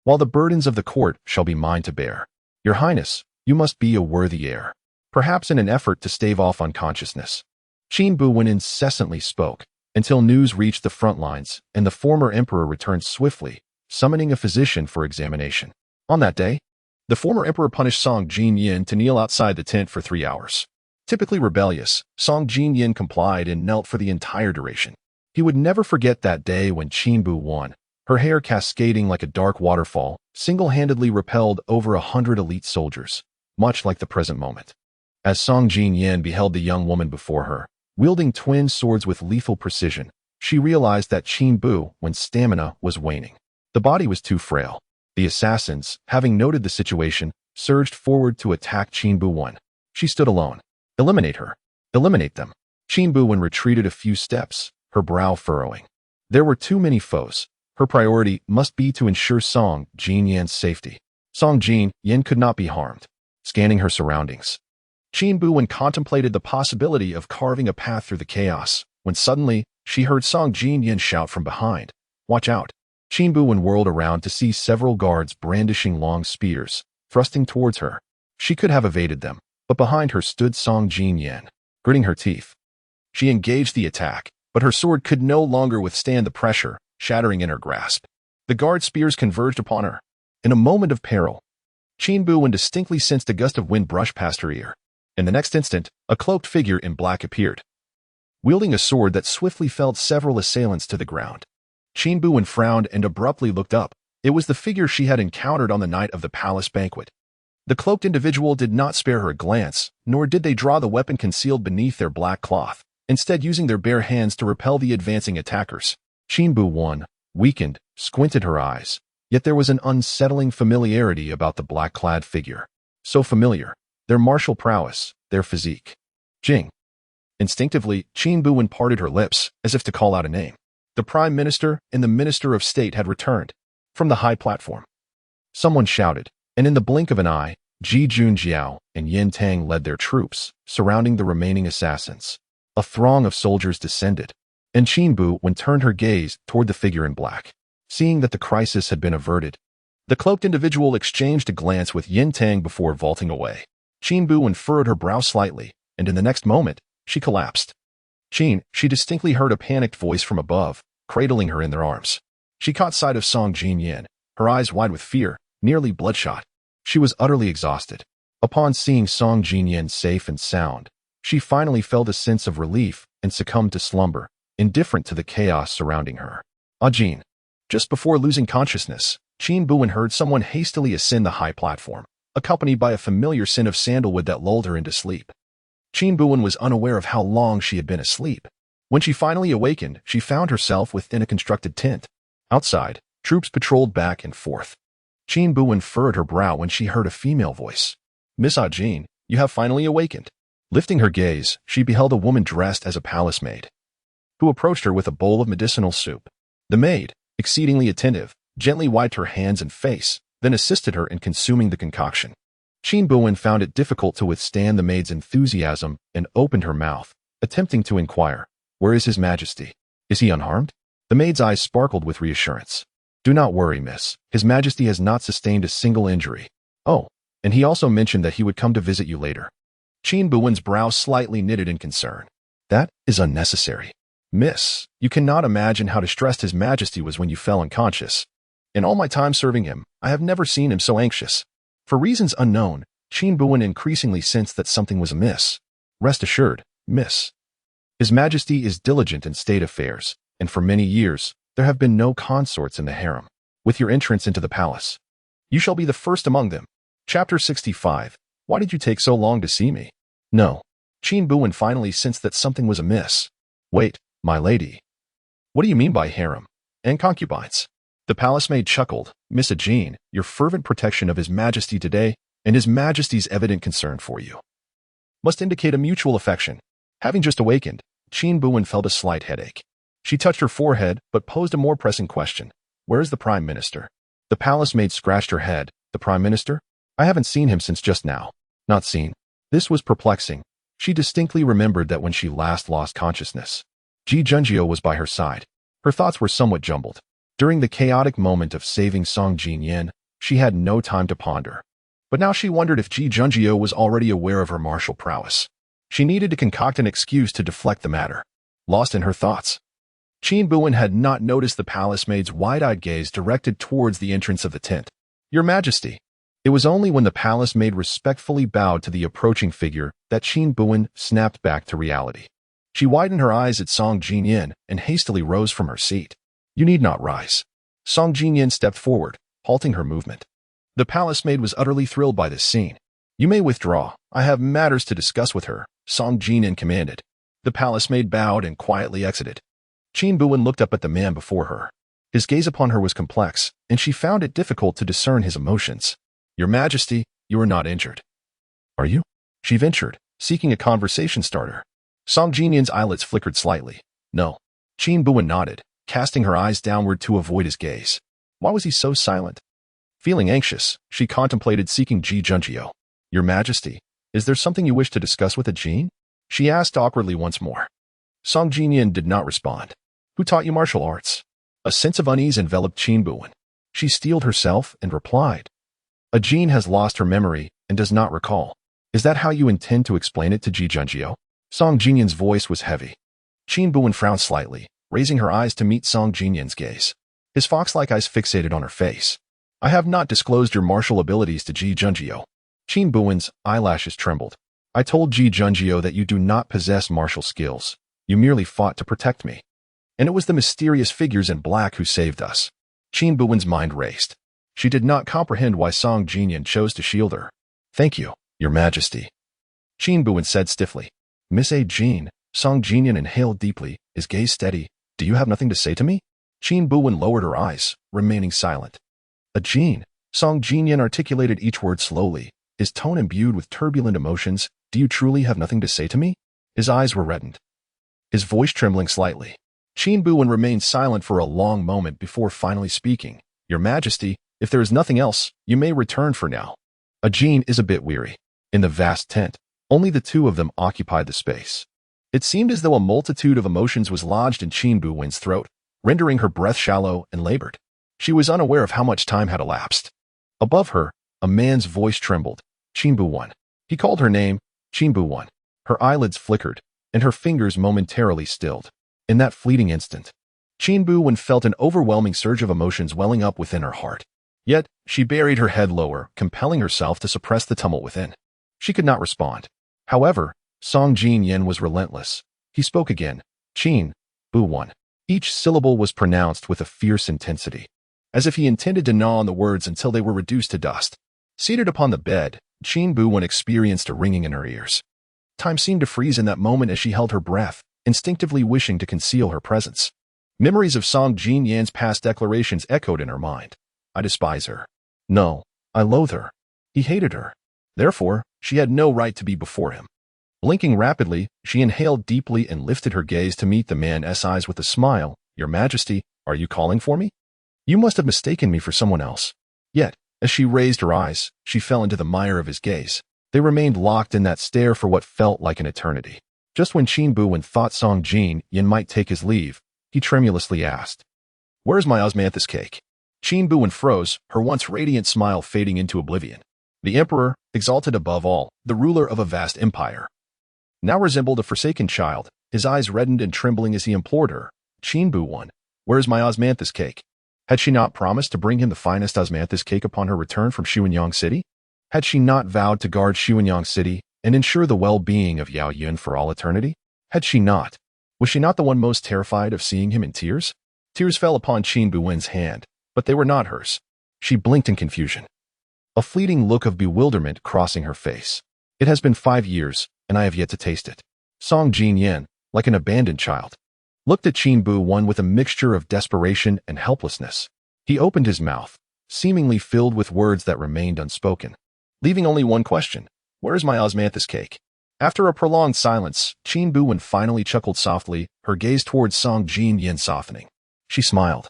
while the burdens of the court shall be mine to bear. Your Highness, you must be a worthy heir. Perhaps in an effort to stave off unconsciousness, Qin Buwen incessantly spoke, until news reached the front lines, and the former emperor returned swiftly, summoning a physician for examination. On that day, the former emperor punished Song Jinyin to kneel outside the tent for 3 hours. Typically rebellious, Song Jinyin complied and knelt for the entire duration. He would never forget that day when Qin Buwen, her hair cascading like a dark waterfall, single-handedly repelled over 100 elite soldiers, much like the present moment. As Song Jinyin beheld the young woman before her, wielding twin swords with lethal precision, she realized that Qin Buwen's stamina was waning. The body was too frail. The assassins, having noted the situation, surged forward to attack Qin Buwen. She stood alone. Eliminate her. Eliminate them. Qin Buwen retreated a few steps, her brow furrowing. There were too many foes. Her priority must be to ensure Song Jinyan's safety. Song Jinyan could not be harmed. Scanning her surroundings, Qin Buwen contemplated the possibility of carving a path through the chaos, when suddenly, she heard Song Jinyan shout from behind, "Watch out!" Qin Buwen whirled around to see several guards brandishing long spears, thrusting towards her. She could have evaded them, but behind her stood Song Jinyan, gritting her teeth. She engaged the attack, but her sword could no longer withstand the pressure, shattering in her grasp. The guard spears converged upon her. In a moment of peril, Qin Buwen distinctly sensed a gust of wind brush past her ear. In the next instant, a cloaked figure in black appeared, wielding a sword that swiftly felled several assailants to the ground. Qin Buwen frowned and abruptly looked up. It was the figure she had encountered on the night of the palace banquet. The cloaked individual did not spare her a glance, nor did they draw the weapon concealed beneath their black cloth, instead using their bare hands to repel the advancing attackers. Qin Buwen, weakened, squinted her eyes, yet there was an unsettling familiarity about the black-clad figure. So familiar. Their martial prowess, their physique. Jing. Instinctively, Qin Buwen parted her lips, as if to call out a name. The Prime Minister and the Minister of State had returned. From the high platform, someone shouted, and in the blink of an eye, Ji Junjiao and Yin Tang led their troops, surrounding the remaining assassins. A throng of soldiers descended, and Qin Buwen turned her gaze toward the figure in black. Seeing that the crisis had been averted, the cloaked individual exchanged a glance with Yin Tang before vaulting away. Qin Buwen furrowed her brow slightly, and in the next moment, she collapsed. She distinctly heard a panicked voice from above, cradling her in their arms. She caught sight of Song Jinyan, her eyes wide with fear, nearly bloodshot. She was utterly exhausted. Upon seeing Song Jinyan safe and sound, she finally felt a sense of relief and succumbed to slumber, indifferent to the chaos surrounding her. Jin. Just before losing consciousness, Qin Buwen heard someone hastily ascend the high platform, accompanied by a familiar scent of sandalwood that lulled her into sleep. Qin Buwen was unaware of how long she had been asleep. When she finally awakened, she found herself within a constructed tent. Outside, troops patrolled back and forth. Qin Buwen furrowed her brow when she heard a female voice. "Miss Jin, you have finally awakened." Lifting her gaze, she beheld a woman dressed as a palace maid, who approached her with a bowl of medicinal soup. The maid, exceedingly attentive, gently wiped her hands and face, then assisted her in consuming the concoction. Qin Buwen found it difficult to withstand the maid's enthusiasm and opened her mouth, attempting to inquire, "Where is His Majesty? Is he unharmed?" The maid's eyes sparkled with reassurance. "Do not worry, miss. His Majesty has not sustained a single injury. Oh, and he also mentioned that he would come to visit you later." Qin Buwen's brow slightly knitted in concern. "That is unnecessary. Miss, you cannot imagine how distressed His Majesty was when you fell unconscious. In all my time serving him, I have never seen him so anxious." For reasons unknown, Qin Buwen increasingly sensed that something was amiss. "Rest assured, miss. His Majesty is diligent in state affairs, and for many years, there have been no consorts in the harem. With your entrance into the palace, you shall be the first among them." Chapter 65. Why did you take so long to see me? No. Qin Buwen finally sensed that something was amiss. "Wait, my lady. What do you mean by harem and concubines?" The palace maid chuckled. "Miss Jin, your fervent protection of His Majesty today and His Majesty's evident concern for you must indicate a mutual affection." Having just awakened, Qin Buwen felt a slight headache. She touched her forehead but posed a more pressing question. "Where is the Prime Minister?" The palace maid scratched her head. "The Prime Minister? I haven't seen him since just now." Not seen. This was perplexing. She distinctly remembered that when she last lost consciousness, Ji Junjiao was by her side. Her thoughts were somewhat jumbled. During the chaotic moment of saving Song Jinyan, she had no time to ponder. But now she wondered if Ji Junjiao was already aware of her martial prowess. She needed to concoct an excuse to deflect the matter. Lost in her thoughts, Qin Buwen had not noticed the palace maid's wide-eyed gaze directed towards the entrance of the tent. "Your Majesty." It was only when the palace maid respectfully bowed to the approaching figure that Qin Buwen snapped back to reality. She widened her eyes at Song Jinyan and hastily rose from her seat. "You need not rise." Song Jinyan stepped forward, halting her movement. The palace maid was utterly thrilled by this scene. "You may withdraw. I have matters to discuss with her," Song Jinyan commanded. The palace maid bowed and quietly exited. Qin Buwen looked up at the man before her. His gaze upon her was complex, and she found it difficult to discern his emotions. "Your Majesty, you are not injured." "Are you?" she ventured, seeking a conversation starter. Song Jinyan's eyelids flickered slightly. "No." Qin Buwen nodded. casting her eyes downward to avoid his gaze. Why was he so silent? Feeling anxious, she contemplated seeking Ji Junjio. Your Majesty, is there something you wish to discuss with a Jin? She asked awkwardly once more. Song Jinyan did not respond. Who taught you martial arts? A sense of unease enveloped Qin Buwen. She steeled herself and replied. A Jin has lost her memory and does not recall. Is that how you intend to explain it to Ji Junjio? Song Jinyan's voice was heavy. Qin Buwen frowned slightly, raising her eyes to meet Song Jinyan's gaze. His fox-like eyes fixated on her face. I have not disclosed your martial abilities to Ji Junjio. Qin Buwen's eyelashes trembled. I told Ji Junjio that you do not possess martial skills. You merely fought to protect me. And it was the mysterious figures in black who saved us. Qin Buwen's mind raced. She did not comprehend why Song Jinyan chose to shield her. Thank you, Your Majesty. Qin Buwen said stiffly. Miss A. Jin, Song Jinyan inhaled deeply, his gaze steady. Do you have nothing to say to me? Qin Buwen lowered her eyes, remaining silent. A Jin, Song Jinyan articulated each word slowly, his tone imbued with turbulent emotions. Do you truly have nothing to say to me? His eyes were reddened, his voice trembling slightly. Qin Buwen remained silent for a long moment before finally speaking. Your Majesty, if there is nothing else, you may return for now. A Jin is a bit weary. In the vast tent, only the two of them occupied the space. It seemed as though a multitude of emotions was lodged in Qin Buwen's throat, rendering her breath shallow and labored. She was unaware of how much time had elapsed. Above her, a man's voice trembled. Qin Buwen. He called her name, Qin Buwen. Her eyelids flickered, and her fingers momentarily stilled. In that fleeting instant, Qin Buwen felt an overwhelming surge of emotions welling up within her heart. Yet, she buried her head lower, compelling herself to suppress the tumult within. She could not respond. However, Song Jinyan was relentless. He spoke again. Qin Buwen. Each syllable was pronounced with a fierce intensity, as if he intended to gnaw on the words until they were reduced to dust. Seated upon the bed, Qin Buwen experienced a ringing in her ears. Time seemed to freeze in that moment as she held her breath, instinctively wishing to conceal her presence. Memories of Song Jinyan's past declarations echoed in her mind. I despise her. No, I loathe her. He hated her. Therefore, she had no right to be before him. Blinking rapidly, she inhaled deeply and lifted her gaze to meet the man's eyes with a smile. Your Majesty, are you calling for me? You must have mistaken me for someone else. Yet, as she raised her eyes, she fell into the mire of his gaze. They remained locked in that stare for what felt like an eternity. Just when Qin Buwen thought Song Jinyan might take his leave, he tremulously asked, Where's my osmanthus cake? Qin Buwen froze, her once radiant smile fading into oblivion. The emperor, exalted above all, the ruler of a vast empire, now resembled a forsaken child, his eyes reddened and trembling as he implored her. Qin Buwen, where's my osmanthus cake? Had she not promised to bring him the finest osmanthus cake upon her return from Xuanyang City? Had she not vowed to guard Xuanyang City and ensure the well-being of Yao Yun for all eternity? Had she not? Was she not the one most terrified of seeing him in tears? Tears fell upon Qin Buwen's hand, but they were not hers. She blinked in confusion, a fleeting look of bewilderment crossing her face. It has been 5 years, and I have yet to taste it. Song Jinyan, like an abandoned child, looked at Qin Buwen with a mixture of desperation and helplessness. He opened his mouth, seemingly filled with words that remained unspoken, leaving only one question. Where is my osmanthus cake? After a prolonged silence, Qin Buwen finally chuckled softly, her gaze towards Song Jinyan softening. She smiled,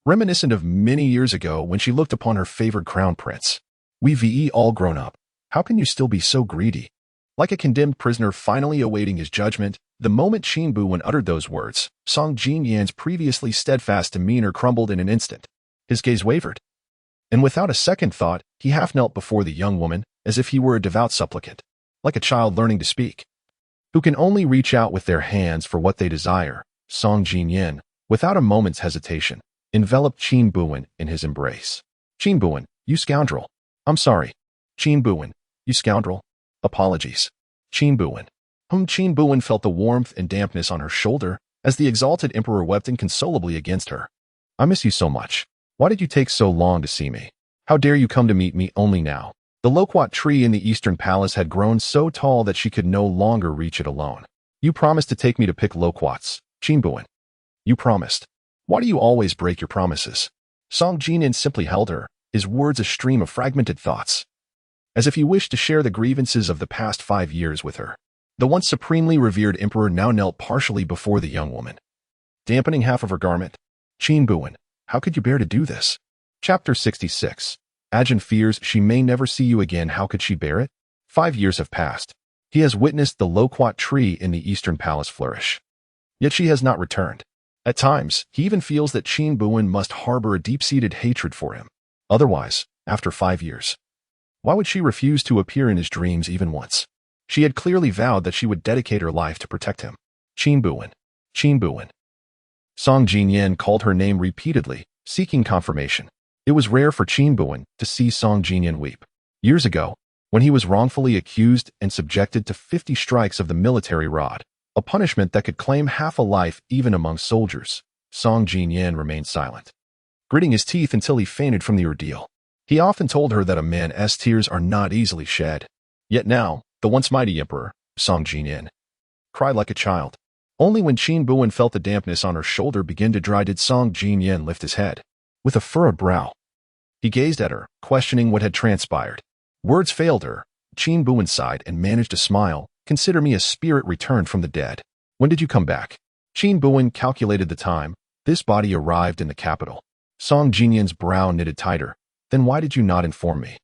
reminiscent of many years ago when she looked upon her favored crown prince. We've all grown up. How can you still be so greedy? Like a condemned prisoner finally awaiting his judgment, the moment Qin Buwen uttered those words, Song Jinyan's previously steadfast demeanor crumbled in an instant. His gaze wavered, and without a second thought, he half knelt before the young woman, as if he were a devout supplicant, like a child learning to speak, who can only reach out with their hands for what they desire. Song Jinyan, without a moment's hesitation, enveloped Qin Buwen in his embrace. Qin Buwen, you scoundrel. I'm sorry. Qin Buwen, you scoundrel. Apologies. Qin Buwen. Qin Buwen felt the warmth and dampness on her shoulder as the exalted emperor wept inconsolably against her. I miss you so much. Why did you take so long to see me? How dare you come to meet me only now? The loquat tree in the eastern palace had grown so tall that she could no longer reach it alone. You promised to take me to pick loquats, Qin Buwen. You promised. Why do you always break your promises? Song Jinyan simply held her, his words a stream of fragmented thoughts, as if he wished to share the grievances of the past 5 years with her. The once supremely revered emperor now knelt partially before the young woman, dampening half of her garment. Qin Buwen, how could you bear to do this? Chapter 66. Ajin fears she may never see you again. How could she bear it? 5 years have passed. He has witnessed the loquat tree in the eastern palace flourish. Yet she has not returned. At times, he even feels that Qin Buwen must harbor a deep-seated hatred for him. Otherwise, after 5 years, why would she refuse to appear in his dreams even once? She had clearly vowed that she would dedicate her life to protect him. Qin Buwen. Qin Buwen. Song Jinyan called her name repeatedly, seeking confirmation. It was rare for Qin Buwen to see Song Jinyan weep. Years ago, when he was wrongfully accused and subjected to 50 strikes of the military rod, a punishment that could claim half a life even among soldiers, Song Jinyan remained silent, gritting his teeth until he fainted from the ordeal. He often told her that a man's tears are not easily shed. Yet now, the once mighty emperor, Song Jinyan, cried like a child. Only when Qin Buwen felt the dampness on her shoulder begin to dry did Song Jinyan lift his head. With a furrowed brow, he gazed at her, questioning what had transpired. Words failed her. Qin Buwen sighed and managed a smile. Consider me a spirit returned from the dead. When did you come back? Qin Buwen calculated the time. This body arrived in the capital. Song Jinyan's brow knitted tighter. Then why did you not inform me?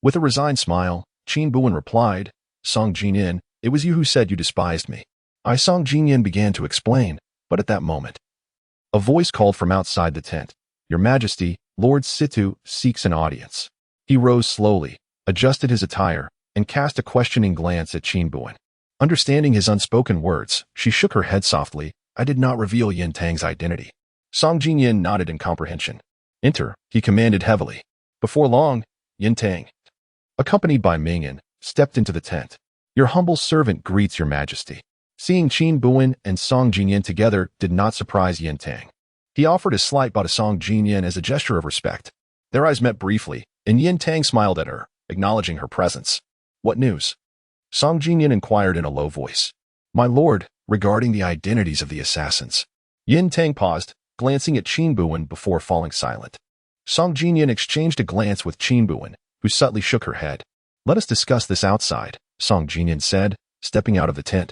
With a resigned smile, Qin Buwen replied, Song Jinyan, it was you who said you despised me. Song Jinyan began to explain, but at that moment, a voice called from outside the tent. Your Majesty, Lord Situ seeks an audience. He rose slowly, adjusted his attire, and cast a questioning glance at Qin Buwen. Understanding his unspoken words, she shook her head softly. I did not reveal Yin Tang's identity. Song Jinyan nodded in comprehension. Enter, he commanded heavily. Before long, Yin Tang, accompanied by Mingyan, stepped into the tent. Your humble servant greets your Majesty. Seeing Qin Buwen and Song Jinyan together did not surprise Yin Tang. He offered a slight bow to Song Jinyan as a gesture of respect. Their eyes met briefly, and Yin Tang smiled at her, acknowledging her presence. What news? Song Jinyan inquired in a low voice. My lord, regarding the identities of the assassins. Yin Tang paused, glancing at Qin Buwen before falling silent. Song Jinyan exchanged a glance with Qin Buwen, who subtly shook her head. Let us discuss this outside, Song Jinyan said, stepping out of the tent,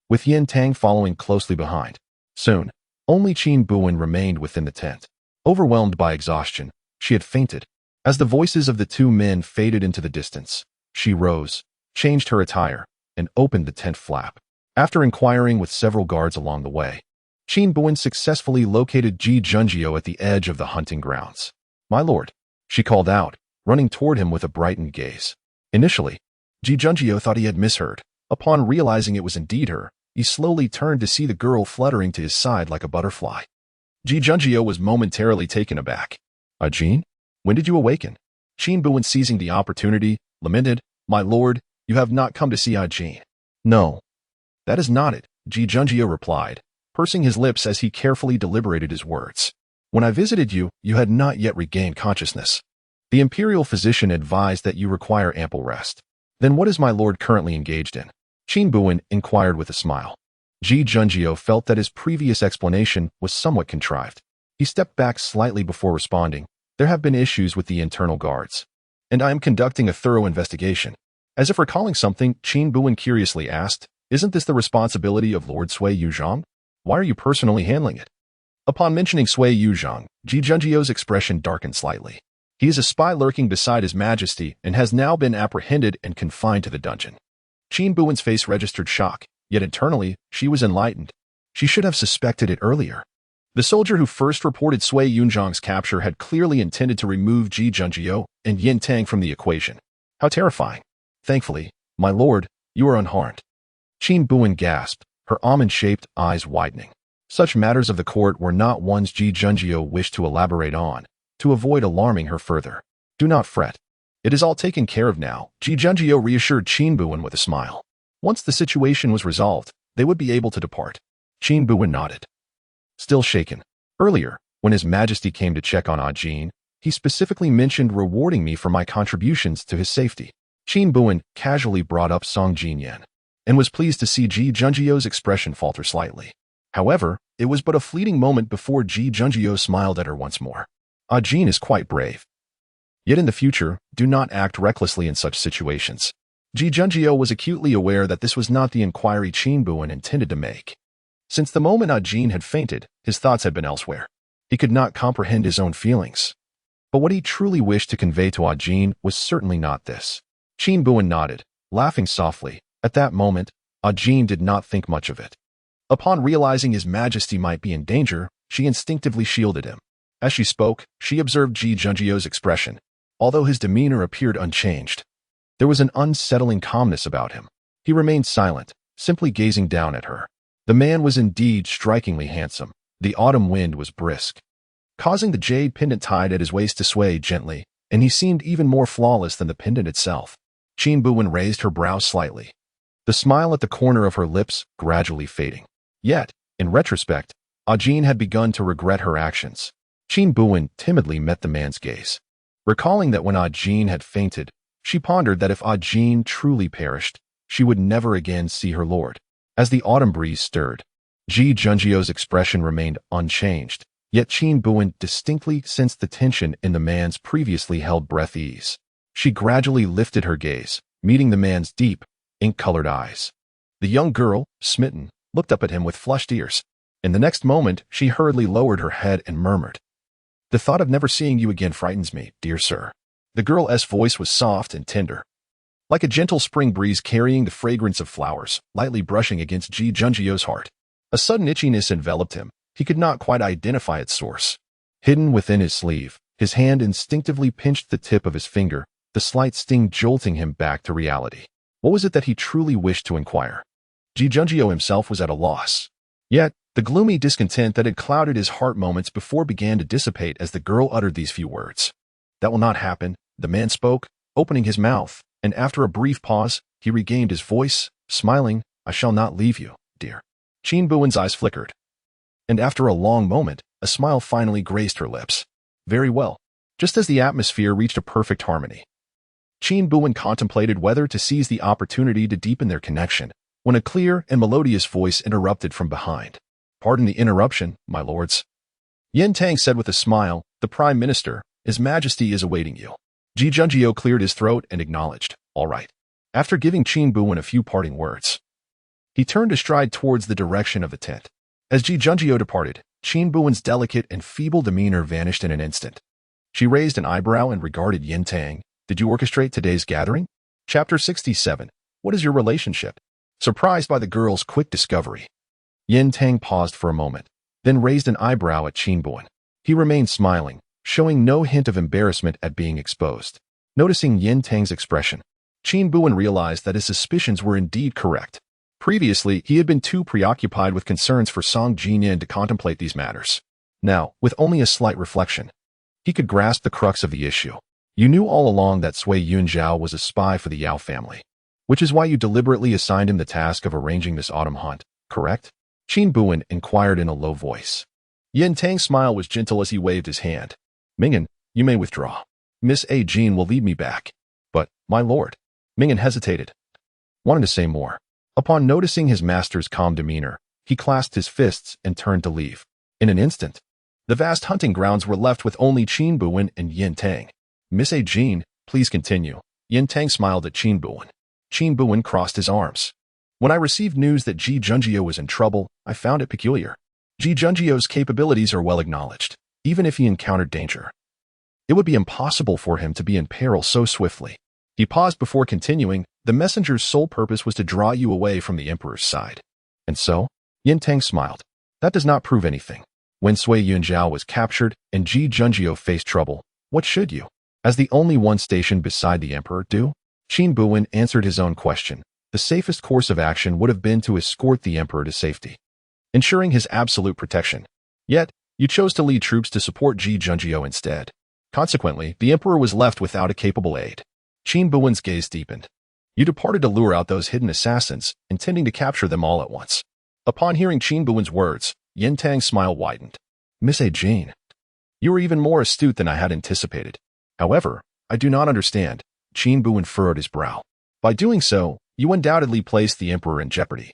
with Yin Tang following closely behind. Soon, only Qin Buwen remained within the tent. Overwhelmed by exhaustion, she had fainted. As the voices of the two men faded into the distance, she rose, changed her attire, and opened the tent flap. After inquiring with several guards along the way, Qin Buwen successfully located Ji Junjio at the edge of the hunting grounds. My lord, she called out, running toward him with a brightened gaze. Initially, Ji Junjio thought he had misheard. Upon realizing it was indeed her, he slowly turned to see the girl fluttering to his side like a butterfly. Ji Junjio was momentarily taken aback. Ajin? When did you awaken? Qin Buwen, seizing the opportunity, lamented, My lord, you have not come to see Ajin. No. That is not it, Ji Junjio replied, pursing his lips as he carefully deliberated his words. When I visited you, you had not yet regained consciousness. The imperial physician advised that you require ample rest. Then what is my lord currently engaged in? Qin Buwen inquired with a smile. Ji Junjio felt that his previous explanation was somewhat contrived. He stepped back slightly before responding. There have been issues with the internal guards, and I am conducting a thorough investigation. As if recalling something, Qin Buwen curiously asked, Isn't this the responsibility of Lord Sui Yuzhang? Why are you personally handling it? Upon mentioning Sui Yuzhang, Ji Junjio's expression darkened slightly. He is a spy lurking beside His Majesty and has now been apprehended and confined to the dungeon. Qin Buwen's face registered shock, yet internally, she was enlightened. She should have suspected it earlier. The soldier who first reported Sui Yuzhang's capture had clearly intended to remove Ji Junjio and Yin Tang from the equation. How terrifying. Thankfully, my lord, you are unharmed. Qin Buwen gasped, her almond-shaped eyes widening. Such matters of the court were not ones Ji Junjio wished to elaborate on, to avoid alarming her further. Do not fret. It is all taken care of now, Ji Junjio reassured Qin Buwen with a smile. Once the situation was resolved, they would be able to depart. Qin Buwen nodded, still shaken. Earlier, when His Majesty came to check on Ajin, he specifically mentioned rewarding me for my contributions to his safety. Qin Buwen casually brought up Song Jinyan, and was pleased to see Ji Junjio's expression falter slightly. However, it was but a fleeting moment before Ji Junjio smiled at her once more. Ajin is quite brave. Yet in the future, do not act recklessly in such situations. Ji Junjio was acutely aware that this was not the inquiry Qin Buwen intended to make. Since the moment Jin had fainted, his thoughts had been elsewhere. He could not comprehend his own feelings. But what he truly wished to convey to Jin was certainly not this. Qin Buwen nodded, laughing softly. At that moment, Jin did not think much of it. Upon realizing his majesty might be in danger, she instinctively shielded him. As she spoke, she observed Ji Junjio's expression. Although his demeanor appeared unchanged, there was an unsettling calmness about him. He remained silent, simply gazing down at her. The man was indeed strikingly handsome. The autumn wind was brisk, causing the jade pendant tied at his waist to sway gently, and he seemed even more flawless than the pendant itself. Qin Buwen raised her brows slightly, the smile at the corner of her lips gradually fading. Yet, in retrospect, Jin had begun to regret her actions. Qin Buwen timidly met the man's gaze. Recalling that when Jin had fainted, she pondered that if Jin truly perished, she would never again see her lord. As the autumn breeze stirred, Ji Junjio's expression remained unchanged, yet Qin Buwen distinctly sensed the tension in the man's previously held breath ease. She gradually lifted her gaze, meeting the man's deep, ink-colored eyes. The young girl, smitten, looked up at him with flushed ears. In the next moment, she hurriedly lowered her head and murmured, "The thought of never seeing you again frightens me, dear sir." The girl's voice was soft and tender, like a gentle spring breeze carrying the fragrance of flowers, lightly brushing against Ji Junjio's heart. A sudden itchiness enveloped him. He could not quite identify its source. Hidden within his sleeve, his hand instinctively pinched the tip of his finger, the slight sting jolting him back to reality. What was it that he truly wished to inquire? Ji Junjio himself was at a loss. Yet, the gloomy discontent that had clouded his heart moments before began to dissipate as the girl uttered these few words. "That will not happen," the man spoke, opening his mouth, and after a brief pause, he regained his voice, smiling, "I shall not leave you, dear." Qin Buwen's eyes flickered, and after a long moment, a smile finally graced her lips. "Very well." Just as the atmosphere reached a perfect harmony, Qin Buwen contemplated whether to seize the opportunity to deepen their connection, when a clear and melodious voice interrupted from behind. "Pardon the interruption, my lords," Yin Tang said with a smile. "The Prime Minister, His Majesty, is awaiting you." Ji Junjio cleared his throat and acknowledged, "All right." After giving Qin Buwen a few parting words, he turned to stride towards the direction of the tent. As Ji Junjio departed, Qin Buwen's delicate and feeble demeanor vanished in an instant. She raised an eyebrow and regarded Yin Tang. "Did you orchestrate today's gathering?" Chapter 67. What is your relationship? Surprised by the girl's quick discovery, Yin Tang paused for a moment, then raised an eyebrow at Qin Buwen. He remained smiling, showing no hint of embarrassment at being exposed. Noticing Yin Tang's expression, Qin Buwen realized that his suspicions were indeed correct. Previously, he had been too preoccupied with concerns for Song Jinyan to contemplate these matters. Now, with only a slight reflection, he could grasp the crux of the issue. "You knew all along that Sui Yunzhao was a spy for the Yao family, which is why you deliberately assigned him the task of arranging this autumn hunt, correct?" Qin Buwen inquired in a low voice. Yin Tang's smile was gentle as he waved his hand. "Mingen, you may withdraw. Miss A. Jean will lead me back." "But, my lord," Mingen hesitated, wanted to say more. Upon noticing his master's calm demeanor, he clasped his fists and turned to leave. In an instant, the vast hunting grounds were left with only Qin Buwen and Yin Tang. "Miss A. Jean, please continue." Yin Tang smiled at Qin Buwen. Qin Buwen crossed his arms. "When I received news that Ji Junjio was in trouble, I found it peculiar. Ji Junjio's capabilities are well acknowledged. Even if he encountered danger, it would be impossible for him to be in peril so swiftly." He paused before continuing. "The messenger's sole purpose was to draw you away from the emperor's side." "And so?" Yin Tang smiled. "That does not prove anything. When Sui Yunzhao was captured and Ji Junjio faced trouble, what should you, as the only one stationed beside the emperor, do?" Qin Buwen answered his own question. The safest course of action would have been to escort the emperor to safety, ensuring his absolute protection. Yet, you chose to lead troops to support Ji Junjio instead. Consequently, the emperor was left without a capable aid. Qin Buwen's gaze deepened. "You departed to lure out those hidden assassins, intending to capture them all at once." Upon hearing Qin Buwen's words, Yin Tang's smile widened. "Miss A. Jean, you are even more astute than I had anticipated. However, I do not understand." Qin Buwen furrowed his brow. "By doing so, you undoubtedly placed the emperor in jeopardy.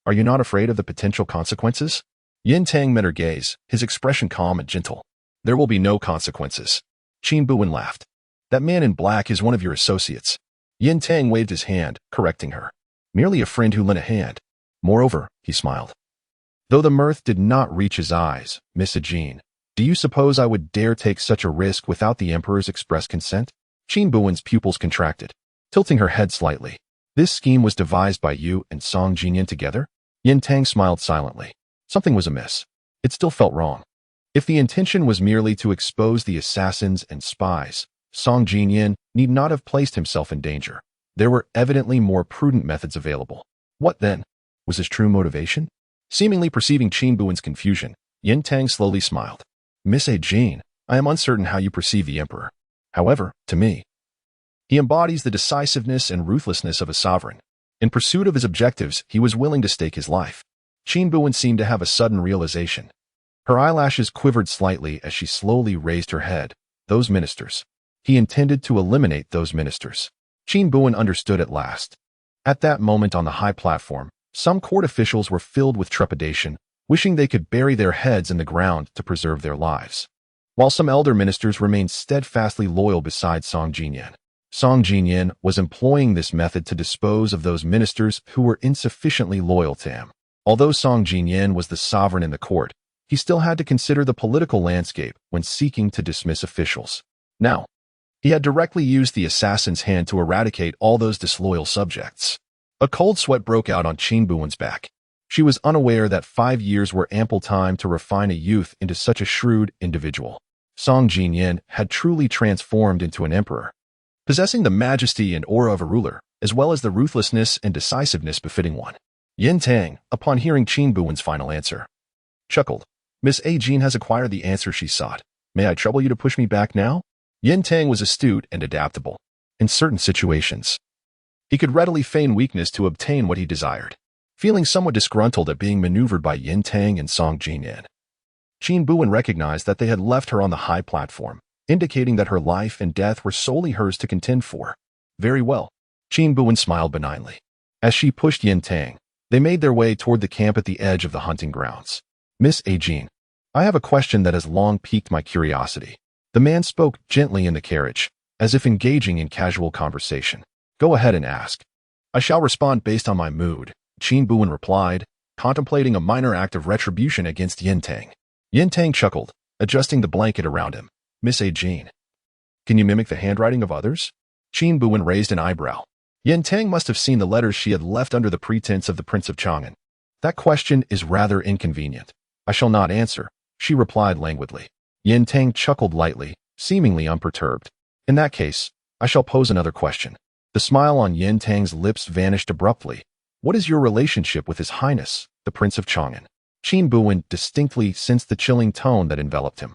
Are you not afraid of the potential consequences?" Yin Tang met her gaze, his expression calm and gentle. "There will be no consequences." Qin Buwen laughed. "That man in black is one of your associates." Yin Tang waved his hand, correcting her. "Merely a friend who lent a hand. Moreover," he smiled, Though the mirth did not reach his eyes, Miss Ajin, do you suppose I would dare take such a risk without the Emperor's express consent? Qin Buwen's pupils contracted, tilting her head slightly. This scheme was devised by you and Song Jinyan together? Yin Tang smiled silently. Something was amiss. It still felt wrong. If the intention was merely to expose the assassins and spies, Song Jinyan need not have placed himself in danger. There were evidently more prudent methods available. What then? Was his true motivation? Seemingly perceiving Qin Buwen's confusion, Yin Tang slowly smiled. Miss Ajin, I am uncertain how you perceive the Emperor. However, to me, he embodies the decisiveness and ruthlessness of a sovereign. In pursuit of his objectives, he was willing to stake his life. Qin Buwen seemed to have a sudden realization. Her eyelashes quivered slightly as she slowly raised her head. Those ministers. He intended to eliminate those ministers. Qin Buwen understood at last. At that moment on the high platform, some court officials were filled with trepidation, wishing they could bury their heads in the ground to preserve their lives. While some elder ministers remained steadfastly loyal beside Song Jinyan. Song Jinyan was employing this method to dispose of those ministers who were insufficiently loyal to him. Although Song Jinyan was the sovereign in the court, he still had to consider the political landscape when seeking to dismiss officials. Now, he had directly used the assassin's hand to eradicate all those disloyal subjects. A cold sweat broke out on Qin Buwen's back. She was unaware that 5 years were ample time to refine a youth into such a shrewd individual. Song Jinyan had truly transformed into an emperor, possessing the majesty and aura of a ruler, as well as the ruthlessness and decisiveness befitting one. Yin Tang, upon hearing Qin Buwen's final answer, chuckled. Miss Ajin has acquired the answer she sought. May I trouble you to push me back now? Yin Tang was astute and adaptable. In certain situations, he could readily feign weakness to obtain what he desired. Feeling somewhat disgruntled at being maneuvered by Yin Tang and Song Jinyan, Qin Buwen recognized that they had left her on the high platform, indicating that her life and death were solely hers to contend for. Very well. Qin Buwen smiled benignly. As she pushed Yin Tang, they made their way toward the camp at the edge of the hunting grounds. Miss Ajin, I have a question that has long piqued my curiosity. The man spoke gently in the carriage, as if engaging in casual conversation. Go ahead and ask. I shall respond based on my mood, Qin Buwen replied, contemplating a minor act of retribution against Yin Tang. Yin Tang chuckled, adjusting the blanket around him. Miss Ajin, can you mimic the handwriting of others? Qin Buwen raised an eyebrow. Yin Tang must have seen the letters she had left under the pretense of the Prince of Chang'an. That question is rather inconvenient. I shall not answer, she replied languidly. Yin Tang chuckled lightly, seemingly unperturbed. In that case, I shall pose another question. The smile on Yin Tang's lips vanished abruptly. What is your relationship with His Highness, the Prince of Chang'an? Qin Buwen distinctly sensed the chilling tone that enveloped him.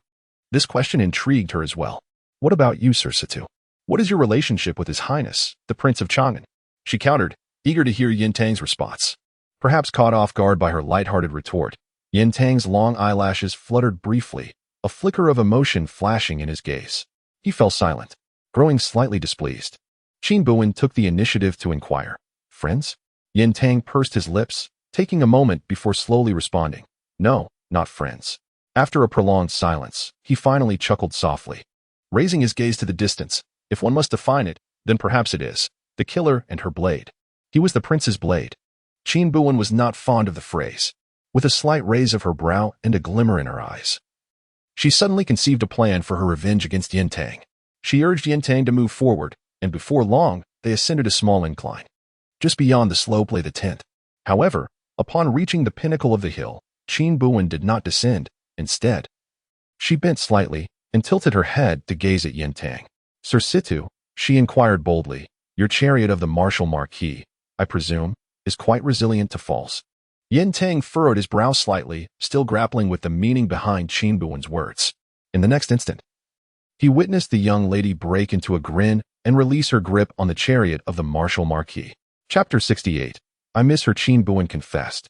This question intrigued her as well. What about you, Sir Situ? What is your relationship with His Highness, the Prince of Chang'an? She countered, eager to hear Yin Tang's response. Perhaps caught off guard by her light-hearted retort, Yin Tang's long eyelashes fluttered briefly, a flicker of emotion flashing in his gaze. He fell silent, growing slightly displeased. Qin Buwen took the initiative to inquire. Friends? Yin Tang pursed his lips, taking a moment before slowly responding. No, not friends. After a prolonged silence, he finally chuckled softly. Raising his gaze to the distance, if one must define it, then perhaps it is the killer and her blade. He was the prince's blade. Qin Buwen was not fond of the phrase. With a slight raise of her brow and a glimmer in her eyes, she suddenly conceived a plan for her revenge against Yin Tang. She urged Yin Tang to move forward, and before long, they ascended a small incline. Just beyond the slope lay the tent. However, upon reaching the pinnacle of the hill, Qin Buwen did not descend. Instead, she bent slightly and tilted her head to gaze at Yin Tang. Sir Situ, she inquired boldly, your chariot of the martial marquis, I presume, is quite resilient to falls. Yin Tang furrowed his brow slightly, still grappling with the meaning behind Qin Buwen's words. In the next instant, he witnessed the young lady break into a grin and release her grip on the chariot of the martial marquis. Chapter 68. I miss her, Qin Buwen confessed.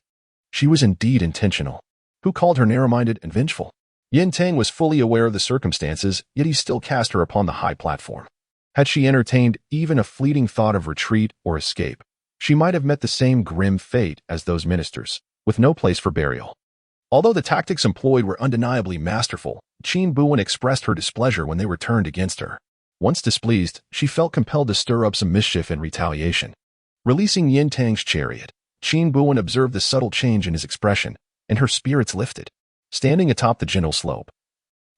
She was indeed intentional. Who called her narrow-minded and vengeful? Yin Tang was fully aware of the circumstances, yet he still cast her upon the high platform. Had she entertained even a fleeting thought of retreat or escape, she might have met the same grim fate as those ministers, with no place for burial. Although the tactics employed were undeniably masterful, Qin Buwen expressed her displeasure when they were turned against her. Once displeased, she felt compelled to stir up some mischief in retaliation. Releasing Yin Tang's chariot, Qin Buwen observed the subtle change in his expression, and her spirits lifted. Standing atop the gentle slope,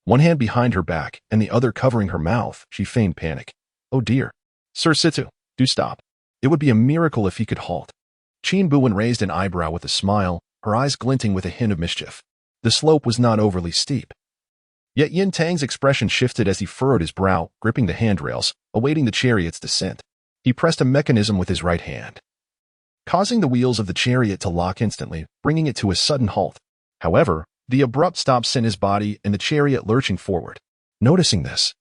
one hand behind her back and the other covering her mouth, she feigned panic. Oh dear. Sir Situ, do stop. It would be a miracle if he could halt. Qin Buwen raised an eyebrow with a smile, her eyes glinting with a hint of mischief. The slope was not overly steep. Yet Yin Tang's expression shifted as he furrowed his brow, gripping the handrails, awaiting the chariot's descent. He pressed a mechanism with his right hand, causing the wheels of the chariot to lock instantly, bringing it to a sudden halt. However, the abrupt stop sent his body and the chariot lurching forward. Noticing this,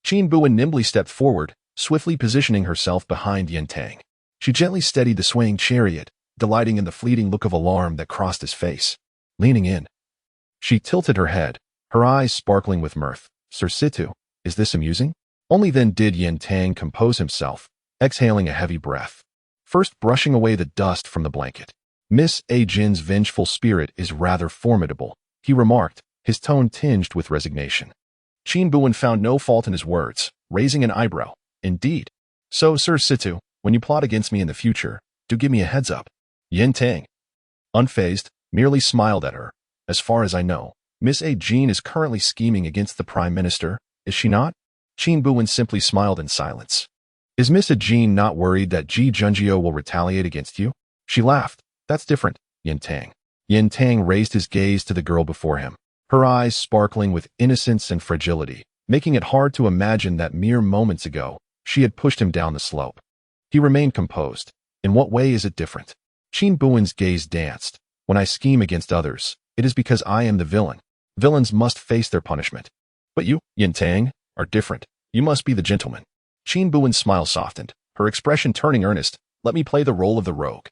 Qin Buwen nimbly stepped forward, swiftly positioning herself behind Yin Tang. She gently steadied the swaying chariot, delighting in the fleeting look of alarm that crossed his face. Leaning in, she tilted her head, her eyes sparkling with mirth. Sir Situ, is this amusing? Only then did Yin Tang compose himself, exhaling a heavy breath, first brushing away the dust from the blanket. Miss A. Jin's vengeful spirit is rather formidable, he remarked, his tone tinged with resignation. Qin Buwen found no fault in his words, raising an eyebrow. Indeed. So, Sir Situ, when you plot against me in the future, do give me a heads up. Yin Tang, unfazed, merely smiled at her. As far as I know, Miss A. Jin is currently scheming against the Prime Minister, is she not? Qin Buwen simply smiled in silence. Is Miss A. Jin not worried that Ji Junjio will retaliate against you? She laughed. That's different, Yin Tang. Yin Tang raised his gaze to the girl before him, her eyes sparkling with innocence and fragility, making it hard to imagine that mere moments ago, she had pushed him down the slope. He remained composed. In what way is it different? Qin Buwen's gaze danced. When I scheme against others, it is because I am the villain. Villains must face their punishment. But you, Yin Tang, are different. You must be the gentleman. Qin Buwen's smile softened, her expression turning earnest. Let me play the role of the rogue.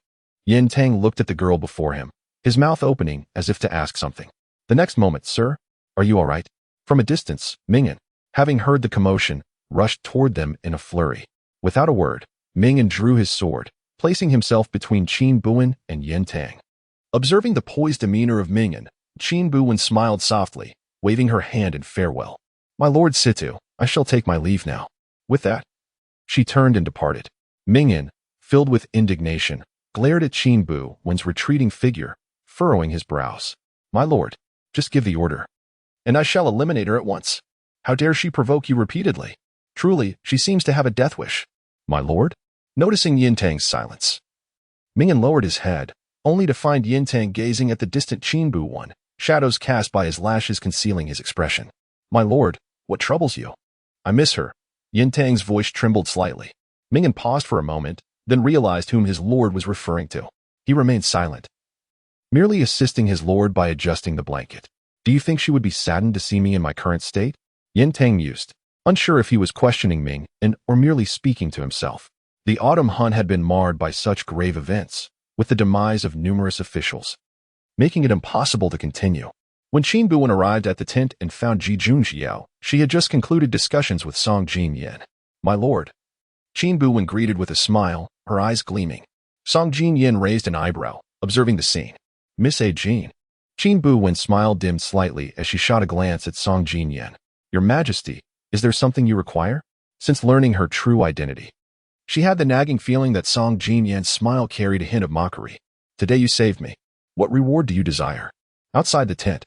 Yin Tang looked at the girl before him, his mouth opening as if to ask something. The next moment, sir, are you all right? From a distance, Mingyan, having heard the commotion, rushed toward them in a flurry. Without a word, Mingyan drew his sword, placing himself between Qin Buwen and Yin Tang. Observing the poised demeanor of Mingyan, Qin Buwen smiled softly, waving her hand in farewell. My Lord Situ, I shall take my leave now. With that, she turned and departed. Mingyan, filled with indignation, glared at Qin Buwen's retreating figure, furrowing his brows. My lord, just give the order, and I shall eliminate her at once. How dare she provoke you repeatedly? Truly, she seems to have a death wish. My lord? Noticing Yin Tang's silence, Mingyan lowered his head, only to find Yin Tang gazing at the distant Qin Buwen, shadows cast by his lashes concealing his expression. My lord, what troubles you? I miss her. Yin Tang's voice trembled slightly. Mingyan paused for a moment, then realized whom his lord was referring to. He remained silent, merely assisting his lord by adjusting the blanket. Do you think she would be saddened to see me in my current state? Yin Tang mused, unsure if he was questioning Ming or merely speaking to himself. The autumn hunt had been marred by such grave events, with the demise of numerous officials, making it impossible to continue. When Qin Buwen arrived at the tent and found Ji Junjiao, she had just concluded discussions with Song Jin Yin. My lord. Qin Buwen greeted with a smile, her eyes gleaming. Song Jin Yin raised an eyebrow, observing the scene. Miss A. Jin. Qin Buwen's smile dimmed slightly as she shot a glance at Song Jin Yin. Your Majesty, is there something you require? Since learning her true identity, she had the nagging feeling that Song Jin Yin's smile carried a hint of mockery. Today you saved me. What reward do you desire? Outside the tent,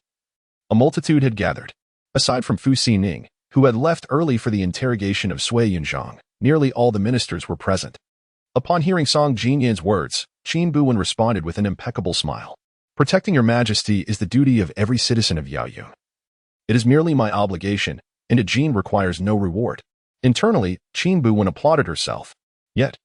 a multitude had gathered. Aside from Fu Xining, who had left early for the interrogation of Sui Yunzhang, nearly all the ministers were present. Upon hearing Song Jin Yin's words, Qin Buwen responded with an impeccable smile. Protecting your Majesty is the duty of every citizen of Yaoyun. It is merely my obligation, and a Jin requires no reward. Internally, Qin Buwen applauded herself. Yet,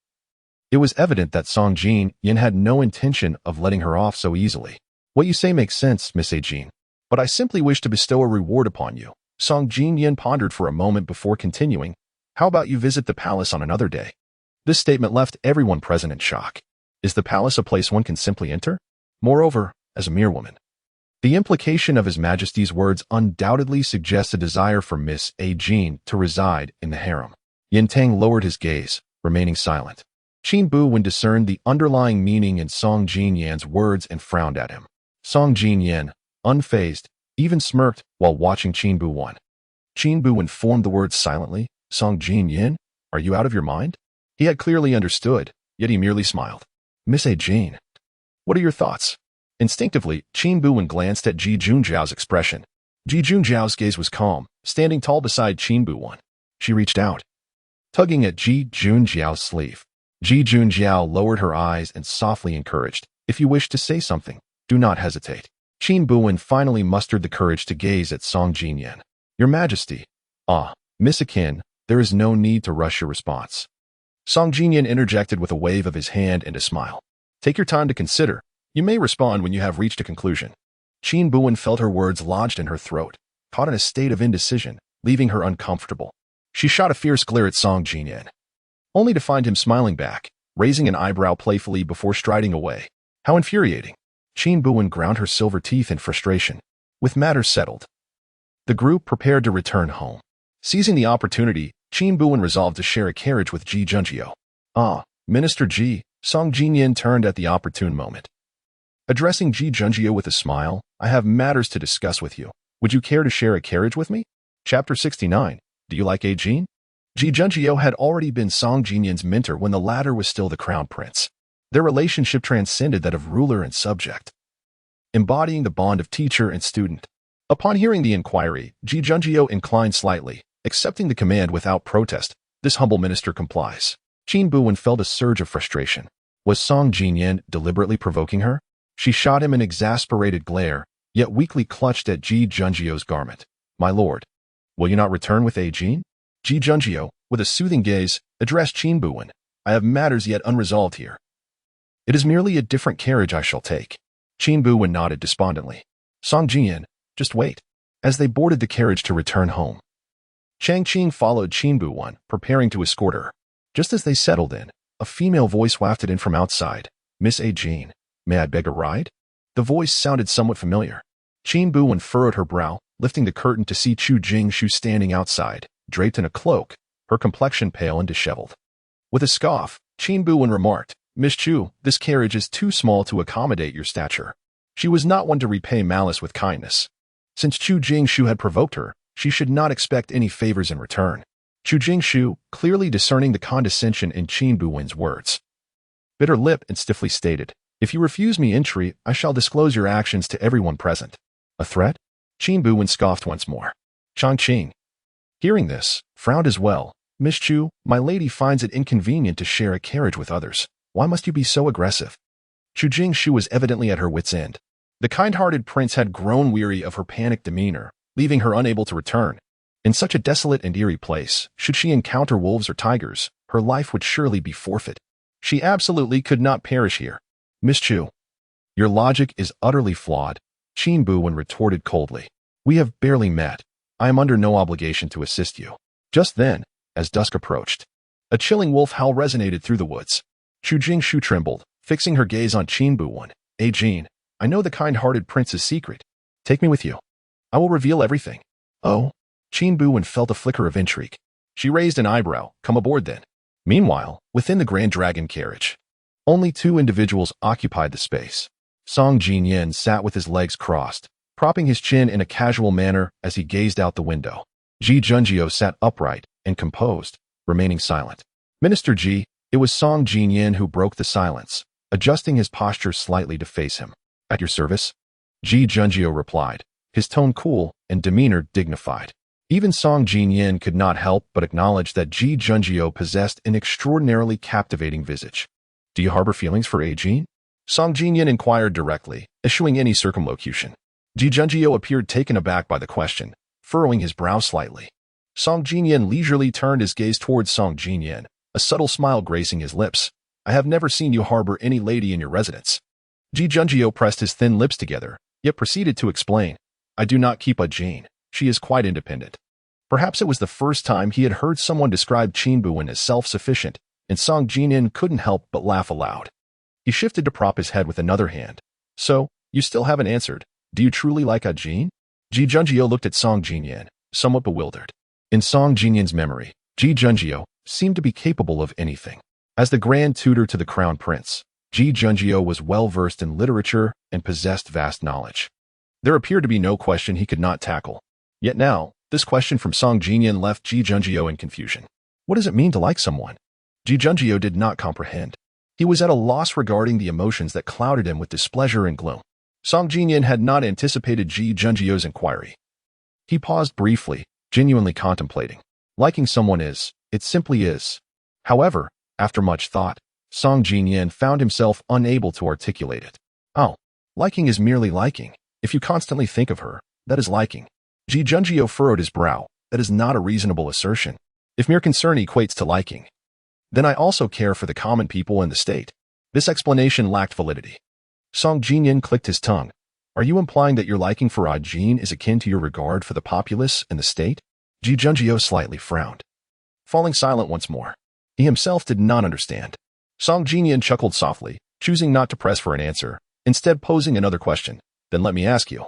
it was evident that Song Jin Yin had no intention of letting her off so easily. What you say makes sense, Miss A. Jin, but I simply wish to bestow a reward upon you. Song Jin Yin pondered for a moment before continuing. How about you visit the palace on another day? This statement left everyone present in shock. Is the palace a place one can simply enter? Moreover, as a mere woman. The implication of His Majesty's words undoubtedly suggests a desire for Miss A. Jin to reside in the harem. Yin Tang lowered his gaze, remaining silent. Qin Buwen discerned the underlying meaning in Song Jin Yin's words and frowned at him. Song Jin Yin, unfazed, even smirked while watching Qin Buwen. Qin Buwen formed the words silently. Song Jin Yin, are you out of your mind? He had clearly understood, yet he merely smiled. Miss A. Jin, what are your thoughts? Instinctively, Qin Buwen glanced at Ji Junjiao's expression. Ji Junjiao's gaze was calm, standing tall beside Qin Buwen. She reached out, tugging at Ji Junjiao's sleeve. Ji Junjiao lowered her eyes and softly encouraged, "If you wish to say something, do not hesitate." Qin Buwen finally mustered the courage to gaze at Song Jinyan. "Your Majesty." "Ah, Miss Akin, there is no need to rush your response." Song Jinyan interjected with a wave of his hand and a smile. "Take your time to consider. You may respond when you have reached a conclusion." Qin Buwen felt her words lodged in her throat, caught in a state of indecision, leaving her uncomfortable. She shot a fierce glare at Song Jinyan, only to find him smiling back, raising an eyebrow playfully before striding away. How infuriating. Qin Buwen ground her silver teeth in frustration. With matters settled, the group prepared to return home. Seizing the opportunity, Qin Buwen resolved to share a carriage with Ji Junjiao. "Ah, Minister Ji," Song Jinyan turned at the opportune moment. Addressing Ji Junjiao with a smile, "I have matters to discuss with you. Would you care to share a carriage with me?" Chapter 69. Do you like A Jin? Ji Junjiao had already been Song Jinyan's mentor when the latter was still the crown prince. Their relationship transcended that of ruler and subject, embodying the bond of teacher and student. Upon hearing the inquiry, Ji Junjiao inclined slightly, accepting the command without protest. This humble minister complies. Qin Buwen felt a surge of frustration. Was Song Jinyan deliberately provoking her? She shot him an exasperated glare, yet weakly clutched at Ji Junjiao's garment. "My lord, will you not return with A Jin?" Ji Junjiao, with a soothing gaze, addressed Qin Buwen. "I have matters yet unresolved here. It is merely a different carriage I shall take." Qin Buwen nodded despondently. "Song Jinyan, just wait." As they boarded the carriage to return home, Chang Qing followed Qin Buwen, preparing to escort her. Just as they settled in, a female voice wafted in from outside. "Miss A Jin, may I beg a ride?" The voice sounded somewhat familiar. Qin Buwen furrowed her brow, lifting the curtain to see Chu Jingshu standing outside, draped in a cloak, her complexion pale and disheveled. With a scoff, Qin Buwen remarked, "Miss Chu, this carriage is too small to accommodate your stature." She was not one to repay malice with kindness. Since Chu Jingshu had provoked her, she should not expect any favors in return. Chu Jingshu, clearly discerning the condescension in Qin Buwen's words, bit her lip and stiffly stated, "If you refuse me entry, I shall disclose your actions to everyone present." A threat? Qin Buwen scoffed once more. Chang Qing, hearing this, frowned as well. "Miss Chu, my lady finds it inconvenient to share a carriage with others. Why must you be so aggressive?" Chu Jingshu was evidently at her wit's end. The kind-hearted prince had grown weary of her panicked demeanor, leaving her unable to return. In such a desolate and eerie place, should she encounter wolves or tigers, her life would surely be forfeit. She absolutely could not perish here. "Miss Chu, your logic is utterly flawed," Qin Buwen retorted coldly. "We have barely met. I am under no obligation to assist you." Just then, as dusk approached, a chilling wolf howl resonated through the woods. Chu Jingshu trembled, fixing her gaze on Qin Buwen. "A Jin, I know the kind-hearted prince's secret. Take me with you. I will reveal everything." "Oh?" Qin Buwen felt a flicker of intrigue. She raised an eyebrow. "Come aboard then." Meanwhile, within the Grand Dragon carriage, only two individuals occupied the space. Song Jinyan sat with his legs crossed, propping his chin in a casual manner as he gazed out the window. Ji Junjiao sat upright and composed, remaining silent. "Minister Ji," it was Song Jinyan who broke the silence, adjusting his posture slightly to face him. "At your service?" Ji Junjiao replied, his tone cool and demeanor dignified. Even Song Jinyan could not help but acknowledge that Ji Junjiao possessed an extraordinarily captivating visage. "Do you harbor feelings for A Jin?" Song Jinyan inquired directly, eschewing any circumlocution. Ji Junjiao appeared taken aback by the question, furrowing his brow slightly. Song Jinyan leisurely turned his gaze towards Song Jinyan, a subtle smile gracing his lips. "I have never seen you harbor any lady in your residence." Ji Junjiao pressed his thin lips together, yet proceeded to explain, "I do not keep a Jin. She is quite independent." Perhaps it was the first time he had heard someone describe Qin Buwen as self-sufficient, and Song Jinyan couldn't help but laugh aloud. He shifted to prop his head with another hand. "So, you still haven't answered. Do you truly like a Jin?" Ji Junjiao looked at Song Jinyan, somewhat bewildered. In Song Jinyan's memory, Ji Junjiao seemed to be capable of anything. As the grand tutor to the crown prince, Ji Junjiao was well-versed in literature and possessed vast knowledge. There appeared to be no question he could not tackle. Yet now, this question from Song Jinyan left Ji Junjiao in confusion. What does it mean to like someone? Ji Junjiao did not comprehend. He was at a loss regarding the emotions that clouded him with displeasure and gloom. Song Jinyan had not anticipated Ji Junjio's inquiry. He paused briefly, genuinely contemplating. Liking someone is, it simply is. However, after much thought, Song Jinyan found himself unable to articulate it. Oh, liking is merely liking. If you constantly think of her, that is liking. Ji Junjio furrowed his brow. That is not a reasonable assertion. If mere concern equates to liking, then I also care for the common people in the state. This explanation lacked validity. Song Jinyan clicked his tongue. Are you implying that your liking for Jin is akin to your regard for the populace and the state? Ji Junjio slightly frowned, falling silent once more. He himself did not understand. Song Jinyan chuckled softly, choosing not to press for an answer, instead posing another question. Then let me ask you.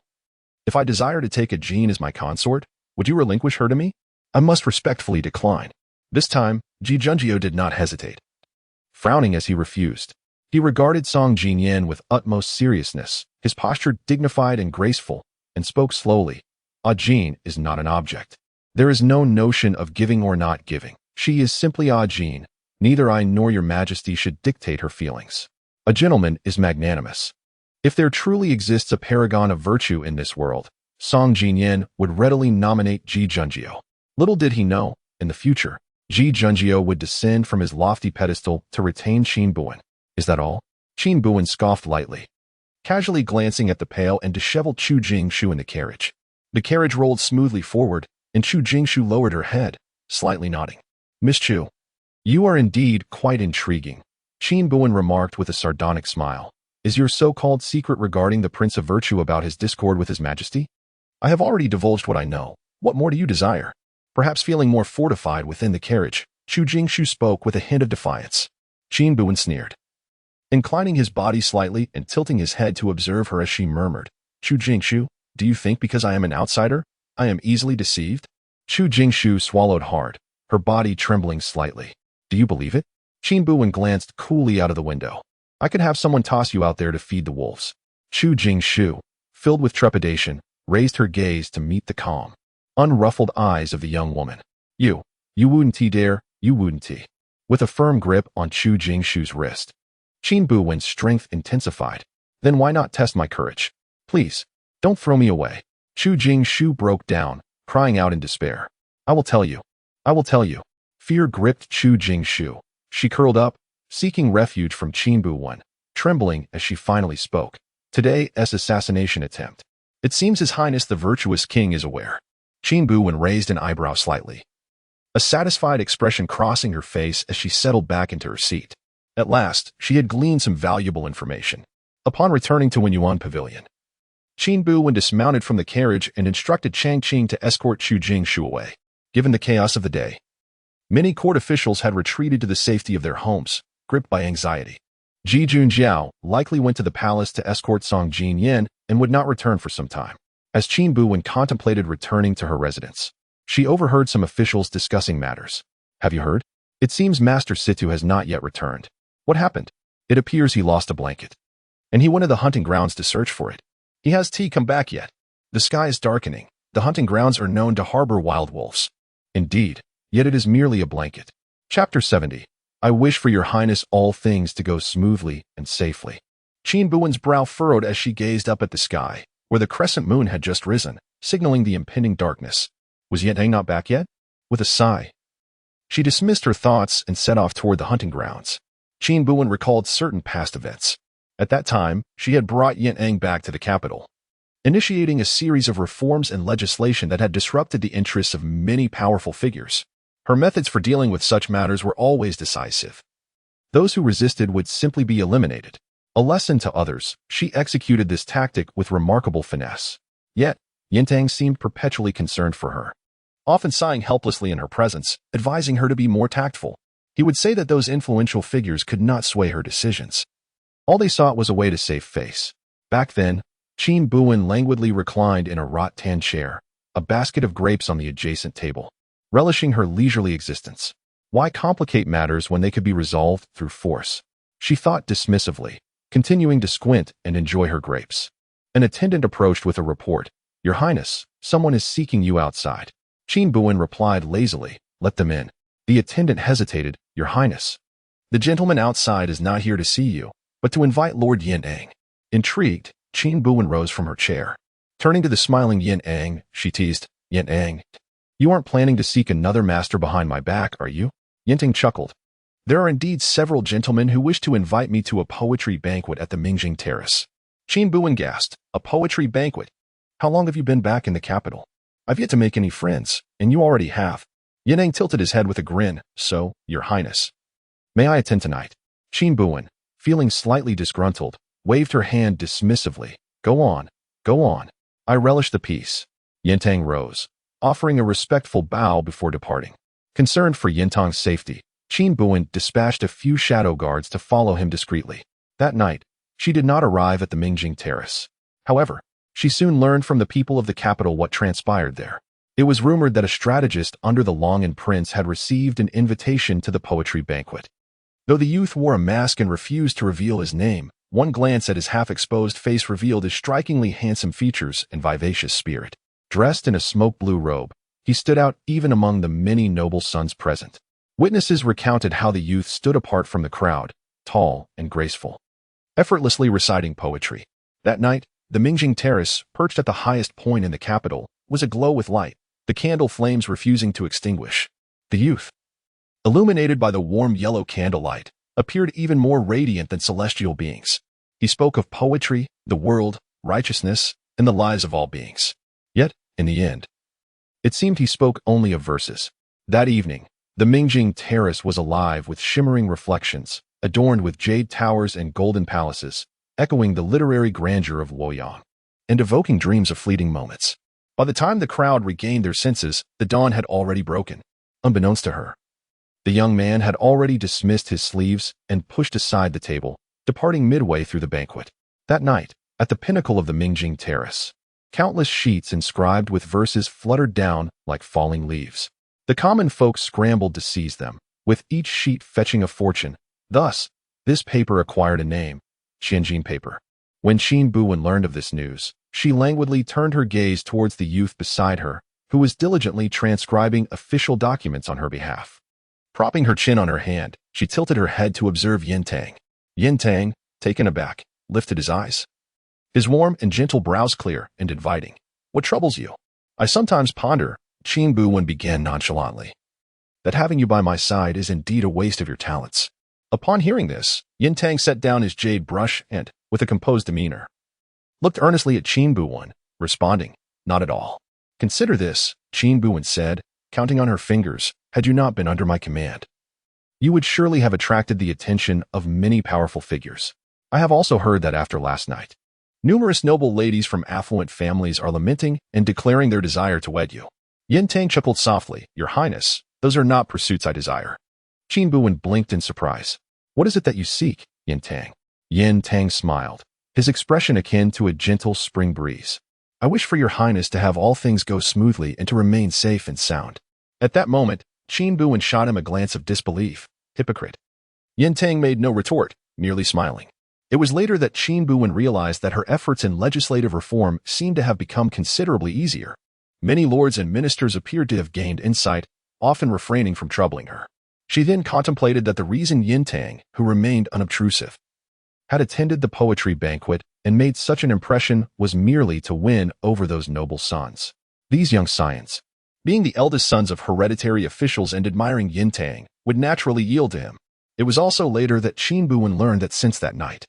If I desire to take a Jin as my consort, would you relinquish her to me? I must respectfully decline. This time, Ji Junjio did not hesitate. Frowning as he refused, he regarded Song Jinyan with utmost seriousness, his posture dignified and graceful, and spoke slowly. Jin is not an object. There is no notion of giving or not giving. She is simply Jin. Neither I nor your majesty should dictate her feelings. A gentleman is magnanimous. If there truly exists a paragon of virtue in this world, Song Jinyan would readily nominate Ji Junjio. Little did he know, in the future, Ji Junjio would descend from his lofty pedestal to retain Qin Buwen. Is that all? Qin Buwen scoffed lightly, casually glancing at the pale and disheveled Chu Jingshu in the carriage. The carriage rolled smoothly forward, and Chu Jingshu lowered her head, slightly nodding. Miss Chu, you are indeed quite intriguing, Qin Buwen remarked with a sardonic smile. Is your so-called secret regarding the Prince of Virtue about his discord with his majesty? I have already divulged what I know. What more do you desire? Perhaps feeling more fortified within the carriage, Chu Jingshu spoke with a hint of defiance. Qin Buwen sneered, inclining his body slightly and tilting his head to observe her as she murmured, Chu Jingshu, do you think because I am an outsider, I am easily deceived? Chu Jingshu swallowed hard, her body trembling slightly. Do you believe it? Qin Buwen glanced coolly out of the window. I could have someone toss you out there to feed the wolves. Chu Jingshu, filled with trepidation, raised her gaze to meet the calm, unruffled eyes of the young woman. You wouldn't dare, you wouldn't. With a firm grip on Chu Jingshu's wrist, Qin Buwen's strength intensified. Then why not test my courage? Please, don't throw me away. Chu Jingshu broke down, crying out in despair. I will tell you. I will tell you. Fear gripped Chu Jingshu. She curled up, seeking refuge from Qin Buwen, trembling as she finally spoke. Today's assassination attempt. It seems His Highness the virtuous king is aware. Qin Buwen raised an eyebrow slightly, a satisfied expression crossing her face as she settled back into her seat. At last, she had gleaned some valuable information. Upon returning to Wenyuan Pavilion, Qin Buwen dismounted from the carriage and instructed Chang Qing to escort Chu Jingshu away. Given the chaos of the day, many court officials had retreated to the safety of their homes, gripped by anxiety. Ji Junjiao likely went to the palace to escort Song Jinyan and would not return for some time. As Qin Buwen contemplated returning to her residence, she overheard some officials discussing matters. Have you heard? It seems Master Situ has not yet returned. What happened? It appears he lost a blanket, and he went to the hunting grounds to search for it. He has come back yet? The sky is darkening. The hunting grounds are known to harbor wild wolves. Indeed, yet it is merely a blanket. Chapter 70. I wish for your highness all things to go smoothly and safely. Qin Buwen's brow furrowed as she gazed up at the sky, where the crescent moon had just risen, signaling the impending darkness. Was Yentang not back yet? With a sigh, she dismissed her thoughts and set off toward the hunting grounds. Qin Buwen recalled certain past events. At that time, she had brought Yentang back to the capital, initiating a series of reforms and legislation that had disrupted the interests of many powerful figures. Her methods for dealing with such matters were always decisive. Those who resisted would simply be eliminated. A lesson to others, she executed this tactic with remarkable finesse. Yet, Yentang seemed perpetually concerned for her, often sighing helplessly in her presence, advising her to be more tactful. He would say that those influential figures could not sway her decisions. All they sought was a way to save face. Back then, Qin Buwen languidly reclined in a rattan chair, a basket of grapes on the adjacent table, relishing her leisurely existence. Why complicate matters when they could be resolved through force? She thought dismissively, continuing to squint and enjoy her grapes. An attendant approached with a report. Your Highness, someone is seeking you outside. Qin Buwen replied lazily, let them in. The attendant hesitated. Your Highness, the gentleman outside is not here to see you, but to invite Lord Yentang. Intrigued, Qin Buwen rose from her chair. Turning to the smiling Yin Ang, she teased, "Yin Ang, you aren't planning to seek another master behind my back, are you?" Yin Tang chuckled. "There are indeed several gentlemen who wish to invite me to a poetry banquet at the Mingjing Terrace." Qin Buwen gasped, "A poetry banquet? How long have you been back in the capital?" "I've yet to make any friends, and you already have." Yin Ang tilted his head with a grin. "So, Your Highness, may I attend tonight?" Qin Buwen, feeling slightly disgruntled, waved her hand dismissively. "Go on, go on. I relish the peace." Yin Tang rose, offering a respectful bow before departing. Concerned for Yin Tang's safety, Qin Buwen dispatched a few shadow guards to follow him discreetly. That night, she did not arrive at the Mingjing Terrace. However, she soon learned from the people of the capital what transpired there. It was rumored that a strategist under the Long'an Prince had received an invitation to the poetry banquet. Though the youth wore a mask and refused to reveal his name, one glance at his half-exposed face revealed his strikingly handsome features and vivacious spirit. Dressed in a smoke-blue robe, he stood out even among the many noble sons present. Witnesses recounted how the youth stood apart from the crowd, tall and graceful, effortlessly reciting poetry. That night, the Mingjing Terrace, perched at the highest point in the capital, was aglow with light, the candle flames refusing to extinguish. The youth, illuminated by the warm yellow candlelight, appeared even more radiant than celestial beings. He spoke of poetry, the world, righteousness, and the lives of all beings. Yet, in the end, it seemed he spoke only of verses. That evening, the Mingjing Terrace was alive with shimmering reflections, adorned with jade towers and golden palaces, echoing the literary grandeur of Luoyang, and evoking dreams of fleeting moments. By the time the crowd regained their senses, the dawn had already broken. Unbeknownst to her, the young man had already dismissed his sleeves and pushed aside the table, departing midway through the banquet. That night, at the pinnacle of the Mingjing Terrace, countless sheets inscribed with verses fluttered down like falling leaves. The common folk scrambled to seize them, with each sheet fetching a fortune. Thus, this paper acquired a name, Qianjin paper. When Qin Buwen learned of this news, she languidly turned her gaze towards the youth beside her, who was diligently transcribing official documents on her behalf. Propping her chin on her hand, she tilted her head to observe Yin Tang. Yin Tang, taken aback, lifted his eyes. His warm and gentle brows clear and inviting. "What troubles you?" "I sometimes ponder," Qin Buwen began nonchalantly, "that having you by my side is indeed a waste of your talents." Upon hearing this, Yin Tang set down his jade brush and, with a composed demeanor, looked earnestly at Qin Buwen, responding, "Not at all." "Consider this," Qin Buwen said, counting on her fingers. "Had you not been under my command, you would surely have attracted the attention of many powerful figures. I have also heard that after last night, numerous noble ladies from affluent families are lamenting and declaring their desire to wed you." Yin Tang chuckled softly. "Your Highness, those are not pursuits I desire." Qin Buwen blinked in surprise. "What is it that you seek, Yin Tang?" Yin Tang smiled, his expression akin to a gentle spring breeze. "I wish for your Highness to have all things go smoothly and to remain safe and sound." At that moment, Qin Buwen shot him a glance of disbelief. Hypocrite. Yin Tang made no retort, merely smiling. It was later that Qin Buwen realized that her efforts in legislative reform seemed to have become considerably easier. Many lords and ministers appeared to have gained insight, often refraining from troubling her. She then contemplated that the reason Yin Tang, who remained unobtrusive, had attended the poetry banquet and made such an impression was merely to win over those noble sons. These young scions, being the eldest sons of hereditary officials and admiring Yin Tang, would naturally yield to him. It was also later that Qin Buwen learned that since that night,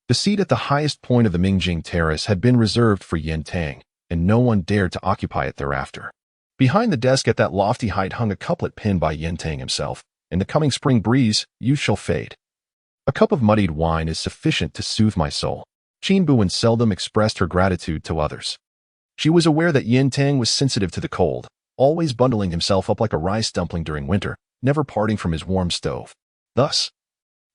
the seat at the highest point of the Mingjing Terrace had been reserved for Yin Tang, and no one dared to occupy it thereafter. Behind the desk at that lofty height hung a couplet penned by Yin Tang himself. "In the coming spring breeze, youth shall fade. A cup of muddied wine is sufficient to soothe my soul." Qin Buwen seldom expressed her gratitude to others. She was aware that Yin Tang was sensitive to the cold, always bundling himself up like a rice dumpling during winter, never parting from his warm stove. Thus,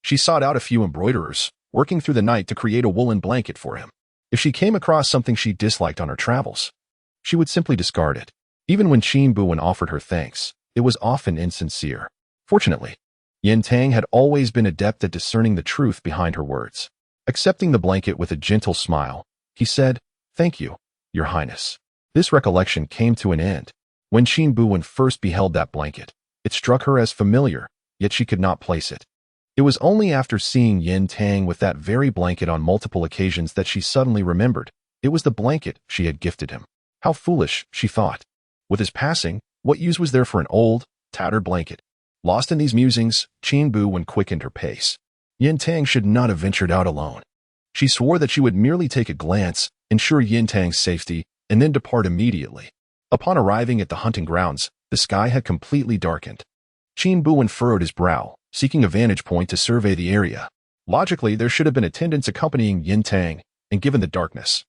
she sought out a few embroiderers, working through the night to create a woolen blanket for him. If she came across something she disliked on her travels, she would simply discard it. Even when Qin Buwen offered her thanks, it was often insincere. Fortunately, Yin Tang had always been adept at discerning the truth behind her words. Accepting the blanket with a gentle smile, he said, "Thank you, Your Highness." This recollection came to an end. When Qin Buwen first beheld that blanket, it struck her as familiar, yet she could not place it. It was only after seeing Yin Tang with that very blanket on multiple occasions that she suddenly remembered. It was the blanket she had gifted him. How foolish, she thought. With his passing, what use was there for an old, tattered blanket? Lost in these musings, Qin Buwen quickened her pace. Yin Tang should not have ventured out alone. She swore that she would merely take a glance, ensure Yin Tang's safety, and then depart immediately. Upon arriving at the hunting grounds, the sky had completely darkened. Qin Buwen furrowed his brow, seeking a vantage point to survey the area. Logically, there should have been attendants accompanying Yin Tang, and given the darkness,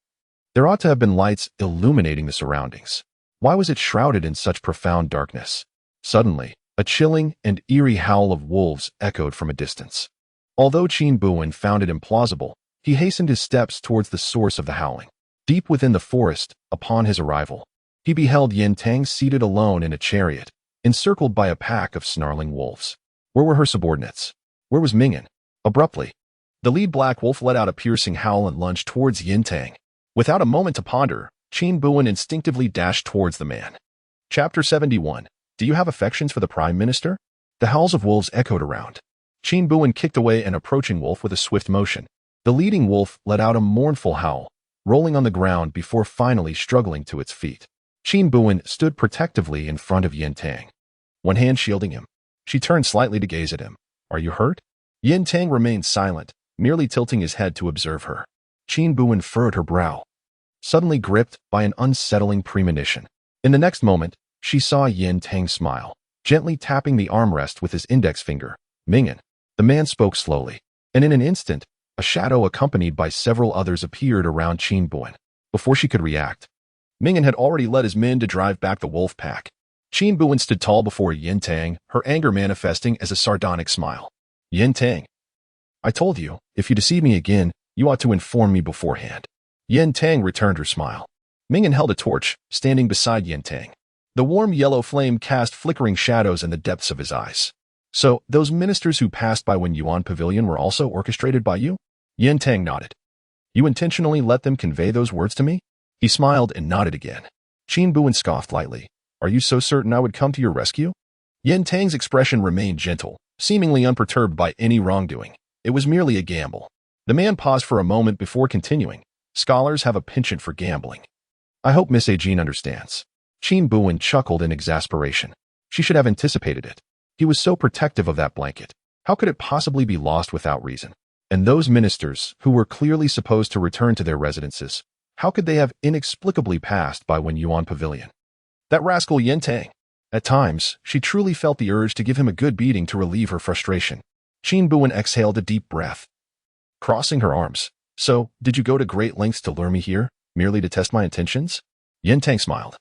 there ought to have been lights illuminating the surroundings. Why was it shrouded in such profound darkness? Suddenly, a chilling and eerie howl of wolves echoed from a distance. Although Qin Buwen found it implausible, he hastened his steps towards the source of the howling. Deep within the forest, upon his arrival, he beheld Yin Tang seated alone in a chariot, encircled by a pack of snarling wolves. Where were her subordinates? Where was Mingyan? Abruptly, the lead black wolf let out a piercing howl and lunged towards Yin Tang. Without a moment to ponder, Qin Buwen instinctively dashed towards the man. Chapter 71. Do you have affections for the Prime Minister? The howls of wolves echoed around. Qin Buwen kicked away an approaching wolf with a swift motion. The leading wolf let out a mournful howl, rolling on the ground before finally struggling to its feet. Qin Buwen stood protectively in front of Yin Tang, one hand shielding him. She turned slightly to gaze at him. Are you hurt? Yin Tang remained silent, merely tilting his head to observe her. Qin Buwen furrowed her brow, suddenly gripped by an unsettling premonition. In the next moment, she saw Yin Tang smile, gently tapping the armrest with his index finger. Mingyan. The man spoke slowly, and in an instant, a shadow accompanied by several others appeared around Qin Buwen. Before she could react, Mingyan had already led his men to drive back the wolf pack. Qin Buwen stood tall before Yin Tang, her anger manifesting as a sardonic smile. Yin Tang. I told you, if you deceive me again, you ought to inform me beforehand. Yin Tang returned her smile. Mingyan held a torch, standing beside Yin Tang. The warm yellow flame cast flickering shadows in the depths of his eyes. So, those ministers who passed by when Yuan Pavilion were also orchestrated by you? Yin Tang nodded. You intentionally let them convey those words to me? He smiled and nodded again. Qin Buwen scoffed lightly. Are you so certain I would come to your rescue? Yin Tang's expression remained gentle, seemingly unperturbed by any wrongdoing. It was merely a gamble. The man paused for a moment before continuing. Scholars have a penchant for gambling. I hope Miss Jean understands. Qin Buwen chuckled in exasperation. She should have anticipated it. He was so protective of that blanket. How could it possibly be lost without reason? And those ministers, who were clearly supposed to return to their residences, how could they have inexplicably passed by Wen Yuan Pavilion? That rascal Yin Tang. At times, she truly felt the urge to give him a good beating to relieve her frustration. Qin Buwen exhaled a deep breath, crossing her arms. So, did you go to great lengths to lure me here, merely to test my intentions? Yin Tang smiled,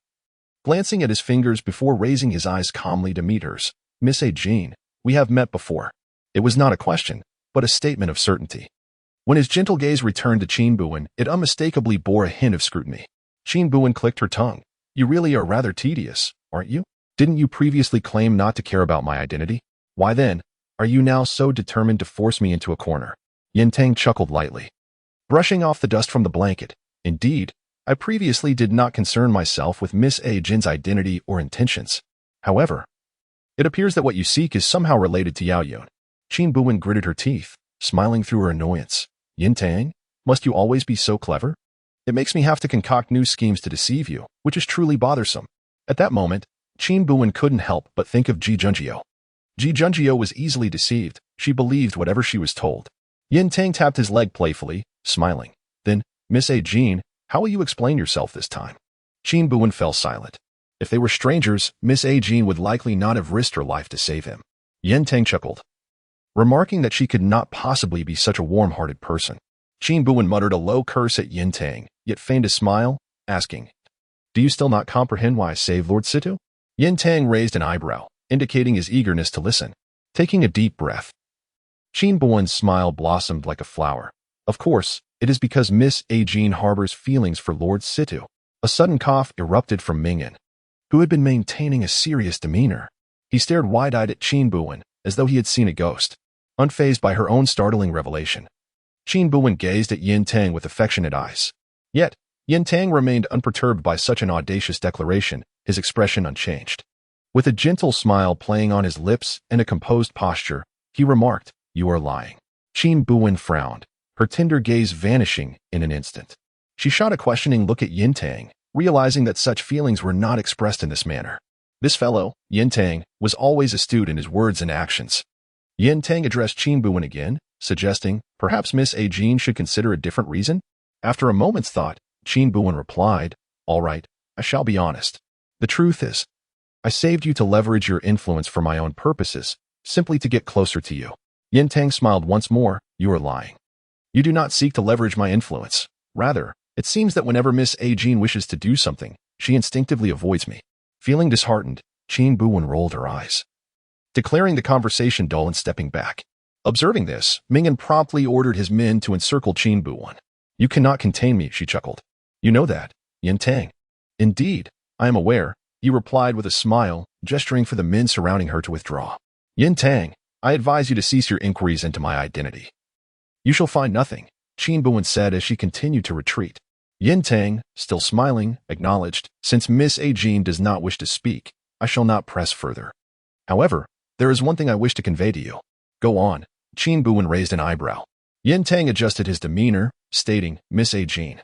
glancing at his fingers before raising his eyes calmly to meet hers. Miss Jean, we have met before. It was not a question, but a statement of certainty. When his gentle gaze returned to Qin Buwen, it unmistakably bore a hint of scrutiny. Qin Buwen clicked her tongue. You really are rather tedious, aren't you? Didn't you previously claim not to care about my identity? Why then, are you now so determined to force me into a corner? Yin Tang chuckled lightly, brushing off the dust from the blanket. Indeed, I previously did not concern myself with Miss Jin's identity or intentions. However, it appears that what you seek is somehow related to Yao Yun. Qin Buwen gritted her teeth, smiling through her annoyance. Yin Tang, must you always be so clever? It makes me have to concoct new schemes to deceive you, which is truly bothersome. At that moment, Qin Buwen couldn't help but think of Ji Junjiu. Ji Junjiu was easily deceived. She believed whatever she was told. Yin Tang tapped his leg playfully, smiling. Then, Miss Jean, how will you explain yourself this time? Qin Buwen fell silent. If they were strangers, Miss Jean would likely not have risked her life to save him. Yin Tang chuckled, remarking that she could not possibly be such a warm-hearted person. Qin Buwen muttered a low curse at Yin Tang, yet feigned a smile, asking, Do you still not comprehend why I saved Lord Situ? Yin Tang raised an eyebrow, indicating his eagerness to listen. Taking a deep breath, Qin Buwen's smile blossomed like a flower. Of course, it is because Miss Jean harbors feelings for Lord Situ. A sudden cough erupted from Mingyan, who had been maintaining a serious demeanor. He stared wide-eyed at Qin Buwen, as though he had seen a ghost. Unfazed by her own startling revelation, Qin Buwen gazed at Yin Tang with affectionate eyes. Yet, Yin Tang remained unperturbed by such an audacious declaration, his expression unchanged. With a gentle smile playing on his lips and a composed posture, he remarked, you are lying. Qin Buwen frowned, her tender gaze vanishing in an instant. She shot a questioning look at Yin Tang, realizing that such feelings were not expressed in this manner. This fellow, Yin Tang, was always astute in his words and actions. Yin Tang addressed Qin Buwen again, suggesting perhaps Miss A. Jean should consider a different reason. After a moment's thought, Qin Buwen replied, "All right, I shall be honest. The truth is, I saved you to leverage your influence for my own purposes, simply to get closer to you." Yin Tang smiled once more. "You are lying. You do not seek to leverage my influence. Rather, it seems that whenever Miss A. Jean wishes to do something, she instinctively avoids me." Feeling disheartened, Qin Buwen rolled her eyes, declaring the conversation dull and stepping back. Observing this, Ming'an promptly ordered his men to encircle Qin Buwen. "You cannot contain me," she chuckled. "You know that, Yin Tang." "Indeed, I am aware," he replied with a smile, gesturing for the men surrounding her to withdraw. "Yin Tang, I advise you to cease your inquiries into my identity." "You shall find nothing," Qin Buwen said as she continued to retreat. Yin Tang, still smiling, acknowledged, "Since Miss A. Jean does not wish to speak, I shall not press further. However, there is one thing I wish to convey to you." "Go on." Qin Buwen raised an eyebrow. Yin Tang adjusted his demeanor, stating, "Miss A. Jean,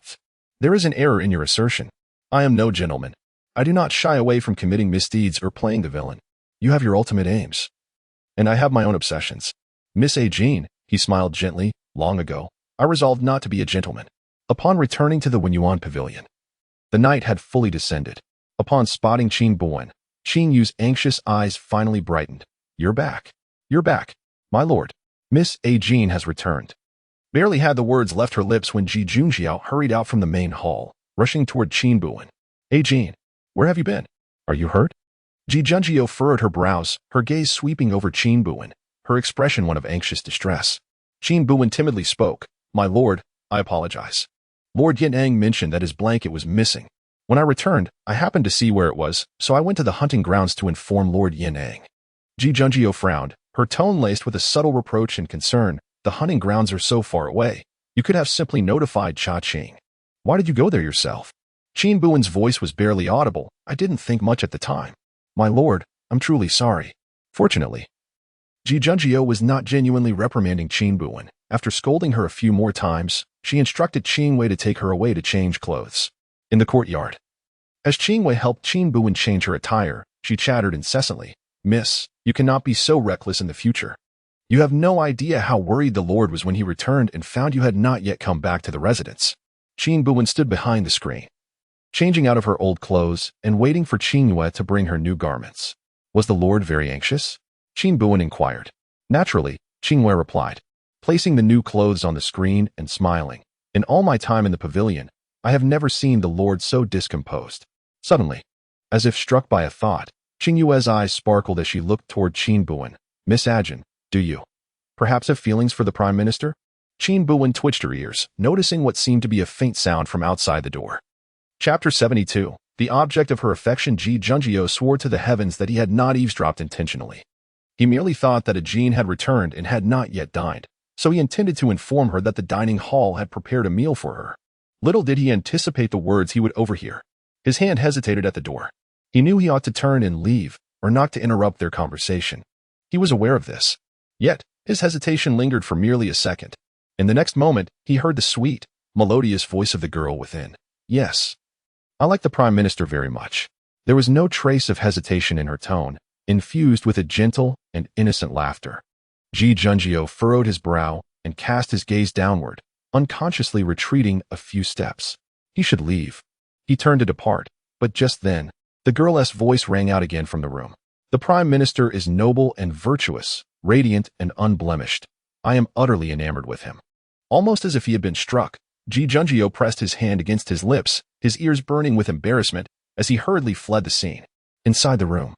there is an error in your assertion. I am no gentleman. I do not shy away from committing misdeeds or playing the villain. You have your ultimate aims. And I have my own obsessions. Miss A. Jean," he smiled gently, "long ago, I resolved not to be a gentleman." Upon returning to the Wenyuan pavilion, the night had fully descended. Upon spotting Qin Buwen, Qin Yu's anxious eyes finally brightened. "You're back. You're back, my lord. Miss A. Jean has returned." Barely had the words left her lips when Ji Junjiao hurried out from the main hall, rushing toward Qin Buwen. "A. Jean, where have you been? Are you hurt?" Ji Junjiao furrowed her brows, her gaze sweeping over Qin Buwen, her expression one of anxious distress. Qin Buwen timidly spoke, "My lord, I apologize. Lord Yin Ang mentioned that his blanket was missing. When I returned, I happened to see where it was, so I went to the hunting grounds to inform Lord Yin Ang." Ji Junjiao frowned, her tone laced with a subtle reproach and concern. "The hunting grounds are so far away. You could have simply notified Cha Qing. Why did you go there yourself?" Qin Buwen's voice was barely audible. "I didn't think much at the time. My lord, I'm truly sorry." Fortunately, Ji Junjiao was not genuinely reprimanding Qin Buwen. After scolding her a few more times, she instructed Qingwei to take her away to change clothes. In the courtyard, as Qingwei helped Qin Buwen change her attire, she chattered incessantly. "Miss, you cannot be so reckless in the future. You have no idea how worried the lord was when he returned and found you had not yet come back to the residence." Qin Buwen stood behind the screen, changing out of her old clothes and waiting for Qingwei to bring her new garments. "Was the lord very anxious?" Qin Buwen inquired. "Naturally," Qingwei replied, placing the new clothes on the screen and smiling. "In all my time in the pavilion, I have never seen the lord so discomposed." Suddenly, as if struck by a thought, Qingyue's eyes sparkled as she looked toward Qin Buwen. "Miss Ajin, do you perhaps have feelings for the Prime Minister?" Qin Buwen twitched her ears, noticing what seemed to be a faint sound from outside the door. Chapter 72. The object of her affection. Ji Junjiao swore to the heavens that he had not eavesdropped intentionally. He merely thought that a Jean had returned and had not yet dined, so he intended to inform her that the dining hall had prepared a meal for her. Little did he anticipate the words he would overhear. His hand hesitated at the door. He knew he ought to turn and leave, or not to interrupt their conversation. He was aware of this. Yet, his hesitation lingered for merely a second. In the next moment, he heard the sweet, melodious voice of the girl within. "Yes, I like the Prime Minister very much." There was no trace of hesitation in her tone, infused with a gentle and innocent laughter. Ji Junjiao furrowed his brow and cast his gaze downward, unconsciously retreating a few steps. He should leave. He turned to depart, but just then, the girl's voice rang out again from the room. "The Prime Minister is noble and virtuous, radiant and unblemished. I am utterly enamored with him." Almost as if he had been struck, Ji Junjiao pressed his hand against his lips, his ears burning with embarrassment, as he hurriedly fled the scene. Inside the room,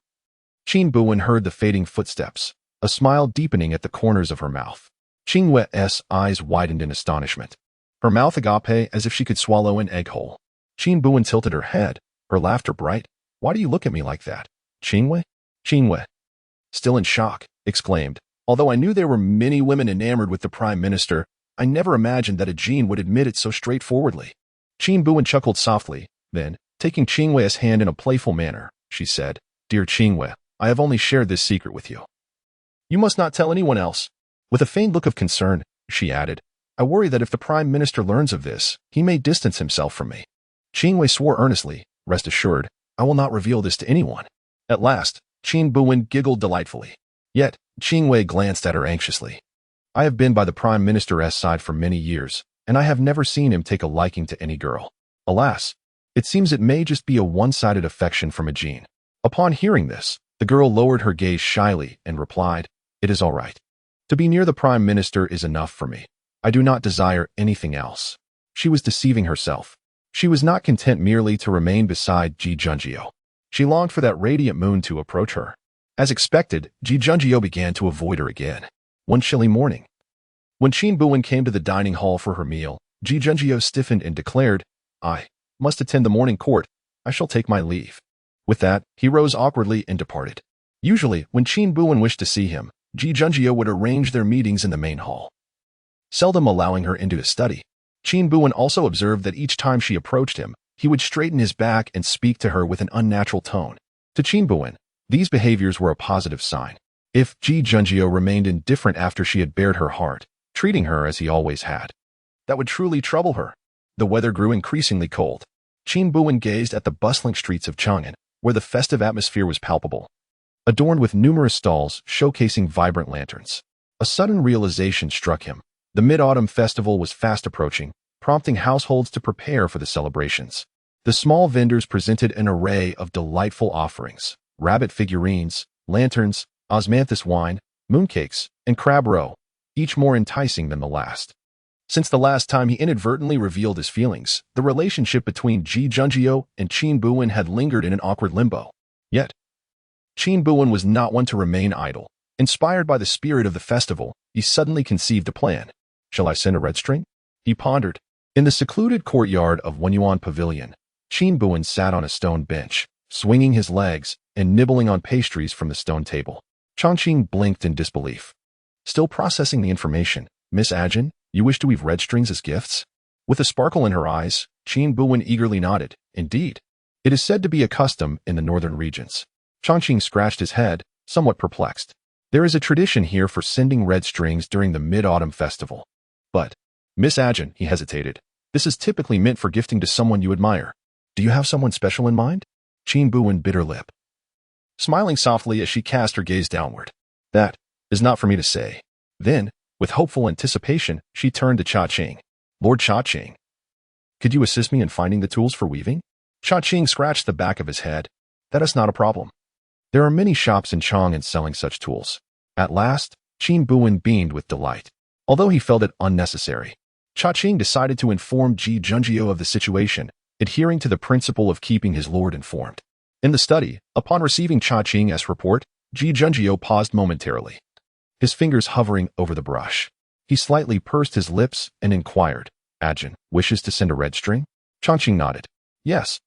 Qin Buwen heard the fading footsteps, a smile deepening at the corners of her mouth. Qingwei's eyes widened in astonishment, her mouth agape as if she could swallow an egg whole. Qin Buwen tilted her head, her laughter bright. "Why do you look at me like that, Qingwei?" Qingwei, still in shock, exclaimed, "Although I knew there were many women enamored with the Prime Minister, I never imagined that a Jean would admit it so straightforwardly." Qin Buwen chuckled softly, then, taking Qingwei's hand in a playful manner, she said, "Dear Qingwei, I have only shared this secret with you. You must not tell anyone else." With a feigned look of concern, she added, I worry that if the Prime Minister learns of this, he may distance himself from me. Qin Buwen swore earnestly, rest assured, I will not reveal this to anyone. At last, Qin Buwen giggled delightfully. Yet, Qin Buwen glanced at her anxiously. I have been by the Prime Minister's side for many years, and I have never seen him take a liking to any girl. Alas, it seems it may just be a one-sided affection from a gene. Upon hearing this, the girl lowered her gaze shyly and replied, It is all right. To be near the Prime Minister is enough for me. I do not desire anything else. She was deceiving herself. She was not content merely to remain beside Ji Junjie. She longed for that radiant moon to approach her. As expected, Ji Junjie began to avoid her again. One chilly morning, when Qin Buwen came to the dining hall for her meal, Ji Junjie stiffened and declared, I must attend the morning court. I shall take my leave. With that, he rose awkwardly and departed. Usually, when Qin Buwen wished to see him, Ji Junjie would arrange their meetings in the main hall, seldom allowing her into his study. Qin Buwen also observed that each time she approached him, he would straighten his back and speak to her with an unnatural tone. To Qin Buwen, these behaviors were a positive sign. If Ji Junjie remained indifferent after she had bared her heart, treating her as he always had, that would truly trouble her. The weather grew increasingly cold. Qin Buwen gazed at the bustling streets of Chang'an, where the festive atmosphere was palpable, adorned with numerous stalls showcasing vibrant lanterns. A sudden realization struck him. The Mid-Autumn Festival was fast approaching, prompting households to prepare for the celebrations. The small vendors presented an array of delightful offerings: rabbit figurines, lanterns, osmanthus wine, mooncakes, and crab roe, each more enticing than the last. Since the last time he inadvertently revealed his feelings, the relationship between Ji Junjie and Qin Buwen had lingered in an awkward limbo. Yet, Qin Buwen was not one to remain idle. Inspired by the spirit of the festival, he suddenly conceived a plan. Shall I send a red string? He pondered. In the secluded courtyard of Wenyuan Pavilion, Qin Buwen sat on a stone bench, swinging his legs and nibbling on pastries from the stone table. Chang'an blinked in disbelief. Still processing the information, Miss Ajin, you wish to weave red strings as gifts? With a sparkle in her eyes, Qin Buwen eagerly nodded. Indeed. It is said to be a custom in the northern regions. Chang'an scratched his head, somewhat perplexed. There is a tradition here for sending red strings during the Mid-Autumn Festival. But, Miss Ajin, he hesitated, this is typically meant for gifting to someone you admire. Do you have someone special in mind? Qin Buwen bit her lip, smiling softly as she cast her gaze downward. That is not for me to say. Then, with hopeful anticipation, she turned to Chang'an. Lord Chang'an, could you assist me in finding the tools for weaving? Chang'an scratched the back of his head. That is not a problem. There are many shops in Chang'an selling such tools. At last, Qin Buwen beamed with delight. Although he felt it unnecessary, Chang'an decided to inform Ji Junjie of the situation, adhering to the principle of keeping his lord informed. In the study, upon receiving Chang'an's report, Ji Junjie paused momentarily, his fingers hovering over the brush. He slightly pursed his lips and inquired, Ajin wishes to send a red string? Chang'an nodded. Yes.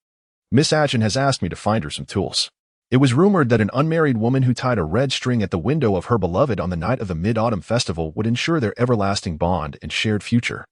Miss Ajin has asked me to find her some tools. It was rumored that an unmarried woman who tied a red string at the window of her beloved on the night of the Mid-Autumn Festival would ensure their everlasting bond and shared future.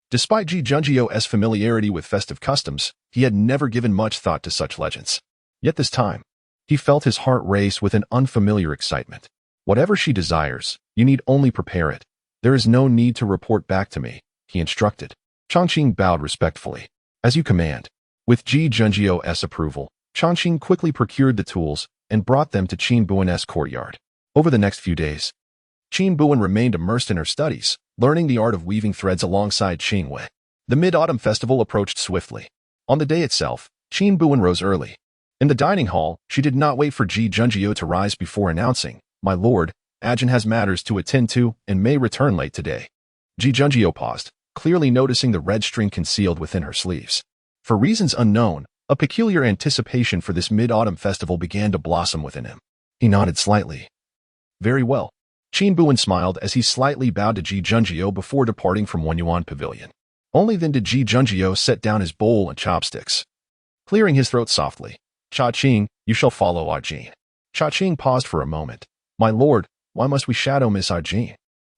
Despite Ji Junjie's familiarity with festive customs, he had never given much thought to such legends. Yet this time, he felt his heart race with an unfamiliar excitement. Whatever she desires, you need only prepare it. There is no need to report back to me, he instructed. Chang'an bowed respectfully. As you command. With Ji Junjie's approval, Chang'an quickly procured the tools and brought them to Qin Buwen's courtyard. Over the next few days, Qin Buwen remained immersed in her studies, learning the art of weaving threads alongside Qin Buwen. The Mid-Autumn Festival approached swiftly. On the day itself, Qin Buwen rose early. In the dining hall, she did not wait for Ji Junjie to rise before announcing, My lord, Ajin has matters to attend to and may return late today. Ji Junjie paused, clearly noticing the red string concealed within her sleeves. For reasons unknown, a peculiar anticipation for this Mid-Autumn Festival began to blossom within him. He nodded slightly. Very well. Qin Buwen smiled as he slightly bowed to Ji Junjie before departing from Wenyuan Pavilion. Only then did Ji Junjie set down his bowl and chopsticks, clearing his throat softly. Chang'an, you shall follow Ajin. Chang'an paused for a moment. My lord, why must we shadow Miss Ajin?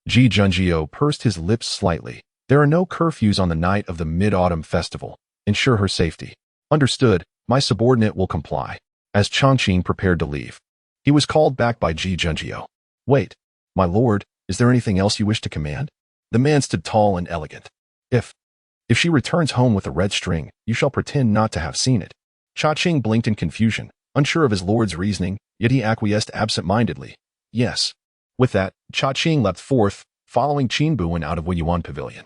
Ji Junjie pursed his lips slightly. There are no curfews on the night of the Mid-Autumn Festival. Ensure her safety. Understood, my subordinate will comply. As Chang'an prepared to leave, he was called back by Ji Junjie. Wait, my lord, Is there anything else you wish to command? The man stood tall and elegant. If she returns home with a red string, you shall pretend not to have seen it. Chang'an blinked in confusion, unsure of his lord's reasoning, yet he acquiesced absent-mindedly. Yes. With that, Chang'an leapt forth, following Qin Buwen out of Yuan Pavilion.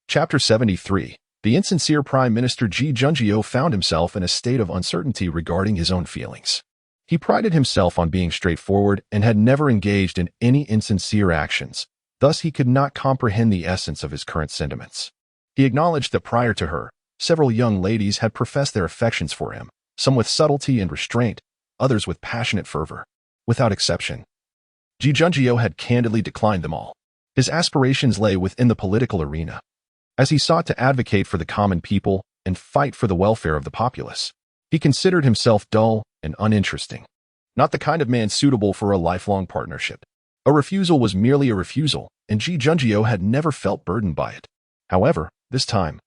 Chapter 73. The insincere Prime Minister Ji Junjiu found himself in a state of uncertainty regarding his own feelings. He prided himself on being straightforward and had never engaged in any insincere actions. Thus, he could not comprehend the essence of his current sentiments. He acknowledged that prior to her, several young ladies had professed their affections for him, some with subtlety and restraint, others with passionate fervor. Without exception, Ji Junjiu had candidly declined them all. His aspirations lay within the political arena, as he sought to advocate for the common people and fight for the welfare of the populace. He considered himself dull and uninteresting, not the kind of man suitable for a lifelong partnership. A refusal was merely a refusal, and Ji Junjiu had never felt burdened by it. However, this time,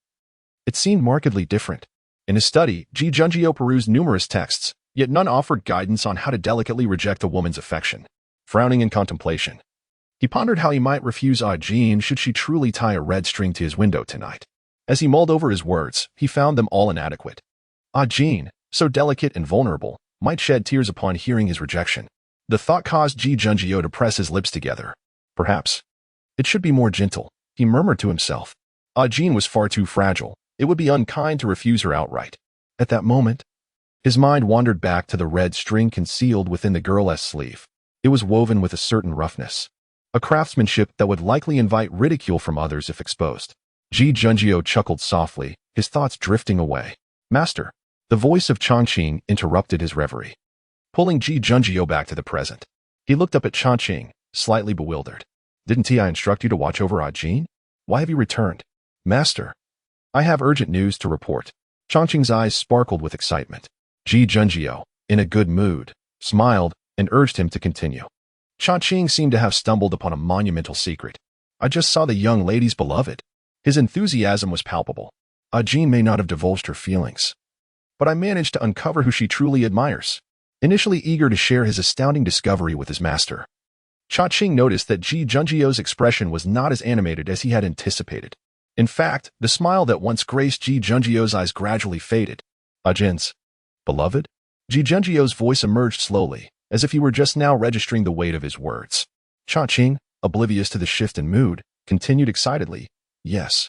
it seemed markedly different. In his study, Ji Junjiu perused numerous texts, yet none offered guidance on how to delicately reject a woman's affection. Frowning in contemplation, he pondered how he might refuse Jean should she truly tie a red string to his window tonight. As he mulled over his words, he found them all inadequate. Jean, so delicate and vulnerable, might shed tears upon hearing his rejection. The thought caused Ji Junjiu to press his lips together. Perhaps it should be more gentle, he murmured to himself. Jean was far too fragile. It would be unkind to refuse her outright. At that moment, his mind wandered back to the red string concealed within the girl's sleeve. It was woven with a certain roughness, a craftsmanship that would likely invite ridicule from others if exposed. Ji Junjiu chuckled softly, his thoughts drifting away. Master, the voice of Chang'an interrupted his reverie, pulling Ji Junjiu back to the present. He looked up at Chang'an, slightly bewildered. Didn't I instruct you to watch over Jean? Why have you returned? Master, I have urgent news to report. Chang'an's eyes sparkled with excitement. Ji Junjiu, in a good mood, smiled and urged him to continue. Chang'an seemed to have stumbled upon a monumental secret. I just saw the young lady's beloved. His enthusiasm was palpable. Jean may not have divulged her feelings, but I managed to uncover who she truly admires. Initially eager to share his astounding discovery with his master, Chang'an noticed that Ji Junjiu's expression was not as animated as he had anticipated. In fact, the smile that once graced Ji Junjiu's eyes gradually faded. Jin's beloved? Ji Junjiu's voice emerged slowly, as if he were just now registering the weight of his words. Chang'an, oblivious to the shift in mood, continued excitedly. Yes.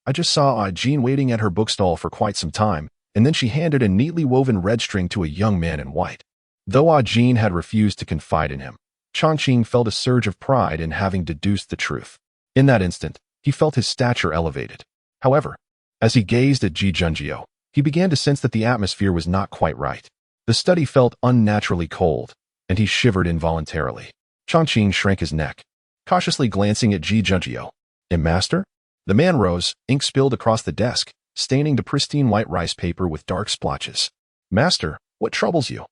I just saw Jean waiting at her bookstall for quite some time, and then she handed a neatly woven red string to a young man in white. Though Jean had refused to confide in him, Chang'an felt a surge of pride in having deduced the truth. In that instant, he felt his stature elevated. However, as he gazed at Ji Junjiu, he began to sense that the atmosphere was not quite right. The study felt unnaturally cold, and he shivered involuntarily. Chang'an shrank his neck, cautiously glancing at Ji Junjiu. Master? The man rose, ink spilled across the desk, staining the pristine white rice paper with dark splotches. Master, what troubles you?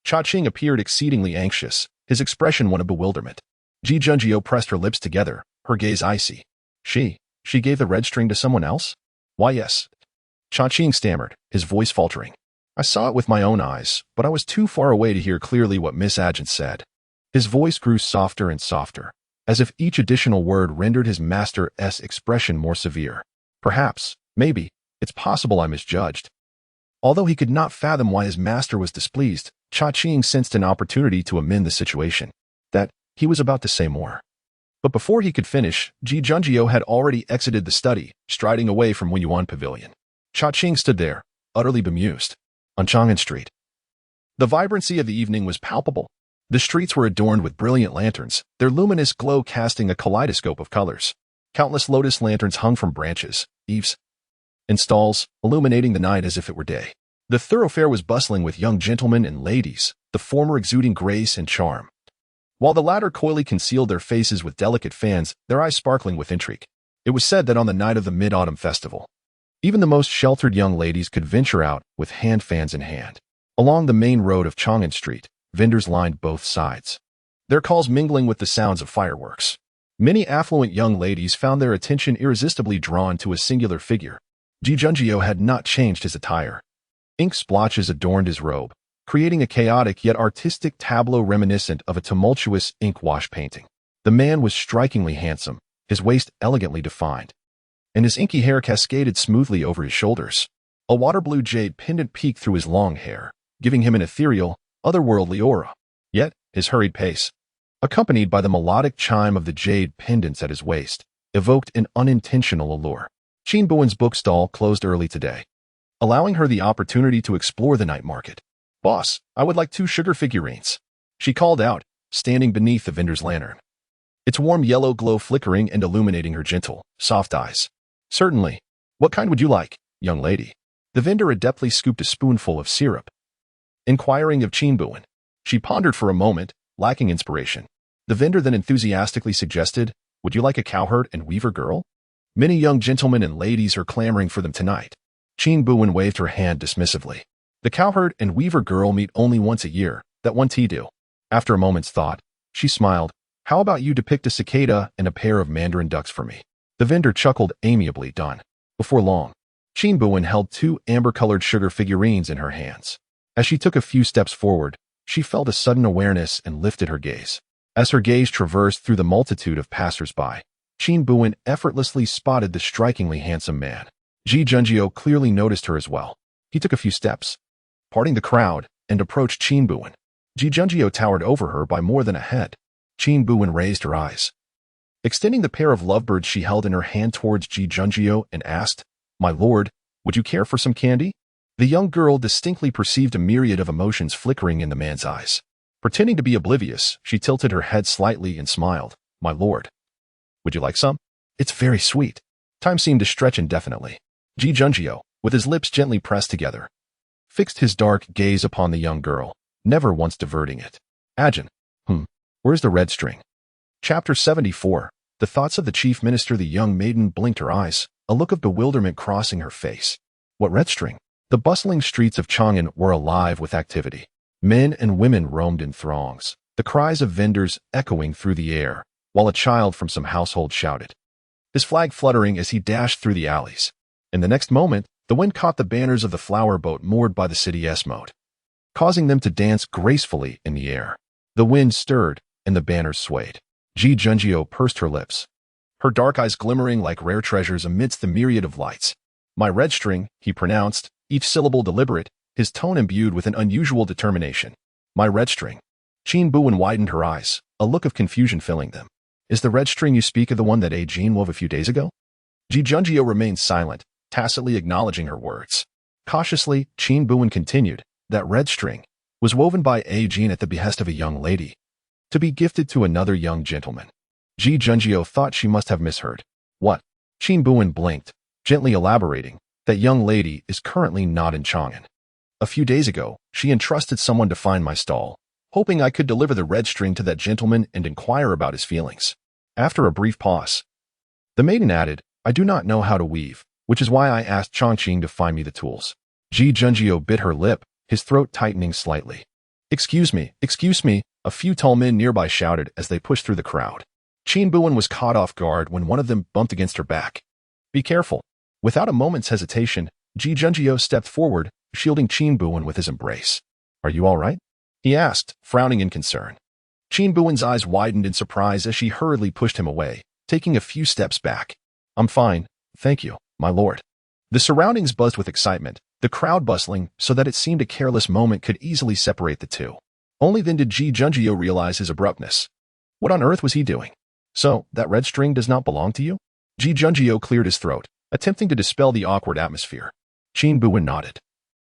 Chang'an appeared exceedingly anxious, his expression one of bewilderment. Ji Junjiu pressed her lips together, her gaze icy. She gave the red string to someone else? Why, yes. Chang'an stammered, his voice faltering. I saw it with my own eyes, but I was too far away to hear clearly what Miss Agent said. His voice grew softer and softer, as if each additional word rendered his master's expression more severe. Perhaps, maybe, it's possible I misjudged. Although he could not fathom why his master was displeased, Chang'an sensed an opportunity to amend the situation. That he was about to say more. But before he could finish, Ji Junjiu had already exited the study, striding away from Yuan Pavilion. Chang'an stood there, utterly bemused. On Chang'an Street, the vibrancy of the evening was palpable. The streets were adorned with brilliant lanterns, their luminous glow casting a kaleidoscope of colors. Countless lotus lanterns hung from branches, eaves, and stalls, illuminating the night as if it were day. The thoroughfare was bustling with young gentlemen and ladies, the former exuding grace and charm, while the latter coyly concealed their faces with delicate fans, their eyes sparkling with intrigue. It was said that on the night of the Mid-Autumn Festival, even the most sheltered young ladies could venture out with hand fans in hand. Along the main road of Chang'an Street, vendors lined both sides, their calls mingling with the sounds of fireworks. Many affluent young ladies found their attention irresistibly drawn to a singular figure. Ji Junjiu had not changed his attire. Ink splotches adorned his robe, creating a chaotic yet artistic tableau reminiscent of a tumultuous ink wash painting. The man was strikingly handsome, his waist elegantly defined, and his inky hair cascaded smoothly over his shoulders. A water-blue jade pendant peeked through his long hair, giving him an ethereal, otherworldly aura. Yet, his hurried pace, accompanied by the melodic chime of the jade pendants at his waist, evoked an unintentional allure. Qin Buwen's bookstall closed early today, allowing her the opportunity to explore the night market. "Boss, I would like 2 sugar figurines," she called out, standing beneath the vendor's lantern, its warm yellow glow flickering and illuminating her gentle, soft eyes. "Certainly. What kind would you like, young lady?" The vendor adeptly scooped a spoonful of syrup, inquiring of Qin Buwen. She pondered for a moment, lacking inspiration. The vendor then enthusiastically suggested, "Would you like a cowherd and weaver girl? Many young gentlemen and ladies are clamoring for them tonight." Qin Buwen waved her hand dismissively. "The cowherd and weaver girl meet only once a year, that one tea do." After a moment's thought, she smiled. "How about you depict a cicada and a pair of mandarin ducks for me?" The vendor chuckled amiably. "Done." Before long, Qin Buwen held 2 amber-colored sugar figurines in her hands. As she took a few steps forward, she felt a sudden awareness and lifted her gaze. As her gaze traversed through the multitude of passers-by, Qin Buwen effortlessly spotted the strikingly handsome man. Ji Junjio clearly noticed her as well. He took a few steps, parting the crowd, and approached Qin Buwen. Ji Junjio towered over her by more than a head. Qin Buwen raised her eyes, extending the pair of lovebirds she held in her hand towards Ji Junjio, and asked, "My lord, would you care for some candy?" The young girl distinctly perceived a myriad of emotions flickering in the man's eyes. Pretending to be oblivious, she tilted her head slightly and smiled. "My lord, would you like some? It's very sweet." Time seemed to stretch indefinitely. Ji Junjio, with his lips gently pressed together, fixed his dark gaze upon the young girl, never once diverting it. "Ajahn, where's the red string?" Chapter 74. The thoughts of the chief minister. The young maiden blinked her eyes, a look of bewilderment crossing her face. What red string? The bustling streets of Chang'an were alive with activity. Men and women roamed in throngs, the cries of vendors echoing through the air, while a child from some household shouted, his flag fluttering as he dashed through the alleys. In the next moment, the wind caught the banners of the flower boat moored by the city's moat, causing them to dance gracefully in the air. The wind stirred, and the banners swayed. Ji Junjio pursed her lips, her dark eyes glimmering like rare treasures amidst the myriad of lights. "My red string," he pronounced, each syllable deliberate, his tone imbued with an unusual determination. "My red string." Qin Buwen widened her eyes, a look of confusion filling them. "Is the red string you speak of the one that Ajahn wove a few days ago?" Ji Junjio remained silent, tacitly acknowledging her words. Cautiously, Qin Buwen continued, "That red string was woven by Ajahn at the behest of a young lady, to be gifted to another young gentleman." Ji Junjio thought she must have misheard. "What?" Qin Buwen blinked, gently elaborating, "That young lady is currently not in Chang'an. A few days ago, she entrusted someone to find my stall, hoping I could deliver the red string to that gentleman and inquire about his feelings." After a brief pause, the maiden added, "I do not know how to weave, which is why I asked Changqing to find me the tools." Ji Junjio bit her lip, his throat tightening slightly. Excuse me," a few tall men nearby shouted as they pushed through the crowd. Qin Buwen was caught off guard when one of them bumped against her back. "Be careful." Without a moment's hesitation, Ji Junjio stepped forward, shielding Qin Buwen with his embrace. "Are you all right?" he asked, frowning in concern. Qin Buwen's eyes widened in surprise as she hurriedly pushed him away, taking a few steps back. "I'm fine, thank you, my lord." The surroundings buzzed with excitement, the crowd bustling so that it seemed a careless moment could easily separate the two. Only then did Ji Junjio realize his abruptness. What on earth was he doing? "So, that red string does not belong to you?" Ji Junjio cleared his throat, attempting to dispel the awkward atmosphere. Qin Buwen nodded,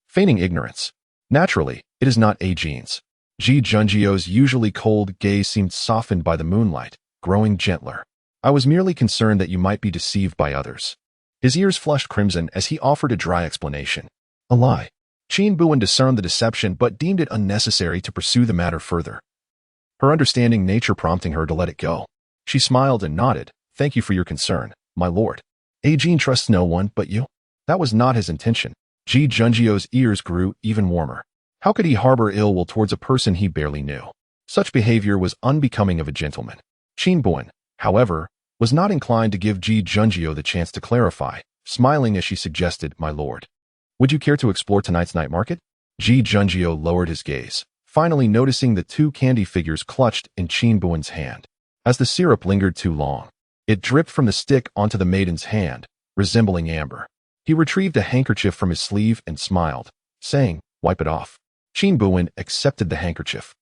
feigning ignorance. "Naturally, it is not Ajahn's." Ji Junjio's usually cold gaze seemed softened by the moonlight, growing gentler. "I was merely concerned that you might be deceived by others." His ears flushed crimson as he offered a dry explanation. "A lie." Qin Buwen discerned the deception but deemed it unnecessary to pursue the matter further, her understanding nature prompting her to let it go. She smiled and nodded. "Thank you for your concern, my lord. Ajahn trusts no one but you." That was not his intention. Ji Junjio's ears grew even warmer. How could he harbor ill will towards a person he barely knew? Such behavior was unbecoming of a gentleman. Qin Buwen, however, was not inclined to give Ji Junjio the chance to clarify, smiling as she suggested, "My lord, would you care to explore tonight's night market?" Ji Junjio lowered his gaze, finally noticing the 2 candy figures clutched in Qin Buwen's hand. As the syrup lingered too long, it dripped from the stick onto the maiden's hand, resembling amber. He retrieved a handkerchief from his sleeve and smiled, saying, "Wipe it off." Qin Buwen accepted the handkerchief,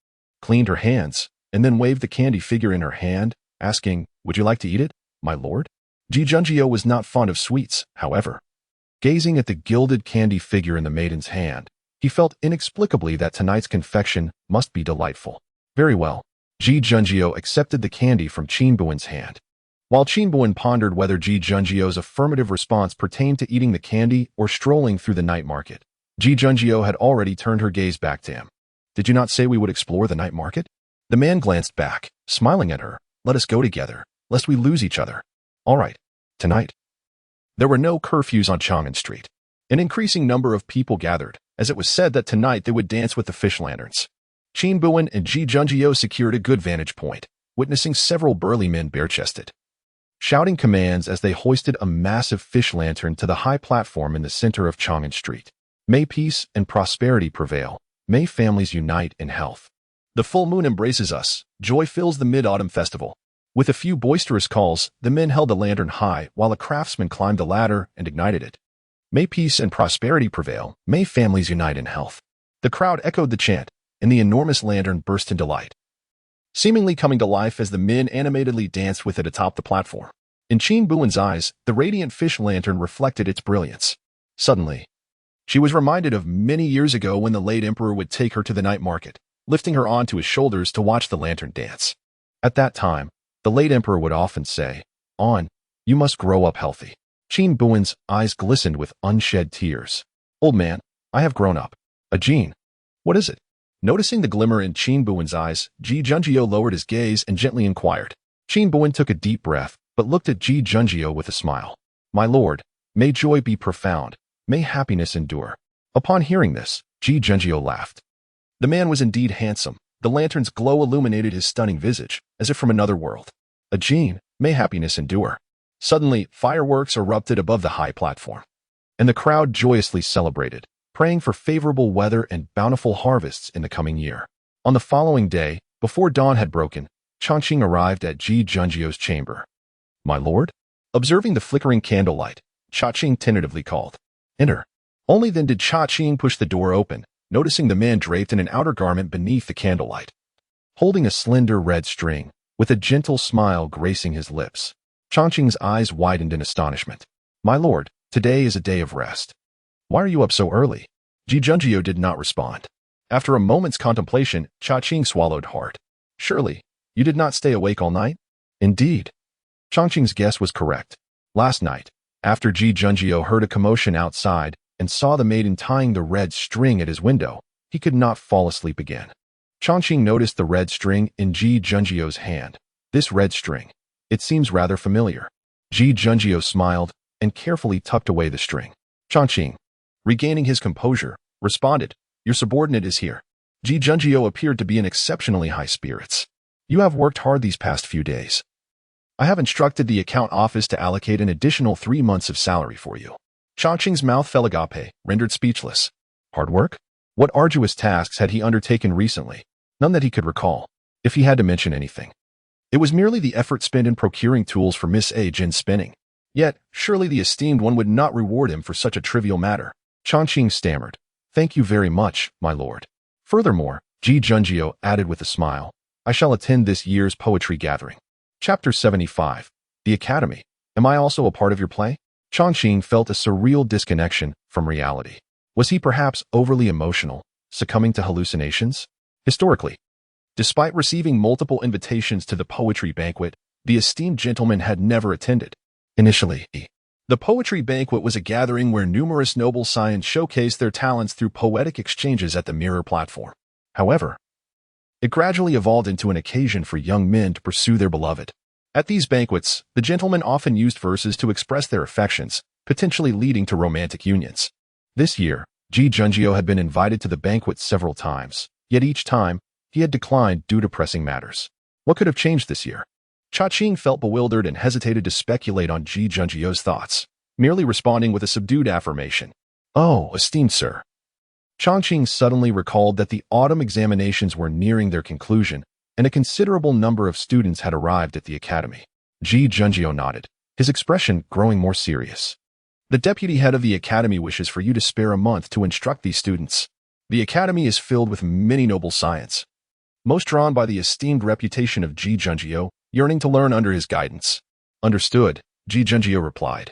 cleaned her hands, and then waved the candy figure in her hand, asking, "Would you like to eat it, my lord?" Ji Junjio was not fond of sweets, however. Gazing at the gilded candy figure in the maiden's hand, he felt inexplicably that tonight's confection must be delightful. Very well. Ji Junjio accepted the candy from Qin Buwen's hand. While Qin Buwen pondered whether Ji Junjio's affirmative response pertained to eating the candy or strolling through the night market, Ji Junjio had already turned her gaze back to him. "Did you not say we would explore the night market?" The man glanced back, smiling at her. "Let us go together, lest we lose each other." "All right, tonight." There were no curfews on Chang'an Street. An increasing number of people gathered, as it was said that tonight they would dance with the fish lanterns. Qin Buwen and Ji Junjio secured a good vantage point, witnessing several burly men bare-chested, shouting commands as they hoisted a massive fish lantern to the high platform in the center of Chang'an Street. "May peace and prosperity prevail. May families unite in health. The full moon embraces us. Joy fills the Mid-Autumn Festival." With a few boisterous calls, the men held the lantern high while a craftsman climbed the ladder and ignited it. "May peace and prosperity prevail. May families unite in health." The crowd echoed the chant, and the enormous lantern burst into light, seemingly coming to life as the men animatedly danced with it atop the platform. In Qin Buwen's eyes, the radiant fish lantern reflected its brilliance. Suddenly, she was reminded of many years ago when the late emperor would take her to the night market, lifting her onto his shoulders to watch the lantern dance. At that time, the late emperor would often say, "On, you must grow up healthy." Qin Buwen's eyes glistened with unshed tears. "Old man, I have grown up." "A gene? What is it?" Noticing the glimmer in Qin Buwen's eyes, Ji Junjio lowered his gaze and gently inquired. Qin Buwen took a deep breath, but looked at Ji Junjio with a smile. "My lord, may joy be profound. May happiness endure." Upon hearing this, Ji Junjio laughed. The man was indeed handsome. The lantern's glow illuminated his stunning visage, as if from another world. "A gene, may happiness endure." Suddenly, fireworks erupted above the high platform, and the crowd joyously celebrated, praying for favorable weather and bountiful harvests in the coming year. On the following day, before dawn had broken, Changqing arrived at Ji Junjio's chamber. "My lord?" Observing the flickering candlelight, Changqing tentatively called, "Enter." Only then did Changqing push the door open, noticing the man draped in an outer garment beneath the candlelight, holding a slender red string, with a gentle smile gracing his lips. Changqing's eyes widened in astonishment. "My lord, today is a day of rest. Why are you up so early?" Ji Junjio did not respond. After a moment's contemplation, Changqing swallowed hard. "Surely, you did not stay awake all night?" Indeed. Changqing's guess was correct. Last night, after Ji Junjio heard a commotion outside and saw the maiden tying the red string at his window, he could not fall asleep again. Changqing noticed the red string in Ji Junjio's hand. "This red string. It seems rather familiar." Ji Junjio smiled and carefully tucked away the string. Changqing, regaining his composure, responded, "Your subordinate is here." Ji Junjio appeared to be in exceptionally high spirits. "You have worked hard these past few days. I have instructed the account office to allocate an additional 3 months of salary for you." Changqing's mouth fell agape, rendered speechless. Hard work? What arduous tasks had he undertaken recently? None that he could recall, if he had to mention anything. It was merely the effort spent in procuring tools for Miss A. Jin's spinning. Yet, surely the esteemed one would not reward him for such a trivial matter. Changqing stammered, "Thank you very much, my lord." Furthermore, Ji Junjio added with a smile, "I shall attend this year's poetry gathering." Chapter 75. The Academy. Am I also a part of your play? Changqing felt a surreal disconnection from reality. Was he perhaps overly emotional, succumbing to hallucinations? Historically, despite receiving multiple invitations to the poetry banquet, the esteemed gentleman had never attended. Initially, the poetry banquet was a gathering where numerous noble scions showcased their talents through poetic exchanges at the mirror platform. However, it gradually evolved into an occasion for young men to pursue their beloved. At these banquets, the gentlemen often used verses to express their affections, potentially leading to romantic unions. This year, Ji Junjio had been invited to the banquet several times, yet each time, he had declined due to pressing matters. What could have changed this year? Changqing felt bewildered and hesitated to speculate on Ji Junjio's thoughts, merely responding with a subdued affirmation. "Oh, esteemed sir." Changqing suddenly recalled that the autumn examinations were nearing their conclusion, and a considerable number of students had arrived at the academy. Ji Junjio nodded, his expression growing more serious. The deputy head of the academy wishes for you to spare a month to instruct these students. The academy is filled with many noble science, most drawn by the esteemed reputation of Ji Junjio, yearning to learn under his guidance. Understood, Ji Junjio replied.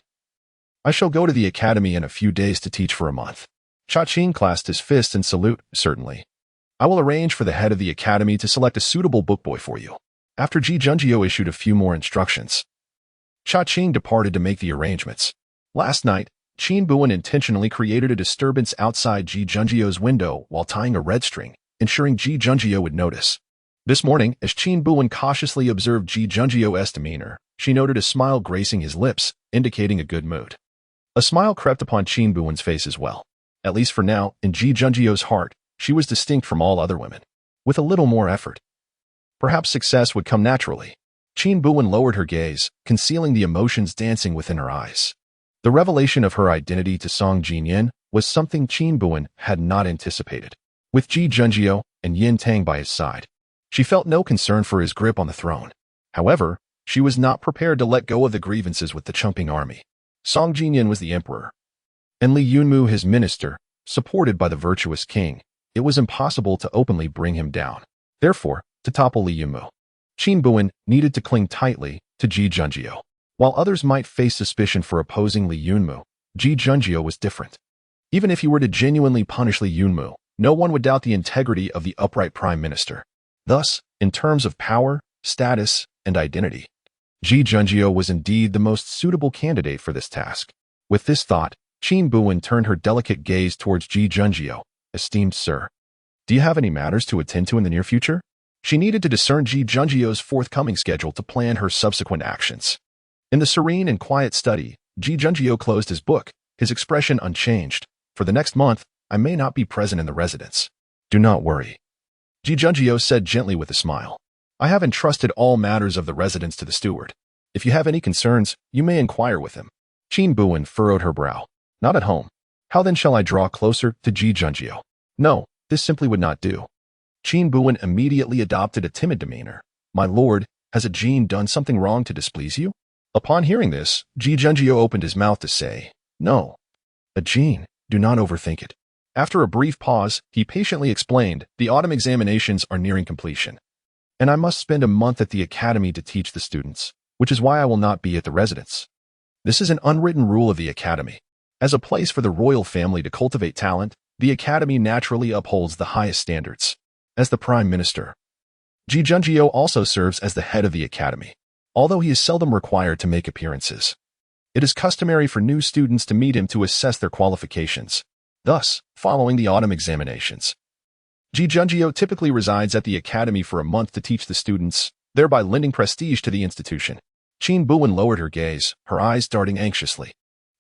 I shall go to the academy in a few days to teach for a month. Cha-Ching clasped his fist in salute, certainly. I will arrange for the head of the academy to select a suitable bookboy for you. After Ji Junjio issued a few more instructions, Cha-Ching departed to make the arrangements. Last night, Qin Buwen intentionally created a disturbance outside Ji Junjio's window while tying a red string, ensuring Ji Junjio would notice. This morning, as Qin Buwen cautiously observed Ji Junjio's demeanor, she noted a smile gracing his lips, indicating a good mood. A smile crept upon Qin Buwen's face as well. At least for now, in Ji Junjio's heart, she was distinct from all other women. With a little more effort, perhaps success would come naturally. Qin Buwen lowered her gaze, concealing the emotions dancing within her eyes. The revelation of her identity to Song Jinyan was something Qin Buwen had not anticipated. With Ji Junjio and Yin Tang by his side, she felt no concern for his grip on the throne. However, she was not prepared to let go of the grievances with the Chumping army. Song Jinyan was the emperor, and Li Yunmu his minister, supported by the virtuous king. It was impossible to openly bring him down. Therefore, to topple Li Yunmu, Qin Buwen needed to cling tightly to Ji Junjio. While others might face suspicion for opposing Li Yunmu, Ji Junjio was different. Even if he were to genuinely punish Li Yunmu, no one would doubt the integrity of the upright prime minister. Thus, in terms of power, status, and identity, Ji Junjio was indeed the most suitable candidate for this task. With this thought, Qin Buwen turned her delicate gaze towards Ji Junjio. Esteemed sir, do you have any matters to attend to in the near future? She needed to discern Ji Junjio's forthcoming schedule to plan her subsequent actions. In the serene and quiet study, Ji Junjio closed his book, his expression unchanged. For the next month, I may not be present in the residence. Do not worry, Ji Junjio said gently with a smile. I have entrusted all matters of the residence to the steward. If you have any concerns, you may inquire with him. Qin Buwen furrowed her brow. Not at home. How then shall I draw closer to Ji Junjio? No, this simply would not do. Qin Buwen immediately adopted a timid demeanor. My lord, has a Jin done something wrong to displease you? Upon hearing this, Ji Junjio opened his mouth to say, No. A Jin, do not overthink it. After a brief pause, he patiently explained, the autumn examinations are nearing completion, and I must spend a month at the academy to teach the students, which is why I will not be at the residence. This is an unwritten rule of the academy. As a place for the royal family to cultivate talent, the academy naturally upholds the highest standards. As the prime minister, Ji Junjio also serves as the head of the academy, although he is seldom required to make appearances. It is customary for new students to meet him to assess their qualifications. Thus, following the autumn examinations, Ji Junjio typically resides at the academy for a month to teach the students, thereby lending prestige to the institution. Qin Buwen lowered her gaze, her eyes darting anxiously.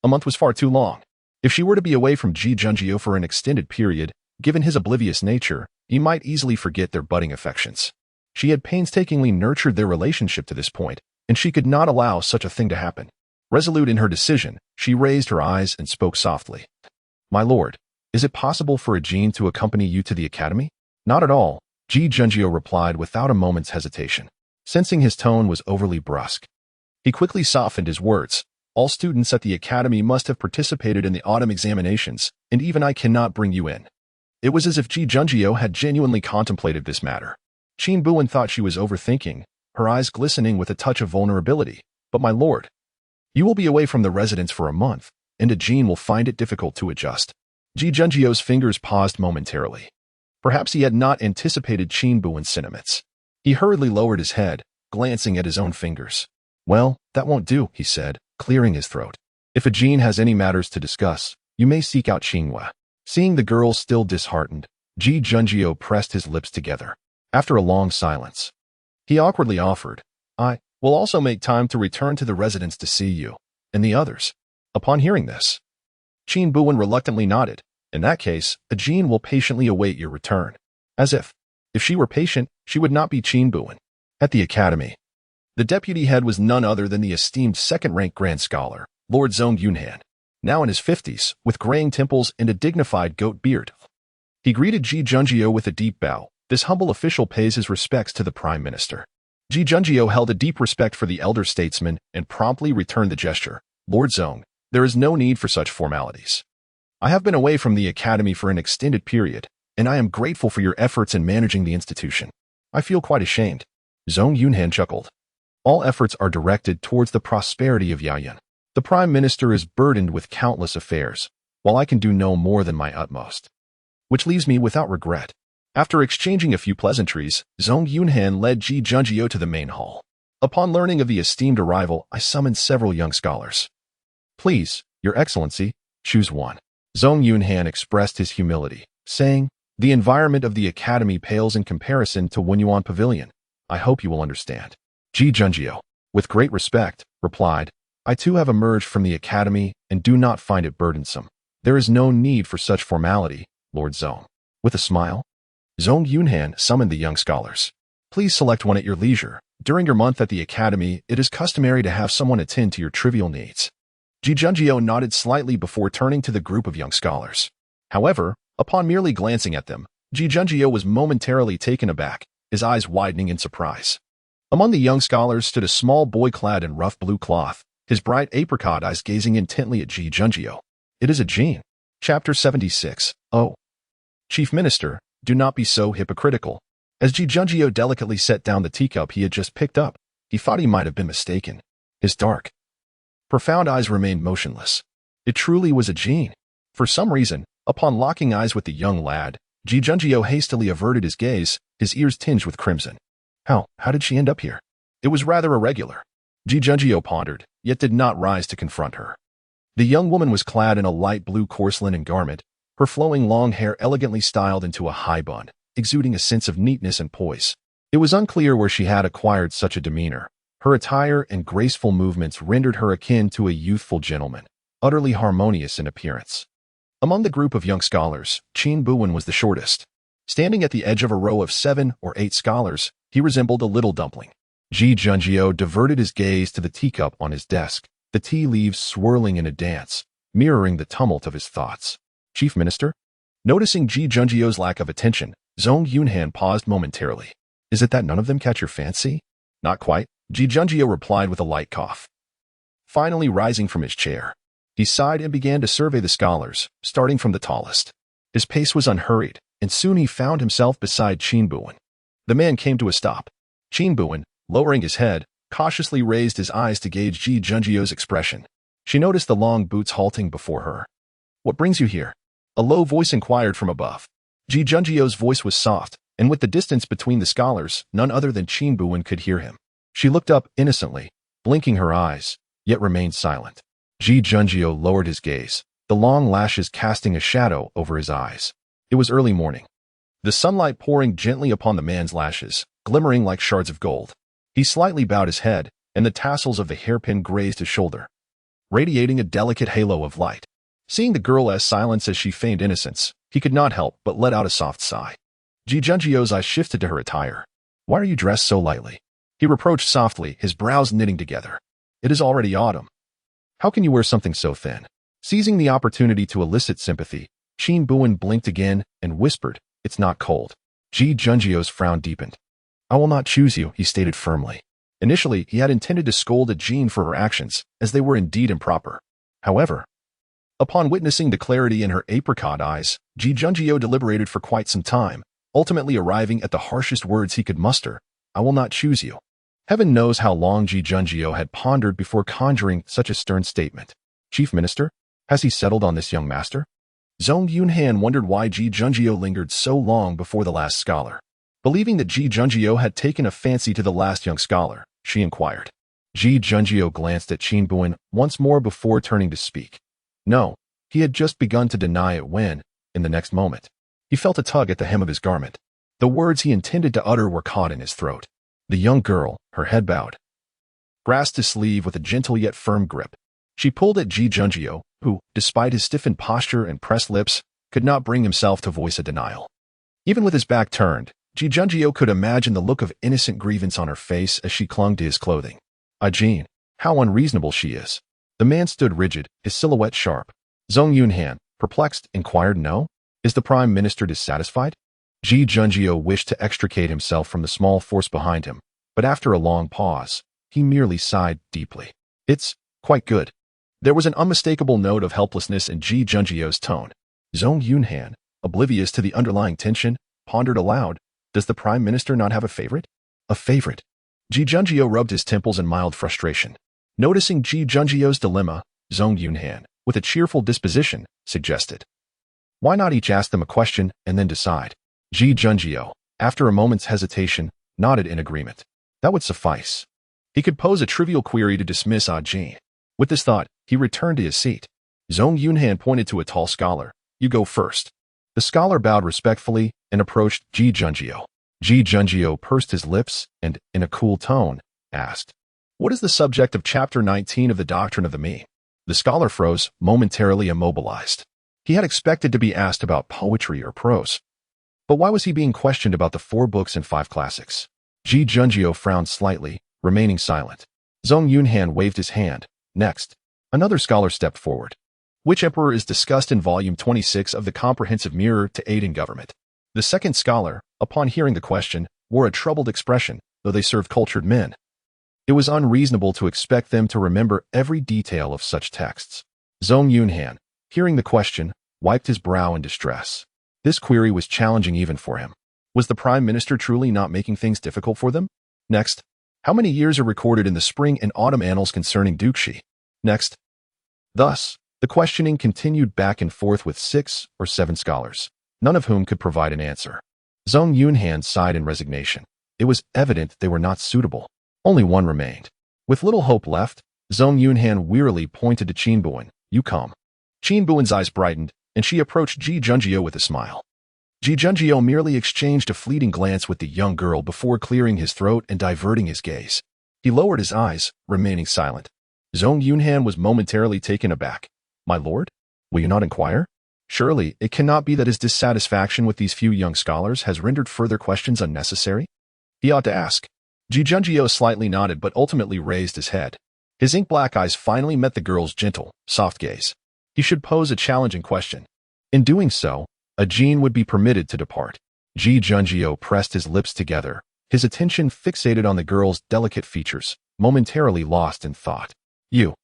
A month was far too long. If she were to be away from Ji Junjio for an extended period, given his oblivious nature, he might easily forget their budding affections. She had painstakingly nurtured their relationship to this point, and she could not allow such a thing to happen. Resolute in her decision, she raised her eyes and spoke softly. My lord, is it possible for a Jin to accompany you to the academy? Not at all, Ji Junjio replied without a moment's hesitation, sensing his tone was overly brusque. He quickly softened his words. All students at the academy must have participated in the autumn examinations, and even I cannot bring you in. It was as if Ji Junjio had genuinely contemplated this matter. Qin Buwen thought she was overthinking, her eyes glistening with a touch of vulnerability. But my lord, you will be away from the residence for a month, and a Jin will find it difficult to adjust. Ji Junjio's fingers paused momentarily. Perhaps he had not anticipated Qin Buwen's sentiments. He hurriedly lowered his head, glancing at his own fingers. Well, that won't do, he said, clearing his throat. If a Jin has any matters to discuss, you may seek out Qinghua. Seeing the girl still disheartened, Ji Junjio pressed his lips together. After a long silence, he awkwardly offered, I will also make time to return to the residence to see you, and the others. Upon hearing this, Qin Buwen reluctantly nodded. In that case, a Jin will patiently await your return. As if she were patient, she would not be Qin Buwen. At the academy, the deputy head was none other than the esteemed second-rank grand scholar, Lord Zhong Yunhan, now in his 50s, with graying temples and a dignified goat beard. He greeted Ji Junjio with a deep bow, This humble official pays his respects to the Prime Minister. Ji Junjie held a deep respect for the elder statesman and promptly returned the gesture. Lord Zong, there is no need for such formalities. I have been away from the academy for an extended period, and I am grateful for your efforts in managing the institution. I feel quite ashamed. Zong Yunhan chuckled. All efforts are directed towards the prosperity of Yaoyan. The Prime Minister is burdened with countless affairs, while I can do no more than my utmost. Which leaves me without regret. After exchanging a few pleasantries, Zong Yunhan led Ji Junjie to the main hall. Upon learning of the esteemed arrival, I summoned several young scholars. Please, Your Excellency, choose one. Zong Yunhan expressed his humility, saying, The environment of the academy pales in comparison to Wenyuan Pavilion. I hope you will understand. Ji Junjie, with great respect, replied, I too have emerged from the academy and do not find it burdensome. There is no need for such formality, Lord Zong. With a smile, Zong Yunhan summoned the young scholars. Please select one at your leisure. During your month at the academy, it is customary to have someone attend to your trivial needs. Ji Junjie nodded slightly before turning to the group of young scholars. However, upon merely glancing at them, Ji Junjie was momentarily taken aback, his eyes widening in surprise. Among the young scholars stood a small boy clad in rough blue cloth, his bright apricot eyes gazing intently at Ji Junjie. It is a Jin. Chapter 76. Oh. Chief Minister, do not be so hypocritical. As Ji Junjie delicately set down the teacup he had just picked up, he thought he might have been mistaken. His dark, profound eyes remained motionless. It truly was a Jin. For some reason, upon locking eyes with the young lad, Ji Junjie hastily averted his gaze, his ears tinged with crimson. How did she end up here? It was rather irregular. Ji Junjie pondered, yet did not rise to confront her. The young woman was clad in a light blue coarse linen garment, her flowing long hair elegantly styled into a high bun, exuding a sense of neatness and poise. It was unclear where she had acquired such a demeanor. Her attire and graceful movements rendered her akin to a youthful gentleman, utterly harmonious in appearance. Among the group of young scholars, Qin Buwen was the shortest. Standing at the edge of a row of 7 or 8 scholars, he resembled a little dumpling. Ji Junjie diverted his gaze to the teacup on his desk, the tea leaves swirling in a dance, mirroring the tumult of his thoughts. Chief Minister? Noticing Ji Junjie's lack of attention, Zong Yunhan paused momentarily. Is it that none of them catch your fancy? Not quite, Ji Junjie replied with a light cough. Finally rising from his chair, he sighed and began to survey the scholars, starting from the tallest. His pace was unhurried, and soon he found himself beside Qin Buwen. The man came to a stop. Qin Buwen, lowering his head, cautiously raised his eyes to gauge Ji Junjie's expression. She noticed the long boots halting before her. What brings you here? A low voice inquired from above. Ji Junjie's voice was soft, and with the distance between the scholars, none other than Qin Buwen could hear him. She looked up innocently, blinking her eyes, yet remained silent. Ji Junjie lowered his gaze, the long lashes casting a shadow over his eyes. It was early morning. The sunlight pouring gently upon the man's lashes, glimmering like shards of gold. He slightly bowed his head, and the tassels of the hairpin grazed his shoulder, radiating a delicate halo of light. Seeing the girl as silent as she feigned innocence, he could not help but let out a soft sigh. Ji Junjie's eyes shifted to her attire. Why are you dressed so lightly? He reproached softly, his brows knitting together. It is already autumn. How can you wear something so thin? Seizing the opportunity to elicit sympathy, Qin Buwen blinked again and whispered, It's not cold. Ji Junjie's frown deepened. I will not choose you, he stated firmly. Initially, he had intended to scold at Jean for her actions, as they were indeed improper. However, upon witnessing the clarity in her apricot eyes, Ji Junjie deliberated for quite some time, ultimately arriving at the harshest words he could muster. I will not choose you. Heaven knows how long Ji Junjie had pondered before conjuring such a stern statement. Chief Minister, has he settled on this young master? Zong Yunhan wondered why Ji Junjie lingered so long before the last scholar. Believing that Ji Junjie had taken a fancy to the last young scholar, she inquired. Ji Junjie glanced at Qin Buwen once more before turning to speak. No, he had just begun to deny it when, in the next moment, he felt a tug at the hem of his garment. The words he intended to utter were caught in his throat. The young girl, her head bowed, grasped his sleeve with a gentle yet firm grip. She pulled at Ji Junjie, who, despite his stiffened posture and pressed lips, could not bring himself to voice a denial. Even with his back turned, Ji Junjie could imagine the look of innocent grievance on her face as she clung to his clothing. Jean, how unreasonable she is. The man stood rigid, his silhouette sharp. Zong Yunhan, perplexed, inquired, No? Is the Prime Minister dissatisfied? Ji Junjie wished to extricate himself from the small force behind him, but after a long pause, he merely sighed deeply. It's quite good. There was an unmistakable note of helplessness in Ji Junjie's tone. Zhong Yunhan, oblivious to the underlying tension, pondered aloud, does the Prime Minister not have a favorite? A favorite. Ji Junjie rubbed his temples in mild frustration. Noticing Ji Junjie's dilemma, Zhong Yunhan, with a cheerful disposition, suggested, why not each ask them a question and then decide? Ji Junjie, after a moment's hesitation, nodded in agreement. That would suffice. He could pose a trivial query to dismiss Jin. With this thought, he returned to his seat. Zhong Yunhan pointed to a tall scholar. You go first. The scholar bowed respectfully and approached Ji Junjie. Ji Junjie pursed his lips and, in a cool tone, asked, what is the subject of Chapter 19 of the Doctrine of the Me? The scholar froze, momentarily immobilized. He had expected to be asked about poetry or prose. But why was he being questioned about the 4 books and 5 classics? Ji Junjie frowned slightly, remaining silent. Zhong Yunhan waved his hand. Next, another scholar stepped forward. Which emperor is discussed in Volume 26 of the Comprehensive Mirror to Aid in Government? The second scholar, upon hearing the question, wore a troubled expression, though they served cultured men. It was unreasonable to expect them to remember every detail of such texts. Zhong Yunhan, hearing the question, wiped his brow in distress. This query was challenging even for him. Was the Prime Minister truly not making things difficult for them? Next, how many years are recorded in the spring and autumn annals concerning duchy? Next. Thus, the questioning continued back and forth with 6 or 7 scholars, none of whom could provide an answer. Zhong Yunhan sighed in resignation. It was evident they were not suitable. Only one remained. With little hope left, Zhong Yunhan wearily pointed to Qin Buwen. You come. Qin Buwen's eyes brightened, and she approached Ji Junjie with a smile. Ji Junjie merely exchanged a fleeting glance with the young girl before clearing his throat and diverting his gaze. He lowered his eyes, remaining silent. Zhong Yunhan was momentarily taken aback. My lord? Will you not inquire? Surely, it cannot be that his dissatisfaction with these few young scholars has rendered further questions unnecessary? He ought to ask. Ji Junjie slightly nodded but ultimately raised his head. His ink-black eyes finally met the girl's gentle, soft gaze. He should pose a challenging question. In doing so, Jin would be permitted to depart. Ji Junjie pressed his lips together, his attention fixated on the girl's delicate features, momentarily lost in thought. You.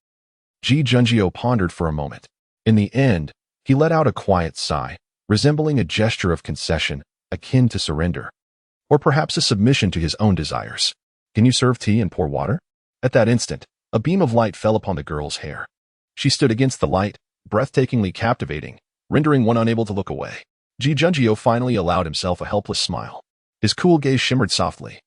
Ji Junjie pondered for a moment. In the end, he let out a quiet sigh, resembling a gesture of concession, akin to surrender. Or perhaps a submission to his own desires. Can you serve tea and pour water? At that instant, a beam of light fell upon the girl's hair. She stood against the light, breathtakingly captivating, rendering one unable to look away. Ji Junjie finally allowed himself a helpless smile. His cool gaze shimmered softly.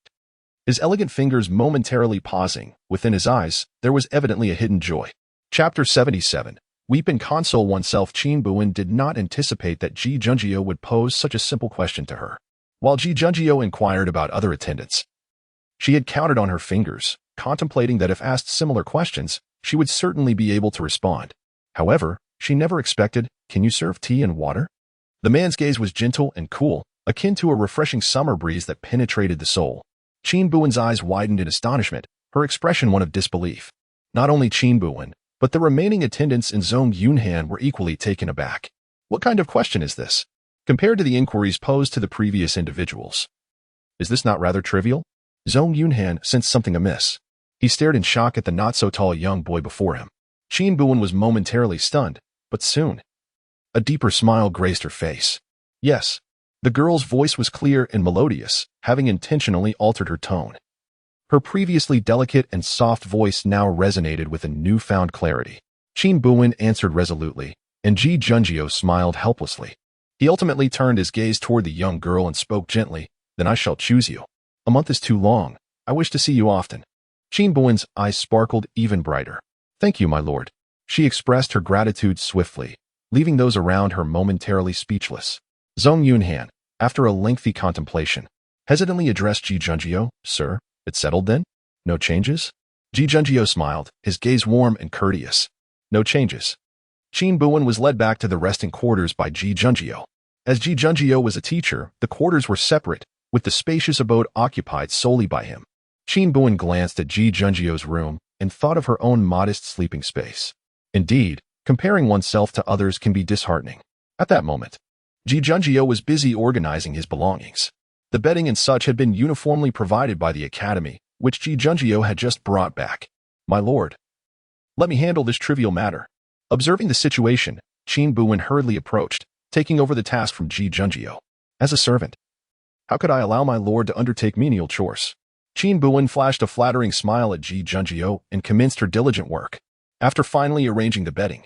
His elegant fingers momentarily pausing, within his eyes, there was evidently a hidden joy. Chapter 77. Weep and console oneself. Qin Buwen did not anticipate that Ji Junjie would pose such a simple question to her. While Ji Junjie inquired about other attendants, she had counted on her fingers, contemplating that if asked similar questions, she would certainly be able to respond. However, she never expected, can you serve tea and water? The man's gaze was gentle and cool, akin to a refreshing summer breeze that penetrated the soul. Qin Buwen's eyes widened in astonishment, her expression one of disbelief. Not only Qin Buwen, but the remaining attendants and Zhong Yunhan were equally taken aback. What kind of question is this? Compared to the inquiries posed to the previous individuals. Is this not rather trivial? Zhong Yunhan sensed something amiss. He stared in shock at the not-so-tall young boy before him. Qin Buwen was momentarily stunned, but soon, a deeper smile graced her face. Yes, the girl's voice was clear and melodious, having intentionally altered her tone. Her previously delicate and soft voice now resonated with a newfound clarity. Qin Buwen answered resolutely, and Ji Junjie smiled helplessly. He ultimately turned his gaze toward the young girl and spoke gently, Then I shall choose you. A month is too long. I wish to see you often. Qin Buwen's eyes sparkled even brighter. Thank you, my lord. She expressed her gratitude swiftly, leaving those around her momentarily speechless. Zhong Yunhan, after a lengthy contemplation, hesitantly addressed Ji Junjie. Sir, it's settled then? No changes? Ji Junjie smiled, his gaze warm and courteous. No changes. Qin Buwen was led back to the resting quarters by Ji Junjie. As Ji Junjie was a teacher, the quarters were separate, with the spacious abode occupied solely by him. Qin Buwen glanced at Ji Junjie's room and thought of her own modest sleeping space. Indeed, comparing oneself to others can be disheartening. At that moment, Ji Junjio was busy organizing his belongings. The bedding and such had been uniformly provided by the academy, which Ji Junjio had just brought back. "My lord, let me handle this trivial matter." Observing the situation, Qin Buwen hurriedly approached, taking over the task from Ji Junjio. "As a servant, how could I allow my lord to undertake menial chores?" Qin Buwen flashed a flattering smile at Ji Junjio and commenced her diligent work. After finally arranging the bedding,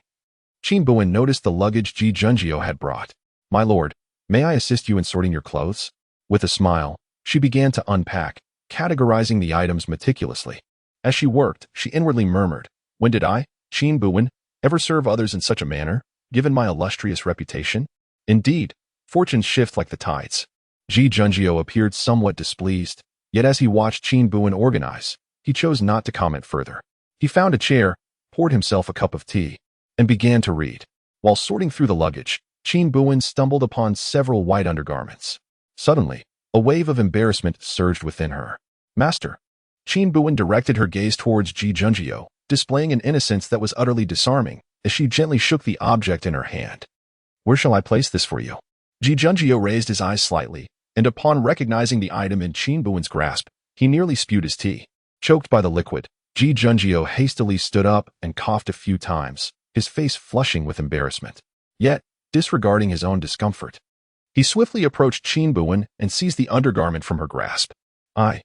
Qin Buwen noticed the luggage Ji Junjio had brought. "My lord, may I assist you in sorting your clothes?" With a smile, she began to unpack, categorizing the items meticulously. As she worked, she inwardly murmured, "When did I, Qin Buwen, ever serve others in such a manner, given my illustrious reputation?" Indeed, fortunes shift like the tides. Ji Junjio appeared somewhat displeased, yet as he watched Qin Buwen organize, he chose not to comment further. He found a chair, poured himself a cup of tea, and began to read. While sorting through the luggage, Qin Buwen stumbled upon several white undergarments. Suddenly, a wave of embarrassment surged within her. "Master." Qin Buwen directed her gaze towards Ji Junjio, displaying an innocence that was utterly disarming, as she gently shook the object in her hand. "Where shall I place this for you?" Ji Junjio raised his eyes slightly, and upon recognizing the item in Qin Buwen's grasp, he nearly spewed his tea. Choked by the liquid, Ji Junjio hastily stood up and coughed a few times, his face flushing with embarrassment. Yet, disregarding his own discomfort, he swiftly approached Qin Buwen and seized the undergarment from her grasp. I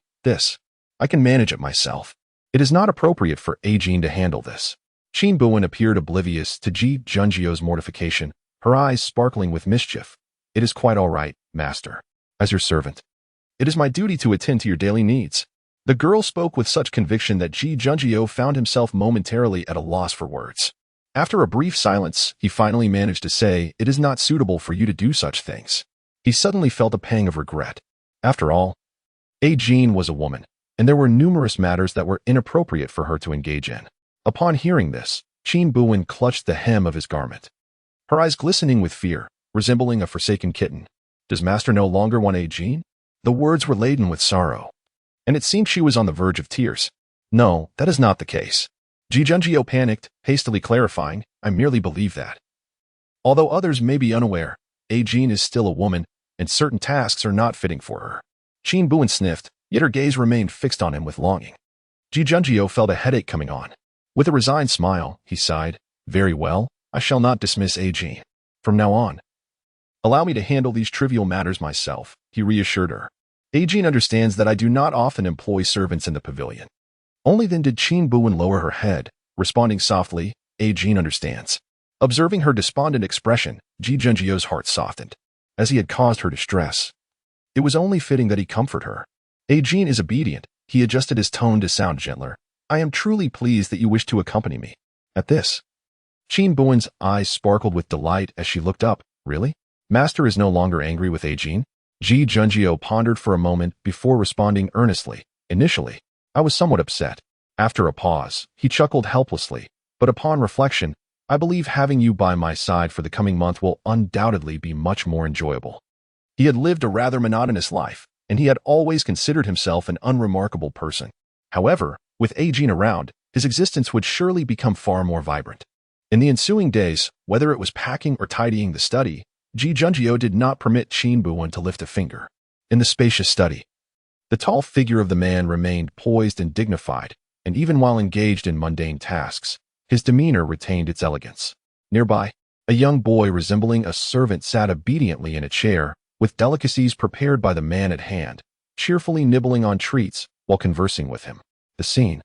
can manage it myself. It is not appropriate for Ajin to handle this." Qin Buwen appeared oblivious to Ji Junjio's mortification, her eyes sparkling with mischief. "It is quite all right, master. As your servant, it is my duty to attend to your daily needs." The girl spoke with such conviction that Ji Junjio found himself momentarily at a loss for words. After a brief silence, he finally managed to say, "It is not suitable for you to do such things." He suddenly felt a pang of regret. After all, Ajin was a woman, and there were numerous matters that were inappropriate for her to engage in. Upon hearing this, Qin Buwen clutched the hem of his garment, her eyes glistening with fear, resembling a forsaken kitten. "Does master no longer want Ajin?" The words were laden with sorrow, and it seemed she was on the verge of tears. "No, that is not the case." Ji Junjio panicked, hastily clarifying, "I merely believe that, although others may be unaware, Ajin is still a woman, and certain tasks are not fitting for her." Qin Buwen sniffed, yet her gaze remained fixed on him with longing. Ji Junjio felt a headache coming on. With a resigned smile, he sighed, "Very well, I shall not dismiss Ajin. From now on, allow me to handle these trivial matters myself," he reassured her. "Ajin understands that I do not often employ servants in the pavilion." Only then did Qin Buwen lower her head, responding softly, "Ajin understands." Observing her despondent expression, Ji Junjio's heart softened. As he had caused her distress, it was only fitting that he comfort her. "Ajin is obedient," he adjusted his tone to sound gentler. "I am truly pleased that you wish to accompany me." At this, Qin Buwen's eyes sparkled with delight as she looked up. "Really? Master is no longer angry with Ajin?" Ji Junjio pondered for a moment before responding earnestly. "Initially, I was somewhat upset." After a pause, he chuckled helplessly, "But upon reflection, I believe having you by my side for the coming month will undoubtedly be much more enjoyable." He had lived a rather monotonous life, and he had always considered himself an unremarkable person. However, with Ajin around, his existence would surely become far more vibrant. In the ensuing days, whether it was packing or tidying the study, Ji Junjio did not permit Qin Buwen to lift a finger. In the spacious study, the tall figure of the man remained poised and dignified, and even while engaged in mundane tasks, his demeanor retained its elegance. Nearby, a young boy resembling a servant sat obediently in a chair, with delicacies prepared by the man at hand, cheerfully nibbling on treats while conversing with him. The scene,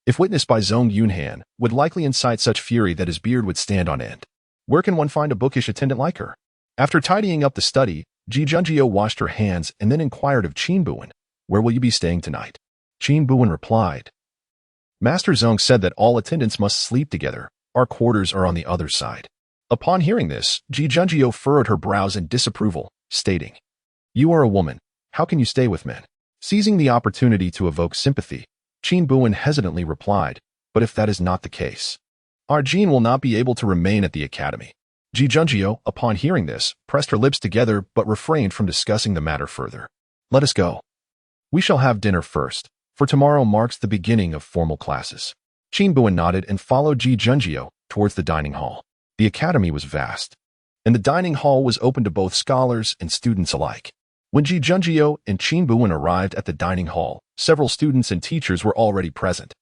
if witnessed by Zhong Yunhan, would likely incite such fury that his beard would stand on end. Where can one find a bookish attendant like her? After tidying up the study, Ji Junjio washed her hands and then inquired of Qin Buwen, "Where will you be staying tonight?" Qin Buwen replied, "Master Zhong said that all attendants must sleep together. Our quarters are on the other side." Upon hearing this, Ji Junjio furrowed her brows in disapproval, stating, "You are a woman. How can you stay with men?" Seizing the opportunity to evoke sympathy, Qin Buwen hesitantly replied, "But if that is not the case, our Jin will not be able to remain at the academy." Ji Junjio, upon hearing this, pressed her lips together but refrained from discussing the matter further. "Let us go. We shall have dinner first, for tomorrow marks the beginning of formal classes." Qin Buwen nodded and followed Ji Junjio towards the dining hall. The academy was vast, and the dining hall was open to both scholars and students alike. When Ji Junjie and Qin Buwen arrived at the dining hall, several students and teachers were already present.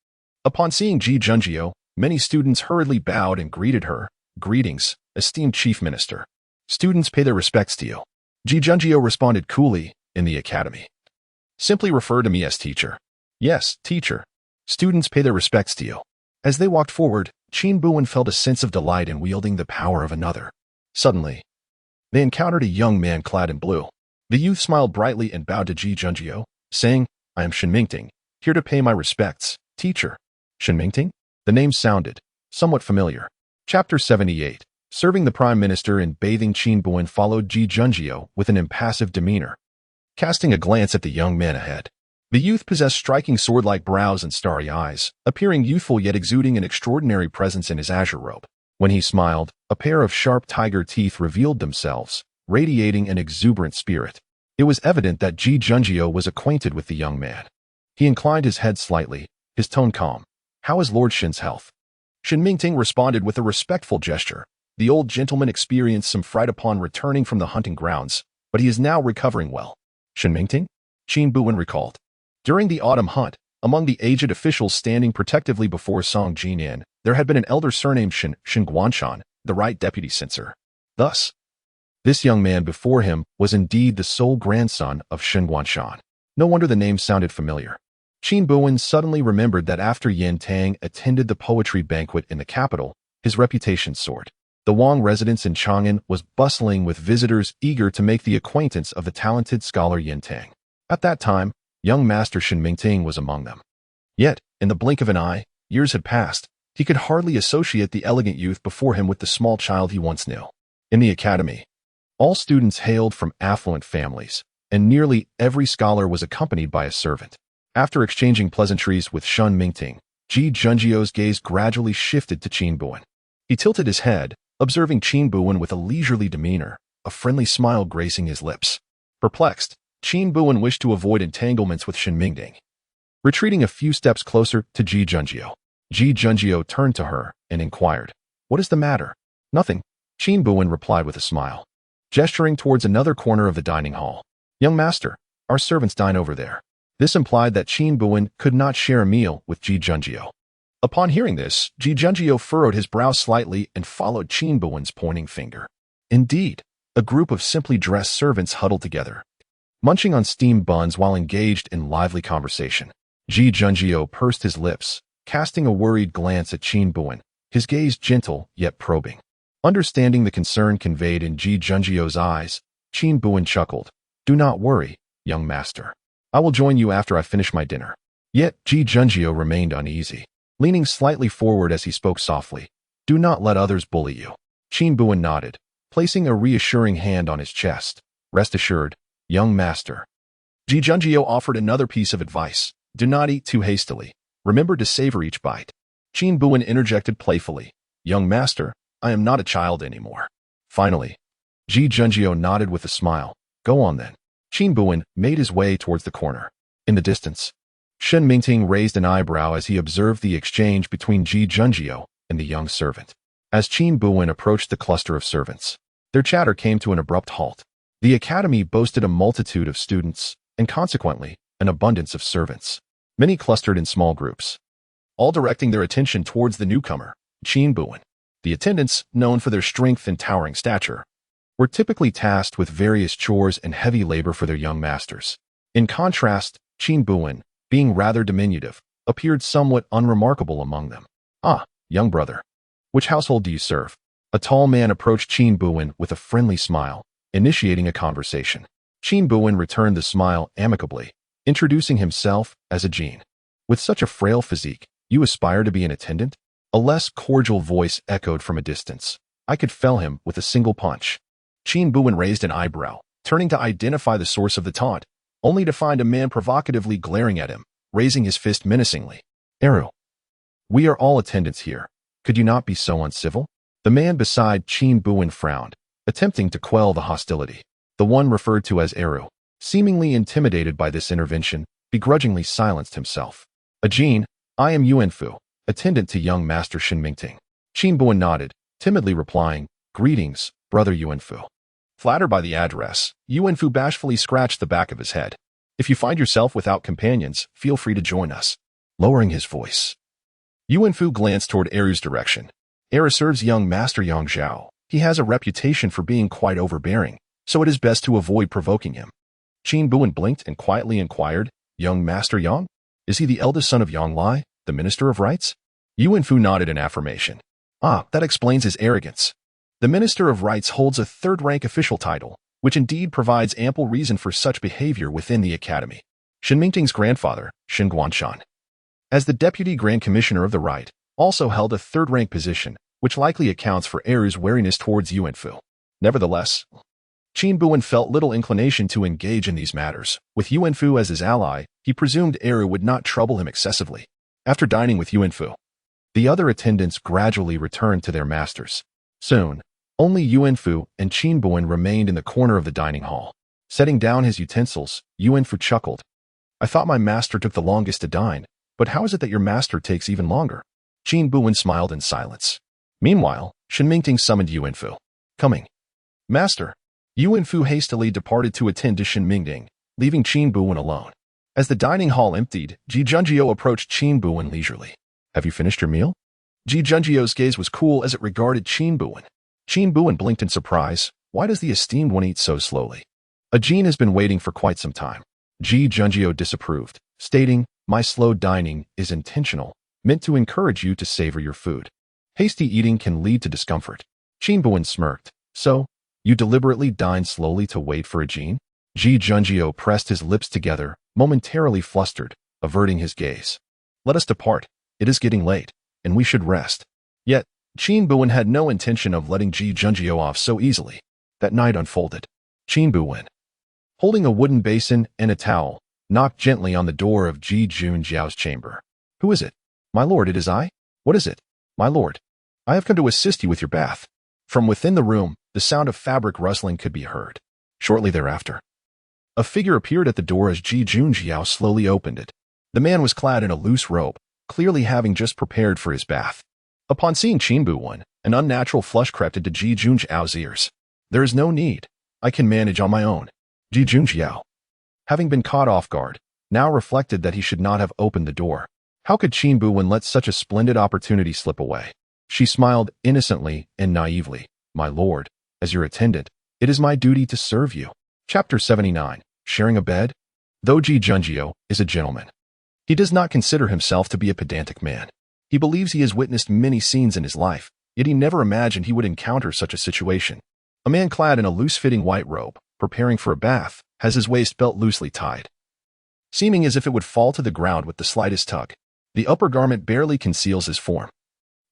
Upon seeing Ji Junjie, many students hurriedly bowed and greeted her. "Greetings, esteemed Chief Minister. Students pay their respects to you." Ji Junjie responded coolly, "In the academy. Simply refer to me as teacher." "Yes, teacher. Students pay their respects to you." As they walked forward, Qin Buwen felt a sense of delight in wielding the power of another. Suddenly, they encountered a young man clad in blue. The youth smiled brightly and bowed to Ji Junjie, saying, "I am Shen Mingting, here to pay my respects, teacher." Shen Mingting? The name sounded somewhat familiar. Chapter 78. Serving the Prime Minister and bathing. Qin Buwen followed Ji Junjie with an impassive demeanor, casting a glance at the young man ahead. The youth possessed striking sword-like brows and starry eyes, appearing youthful yet exuding an extraordinary presence in his azure robe. When he smiled, a pair of sharp tiger teeth revealed themselves, radiating an exuberant spirit. It was evident that Ji Junjie was acquainted with the young man. He inclined his head slightly, his tone calm. "How is Lord Shen's health?" Shen Mingting responded with a respectful gesture. The old gentleman experienced some fright upon returning from the hunting grounds, but he is now recovering well. "Shen Mingting?" Qin Buwen recalled. During the autumn hunt, among the aged officials standing protectively before Song Jinan, there had been an elder surnamed Shen Guanshan, the right deputy censor. Thus, this young man before him was indeed the sole grandson of Shen Guanshan. No wonder the name sounded familiar. Qin Buwen suddenly remembered that after Yan Tang attended the poetry banquet in the capital, his reputation soared. The Wang residence in Chang'an was bustling with visitors eager to make the acquaintance of the talented scholar Yan Tang. At that time, young Master Shen Mingting was among them. Yet, in the blink of an eye, years had passed. He could hardly associate the elegant youth before him with the small child he once knew. In the academy, all students hailed from affluent families, and nearly every scholar was accompanied by a servant. After exchanging pleasantries with Shen Mingting, Ji Junjie's gaze gradually shifted to Qin Buwen. He tilted his head, observing Qin Buwen with a leisurely demeanor, a friendly smile gracing his lips. Perplexed, Qin Buwen wished to avoid entanglements with Shen Mingting. Retreating a few steps closer to Ji Junjie, Ji Junjie turned to her and inquired, "What is the matter?" "Nothing," Qin Buwen replied with a smile, gesturing towards another corner of the dining hall. "Young master, our servants dine over there." This implied that Qin Buwen could not share a meal with Ji Junjie. Upon hearing this, Ji Junjie furrowed his brow slightly and followed Qin Buwen's pointing finger. Indeed, a group of simply dressed servants huddled together, munching on steamed buns while engaged in lively conversation. Ji Junjie pursed his lips, casting a worried glance at Qin Buwen, his gaze gentle yet probing. Understanding the concern conveyed in Ji Junjie's eyes, Qin Buwen chuckled. "Do not worry, young master. I will join you after I finish my dinner." Yet Ji Junjie remained uneasy, leaning slightly forward as he spoke softly. "Do not let others bully you." Qin Buwen nodded, placing a reassuring hand on his chest. "Rest assured, young master." Ji Junjie offered another piece of advice. "Do not eat too hastily. Remember to savor each bite." Qin Buwen interjected playfully. "Young master, I am not a child anymore." Finally, Ji Junjie nodded with a smile. "Go on then." Qin Buwen made his way towards the corner. In the distance, Shen Mingting raised an eyebrow as he observed the exchange between Ji Junjie and the young servant. As Qin Buwen approached the cluster of servants, their chatter came to an abrupt halt. The academy boasted a multitude of students, and consequently, an abundance of servants. Many clustered in small groups, all directing their attention towards the newcomer, Qin Buwen. The attendants, known for their strength and towering stature, were typically tasked with various chores and heavy labor for their young masters. In contrast, Qin Buwen, being rather diminutive, appeared somewhat unremarkable among them. "Ah, young brother, which household do you serve?" A tall man approached Qin Buwen with a friendly smile, initiating a conversation. Qin Buwen returned the smile amicably, introducing himself as a Jin. "With such a frail physique, you aspire to be an attendant?" A less cordial voice echoed from a distance. "I could fell him with a single punch." Qin Buwen raised an eyebrow, turning to identify the source of the taunt, only to find a man provocatively glaring at him, raising his fist menacingly. "Eru, we are all attendants here. Could you not be so uncivil?" The man beside Qin Buwen frowned, attempting to quell the hostility. The one referred to as Eru, seemingly intimidated by this intervention, begrudgingly silenced himself. "A Jin, I am Yuanfu, attendant to young Master Shen Mingting." Qin Buwen nodded, timidly replying, "Greetings, brother Yuanfu. Flattered by the address, Yuanfu bashfully scratched the back of his head. If you find yourself without companions, feel free to join us. Lowering his voice, Yuanfu glanced toward Eru's direction. Eru serves young Master Yang Zhao. He has a reputation for being quite overbearing, so it is best to avoid provoking him. Qin Buwen blinked and quietly inquired, Young Master Yang? Is he the eldest son of Yang Lai, the Minister of Rites? Yuanfu nodded in affirmation. Ah, that explains his arrogance. The Minister of Rites holds a third-rank official title, which indeed provides ample reason for such behavior within the academy. Shen Mingting's grandfather, Shen Guanshan, as the Deputy Grand Commissioner of the Rite, also held a third-rank position, which likely accounts for Eru's wariness towards Yuanfu. Nevertheless, Qin Buwen felt little inclination to engage in these matters. With Yuanfu as his ally, he presumed Eru would not trouble him excessively. After dining with Yuanfu, the other attendants gradually returned to their masters. Soon, only Yuanfu and Qin Buwen remained in the corner of the dining hall. Setting down his utensils, Yuanfu chuckled. I thought my master took the longest to dine, but how is it that your master takes even longer? Qin Buwen smiled in silence. Meanwhile, Shen Mingting summoned Yuanfu. Coming. Master. Yuanfu hastily departed to attend to Shen Mingting, leaving Qin Buwen alone. As the dining hall emptied, Ji Junjiu approached Qin Buwen leisurely. Have you finished your meal? Ji Junjiu's gaze was cool as it regarded Qin Buwen. Qin Buwen blinked in surprise. Why does the esteemed one eat so slowly? A Jin has been waiting for quite some time. Ji Junjiu disapproved, stating, My slow dining is intentional, meant to encourage you to savor your food. Hasty eating can lead to discomfort. Qin Buwen smirked. So, you deliberately dine slowly to wait for a Jin? Ji Junjiu pressed his lips together, momentarily flustered, averting his gaze. Let us depart. It is getting late, and we should rest. Yet, Qin Buwen had no intention of letting Ji Junjiu off so easily. That night unfolded. Qin Buwen, holding a wooden basin and a towel, knocked gently on the door of Ji Junjiu's chamber. Who is it? My lord, it is I. What is it? My lord, I have come to assist you with your bath. From within the room, the sound of fabric rustling could be heard. Shortly thereafter, a figure appeared at the door as Ji Junjiu slowly opened it. The man was clad in a loose robe, clearly having just prepared for his bath. Upon seeing Qin Buwen, an unnatural flush crept into Ji Junjiu's ears. There is no need. I can manage on my own. Ji Junjiu, having been caught off guard, now reflected that he should not have opened the door. How could Qin Buwen let such a splendid opportunity slip away? She smiled innocently and naively. My lord, as your attendant, it is my duty to serve you. Chapter 79. Sharing a bed? Though Ji Junjiu is a gentleman, he does not consider himself to be a pedantic man. He believes he has witnessed many scenes in his life, yet he never imagined he would encounter such a situation. A man clad in a loose-fitting white robe, preparing for a bath, has his waist belt loosely tied, seeming as if it would fall to the ground with the slightest tug. The upper garment barely conceals his form,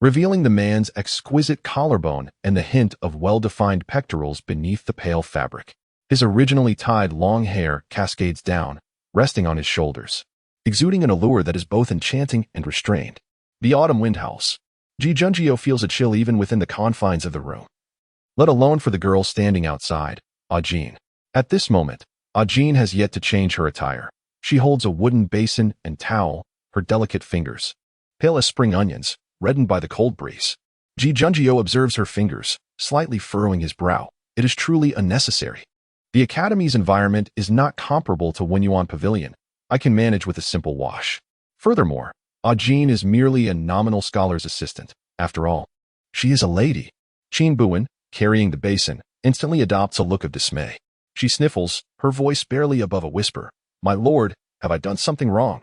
revealing the man's exquisite collarbone and the hint of well-defined pectorals beneath the pale fabric. His originally tied long hair cascades down, resting on his shoulders, exuding an allure that is both enchanting and restrained. The autumn wind howls. Ji Junjiu feels a chill even within the confines of the room, let alone for the girl standing outside, Ajin. At this moment, Ajin has yet to change her attire. She holds a wooden basin and towel, her delicate fingers, pale as spring onions, reddened by the cold breeze. Ji Junjiu observes her fingers, slightly furrowing his brow. It is truly unnecessary. The academy's environment is not comparable to Wenyuan Pavilion. I can manage with a simple wash. Furthermore, Ajin is merely a nominal scholar's assistant. After all, she is a lady. Qin Buwen, carrying the basin, instantly adopts a look of dismay. She sniffles, her voice barely above a whisper. My lord, have I done something wrong?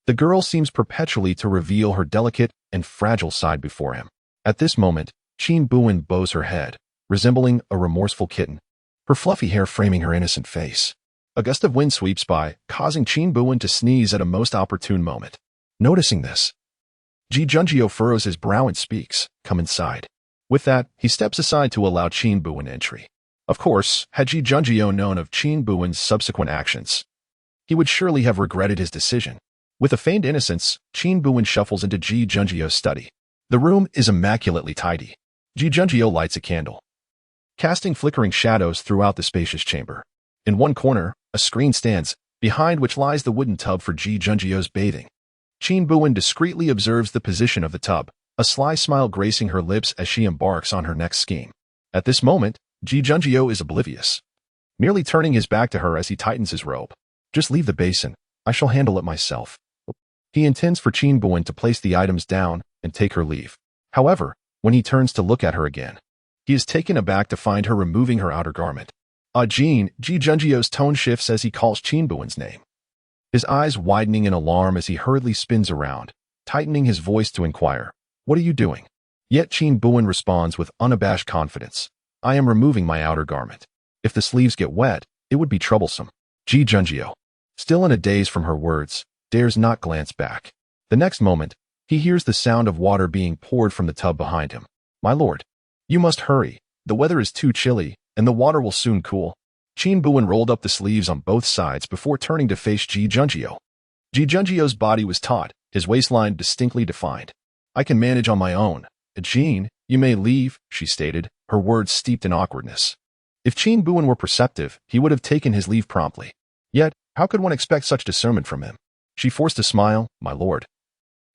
The girl seems perpetually to reveal her delicate and fragile side before him. At this moment, Qin Buwen bows her head, resembling a remorseful kitten, her fluffy hair framing her innocent face. A gust of wind sweeps by, causing Qin Buwen to sneeze at a most opportune moment. Noticing this, Ji Junjiu furrows his brow and speaks, come inside. With that, he steps aside to allow Qin Buwen entry. Of course, had Ji Junjiu known of Qin Buwen's subsequent actions, he would surely have regretted his decision. With a feigned innocence, Qin Buwen shuffles into Ji Junjiu's study. The room is immaculately tidy. Ji Junjiu lights a candle, casting flickering shadows throughout the spacious chamber. In one corner, a screen stands, behind which lies the wooden tub for Ji Junjiu's bathing. Qin Buwen discreetly observes the position of the tub, a sly smile gracing her lips as she embarks on her next scheme. At this moment, Ji Junjio is oblivious, merely turning his back to her as he tightens his robe. Just leave the basin. I shall handle it myself. He intends for Qin Buwen to place the items down and take her leave. However, when he turns to look at her again, he is taken aback to find her removing her outer garment. Ji Junjio's tone shifts as he calls Qin Buwen's name, his eyes widening in alarm as he hurriedly spins around, tightening his voice to inquire, "What are you doing?" Yet Qin Buwen responds with unabashed confidence, "I am removing my outer garment. If the sleeves get wet, it would be troublesome." Ji Junjio, still in a daze from her words, dares not glance back. The next moment, he hears the sound of water being poured from the tub behind him. "My lord, you must hurry. The weather is too chilly, and the water will soon cool." Qin Buwen rolled up the sleeves on both sides before turning to face Ji Junjio. Ji Junjio's body was taut, his waistline distinctly defined. "I can manage on my own. Jean, you may leave," she stated, her words steeped in awkwardness. If Qin Buwen were perceptive, he would have taken his leave promptly. Yet, how could one expect such discernment from him? She forced a smile. "My lord.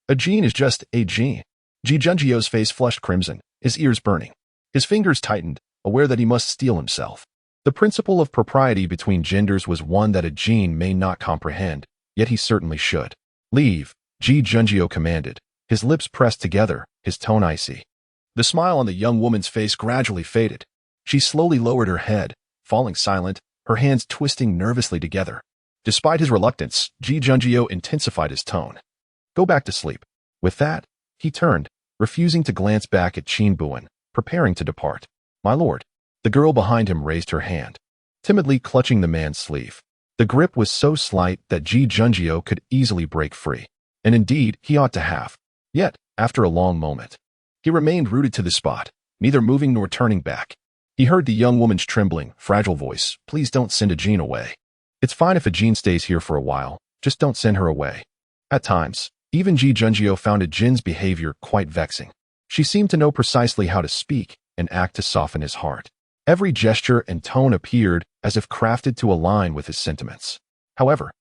A Jean is just a Jean." Ji Junjio's face flushed crimson, his ears burning. His fingers tightened, aware that he must steel himself. The principle of propriety between genders was one that a Jean may not comprehend, yet he certainly should. "Leave," Ji Junjio commanded, his lips pressed together, his tone icy. The smile on the young woman's face gradually faded. She slowly lowered her head, falling silent, her hands twisting nervously together. Despite his reluctance, Ji Junjio intensified his tone. "Go back to sleep." With that, he turned, refusing to glance back at Qin Buwen, preparing to depart. "My lord." The girl behind him raised her hand, timidly clutching the man's sleeve. The grip was so slight that Ji Junjio could easily break free. And indeed, he ought to have. Yet, after a long moment, he remained rooted to the spot, neither moving nor turning back. He heard the young woman's trembling, fragile voice, "Please don't send a Jean away. It's fine if a Jean stays here for a while, just don't send her away." At times, even Ji Junjio found a Jin's behavior quite vexing. She seemed to know precisely how to speak and act to soften his heart. Every gesture and tone appeared as if crafted to align with his sentiments. However,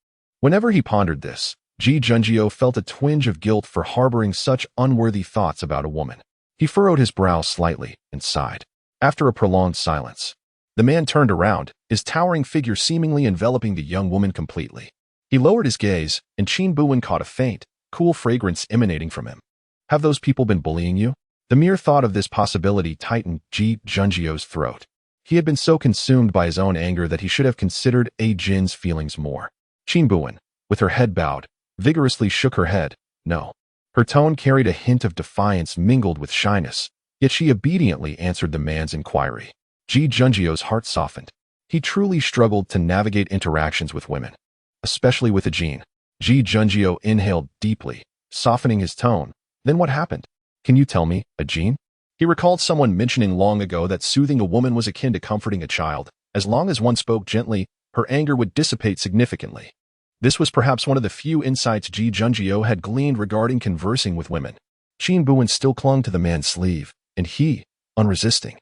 whenever he pondered this, Ji Junjio felt a twinge of guilt for harboring such unworthy thoughts about a woman. He furrowed his brow slightly and sighed. After a prolonged silence, the man turned around, his towering figure seemingly enveloping the young woman completely. He lowered his gaze, and Qin Buwen caught a faint, cool fragrance emanating from him. "Have those people been bullying you?" The mere thought of this possibility tightened Ji Junjio's throat. He had been so consumed by his own anger that he should have considered A Jin's feelings more. Qin Buwen, with her head bowed, vigorously shook her head. "No." Her tone carried a hint of defiance mingled with shyness, yet she obediently answered the man's inquiry. Ji Junjio's heart softened. He truly struggled to navigate interactions with women, especially with a Jean. Ji Junjio inhaled deeply, softening his tone. "Then what happened? Can you tell me, a Jean?" He recalled someone mentioning long ago that soothing a woman was akin to comforting a child. As long as one spoke gently, her anger would dissipate significantly. This was perhaps one of the few insights Ji Junjio had gleaned regarding conversing with women. Qin Buwen still clung to the man's sleeve, and he, unresisting,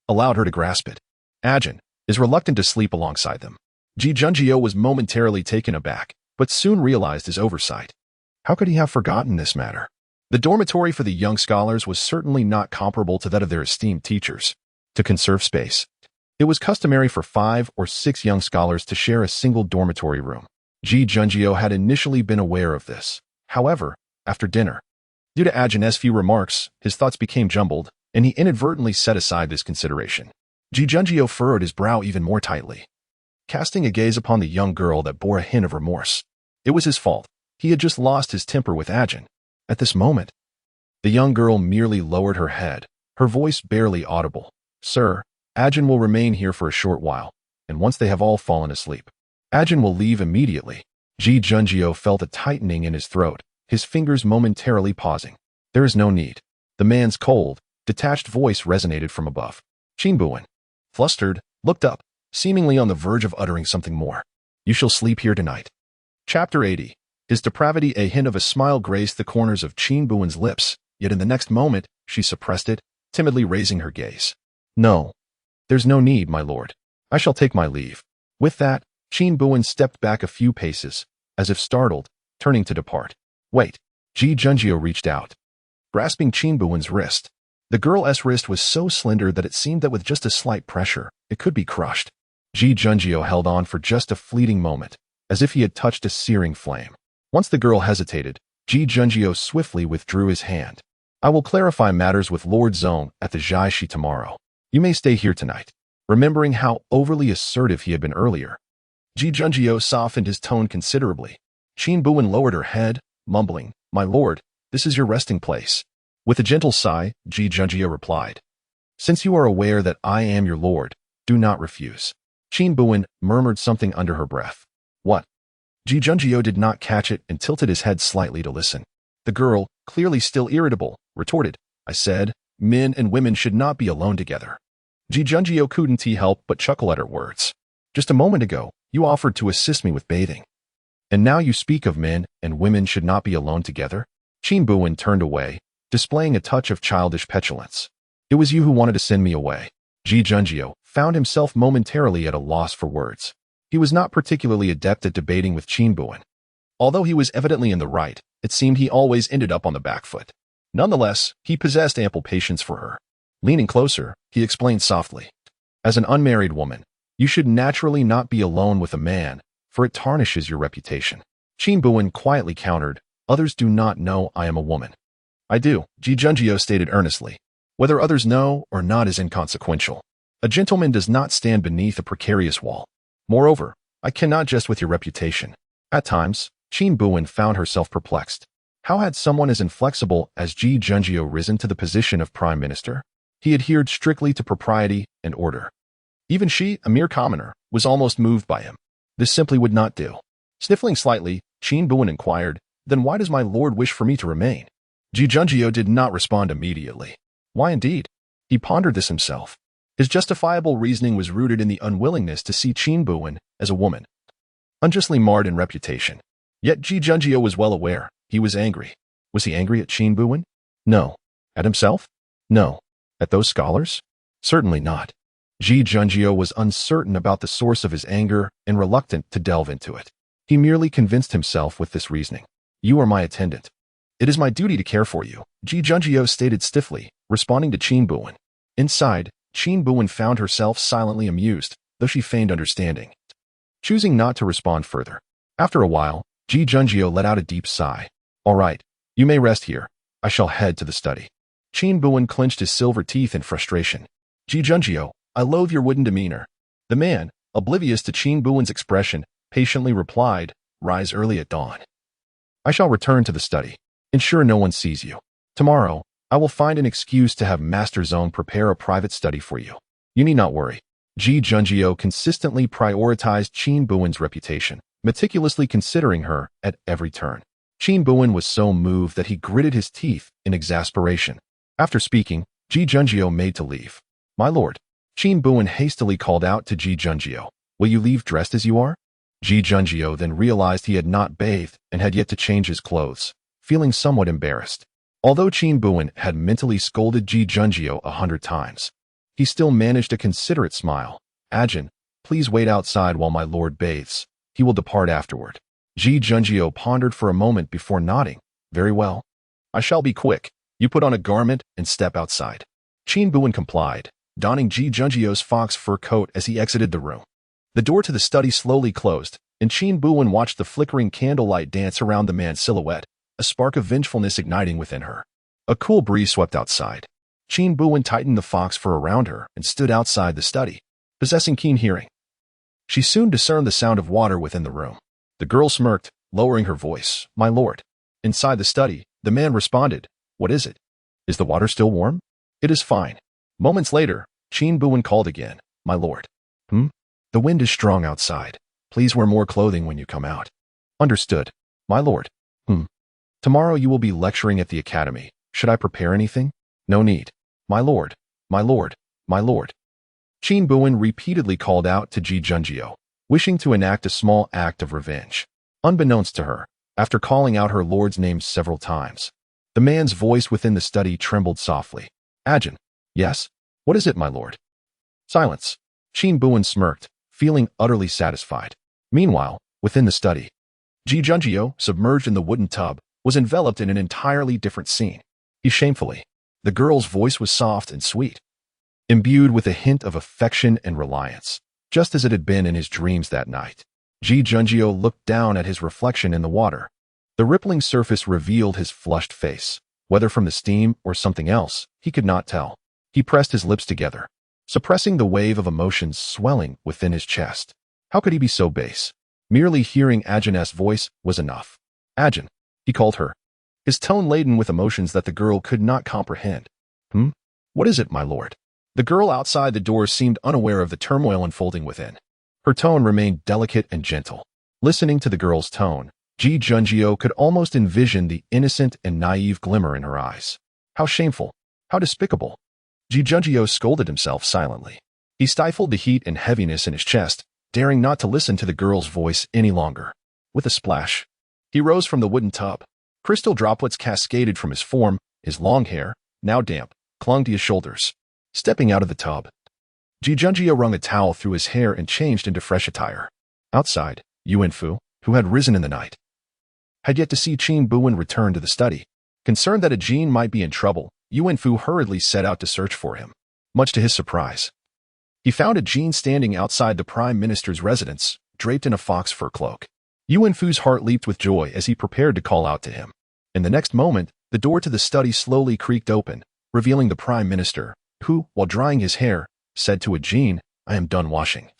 allowed her to grasp it. Ajin is reluctant to sleep alongside them. Ji Junjio was momentarily taken aback, but soon realized his oversight. How could he have forgotten this matter? The dormitory for the young scholars was certainly not comparable to that of their esteemed teachers. To conserve space, it was customary for 5 or 6 young scholars to share a single dormitory room. Ji Junjio had initially been aware of this. However, after dinner, due to Ajin's few remarks, his thoughts became jumbled, and he inadvertently set aside this consideration. Ji Junjio furrowed his brow even more tightly, casting a gaze upon the young girl that bore a hint of remorse. It was his fault. He had just lost his temper with Ajin. At this moment, the young girl merely lowered her head, her voice barely audible. "Sir, Ajin will remain here for a short while, and once they have all fallen asleep, Ajin will leave immediately." Ji Junjio felt a tightening in his throat, his fingers momentarily pausing. "There is no need." The man's cold, detached voice resonated from above. Qin Buwen, flustered, looked up, seemingly on the verge of uttering something more. "You shall sleep here tonight." Chapter 80. His depravity. A hint of a smile graced the corners of Qin Buwen's lips, yet in the next moment, she suppressed it, timidly raising her gaze. "No. There's no need, my lord. I shall take my leave." With that, Qin Buwen stepped back a few paces, as if startled, turning to depart. "Wait." Ji Junjio reached out, grasping Qin Buwen's wrist. The girl's wrist was so slender that it seemed that with just a slight pressure, it could be crushed. Ji Junjie held on for just a fleeting moment, as if he had touched a searing flame. Once the girl hesitated, Ji Junjie swiftly withdrew his hand. I will clarify matters with Lord Zong at the Jiashi tomorrow. You may stay here tonight. Remembering how overly assertive he had been earlier, Ji Junjie softened his tone considerably. Qin Buwen lowered her head, mumbling, "My lord, this is your resting place." With a gentle sigh, Ji Junjie replied, "Since you are aware that I am your lord, do not refuse." Qin Buwen murmured something under her breath. "What?" Ji Junjie did not catch it and tilted his head slightly to listen. The girl, clearly still irritable, retorted, "I said, men and women should not be alone together." Ji Junjie couldn't help but chuckle at her words. "Just a moment ago, you offered to assist me with bathing. And now you speak of men and women should not be alone together?" Qin Buwen turned away, displaying a touch of childish petulance. "It was you who wanted to send me away." Ji Junjie found himself momentarily at a loss for words. He was not particularly adept at debating with Qin Buwen. Although he was evidently in the right, it seemed he always ended up on the back foot. Nonetheless, he possessed ample patience for her. Leaning closer, he explained softly, "As an unmarried woman, you should naturally not be alone with a man, for it tarnishes your reputation." Qin Buwen quietly countered, "Others do not know I am a woman." "I do," Ji Junjie stated earnestly. "Whether others know or not is inconsequential. A gentleman does not stand beneath a precarious wall. Moreover, I cannot jest with your reputation." At times, Qin Buwen found herself perplexed. How had someone as inflexible as Ji Junjie risen to the position of prime minister? He adhered strictly to propriety and order. Even she, a mere commoner, was almost moved by him. This simply would not do. Sniffling slightly, Qin Buwen inquired, "Then why does my lord wish for me to remain?" Ji Junjie did not respond immediately. Why indeed? He pondered this himself. His justifiable reasoning was rooted in the unwillingness to see Qin Buwen as a woman, unjustly marred in reputation. Yet Ji Junjie was well aware. He was angry. Was he angry at Qin Buwen? No. At himself? No. At those scholars? Certainly not. Ji Junjie was uncertain about the source of his anger and reluctant to delve into it. He merely convinced himself with this reasoning. "You are my attendant. It is my duty to care for you," Ji Junjie stated stiffly, responding to Qin Buwen. Inside, Qin Buwen found herself silently amused, though she feigned understanding, choosing not to respond further. After a while, Ji Junjie let out a deep sigh. "All right, you may rest here. I shall head to the study." Qin Buwen clenched his silver teeth in frustration. "Ji Junjie, I loathe your wooden demeanor." The man, oblivious to Qin Buwen's expression, patiently replied, "Rise early at dawn. I shall return to the study. Ensure no one sees you. Tomorrow, I will find an excuse to have Master Zong prepare a private study for you. You need not worry." Ji Junjie consistently prioritized Qin Buwen's reputation, meticulously considering her at every turn. Qin Buwen was so moved that he gritted his teeth in exasperation. After speaking, Ji Junjie made to leave. "My lord." Qin Buwen hastily called out to Ji Junjie, "Will you leave dressed as you are?" Ji Junjie then realized he had not bathed and had yet to change his clothes, feeling somewhat embarrassed. Although Qin Buwen had mentally scolded Ji Junjie 100 times, he still managed a considerate smile. "Ajahn, please wait outside while my lord bathes. He will depart afterward." Ji Junjie pondered for a moment before nodding. "Very well. I shall be quick. You put on a garment and step outside." Qin Buwen complied, donning Ji Junjie's fox fur coat as he exited the room. The door to the study slowly closed, and Qin Buwen watched the flickering candlelight dance around the man's silhouette, a spark of vengefulness igniting within her. A cool breeze swept outside. Qin Buwen tightened the fox fur around her and stood outside the study, possessing keen hearing. She soon discerned the sound of water within the room. The girl smirked, lowering her voice, "My lord." Inside the study, the man responded, "What is it? Is the water still warm?" "It is fine." Moments later, Qin Buwen called again, "My lord." "The wind is strong outside. Please wear more clothing when you come out." "Understood." "My lord." "Tomorrow you will be lecturing at the academy. Should I prepare anything?" "No need." "My lord. My lord. My lord." Qin Buwen repeatedly called out to Ji Junjie, wishing to enact a small act of revenge. Unbeknownst to her, after calling out her lord's name several times, the man's voice within the study trembled softly. "Ajahn." "Yes." "What is it, my lord?" Silence. Qin Buwen smirked, feeling utterly satisfied. Meanwhile, within the study, Ji Junjie, submerged in the wooden tub, was enveloped in an entirely different scene. He shamefully, The girl's voice was soft and sweet, imbued with a hint of affection and reliance, just as it had been in his dreams that night. Ji Junjio looked down at his reflection in the water. The rippling surface revealed his flushed face. Whether from the steam or something else, he could not tell. He pressed his lips together, suppressing the wave of emotions swelling within his chest. How could he be so base? Merely hearing Ajin's voice was enough. Ajin, he called her, his tone laden with emotions that the girl could not comprehend. What is it, my lord? The girl outside the door seemed unaware of the turmoil unfolding within. Her tone remained delicate and gentle. Listening to the girl's tone, Ji Junjio could almost envision the innocent and naive glimmer in her eyes. How shameful! How despicable! Ji Junjio scolded himself silently. He stifled the heat and heaviness in his chest, daring not to listen to the girl's voice any longer. With a splash, he rose from the wooden tub. Crystal droplets cascaded from his form. His long hair, now damp, clung to his shoulders. Stepping out of the tub, Ji Junjio wrung a towel through his hair and changed into fresh attire. Outside, Yuan Fu, who had risen in the night, had yet to see Qin Buwen return to the study. Concerned that Ajin might be in trouble, Yuan Fu hurriedly set out to search for him. Much to his surprise, he found Ajin standing outside the Prime Minister's residence, draped in a fox fur cloak. Yuan Fu's heart leaped with joy as he prepared to call out to him. In the next moment, the door to the study slowly creaked open, revealing the Prime Minister, who, while drying his hair, said to Ajin, "I am done washing.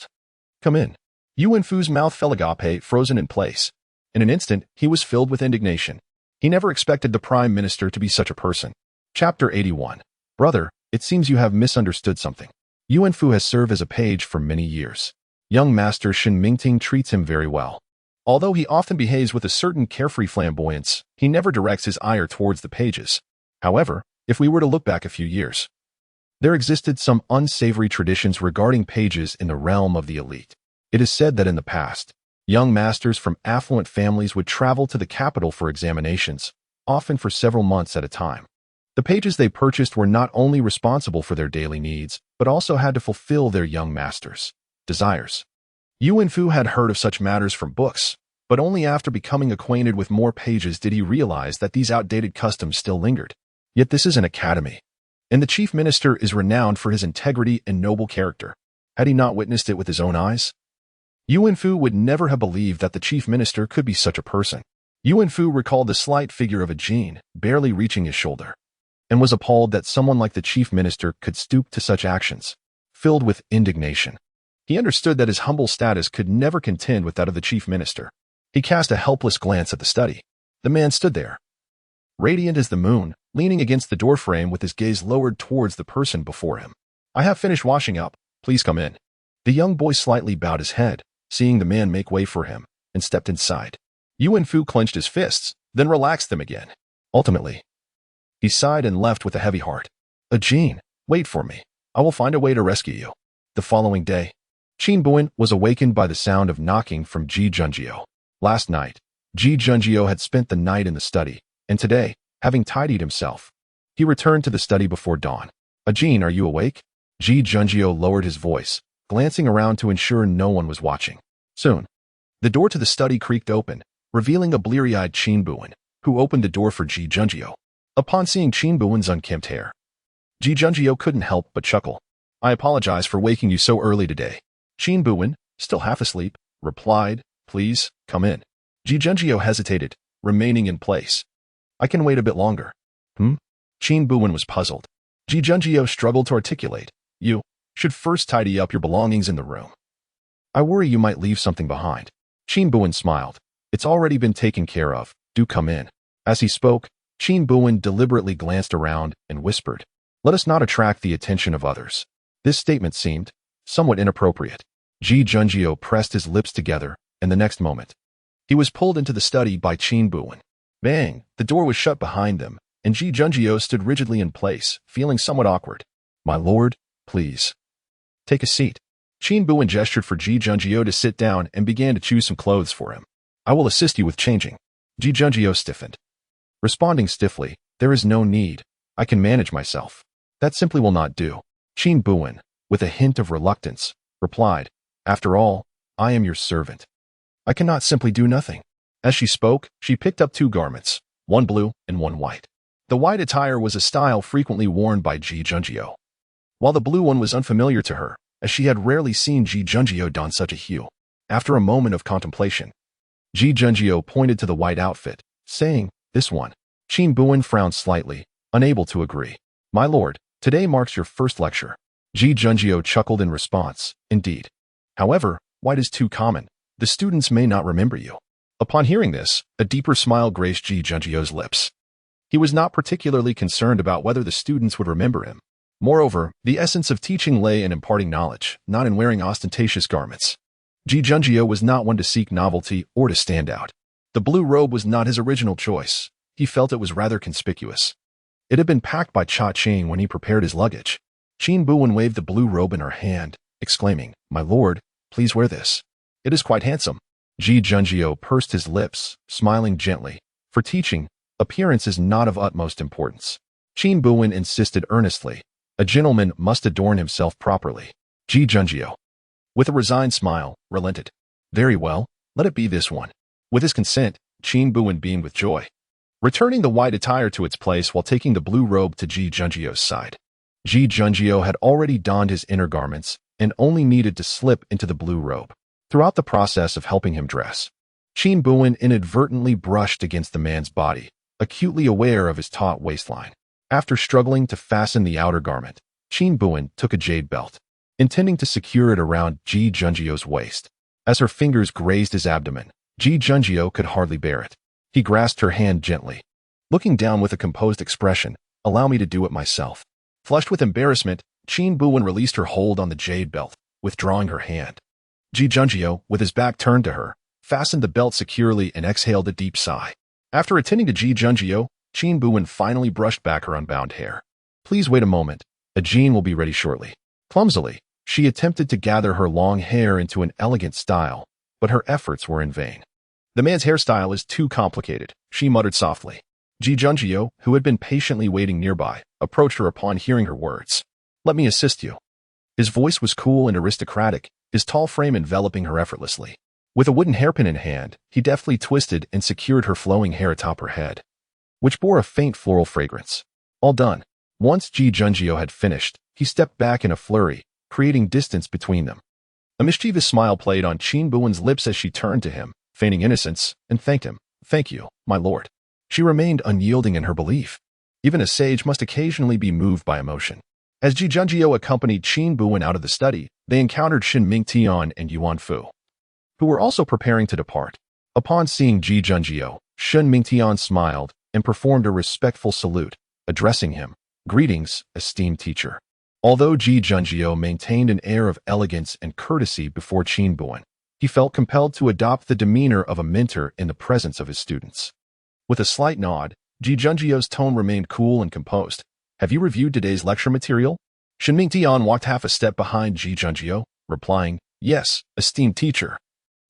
Come in." Yuan Fu's mouth fell agape, frozen in place. In an instant, he was filled with indignation. He never expected the Prime Minister to be such a person. Chapter 81. Brother, it seems you have misunderstood something. Yuan Fu has served as a page for many years. Young Master Shen Mingting treats him very well. Although he often behaves with a certain carefree flamboyance, he never directs his ire towards the pages. However, if we were to look back a few years, there existed some unsavory traditions regarding pages in the realm of the elite. It is said that in the past, young masters from affluent families would travel to the capital for examinations, often for several months at a time. The pages they purchased were not only responsible for their daily needs, but also had to fulfill their young masters' desires. Yuan Fu had heard of such matters from books, but only after becoming acquainted with more pages did he realize that these outdated customs still lingered. Yet this is an academy, and the chief minister is renowned for his integrity and noble character. Had he not witnessed it with his own eyes? Yuan Fu would never have believed that the chief minister could be such a person. Yuan Fu recalled the slight figure of Ajin, barely reaching his shoulder, and was appalled that someone like the chief minister could stoop to such actions. Filled with indignation, he understood that his humble status could never contend with that of the chief minister. He cast a helpless glance at the study. The man stood there, radiant as the moon, leaning against the doorframe with his gaze lowered towards the person before him. "I have finished washing up. Please come in." The young boy slightly bowed his head, seeing the man make way for him, and stepped inside. Yuan Fu clenched his fists, then relaxed them again. Ultimately, he sighed and left with a heavy heart. "Ajin, wait for me. I will find a way to rescue you." The following day, Qin Buwen was awakened by the sound of knocking from Ji Junjio. Last night, Ji Junjio had spent the night in the study, and today, having tidied himself, he returned to the study before dawn. "Ajin, are you awake?" Ji Junjio lowered his voice, glancing around to ensure no one was watching. Soon, the door to the study creaked open, revealing a bleary-eyed Qin Buwen, who opened the door for Ji Junjio. Upon seeing Qin Buwen's unkempt hair, Ji Junjio couldn't help but chuckle. "I apologize for waking you so early today." Qin Buwen, still half asleep, replied, "Please, come in." Ji Junjio hesitated, remaining in place. "I can wait a bit longer." Qin Buwen was puzzled. Ji Junjio struggled to articulate. "You should first tidy up your belongings in the room. I worry you might leave something behind." Qin Buwen smiled. "It's already been taken care of. Do come in." As he spoke, Qin Buwen deliberately glanced around and whispered, "Let us not attract the attention of others." This statement seemed somewhat inappropriate. Ji Junjio pressed his lips together, and the next moment, he was pulled into the study by Qin Buwen. Bang! The door was shut behind them, and Ji Junjio stood rigidly in place, feeling somewhat awkward. "My lord, please take a seat." Qin Buwen gestured for Ji Junjio to sit down and began to choose some clothes for him. "I will assist you with changing." Ji Junjio stiffened, responding stiffly, "There is no need. I can manage myself." "That simply will not do." Qin Buwen, with a hint of reluctance, replied, "After all, I am your servant. I cannot simply do nothing." As she spoke, she picked up two garments, one blue and one white. The white attire was a style frequently worn by Ji Junjie, while the blue one was unfamiliar to her, as she had rarely seen Ji Junjie don such a hue. After a moment of contemplation, Ji Junjie pointed to the white outfit, saying, "This one." Qin Buwen frowned slightly, unable to agree. "My lord, today marks your first lecture." Ji Junjie chuckled in response, "Indeed. However, white is too common. The students may not remember you." Upon hearing this, a deeper smile graced Ji Junjie's lips. He was not particularly concerned about whether the students would remember him. Moreover, the essence of teaching lay in imparting knowledge, not in wearing ostentatious garments. Ji Junjie was not one to seek novelty or to stand out. The blue robe was not his original choice. He felt it was rather conspicuous. It had been packed by Cha Ching when he prepared his luggage. Qin Buwen waved the blue robe in her hand, exclaiming, "My lord, please wear this. It is quite handsome." Ji Junjie pursed his lips, smiling gently. For teaching, appearance is not of utmost importance. Qin Buwen insisted earnestly, "A gentleman must adorn himself properly." Ji Junjie, with a resigned smile, relented. "Very well, let it be this one." With his consent, Qin Buwen beamed with joy, returning the white attire to its place while taking the blue robe to Ji Junjie's side. Ji Junjie had already donned his inner garments and only needed to slip into the blue robe. Throughout the process of helping him dress, Qin Buwen inadvertently brushed against the man's body, acutely aware of his taut waistline. After struggling to fasten the outer garment, Qin Buwen took a jade belt, intending to secure it around Ji Junjie's waist. As her fingers grazed his abdomen, Ji Junjie could hardly bear it. He grasped her hand gently, looking down with a composed expression. "Allow me to do it myself." Flushed with embarrassment, Qin Buwen released her hold on the jade belt, withdrawing her hand. Ji Junjie, with his back turned to her, fastened the belt securely and exhaled a deep sigh. After attending to Ji Junjie, Qin Buwen finally brushed back her unbound hair. "Please wait a moment. A jean will be ready shortly." Clumsily, she attempted to gather her long hair into an elegant style, but her efforts were in vain. "The man's hairstyle is too complicated," she muttered softly. Ji Junjie, who had been patiently waiting nearby, approached her upon hearing her words. "Let me assist you." His voice was cool and aristocratic, his tall frame enveloping her effortlessly. With a wooden hairpin in hand, he deftly twisted and secured her flowing hair atop her head, which bore a faint floral fragrance. All done. Once Ji Junjie had finished, he stepped back in a flurry, creating distance between them. A mischievous smile played on Qin Buwen's lips as she turned to him, feigning innocence, and thanked him. "Thank you, my lord." She remained unyielding in her belief. Even a sage must occasionally be moved by emotion. As Ji Junjie accompanied Qin Buwen out of the study, they encountered Shen Mingtian and Yuan Fu, who were also preparing to depart. Upon seeing Ji Junjie, Shen Mingtian smiled and performed a respectful salute, addressing him, "Greetings, esteemed teacher." Although Ji Junjie maintained an air of elegance and courtesy before Qin Buwen, he felt compelled to adopt the demeanor of a mentor in the presence of his students. With a slight nod, Ji Junjie's tone remained cool and composed. "Have you reviewed today's lecture material?" Shen Mingtian walked half a step behind Ji Junjie, replying, "Yes, esteemed teacher.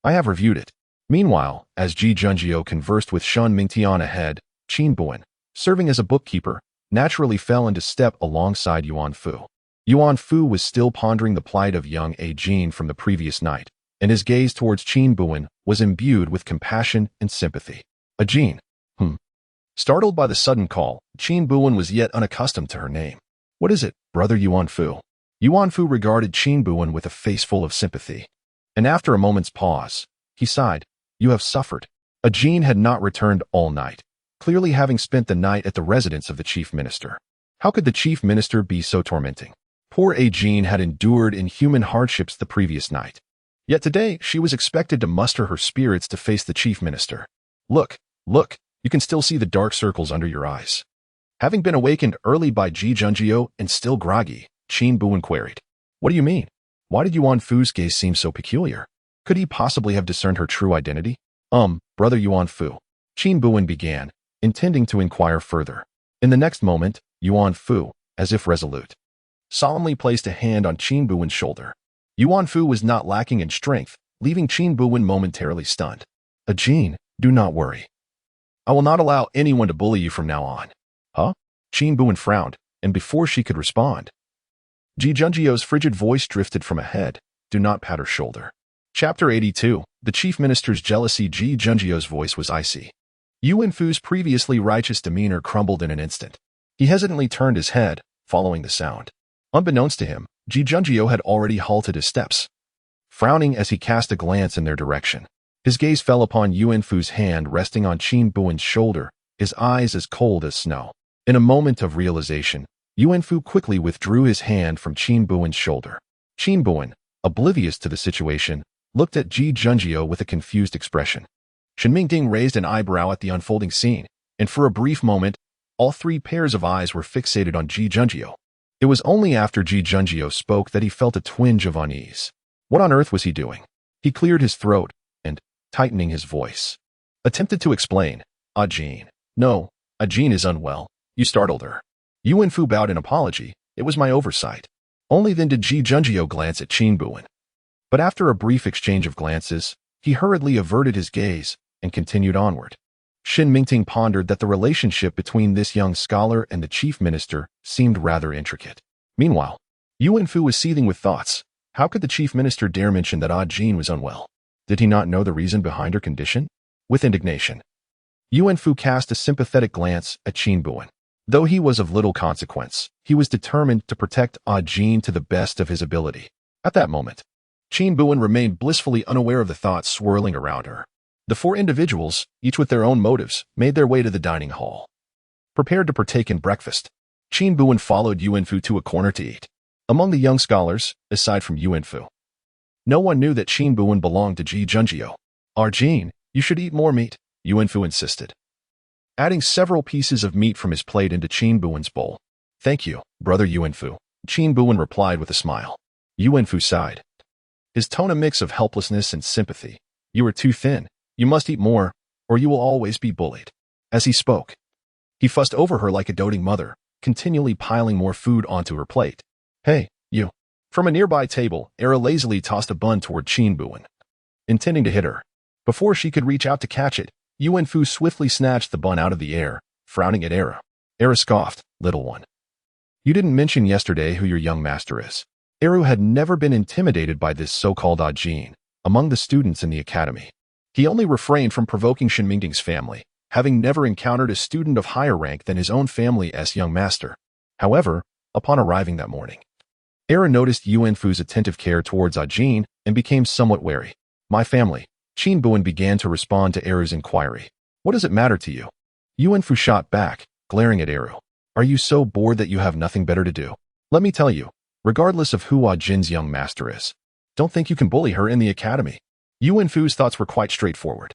I have reviewed it." Meanwhile, as Ji Junjie conversed with Shen Mingtian ahead, Qin Buwen, serving as a bookkeeper, naturally fell into step alongside Yuan Fu. Yuan Fu was still pondering the plight of young A Jin from the previous night, and his gaze towards Qin Buwen was imbued with compassion and sympathy. "A Jin? Startled by the sudden call, Qin Buwen was yet unaccustomed to her name. "What is it, brother Yuan Fu?" Yuan Fu regarded Qin Buwen with a face full of sympathy, and after a moment's pause, he sighed. "You have suffered." A Jin had not returned all night, clearly having spent the night at the residence of the chief minister. How could the chief minister be so tormenting? Poor A Jin had endured inhuman hardships the previous night. Yet today she was expected to muster her spirits to face the chief minister. Look, you can still see the dark circles under your eyes." Having been awakened early by Ji Junjie and still groggy, Qin Buwen queried, "What do you mean? Why did Yuan Fu's gaze seem so peculiar? Could he possibly have discerned her true identity?" Brother Yuan Fu," Qin Buwen began, intending to inquire further. In the next moment, Yuan Fu, as if resolute, solemnly placed a hand on Qin Buwen's shoulder. Yuan Fu was not lacking in strength, leaving Qin Buwen momentarily stunned. "A Jin, do not worry. I will not allow anyone to bully you from now on." "Huh?" Qin Buwen frowned, and before she could respond, Ji Junjie's frigid voice drifted from ahead. "Do not pat her shoulder." Chapter 82. The chief minister's jealousy. Ji Junjie's voice was icy. Yuanfu's previously righteous demeanor crumbled in an instant. He hesitantly turned his head, following the sound. Unbeknownst to him, Ji Junjio had already halted his steps, frowning as he cast a glance in their direction. His gaze fell upon Yuanfu's hand resting on Qin Buwen's shoulder, his eyes as cold as snow. In a moment of realization, Yuanfu quickly withdrew his hand from Qin Buwen's shoulder. Qin Buwen, oblivious to the situation, looked at Ji Junjio with a confused expression. Shen Mingting raised an eyebrow at the unfolding scene, and for a brief moment, all three pairs of eyes were fixated on Ji Junjio. It was only after Ji Junjio spoke that he felt a twinge of unease. What on earth was he doing? He cleared his throat and, tightening his voice, attempted to explain. Jin. No, Jin is unwell. You startled her. Yuanfu bowed in apology. It was my oversight. Only then did Ji Junjio glance at Qin Buwen. But after a brief exchange of glances, he hurriedly averted his gaze and continued onward. Shen Mingting pondered that the relationship between this young scholar and the chief minister seemed rather intricate. Meanwhile, Yuanfu was seething with thoughts. How could the chief minister dare mention that Jin was unwell? Did he not know the reason behind her condition? With indignation, Yuanfu cast a sympathetic glance at Qin Buwen. Though he was of little consequence, he was determined to protect Jin to the best of his ability. At that moment, Qin Buwen remained blissfully unaware of the thoughts swirling around her. The four individuals, each with their own motives, made their way to the dining hall. Prepared to partake in breakfast, Qin Buwen followed Yuanfu to a corner to eat. Among the young scholars, aside from Yuanfu, no one knew that Qin Buwen belonged to Ji Junjio. Jin, you should eat more meat, Yuanfu insisted, adding several pieces of meat from his plate into Qin Buwen's bowl. Thank you, brother Yuanfu, Qin Buwen replied with a smile. Yuanfu sighed, his tone a mix of helplessness and sympathy. You are too thin. You must eat more, or you will always be bullied. As he spoke, he fussed over her like a doting mother, continually piling more food onto her plate. Hey, you. From a nearby table, Era lazily tossed a bun toward Qin Buwen, intending to hit her. Before she could reach out to catch it, Yuanfu swiftly snatched the bun out of the air, frowning at Era. Era scoffed, little one. You didn't mention yesterday who your young master is. Eru had never been intimidated by this so-called Jin among the students in the academy. He only refrained from provoking Shen Mingting's family, having never encountered a student of higher rank than his own family's young master. However, upon arriving that morning, Era noticed Yuanfu's attentive care towards Jin and became somewhat wary. My family, Qin Buwen began to respond to Eru's inquiry. What does it matter to you? Yuanfu shot back, glaring at Eru. Are you so bored that you have nothing better to do? Let me tell you, regardless of who Jin's young master is, don't think you can bully her in the academy. Yuanfu's thoughts were quite straightforward.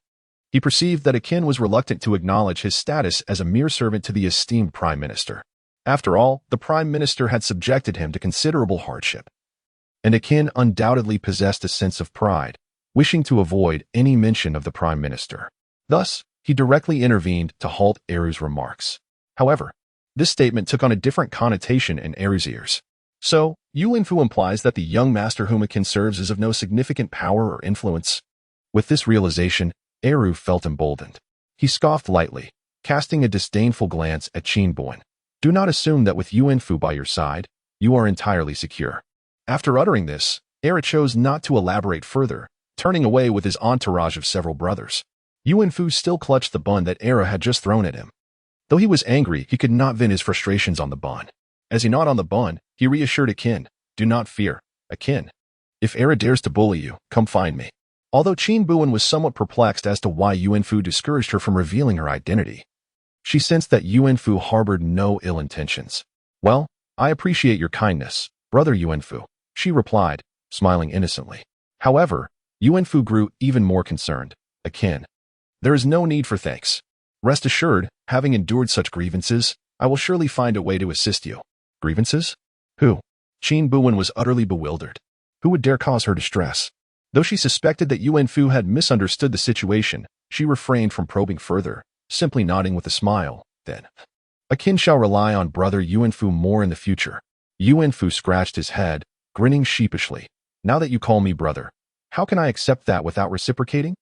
He perceived that Qin was reluctant to acknowledge his status as a mere servant to the esteemed prime minister. After all, the prime minister had subjected him to considerable hardship. And Qin undoubtedly possessed a sense of pride, wishing to avoid any mention of the prime minister. Thus, he directly intervened to halt Eru's remarks. However, this statement took on a different connotation in Eru's ears. So, Yuanfu implies that the young master whom Qin serves is of no significant power or influence. With this realization, Eru felt emboldened. He scoffed lightly, casting a disdainful glance at Qin Buwen. Do not assume that with Yuanfu by your side, you are entirely secure. After uttering this, Eru chose not to elaborate further, turning away with his entourage of several brothers. Yuanfu still clutched the bun that Eru had just thrown at him. Though he was angry, he could not vent his frustrations on the bun. As he gnawed on the bun, he reassured Qin, do not fear, Qin. If Era dares to bully you, come find me. Although Qin Buwen was somewhat perplexed as to why Yuanfu discouraged her from revealing her identity, she sensed that Yuanfu harbored no ill intentions. Well, I appreciate your kindness, brother Yuanfu, she replied, smiling innocently. However, Yuanfu grew even more concerned. Qin, there is no need for thanks. Rest assured, having endured such grievances, I will surely find a way to assist you. Grievances? Who? Qin Buwen was utterly bewildered. Who would dare cause her distress? Though she suspected that Yuanfu had misunderstood the situation, she refrained from probing further, simply nodding with a smile. Then, Qin shall rely on brother Yuanfu more in the future. Yuanfu scratched his head, grinning sheepishly. Now that you call me brother, how can I accept that without reciprocating?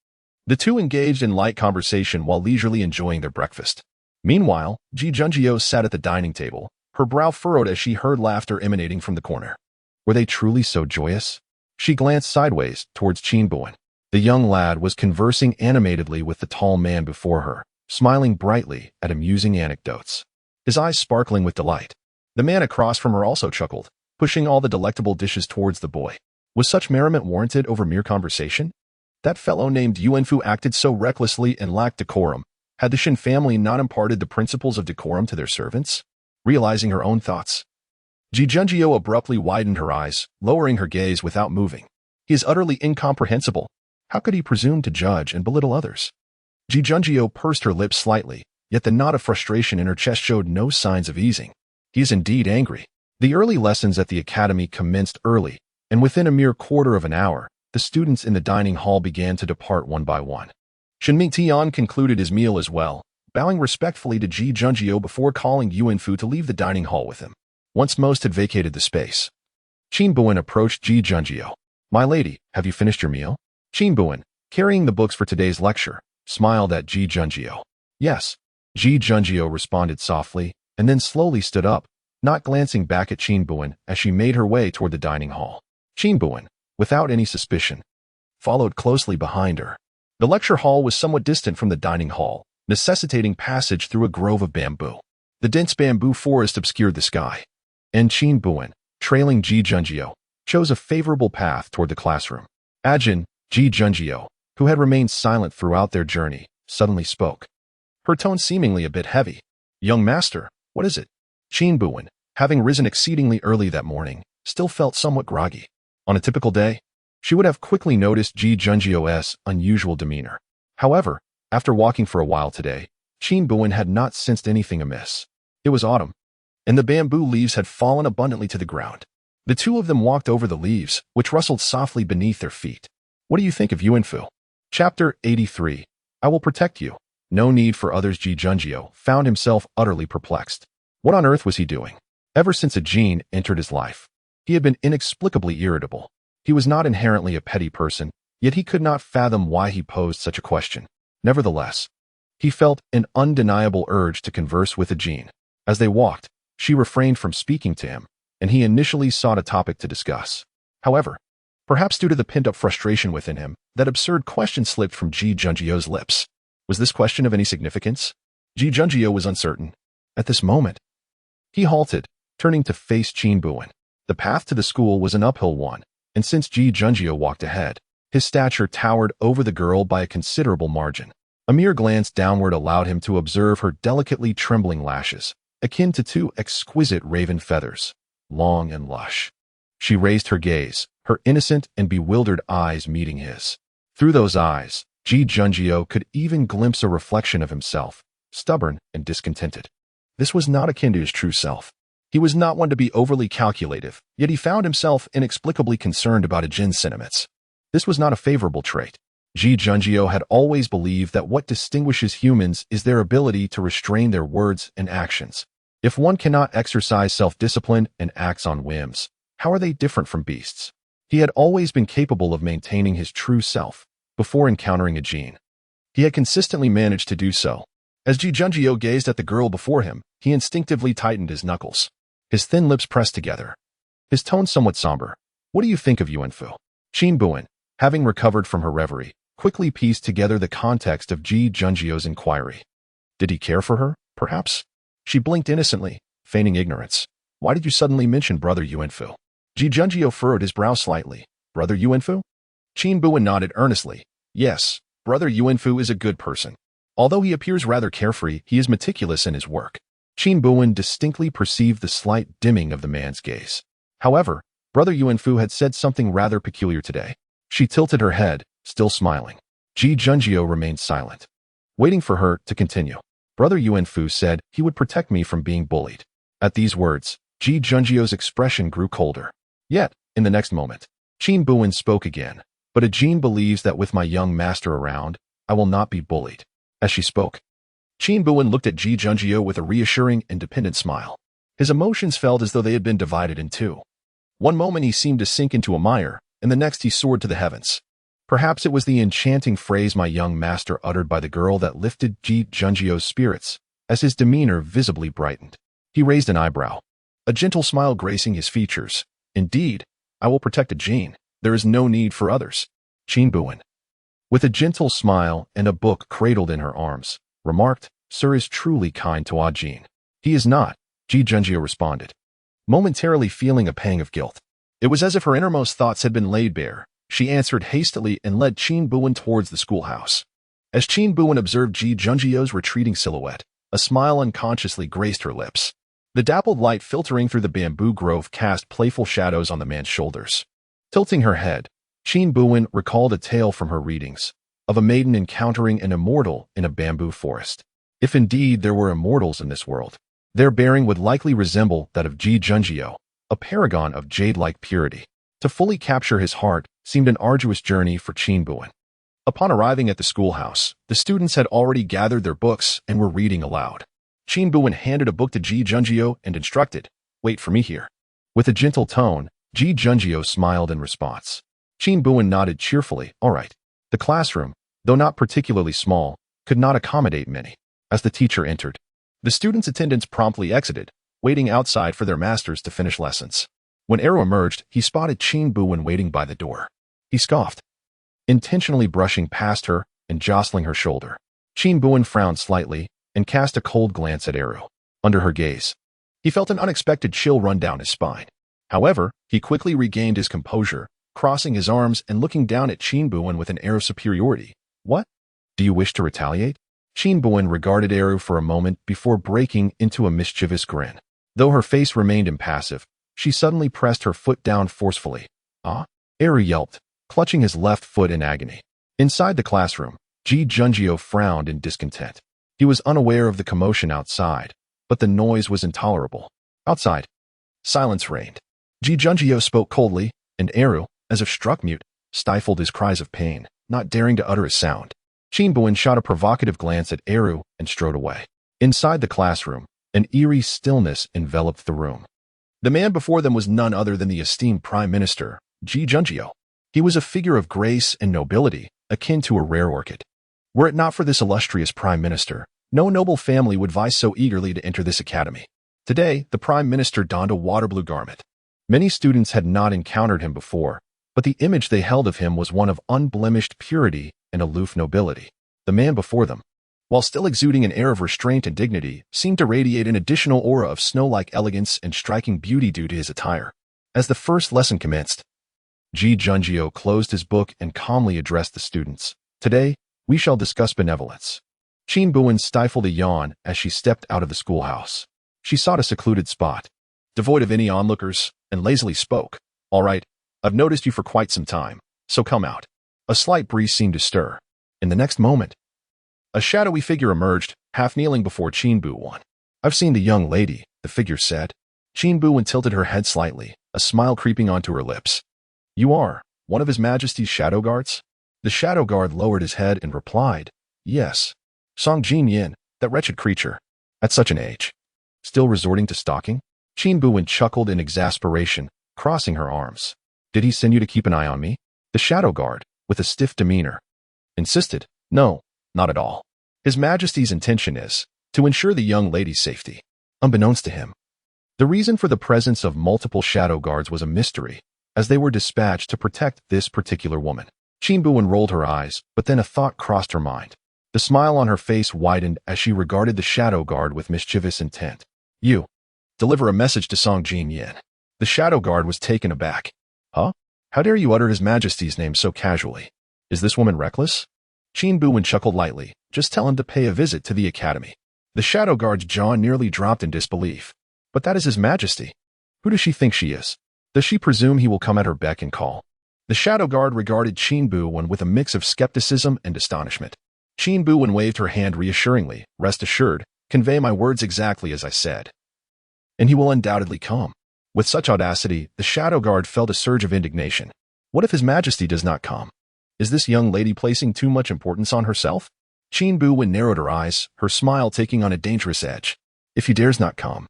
The two engaged in light conversation while leisurely enjoying their breakfast. Meanwhile, Ji Junjio sat at the dining table, her brow furrowed as she heard laughter emanating from the corner. Were they truly so joyous? She glanced sideways towards Qin Buwen. The young lad was conversing animatedly with the tall man before her, smiling brightly at amusing anecdotes, his eyes sparkling with delight. The man across from her also chuckled, pushing all the delectable dishes towards the boy. Was such merriment warranted over mere conversation? That fellow named Yuanfu acted so recklessly and lacked decorum. Had the Qin family not imparted the principles of decorum to their servants? Realizing her own thoughts, Ji Junjio abruptly widened her eyes, lowering her gaze without moving. He is utterly incomprehensible. How could he presume to judge and belittle others? Ji Junjio pursed her lips slightly, yet the knot of frustration in her chest showed no signs of easing. He is indeed angry. The early lessons at the academy commenced early, and within a mere quarter of an hour, the students in the dining hall began to depart one by one. Shen Mingtian concluded his meal as well, bowing respectfully to Ji Junjio before calling Yuanfu to leave the dining hall with him. Once most had vacated the space, Qin Buwen approached Ji Junjio. "My lady, have you finished your meal?" Qin Buwen, carrying the books for today's lecture, smiled at Ji Junjio. "Yes." Ji Junjio responded softly, and then slowly stood up, not glancing back at Qin Buwen as she made her way toward the dining hall. Qin Buwen, without any suspicion, followed closely behind her. The lecture hall was somewhat distant from the dining hall, necessitating passage through a grove of bamboo. The dense bamboo forest obscured the sky, and Qin Buwen, trailing Ji Junjio, chose a favorable path toward the classroom. Ajin, Ji Junjio, who had remained silent throughout their journey, suddenly spoke, her tone seemingly a bit heavy. "Young master, what is it?" Qin Buwen, having risen exceedingly early that morning, still felt somewhat groggy. On a typical day, she would have quickly noticed Ji Junjio's unusual demeanor. However, after walking for a while today, Qin Buwen had not sensed anything amiss. It was autumn, and the bamboo leaves had fallen abundantly to the ground. The two of them walked over the leaves, which rustled softly beneath their feet. "What do you think of Yuanfu?" Chapter 83. I will protect you. No need for others. Ji Junjio found himself utterly perplexed. What on earth was he doing? Ever since a Jin entered his life, he had been inexplicably irritable. He was not inherently a petty person, yet he could not fathom why he posed such a question. Nevertheless, he felt an undeniable urge to converse with a Jin. As they walked, she refrained from speaking to him, and he initially sought a topic to discuss. However, perhaps due to the pent-up frustration within him, that absurd question slipped from Ji Junjio's lips. Was this question of any significance? Ji Junjio was uncertain. At this moment, he halted, turning to face Qin Buwen. The path to the school was an uphill one, and since Ji Junjio walked ahead, his stature towered over the girl by a considerable margin. A mere glance downward allowed him to observe her delicately trembling lashes, akin to two exquisite raven feathers, long and lush. She raised her gaze, her innocent and bewildered eyes meeting his. Through those eyes, Ji Junjio could even glimpse a reflection of himself, stubborn and discontented. This was not akin to his true self. He was not one to be overly calculative, yet he found himself inexplicably concerned about a Jin's sentiments. This was not a favorable trait. Ji Junjio had always believed that what distinguishes humans is their ability to restrain their words and actions. If one cannot exercise self-discipline and acts on whims, how are they different from beasts? He had always been capable of maintaining his true self before encountering a Jin. He had consistently managed to do so. As Ji Junjio gazed at the girl before him, he instinctively tightened his knuckles. His thin lips pressed together, his tone somewhat somber. "What do you think of Yuanfu?" Qin Buwen, having recovered from her reverie, quickly pieced together the context of Ji Junjio's inquiry. Did he care for her, perhaps? She blinked innocently, feigning ignorance. "Why did you suddenly mention Brother Yuanfu?" Ji Junjio furrowed his brow slightly. "Brother Yuanfu?" Qin Buwen nodded earnestly. "Yes, Brother Yuanfu is a good person. Although he appears rather carefree, he is meticulous in his work." Qin Buwen distinctly perceived the slight dimming of the man's gaze. However, Brother Yuanfu had said something rather peculiar today. She tilted her head, still smiling. Ji Junjio remained silent, waiting for her to continue. "Brother Yuanfu said he would protect me from being bullied." At these words, Ji Junjio's expression grew colder. Yet, in the next moment, Qin Buwen spoke again. "But a Jin believes that with my young master around, I will not be bullied." As she spoke, Qin Buwen looked at Ji Junjio with a reassuring, independent smile. His emotions felt as though they had been divided in two. One moment he seemed to sink into a mire, and the next he soared to the heavens. Perhaps it was the enchanting phrase "my young master" uttered by the girl that lifted Ji Junjio's spirits, as his demeanor visibly brightened. He raised an eyebrow, a gentle smile gracing his features. "Indeed, I will protect a Jin. There is no need for others." Qin Buwen, with a gentle smile and a book cradled in her arms, remarked, "Sir is truly kind to Jin." "He is not," Ji Junjie responded, momentarily feeling a pang of guilt. It was as if her innermost thoughts had been laid bare. She answered hastily and led Qin Buwen towards the schoolhouse. As Qin Buwen observed Ji Junjie's retreating silhouette, a smile unconsciously graced her lips. The dappled light filtering through the bamboo grove cast playful shadows on the man's shoulders. Tilting her head, Qin Buwen recalled a tale from her readings of a maiden encountering an immortal in a bamboo forest. If indeed there were immortals in this world, their bearing would likely resemble that of Ji Junjie, a paragon of jade-like purity. To fully capture his heart seemed an arduous journey for Qin Buwen. Upon arriving at the schoolhouse, the students had already gathered their books and were reading aloud. Qin Buwen handed a book to Ji Junjie and instructed, "Wait for me here." With a gentle tone, Ji Junjie smiled in response. Qin Buwen nodded cheerfully. "All right." The classroom, though not particularly small, could not accommodate many. As the teacher entered, the students' attendants promptly exited, waiting outside for their masters to finish lessons. When Eru emerged, he spotted Qin Buwen waiting by the door. He scoffed, intentionally brushing past her and jostling her shoulder. Qin Buwen frowned slightly and cast a cold glance at Eru. Under her gaze, he felt an unexpected chill run down his spine. However, he quickly regained his composure, crossing his arms and looking down at Qin Buwen with an air of superiority. "What? Do you wish to retaliate?" Qin Buwen regarded Eru for a moment before breaking into a mischievous grin. Though her face remained impassive, she suddenly pressed her foot down forcefully. "Ah?" Eru yelped, clutching his left foot in agony. Inside the classroom, Ji Junjie frowned in discontent. He was unaware of the commotion outside, but the noise was intolerable. Outside, silence reigned. Ji Junjie spoke coldly, and Eru, as if struck mute, stifled his cries of pain, not daring to utter a sound. Qin Buwen shot a provocative glance at Eru and strode away. Inside the classroom, an eerie stillness enveloped the room. The man before them was none other than the esteemed Prime Minister, Ji Junjie. He was a figure of grace and nobility, akin to a rare orchid. Were it not for this illustrious Prime Minister, no noble family would vie so eagerly to enter this academy. Today, the Prime Minister donned a water-blue garment. Many students had not encountered him before, but the image they held of him was one of unblemished purity and aloof nobility. The man before them, while still exuding an air of restraint and dignity, seemed to radiate an additional aura of snow-like elegance and striking beauty due to his attire. As the first lesson commenced, Ji Junjie closed his book and calmly addressed the students. "Today, we shall discuss benevolence." Qin Buwen stifled a yawn as she stepped out of the schoolhouse. She sought a secluded spot, devoid of any onlookers, and lazily spoke. "All right, I've noticed you for quite some time, so come out." A slight breeze seemed to stir. In the next moment, a shadowy figure emerged, half kneeling before Qin Buwen. "I've seen the young lady," the figure said. Qin Buwen tilted her head slightly, a smile creeping onto her lips. "You are one of His Majesty's shadow guards?" The shadow guard lowered his head and replied, "Yes. Song Jin, that wretched creature. At such an age. Still resorting to stalking?" Qin Buwen chuckled in exasperation, crossing her arms. "Did he send you to keep an eye on me?" The shadow guard, with a stiff demeanor, insisted, "No, not at all. His Majesty's intention is to ensure the young lady's safety." Unbeknownst to him, the reason for the presence of multiple shadow guards was a mystery, as they were dispatched to protect this particular woman. Qin Buwen rolled her eyes, but then a thought crossed her mind. The smile on her face widened as she regarded the shadow guard with mischievous intent. "You deliver a message to Song Jin." The shadow guard was taken aback. "Huh? How dare you utter His Majesty's name so casually? Is this woman reckless?" Qin Buwen chuckled lightly. "Just tell him to pay a visit to the academy." The shadow guard's jaw nearly dropped in disbelief. "But that is His Majesty. Who does she think she is? Does she presume he will come at her beck and call?" The shadow guard regarded Qin Buwen with a mix of skepticism and astonishment. Qin Buwen waved her hand reassuringly. "Rest assured, convey my words exactly as I said, and he will undoubtedly come." With such audacity, the shadow guard felt a surge of indignation. What if His Majesty does not come? Is this young lady placing too much importance on herself? Qin Buwen narrowed her eyes, her smile taking on a dangerous edge. "If he dares not come,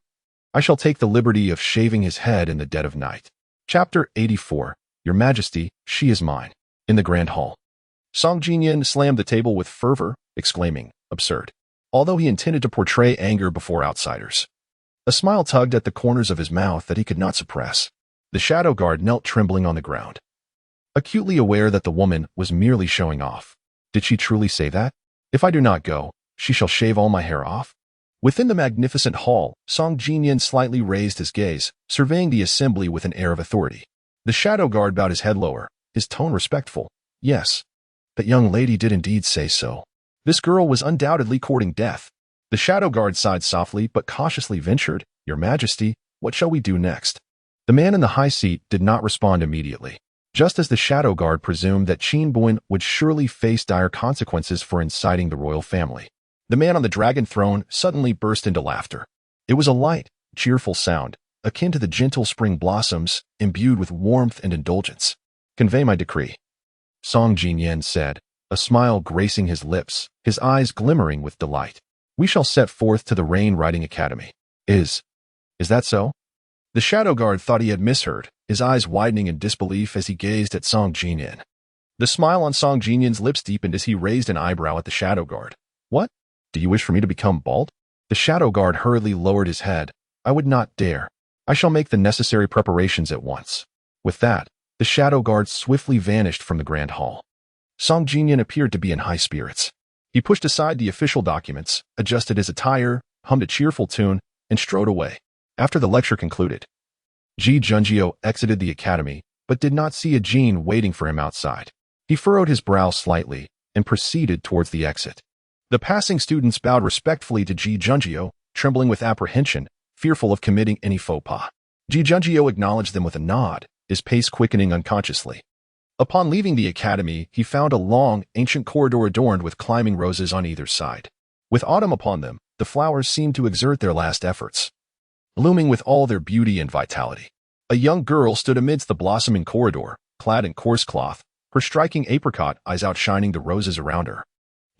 I shall take the liberty of shaving his head in the dead of night." Chapter 84. Your Majesty, she is mine. In the Grand Hall, Song Jin slammed the table with fervor, exclaiming, "Absurd," although he intended to portray anger before outsiders. A smile tugged at the corners of his mouth that he could not suppress. The shadow guard knelt trembling on the ground, acutely aware that the woman was merely showing off. Did she truly say that? "If I do not go, She shall shave all my hair off? Within the magnificent hall, Song Jinyan slightly raised his gaze, surveying the assembly with an air of authority. The shadow guard bowed his head lower, his tone respectful. Yes, that young lady did indeed say so. This girl was undoubtedly courting death. The shadow guard sighed softly but cautiously ventured, Your Majesty, what shall we do next? The man in the high seat did not respond immediately. Just as the shadow guard presumed that Qin Buwen would surely face dire consequences for inciting the royal family. The man on the dragon throne suddenly burst into laughter. It was a light, cheerful sound, akin to the gentle spring blossoms, imbued with warmth and indulgence. Convey my decree, Song Jinyan said, a smile gracing his lips, his eyes glimmering with delight. We shall set forth to the Rain Riding Academy. Is that so? The shadow guard thought he had misheard, his eyes widening in disbelief as he gazed at Song Jinyan. The smile on Song Jinyan's lips deepened as he raised an eyebrow at the shadow guard. What? Do you wish for me to become bald? The shadow guard hurriedly lowered his head. I would not dare. I shall make the necessary preparations at once. With that, the shadow guard swiftly vanished from the grand hall. Song Jinyan appeared to be in high spirits. He pushed aside the official documents, adjusted his attire, hummed a cheerful tune, and strode away. After the lecture concluded, Ji Junjio exited the academy, but did not see a Jin waiting for him outside. He furrowed his brow slightly and proceeded towards the exit. The passing students bowed respectfully to Ji Junjio, trembling with apprehension, fearful of committing any faux pas. Ji Junjio acknowledged them with a nod, his pace quickening unconsciously. Upon leaving the academy, he found a long, ancient corridor adorned with climbing roses on either side. With autumn upon them, the flowers seemed to exert their last efforts, blooming with all their beauty and vitality. A young girl stood amidst the blossoming corridor, clad in coarse cloth, her striking apricot eyes outshining the roses around her.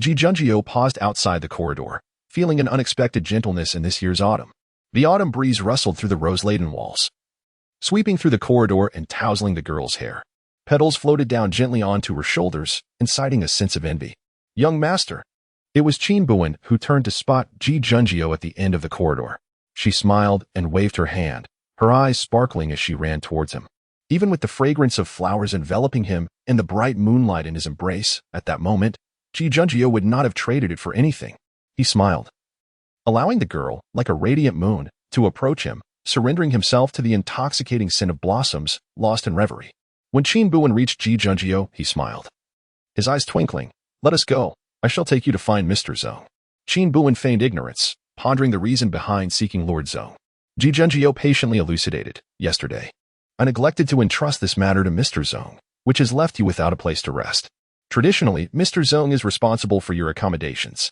Ji Junjio paused outside the corridor, feeling an unexpected gentleness in this year's autumn. The autumn breeze rustled through the rose-laden walls, sweeping through the corridor and tousling the girl's hair. Petals floated down gently onto her shoulders, inciting a sense of envy. Young master. It was Qin Buwen who turned to spot Ji Junjio at the end of the corridor. She smiled and waved her hand, her eyes sparkling as she ran towards him. Even with the fragrance of flowers enveloping him and the bright moonlight in his embrace, at that moment, Ji Junjio would not have traded it for anything. He smiled, allowing the girl, like a radiant moon, to approach him, surrendering himself to the intoxicating scent of blossoms, lost in reverie. When Qin Buwen reached Ji Junjio, he smiled, his eyes twinkling. Let us go. I shall take you to find Mr. Zong. Qin Buwen feigned ignorance, pondering the reason behind seeking Lord Zong. Ji Junjio patiently elucidated. Yesterday, I neglected to entrust this matter to Mr. Zong, which has left you without a place to rest. Traditionally, Mr. Zong is responsible for your accommodations.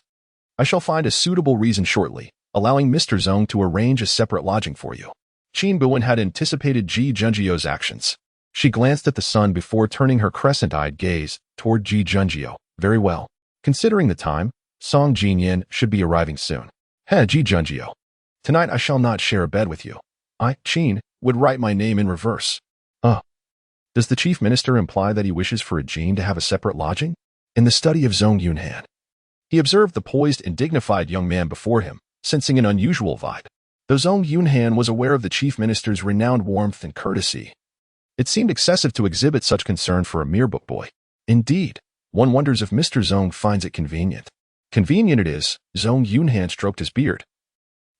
I shall find a suitable reason shortly, allowing Mr. Zong to arrange a separate lodging for you. Qin Buwen had anticipated Ji Junjio's actions. She glanced at the sun before turning her crescent-eyed gaze toward Ji Junjio. Very well. Considering the time, Song Jinyan should be arriving soon. Ji Junjio. Tonight I shall not share a bed with you. I, Qin, would write my name in reverse. Does the chief minister imply that he wishes for a Jin to have a separate lodging? In the study of Zong Yunhan, he observed the poised and dignified young man before him, sensing an unusual vibe. Though Zong Yunhan was aware of the chief minister's renowned warmth and courtesy, it seemed excessive to exhibit such concern for a mere book boy. Indeed, one wonders if Mr. Zong finds it convenient. Convenient it is, Zong Yunhan stroked his beard,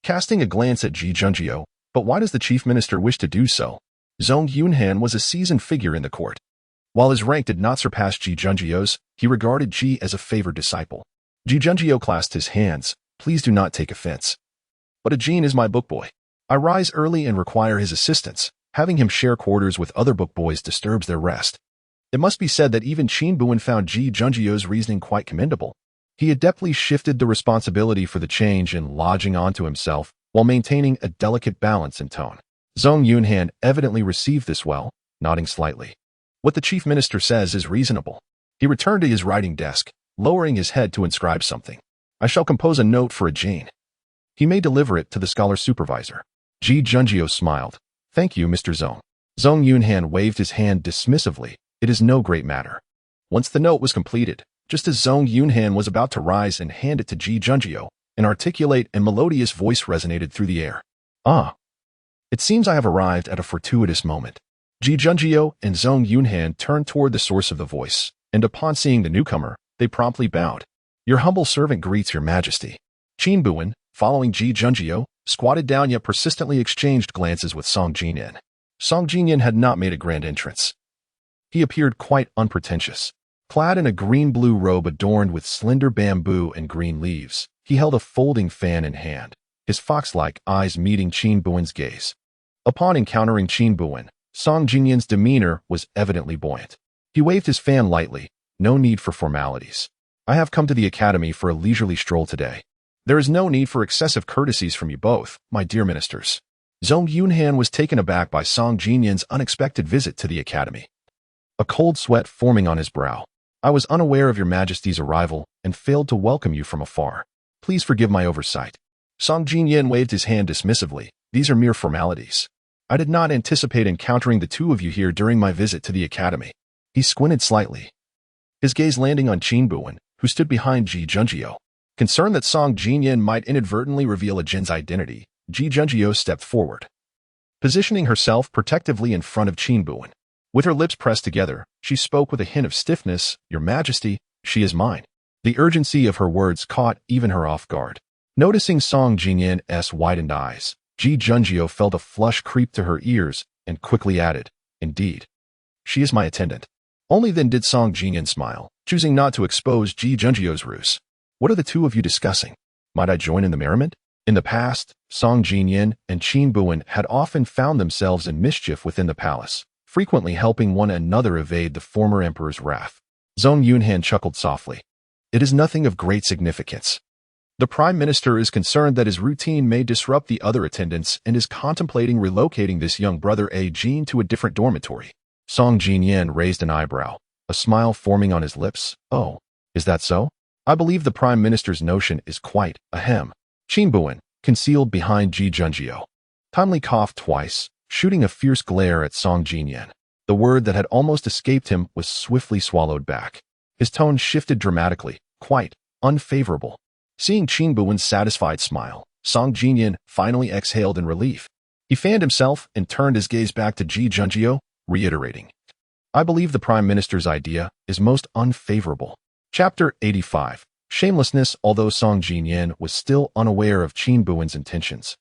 casting a glance at Ji Junjio. But why does the chief minister wish to do so? Zong Yunhan was a seasoned figure in the court. While his rank did not surpass Ji Junjio's, he regarded Ji as a favored disciple. Ji Junjio clasped his hands. Please do not take offense, but a Jin is my book boy. I rise early and require his assistance. Having him share quarters with other book boys disturbs their rest. It must be said that even Qin Buwen found Ji Junjio's reasoning quite commendable. He adeptly shifted the responsibility for the change in lodging onto himself while maintaining a delicate balance and tone. Zong Yunhan evidently received this well, nodding slightly. What the chief minister says is reasonable. He returned to his writing desk, lowering his head to inscribe something. I shall compose a note for a Jin. He may deliver it to the scholar supervisor. Ji Junjio smiled. Thank you, Mr. Zong. Zong Yunhan waved his hand dismissively. It is no great matter. Once the note was completed, just as Zong Yunhan was about to rise and hand it to Ji Junjio, an articulate and melodious voice resonated through the air. It seems I have arrived at a fortuitous moment. Ji Junjio and Zong Yunhan turned toward the source of the voice, and upon seeing the newcomer, they promptly bowed. Your humble servant greets your majesty. Qin Buwen, following Ji Junjio, squatted down yet persistently exchanged glances with Song Jinyan. Song Jinyan had not made a grand entrance. He appeared quite unpretentious. Clad in a green-blue robe adorned with slender bamboo and green leaves, he held a folding fan in hand, his fox-like eyes meeting Qin Buwen's gaze. Upon encountering Qin Buwen, Song Jinyan's demeanor was evidently buoyant. He waved his fan lightly, no need for formalities. I have come to the academy for a leisurely stroll today. There is no need for excessive courtesies from you both, my dear ministers. Zhong Yunhan was taken aback by Song Jinyan's unexpected visit to the academy. A cold sweat forming on his brow. I was unaware of your majesty's arrival and failed to welcome you from afar. Please forgive my oversight. Song Jinyan waved his hand dismissively. These are mere formalities. I did not anticipate encountering the two of you here during my visit to the academy. He squinted slightly, his gaze landing on Qin Buwen, who stood behind Ji Junjio. Concerned that Song Jinyan might inadvertently reveal a Jin's identity, Ji Junjio stepped forward, positioning herself protectively in front of Qin Buwen. With her lips pressed together, she spoke with a hint of stiffness. Your Majesty, she is mine. The urgency of her words caught even her off guard. Noticing Song Jinyan's widened eyes, Ji Junjio felt a flush creep to her ears and quickly added, Indeed. She is my attendant. Only then did Song Jinyan smile, choosing not to expose Ji Junjio's ruse. What are the two of you discussing? Might I join in the merriment? In the past, Song Jinyan and Qin Buwen had often found themselves in mischief within the palace, frequently helping one another evade the former emperor's wrath. Zhong Yunhan chuckled softly. It is nothing of great significance. The prime minister is concerned that his routine may disrupt the other attendants and is contemplating relocating this young brother Jin to a different dormitory. Song Jinyan raised an eyebrow, a smile forming on his lips. Oh, is that so? I believe the prime minister's notion is quite ahem. Qin Buwen, concealed behind Ji Junjio, calmly coughed twice, shooting a fierce glare at Song Jinyan. The word that had almost escaped him was swiftly swallowed back. His tone shifted dramatically, quite unfavorable. Seeing Qin Buwen's satisfied smile, Song Jinyan finally exhaled in relief. He fanned himself and turned his gaze back to Ji Junjio, reiterating, I believe the prime minister's idea is most unfavorable. Chapter 85. Shamelessness. Although Song Jinyan was still unaware of Qin Buwen's intentions,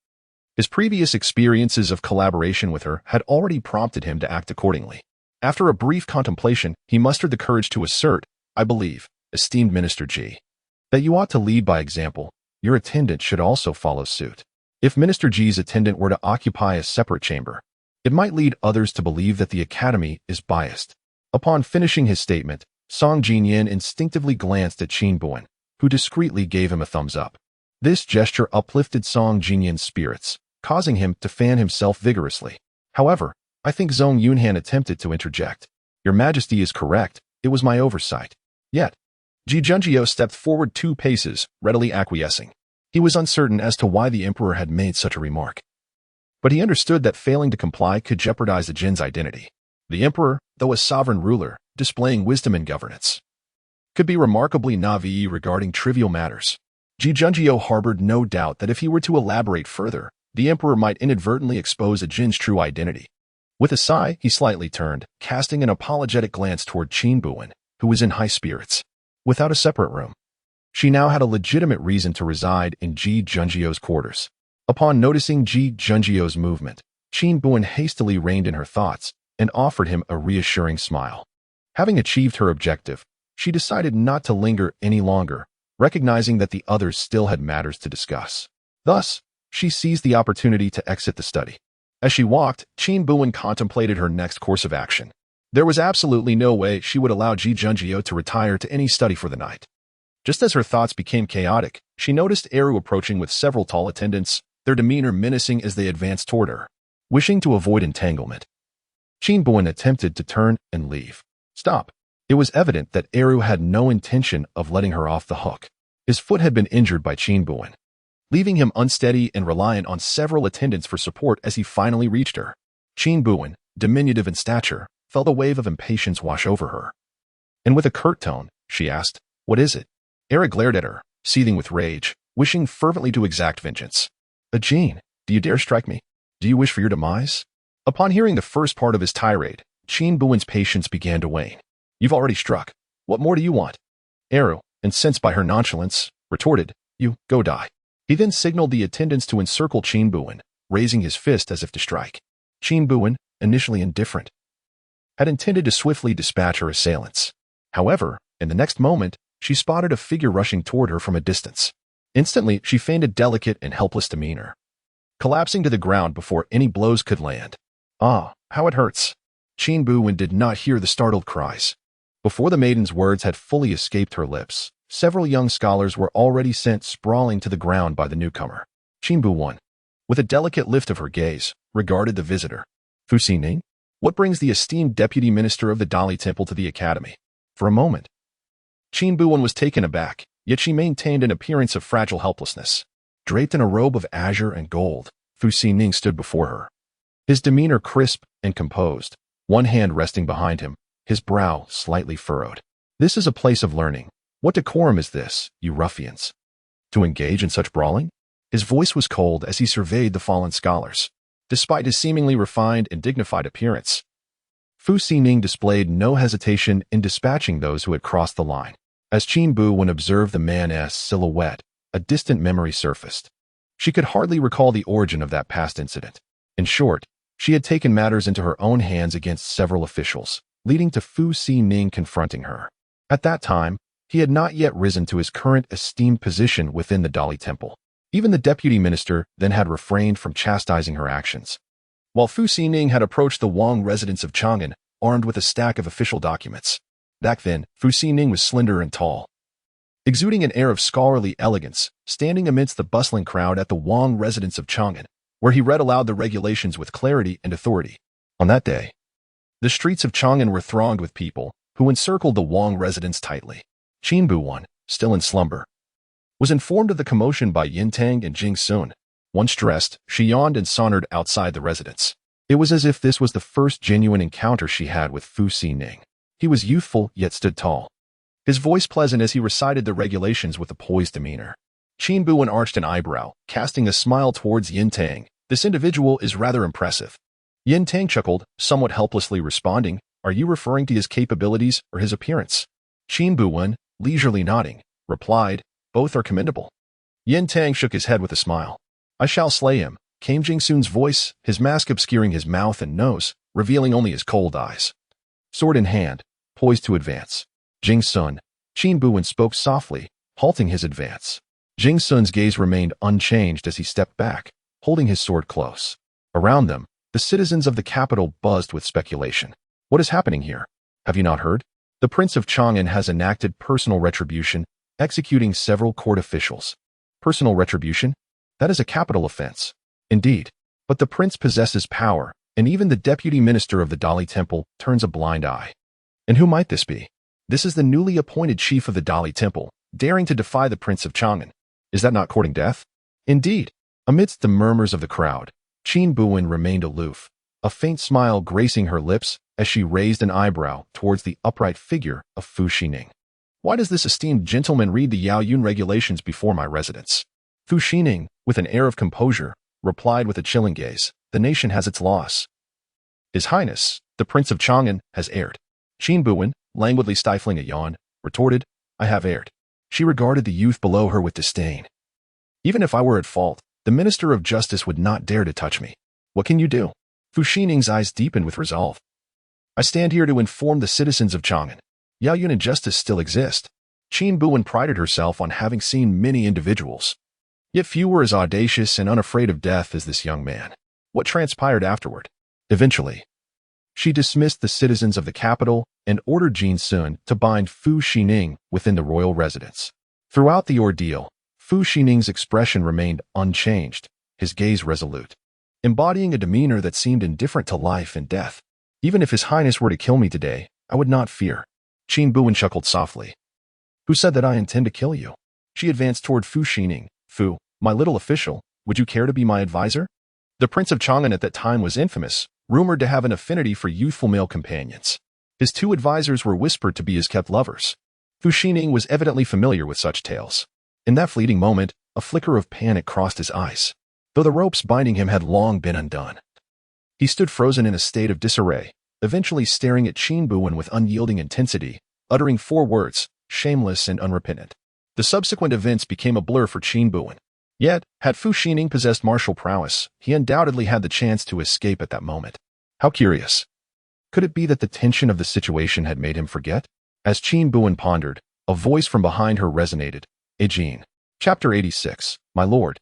his previous experiences of collaboration with her had already prompted him to act accordingly. After a brief contemplation, he mustered the courage to assert, I believe, esteemed Minister Ji, that you ought to lead by example. Your attendant should also follow suit. If Minister Ji's attendant were to occupy a separate chamber, it might lead others to believe that the academy is biased. Upon finishing his statement, Song Jinyan instinctively glanced at Qin Buwen, who discreetly gave him a thumbs up. This gesture uplifted Song Jinyan's spirits, causing him to fan himself vigorously. However, I think Zhong Yunhan attempted to interject. Your Majesty is correct, it was my oversight. Yet, Ji Junjio stepped forward 2 paces, readily acquiescing. He was uncertain as to why the emperor had made such a remark, but he understood that failing to comply could jeopardize the Jin's identity. The emperor, though a sovereign ruler, displaying wisdom in governance, could be remarkably naive regarding trivial matters. Ji Junjio harbored no doubt that if he were to elaborate further, the emperor might inadvertently expose a Jin's true identity. With a sigh, he slightly turned, casting an apologetic glance toward Qin Buwen, who was in high spirits. Without a separate room, she now had a legitimate reason to reside in Ji Junjio's quarters. Upon noticing Ji Junjio's movement, Qin Buwen hastily reined in her thoughts and offered him a reassuring smile. Having achieved her objective, she decided not to linger any longer, recognizing that the others still had matters to discuss. Thus, she seized the opportunity to exit the study. As she walked, Qin Buwen contemplated her next course of action. There was absolutely no way she would allow Ji Junjio to retire to any study for the night. Just as her thoughts became chaotic, she noticed Eru approaching with several tall attendants, their demeanor menacing as they advanced toward her. Wishing to avoid entanglement, Qin Buwen attempted to turn and leave. Stop. It was evident that Eru had no intention of letting her off the hook. His foot had been injured by Qin Buwen, leaving him unsteady and reliant on several attendants for support as he finally reached her. Qin Buwen, diminutive in stature, felt a wave of impatience wash over her. And with a curt tone, she asked, What is it? Eru glared at her, seething with rage, wishing fervently to exact vengeance. Jin, do you dare strike me? Do you wish for your demise? Upon hearing the first part of his tirade, Qin Buwen's patience began to wane. You've already struck. What more do you want? Eru, incensed by her nonchalance, retorted, "You, go die." He then signaled the attendants to encircle Qin Buwen, raising his fist as if to strike. Qin Buwen, initially indifferent, had intended to swiftly dispatch her assailants. However, in the next moment, she spotted a figure rushing toward her from a distance. Instantly, she feigned a delicate and helpless demeanor, collapsing to the ground before any blows could land. "Ah, how it hurts." Qin Buwen did not hear the startled cries. Before the maiden's words had fully escaped her lips, several young scholars were already sent sprawling to the ground by the newcomer. Qin Buwen, with a delicate lift of her gaze, regarded the visitor. "Fu Xining? What brings the esteemed deputy minister of the Dali Temple to the academy?" For a moment, Qin Buwen was taken aback, yet she maintained an appearance of fragile helplessness. Draped in a robe of azure and gold, Fu Xining stood before her. His demeanor crisp and composed, one hand resting behind him, his brow slightly furrowed. "This is a place of learning. What decorum is this, you ruffians? To engage in such brawling?" His voice was cold as he surveyed the fallen scholars. Despite his seemingly refined and dignified appearance, Fu Xining displayed no hesitation in dispatching those who had crossed the line. As Qin Buwen observed the man's silhouette, a distant memory surfaced. She could hardly recall the origin of that past incident. In short, she had taken matters into her own hands against several officials, leading to Fu Xining confronting her. At that time, he had not yet risen to his current esteemed position within the Dali Temple. Even the deputy minister then had refrained from chastising her actions. While Fu Xining had approached the Wang residence of Chang'an, armed with a stack of official documents. Back then, Fu Xining was slender and tall, exuding an air of scholarly elegance, standing amidst the bustling crowd at the Wang residence of Chang'an, where he read aloud the regulations with clarity and authority. On that day, the streets of Chang'an were thronged with people who encircled the Wang residence tightly. Qin Buwen, still in slumber, was informed of the commotion by Yintang and Jing Sun. Once dressed, she yawned and sauntered outside the residence. It was as if this was the first genuine encounter she had with Fu Xining. He was youthful, yet stood tall, his voice pleasant as he recited the regulations with a poised demeanor. Qin Buwen arched an eyebrow, casting a smile towards Yintang. "This individual is rather impressive." Yintang chuckled, somewhat helplessly responding, "Are you referring to his capabilities or his appearance?" Qin Buwen, leisurely nodding, replied, "Both are commendable." Yintang shook his head with a smile. "I shall slay him," came Jing Sun's voice, his mask obscuring his mouth and nose, revealing only his cold eyes. Sword in hand, poised to advance. Jing Sun, Qin Buwen spoke softly, halting his advance. Jing Sun's gaze remained unchanged as he stepped back, holding his sword close. Around them, the citizens of the capital buzzed with speculation. "What is happening here? Have you not heard? The Prince of Chang'an has enacted personal retribution, executing several court officials." Personal retribution? That is a capital offense. Indeed. But the prince possesses power, and even the deputy minister of the Dali Temple turns a blind eye. And who might this be? This is the newly appointed chief of the Dali Temple, daring to defy the Prince of Chang'an. Is that not courting death? Indeed. Amidst the murmurs of the crowd, Qin Buwen remained aloof, a faint smile gracing her lips as she raised an eyebrow towards the upright figure of Fu Xining. "Why does this esteemed gentleman read the Yaoyun regulations before my residence?" Fu Xining, with an air of composure, replied with a chilling gaze, "The nation has its laws. His Highness, the Prince of Chang'an, has erred." Qin Buwen, languidly stifling a yawn, retorted, "I have erred." She regarded the youth below her with disdain. "Even if I were at fault, the Minister of Justice would not dare to touch me. What can you do?" Fu Xining's eyes deepened with resolve. "I stand here to inform the citizens of Chang'an. Yaoyun and justice still exist." Qin Buwen prided herself on having seen many individuals, yet few were as audacious and unafraid of death as this young man. What transpired afterward? Eventually, she dismissed the citizens of the capital and ordered Jing Sun to bind Fu Xining within the royal residence. Throughout the ordeal, Fu Xining's expression remained unchanged, his gaze resolute, embodying a demeanor that seemed indifferent to life and death. "Even if His Highness were to kill me today, I would not fear." Qin Buwen chuckled softly. "Who said that I intend to kill you?" She advanced toward Fu Xining. "Fu, my little official, would you care to be my advisor?" The Prince of Chang'an at that time was infamous, rumored to have an affinity for youthful male companions. His two advisors were whispered to be his kept lovers. Fu Xining was evidently familiar with such tales. In that fleeting moment, a flicker of panic crossed his eyes, though the ropes binding him had long been undone. He stood frozen in a state of disarray, eventually staring at Qin Buwen with unyielding intensity, uttering 4 words, shameless and unrepentant. The subsequent events became a blur for Qin Buwen. Yet, had Fu Xining possessed martial prowess, he undoubtedly had the chance to escape at that moment. How curious. Could it be that the tension of the situation had made him forget? As Qin Buwen pondered, a voice from behind her resonated. Jin. Chapter 86. My lord.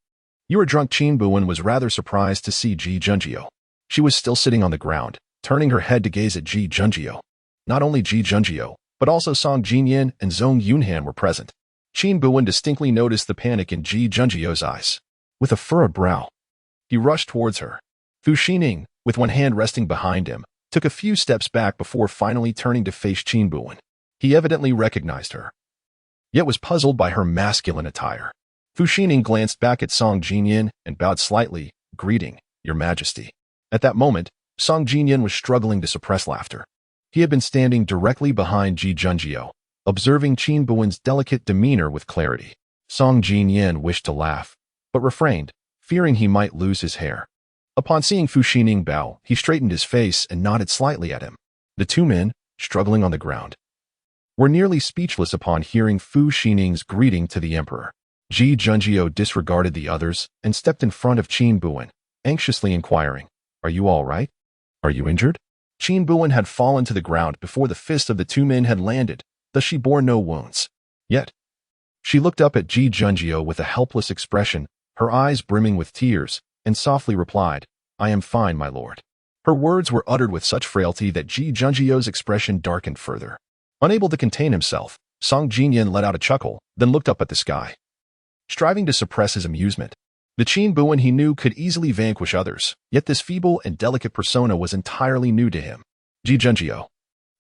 You are drunk. Qin Buwen was rather surprised to see Ji Junjiu. She was still sitting on the ground, turning her head to gaze at Ji Junjiu. Not only Ji Junjiu, but also Song Jinyan and Zhong Yunhan were present. Qin Buwen distinctly noticed the panic in Ji Junjiu's eyes. With a furrowed brow, he rushed towards her. Fu Xining, with one hand resting behind him, took a few steps back before finally turning to face Qin Buwen. He evidently recognized her, yet was puzzled by her masculine attire. Fu Xining glanced back at Song Jinyan and bowed slightly, greeting, Your Majesty. At that moment, Song Jinyan was struggling to suppress laughter. He had been standing directly behind Ji Junjiu, observing Qin Buwen's delicate demeanor with clarity. Song Jinyan wished to laugh, but refrained, fearing he might lose his hair. Upon seeing Fu Xining bow, he straightened his face and nodded slightly at him. The two men, struggling on the ground, were nearly speechless upon hearing Fu Xining's greeting to the emperor. Ji Junjiu disregarded the others and stepped in front of Qin Buwen, anxiously inquiring, Are you all right? Are you injured? Qin Buwen had fallen to the ground before the fist of the two men had landed, thus she bore no wounds. Yet, she looked up at Ji Junjiu with a helpless expression, her eyes brimming with tears, and softly replied, I am fine, my lord. Her words were uttered with such frailty that Ji Junjiu's expression darkened further. Unable to contain himself, Song Jinyan let out a chuckle, then looked up at the sky, striving to suppress his amusement. The Qin Buwen he knew could easily vanquish others, yet this feeble and delicate persona was entirely new to him. Ji Junjiu,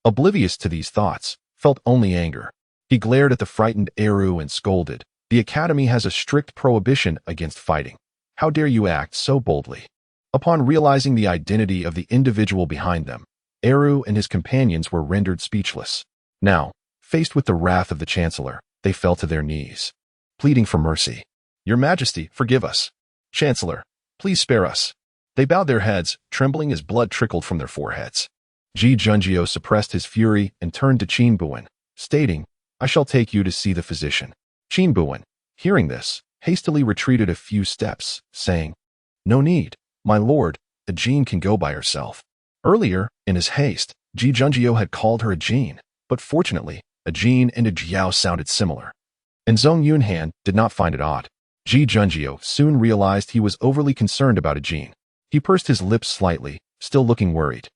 oblivious to these thoughts, felt only anger. He glared at the frightened Eru and scolded, The Academy has a strict prohibition against fighting. How dare you act so boldly? Upon realizing the identity of the individual behind them, Eru and his companions were rendered speechless. Now, faced with the wrath of the Chancellor, they fell to their knees, pleading for mercy. Your Majesty, forgive us. Chancellor, please spare us. They bowed their heads, trembling as blood trickled from their foreheads. Ji Junjiu suppressed his fury and turned to Qin Buwen, stating, I shall take you to see the physician. Qin Buwen, hearing this, hastily retreated a few steps, saying, No need, my lord, Jin can go by herself. Earlier, in his haste, Ji Junjiu had called her a Jin, but fortunately, a Jin and a Jiao sounded similar. And Zhong Yunhan did not find it odd. Ji Junjiu soon realized he was overly concerned about a Jin. He pursed his lips slightly, still looking worried.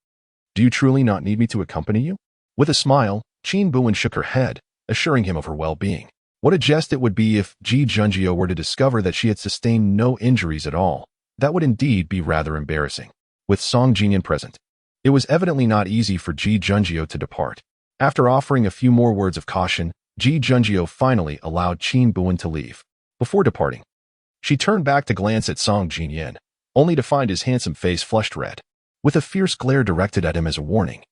Do you truly not need me to accompany you? With a smile, Qin Buwen shook her head, assuring him of her well-being. What a jest it would be if Ji Junjiu were to discover that she had sustained no injuries at all. That would indeed be rather embarrassing. With Song Jinyan present, it was evidently not easy for Ji Junjiu to depart. After offering a few more words of caution, Ji Junjiu finally allowed Qin Buwen to leave. Before departing, she turned back to glance at Song Jinyan, only to find his handsome face flushed red. With a fierce glare directed at him as a warning,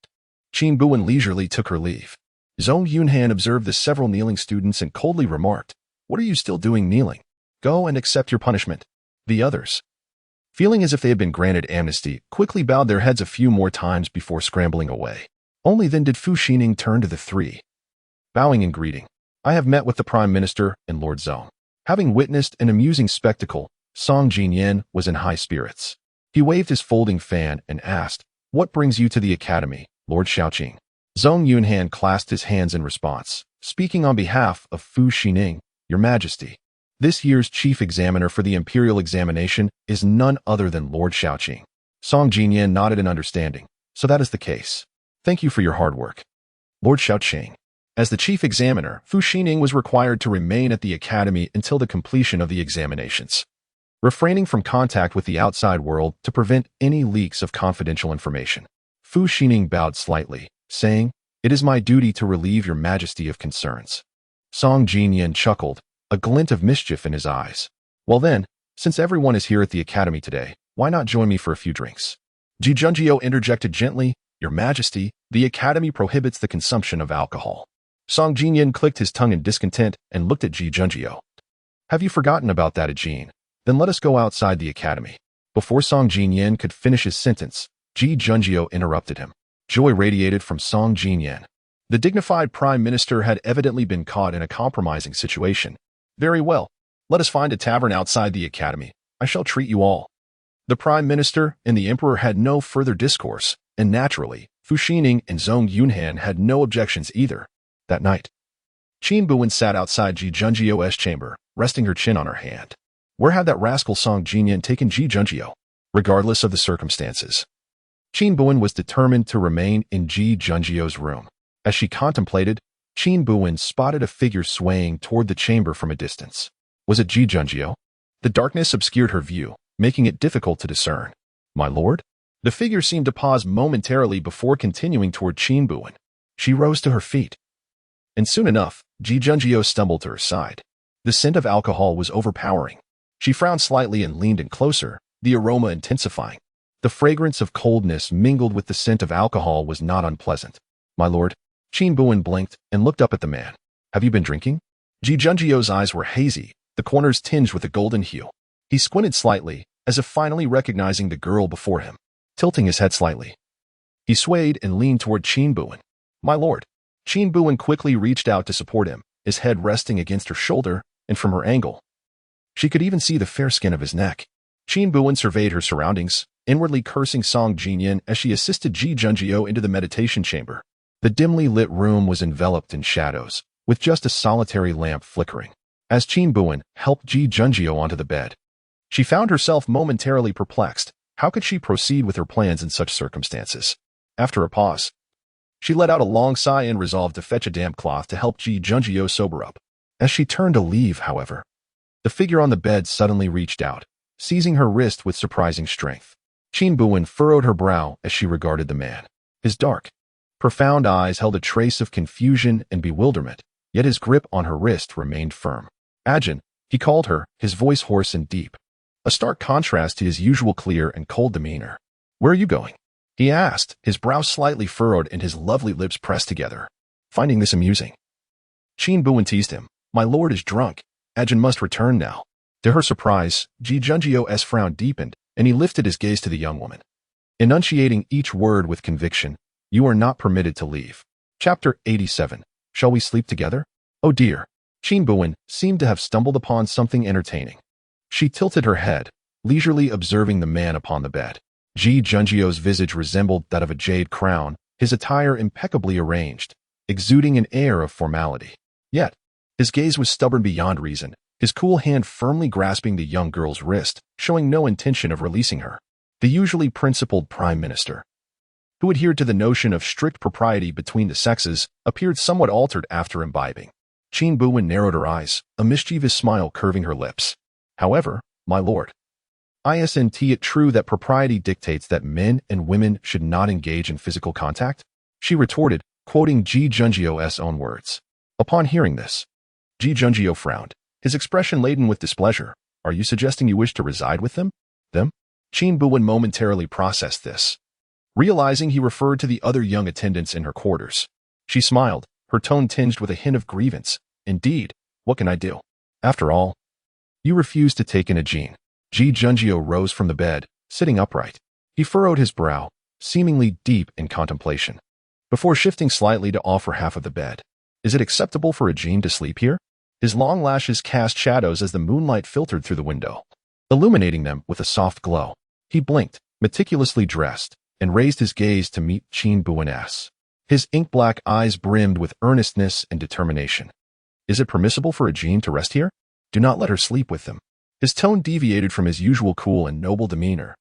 Qin Buwen leisurely took her leave. Zhong Yunhan observed the several kneeling students and coldly remarked, What are you still doing kneeling? Go and accept your punishment. The others, feeling as if they had been granted amnesty, quickly bowed their heads a few more times before scrambling away. Only then did Fu Xining turn to the three, bowing in greeting. I have met with the Prime Minister and Lord Zhong. Having witnessed an amusing spectacle, Song Jinyan was in high spirits. He waved his folding fan and asked, What brings you to the Academy, Lord Xiaoqing? Zhong Yunhan clasped his hands in response, speaking on behalf of Fu Xining, Your Majesty. This year's chief examiner for the imperial examination is none other than Lord Xiaoqing. Song Jinyan nodded in understanding. So that is the case. Thank you for your hard work. Lord Xiaoqing. As the chief examiner, Fu Xining was required to remain at the academy until the completion of the examinations, refraining from contact with the outside world to prevent any leaks of confidential information. Fu Xining bowed slightly, saying, It is my duty to relieve Your Majesty of concerns. Song Jinyan chuckled, a glint of mischief in his eyes. Well then, since everyone is here at the academy today, why not join me for a few drinks? Ji Junjiu interjected gently, Your Majesty, the academy prohibits the consumption of alcohol. Song Jinyan clicked his tongue in discontent and looked at Ji Junjiu. Have you forgotten about that, Jin? Then let us go outside the academy. Before Song Jinyan could finish his sentence, Ji Junjiu interrupted him. Joy radiated from Song Jinyan. The dignified prime minister had evidently been caught in a compromising situation. Very well. Let us find a tavern outside the academy. I shall treat you all. The prime minister and the emperor had no further discourse, and naturally, Fu Xining and Zhong Yunhan had no objections either. That night, Qin Buwen sat outside Ji Junjio's chamber, resting her chin on her hand. Where had that rascal Song Jinyan taken Ji Junjio? Regardless of the circumstances, Qin Buwen was determined to remain in Ji Junjio's room. As she contemplated, Qin Buwen spotted a figure swaying toward the chamber from a distance. Was it Ji Junjio? The darkness obscured her view, making it difficult to discern. My lord? The figure seemed to pause momentarily before continuing toward Qin Buwen. She rose to her feet. And soon enough, Ji Junjio stumbled to her side. The scent of alcohol was overpowering. She frowned slightly and leaned in closer, the aroma intensifying. The fragrance of coldness mingled with the scent of alcohol was not unpleasant. My lord? Qin Buwen blinked and looked up at the man. Have you been drinking? Ji Junjio's eyes were hazy, the corners tinged with a golden hue. He squinted slightly, as if finally recognizing the girl before him, tilting his head slightly. He swayed and leaned toward Qin Buwen. My lord. Qin Buwen quickly reached out to support him, his head resting against her shoulder, and from her angle, she could even see the fair skin of his neck. Qin Buwen surveyed her surroundings, inwardly cursing Song Jinyan as she assisted Ji Junjio into the meditation chamber. The dimly lit room was enveloped in shadows, with just a solitary lamp flickering. As Qin Buwen helped Ji Junjio onto the bed, she found herself momentarily perplexed. How could she proceed with her plans in such circumstances? After a pause, she let out a long sigh and resolved to fetch a damp cloth to help Ji Junjio sober up. As she turned to leave, however, the figure on the bed suddenly reached out, seizing her wrist with surprising strength. Qin Buwen furrowed her brow as she regarded the man. His dark, profound eyes held a trace of confusion and bewilderment, yet his grip on her wrist remained firm. Ajin, he called her, his voice hoarse and deep, a stark contrast to his usual clear and cold demeanor. Where are you going? He asked, his brow slightly furrowed and his lovely lips pressed together. Finding this amusing, Qin Buwen teased him. My lord is drunk. Ajin must return now. To her surprise, Ji Junjio's frown deepened, and he lifted his gaze to the young woman, enunciating each word with conviction. You are not permitted to leave. Chapter 87. Shall we sleep together? Oh dear. Qin Buwen seemed to have stumbled upon something entertaining. She tilted her head, leisurely observing the man upon the bed. Ji Junjio's visage resembled that of a jade crown, his attire impeccably arranged, exuding an air of formality. Yet, his gaze was stubborn beyond reason, his cool hand firmly grasping the young girl's wrist, showing no intention of releasing her. The usually principled prime minister, who adhered to the notion of strict propriety between the sexes, appeared somewhat altered after imbibing. Qin Buwen narrowed her eyes, a mischievous smile curving her lips. However, my lord, isn't it true that propriety dictates that men and women should not engage in physical contact? She retorted, quoting Ji Junjio's own words. Upon hearing this, Ji Junjio frowned, his expression laden with displeasure. Are you suggesting you wish to reside with them? Them? Qin Buwen momentarily processed this, realizing he referred to the other young attendants in her quarters. She smiled, her tone tinged with a hint of grievance. Indeed, what can I do? After all, you refuse to take in a Ajin. Ji Junjio rose from the bed, sitting upright. He furrowed his brow, seemingly deep in contemplation, before shifting slightly to offer half of the bed. Is it acceptable for a Ajin to sleep here? His long lashes cast shadows as the moonlight filtered through the window, illuminating them with a soft glow. He blinked, meticulously dressed, and raised his gaze to meet Qin Buwen's. His ink-black eyes brimmed with earnestness and determination. Is it permissible for a Ajin to rest here? Do not let her sleep with them. His tone deviated from his usual cool and noble demeanor,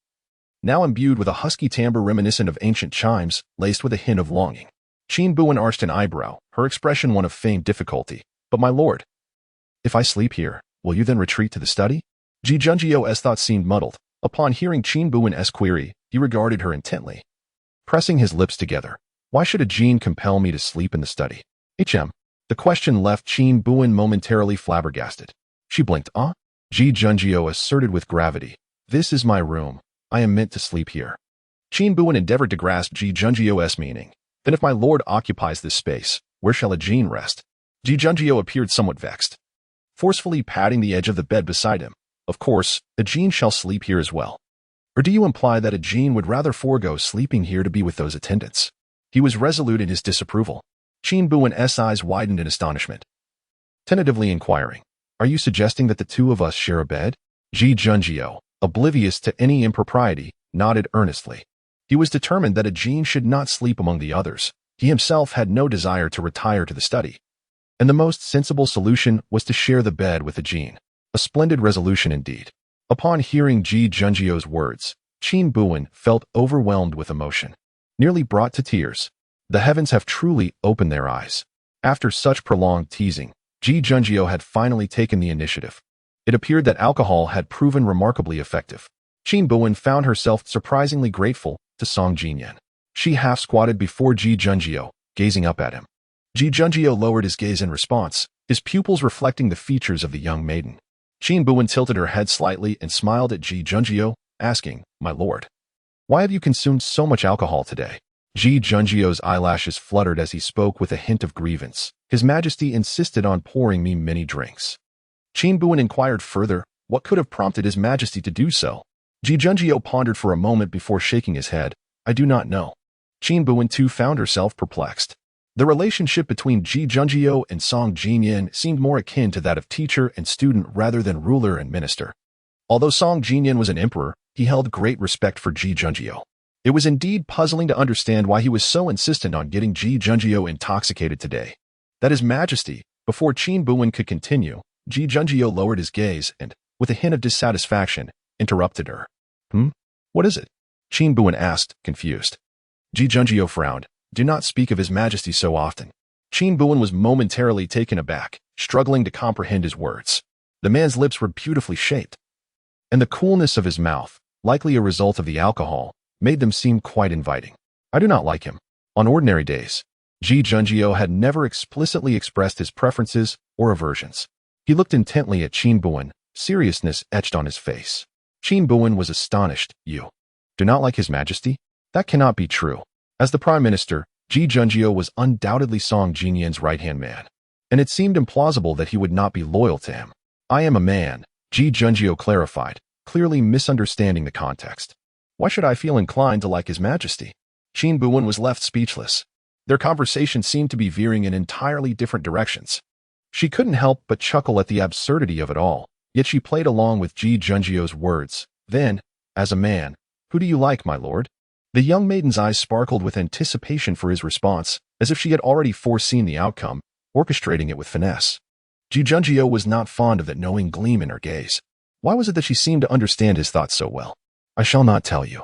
now imbued with a husky timbre reminiscent of ancient chimes, laced with a hint of longing. Qin Buwen arched an eyebrow, her expression one of feigned difficulty. But my lord, if I sleep here, will you then retreat to the study? Ji Junjio's thoughts seemed muddled. Upon hearing Qin Buwen's query, he regarded her intently, pressing his lips together. Why should a Ajin compel me to sleep in the study? The question left Qin Buwen momentarily flabbergasted. She blinked. Ji Junjio asserted with gravity. This is my room. I am meant to sleep here. Qin Buwen endeavored to grasp Ji Junjio's meaning. Then if my lord occupies this space, where shall a Ajin rest? Ji Junjio appeared somewhat vexed, forcefully patting the edge of the bed beside him. Of course, a Ajin shall sleep here as well. Or do you imply that a Ajin would rather forego sleeping here to be with those attendants? He was resolute in his disapproval. Qin Buwen's eyes widened in astonishment. Tentatively inquiring, "Are you suggesting that the two of us share a bed?" Ji Junjio, oblivious to any impropriety, nodded earnestly. He was determined that a Jin should not sleep among the others. He himself had no desire to retire to the study. And the most sensible solution was to share the bed with a Jin. A splendid resolution indeed. Upon hearing Ji Junjio's words, Qin Buwen felt overwhelmed with emotion, nearly brought to tears. The heavens have truly opened their eyes. After such prolonged teasing, Ji Junjio had finally taken the initiative. It appeared that alcohol had proven remarkably effective. Qin Buwen found herself surprisingly grateful to Song Jinyan. She half-squatted before Ji Junjio, gazing up at him. Ji Junjio lowered his gaze in response, his pupils reflecting the features of the young maiden. Qin Buwen tilted her head slightly and smiled at Ji Junjio, asking, "My lord, why have you consumed so much alcohol today?" Ji Junjio's eyelashes fluttered as he spoke with a hint of grievance. "His Majesty insisted on pouring me many drinks." Qin Buwen inquired further, what could have prompted His Majesty to do so? Ji Junjio pondered for a moment before shaking his head. "I do not know." Qin Buwen too found herself perplexed. The relationship between Ji Junjio and Song Jinyan seemed more akin to that of teacher and student rather than ruler and minister. Although Song Jinyan was an emperor, he held great respect for Ji Junjio. It was indeed puzzling to understand why he was so insistent on getting Ji Junjio intoxicated today. That His Majesty, before Qin Buwen could continue, Ji Junjio lowered his gaze and, with a hint of dissatisfaction, interrupted her. What is it?" Qin Buwen asked, confused. Ji Junjio frowned. "Do not speak of His Majesty so often." Qin Buwen was momentarily taken aback, struggling to comprehend his words. The man's lips were beautifully shaped, and the coolness of his mouth, likely a result of the alcohol, made them seem quite inviting. "I do not like him." On ordinary days, Ji Junjio had never explicitly expressed his preferences or aversions. He looked intently at Qin Buwen, seriousness etched on his face. Qin Buwen was astonished. "You do not like His Majesty? That cannot be true." As the Prime Minister, Ji Junjio was undoubtedly Song Jinyan's right-hand man, and it seemed implausible that he would not be loyal to him. "I am a man," Ji Junjio clarified, clearly misunderstanding the context. "Why should I feel inclined to like His Majesty?" Qin Buwen was left speechless. Their conversation seemed to be veering in entirely different directions. She couldn't help but chuckle at the absurdity of it all, yet she played along with Ji Junjio's words. Then, "As a man, who do you like, my lord?" The young maiden's eyes sparkled with anticipation for his response, as if she had already foreseen the outcome, orchestrating it with finesse. Ji Junjio was not fond of that knowing gleam in her gaze. Why was it that she seemed to understand his thoughts so well? "I shall not tell you,"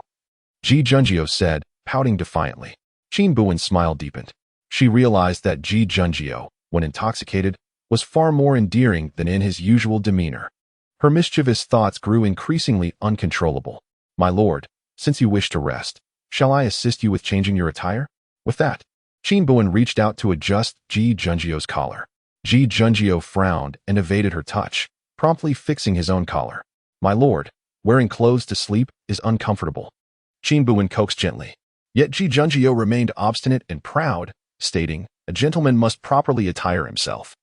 Ji Junjio said, pouting defiantly. Qin Buwen's smile deepened. She realized that Ji Junjio, when intoxicated, was far more endearing than in his usual demeanor. Her mischievous thoughts grew increasingly uncontrollable. "My lord, since you wish to rest, shall I assist you with changing your attire?" With that, Qin Buwen reached out to adjust Ji Junjio's collar. Ji Junjio frowned and evaded her touch, promptly fixing his own collar. "My lord, wearing clothes to sleep is uncomfortable," Qin Buwen coaxed gently. Yet Ji Junjio remained obstinate and proud, stating, "A gentleman must properly attire himself."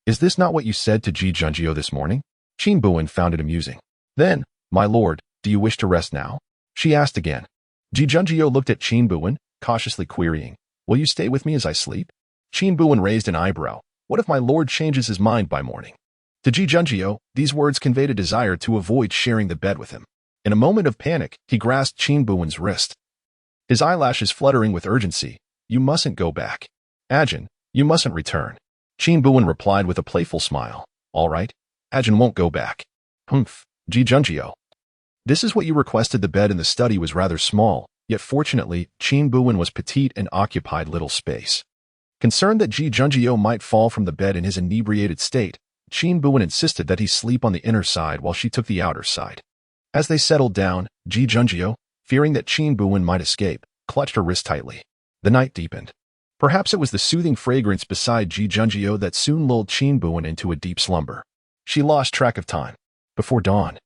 Is this not what you said to Ji Junjio this morning?" Qin Buwen found it amusing. "Then, my lord, do you wish to rest now?" she asked again. Ji Junjio looked at Qin Buwen, cautiously querying, "Will you stay with me as I sleep?" Qin Buwen raised an eyebrow. What if my lord changes his mind by morning? To Ji Junjio, these words conveyed a desire to avoid sharing the bed with him. In a moment of panic, he grasped Qin Buwen's wrist, his eyelashes fluttering with urgency. "You mustn't go back. Ajin, you mustn't return." Qin Buwen replied with a playful smile. "All right, Ajin won't go back." Ji Junjio. "This is what you requested." The bed in the study was rather small, yet fortunately, Qin Buwen was petite and occupied little space. Concerned that Ji Junjio might fall from the bed in his inebriated state, Qin Buwen insisted that he sleep on the inner side while she took the outer side. As they settled down, Ji Junjio, fearing that Qin Buwen might escape, clutched her wrist tightly. The night deepened. Perhaps it was the soothing fragrance beside Ji Junjio that soon lulled Qin Buwen into a deep slumber. She lost track of time. Before dawn,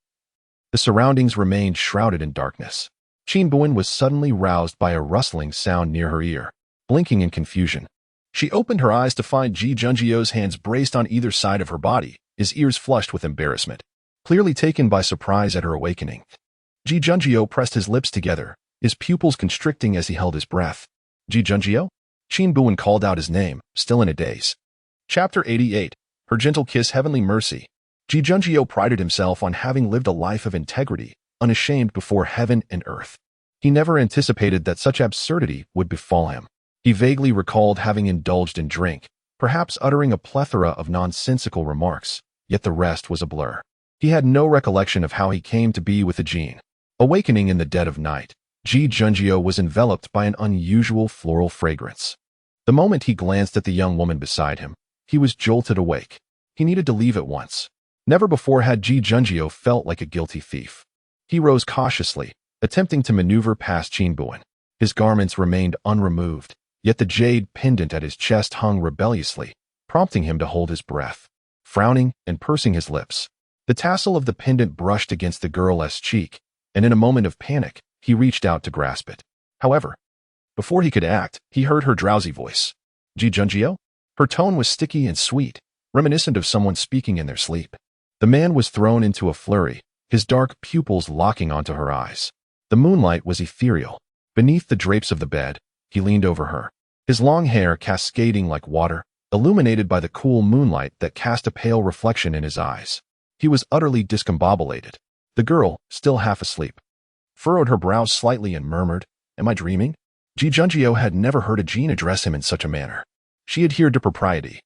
the surroundings remained shrouded in darkness. Qin Buwen was suddenly roused by a rustling sound near her ear. Blinking in confusion, she opened her eyes to find Ji Junjio's hands braced on either side of her body, his ears flushed with embarrassment, clearly taken by surprise at her awakening. Ji Junjio pressed his lips together, his pupils constricting as he held his breath. "Ji Junjio?" Qin Buwen called out his name, still in a daze. Chapter 88. Her gentle kiss, heavenly mercy. Ji Junjie prided himself on having lived a life of integrity, unashamed before heaven and earth. He never anticipated that such absurdity would befall him. He vaguely recalled having indulged in drink, perhaps uttering a plethora of nonsensical remarks, yet the rest was a blur. He had no recollection of how he came to be with the Jin. Awakening in the dead of night, Ji Junjie was enveloped by an unusual floral fragrance. The moment he glanced at the young woman beside him, he was jolted awake. He needed to leave at once. Never before had Ji Junjie felt like a guilty thief. He rose cautiously, attempting to maneuver past Qin Buwen. His garments remained unremoved, yet the jade pendant at his chest hung rebelliously, prompting him to hold his breath. Frowning and pursing his lips, the tassel of the pendant brushed against the girl's cheek, and in a moment of panic, he reached out to grasp it. However, before he could act, he heard her drowsy voice. Ji Junjie? Her tone was sticky and sweet, reminiscent of someone speaking in their sleep. The man was thrown into a flurry, his dark pupils locking onto her eyes. The moonlight was ethereal. Beneath the drapes of the bed, he leaned over her, his long hair cascading like water, illuminated by the cool moonlight that cast a pale reflection in his eyes. He was utterly discombobulated. The girl, still half asleep, furrowed her brows slightly and murmured, "Am I dreaming?" Ji Junjie had never heard a Jin address him in such a manner. She adhered to propriety,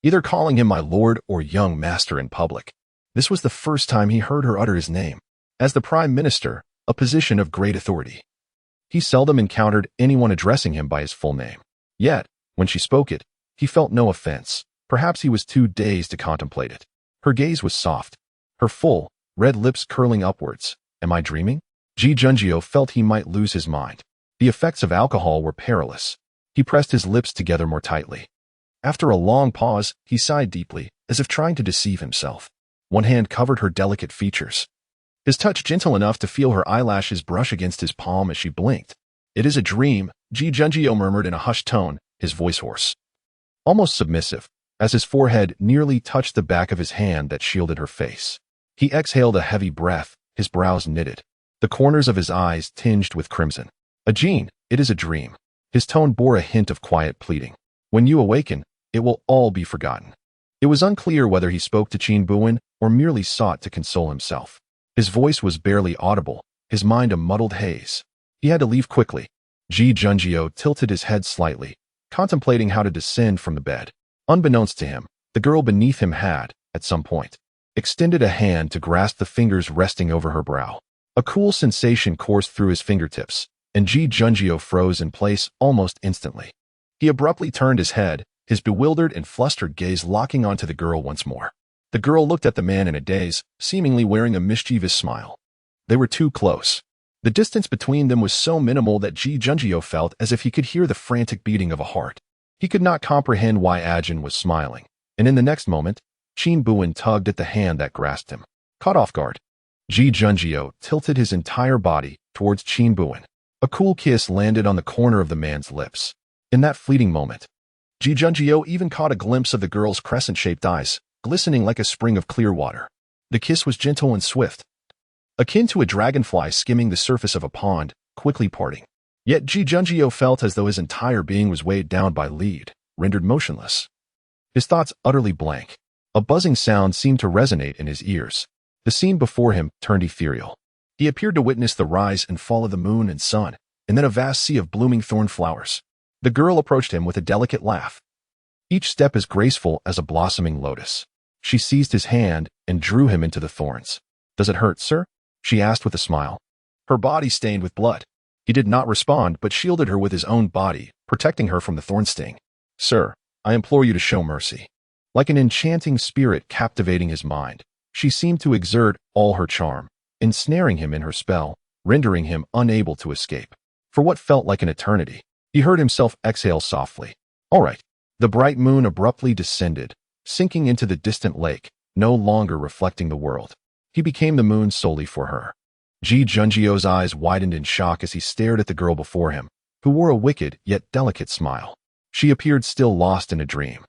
either calling him my lord or young master in public. This was the first time he heard her utter his name. As the prime minister, a position of great authority, he seldom encountered anyone addressing him by his full name. Yet, when she spoke it, he felt no offense. Perhaps he was too dazed to contemplate it. Her gaze was soft, her full, red lips curling upwards. Am I dreaming? Ji Junjie felt he might lose his mind. The effects of alcohol were perilous. He pressed his lips together more tightly. After a long pause, he sighed deeply, as if trying to deceive himself. One hand covered her delicate features, his touch gentle enough to feel her eyelashes brush against his palm as she blinked. It is a dream, Ji Junjie murmured in a hushed tone, his voice hoarse, almost submissive, as his forehead nearly touched the back of his hand that shielded her face. He exhaled a heavy breath, his brows knitted, the corners of his eyes tinged with crimson. A Jin, it is a dream. His tone bore a hint of quiet pleading. When you awaken, it will all be forgotten. It was unclear whether he spoke to Qin Buwen or merely sought to console himself. His voice was barely audible, his mind a muddled haze. He had to leave quickly. Ji Junjie tilted his head slightly, contemplating how to descend from the bed. Unbeknownst to him, the girl beneath him had, at some point, extended a hand to grasp the fingers resting over her brow. A cool sensation coursed through his fingertips, and Ji Junjie froze in place almost instantly. He abruptly turned his head, his bewildered and flustered gaze locking onto the girl once more. The girl looked at the man in a daze, seemingly wearing a mischievous smile. They were too close. The distance between them was so minimal that Ji Junjie felt as if he could hear the frantic beating of a heart. He could not comprehend why Ajin was smiling, and in the next moment, Qin Buwen tugged at the hand that grasped him. Caught off guard, Ji Junjie tilted his entire body towards Qin Buwen. A cool kiss landed on the corner of the man's lips. In that fleeting moment, Ji Junjie even caught a glimpse of the girl's crescent-shaped eyes, glistening like a spring of clear water. The kiss was gentle and swift, akin to a dragonfly skimming the surface of a pond, quickly parting. Yet Ji Junjie felt as though his entire being was weighed down by lead, rendered motionless. His thoughts utterly blank. A buzzing sound seemed to resonate in his ears. The scene before him turned ethereal. He appeared to witness the rise and fall of the moon and sun, and then a vast sea of blooming thorn flowers. The girl approached him with a delicate laugh, each step as graceful as a blossoming lotus. She seized his hand and drew him into the thorns. "Does it hurt, sir?" she asked with a smile. Her body stained with blood. He did not respond, but shielded her with his own body, protecting her from the thorn sting. "Sir, I implore you to show mercy." Like an enchanting spirit captivating his mind, she seemed to exert all her charm, ensnaring him in her spell, rendering him unable to escape. For what felt like an eternity, he heard himself exhale softly. All right. The bright moon abruptly descended, sinking into the distant lake, no longer reflecting the world. He became the moon solely for her. Ji Junjie's eyes widened in shock as he stared at the girl before him, who wore a wicked yet delicate smile. She appeared still lost in a dream.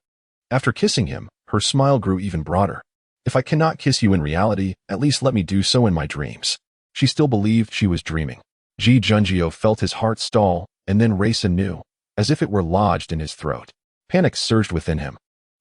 After kissing him, her smile grew even broader. "If I cannot kiss you in reality, at least let me do so in my dreams." She still believed she was dreaming. Ji Junjie felt his heart stall and then race anew, as if it were lodged in his throat. Panic surged within him.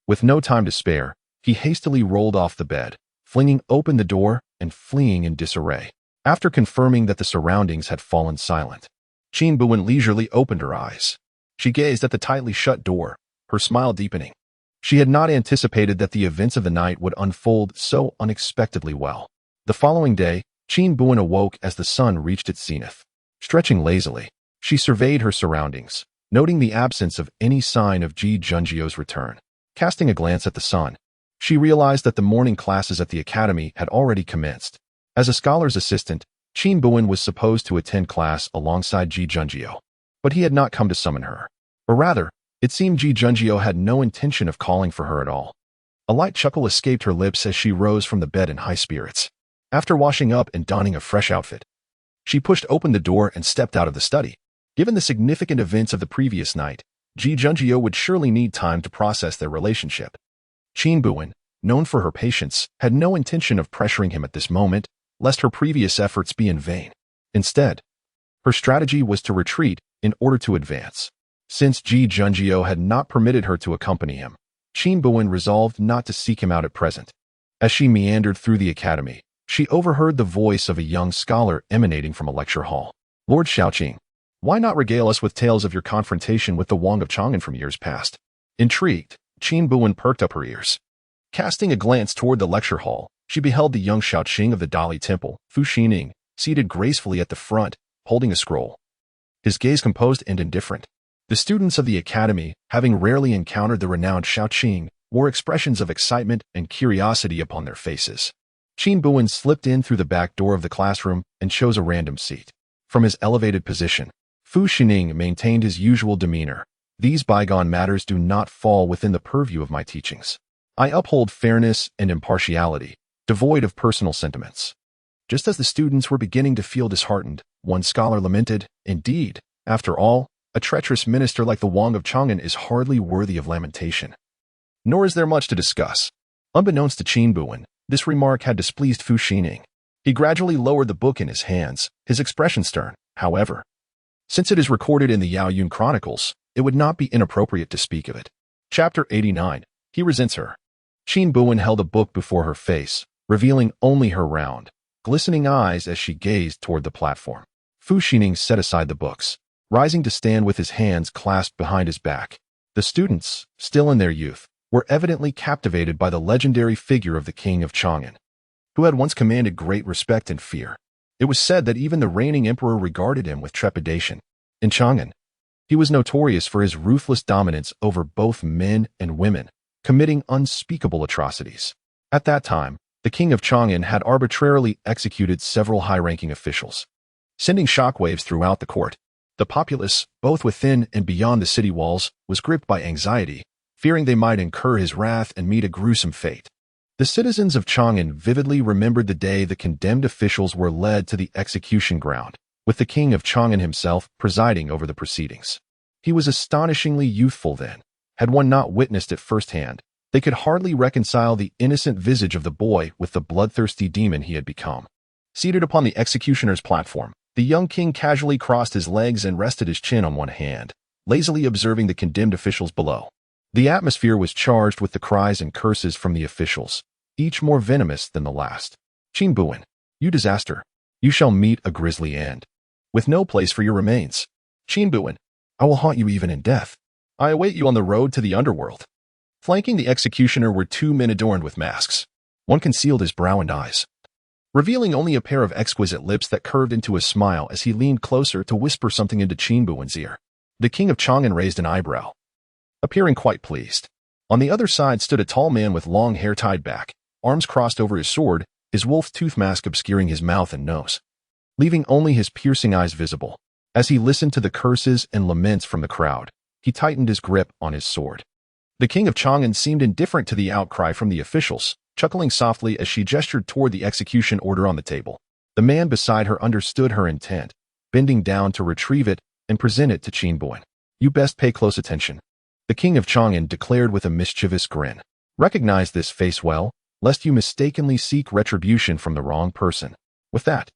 With no time to spare, he hastily rolled off the bed, flinging open the door and fleeing in disarray. After confirming that the surroundings had fallen silent, Qin Buwen leisurely opened her eyes. She gazed at the tightly shut door, her smile deepening. She had not anticipated that the events of the night would unfold so unexpectedly well. The following day, Qin Buwen awoke as the sun reached its zenith. Stretching lazily, she surveyed her surroundings, noting the absence of any sign of Ji Junjio's return. Casting a glance at the sun, she realized that the morning classes at the academy had already commenced. As a scholar's assistant, Qin Buwen was supposed to attend class alongside Ji Junjio, but he had not come to summon her. Or rather, it seemed Ji Junjio had no intention of calling for her at all. A light chuckle escaped her lips as she rose from the bed in high spirits. After washing up and donning a fresh outfit, she pushed open the door and stepped out of the study. Given the significant events of the previous night, Ji Junjio would surely need time to process their relationship. Qin Buwen, known for her patience, had no intention of pressuring him at this moment, lest her previous efforts be in vain. Instead, her strategy was to retreat in order to advance. Since Ji Junjio had not permitted her to accompany him, Qin Buwen resolved not to seek him out at present. As she meandered through the academy, she overheard the voice of a young scholar emanating from a lecture hall. "Lord Shaoqing, why not regale us with tales of your confrontation with the Wang of Chang'an from years past?" Intrigued, Qin Buwen perked up her ears. Casting a glance toward the lecture hall, she beheld the young Shaoqing of the Dali Temple, Fu Xining, seated gracefully at the front, holding a scroll. His gaze composed and indifferent. The students of the academy, having rarely encountered the renowned Shaoqing, wore expressions of excitement and curiosity upon their faces. Qin Buwen slipped in through the back door of the classroom and chose a random seat. From his elevated position, Fu Xining maintained his usual demeanor. "These bygone matters do not fall within the purview of my teachings. I uphold fairness and impartiality, devoid of personal sentiments." Just as the students were beginning to feel disheartened, one scholar lamented, "Indeed, after all, a treacherous minister like the Wang of Chang'an is hardly worthy of lamentation." Nor is there much to discuss. Unbeknownst to Qin Buwen, this remark had displeased Fu Xining. He gradually lowered the book in his hands, his expression stern. However, since it is recorded in the Yaoyun Chronicles, it would not be inappropriate to speak of it. Chapter 89. He resents her. Qin Buwen held a book before her face, revealing only her round, glistening eyes as she gazed toward the platform. Fu Xining set aside the books, rising to stand with his hands clasped behind his back. The students, still in their youth, were evidently captivated by the legendary figure of the king of Chang'an, who had once commanded great respect and fear. It was said that even the reigning emperor regarded him with trepidation. In Chang'an, he was notorious for his ruthless dominance over both men and women, committing unspeakable atrocities. At that time, the king of Chang'an had arbitrarily executed several high-ranking officials, sending shockwaves throughout the court. The populace, both within and beyond the city walls, was gripped by anxiety, fearing they might incur his wrath and meet a gruesome fate. The citizens of Chang'an vividly remembered the day the condemned officials were led to the execution ground, with the king of Chang'an himself presiding over the proceedings. He was astonishingly youthful then. Had one not witnessed it firsthand, they could hardly reconcile the innocent visage of the boy with the bloodthirsty demon he had become. Seated upon the executioner's platform, the young king casually crossed his legs and rested his chin on one hand, lazily observing the condemned officials below. The atmosphere was charged with the cries and curses from the officials, each more venomous than the last. "Qin Buwen, you disaster! You shall meet a grisly end, with no place for your remains. Qin Buwen, I will haunt you even in death. I await you on the road to the underworld." Flanking the executioner were two men adorned with masks. One concealed his brow and eyes, revealing only a pair of exquisite lips that curved into a smile as he leaned closer to whisper something into Qin Buwen's ear. The king of Chang'an raised an eyebrow, appearing quite pleased. On the other side stood a tall man with long hair tied back, arms crossed over his sword, his wolf tooth mask obscuring his mouth and nose, leaving only his piercing eyes visible. As he listened to the curses and laments from the crowd, he tightened his grip on his sword. The king of Chang'an seemed indifferent to the outcry from the officials, chuckling softly as she gestured toward the execution order on the table. The man beside her understood her intent, bending down to retrieve it and present it to Qin Buwen. "You best pay close attention," the king of Chang'an declared with a mischievous grin. "Recognize this face well, lest you mistakenly seek retribution from the wrong person." With that,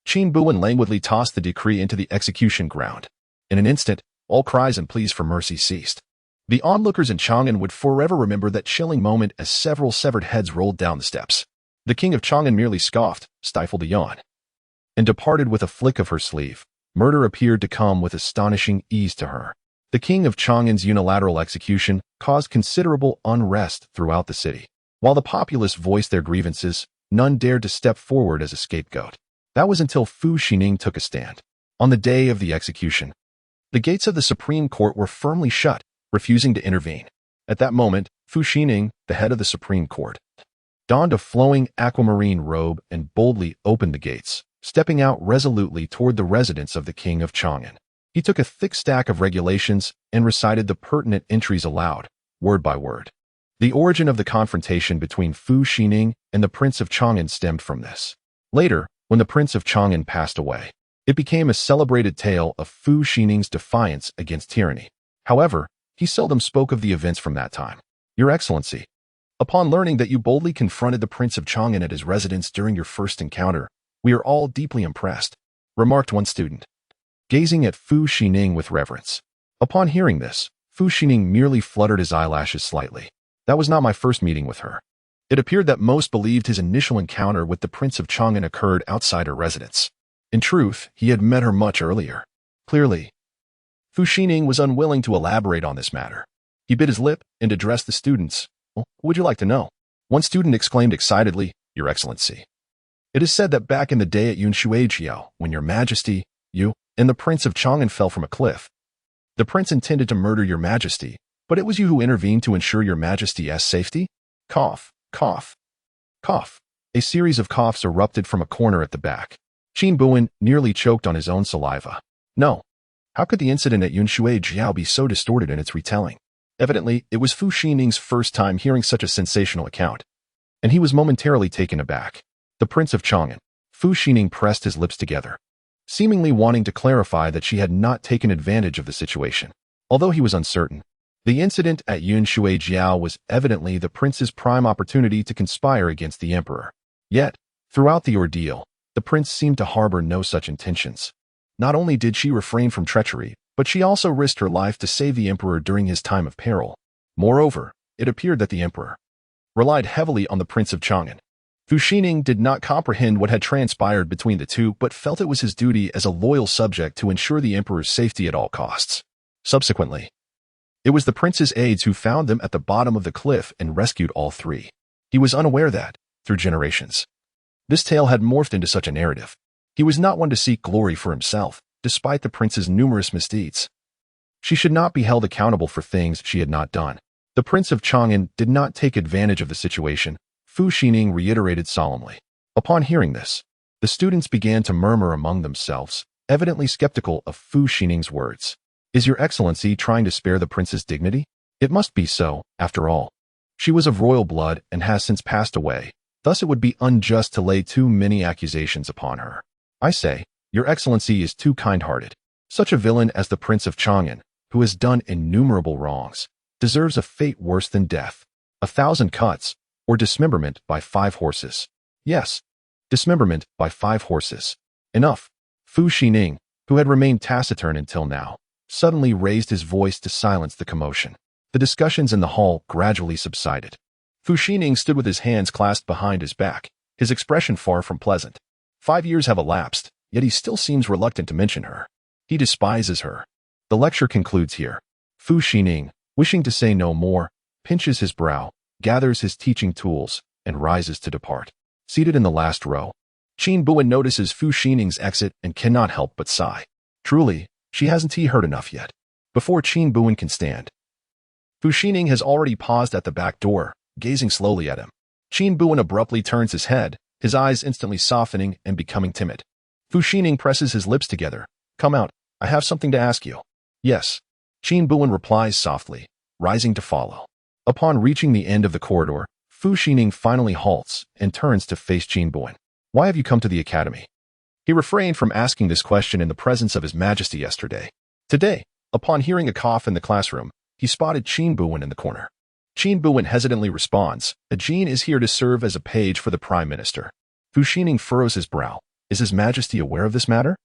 Qin Buwen languidly tossed the decree into the execution ground. In an instant, All cries and pleas for mercy ceased. The onlookers in Chang'an would forever remember that chilling moment as several severed heads rolled down the steps. The king of Chang'an merely scoffed, stifled a yawn, and departed with a flick of her sleeve. Murder appeared to come with astonishing ease to her. The king of Chang'an's unilateral execution caused considerable unrest throughout the city. While the populace voiced their grievances, none dared to step forward as a scapegoat. That was until Fu Xining took a stand. On the day of the execution, the gates of the Supreme Court were firmly shut, refusing to intervene. At that moment, Fu Xining, the head of the Supreme Court, donned a flowing aquamarine robe and boldly opened the gates, stepping out resolutely toward the residence of the king of Chang'an. He took a thick stack of regulations and recited the pertinent entries aloud, word by word. The origin of the confrontation between Fu Xining and the Prince of Chang'an stemmed from this. Later, when the Prince of Chang'an passed away, it became a celebrated tale of Fu Xining's defiance against tyranny. However, he seldom spoke of the events from that time. Your Excellency, upon learning that you boldly confronted the Prince of Chang'an at his residence during your first encounter, we are all deeply impressed, remarked one student, gazing at Fu Xining with reverence. Upon hearing this, Fu Xining merely fluttered his eyelashes slightly. That was not my first meeting with her. It appeared that most believed his initial encounter with the Prince of Chang'an occurred outside her residence. In truth, he had met her much earlier. Clearly, Fu Xining was unwilling to elaborate on this matter. He bit his lip and addressed the students. Well, what would you like to know? One student exclaimed excitedly, Your Excellency. It is said that back in the day at Yunshuijiao, when Your Majesty, you, and the Prince of Chang'an fell from a cliff, the prince intended to murder Your Majesty, but it was you who intervened to ensure Your Majesty's safety? Cough, cough, cough. A series of coughs erupted from a corner at the back. Qin Buwen nearly choked on his own saliva. No. How could the incident at Yunshuijiao be so distorted in its retelling? Evidently, it was Fu Xining's first time hearing such a sensational account, and he was momentarily taken aback. The Prince of Chang'an. Fu Xining pressed his lips together, seemingly wanting to clarify that she had not taken advantage of the situation. Although he was uncertain, the incident at Yunshuijiao was evidently the prince's prime opportunity to conspire against the emperor. Yet, throughout the ordeal, the prince seemed to harbor no such intentions. Not only did she refrain from treachery, but she also risked her life to save the emperor during his time of peril. Moreover, it appeared that the emperor relied heavily on the Prince of Chang'an. Fu Xining did not comprehend what had transpired between the two, but felt it was his duty as a loyal subject to ensure the emperor's safety at all costs. Subsequently, it was the prince's aides who found them at the bottom of the cliff and rescued all three. He was unaware that, through generations, this tale had morphed into such a narrative. He was not one to seek glory for himself, despite the prince's numerous misdeeds. She should not be held accountable for things she had not done. The Prince of Chang'an did not take advantage of the situation, Fu Xining reiterated solemnly. Upon hearing this, the students began to murmur among themselves, evidently skeptical of Fu Xining's words. Is Your Excellency trying to spare the prince's dignity? It must be so, after all. She was of royal blood and has since passed away, thus it would be unjust to lay too many accusations upon her. I say, Your Excellency is too kind-hearted. Such a villain as the Prince of Chang'an, who has done innumerable wrongs, deserves a fate worse than death, 1,000 cuts, or dismemberment by 5 horses. Yes, dismemberment by 5 horses. Enough. Fu Xining, who had remained taciturn until now, suddenly raised his voice to silence the commotion. The discussions in the hall gradually subsided. Fu Xining stood with his hands clasped behind his back, his expression far from pleasant. 5 years have elapsed, yet he still seems reluctant to mention her. He despises her. The lecture concludes here. Fu Xining, wishing to say no more, pinches his brow, gathers his teaching tools, and rises to depart. Seated in the last row, Qin Buwen notices Fu Xining's exit and cannot help but sigh. Truly, she hasn't heard enough yet. Before Qin Buwen can stand, Fu Xining has already paused at the back door, gazing slowly at him. Qin Buwen abruptly turns his head, his eyes instantly softening and becoming timid. Fu Xining presses his lips together. Come out, I have something to ask you. Yes. Qin Buwen replies softly, rising to follow. Upon reaching the end of the corridor, Fu Xining finally halts and turns to face Qin Buwen. Why have you come to the academy? He refrained from asking this question in the presence of His Majesty yesterday. Today, upon hearing a cough in the classroom, he spotted Qin Buwen in the corner. Qin Buwen hesitantly responds, a Jin is here to serve as a page for the Prime Minister. Fu Xining furrows his brow. Is His Majesty aware of this matter?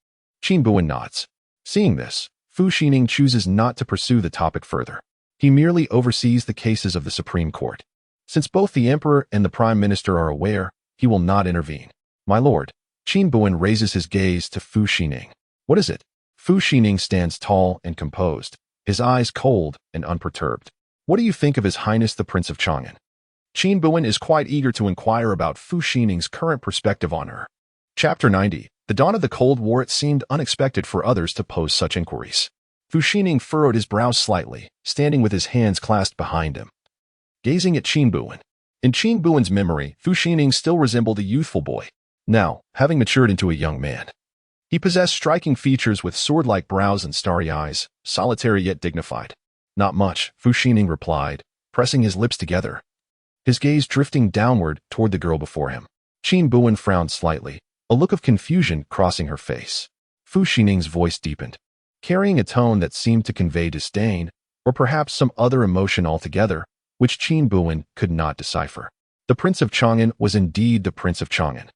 Qin Buwen nods. Seeing this, Fu Xining chooses not to pursue the topic further. He merely oversees the cases of the Supreme Court. Since both the Emperor and the Prime Minister are aware, he will not intervene. My lord, Qin Buwen raises his gaze to Fu Xining. What is it? Fu Xining stands tall and composed, his eyes cold and unperturbed. What do you think of His Highness the Prince of Chang'an? Qin Buwen is quite eager to inquire about Fu Xining's current perspective on her. Chapter 90. The dawn of the Cold War. It seemed unexpected for others to pose such inquiries. Fu Xining furrowed his brows slightly, standing with his hands clasped behind him, gazing at Qin Buwen. In Qin Buwen's memory, Fu Xining still resembled a youthful boy. Now, having matured into a young man, he possessed striking features with sword-like brows and starry eyes, solitary yet dignified. Not much, Fu Xining replied, pressing his lips together, his gaze drifting downward toward the girl before him. Qin Buwen frowned slightly, a look of confusion crossing her face. Fu Xining's voice deepened, carrying a tone that seemed to convey disdain, or perhaps some other emotion altogether, which Qin Buwen could not decipher. The Prince of Chang'an was indeed the Prince of Chang'an.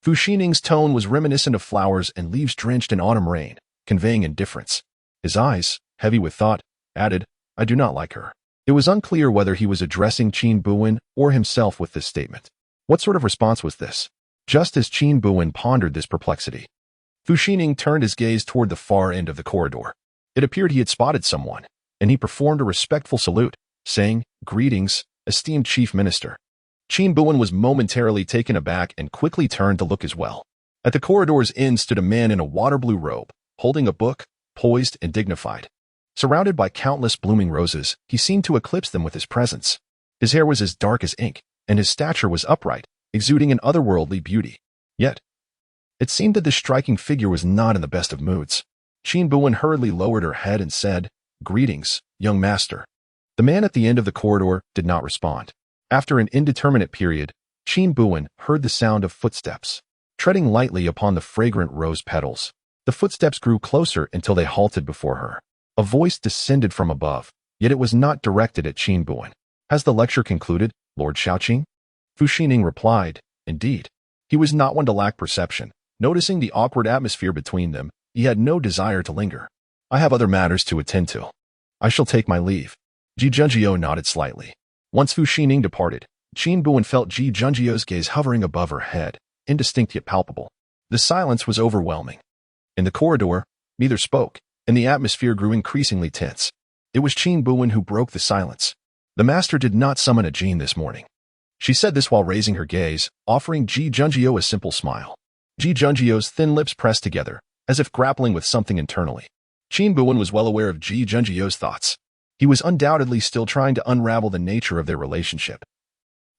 Fu Xining's tone was reminiscent of flowers and leaves drenched in autumn rain, conveying indifference. His eyes, heavy with thought, added, I do not like her. It was unclear whether he was addressing Qin Buwen or himself with this statement. What sort of response was this? Just as Qin Buwen pondered this perplexity, Fu Xining turned his gaze toward the far end of the corridor. It appeared he had spotted someone, and he performed a respectful salute, saying, Greetings, esteemed Chief Minister. Qin Buwen was momentarily taken aback and quickly turned to look as well. At the corridor's end stood a man in a water-blue robe, holding a book, poised and dignified. Surrounded by countless blooming roses, he seemed to eclipse them with his presence. His hair was as dark as ink, and his stature was upright, exuding an otherworldly beauty. Yet, it seemed that this striking figure was not in the best of moods. Qin Buwen hurriedly lowered her head and said, Greetings, young master. The man at the end of the corridor did not respond. After an indeterminate period, Qin Buwen heard the sound of footsteps, treading lightly upon the fragrant rose petals. The footsteps grew closer until they halted before her. A voice descended from above, yet it was not directed at Qin Buwen. Has the lecture concluded, Lord Shaoqing? Fu Xining replied, Indeed. He was not one to lack perception. Noticing the awkward atmosphere between them, he had no desire to linger. I have other matters to attend to. I shall take my leave. Ji Junjiu nodded slightly. Once Fu Xining departed, Qin Buwen felt Ji Junjiu's gaze hovering above her head, indistinct yet palpable. The silence was overwhelming. In the corridor, neither spoke, and the atmosphere grew increasingly tense. It was Qin Buwen who broke the silence. The master did not summon a Jin this morning. She said this while raising her gaze, offering Ji Junjiu a simple smile. Ji Junjiu's thin lips pressed together, as if grappling with something internally. Qin Buwen was well aware of Ji Junjiu's thoughts. He was undoubtedly still trying to unravel the nature of their relationship.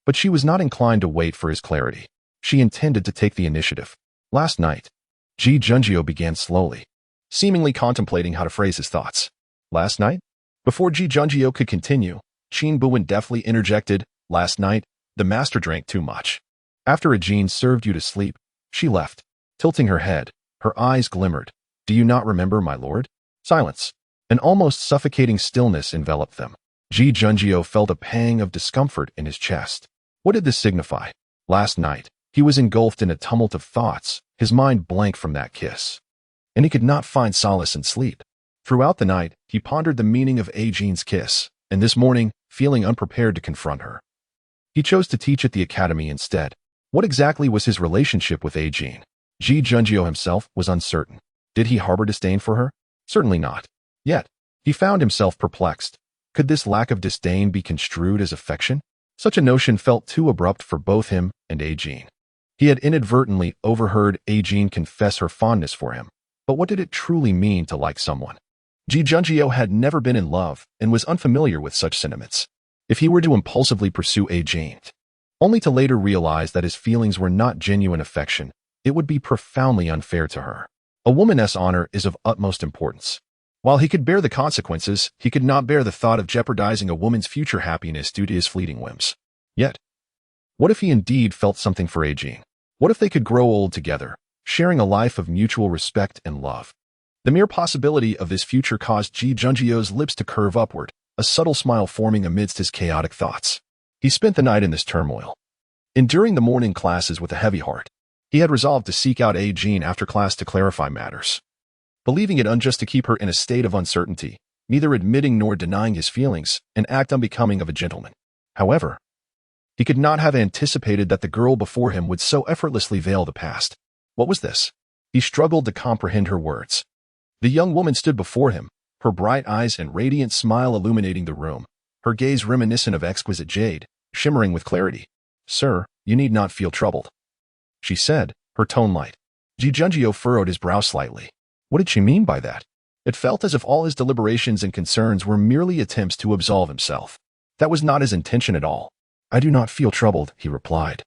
But she was not inclined to wait for his clarity. She intended to take the initiative. Last night, Ji Junjiu began slowly, seemingly contemplating how to phrase his thoughts. Last night? Before Ji Junjiu could continue, Qin Buwen deftly interjected, Last night, the master drank too much. After a Jin served you to sleep, she left, tilting her head. Her eyes glimmered. Do you not remember, my lord? Silence. An almost suffocating stillness enveloped them. Ji Junjiu felt a pang of discomfort in his chest. What did this signify? Last night, he was engulfed in a tumult of thoughts, his mind blank from that kiss. And he could not find solace in sleep. Throughout the night, he pondered the meaning of A Jin's kiss, and this morning, feeling unprepared to confront her, he chose to teach at the academy instead. What exactly was his relationship with A Jin? Ji Junjiu himself was uncertain. Did he harbor disdain for her? Certainly not. Yet, he found himself perplexed. Could this lack of disdain be construed as affection? Such a notion felt too abrupt for both him and A Jin. He had inadvertently overheard A Jin confess her fondness for him. But what did it truly mean to like someone? Ji Junjiu had never been in love and was unfamiliar with such sentiments. If he were to impulsively pursue A Jin, only to later realize that his feelings were not genuine affection, it would be profoundly unfair to her. A woman's honor is of utmost importance. While he could bear the consequences, he could not bear the thought of jeopardizing a woman's future happiness due to his fleeting whims. Yet, what if he indeed felt something for A Jin? What if they could grow old together, sharing a life of mutual respect and love? The mere possibility of this future caused Ji Junjiu's lips to curve upward, a subtle smile forming amidst his chaotic thoughts. He spent the night in this turmoil, enduring the morning classes with a heavy heart. He had resolved to seek out A Jin after class to clarify matters. believing it unjust to keep her in a state of uncertainty, neither admitting nor denying his feelings, an act unbecoming of a gentleman. However, he could not have anticipated that the girl before him would so effortlessly veil the past. What was this? He struggled to comprehend her words. The young woman stood before him, her bright eyes and radiant smile illuminating the room, her gaze reminiscent of exquisite jade, shimmering with clarity. "Sir, you need not feel troubled," she said, her tone light. Ji Junjio furrowed his brow slightly. What did she mean by that? It felt as if all his deliberations and concerns were merely attempts to absolve himself. That was not his intention at all. "I do not feel troubled," he replied,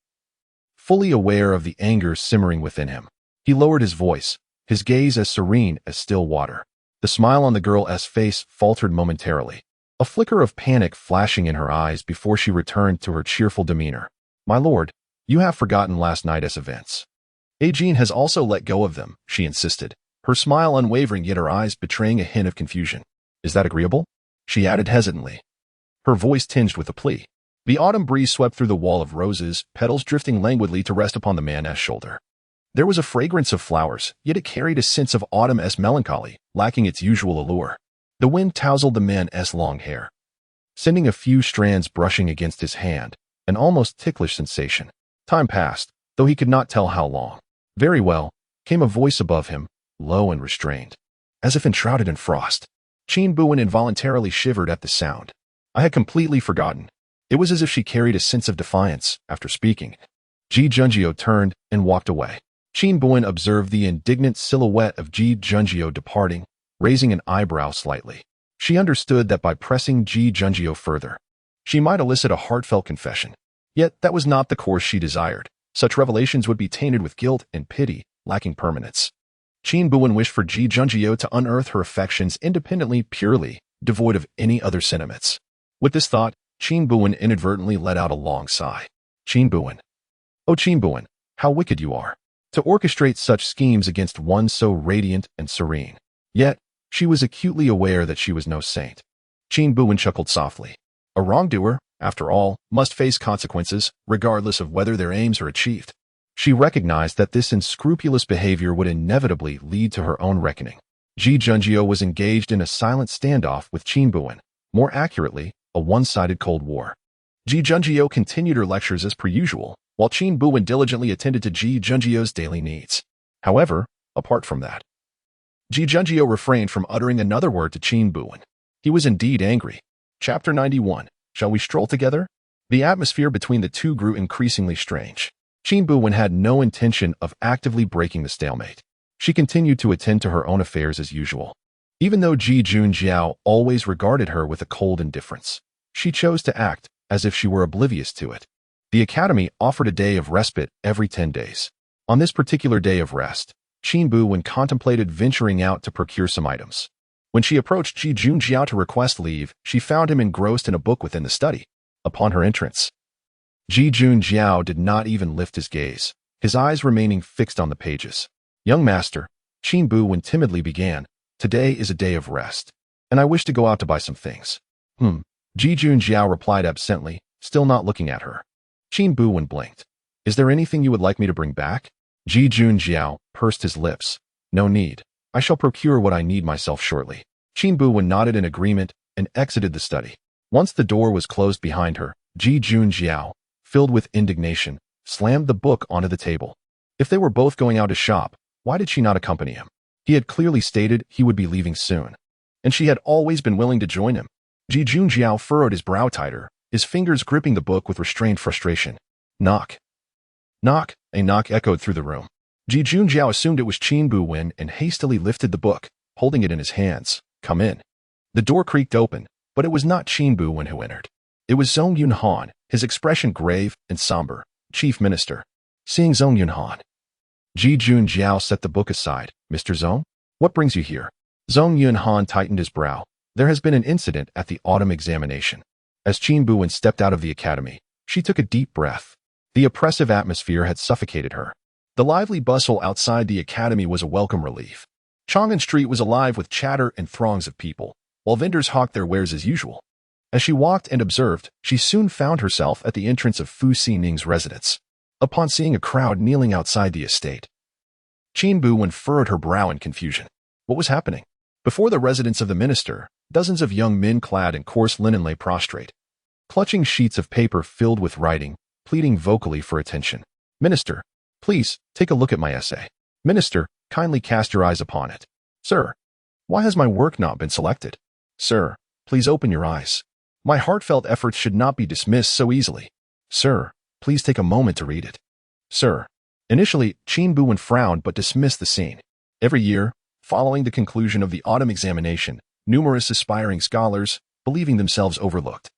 fully aware of the anger simmering within him. He lowered his voice, his gaze as serene as still water. The smile on the girl's face faltered momentarily, a flicker of panic flashing in her eyes before she returned to her cheerful demeanor. "My lord, you have forgotten last night's events." "Ajin has also let go of them," she insisted, her smile unwavering yet her eyes betraying a hint of confusion. "Is that agreeable?" she added hesitantly, her voice tinged with a plea. The autumn breeze swept through the wall of roses, petals drifting languidly to rest upon the man's shoulder. There was a fragrance of flowers, yet it carried a sense of autumn's melancholy, lacking its usual allure. The wind tousled the man's long hair, sending a few strands brushing against his hand, an almost ticklish sensation. Time passed, though he could not tell how long. "Very well," came a voice above him, low and restrained, as if enshrouded in frost. Qin Buwen involuntarily shivered at the sound. "I had completely forgotten." It was as if she carried a sense of defiance after speaking. Ji Junjio turned and walked away. Qin Buwen observed the indignant silhouette of Ji Junjio departing, raising an eyebrow slightly. She understood that by pressing Ji Junjio further, she might elicit a heartfelt confession. Yet that was not the course she desired. Such revelations would be tainted with guilt and pity, lacking permanence. Qin Buwen wished for Ji Junjio to unearth her affections independently, purely, devoid of any other sentiments. With this thought, Qin Buwen inadvertently let out a long sigh. "Qin Buwen. Oh, Qin Buwen, how wicked you are, to orchestrate such schemes against one so radiant and serene." Yet, she was acutely aware that she was no saint. Qin Buwen chuckled softly. A wrongdoer, after all, must face consequences, regardless of whether their aims are achieved. She recognized that this unscrupulous behavior would inevitably lead to her own reckoning. Ji Junjio was engaged in a silent standoff with Qin Buwen, more accurately, a one-sided Cold War. Ji Junjio continued her lectures as per usual, while Qin Buwen diligently attended to Ji Junjio's daily needs. However, apart from that, Ji Junjio refrained from uttering another word to Qin Buwen. He was indeed angry. Chapter 91. Shall we stroll together? The atmosphere between the two grew increasingly strange. Qin Buwen had no intention of actively breaking the stalemate. She continued to attend to her own affairs as usual. Even though Ji Junjiao always regarded her with a cold indifference, she chose to act as if she were oblivious to it. The academy offered a day of respite every 10 days. On this particular day of rest, Qin Buwen contemplated venturing out to procure some items. When she approached Ji Junjiao to request leave, she found him engrossed in a book within the study. Upon her entrance, Ji Junjiao did not even lift his gaze, his eyes remaining fixed on the pages. "Young master," Qin Buwen timidly began, "today is a day of rest, and I wish to go out to buy some things." Ji Junjiao replied absently, still not looking at her. Qin Buwen blinked. "Is there anything you would like me to bring back?" Ji Junjiao pursed his lips. "No need. I shall procure what I need myself shortly." Qin Buwen nodded in agreement and exited the study. Once the door was closed behind her, Ji Junjiao, filled with indignation, slammed the book onto the table. If they were both going out to shop, why did she not accompany him? He had clearly stated he would be leaving soon, and she had always been willing to join him. Ji Junjiao furrowed his brow tighter, his fingers gripping the book with restrained frustration. Knock. Knock. A knock echoed through the room. Ji Junjiao assumed it was Qin Buwen and hastily lifted the book, holding it in his hands. "Come in." The door creaked open, but it was not Qin Buwen who entered. It was Zhong Yunhan, his expression grave and somber. "Chief Minister." Seeing Zhong Yunhan, Ji Junjiao set the book aside. "Mr. Zhong, what brings you here?" Zhong Yunhan tightened his brow. There has been an incident at the autumn examination. As Qin Buwen stepped out of the academy, she took a deep breath. The oppressive atmosphere had suffocated her. The lively bustle outside the academy was a welcome relief. Chang'an Street was alive with chatter and throngs of people, while vendors hawked their wares as usual. As she walked and observed, she soon found herself at the entrance of Fu Xining's residence. Upon seeing a crowd kneeling outside the estate, Qin Buwen furrowed her brow in confusion. What was happening? Before the residence of the minister, dozens of young men clad in coarse linen lay prostrate, clutching sheets of paper filled with writing, pleading vocally for attention. Minister, please, take a look at my essay. Minister, kindly cast your eyes upon it. Sir, why has my work not been selected? Sir, please open your eyes. My heartfelt efforts should not be dismissed so easily. Sir, please take a moment to read it. Sir. Initially, Qin Buwen frowned but dismissed the scene. Every year, following the conclusion of the autumn examination, numerous aspiring scholars, believing themselves overlooked,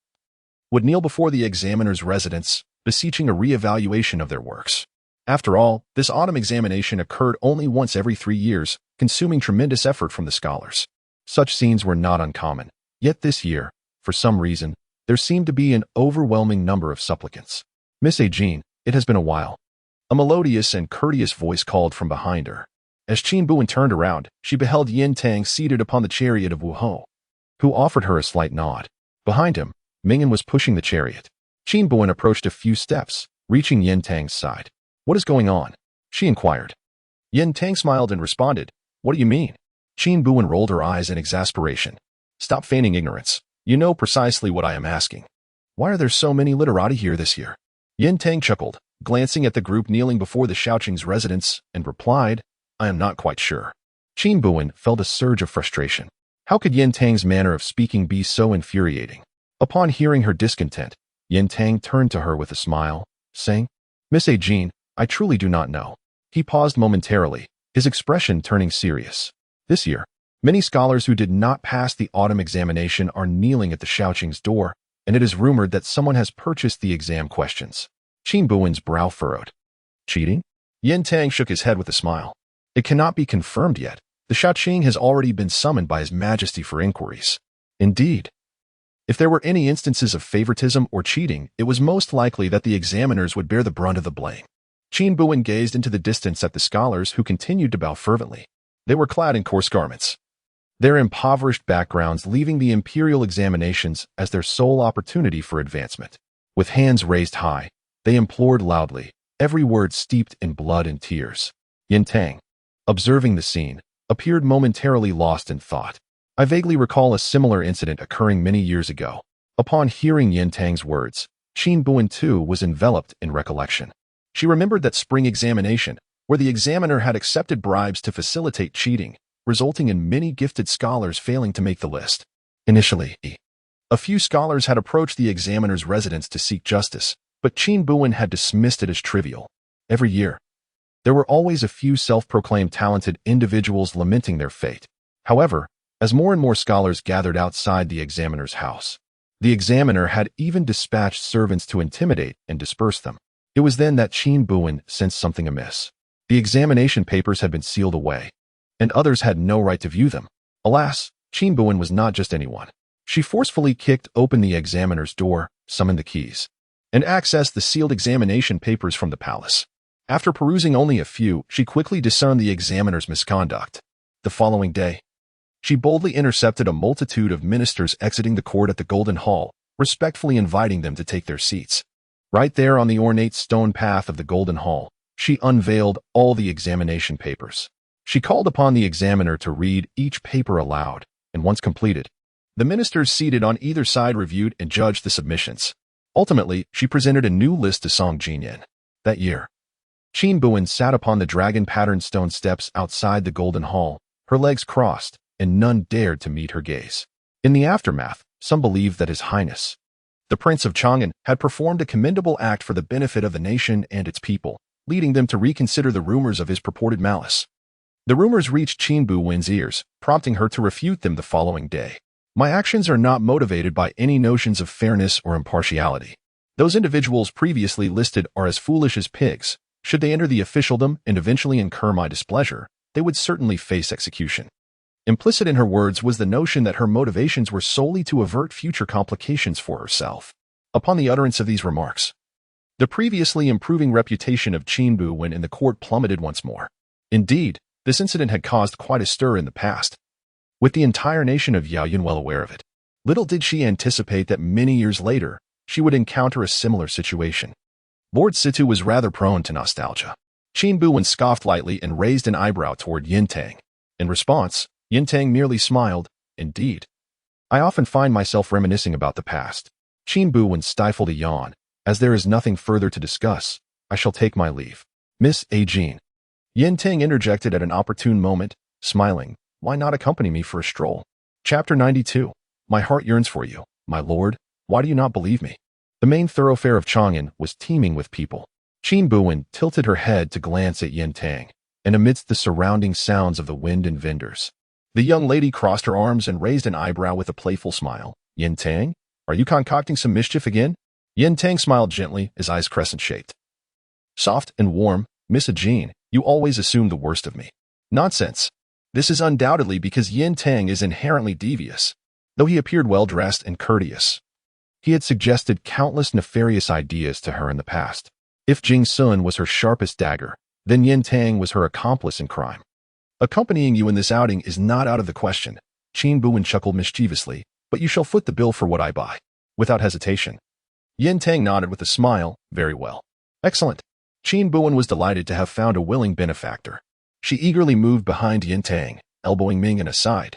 would kneel before the examiner's residence, beseeching a re-evaluation of their works. After all, this autumn examination occurred only once every 3 years, consuming tremendous effort from the scholars. Such scenes were not uncommon. Yet this year, for some reason, there seemed to be an overwhelming number of supplicants. Miss Jean, it has been a while. A melodious and courteous voice called from behind her. As Qin Buwen turned around, she beheld Yin Tang seated upon the chariot of Wu Ho, who offered her a slight nod. Behind him, Mingyan was pushing the chariot. Qin Buwen approached a few steps, reaching Yin Tang's side. What is going on? She inquired. Yin Tang smiled and responded, What do you mean? Qin Buwen rolled her eyes in exasperation. Stop feigning ignorance. You know precisely what I am asking. Why are there so many literati here this year? Yin Tang chuckled, glancing at the group kneeling before the Shaoqing's residence, and replied, I am not quite sure. Qin Buwen felt a surge of frustration. How could Yin Tang's manner of speaking be so infuriating? Upon hearing her discontent, Yin Tang turned to her with a smile, saying, Miss Jean, I truly do not know. He paused momentarily, his expression turning serious. This year, many scholars who did not pass the autumn examination are kneeling at the Shaoqing's door, and it is rumored that someone has purchased the exam questions. Qin Buwen's brow furrowed. Cheating? Yin Tang shook his head with a smile. It cannot be confirmed yet. The Shaoqing has already been summoned by His Majesty for inquiries. Indeed. If there were any instances of favoritism or cheating, it was most likely that the examiners would bear the brunt of the blame. Qin Buwen gazed into the distance at the scholars who continued to bow fervently. They were clad in coarse garments, their impoverished backgrounds leaving the imperial examinations as their sole opportunity for advancement. With hands raised high, they implored loudly, every word steeped in blood and tears. Yin Tang, observing the scene, appeared momentarily lost in thought. I vaguely recall a similar incident occurring many years ago. Upon hearing Yin Tang's words, Qin Buwen too was enveloped in recollection. She remembered that spring examination, where the examiner had accepted bribes to facilitate cheating, resulting in many gifted scholars failing to make the list. Initially, a few scholars had approached the examiner's residence to seek justice, but Qin Buwen had dismissed it as trivial. Every year, there were always a few self-proclaimed talented individuals lamenting their fate. However, as more and more scholars gathered outside the examiner's house, the examiner had even dispatched servants to intimidate and disperse them. It was then that Qin Buwen sensed something amiss. The examination papers had been sealed away, and others had no right to view them. Alas, Qin Buwen was not just anyone. She forcefully kicked open the examiner's door, summoned the keys, and accessed the sealed examination papers from the palace. After perusing only a few, she quickly discerned the examiner's misconduct. The following day, she boldly intercepted a multitude of ministers exiting the court at the Golden Hall, respectfully inviting them to take their seats. Right there on the ornate stone path of the Golden Hall, she unveiled all the examination papers. She called upon the examiner to read each paper aloud, and once completed, the ministers seated on either side reviewed and judged the submissions. Ultimately, she presented a new list to Song Jinyan. That year, Qin Buwen sat upon the dragon-patterned stone steps outside the Golden Hall, her legs crossed, and none dared to meet her gaze. In the aftermath, some believed that His Highness, the Prince of Chang'an, had performed a commendable act for the benefit of the nation and its people, leading them to reconsider the rumors of his purported malice. The rumors reached Qin Buwen's ears, prompting her to refute them the following day. My actions are not motivated by any notions of fairness or impartiality. Those individuals previously listed are as foolish as pigs. Should they enter the officialdom and eventually incur my displeasure, they would certainly face execution. Implicit in her words was the notion that her motivations were solely to avert future complications for herself. Upon the utterance of these remarks, the previously improving reputation of Qin Buwen in the court plummeted once more. Indeed, this incident had caused quite a stir in the past, with the entire nation of Yaoyuan well aware of it. Little did she anticipate that many years later, she would encounter a similar situation. Lord Situ was rather prone to nostalgia. Qin Buwen scoffed lightly and raised an eyebrow toward Yin Tang. In response, Yin Tang merely smiled. Indeed. I often find myself reminiscing about the past. Qin Buwen stifled a yawn. As there is nothing further to discuss, I shall take my leave. Miss A. Jean. Yin Tang interjected at an opportune moment, smiling. Why not accompany me for a stroll? Chapter 92. My heart yearns for you, my lord. Why do you not believe me? The main thoroughfare of Chang'an was teeming with people. Qin Buwen tilted her head to glance at Yin Tang, and amidst the surrounding sounds of the wind and vendors, the young lady crossed her arms and raised an eyebrow with a playful smile. Yin Tang, are you concocting some mischief again? Yin Tang smiled gently, his eyes crescent-shaped. Soft and warm, Miss Jean, you always assume the worst of me. Nonsense. This is undoubtedly because Yin Tang is inherently devious, though he appeared well-dressed and courteous. He had suggested countless nefarious ideas to her in the past. If Jing Sun was her sharpest dagger, then Yin Tang was her accomplice in crime. Accompanying you in this outing is not out of the question. Qin Buwen chuckled mischievously, but you shall foot the bill for what I buy. Without hesitation. Yin Tang nodded with a smile. Very well. Excellent. Qin Buwen was delighted to have found a willing benefactor. She eagerly moved behind Yin Tang, elbowing Ming in aside,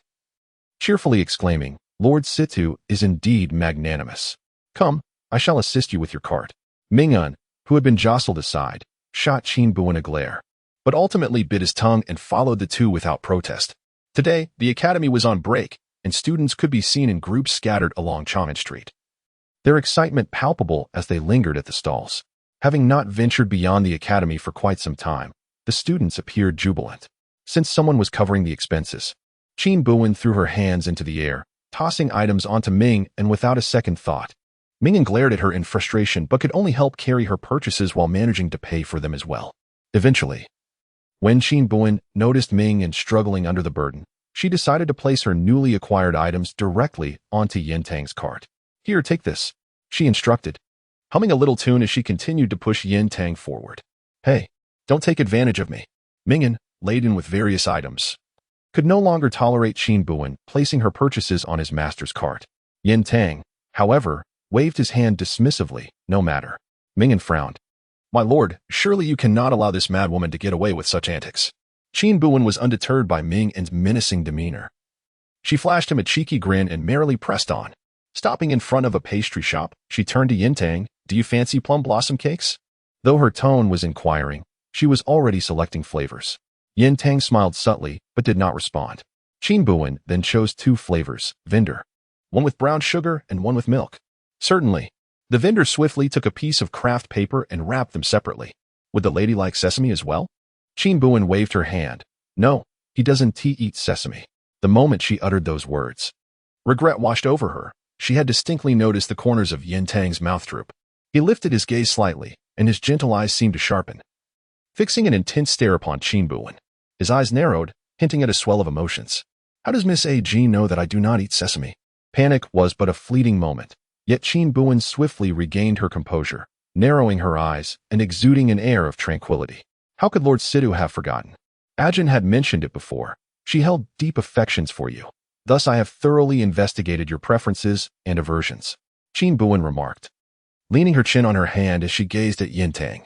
cheerfully exclaiming, Lord Situ is indeed magnanimous. Come, I shall assist you with your cart. Ming-un, who had been jostled aside, shot Qin Buwen a glare, but ultimately bit his tongue and followed the two without protest. Today, the academy was on break, and students could be seen in groups scattered along Chang'an Street. Their excitement palpable as they lingered at the stalls. Having not ventured beyond the academy for quite some time, the students appeared jubilant. Since someone was covering the expenses, Qin Buwen threw her hands into the air, tossing items onto Ming, and without a second thought, Ming glared at her in frustration but could only help carry her purchases while managing to pay for them as well. Eventually, when Qin Buwen noticed Ming and struggling under the burden, she decided to place her newly acquired items directly onto Yin Tang's cart. Here, take this, she instructed, humming a little tune as she continued to push Yin Tang forward. Hey, don't take advantage of me. Ming, laden with various items, could no longer tolerate Qin Buwen placing her purchases on his master's cart. Yin Tang, however, waved his hand dismissively. No matter. Ming frowned. My lord, surely you cannot allow this madwoman to get away with such antics. Qin Buwen was undeterred by Ming's menacing demeanor. She flashed him a cheeky grin and merrily pressed on. Stopping in front of a pastry shop, she turned to Yin Tang. Do you fancy plum blossom cakes? Though her tone was inquiring, she was already selecting flavors. Yin Tang smiled subtly, but did not respond. Qin Buwen then chose two flavors, vendor, one with brown sugar and one with milk. Certainly. The vendor swiftly took a piece of craft paper and wrapped them separately. Would the lady like sesame as well? Qin Buwen waved her hand. No, he doesn't eat sesame. The moment she uttered those words, regret washed over her. She had distinctly noticed the corners of Yin Tang's mouth droop. He lifted his gaze slightly, and his gentle eyes seemed to sharpen, fixing an intense stare upon Qin Buwen. His eyes narrowed, hinting at a swell of emotions. How does Miss A. Jean know that I do not eat sesame? Panic was but a fleeting moment, yet Qin Buwen swiftly regained her composure, narrowing her eyes and exuding an air of tranquility. How could Lord Situ have forgotten? Ajin had mentioned it before. She held deep affections for you. Thus I have thoroughly investigated your preferences and aversions, Qin Buwen remarked, leaning her chin on her hand as she gazed at Yin Tang.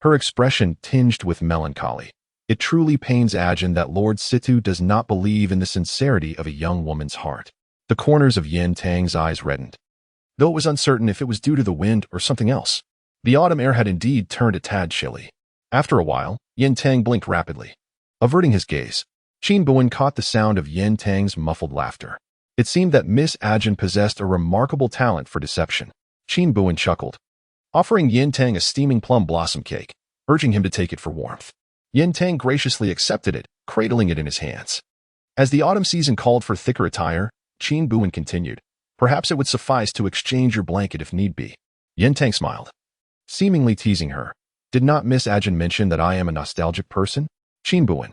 Her expression tinged with melancholy. It truly pains Ajin that Lord Situ does not believe in the sincerity of a young woman's heart. The corners of Yin Tang's eyes reddened, though it was uncertain if it was due to the wind or something else. The autumn air had indeed turned a tad chilly. After a while, Yin Tang blinked rapidly. Averting his gaze, Qin Buwen caught the sound of Yin Tang's muffled laughter. It seemed that Miss Ajin possessed a remarkable talent for deception. Qin Buwen chuckled, offering Yin Tang a steaming plum blossom cake, urging him to take it for warmth. Yin Tang graciously accepted it, cradling it in his hands. As the autumn season called for thicker attire, Qin Buwen continued, perhaps it would suffice to exchange your blanket if need be. Yin Tang smiled, seemingly teasing her. Did not Miss Ajin mention that I am a nostalgic person? Qin Buwen,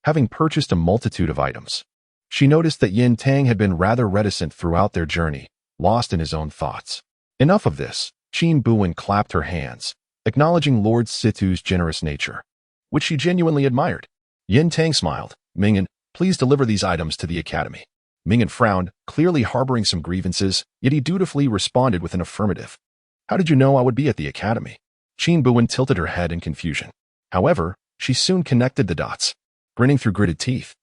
having purchased a multitude of items. She noticed that Yin Tang had been rather reticent throughout their journey, lost in his own thoughts. Enough of this. Qin Buwen clapped her hands, acknowledging Lord Situ's generous nature, which she genuinely admired. Yin Tang smiled. Ming, please deliver these items to the academy. Ming frowned, clearly harboring some grievances, yet he dutifully responded with an affirmative. How did you know I would be at the academy? Qin Buwen tilted her head in confusion. However, she soon connected the dots. Grinning through gritted teeth,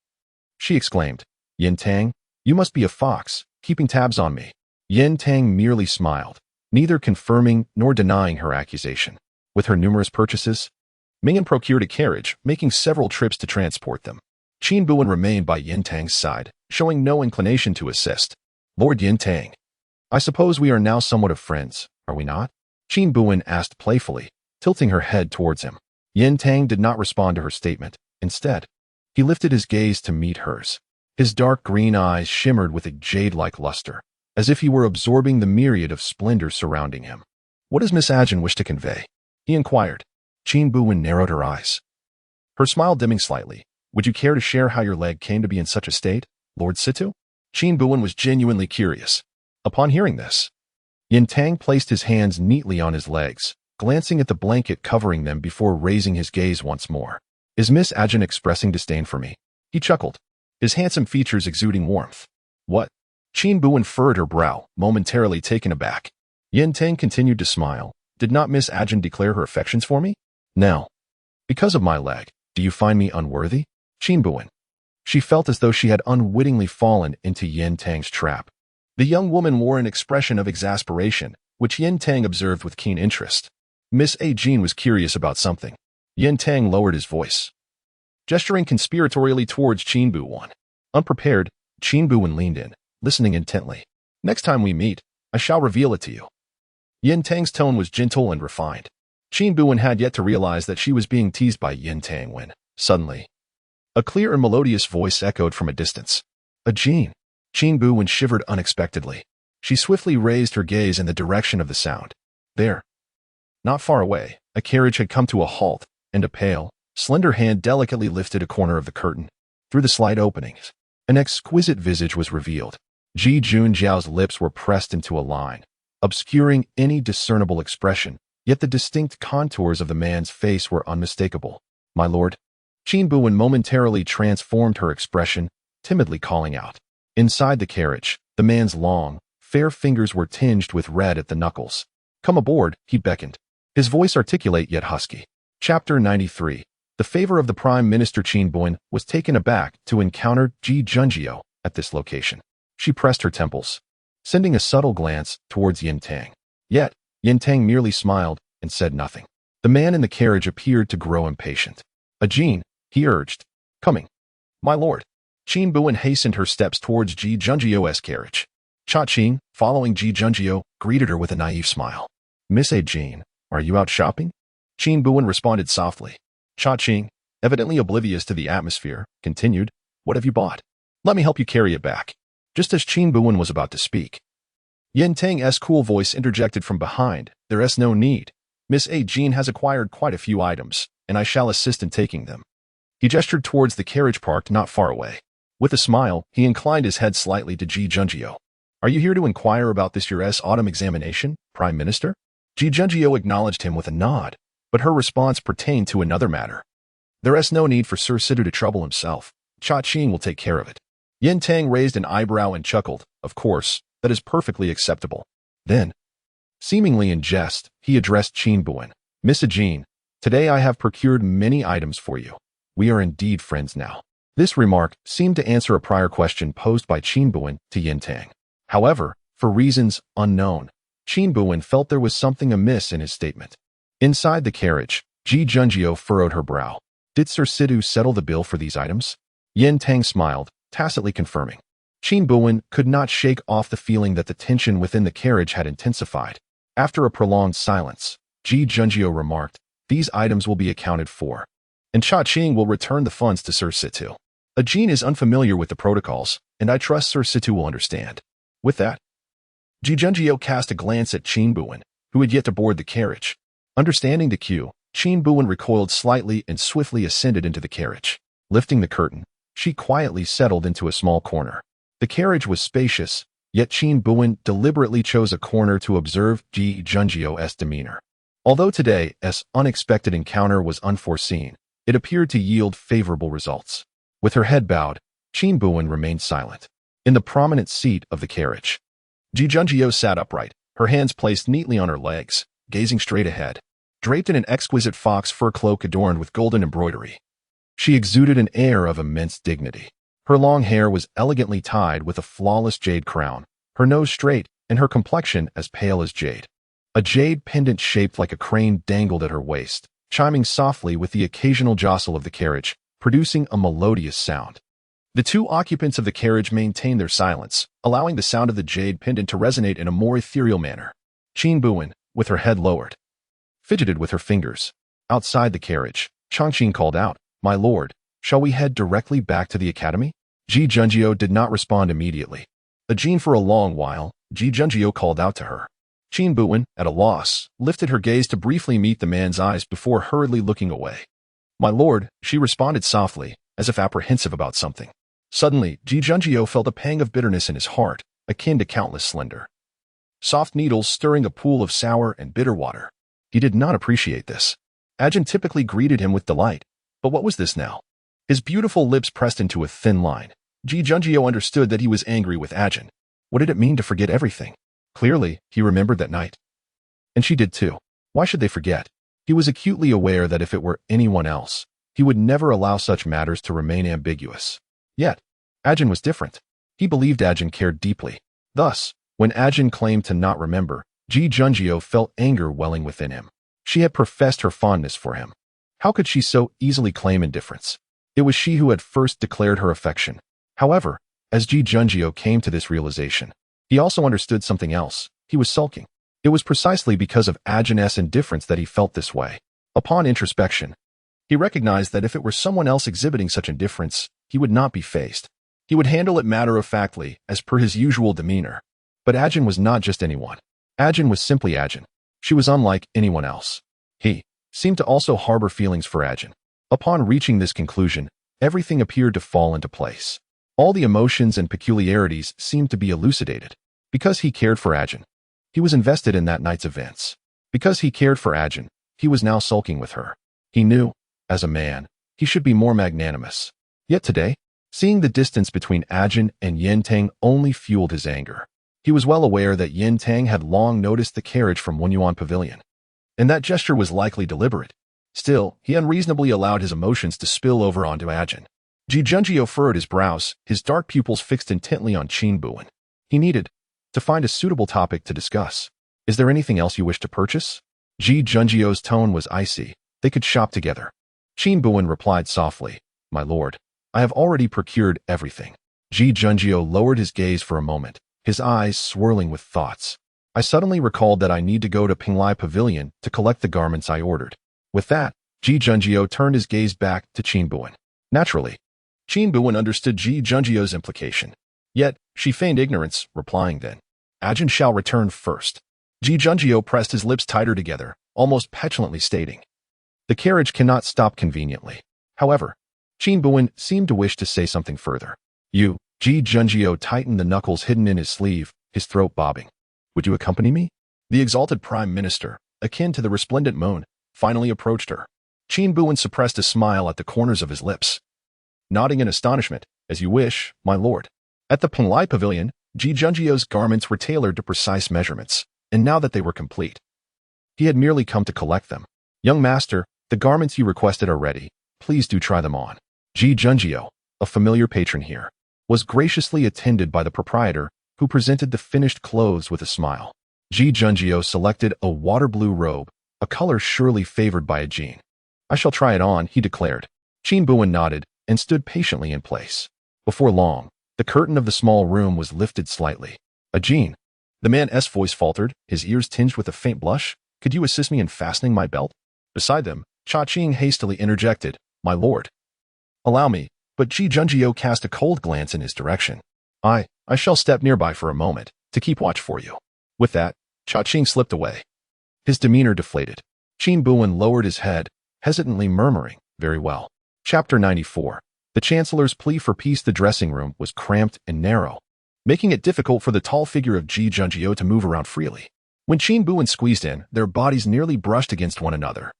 she exclaimed, Yin Tang, you must be a fox, keeping tabs on me. Yin Tang merely smiled, neither confirming nor denying her accusation. With her numerous purchases, Mingyan procured a carriage, making several trips to transport them. Qin Buwen remained by Yin Tang's side, showing no inclination to assist. Lord Yin Tang, I suppose we are now somewhat of friends, are we not? Qin Buwen asked playfully, tilting her head towards him. Yin Tang did not respond to her statement. Instead, he lifted his gaze to meet hers. His dark green eyes shimmered with a jade-like luster, as if he were absorbing the myriad of splendor surrounding him. What does Miss Ajin wish to convey? He inquired. Qin Buwen narrowed her eyes, her smile dimming slightly. Would you care to share how your leg came to be in such a state, Lord Situ? Qin Buwen was genuinely curious. Upon hearing this, Yin Tang placed his hands neatly on his legs, glancing at the blanket covering them before raising his gaze once more. Is Miss Ajin expressing disdain for me? He chuckled, his handsome features exuding warmth. What? Qin Buwen furrowed her brow, momentarily taken aback. Yin Tang continued to smile. Did not Miss Ajin declare her affections for me? Now, because of my leg, do you find me unworthy? Qin Buwen. She felt as though she had unwittingly fallen into Yin Tang's trap. The young woman wore an expression of exasperation, which Yin Tang observed with keen interest. Miss Ajin was curious about something. Yin Tang lowered his voice, gesturing conspiratorially towards Qin Buwen. Unprepared, Qin Buwen leaned in, listening intently. Next time we meet, I shall reveal it to you. Yin Tang's tone was gentle and refined. Qin Buwen had yet to realize that she was being teased by Yin Tang when, suddenly, a clear and melodious voice echoed from a distance. Ajin. Qin Buwen shivered unexpectedly. She swiftly raised her gaze in the direction of the sound. There, not far away, a carriage had come to a halt, and a pale, slender hand delicately lifted a corner of the curtain. Through the slight openings, an exquisite visage was revealed. Ji Junjiao's lips were pressed into a line, obscuring any discernible expression, yet the distinct contours of the man's face were unmistakable. My lord. Qin Buwen momentarily transformed her expression, timidly calling out. Inside the carriage, the man's long, fair fingers were tinged with red at the knuckles. Come aboard, he beckoned, his voice articulate yet husky. Chapter 93. The favor of the Prime Minister. Qin Buwen was taken aback to encounter Ji Junjio at this location. She pressed her temples, sending a subtle glance towards Yin Tang. Yet, Yin Tang merely smiled and said nothing. The man in the carriage appeared to grow impatient. Ajin, he urged. Coming. My lord. Qin Buwen hastened her steps towards Ji Junjio's carriage. Cha Qing, following Ji Junjio, greeted her with a naive smile. Miss Ajin, are you out shopping? Qin Buwen responded softly. Cha Qing, evidently oblivious to the atmosphere, continued. What have you bought? Let me help you carry it back. Just as Qin Buwen was about to speak, Yin Tang's cool voice interjected from behind. There is no need. Miss Ajin has acquired quite a few items, and I shall assist in taking them. He gestured towards the carriage parked not far away. With a smile, he inclined his head slightly to Ji Junjio. Are you here to inquire about this year's autumn examination, Prime Minister? Ji Junjio acknowledged him with a nod, but her response pertained to another matter. There is no need for Sir Sidu to trouble himself. Cha Qing will take care of it. Yin Tang raised an eyebrow and chuckled. Of course, that is perfectly acceptable. Then, seemingly in jest, he addressed Qin Buwen. Miss Ajin, today I have procured many items for you. We are indeed friends now. This remark seemed to answer a prior question posed by Qin Buwen to Yin Tang. However, for reasons unknown, Qin Buwen felt there was something amiss in his statement. Inside the carriage, Ji Junjio furrowed her brow. Did Sir Sidu settle the bill for these items? Yin Tang smiled, tacitly confirming. Qin Buwen could not shake off the feeling that the tension within the carriage had intensified. After a prolonged silence, Ji Junjio remarked, these items will be accounted for, and Cha Qing will return the funds to Sir Situ. Ajin is unfamiliar with the protocols, and I trust Sir Situ will understand. With that, Ji Junjio cast a glance at Qin Buwen, who had yet to board the carriage. Understanding the cue, Qin Buwen recoiled slightly and swiftly ascended into the carriage. Lifting the curtain, she quietly settled into a small corner. The carriage was spacious, yet Qin Buwen deliberately chose a corner to observe Ji Junjio's demeanor. Although today's unexpected encounter was unforeseen, it appeared to yield favorable results. With her head bowed, Qin Buwen remained silent. In the prominent seat of the carriage, Ji Junjio sat upright, her hands placed neatly on her legs, gazing straight ahead. Draped in an exquisite fox fur cloak adorned with golden embroidery, she exuded an air of immense dignity. Her long hair was elegantly tied with a flawless jade crown, her nose straight, and her complexion as pale as jade. A jade pendant shaped like a crane dangled at her waist, chiming softly with the occasional jostle of the carriage, producing a melodious sound. The two occupants of the carriage maintained their silence, allowing the sound of the jade pendant to resonate in a more ethereal manner. Qin Buwen, with her head lowered, fidgeted with her fingers. Outside the carriage, Chang'an called out, "My lord, shall we head directly back to the academy?" Ji Junjio did not respond immediately. For a long while, Ji Junjio called out to her. Qin Buwen, at a loss, lifted her gaze to briefly meet the man's eyes before hurriedly looking away. "My lord," she responded softly, as if apprehensive about something. Suddenly, Ji Junjio felt a pang of bitterness in his heart, akin to countless slender soft needles stirring a pool of sour and bitter water. He did not appreciate this. Ajin typically greeted him with delight, but what was this now? His beautiful lips pressed into a thin line. Ji Junjio understood that he was angry with Ajin. What did it mean to forget everything? Clearly, he remembered that night. And she did too. Why should they forget? He was acutely aware that if it were anyone else, he would never allow such matters to remain ambiguous. Yet, Ajin was different. He believed Ajin cared deeply. Thus, when Ajin claimed to not remember, Ji Junjio felt anger welling within him. She had professed her fondness for him. How could she so easily claim indifference? It was she who had first declared her affection. However, as Ji Junjio came to this realization, he also understood something else. He was sulking. It was precisely because of Ajin's indifference that he felt this way. Upon introspection, he recognized that if it were someone else exhibiting such indifference, he would not be fazed. He would handle it matter-of-factly, as per his usual demeanor. But Ajin was not just anyone. Ajin was simply Ajin. She was unlike anyone else. He seemed to also harbor feelings for Ajin. Upon reaching this conclusion, everything appeared to fall into place. All the emotions and peculiarities seemed to be elucidated. Because he cared for Ajin, he was invested in that night's events. Because he cared for Ajin, he was now sulking with her. He knew, as a man, he should be more magnanimous. Yet today, seeing the distance between Ajin and Yin Tang only fueled his anger. He was well aware that Yin Tang had long noticed the carriage from Wenyuan Pavilion, and that gesture was likely deliberate. Still, he unreasonably allowed his emotions to spill over onto Ajin. Ji Junjio furrowed his brows, his dark pupils fixed intently on Qin Buwen. He needed to find a suitable topic to discuss. "Is there anything else you wish to purchase?" Ji Junjio's tone was icy. They could shop together. Qin Buwen replied softly, "My lord, I have already procured everything." Ji Junjio lowered his gaze for a moment, his eyes swirling with thoughts. "I suddenly recalled that I need to go to Pinglai Pavilion to collect the garments I ordered." With that, Ji Junjio turned his gaze back to Qin Buwen. Naturally, Qin Buwen understood Ji Junjio's implication. Yet, she feigned ignorance, replying then, "Ajin shall return first." Ji Junjio pressed his lips tighter together, almost petulantly stating, "The carriage cannot stop conveniently." However, Qin Buwen seemed to wish to say something further. "You," Ji Junjio tightened the knuckles hidden in his sleeve, his throat bobbing. "Would you accompany me?" The exalted prime minister, akin to the resplendent moon, finally approached her. Qin Buwen suppressed a smile at the corners of his lips, nodding in astonishment, "As you wish, my lord." At the Pinglai Pavilion, Ji Junjio's garments were tailored to precise measurements, and now that they were complete, he had merely come to collect them. "Young master, the garments you requested are ready. Please do try them on." Ji Junjio, a familiar patron here, was graciously attended by the proprietor, who presented the finished clothes with a smile. Ji Junjio selected a water blue robe, a color surely favored by Ajin. "I shall try it on," he declared. Qin Buwen nodded and stood patiently in place. Before long, the curtain of the small room was lifted slightly. "Ajin," the man's voice faltered, his ears tinged with a faint blush, "could you assist me in fastening my belt?" Beside them, Cha Qing hastily interjected, "My lord." "Allow me," but Ji Junjio cast a cold glance in his direction. I shall step nearby for a moment, to keep watch for you." With that, Cha Qing slipped away. His demeanor deflated. Qin Buwen lowered his head, hesitantly murmuring, "Very well." Chapter 94. The Chancellor's plea for peace. The dressing room was cramped and narrow, making it difficult for the tall figure of Ji Junjio to move around freely. When Qin Buwen squeezed in, their bodies nearly brushed against one another.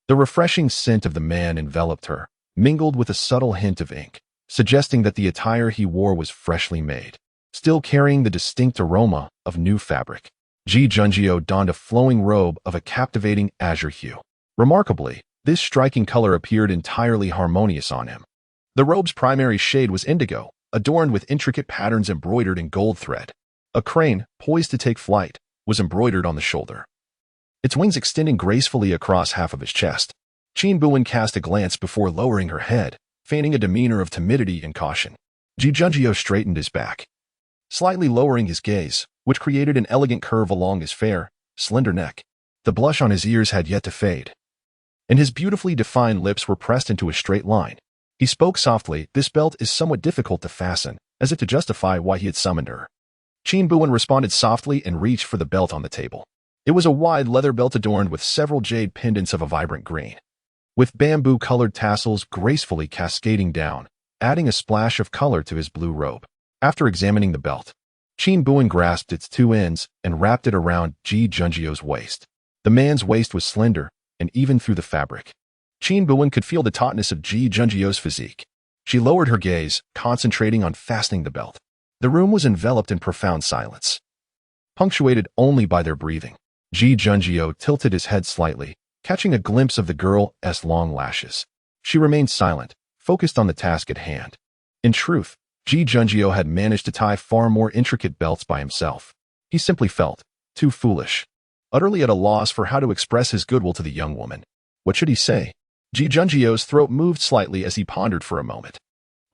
The refreshing scent of the man enveloped her, mingled with a subtle hint of ink, suggesting that the attire he wore was freshly made, still carrying the distinct aroma of new fabric. Ji Junjio donned a flowing robe of a captivating azure hue. Remarkably, this striking color appeared entirely harmonious on him. The robe's primary shade was indigo, adorned with intricate patterns embroidered in gold thread. A crane, poised to take flight, was embroidered on the shoulder, its wings extending gracefully across half of his chest. Qin Buwen cast a glance before lowering her head, feigning a demeanor of timidity and caution. Ji Junjio straightened his back, slightly lowering his gaze, which created an elegant curve along his fair, slender neck. The blush on his ears had yet to fade, and his beautifully defined lips were pressed into a straight line. He spoke softly. "This belt is somewhat difficult to fasten," as if to justify why he had summoned her. Qin Buwen responded softly and reached for the belt on the table. It was a wide leather belt adorned with several jade pendants of a vibrant green, with bamboo-colored tassels gracefully cascading down, adding a splash of color to his blue robe. After examining the belt, Qin Buwen grasped its two ends and wrapped it around Ji Junjio's waist. The man's waist was slender, and even through the fabric, Qin Buwen could feel the tautness of Ji Junjio's physique. She lowered her gaze, concentrating on fastening the belt. The room was enveloped in profound silence, punctuated only by their breathing. Ji Junjio tilted his head slightly, catching a glimpse of the girl's long lashes. She remained silent, focused on the task at hand. In truth, Ji Junjio had managed to tie far more intricate belts by himself. He simply felt too foolish, utterly at a loss for how to express his goodwill to the young woman. What should he say? Ji Junjio's throat moved slightly as he pondered for a moment.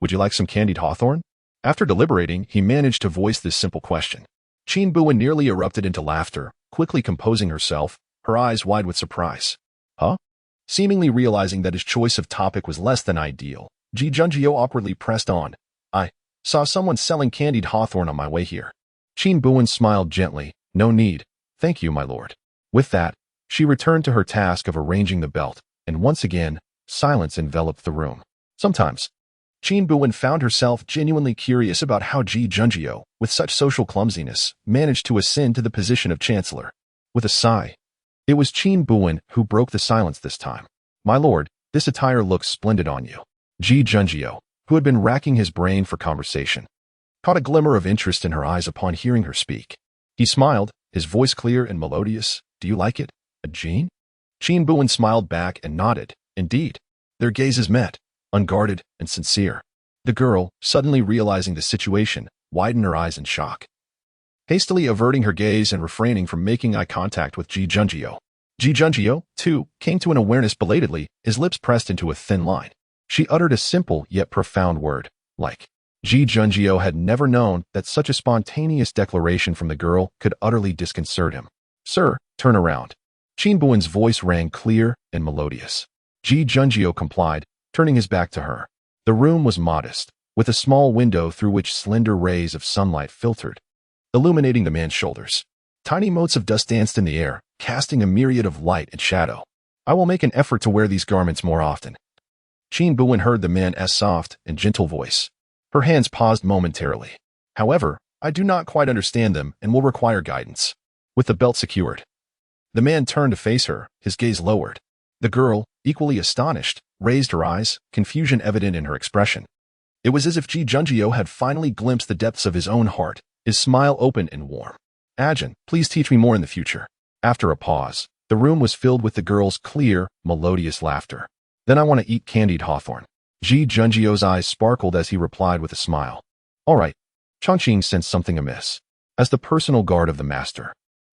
"Would you like some candied hawthorn?" After deliberating, he managed to voice this simple question. Qin Buwen nearly erupted into laughter, quickly composing herself, her eyes wide with surprise. "Huh?" Seemingly realizing that his choice of topic was less than ideal, Ji Junjio awkwardly pressed on. "I saw someone selling candied hawthorn on my way here." Qin Buwen smiled gently. "No need. Thank you, my lord." With that, she returned to her task of arranging the belt, and once again, silence enveloped the room. Sometimes, Qin Buwen found herself genuinely curious about how Ji Junjio, with such social clumsiness, managed to ascend to the position of chancellor. With a sigh, it was Qin Buwen who broke the silence this time. "My lord, this attire looks splendid on you." Ji Junjio, who had been racking his brain for conversation, caught a glimmer of interest in her eyes upon hearing her speak. He smiled, his voice clear and melodious. "Do you like it, Jean?" Qin Buwen smiled back and nodded. Indeed. Their gazes met, unguarded and sincere. The girl, suddenly realizing the situation, widened her eyes in shock, hastily averting her gaze and refraining from making eye contact with Ji Junjio. Ji Junjio, too, came to an awareness belatedly, his lips pressed into a thin line. She uttered a simple yet profound word, "like." Ji Junjio had never known that such a spontaneous declaration from the girl could utterly disconcert him. "Sir, turn around." Qin Buwen's voice rang clear and melodious. Ji Junjio complied, turning his back to her. The room was modest, with a small window through which slender rays of sunlight filtered, illuminating the man's shoulders. Tiny motes of dust danced in the air, casting a myriad of light and shadow. "I will make an effort to wear these garments more often." Qin Buwen heard the man's soft and gentle voice. Her hands paused momentarily. "However, I do not quite understand them and will require guidance." With the belt secured, the man turned to face her, his gaze lowered. The girl, equally astonished, raised her eyes, confusion evident in her expression. It was as if Ji Junjio had finally glimpsed the depths of his own heart, his smile open and warm. "Ajin, please teach me more in the future." After a pause, the room was filled with the girl's clear, melodious laughter. "Then I want to eat candied hawthorn." Ji Junjio's eyes sparkled as he replied with a smile. "All right." Chang'an sensed something amiss. As the personal guard of the master,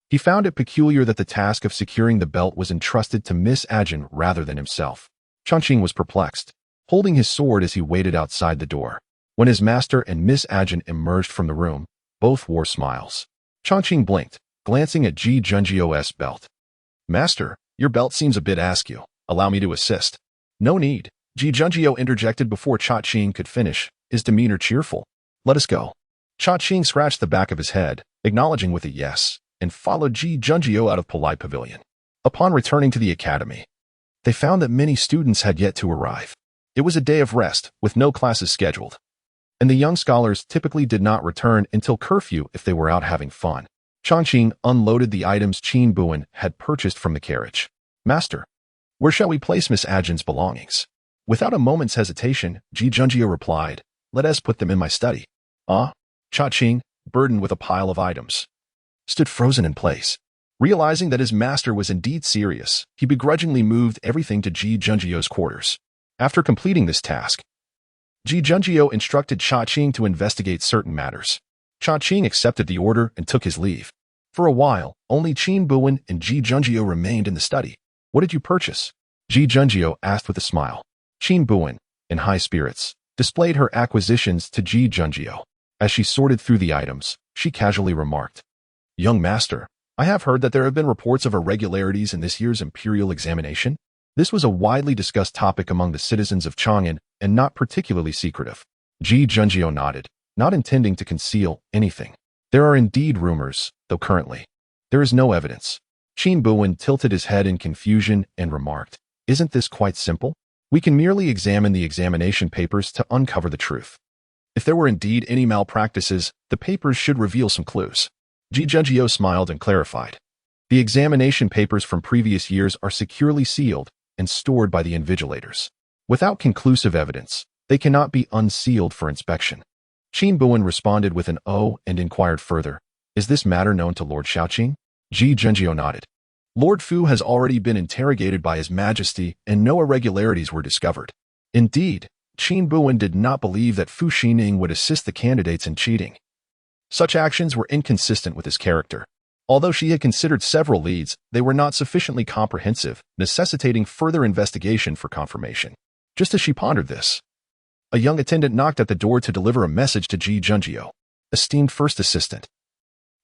he found it peculiar that the task of securing the belt was entrusted to Miss Ajin rather than himself. Chang'an was perplexed, holding his sword as he waited outside the door. When his master and Miss Ajin emerged from the room, both wore smiles. Chang'an blinked, glancing at Ji Junjio's belt. "Master, your belt seems a bit askew. Allow me to assist." "No need." Ji Junjio interjected before Chang'an could finish, his demeanor cheerful. "Let us go." Chang'an scratched the back of his head, acknowledging with a yes, and followed Ji Junjio out of polite pavilion. Upon returning to the academy, they found that many students had yet to arrive. It was a day of rest, with no classes scheduled, and the young scholars typically did not return until curfew if they were out having fun. Chang'an unloaded the items Qin Buwen had purchased from the carriage. "Master, where shall we place Miss Ajin's belongings?" Without a moment's hesitation, Ji Junjio replied, "Let us put them in my study." "Ah?" Chang'an, burdened with a pile of items, stood frozen in place. Realizing that his master was indeed serious, he begrudgingly moved everything to Ji Junjio's quarters. After completing this task, Ji Junjio instructed Cha Qing to investigate certain matters. Cha Qing accepted the order and took his leave. For a while, only Qin Buwen and Ji Junjio remained in the study. What did you purchase? Ji Junjio asked with a smile. Qin Buwen, in high spirits, displayed her acquisitions to Ji Junjio. As she sorted through the items, she casually remarked, "Young master, I have heard that there have been reports of irregularities in this year's imperial examination." This was a widely discussed topic among the citizens of Chang'an and not particularly secretive. Ji Junjio nodded, not intending to conceal anything. There are indeed rumors, though currently there is no evidence. Qin Buwen tilted his head in confusion and remarked, "Isn't this quite simple? We can merely examine the examination papers to uncover the truth. If there were indeed any malpractices, the papers should reveal some clues." Ji Junjio smiled and clarified. The examination papers from previous years are securely sealed and stored by the invigilators. Without conclusive evidence, they cannot be unsealed for inspection. Qin Buwen responded with an "oh" and inquired further, "Is this matter known to Lord Shaoqing?" Ji Junjio nodded. "Lord Fu has already been interrogated by His Majesty and no irregularities were discovered." Indeed, Qin Buwen did not believe that Fu Xining would assist the candidates in cheating. Such actions were inconsistent with his character. Although she had considered several leads, they were not sufficiently comprehensive, necessitating further investigation for confirmation. Just as she pondered this, a young attendant knocked at the door to deliver a message to Ji Junjio. "Esteemed First Assistant,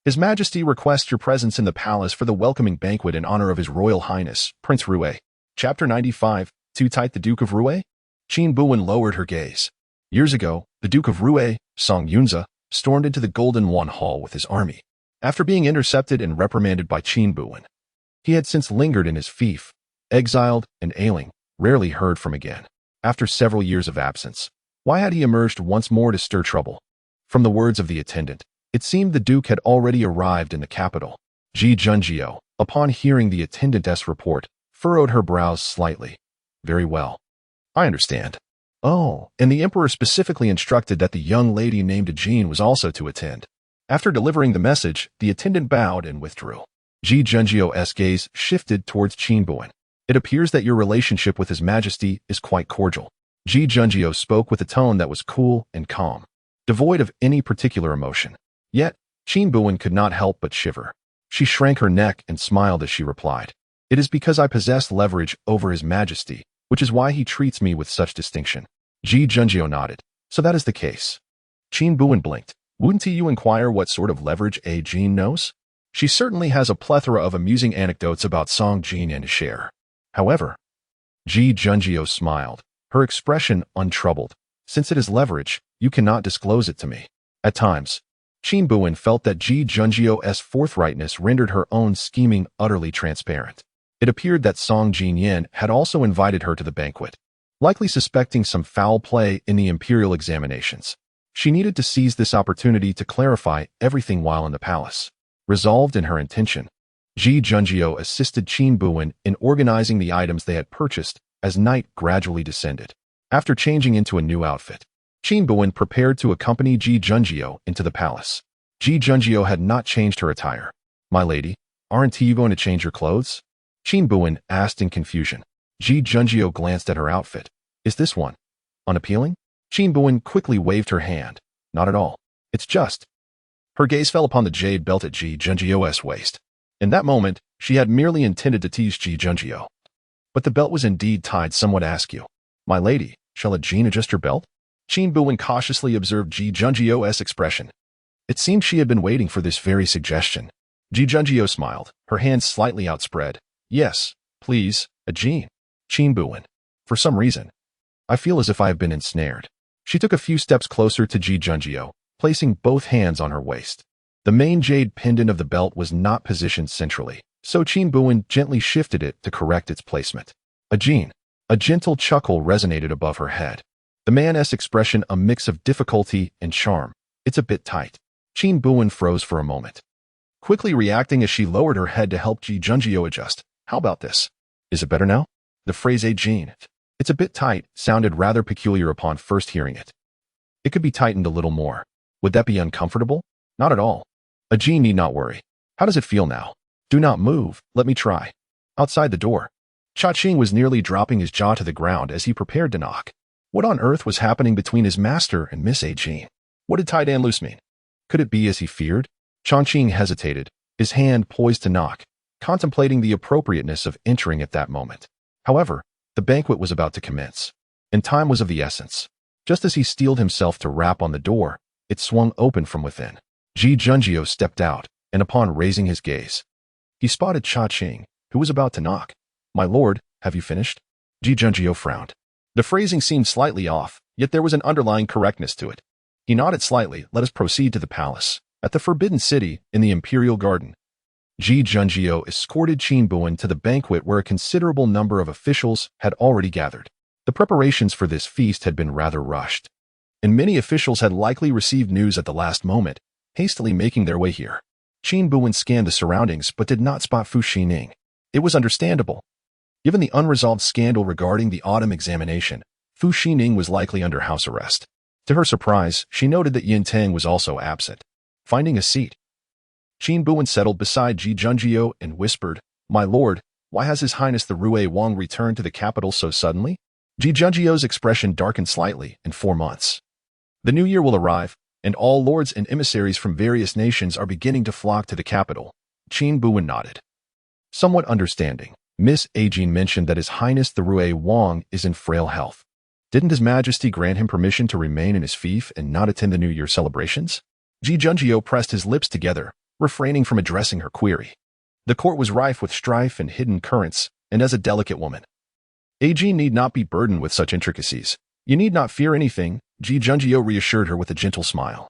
His Majesty requests your presence in the palace for the welcoming banquet in honor of His Royal Highness, Prince Rue." Chapter 95, Too Tight the Duke of Rue? Qin Buwen lowered her gaze. Years ago, the Duke of Rue, Song Yunza, stormed into the Golden One Hall with his army. After being intercepted and reprimanded by Qin Buwen, he had since lingered in his fief, exiled and ailing, rarely heard from again. After several years of absence, why had he emerged once more to stir trouble? From the words of the attendant, it seemed the Duke had already arrived in the capital. Ji Junjio, upon hearing the attendant's report, furrowed her brows slightly. "Very well. I understand. Oh, and the Emperor specifically instructed that the young lady named Jean was also to attend." After delivering the message, the attendant bowed and withdrew. Ji Junjio's gaze shifted towards Qin Buwen. "It appears that your relationship with His Majesty is quite cordial." Ji Junjio spoke with a tone that was cool and calm, devoid of any particular emotion. Yet, Qin Buwen could not help but shiver. She shrank her neck and smiled as she replied, "It is because I possess leverage over His Majesty, which is why he treats me with such distinction." Ji Junjio nodded. "So that is the case." Qin Buwen blinked. "Wouldn't you inquire what sort of leverage Jean knows? She certainly has a plethora of amusing anecdotes about Song Jin and share." However, Ji Junjio smiled, her expression untroubled. "Since it is leverage, you cannot disclose it to me." At times, Qin Buwen felt that Ji Junjio's forthrightness rendered her own scheming utterly transparent. It appeared that Song Jinyan had also invited her to the banquet, likely suspecting some foul play in the imperial examinations. She needed to seize this opportunity to clarify everything while in the palace. Resolved in her intention, Ji Junjio assisted Qin Buwen in organizing the items they had purchased as night gradually descended. After changing into a new outfit, Qin Buwen prepared to accompany Ji Junjio into the palace. Ji Junjio had not changed her attire. "My lady, aren't you going to change your clothes?" Qin Buwen asked in confusion. Ji Junjio glanced at her outfit. "Is this one unappealing?" Qin Buwen quickly waved her hand. "Not at all. It's just..." Her gaze fell upon the jade belt at Ji Junjio's waist. In that moment, she had merely intended to tease Ji Junjio. But the belt was indeed tied somewhat askew. "My lady, shall a Jean adjust your belt?" Qin Buwen cautiously observed Ji Junjio's expression. It seemed she had been waiting for this very suggestion. Ji Junjio smiled, her hands slightly outspread. "Yes, please, a Jean." Qin Buwen. "For some reason, I feel as if I have been ensnared." She took a few steps closer to Ji Junjio, placing both hands on her waist. The main jade pendant of the belt was not positioned centrally, so Qin Buwen gently shifted it to correct its placement. "A Jean." A gentle chuckle resonated above her head. The man's expression a mix of difficulty and charm. "It's a bit tight." Qin Buwen froze for a moment, quickly reacting as she lowered her head to help Ji Junjio adjust. "How about this? Is it better now?" The phrase "a Jean," "it's a bit tight," sounded rather peculiar upon first hearing it. It could be tightened a little more. Would that be uncomfortable? Not at all. A Jean need not worry. How does it feel now? Do not move, let me try. Outside the door, Cha Qing was nearly dropping his jaw to the ground as he prepared to knock. What on earth was happening between his master and Miss Jean? What did tie Dan loose mean? Could it be as he feared? Chang'an hesitated, his hand poised to knock, contemplating the appropriateness of entering at that moment. However, the banquet was about to commence, and time was of the essence. Just as he steeled himself to rap on the door, it swung open from within. Ji Junjio stepped out, and upon raising his gaze, he spotted Cha Qing, who was about to knock. "My lord, have you finished?" Ji Junjio frowned. The phrasing seemed slightly off, yet there was an underlying correctness to it. He nodded slightly. "Let us proceed to the palace. At the Forbidden City, in the Imperial Garden." Ji Junjio escorted Qin Buwen to the banquet where a considerable number of officials had already gathered. The preparations for this feast had been rather rushed, and many officials had likely received news at the last moment, hastily making their way here. Qin Buwen scanned the surroundings but did not spot Fu Xining. It was understandable. Given the unresolved scandal regarding the autumn examination, Fu Xining was likely under house arrest. To her surprise, she noted that Yin Tang was also absent. Finding a seat, Qin Buwen settled beside Ji Junjio and whispered, "My lord, why has His Highness the Rue Wang returned to the capital so suddenly?" Ji Junjio's expression darkened slightly. "In 4 months. The new year will arrive, and all lords and emissaries from various nations are beginning to flock to the capital." Qin Buwen nodded, somewhat understanding. Miss Jean mentioned that His Highness the Rue Wang is in frail health. Didn't His Majesty grant him permission to remain in his fief and not attend the New Year celebrations? Ji Junjio pressed his lips together, refraining from addressing her query. The court was rife with strife and hidden currents, and as a delicate woman, Jean need not be burdened with such intricacies. "You need not fear anything," Ji Junjio reassured her with a gentle smile.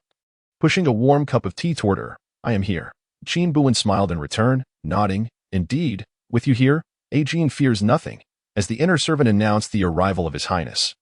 Pushing a warm cup of tea toward her, "I am here." Qin Buwen smiled in return, nodding. "Indeed, with you here, Jean fears nothing," as the inner servant announced the arrival of His Highness.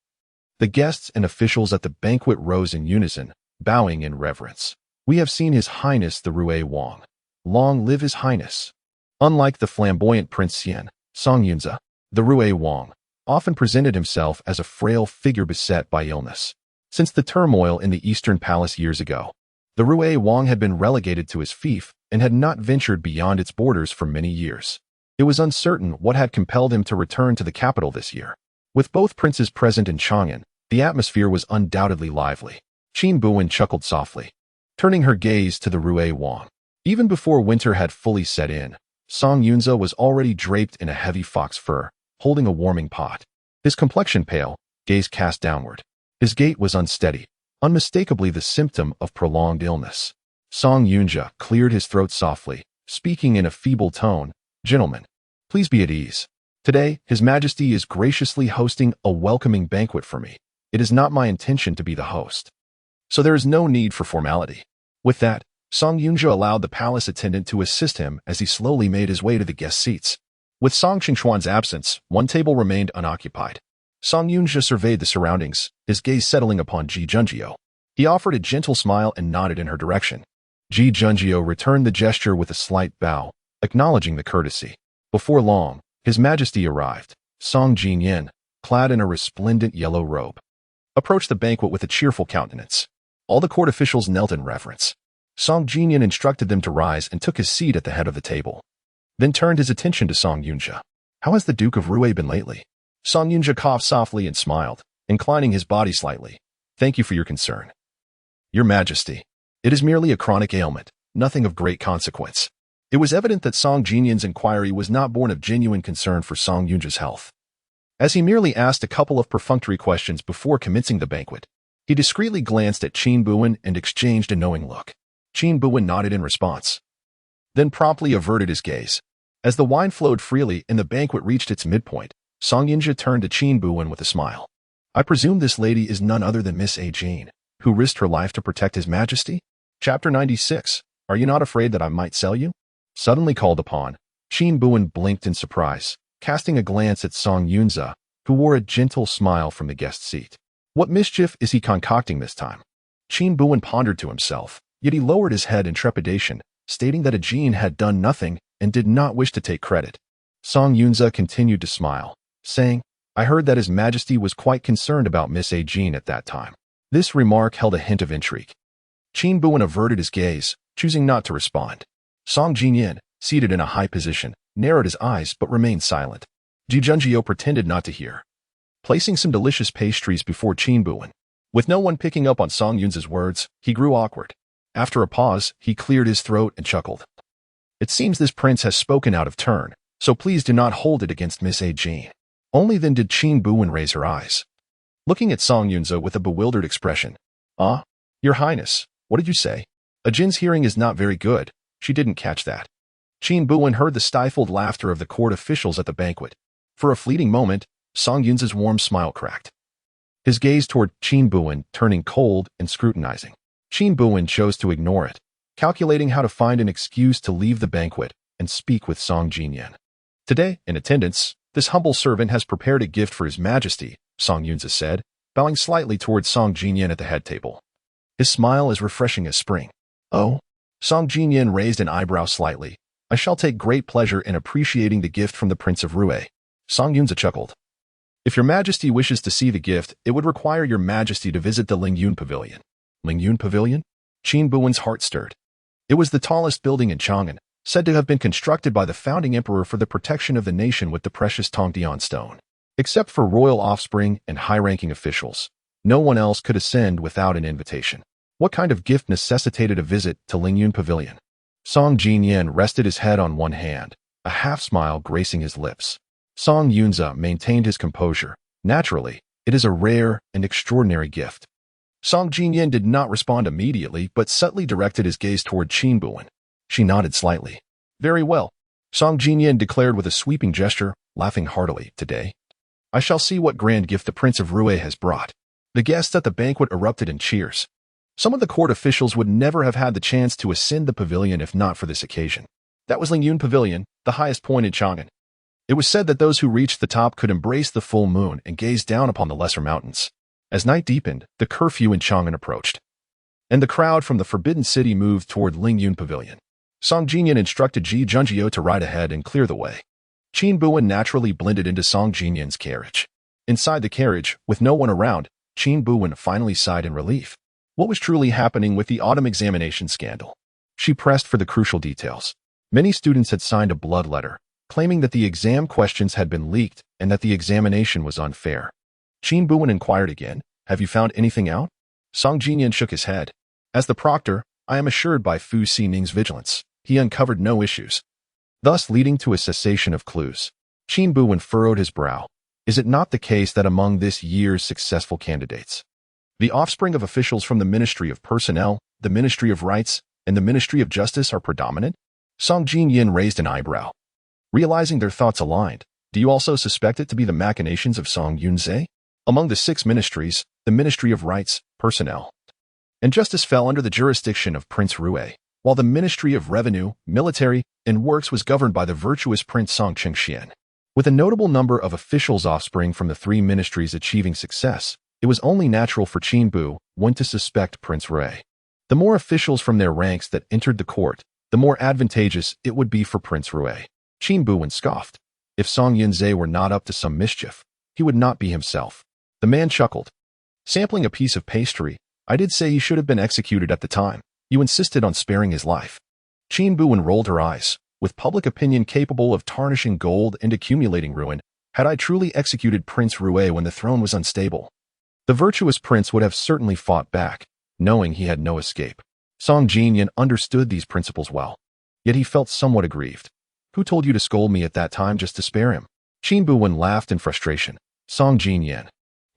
The guests and officials at the banquet rose in unison, bowing in reverence. "We have seen His Highness the Rue Wang. Long live His Highness." Unlike the flamboyant Prince Xian, Song Yunzi, the Rue Wang often presented himself as a frail figure beset by illness. Since the turmoil in the Eastern Palace years ago, the Rue Wang had been relegated to his fief and had not ventured beyond its borders for many years. It was uncertain what had compelled him to return to the capital this year. With both princes present in Chang'an, the atmosphere was undoubtedly lively. Qin Buwen chuckled softly, turning her gaze to the Rue Wang. Even before winter had fully set in, Song Yunzi was already draped in a heavy fox fur, holding a warming pot. His complexion pale, gaze cast downward. His gait was unsteady, unmistakably the symptom of prolonged illness. Song Yunzi cleared his throat softly, speaking in a feeble tone, "Gentlemen, please be at ease. Today, His Majesty is graciously hosting a welcoming banquet for me. It is not my intention to be the host, so there is no need for formality." With that, Song Yunzi allowed the palace attendant to assist him as he slowly made his way to the guest seats. With Song Qingxuan's absence, one table remained unoccupied. Song Yunzi surveyed the surroundings, his gaze settling upon Ji Junjio. He offered a gentle smile and nodded in her direction. Ji Junjio returned the gesture with a slight bow, acknowledging the courtesy. Before long, His Majesty arrived. Song Jinyin, clad in a resplendent yellow robe, approached the banquet with a cheerful countenance. All the court officials knelt in reverence. Song Jinyin instructed them to rise and took his seat at the head of the table, then turned his attention to Song Yunzi. "How has the Duke of Rue been lately?" Song Yunzi coughed softly and smiled, inclining his body slightly. "Thank you for your concern, Your Majesty. It is merely a chronic ailment, nothing of great consequence." It was evident that Song Jinyin's inquiry was not born of genuine concern for Song Yunzi's health. As he merely asked a couple of perfunctory questions before commencing the banquet, he discreetly glanced at Qin Buwen and exchanged a knowing look. Qin Buwen nodded in response, then promptly averted his gaze. As the wine flowed freely and the banquet reached its midpoint, Song Yunzi turned to Qin Buwen with a smile. "I presume this lady is none other than Miss Jean, who risked her life to protect His Majesty?" Chapter 96. Are you not afraid that I might sell you? Suddenly called upon, Qin Buwen blinked in surprise, casting a glance at Song Yunzi, who wore a gentle smile from the guest seat. What mischief is he concocting this time? Qin Buwen pondered to himself, yet he lowered his head in trepidation, stating that Jean had done nothing and did not wish to take credit. Song Yunzi continued to smile, saying, "I heard that His Majesty was quite concerned about Miss Jean at that time." This remark held a hint of intrigue. Qin Buwen averted his gaze, choosing not to respond. Song Jinyin, seated in a high position, narrowed his eyes but remained silent. Ji Junjio pretended not to hear, placing some delicious pastries before Qin Buwen. With no one picking up on Song Yun's words, he grew awkward. After a pause, he cleared his throat and chuckled. It seems this prince has spoken out of turn, so please do not hold it against Miss A. Jean. Only then did Qin Buwen raise her eyes, looking at Song Yunza with a bewildered expression. Ah, Your Highness, what did you say? A Jin's hearing is not very good. She didn't catch that. Qin Buwen heard the stifled laughter of the court officials at the banquet. For a fleeting moment, Song Yunza's warm smile cracked. His gaze toward Qin Buwen turning cold and scrutinizing. Qin Buwen chose to ignore it, calculating how to find an excuse to leave the banquet and speak with Song Jinyan. Today, in attendance, this humble servant has prepared a gift for His Majesty, Song Yunza said, bowing slightly towards Song Jinyan at the head table. His smile is refreshing as spring. Oh? Song Jinyan raised an eyebrow slightly. I shall take great pleasure in appreciating the gift from the Prince of Rue. Song Yunza chuckled. If Your Majesty wishes to see the gift, it would require Your Majesty to visit the Lingyun Pavilion. Lingyun Pavilion? Qin Buwen's heart stirred. It was the tallest building in Chang'an, said to have been constructed by the founding emperor for the protection of the nation with the precious Tongdian stone. Except for royal offspring and high-ranking officials, no one else could ascend without an invitation. What kind of gift necessitated a visit to Lingyun Pavilion? Song Jinyan rested his head on one hand, a half-smile gracing his lips. Song Yunza maintained his composure. Naturally, it is a rare and extraordinary gift. Song Jinyan did not respond immediately, but subtly directed his gaze toward Qin Buwen. She nodded slightly. Very well. Song Jinyan declared with a sweeping gesture, laughing heartily. Today, I shall see what grand gift the Prince of Rue has brought. The guests at the banquet erupted in cheers. Some of the court officials would never have had the chance to ascend the pavilion if not for this occasion. That was Lingyun Pavilion, the highest point in Chang'an. It was said that those who reached the top could embrace the full moon and gaze down upon the lesser mountains. As night deepened, the curfew in Chang'an approached, and the crowd from the Forbidden City moved toward Lingyun Pavilion. Song Jinyan instructed Ji Junjio to ride ahead and clear the way. Qin Buwen naturally blended into Song Jinyan's carriage. Inside the carriage, with no one around, Qin Buwen finally sighed in relief. What was truly happening with the autumn examination scandal? She pressed for the crucial details. Many students had signed a blood letter, claiming that the exam questions had been leaked and that the examination was unfair. Qin Buwen inquired again, have you found anything out? Song Jinyan shook his head. As the proctor, I am assured by Fu Xining's vigilance, he uncovered no issues, thus leading to a cessation of clues. Qin Buwen furrowed his brow. Is it not the case that among this year's successful candidates, the offspring of officials from the Ministry of Personnel, the Ministry of Rights, and the Ministry of Justice are predominant? Song Jinyan raised an eyebrow. Realizing their thoughts aligned, do you also suspect it to be the machinations of Song Yunze? Among the 6 ministries, the Ministry of Rights, Personnel, and Justice fell under the jurisdiction of Prince Rue, while the Ministry of Revenue, Military, and Works was governed by the virtuous Prince Song Chengxian. With a notable number of officials offspring from the 3 ministries achieving success, it was only natural for Qin Buwen to suspect Prince Rue. The more officials from their ranks that entered the court, the more advantageous it would be for Prince Rue. Qin Buwen scoffed. If Song Yunze were not up to some mischief, he would not be himself. The man chuckled. Sampling a piece of pastry, I did say he should have been executed at the time. You insisted on sparing his life. Qin Buwen rolled her eyes. With public opinion capable of tarnishing gold and accumulating ruin, had I truly executed Prince Rue when the throne was unstable, the virtuous prince would have certainly fought back, knowing he had no escape. Song Jinyan understood these principles well, yet he felt somewhat aggrieved. Who told you to scold me at that time just to spare him? Qin Buwen laughed in frustration. Song Jinyan,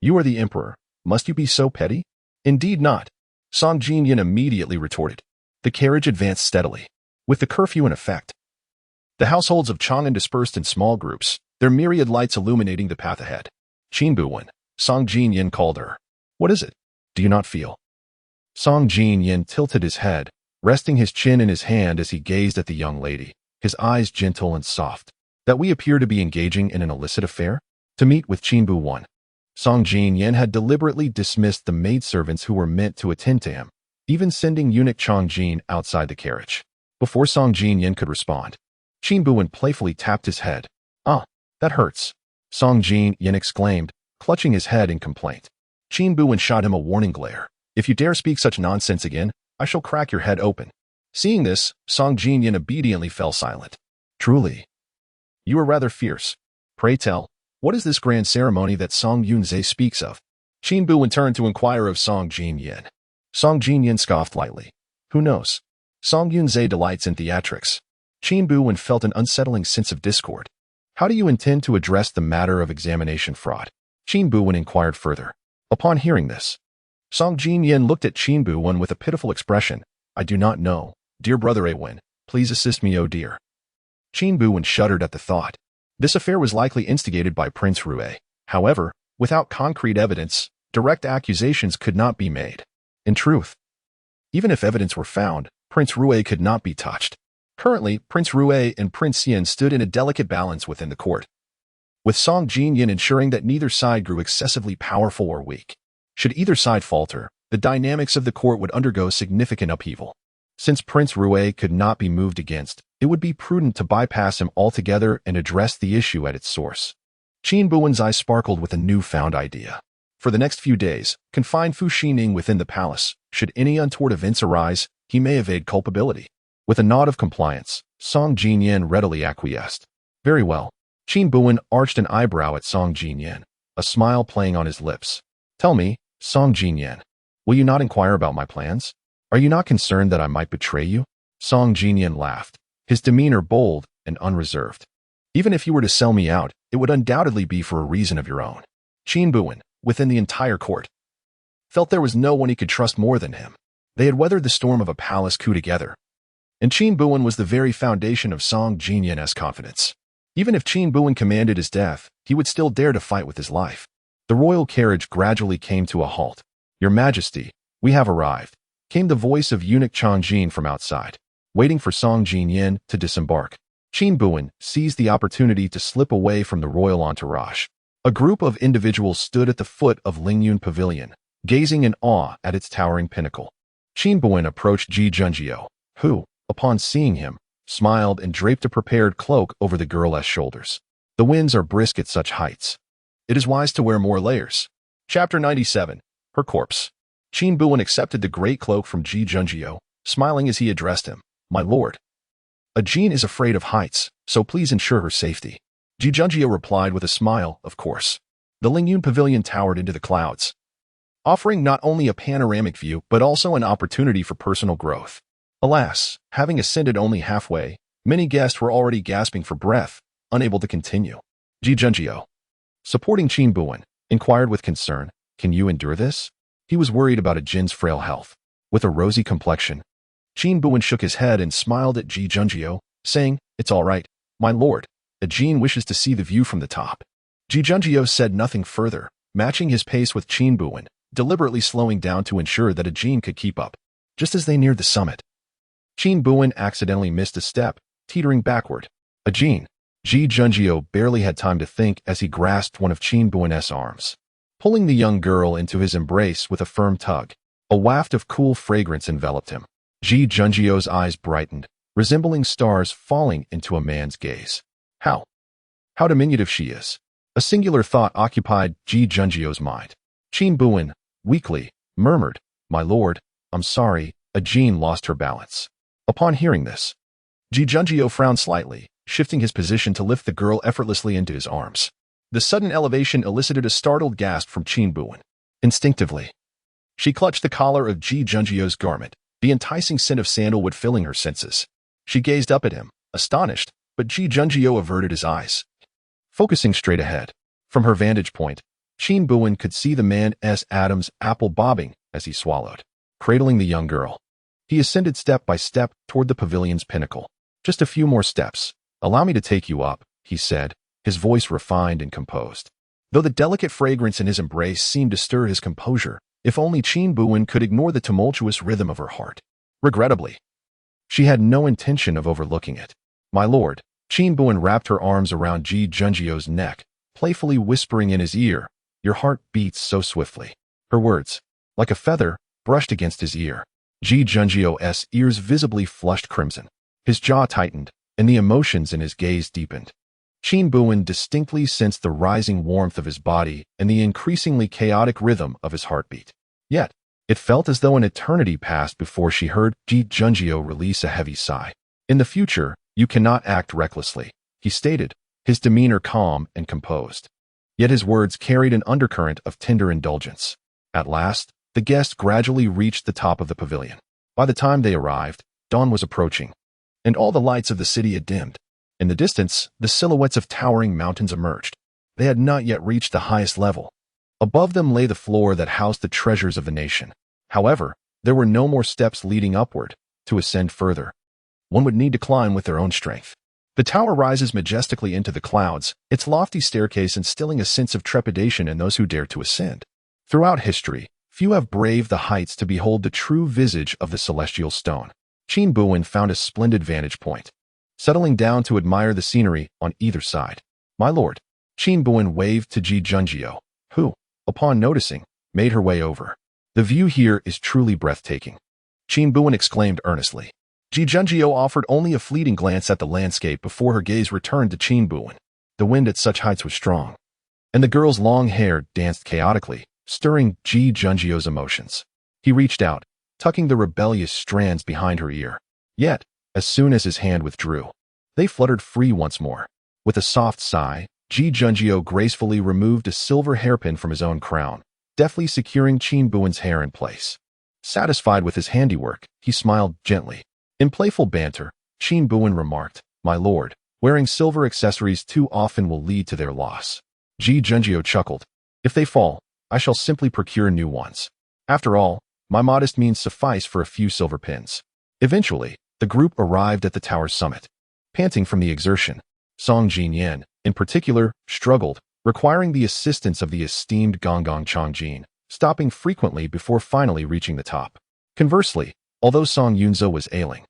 you are the emperor. Must you be so petty? Indeed not. Song Jinyan immediately retorted. The carriage advanced steadily. With the curfew in effect, the households of Chang'an dispersed in small groups, their myriad lights illuminating the path ahead. Qin Buwen, Song Jinyan called her. What is it? Do you not feel? Song Jinyan tilted his head, resting his chin in his hand as he gazed at the young lady, his eyes gentle and soft. That we appear to be engaging in an illicit affair? To meet with Qin Buwen. Song Jinyan had deliberately dismissed the maidservants who were meant to attend to him, even sending eunuch Chang Jin outside the carriage. Before Song Jinyan could respond, Qin Buwen playfully tapped his head. Ah, that hurts. Song Jinyan exclaimed, clutching his head in complaint. Qin Buwen shot him a warning glare. If you dare speak such nonsense again, I shall crack your head open. Seeing this, Song Jinyan obediently fell silent. Truly, you are rather fierce. Pray tell, What is this grand ceremony that Song Yunze speaks of? Qin Buwen turned to inquire of Song Jinyin. Song Jinyin scoffed lightly. Who knows? Song Yunze delights in theatrics. Qin Buwen felt an unsettling sense of discord. How do you intend to address the matter of examination fraud? Qin Buwen inquired further. Upon hearing this, Song Jinyin looked at Qin Buwen with a pitiful expression. I do not know. Dear brother Awen, please assist me, oh dear. Qin Buwen shuddered at the thought. This affair was likely instigated by Prince Rue. However, without concrete evidence, direct accusations could not be made. In truth, even if evidence were found, Prince Rue could not be touched. Currently, Prince Rue and Prince Xian stood in a delicate balance within the court, with Song Jinyin ensuring that neither side grew excessively powerful or weak. Should either side falter, the dynamics of the court would undergo significant upheaval. Since Prince Rue could not be moved against, it would be prudent to bypass him altogether and address the issue at its source. Qin Buwen's eyes sparkled with a newfound idea. For the next few days, confine Fu Xining within the palace. Should any untoward events arise, he may evade culpability. With a nod of compliance, Song Jinyin readily acquiesced. Very well. Qin Buwen arched an eyebrow at Song Jinyin, a smile playing on his lips. Tell me, Song Jinyin, will you not inquire about my plans? Are you not concerned that I might betray you? Song Jinyin laughed, his demeanor bold and unreserved. Even if you were to sell me out, it would undoubtedly be for a reason of your own. Qin Buwen, within the entire court, felt there was no one he could trust more than him. They had weathered the storm of a palace coup together, and Qin Buwen was the very foundation of Song Jinyin's confidence. Even if Qin Buwen commanded his death, he would still dare to fight with his life. The royal carriage gradually came to a halt. Your Majesty, we have arrived, came the voice of eunuch Chang'an from outside, waiting for Song Jinyin to disembark. Qin Buwen seized the opportunity to slip away from the royal entourage. A group of individuals stood at the foot of Lingyun Pavilion, gazing in awe at its towering pinnacle. Qin Buwen approached Ji Junjiu, who, upon seeing him, smiled and draped a prepared cloak over the girl's shoulders. The winds are brisk at such heights. It is wise to wear more layers. Chapter 97. Her Corpse. Qin Buwen accepted the great cloak from Ji Junjiu, smiling as he addressed him. My lord, a Jin is afraid of heights, so please ensure her safety. Ji Junjiu replied with a smile, of course. The Lingyun Pavilion towered into the clouds, offering not only a panoramic view but also an opportunity for personal growth. Alas, having ascended only halfway, many guests were already gasping for breath, unable to continue. Ji Junjiu, supporting Qin Buwen, inquired with concern, can you endure this? He was worried about a Jin's frail health. With a rosy complexion, Qin Buwen shook his head and smiled at Ji Junjiu, saying, it's all right, my lord. A Jin wishes to see the view from the top. Ji Junjiu said nothing further, matching his pace with Qin Buwen, deliberately slowing down to ensure that a Jin could keep up. Just as they neared the summit, Qin Buwen accidentally missed a step, teetering backward. A Jin. Ji Junjiu barely had time to think as he grasped one of Qin Buwen's arms, pulling the young girl into his embrace with a firm tug. A waft of cool fragrance enveloped him. Ji Junjiu's eyes brightened, resembling stars falling into a man's gaze. How diminutive she is. A singular thought occupied Ji Junjiu's mind. Qin Buwen, weakly, murmured, my lord, I'm sorry. A Jin lost her balance. Upon hearing this, Ji Junjiu frowned slightly, shifting his position to lift the girl effortlessly into his arms. The sudden elevation elicited a startled gasp from Qin Buwen. Instinctively, she clutched the collar of Ji Junjiu's garment, the enticing scent of sandalwood filling her senses. She gazed up at him, astonished, but Ji Junjiu averted his eyes, focusing straight ahead. From her vantage point, Qin Buwen could see the man's Adam's apple bobbing as he swallowed, cradling the young girl. He ascended step by step toward the pavilion's pinnacle. Just a few more steps. Allow me to take you up, he said, his voice refined and composed. Though the delicate fragrance in his embrace seemed to stir his composure, if only Qin Buwen could ignore the tumultuous rhythm of her heart. Regrettably, she had no intention of overlooking it. My lord, Qin Buwen wrapped her arms around Ji Junjiu's neck, playfully whispering in his ear, your heart beats so swiftly. Her words, like a feather, brushed against his ear. Ji Junjiu's ears visibly flushed crimson. His jaw tightened, and the emotions in his gaze deepened. Qin Buwen distinctly sensed the rising warmth of his body and the increasingly chaotic rhythm of his heartbeat. Yet, it felt as though an eternity passed before she heard Ji Junjiu release a heavy sigh. In the future, you cannot act recklessly, he stated, his demeanor calm and composed. yet his words carried an undercurrent of tender indulgence. At last, the guests gradually reached the top of the pavilion. By the time they arrived, dawn was approaching, and all the lights of the city had dimmed. In the distance, the silhouettes of towering mountains emerged. They had not yet reached the highest level. Above them lay the floor that housed the treasures of the nation. However, there were no more steps leading upward. To ascend further, one would need to climb with their own strength. The tower rises majestically into the clouds, its lofty staircase instilling a sense of trepidation in those who dare to ascend. Throughout history, few have braved the heights to behold the true visage of the celestial stone. Qin Buwen found a splendid vantage point, settling down to admire the scenery on either side. "My lord," Qin Buwen waved to Ji Junjiu, who, upon noticing, made her way over. "The view here is truly breathtaking," Qin Buwen exclaimed earnestly. Ji Junjiu offered only a fleeting glance at the landscape before her gaze returned to Qin Buwen. The wind at such heights was strong, and the girl's long hair danced chaotically, stirring Ji Junjiu's emotions. He reached out, tucking the rebellious strands behind her ear. Yet, as soon as his hand withdrew, they fluttered free once more. With a soft sigh, Ji Junjiu gracefully removed a silver hairpin from his own crown, deftly securing Qin Buwen's hair in place. Satisfied with his handiwork, he smiled gently. In playful banter, Qin Buwen remarked, "My lord, wearing silver accessories too often will lead to their loss." Ji Junjiu chuckled. "If they fall, I shall simply procure new ones. After all, my modest means suffice for a few silver pins." Eventually, the group arrived at the tower's summit. Panting from the exertion, Song Jinyan, in particular, struggled, requiring the assistance of the esteemed Gonggong Chongjin, stopping frequently before finally reaching the top. Conversely, although Song Yunze was ailing,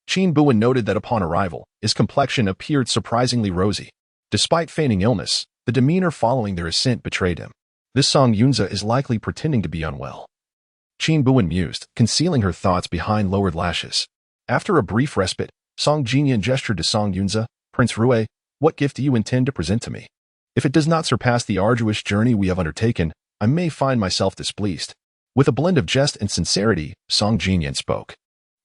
Qin Buwen noted that upon arrival, his complexion appeared surprisingly rosy. Despite feigning illness, the demeanor following their ascent betrayed him. This Song Yunze is likely pretending to be unwell. Qin Buwen mused, concealing her thoughts behind lowered lashes. After a brief respite, Song Jinyan gestured to Song Yunze, "Prince Rue, what gift do you intend to present to me? If it does not surpass the arduous journey we have undertaken, I may find myself displeased." With a blend of jest and sincerity, Song Jinyan spoke.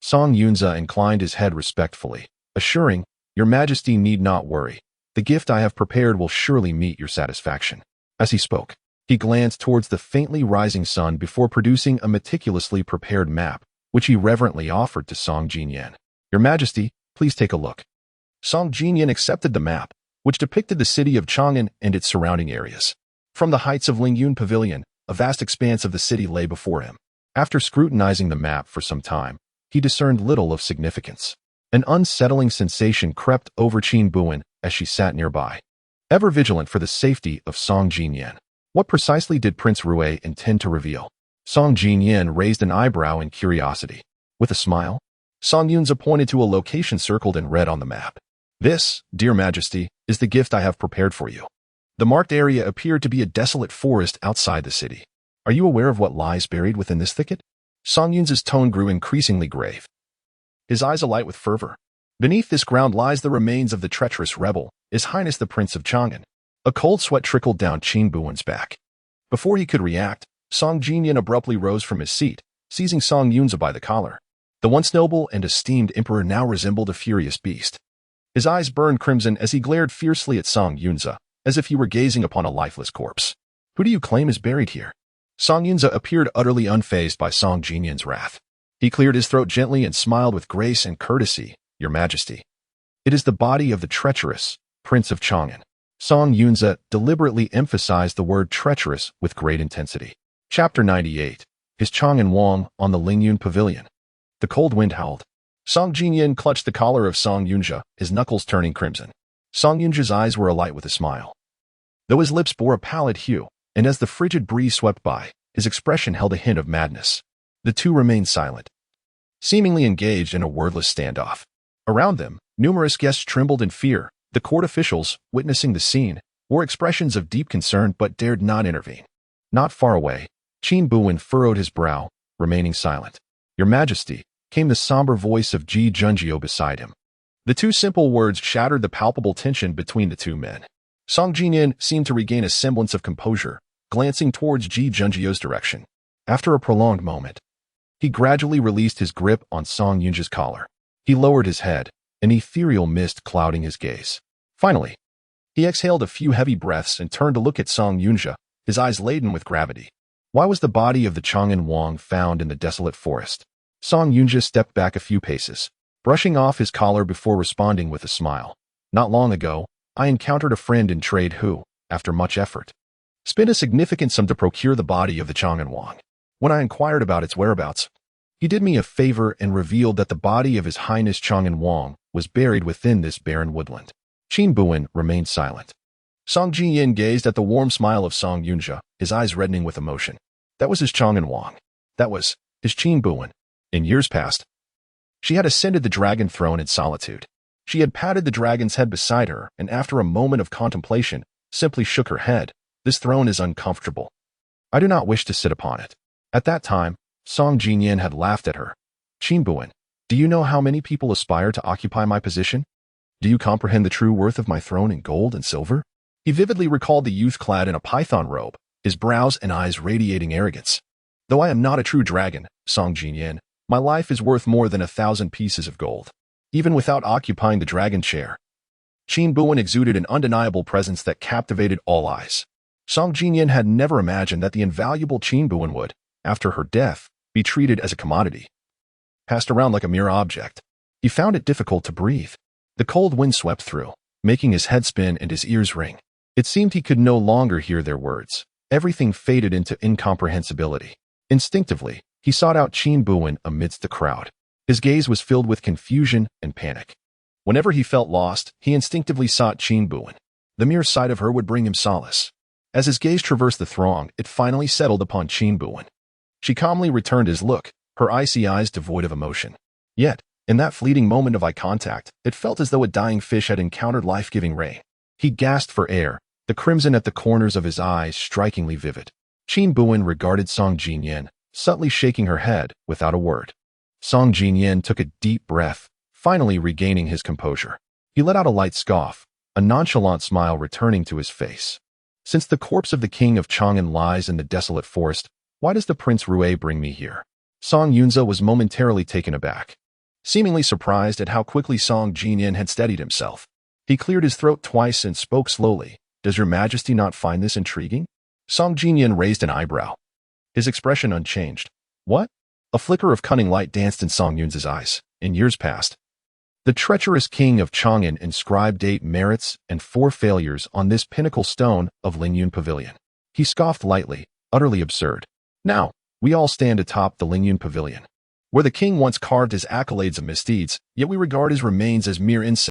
Song Yunze inclined his head respectfully, assuring, "Your Majesty need not worry. The gift I have prepared will surely meet your satisfaction." As he spoke, he glanced towards the faintly rising sun before producing a meticulously prepared map, which he reverently offered to Song Jinyan. "Your Majesty, please take a look." Song Jinyan accepted the map, which depicted the city of Chang'an and its surrounding areas. From the heights of Lingyun Pavilion, a vast expanse of the city lay before him. After scrutinizing the map for some time, he discerned little of significance. An unsettling sensation crept over Qin Buwen as she sat nearby, ever vigilant for the safety of Song Jinyan. What precisely did Prince Rue intend to reveal? Song Jinyan raised an eyebrow in curiosity. With a smile, Song Yunze pointed to a location circled in red on the map. "This, dear Majesty, is the gift I have prepared for you." The marked area appeared to be a desolate forest outside the city. "Are you aware of what lies buried within this thicket?" Song Yunze's tone grew increasingly grave, his eyes alight with fervor. "Beneath this ground lies the remains of the treacherous rebel, His Highness the Prince of Chang'an." A cold sweat trickled down Qin Buwen's back. Before he could react, Song Jinyan abruptly rose from his seat, seizing Song Yunze by the collar. The once noble and esteemed emperor now resembled a furious beast. His eyes burned crimson as he glared fiercely at Song Yunze, as if he were gazing upon a lifeless corpse. "Who do you claim is buried here?" Song Yunze appeared utterly unfazed by Song Jinyan's wrath. He cleared his throat gently and smiled with grace and courtesy. "Your Majesty, it is the body of the treacherous Prince of Chang'an." Song Yunze deliberately emphasized the word treacherous with great intensity. Chapter 98. His Chang'an Wang on the Lingyun Pavilion. The cold wind howled. Song Jinyan clutched the collar of Song Yunze, his knuckles turning crimson. Song Yunze's eyes were alight with a smile, though his lips bore a pallid hue, and as the frigid breeze swept by, his expression held a hint of madness. The two remained silent, seemingly engaged in a wordless standoff. Around them, numerous guests trembled in fear. The court officials, witnessing the scene, wore expressions of deep concern but dared not intervene. Not far away, Qin Buwen furrowed his brow, remaining silent. "Your Majesty," came the somber voice of Ji Junjiu beside him. The two simple words shattered the palpable tension between the two men. Song Jinyan seemed to regain a semblance of composure, glancing towards Ji Junjiu's direction. After a prolonged moment, he gradually released his grip on Song Yunze's collar. He lowered his head, an ethereal mist clouding his gaze. Finally, He exhaled a few heavy breaths and turned to look at Song Yunja, his eyes laden with gravity. Why was the body of the Chang'an Wang found in the desolate forest? Song Yunja stepped back a few paces, brushing off his collar before responding with a smile. Not long ago, I encountered a friend in trade who, after much effort, spent a significant sum to procure the body of the Chang'an Wang. When I inquired about its whereabouts, he did me a favor and revealed that the body of His Highness Chang'an Wang was buried within this barren woodland. Qin Buwen remained silent. Song Jiyin gazed at the warm smile of Song Yunja, his eyes reddening with emotion. That was his Chang'an Wang. That was his Qin Buwen. In years past, she had ascended the dragon throne in solitude. She had patted the dragon's head beside her, and after a moment of contemplation, simply shook her head. This throne is uncomfortable. I do not wish to sit upon it. At that time, Song Jiyin had laughed at her. Qin Buwen, do you know how many people aspire to occupy my position? Do you comprehend the true worth of my throne in gold and silver? He vividly recalled the youth clad in a python robe, his brows and eyes radiating arrogance. Though I am not a true dragon, Song Jiyin, my life is worth more than 1,000 pieces of gold. Even without occupying the dragon chair, Qin Buwen exuded an undeniable presence that captivated all eyes. Song Jiyin had never imagined that the invaluable Qin Buwen would, after her death, be treated as a commodity, passed around like a mere object. He found it difficult to breathe. The cold wind swept through, making his head spin and his ears ring. It seemed he could no longer hear their words. Everything faded into incomprehensibility. Instinctively, he sought out Qin Buwen amidst the crowd. His gaze was filled with confusion and panic. Whenever he felt lost, he instinctively sought Qin Buwen. The mere sight of her would bring him solace. As his gaze traversed the throng, it finally settled upon Qin Buwen. She calmly returned his look, her icy eyes devoid of emotion. Yet, in that fleeting moment of eye contact, it felt as though a dying fish had encountered life-giving rain. He gasped for air, the crimson at the corners of his eyes strikingly vivid. Qin Buwen regarded Song Jiyin, subtly shaking her head without a word. Song Jiyin took a deep breath, finally regaining his composure. He let out a light scoff, a nonchalant smile returning to his face. Since the corpse of the king of Chang'an lies in the desolate forest, why does the Prince Rue bring me here? Song Yunza was momentarily taken aback, seemingly surprised at how quickly Song Jiyin had steadied himself. He cleared his throat twice and spoke slowly. Does your majesty not find this intriguing? Song Jiyin raised an eyebrow, his expression unchanged. What? A flicker of cunning light danced in Song Yunza's eyes. In years past, the treacherous king of Chang'an inscribed 8 merits and 4 failures on this pinnacle stone of Lingyun Pavilion. He scoffed lightly, utterly absurd. Now, we all stand atop the Lingyun Pavilion, where the king once carved his accolades of misdeeds, yet we regard his remains as mere insects.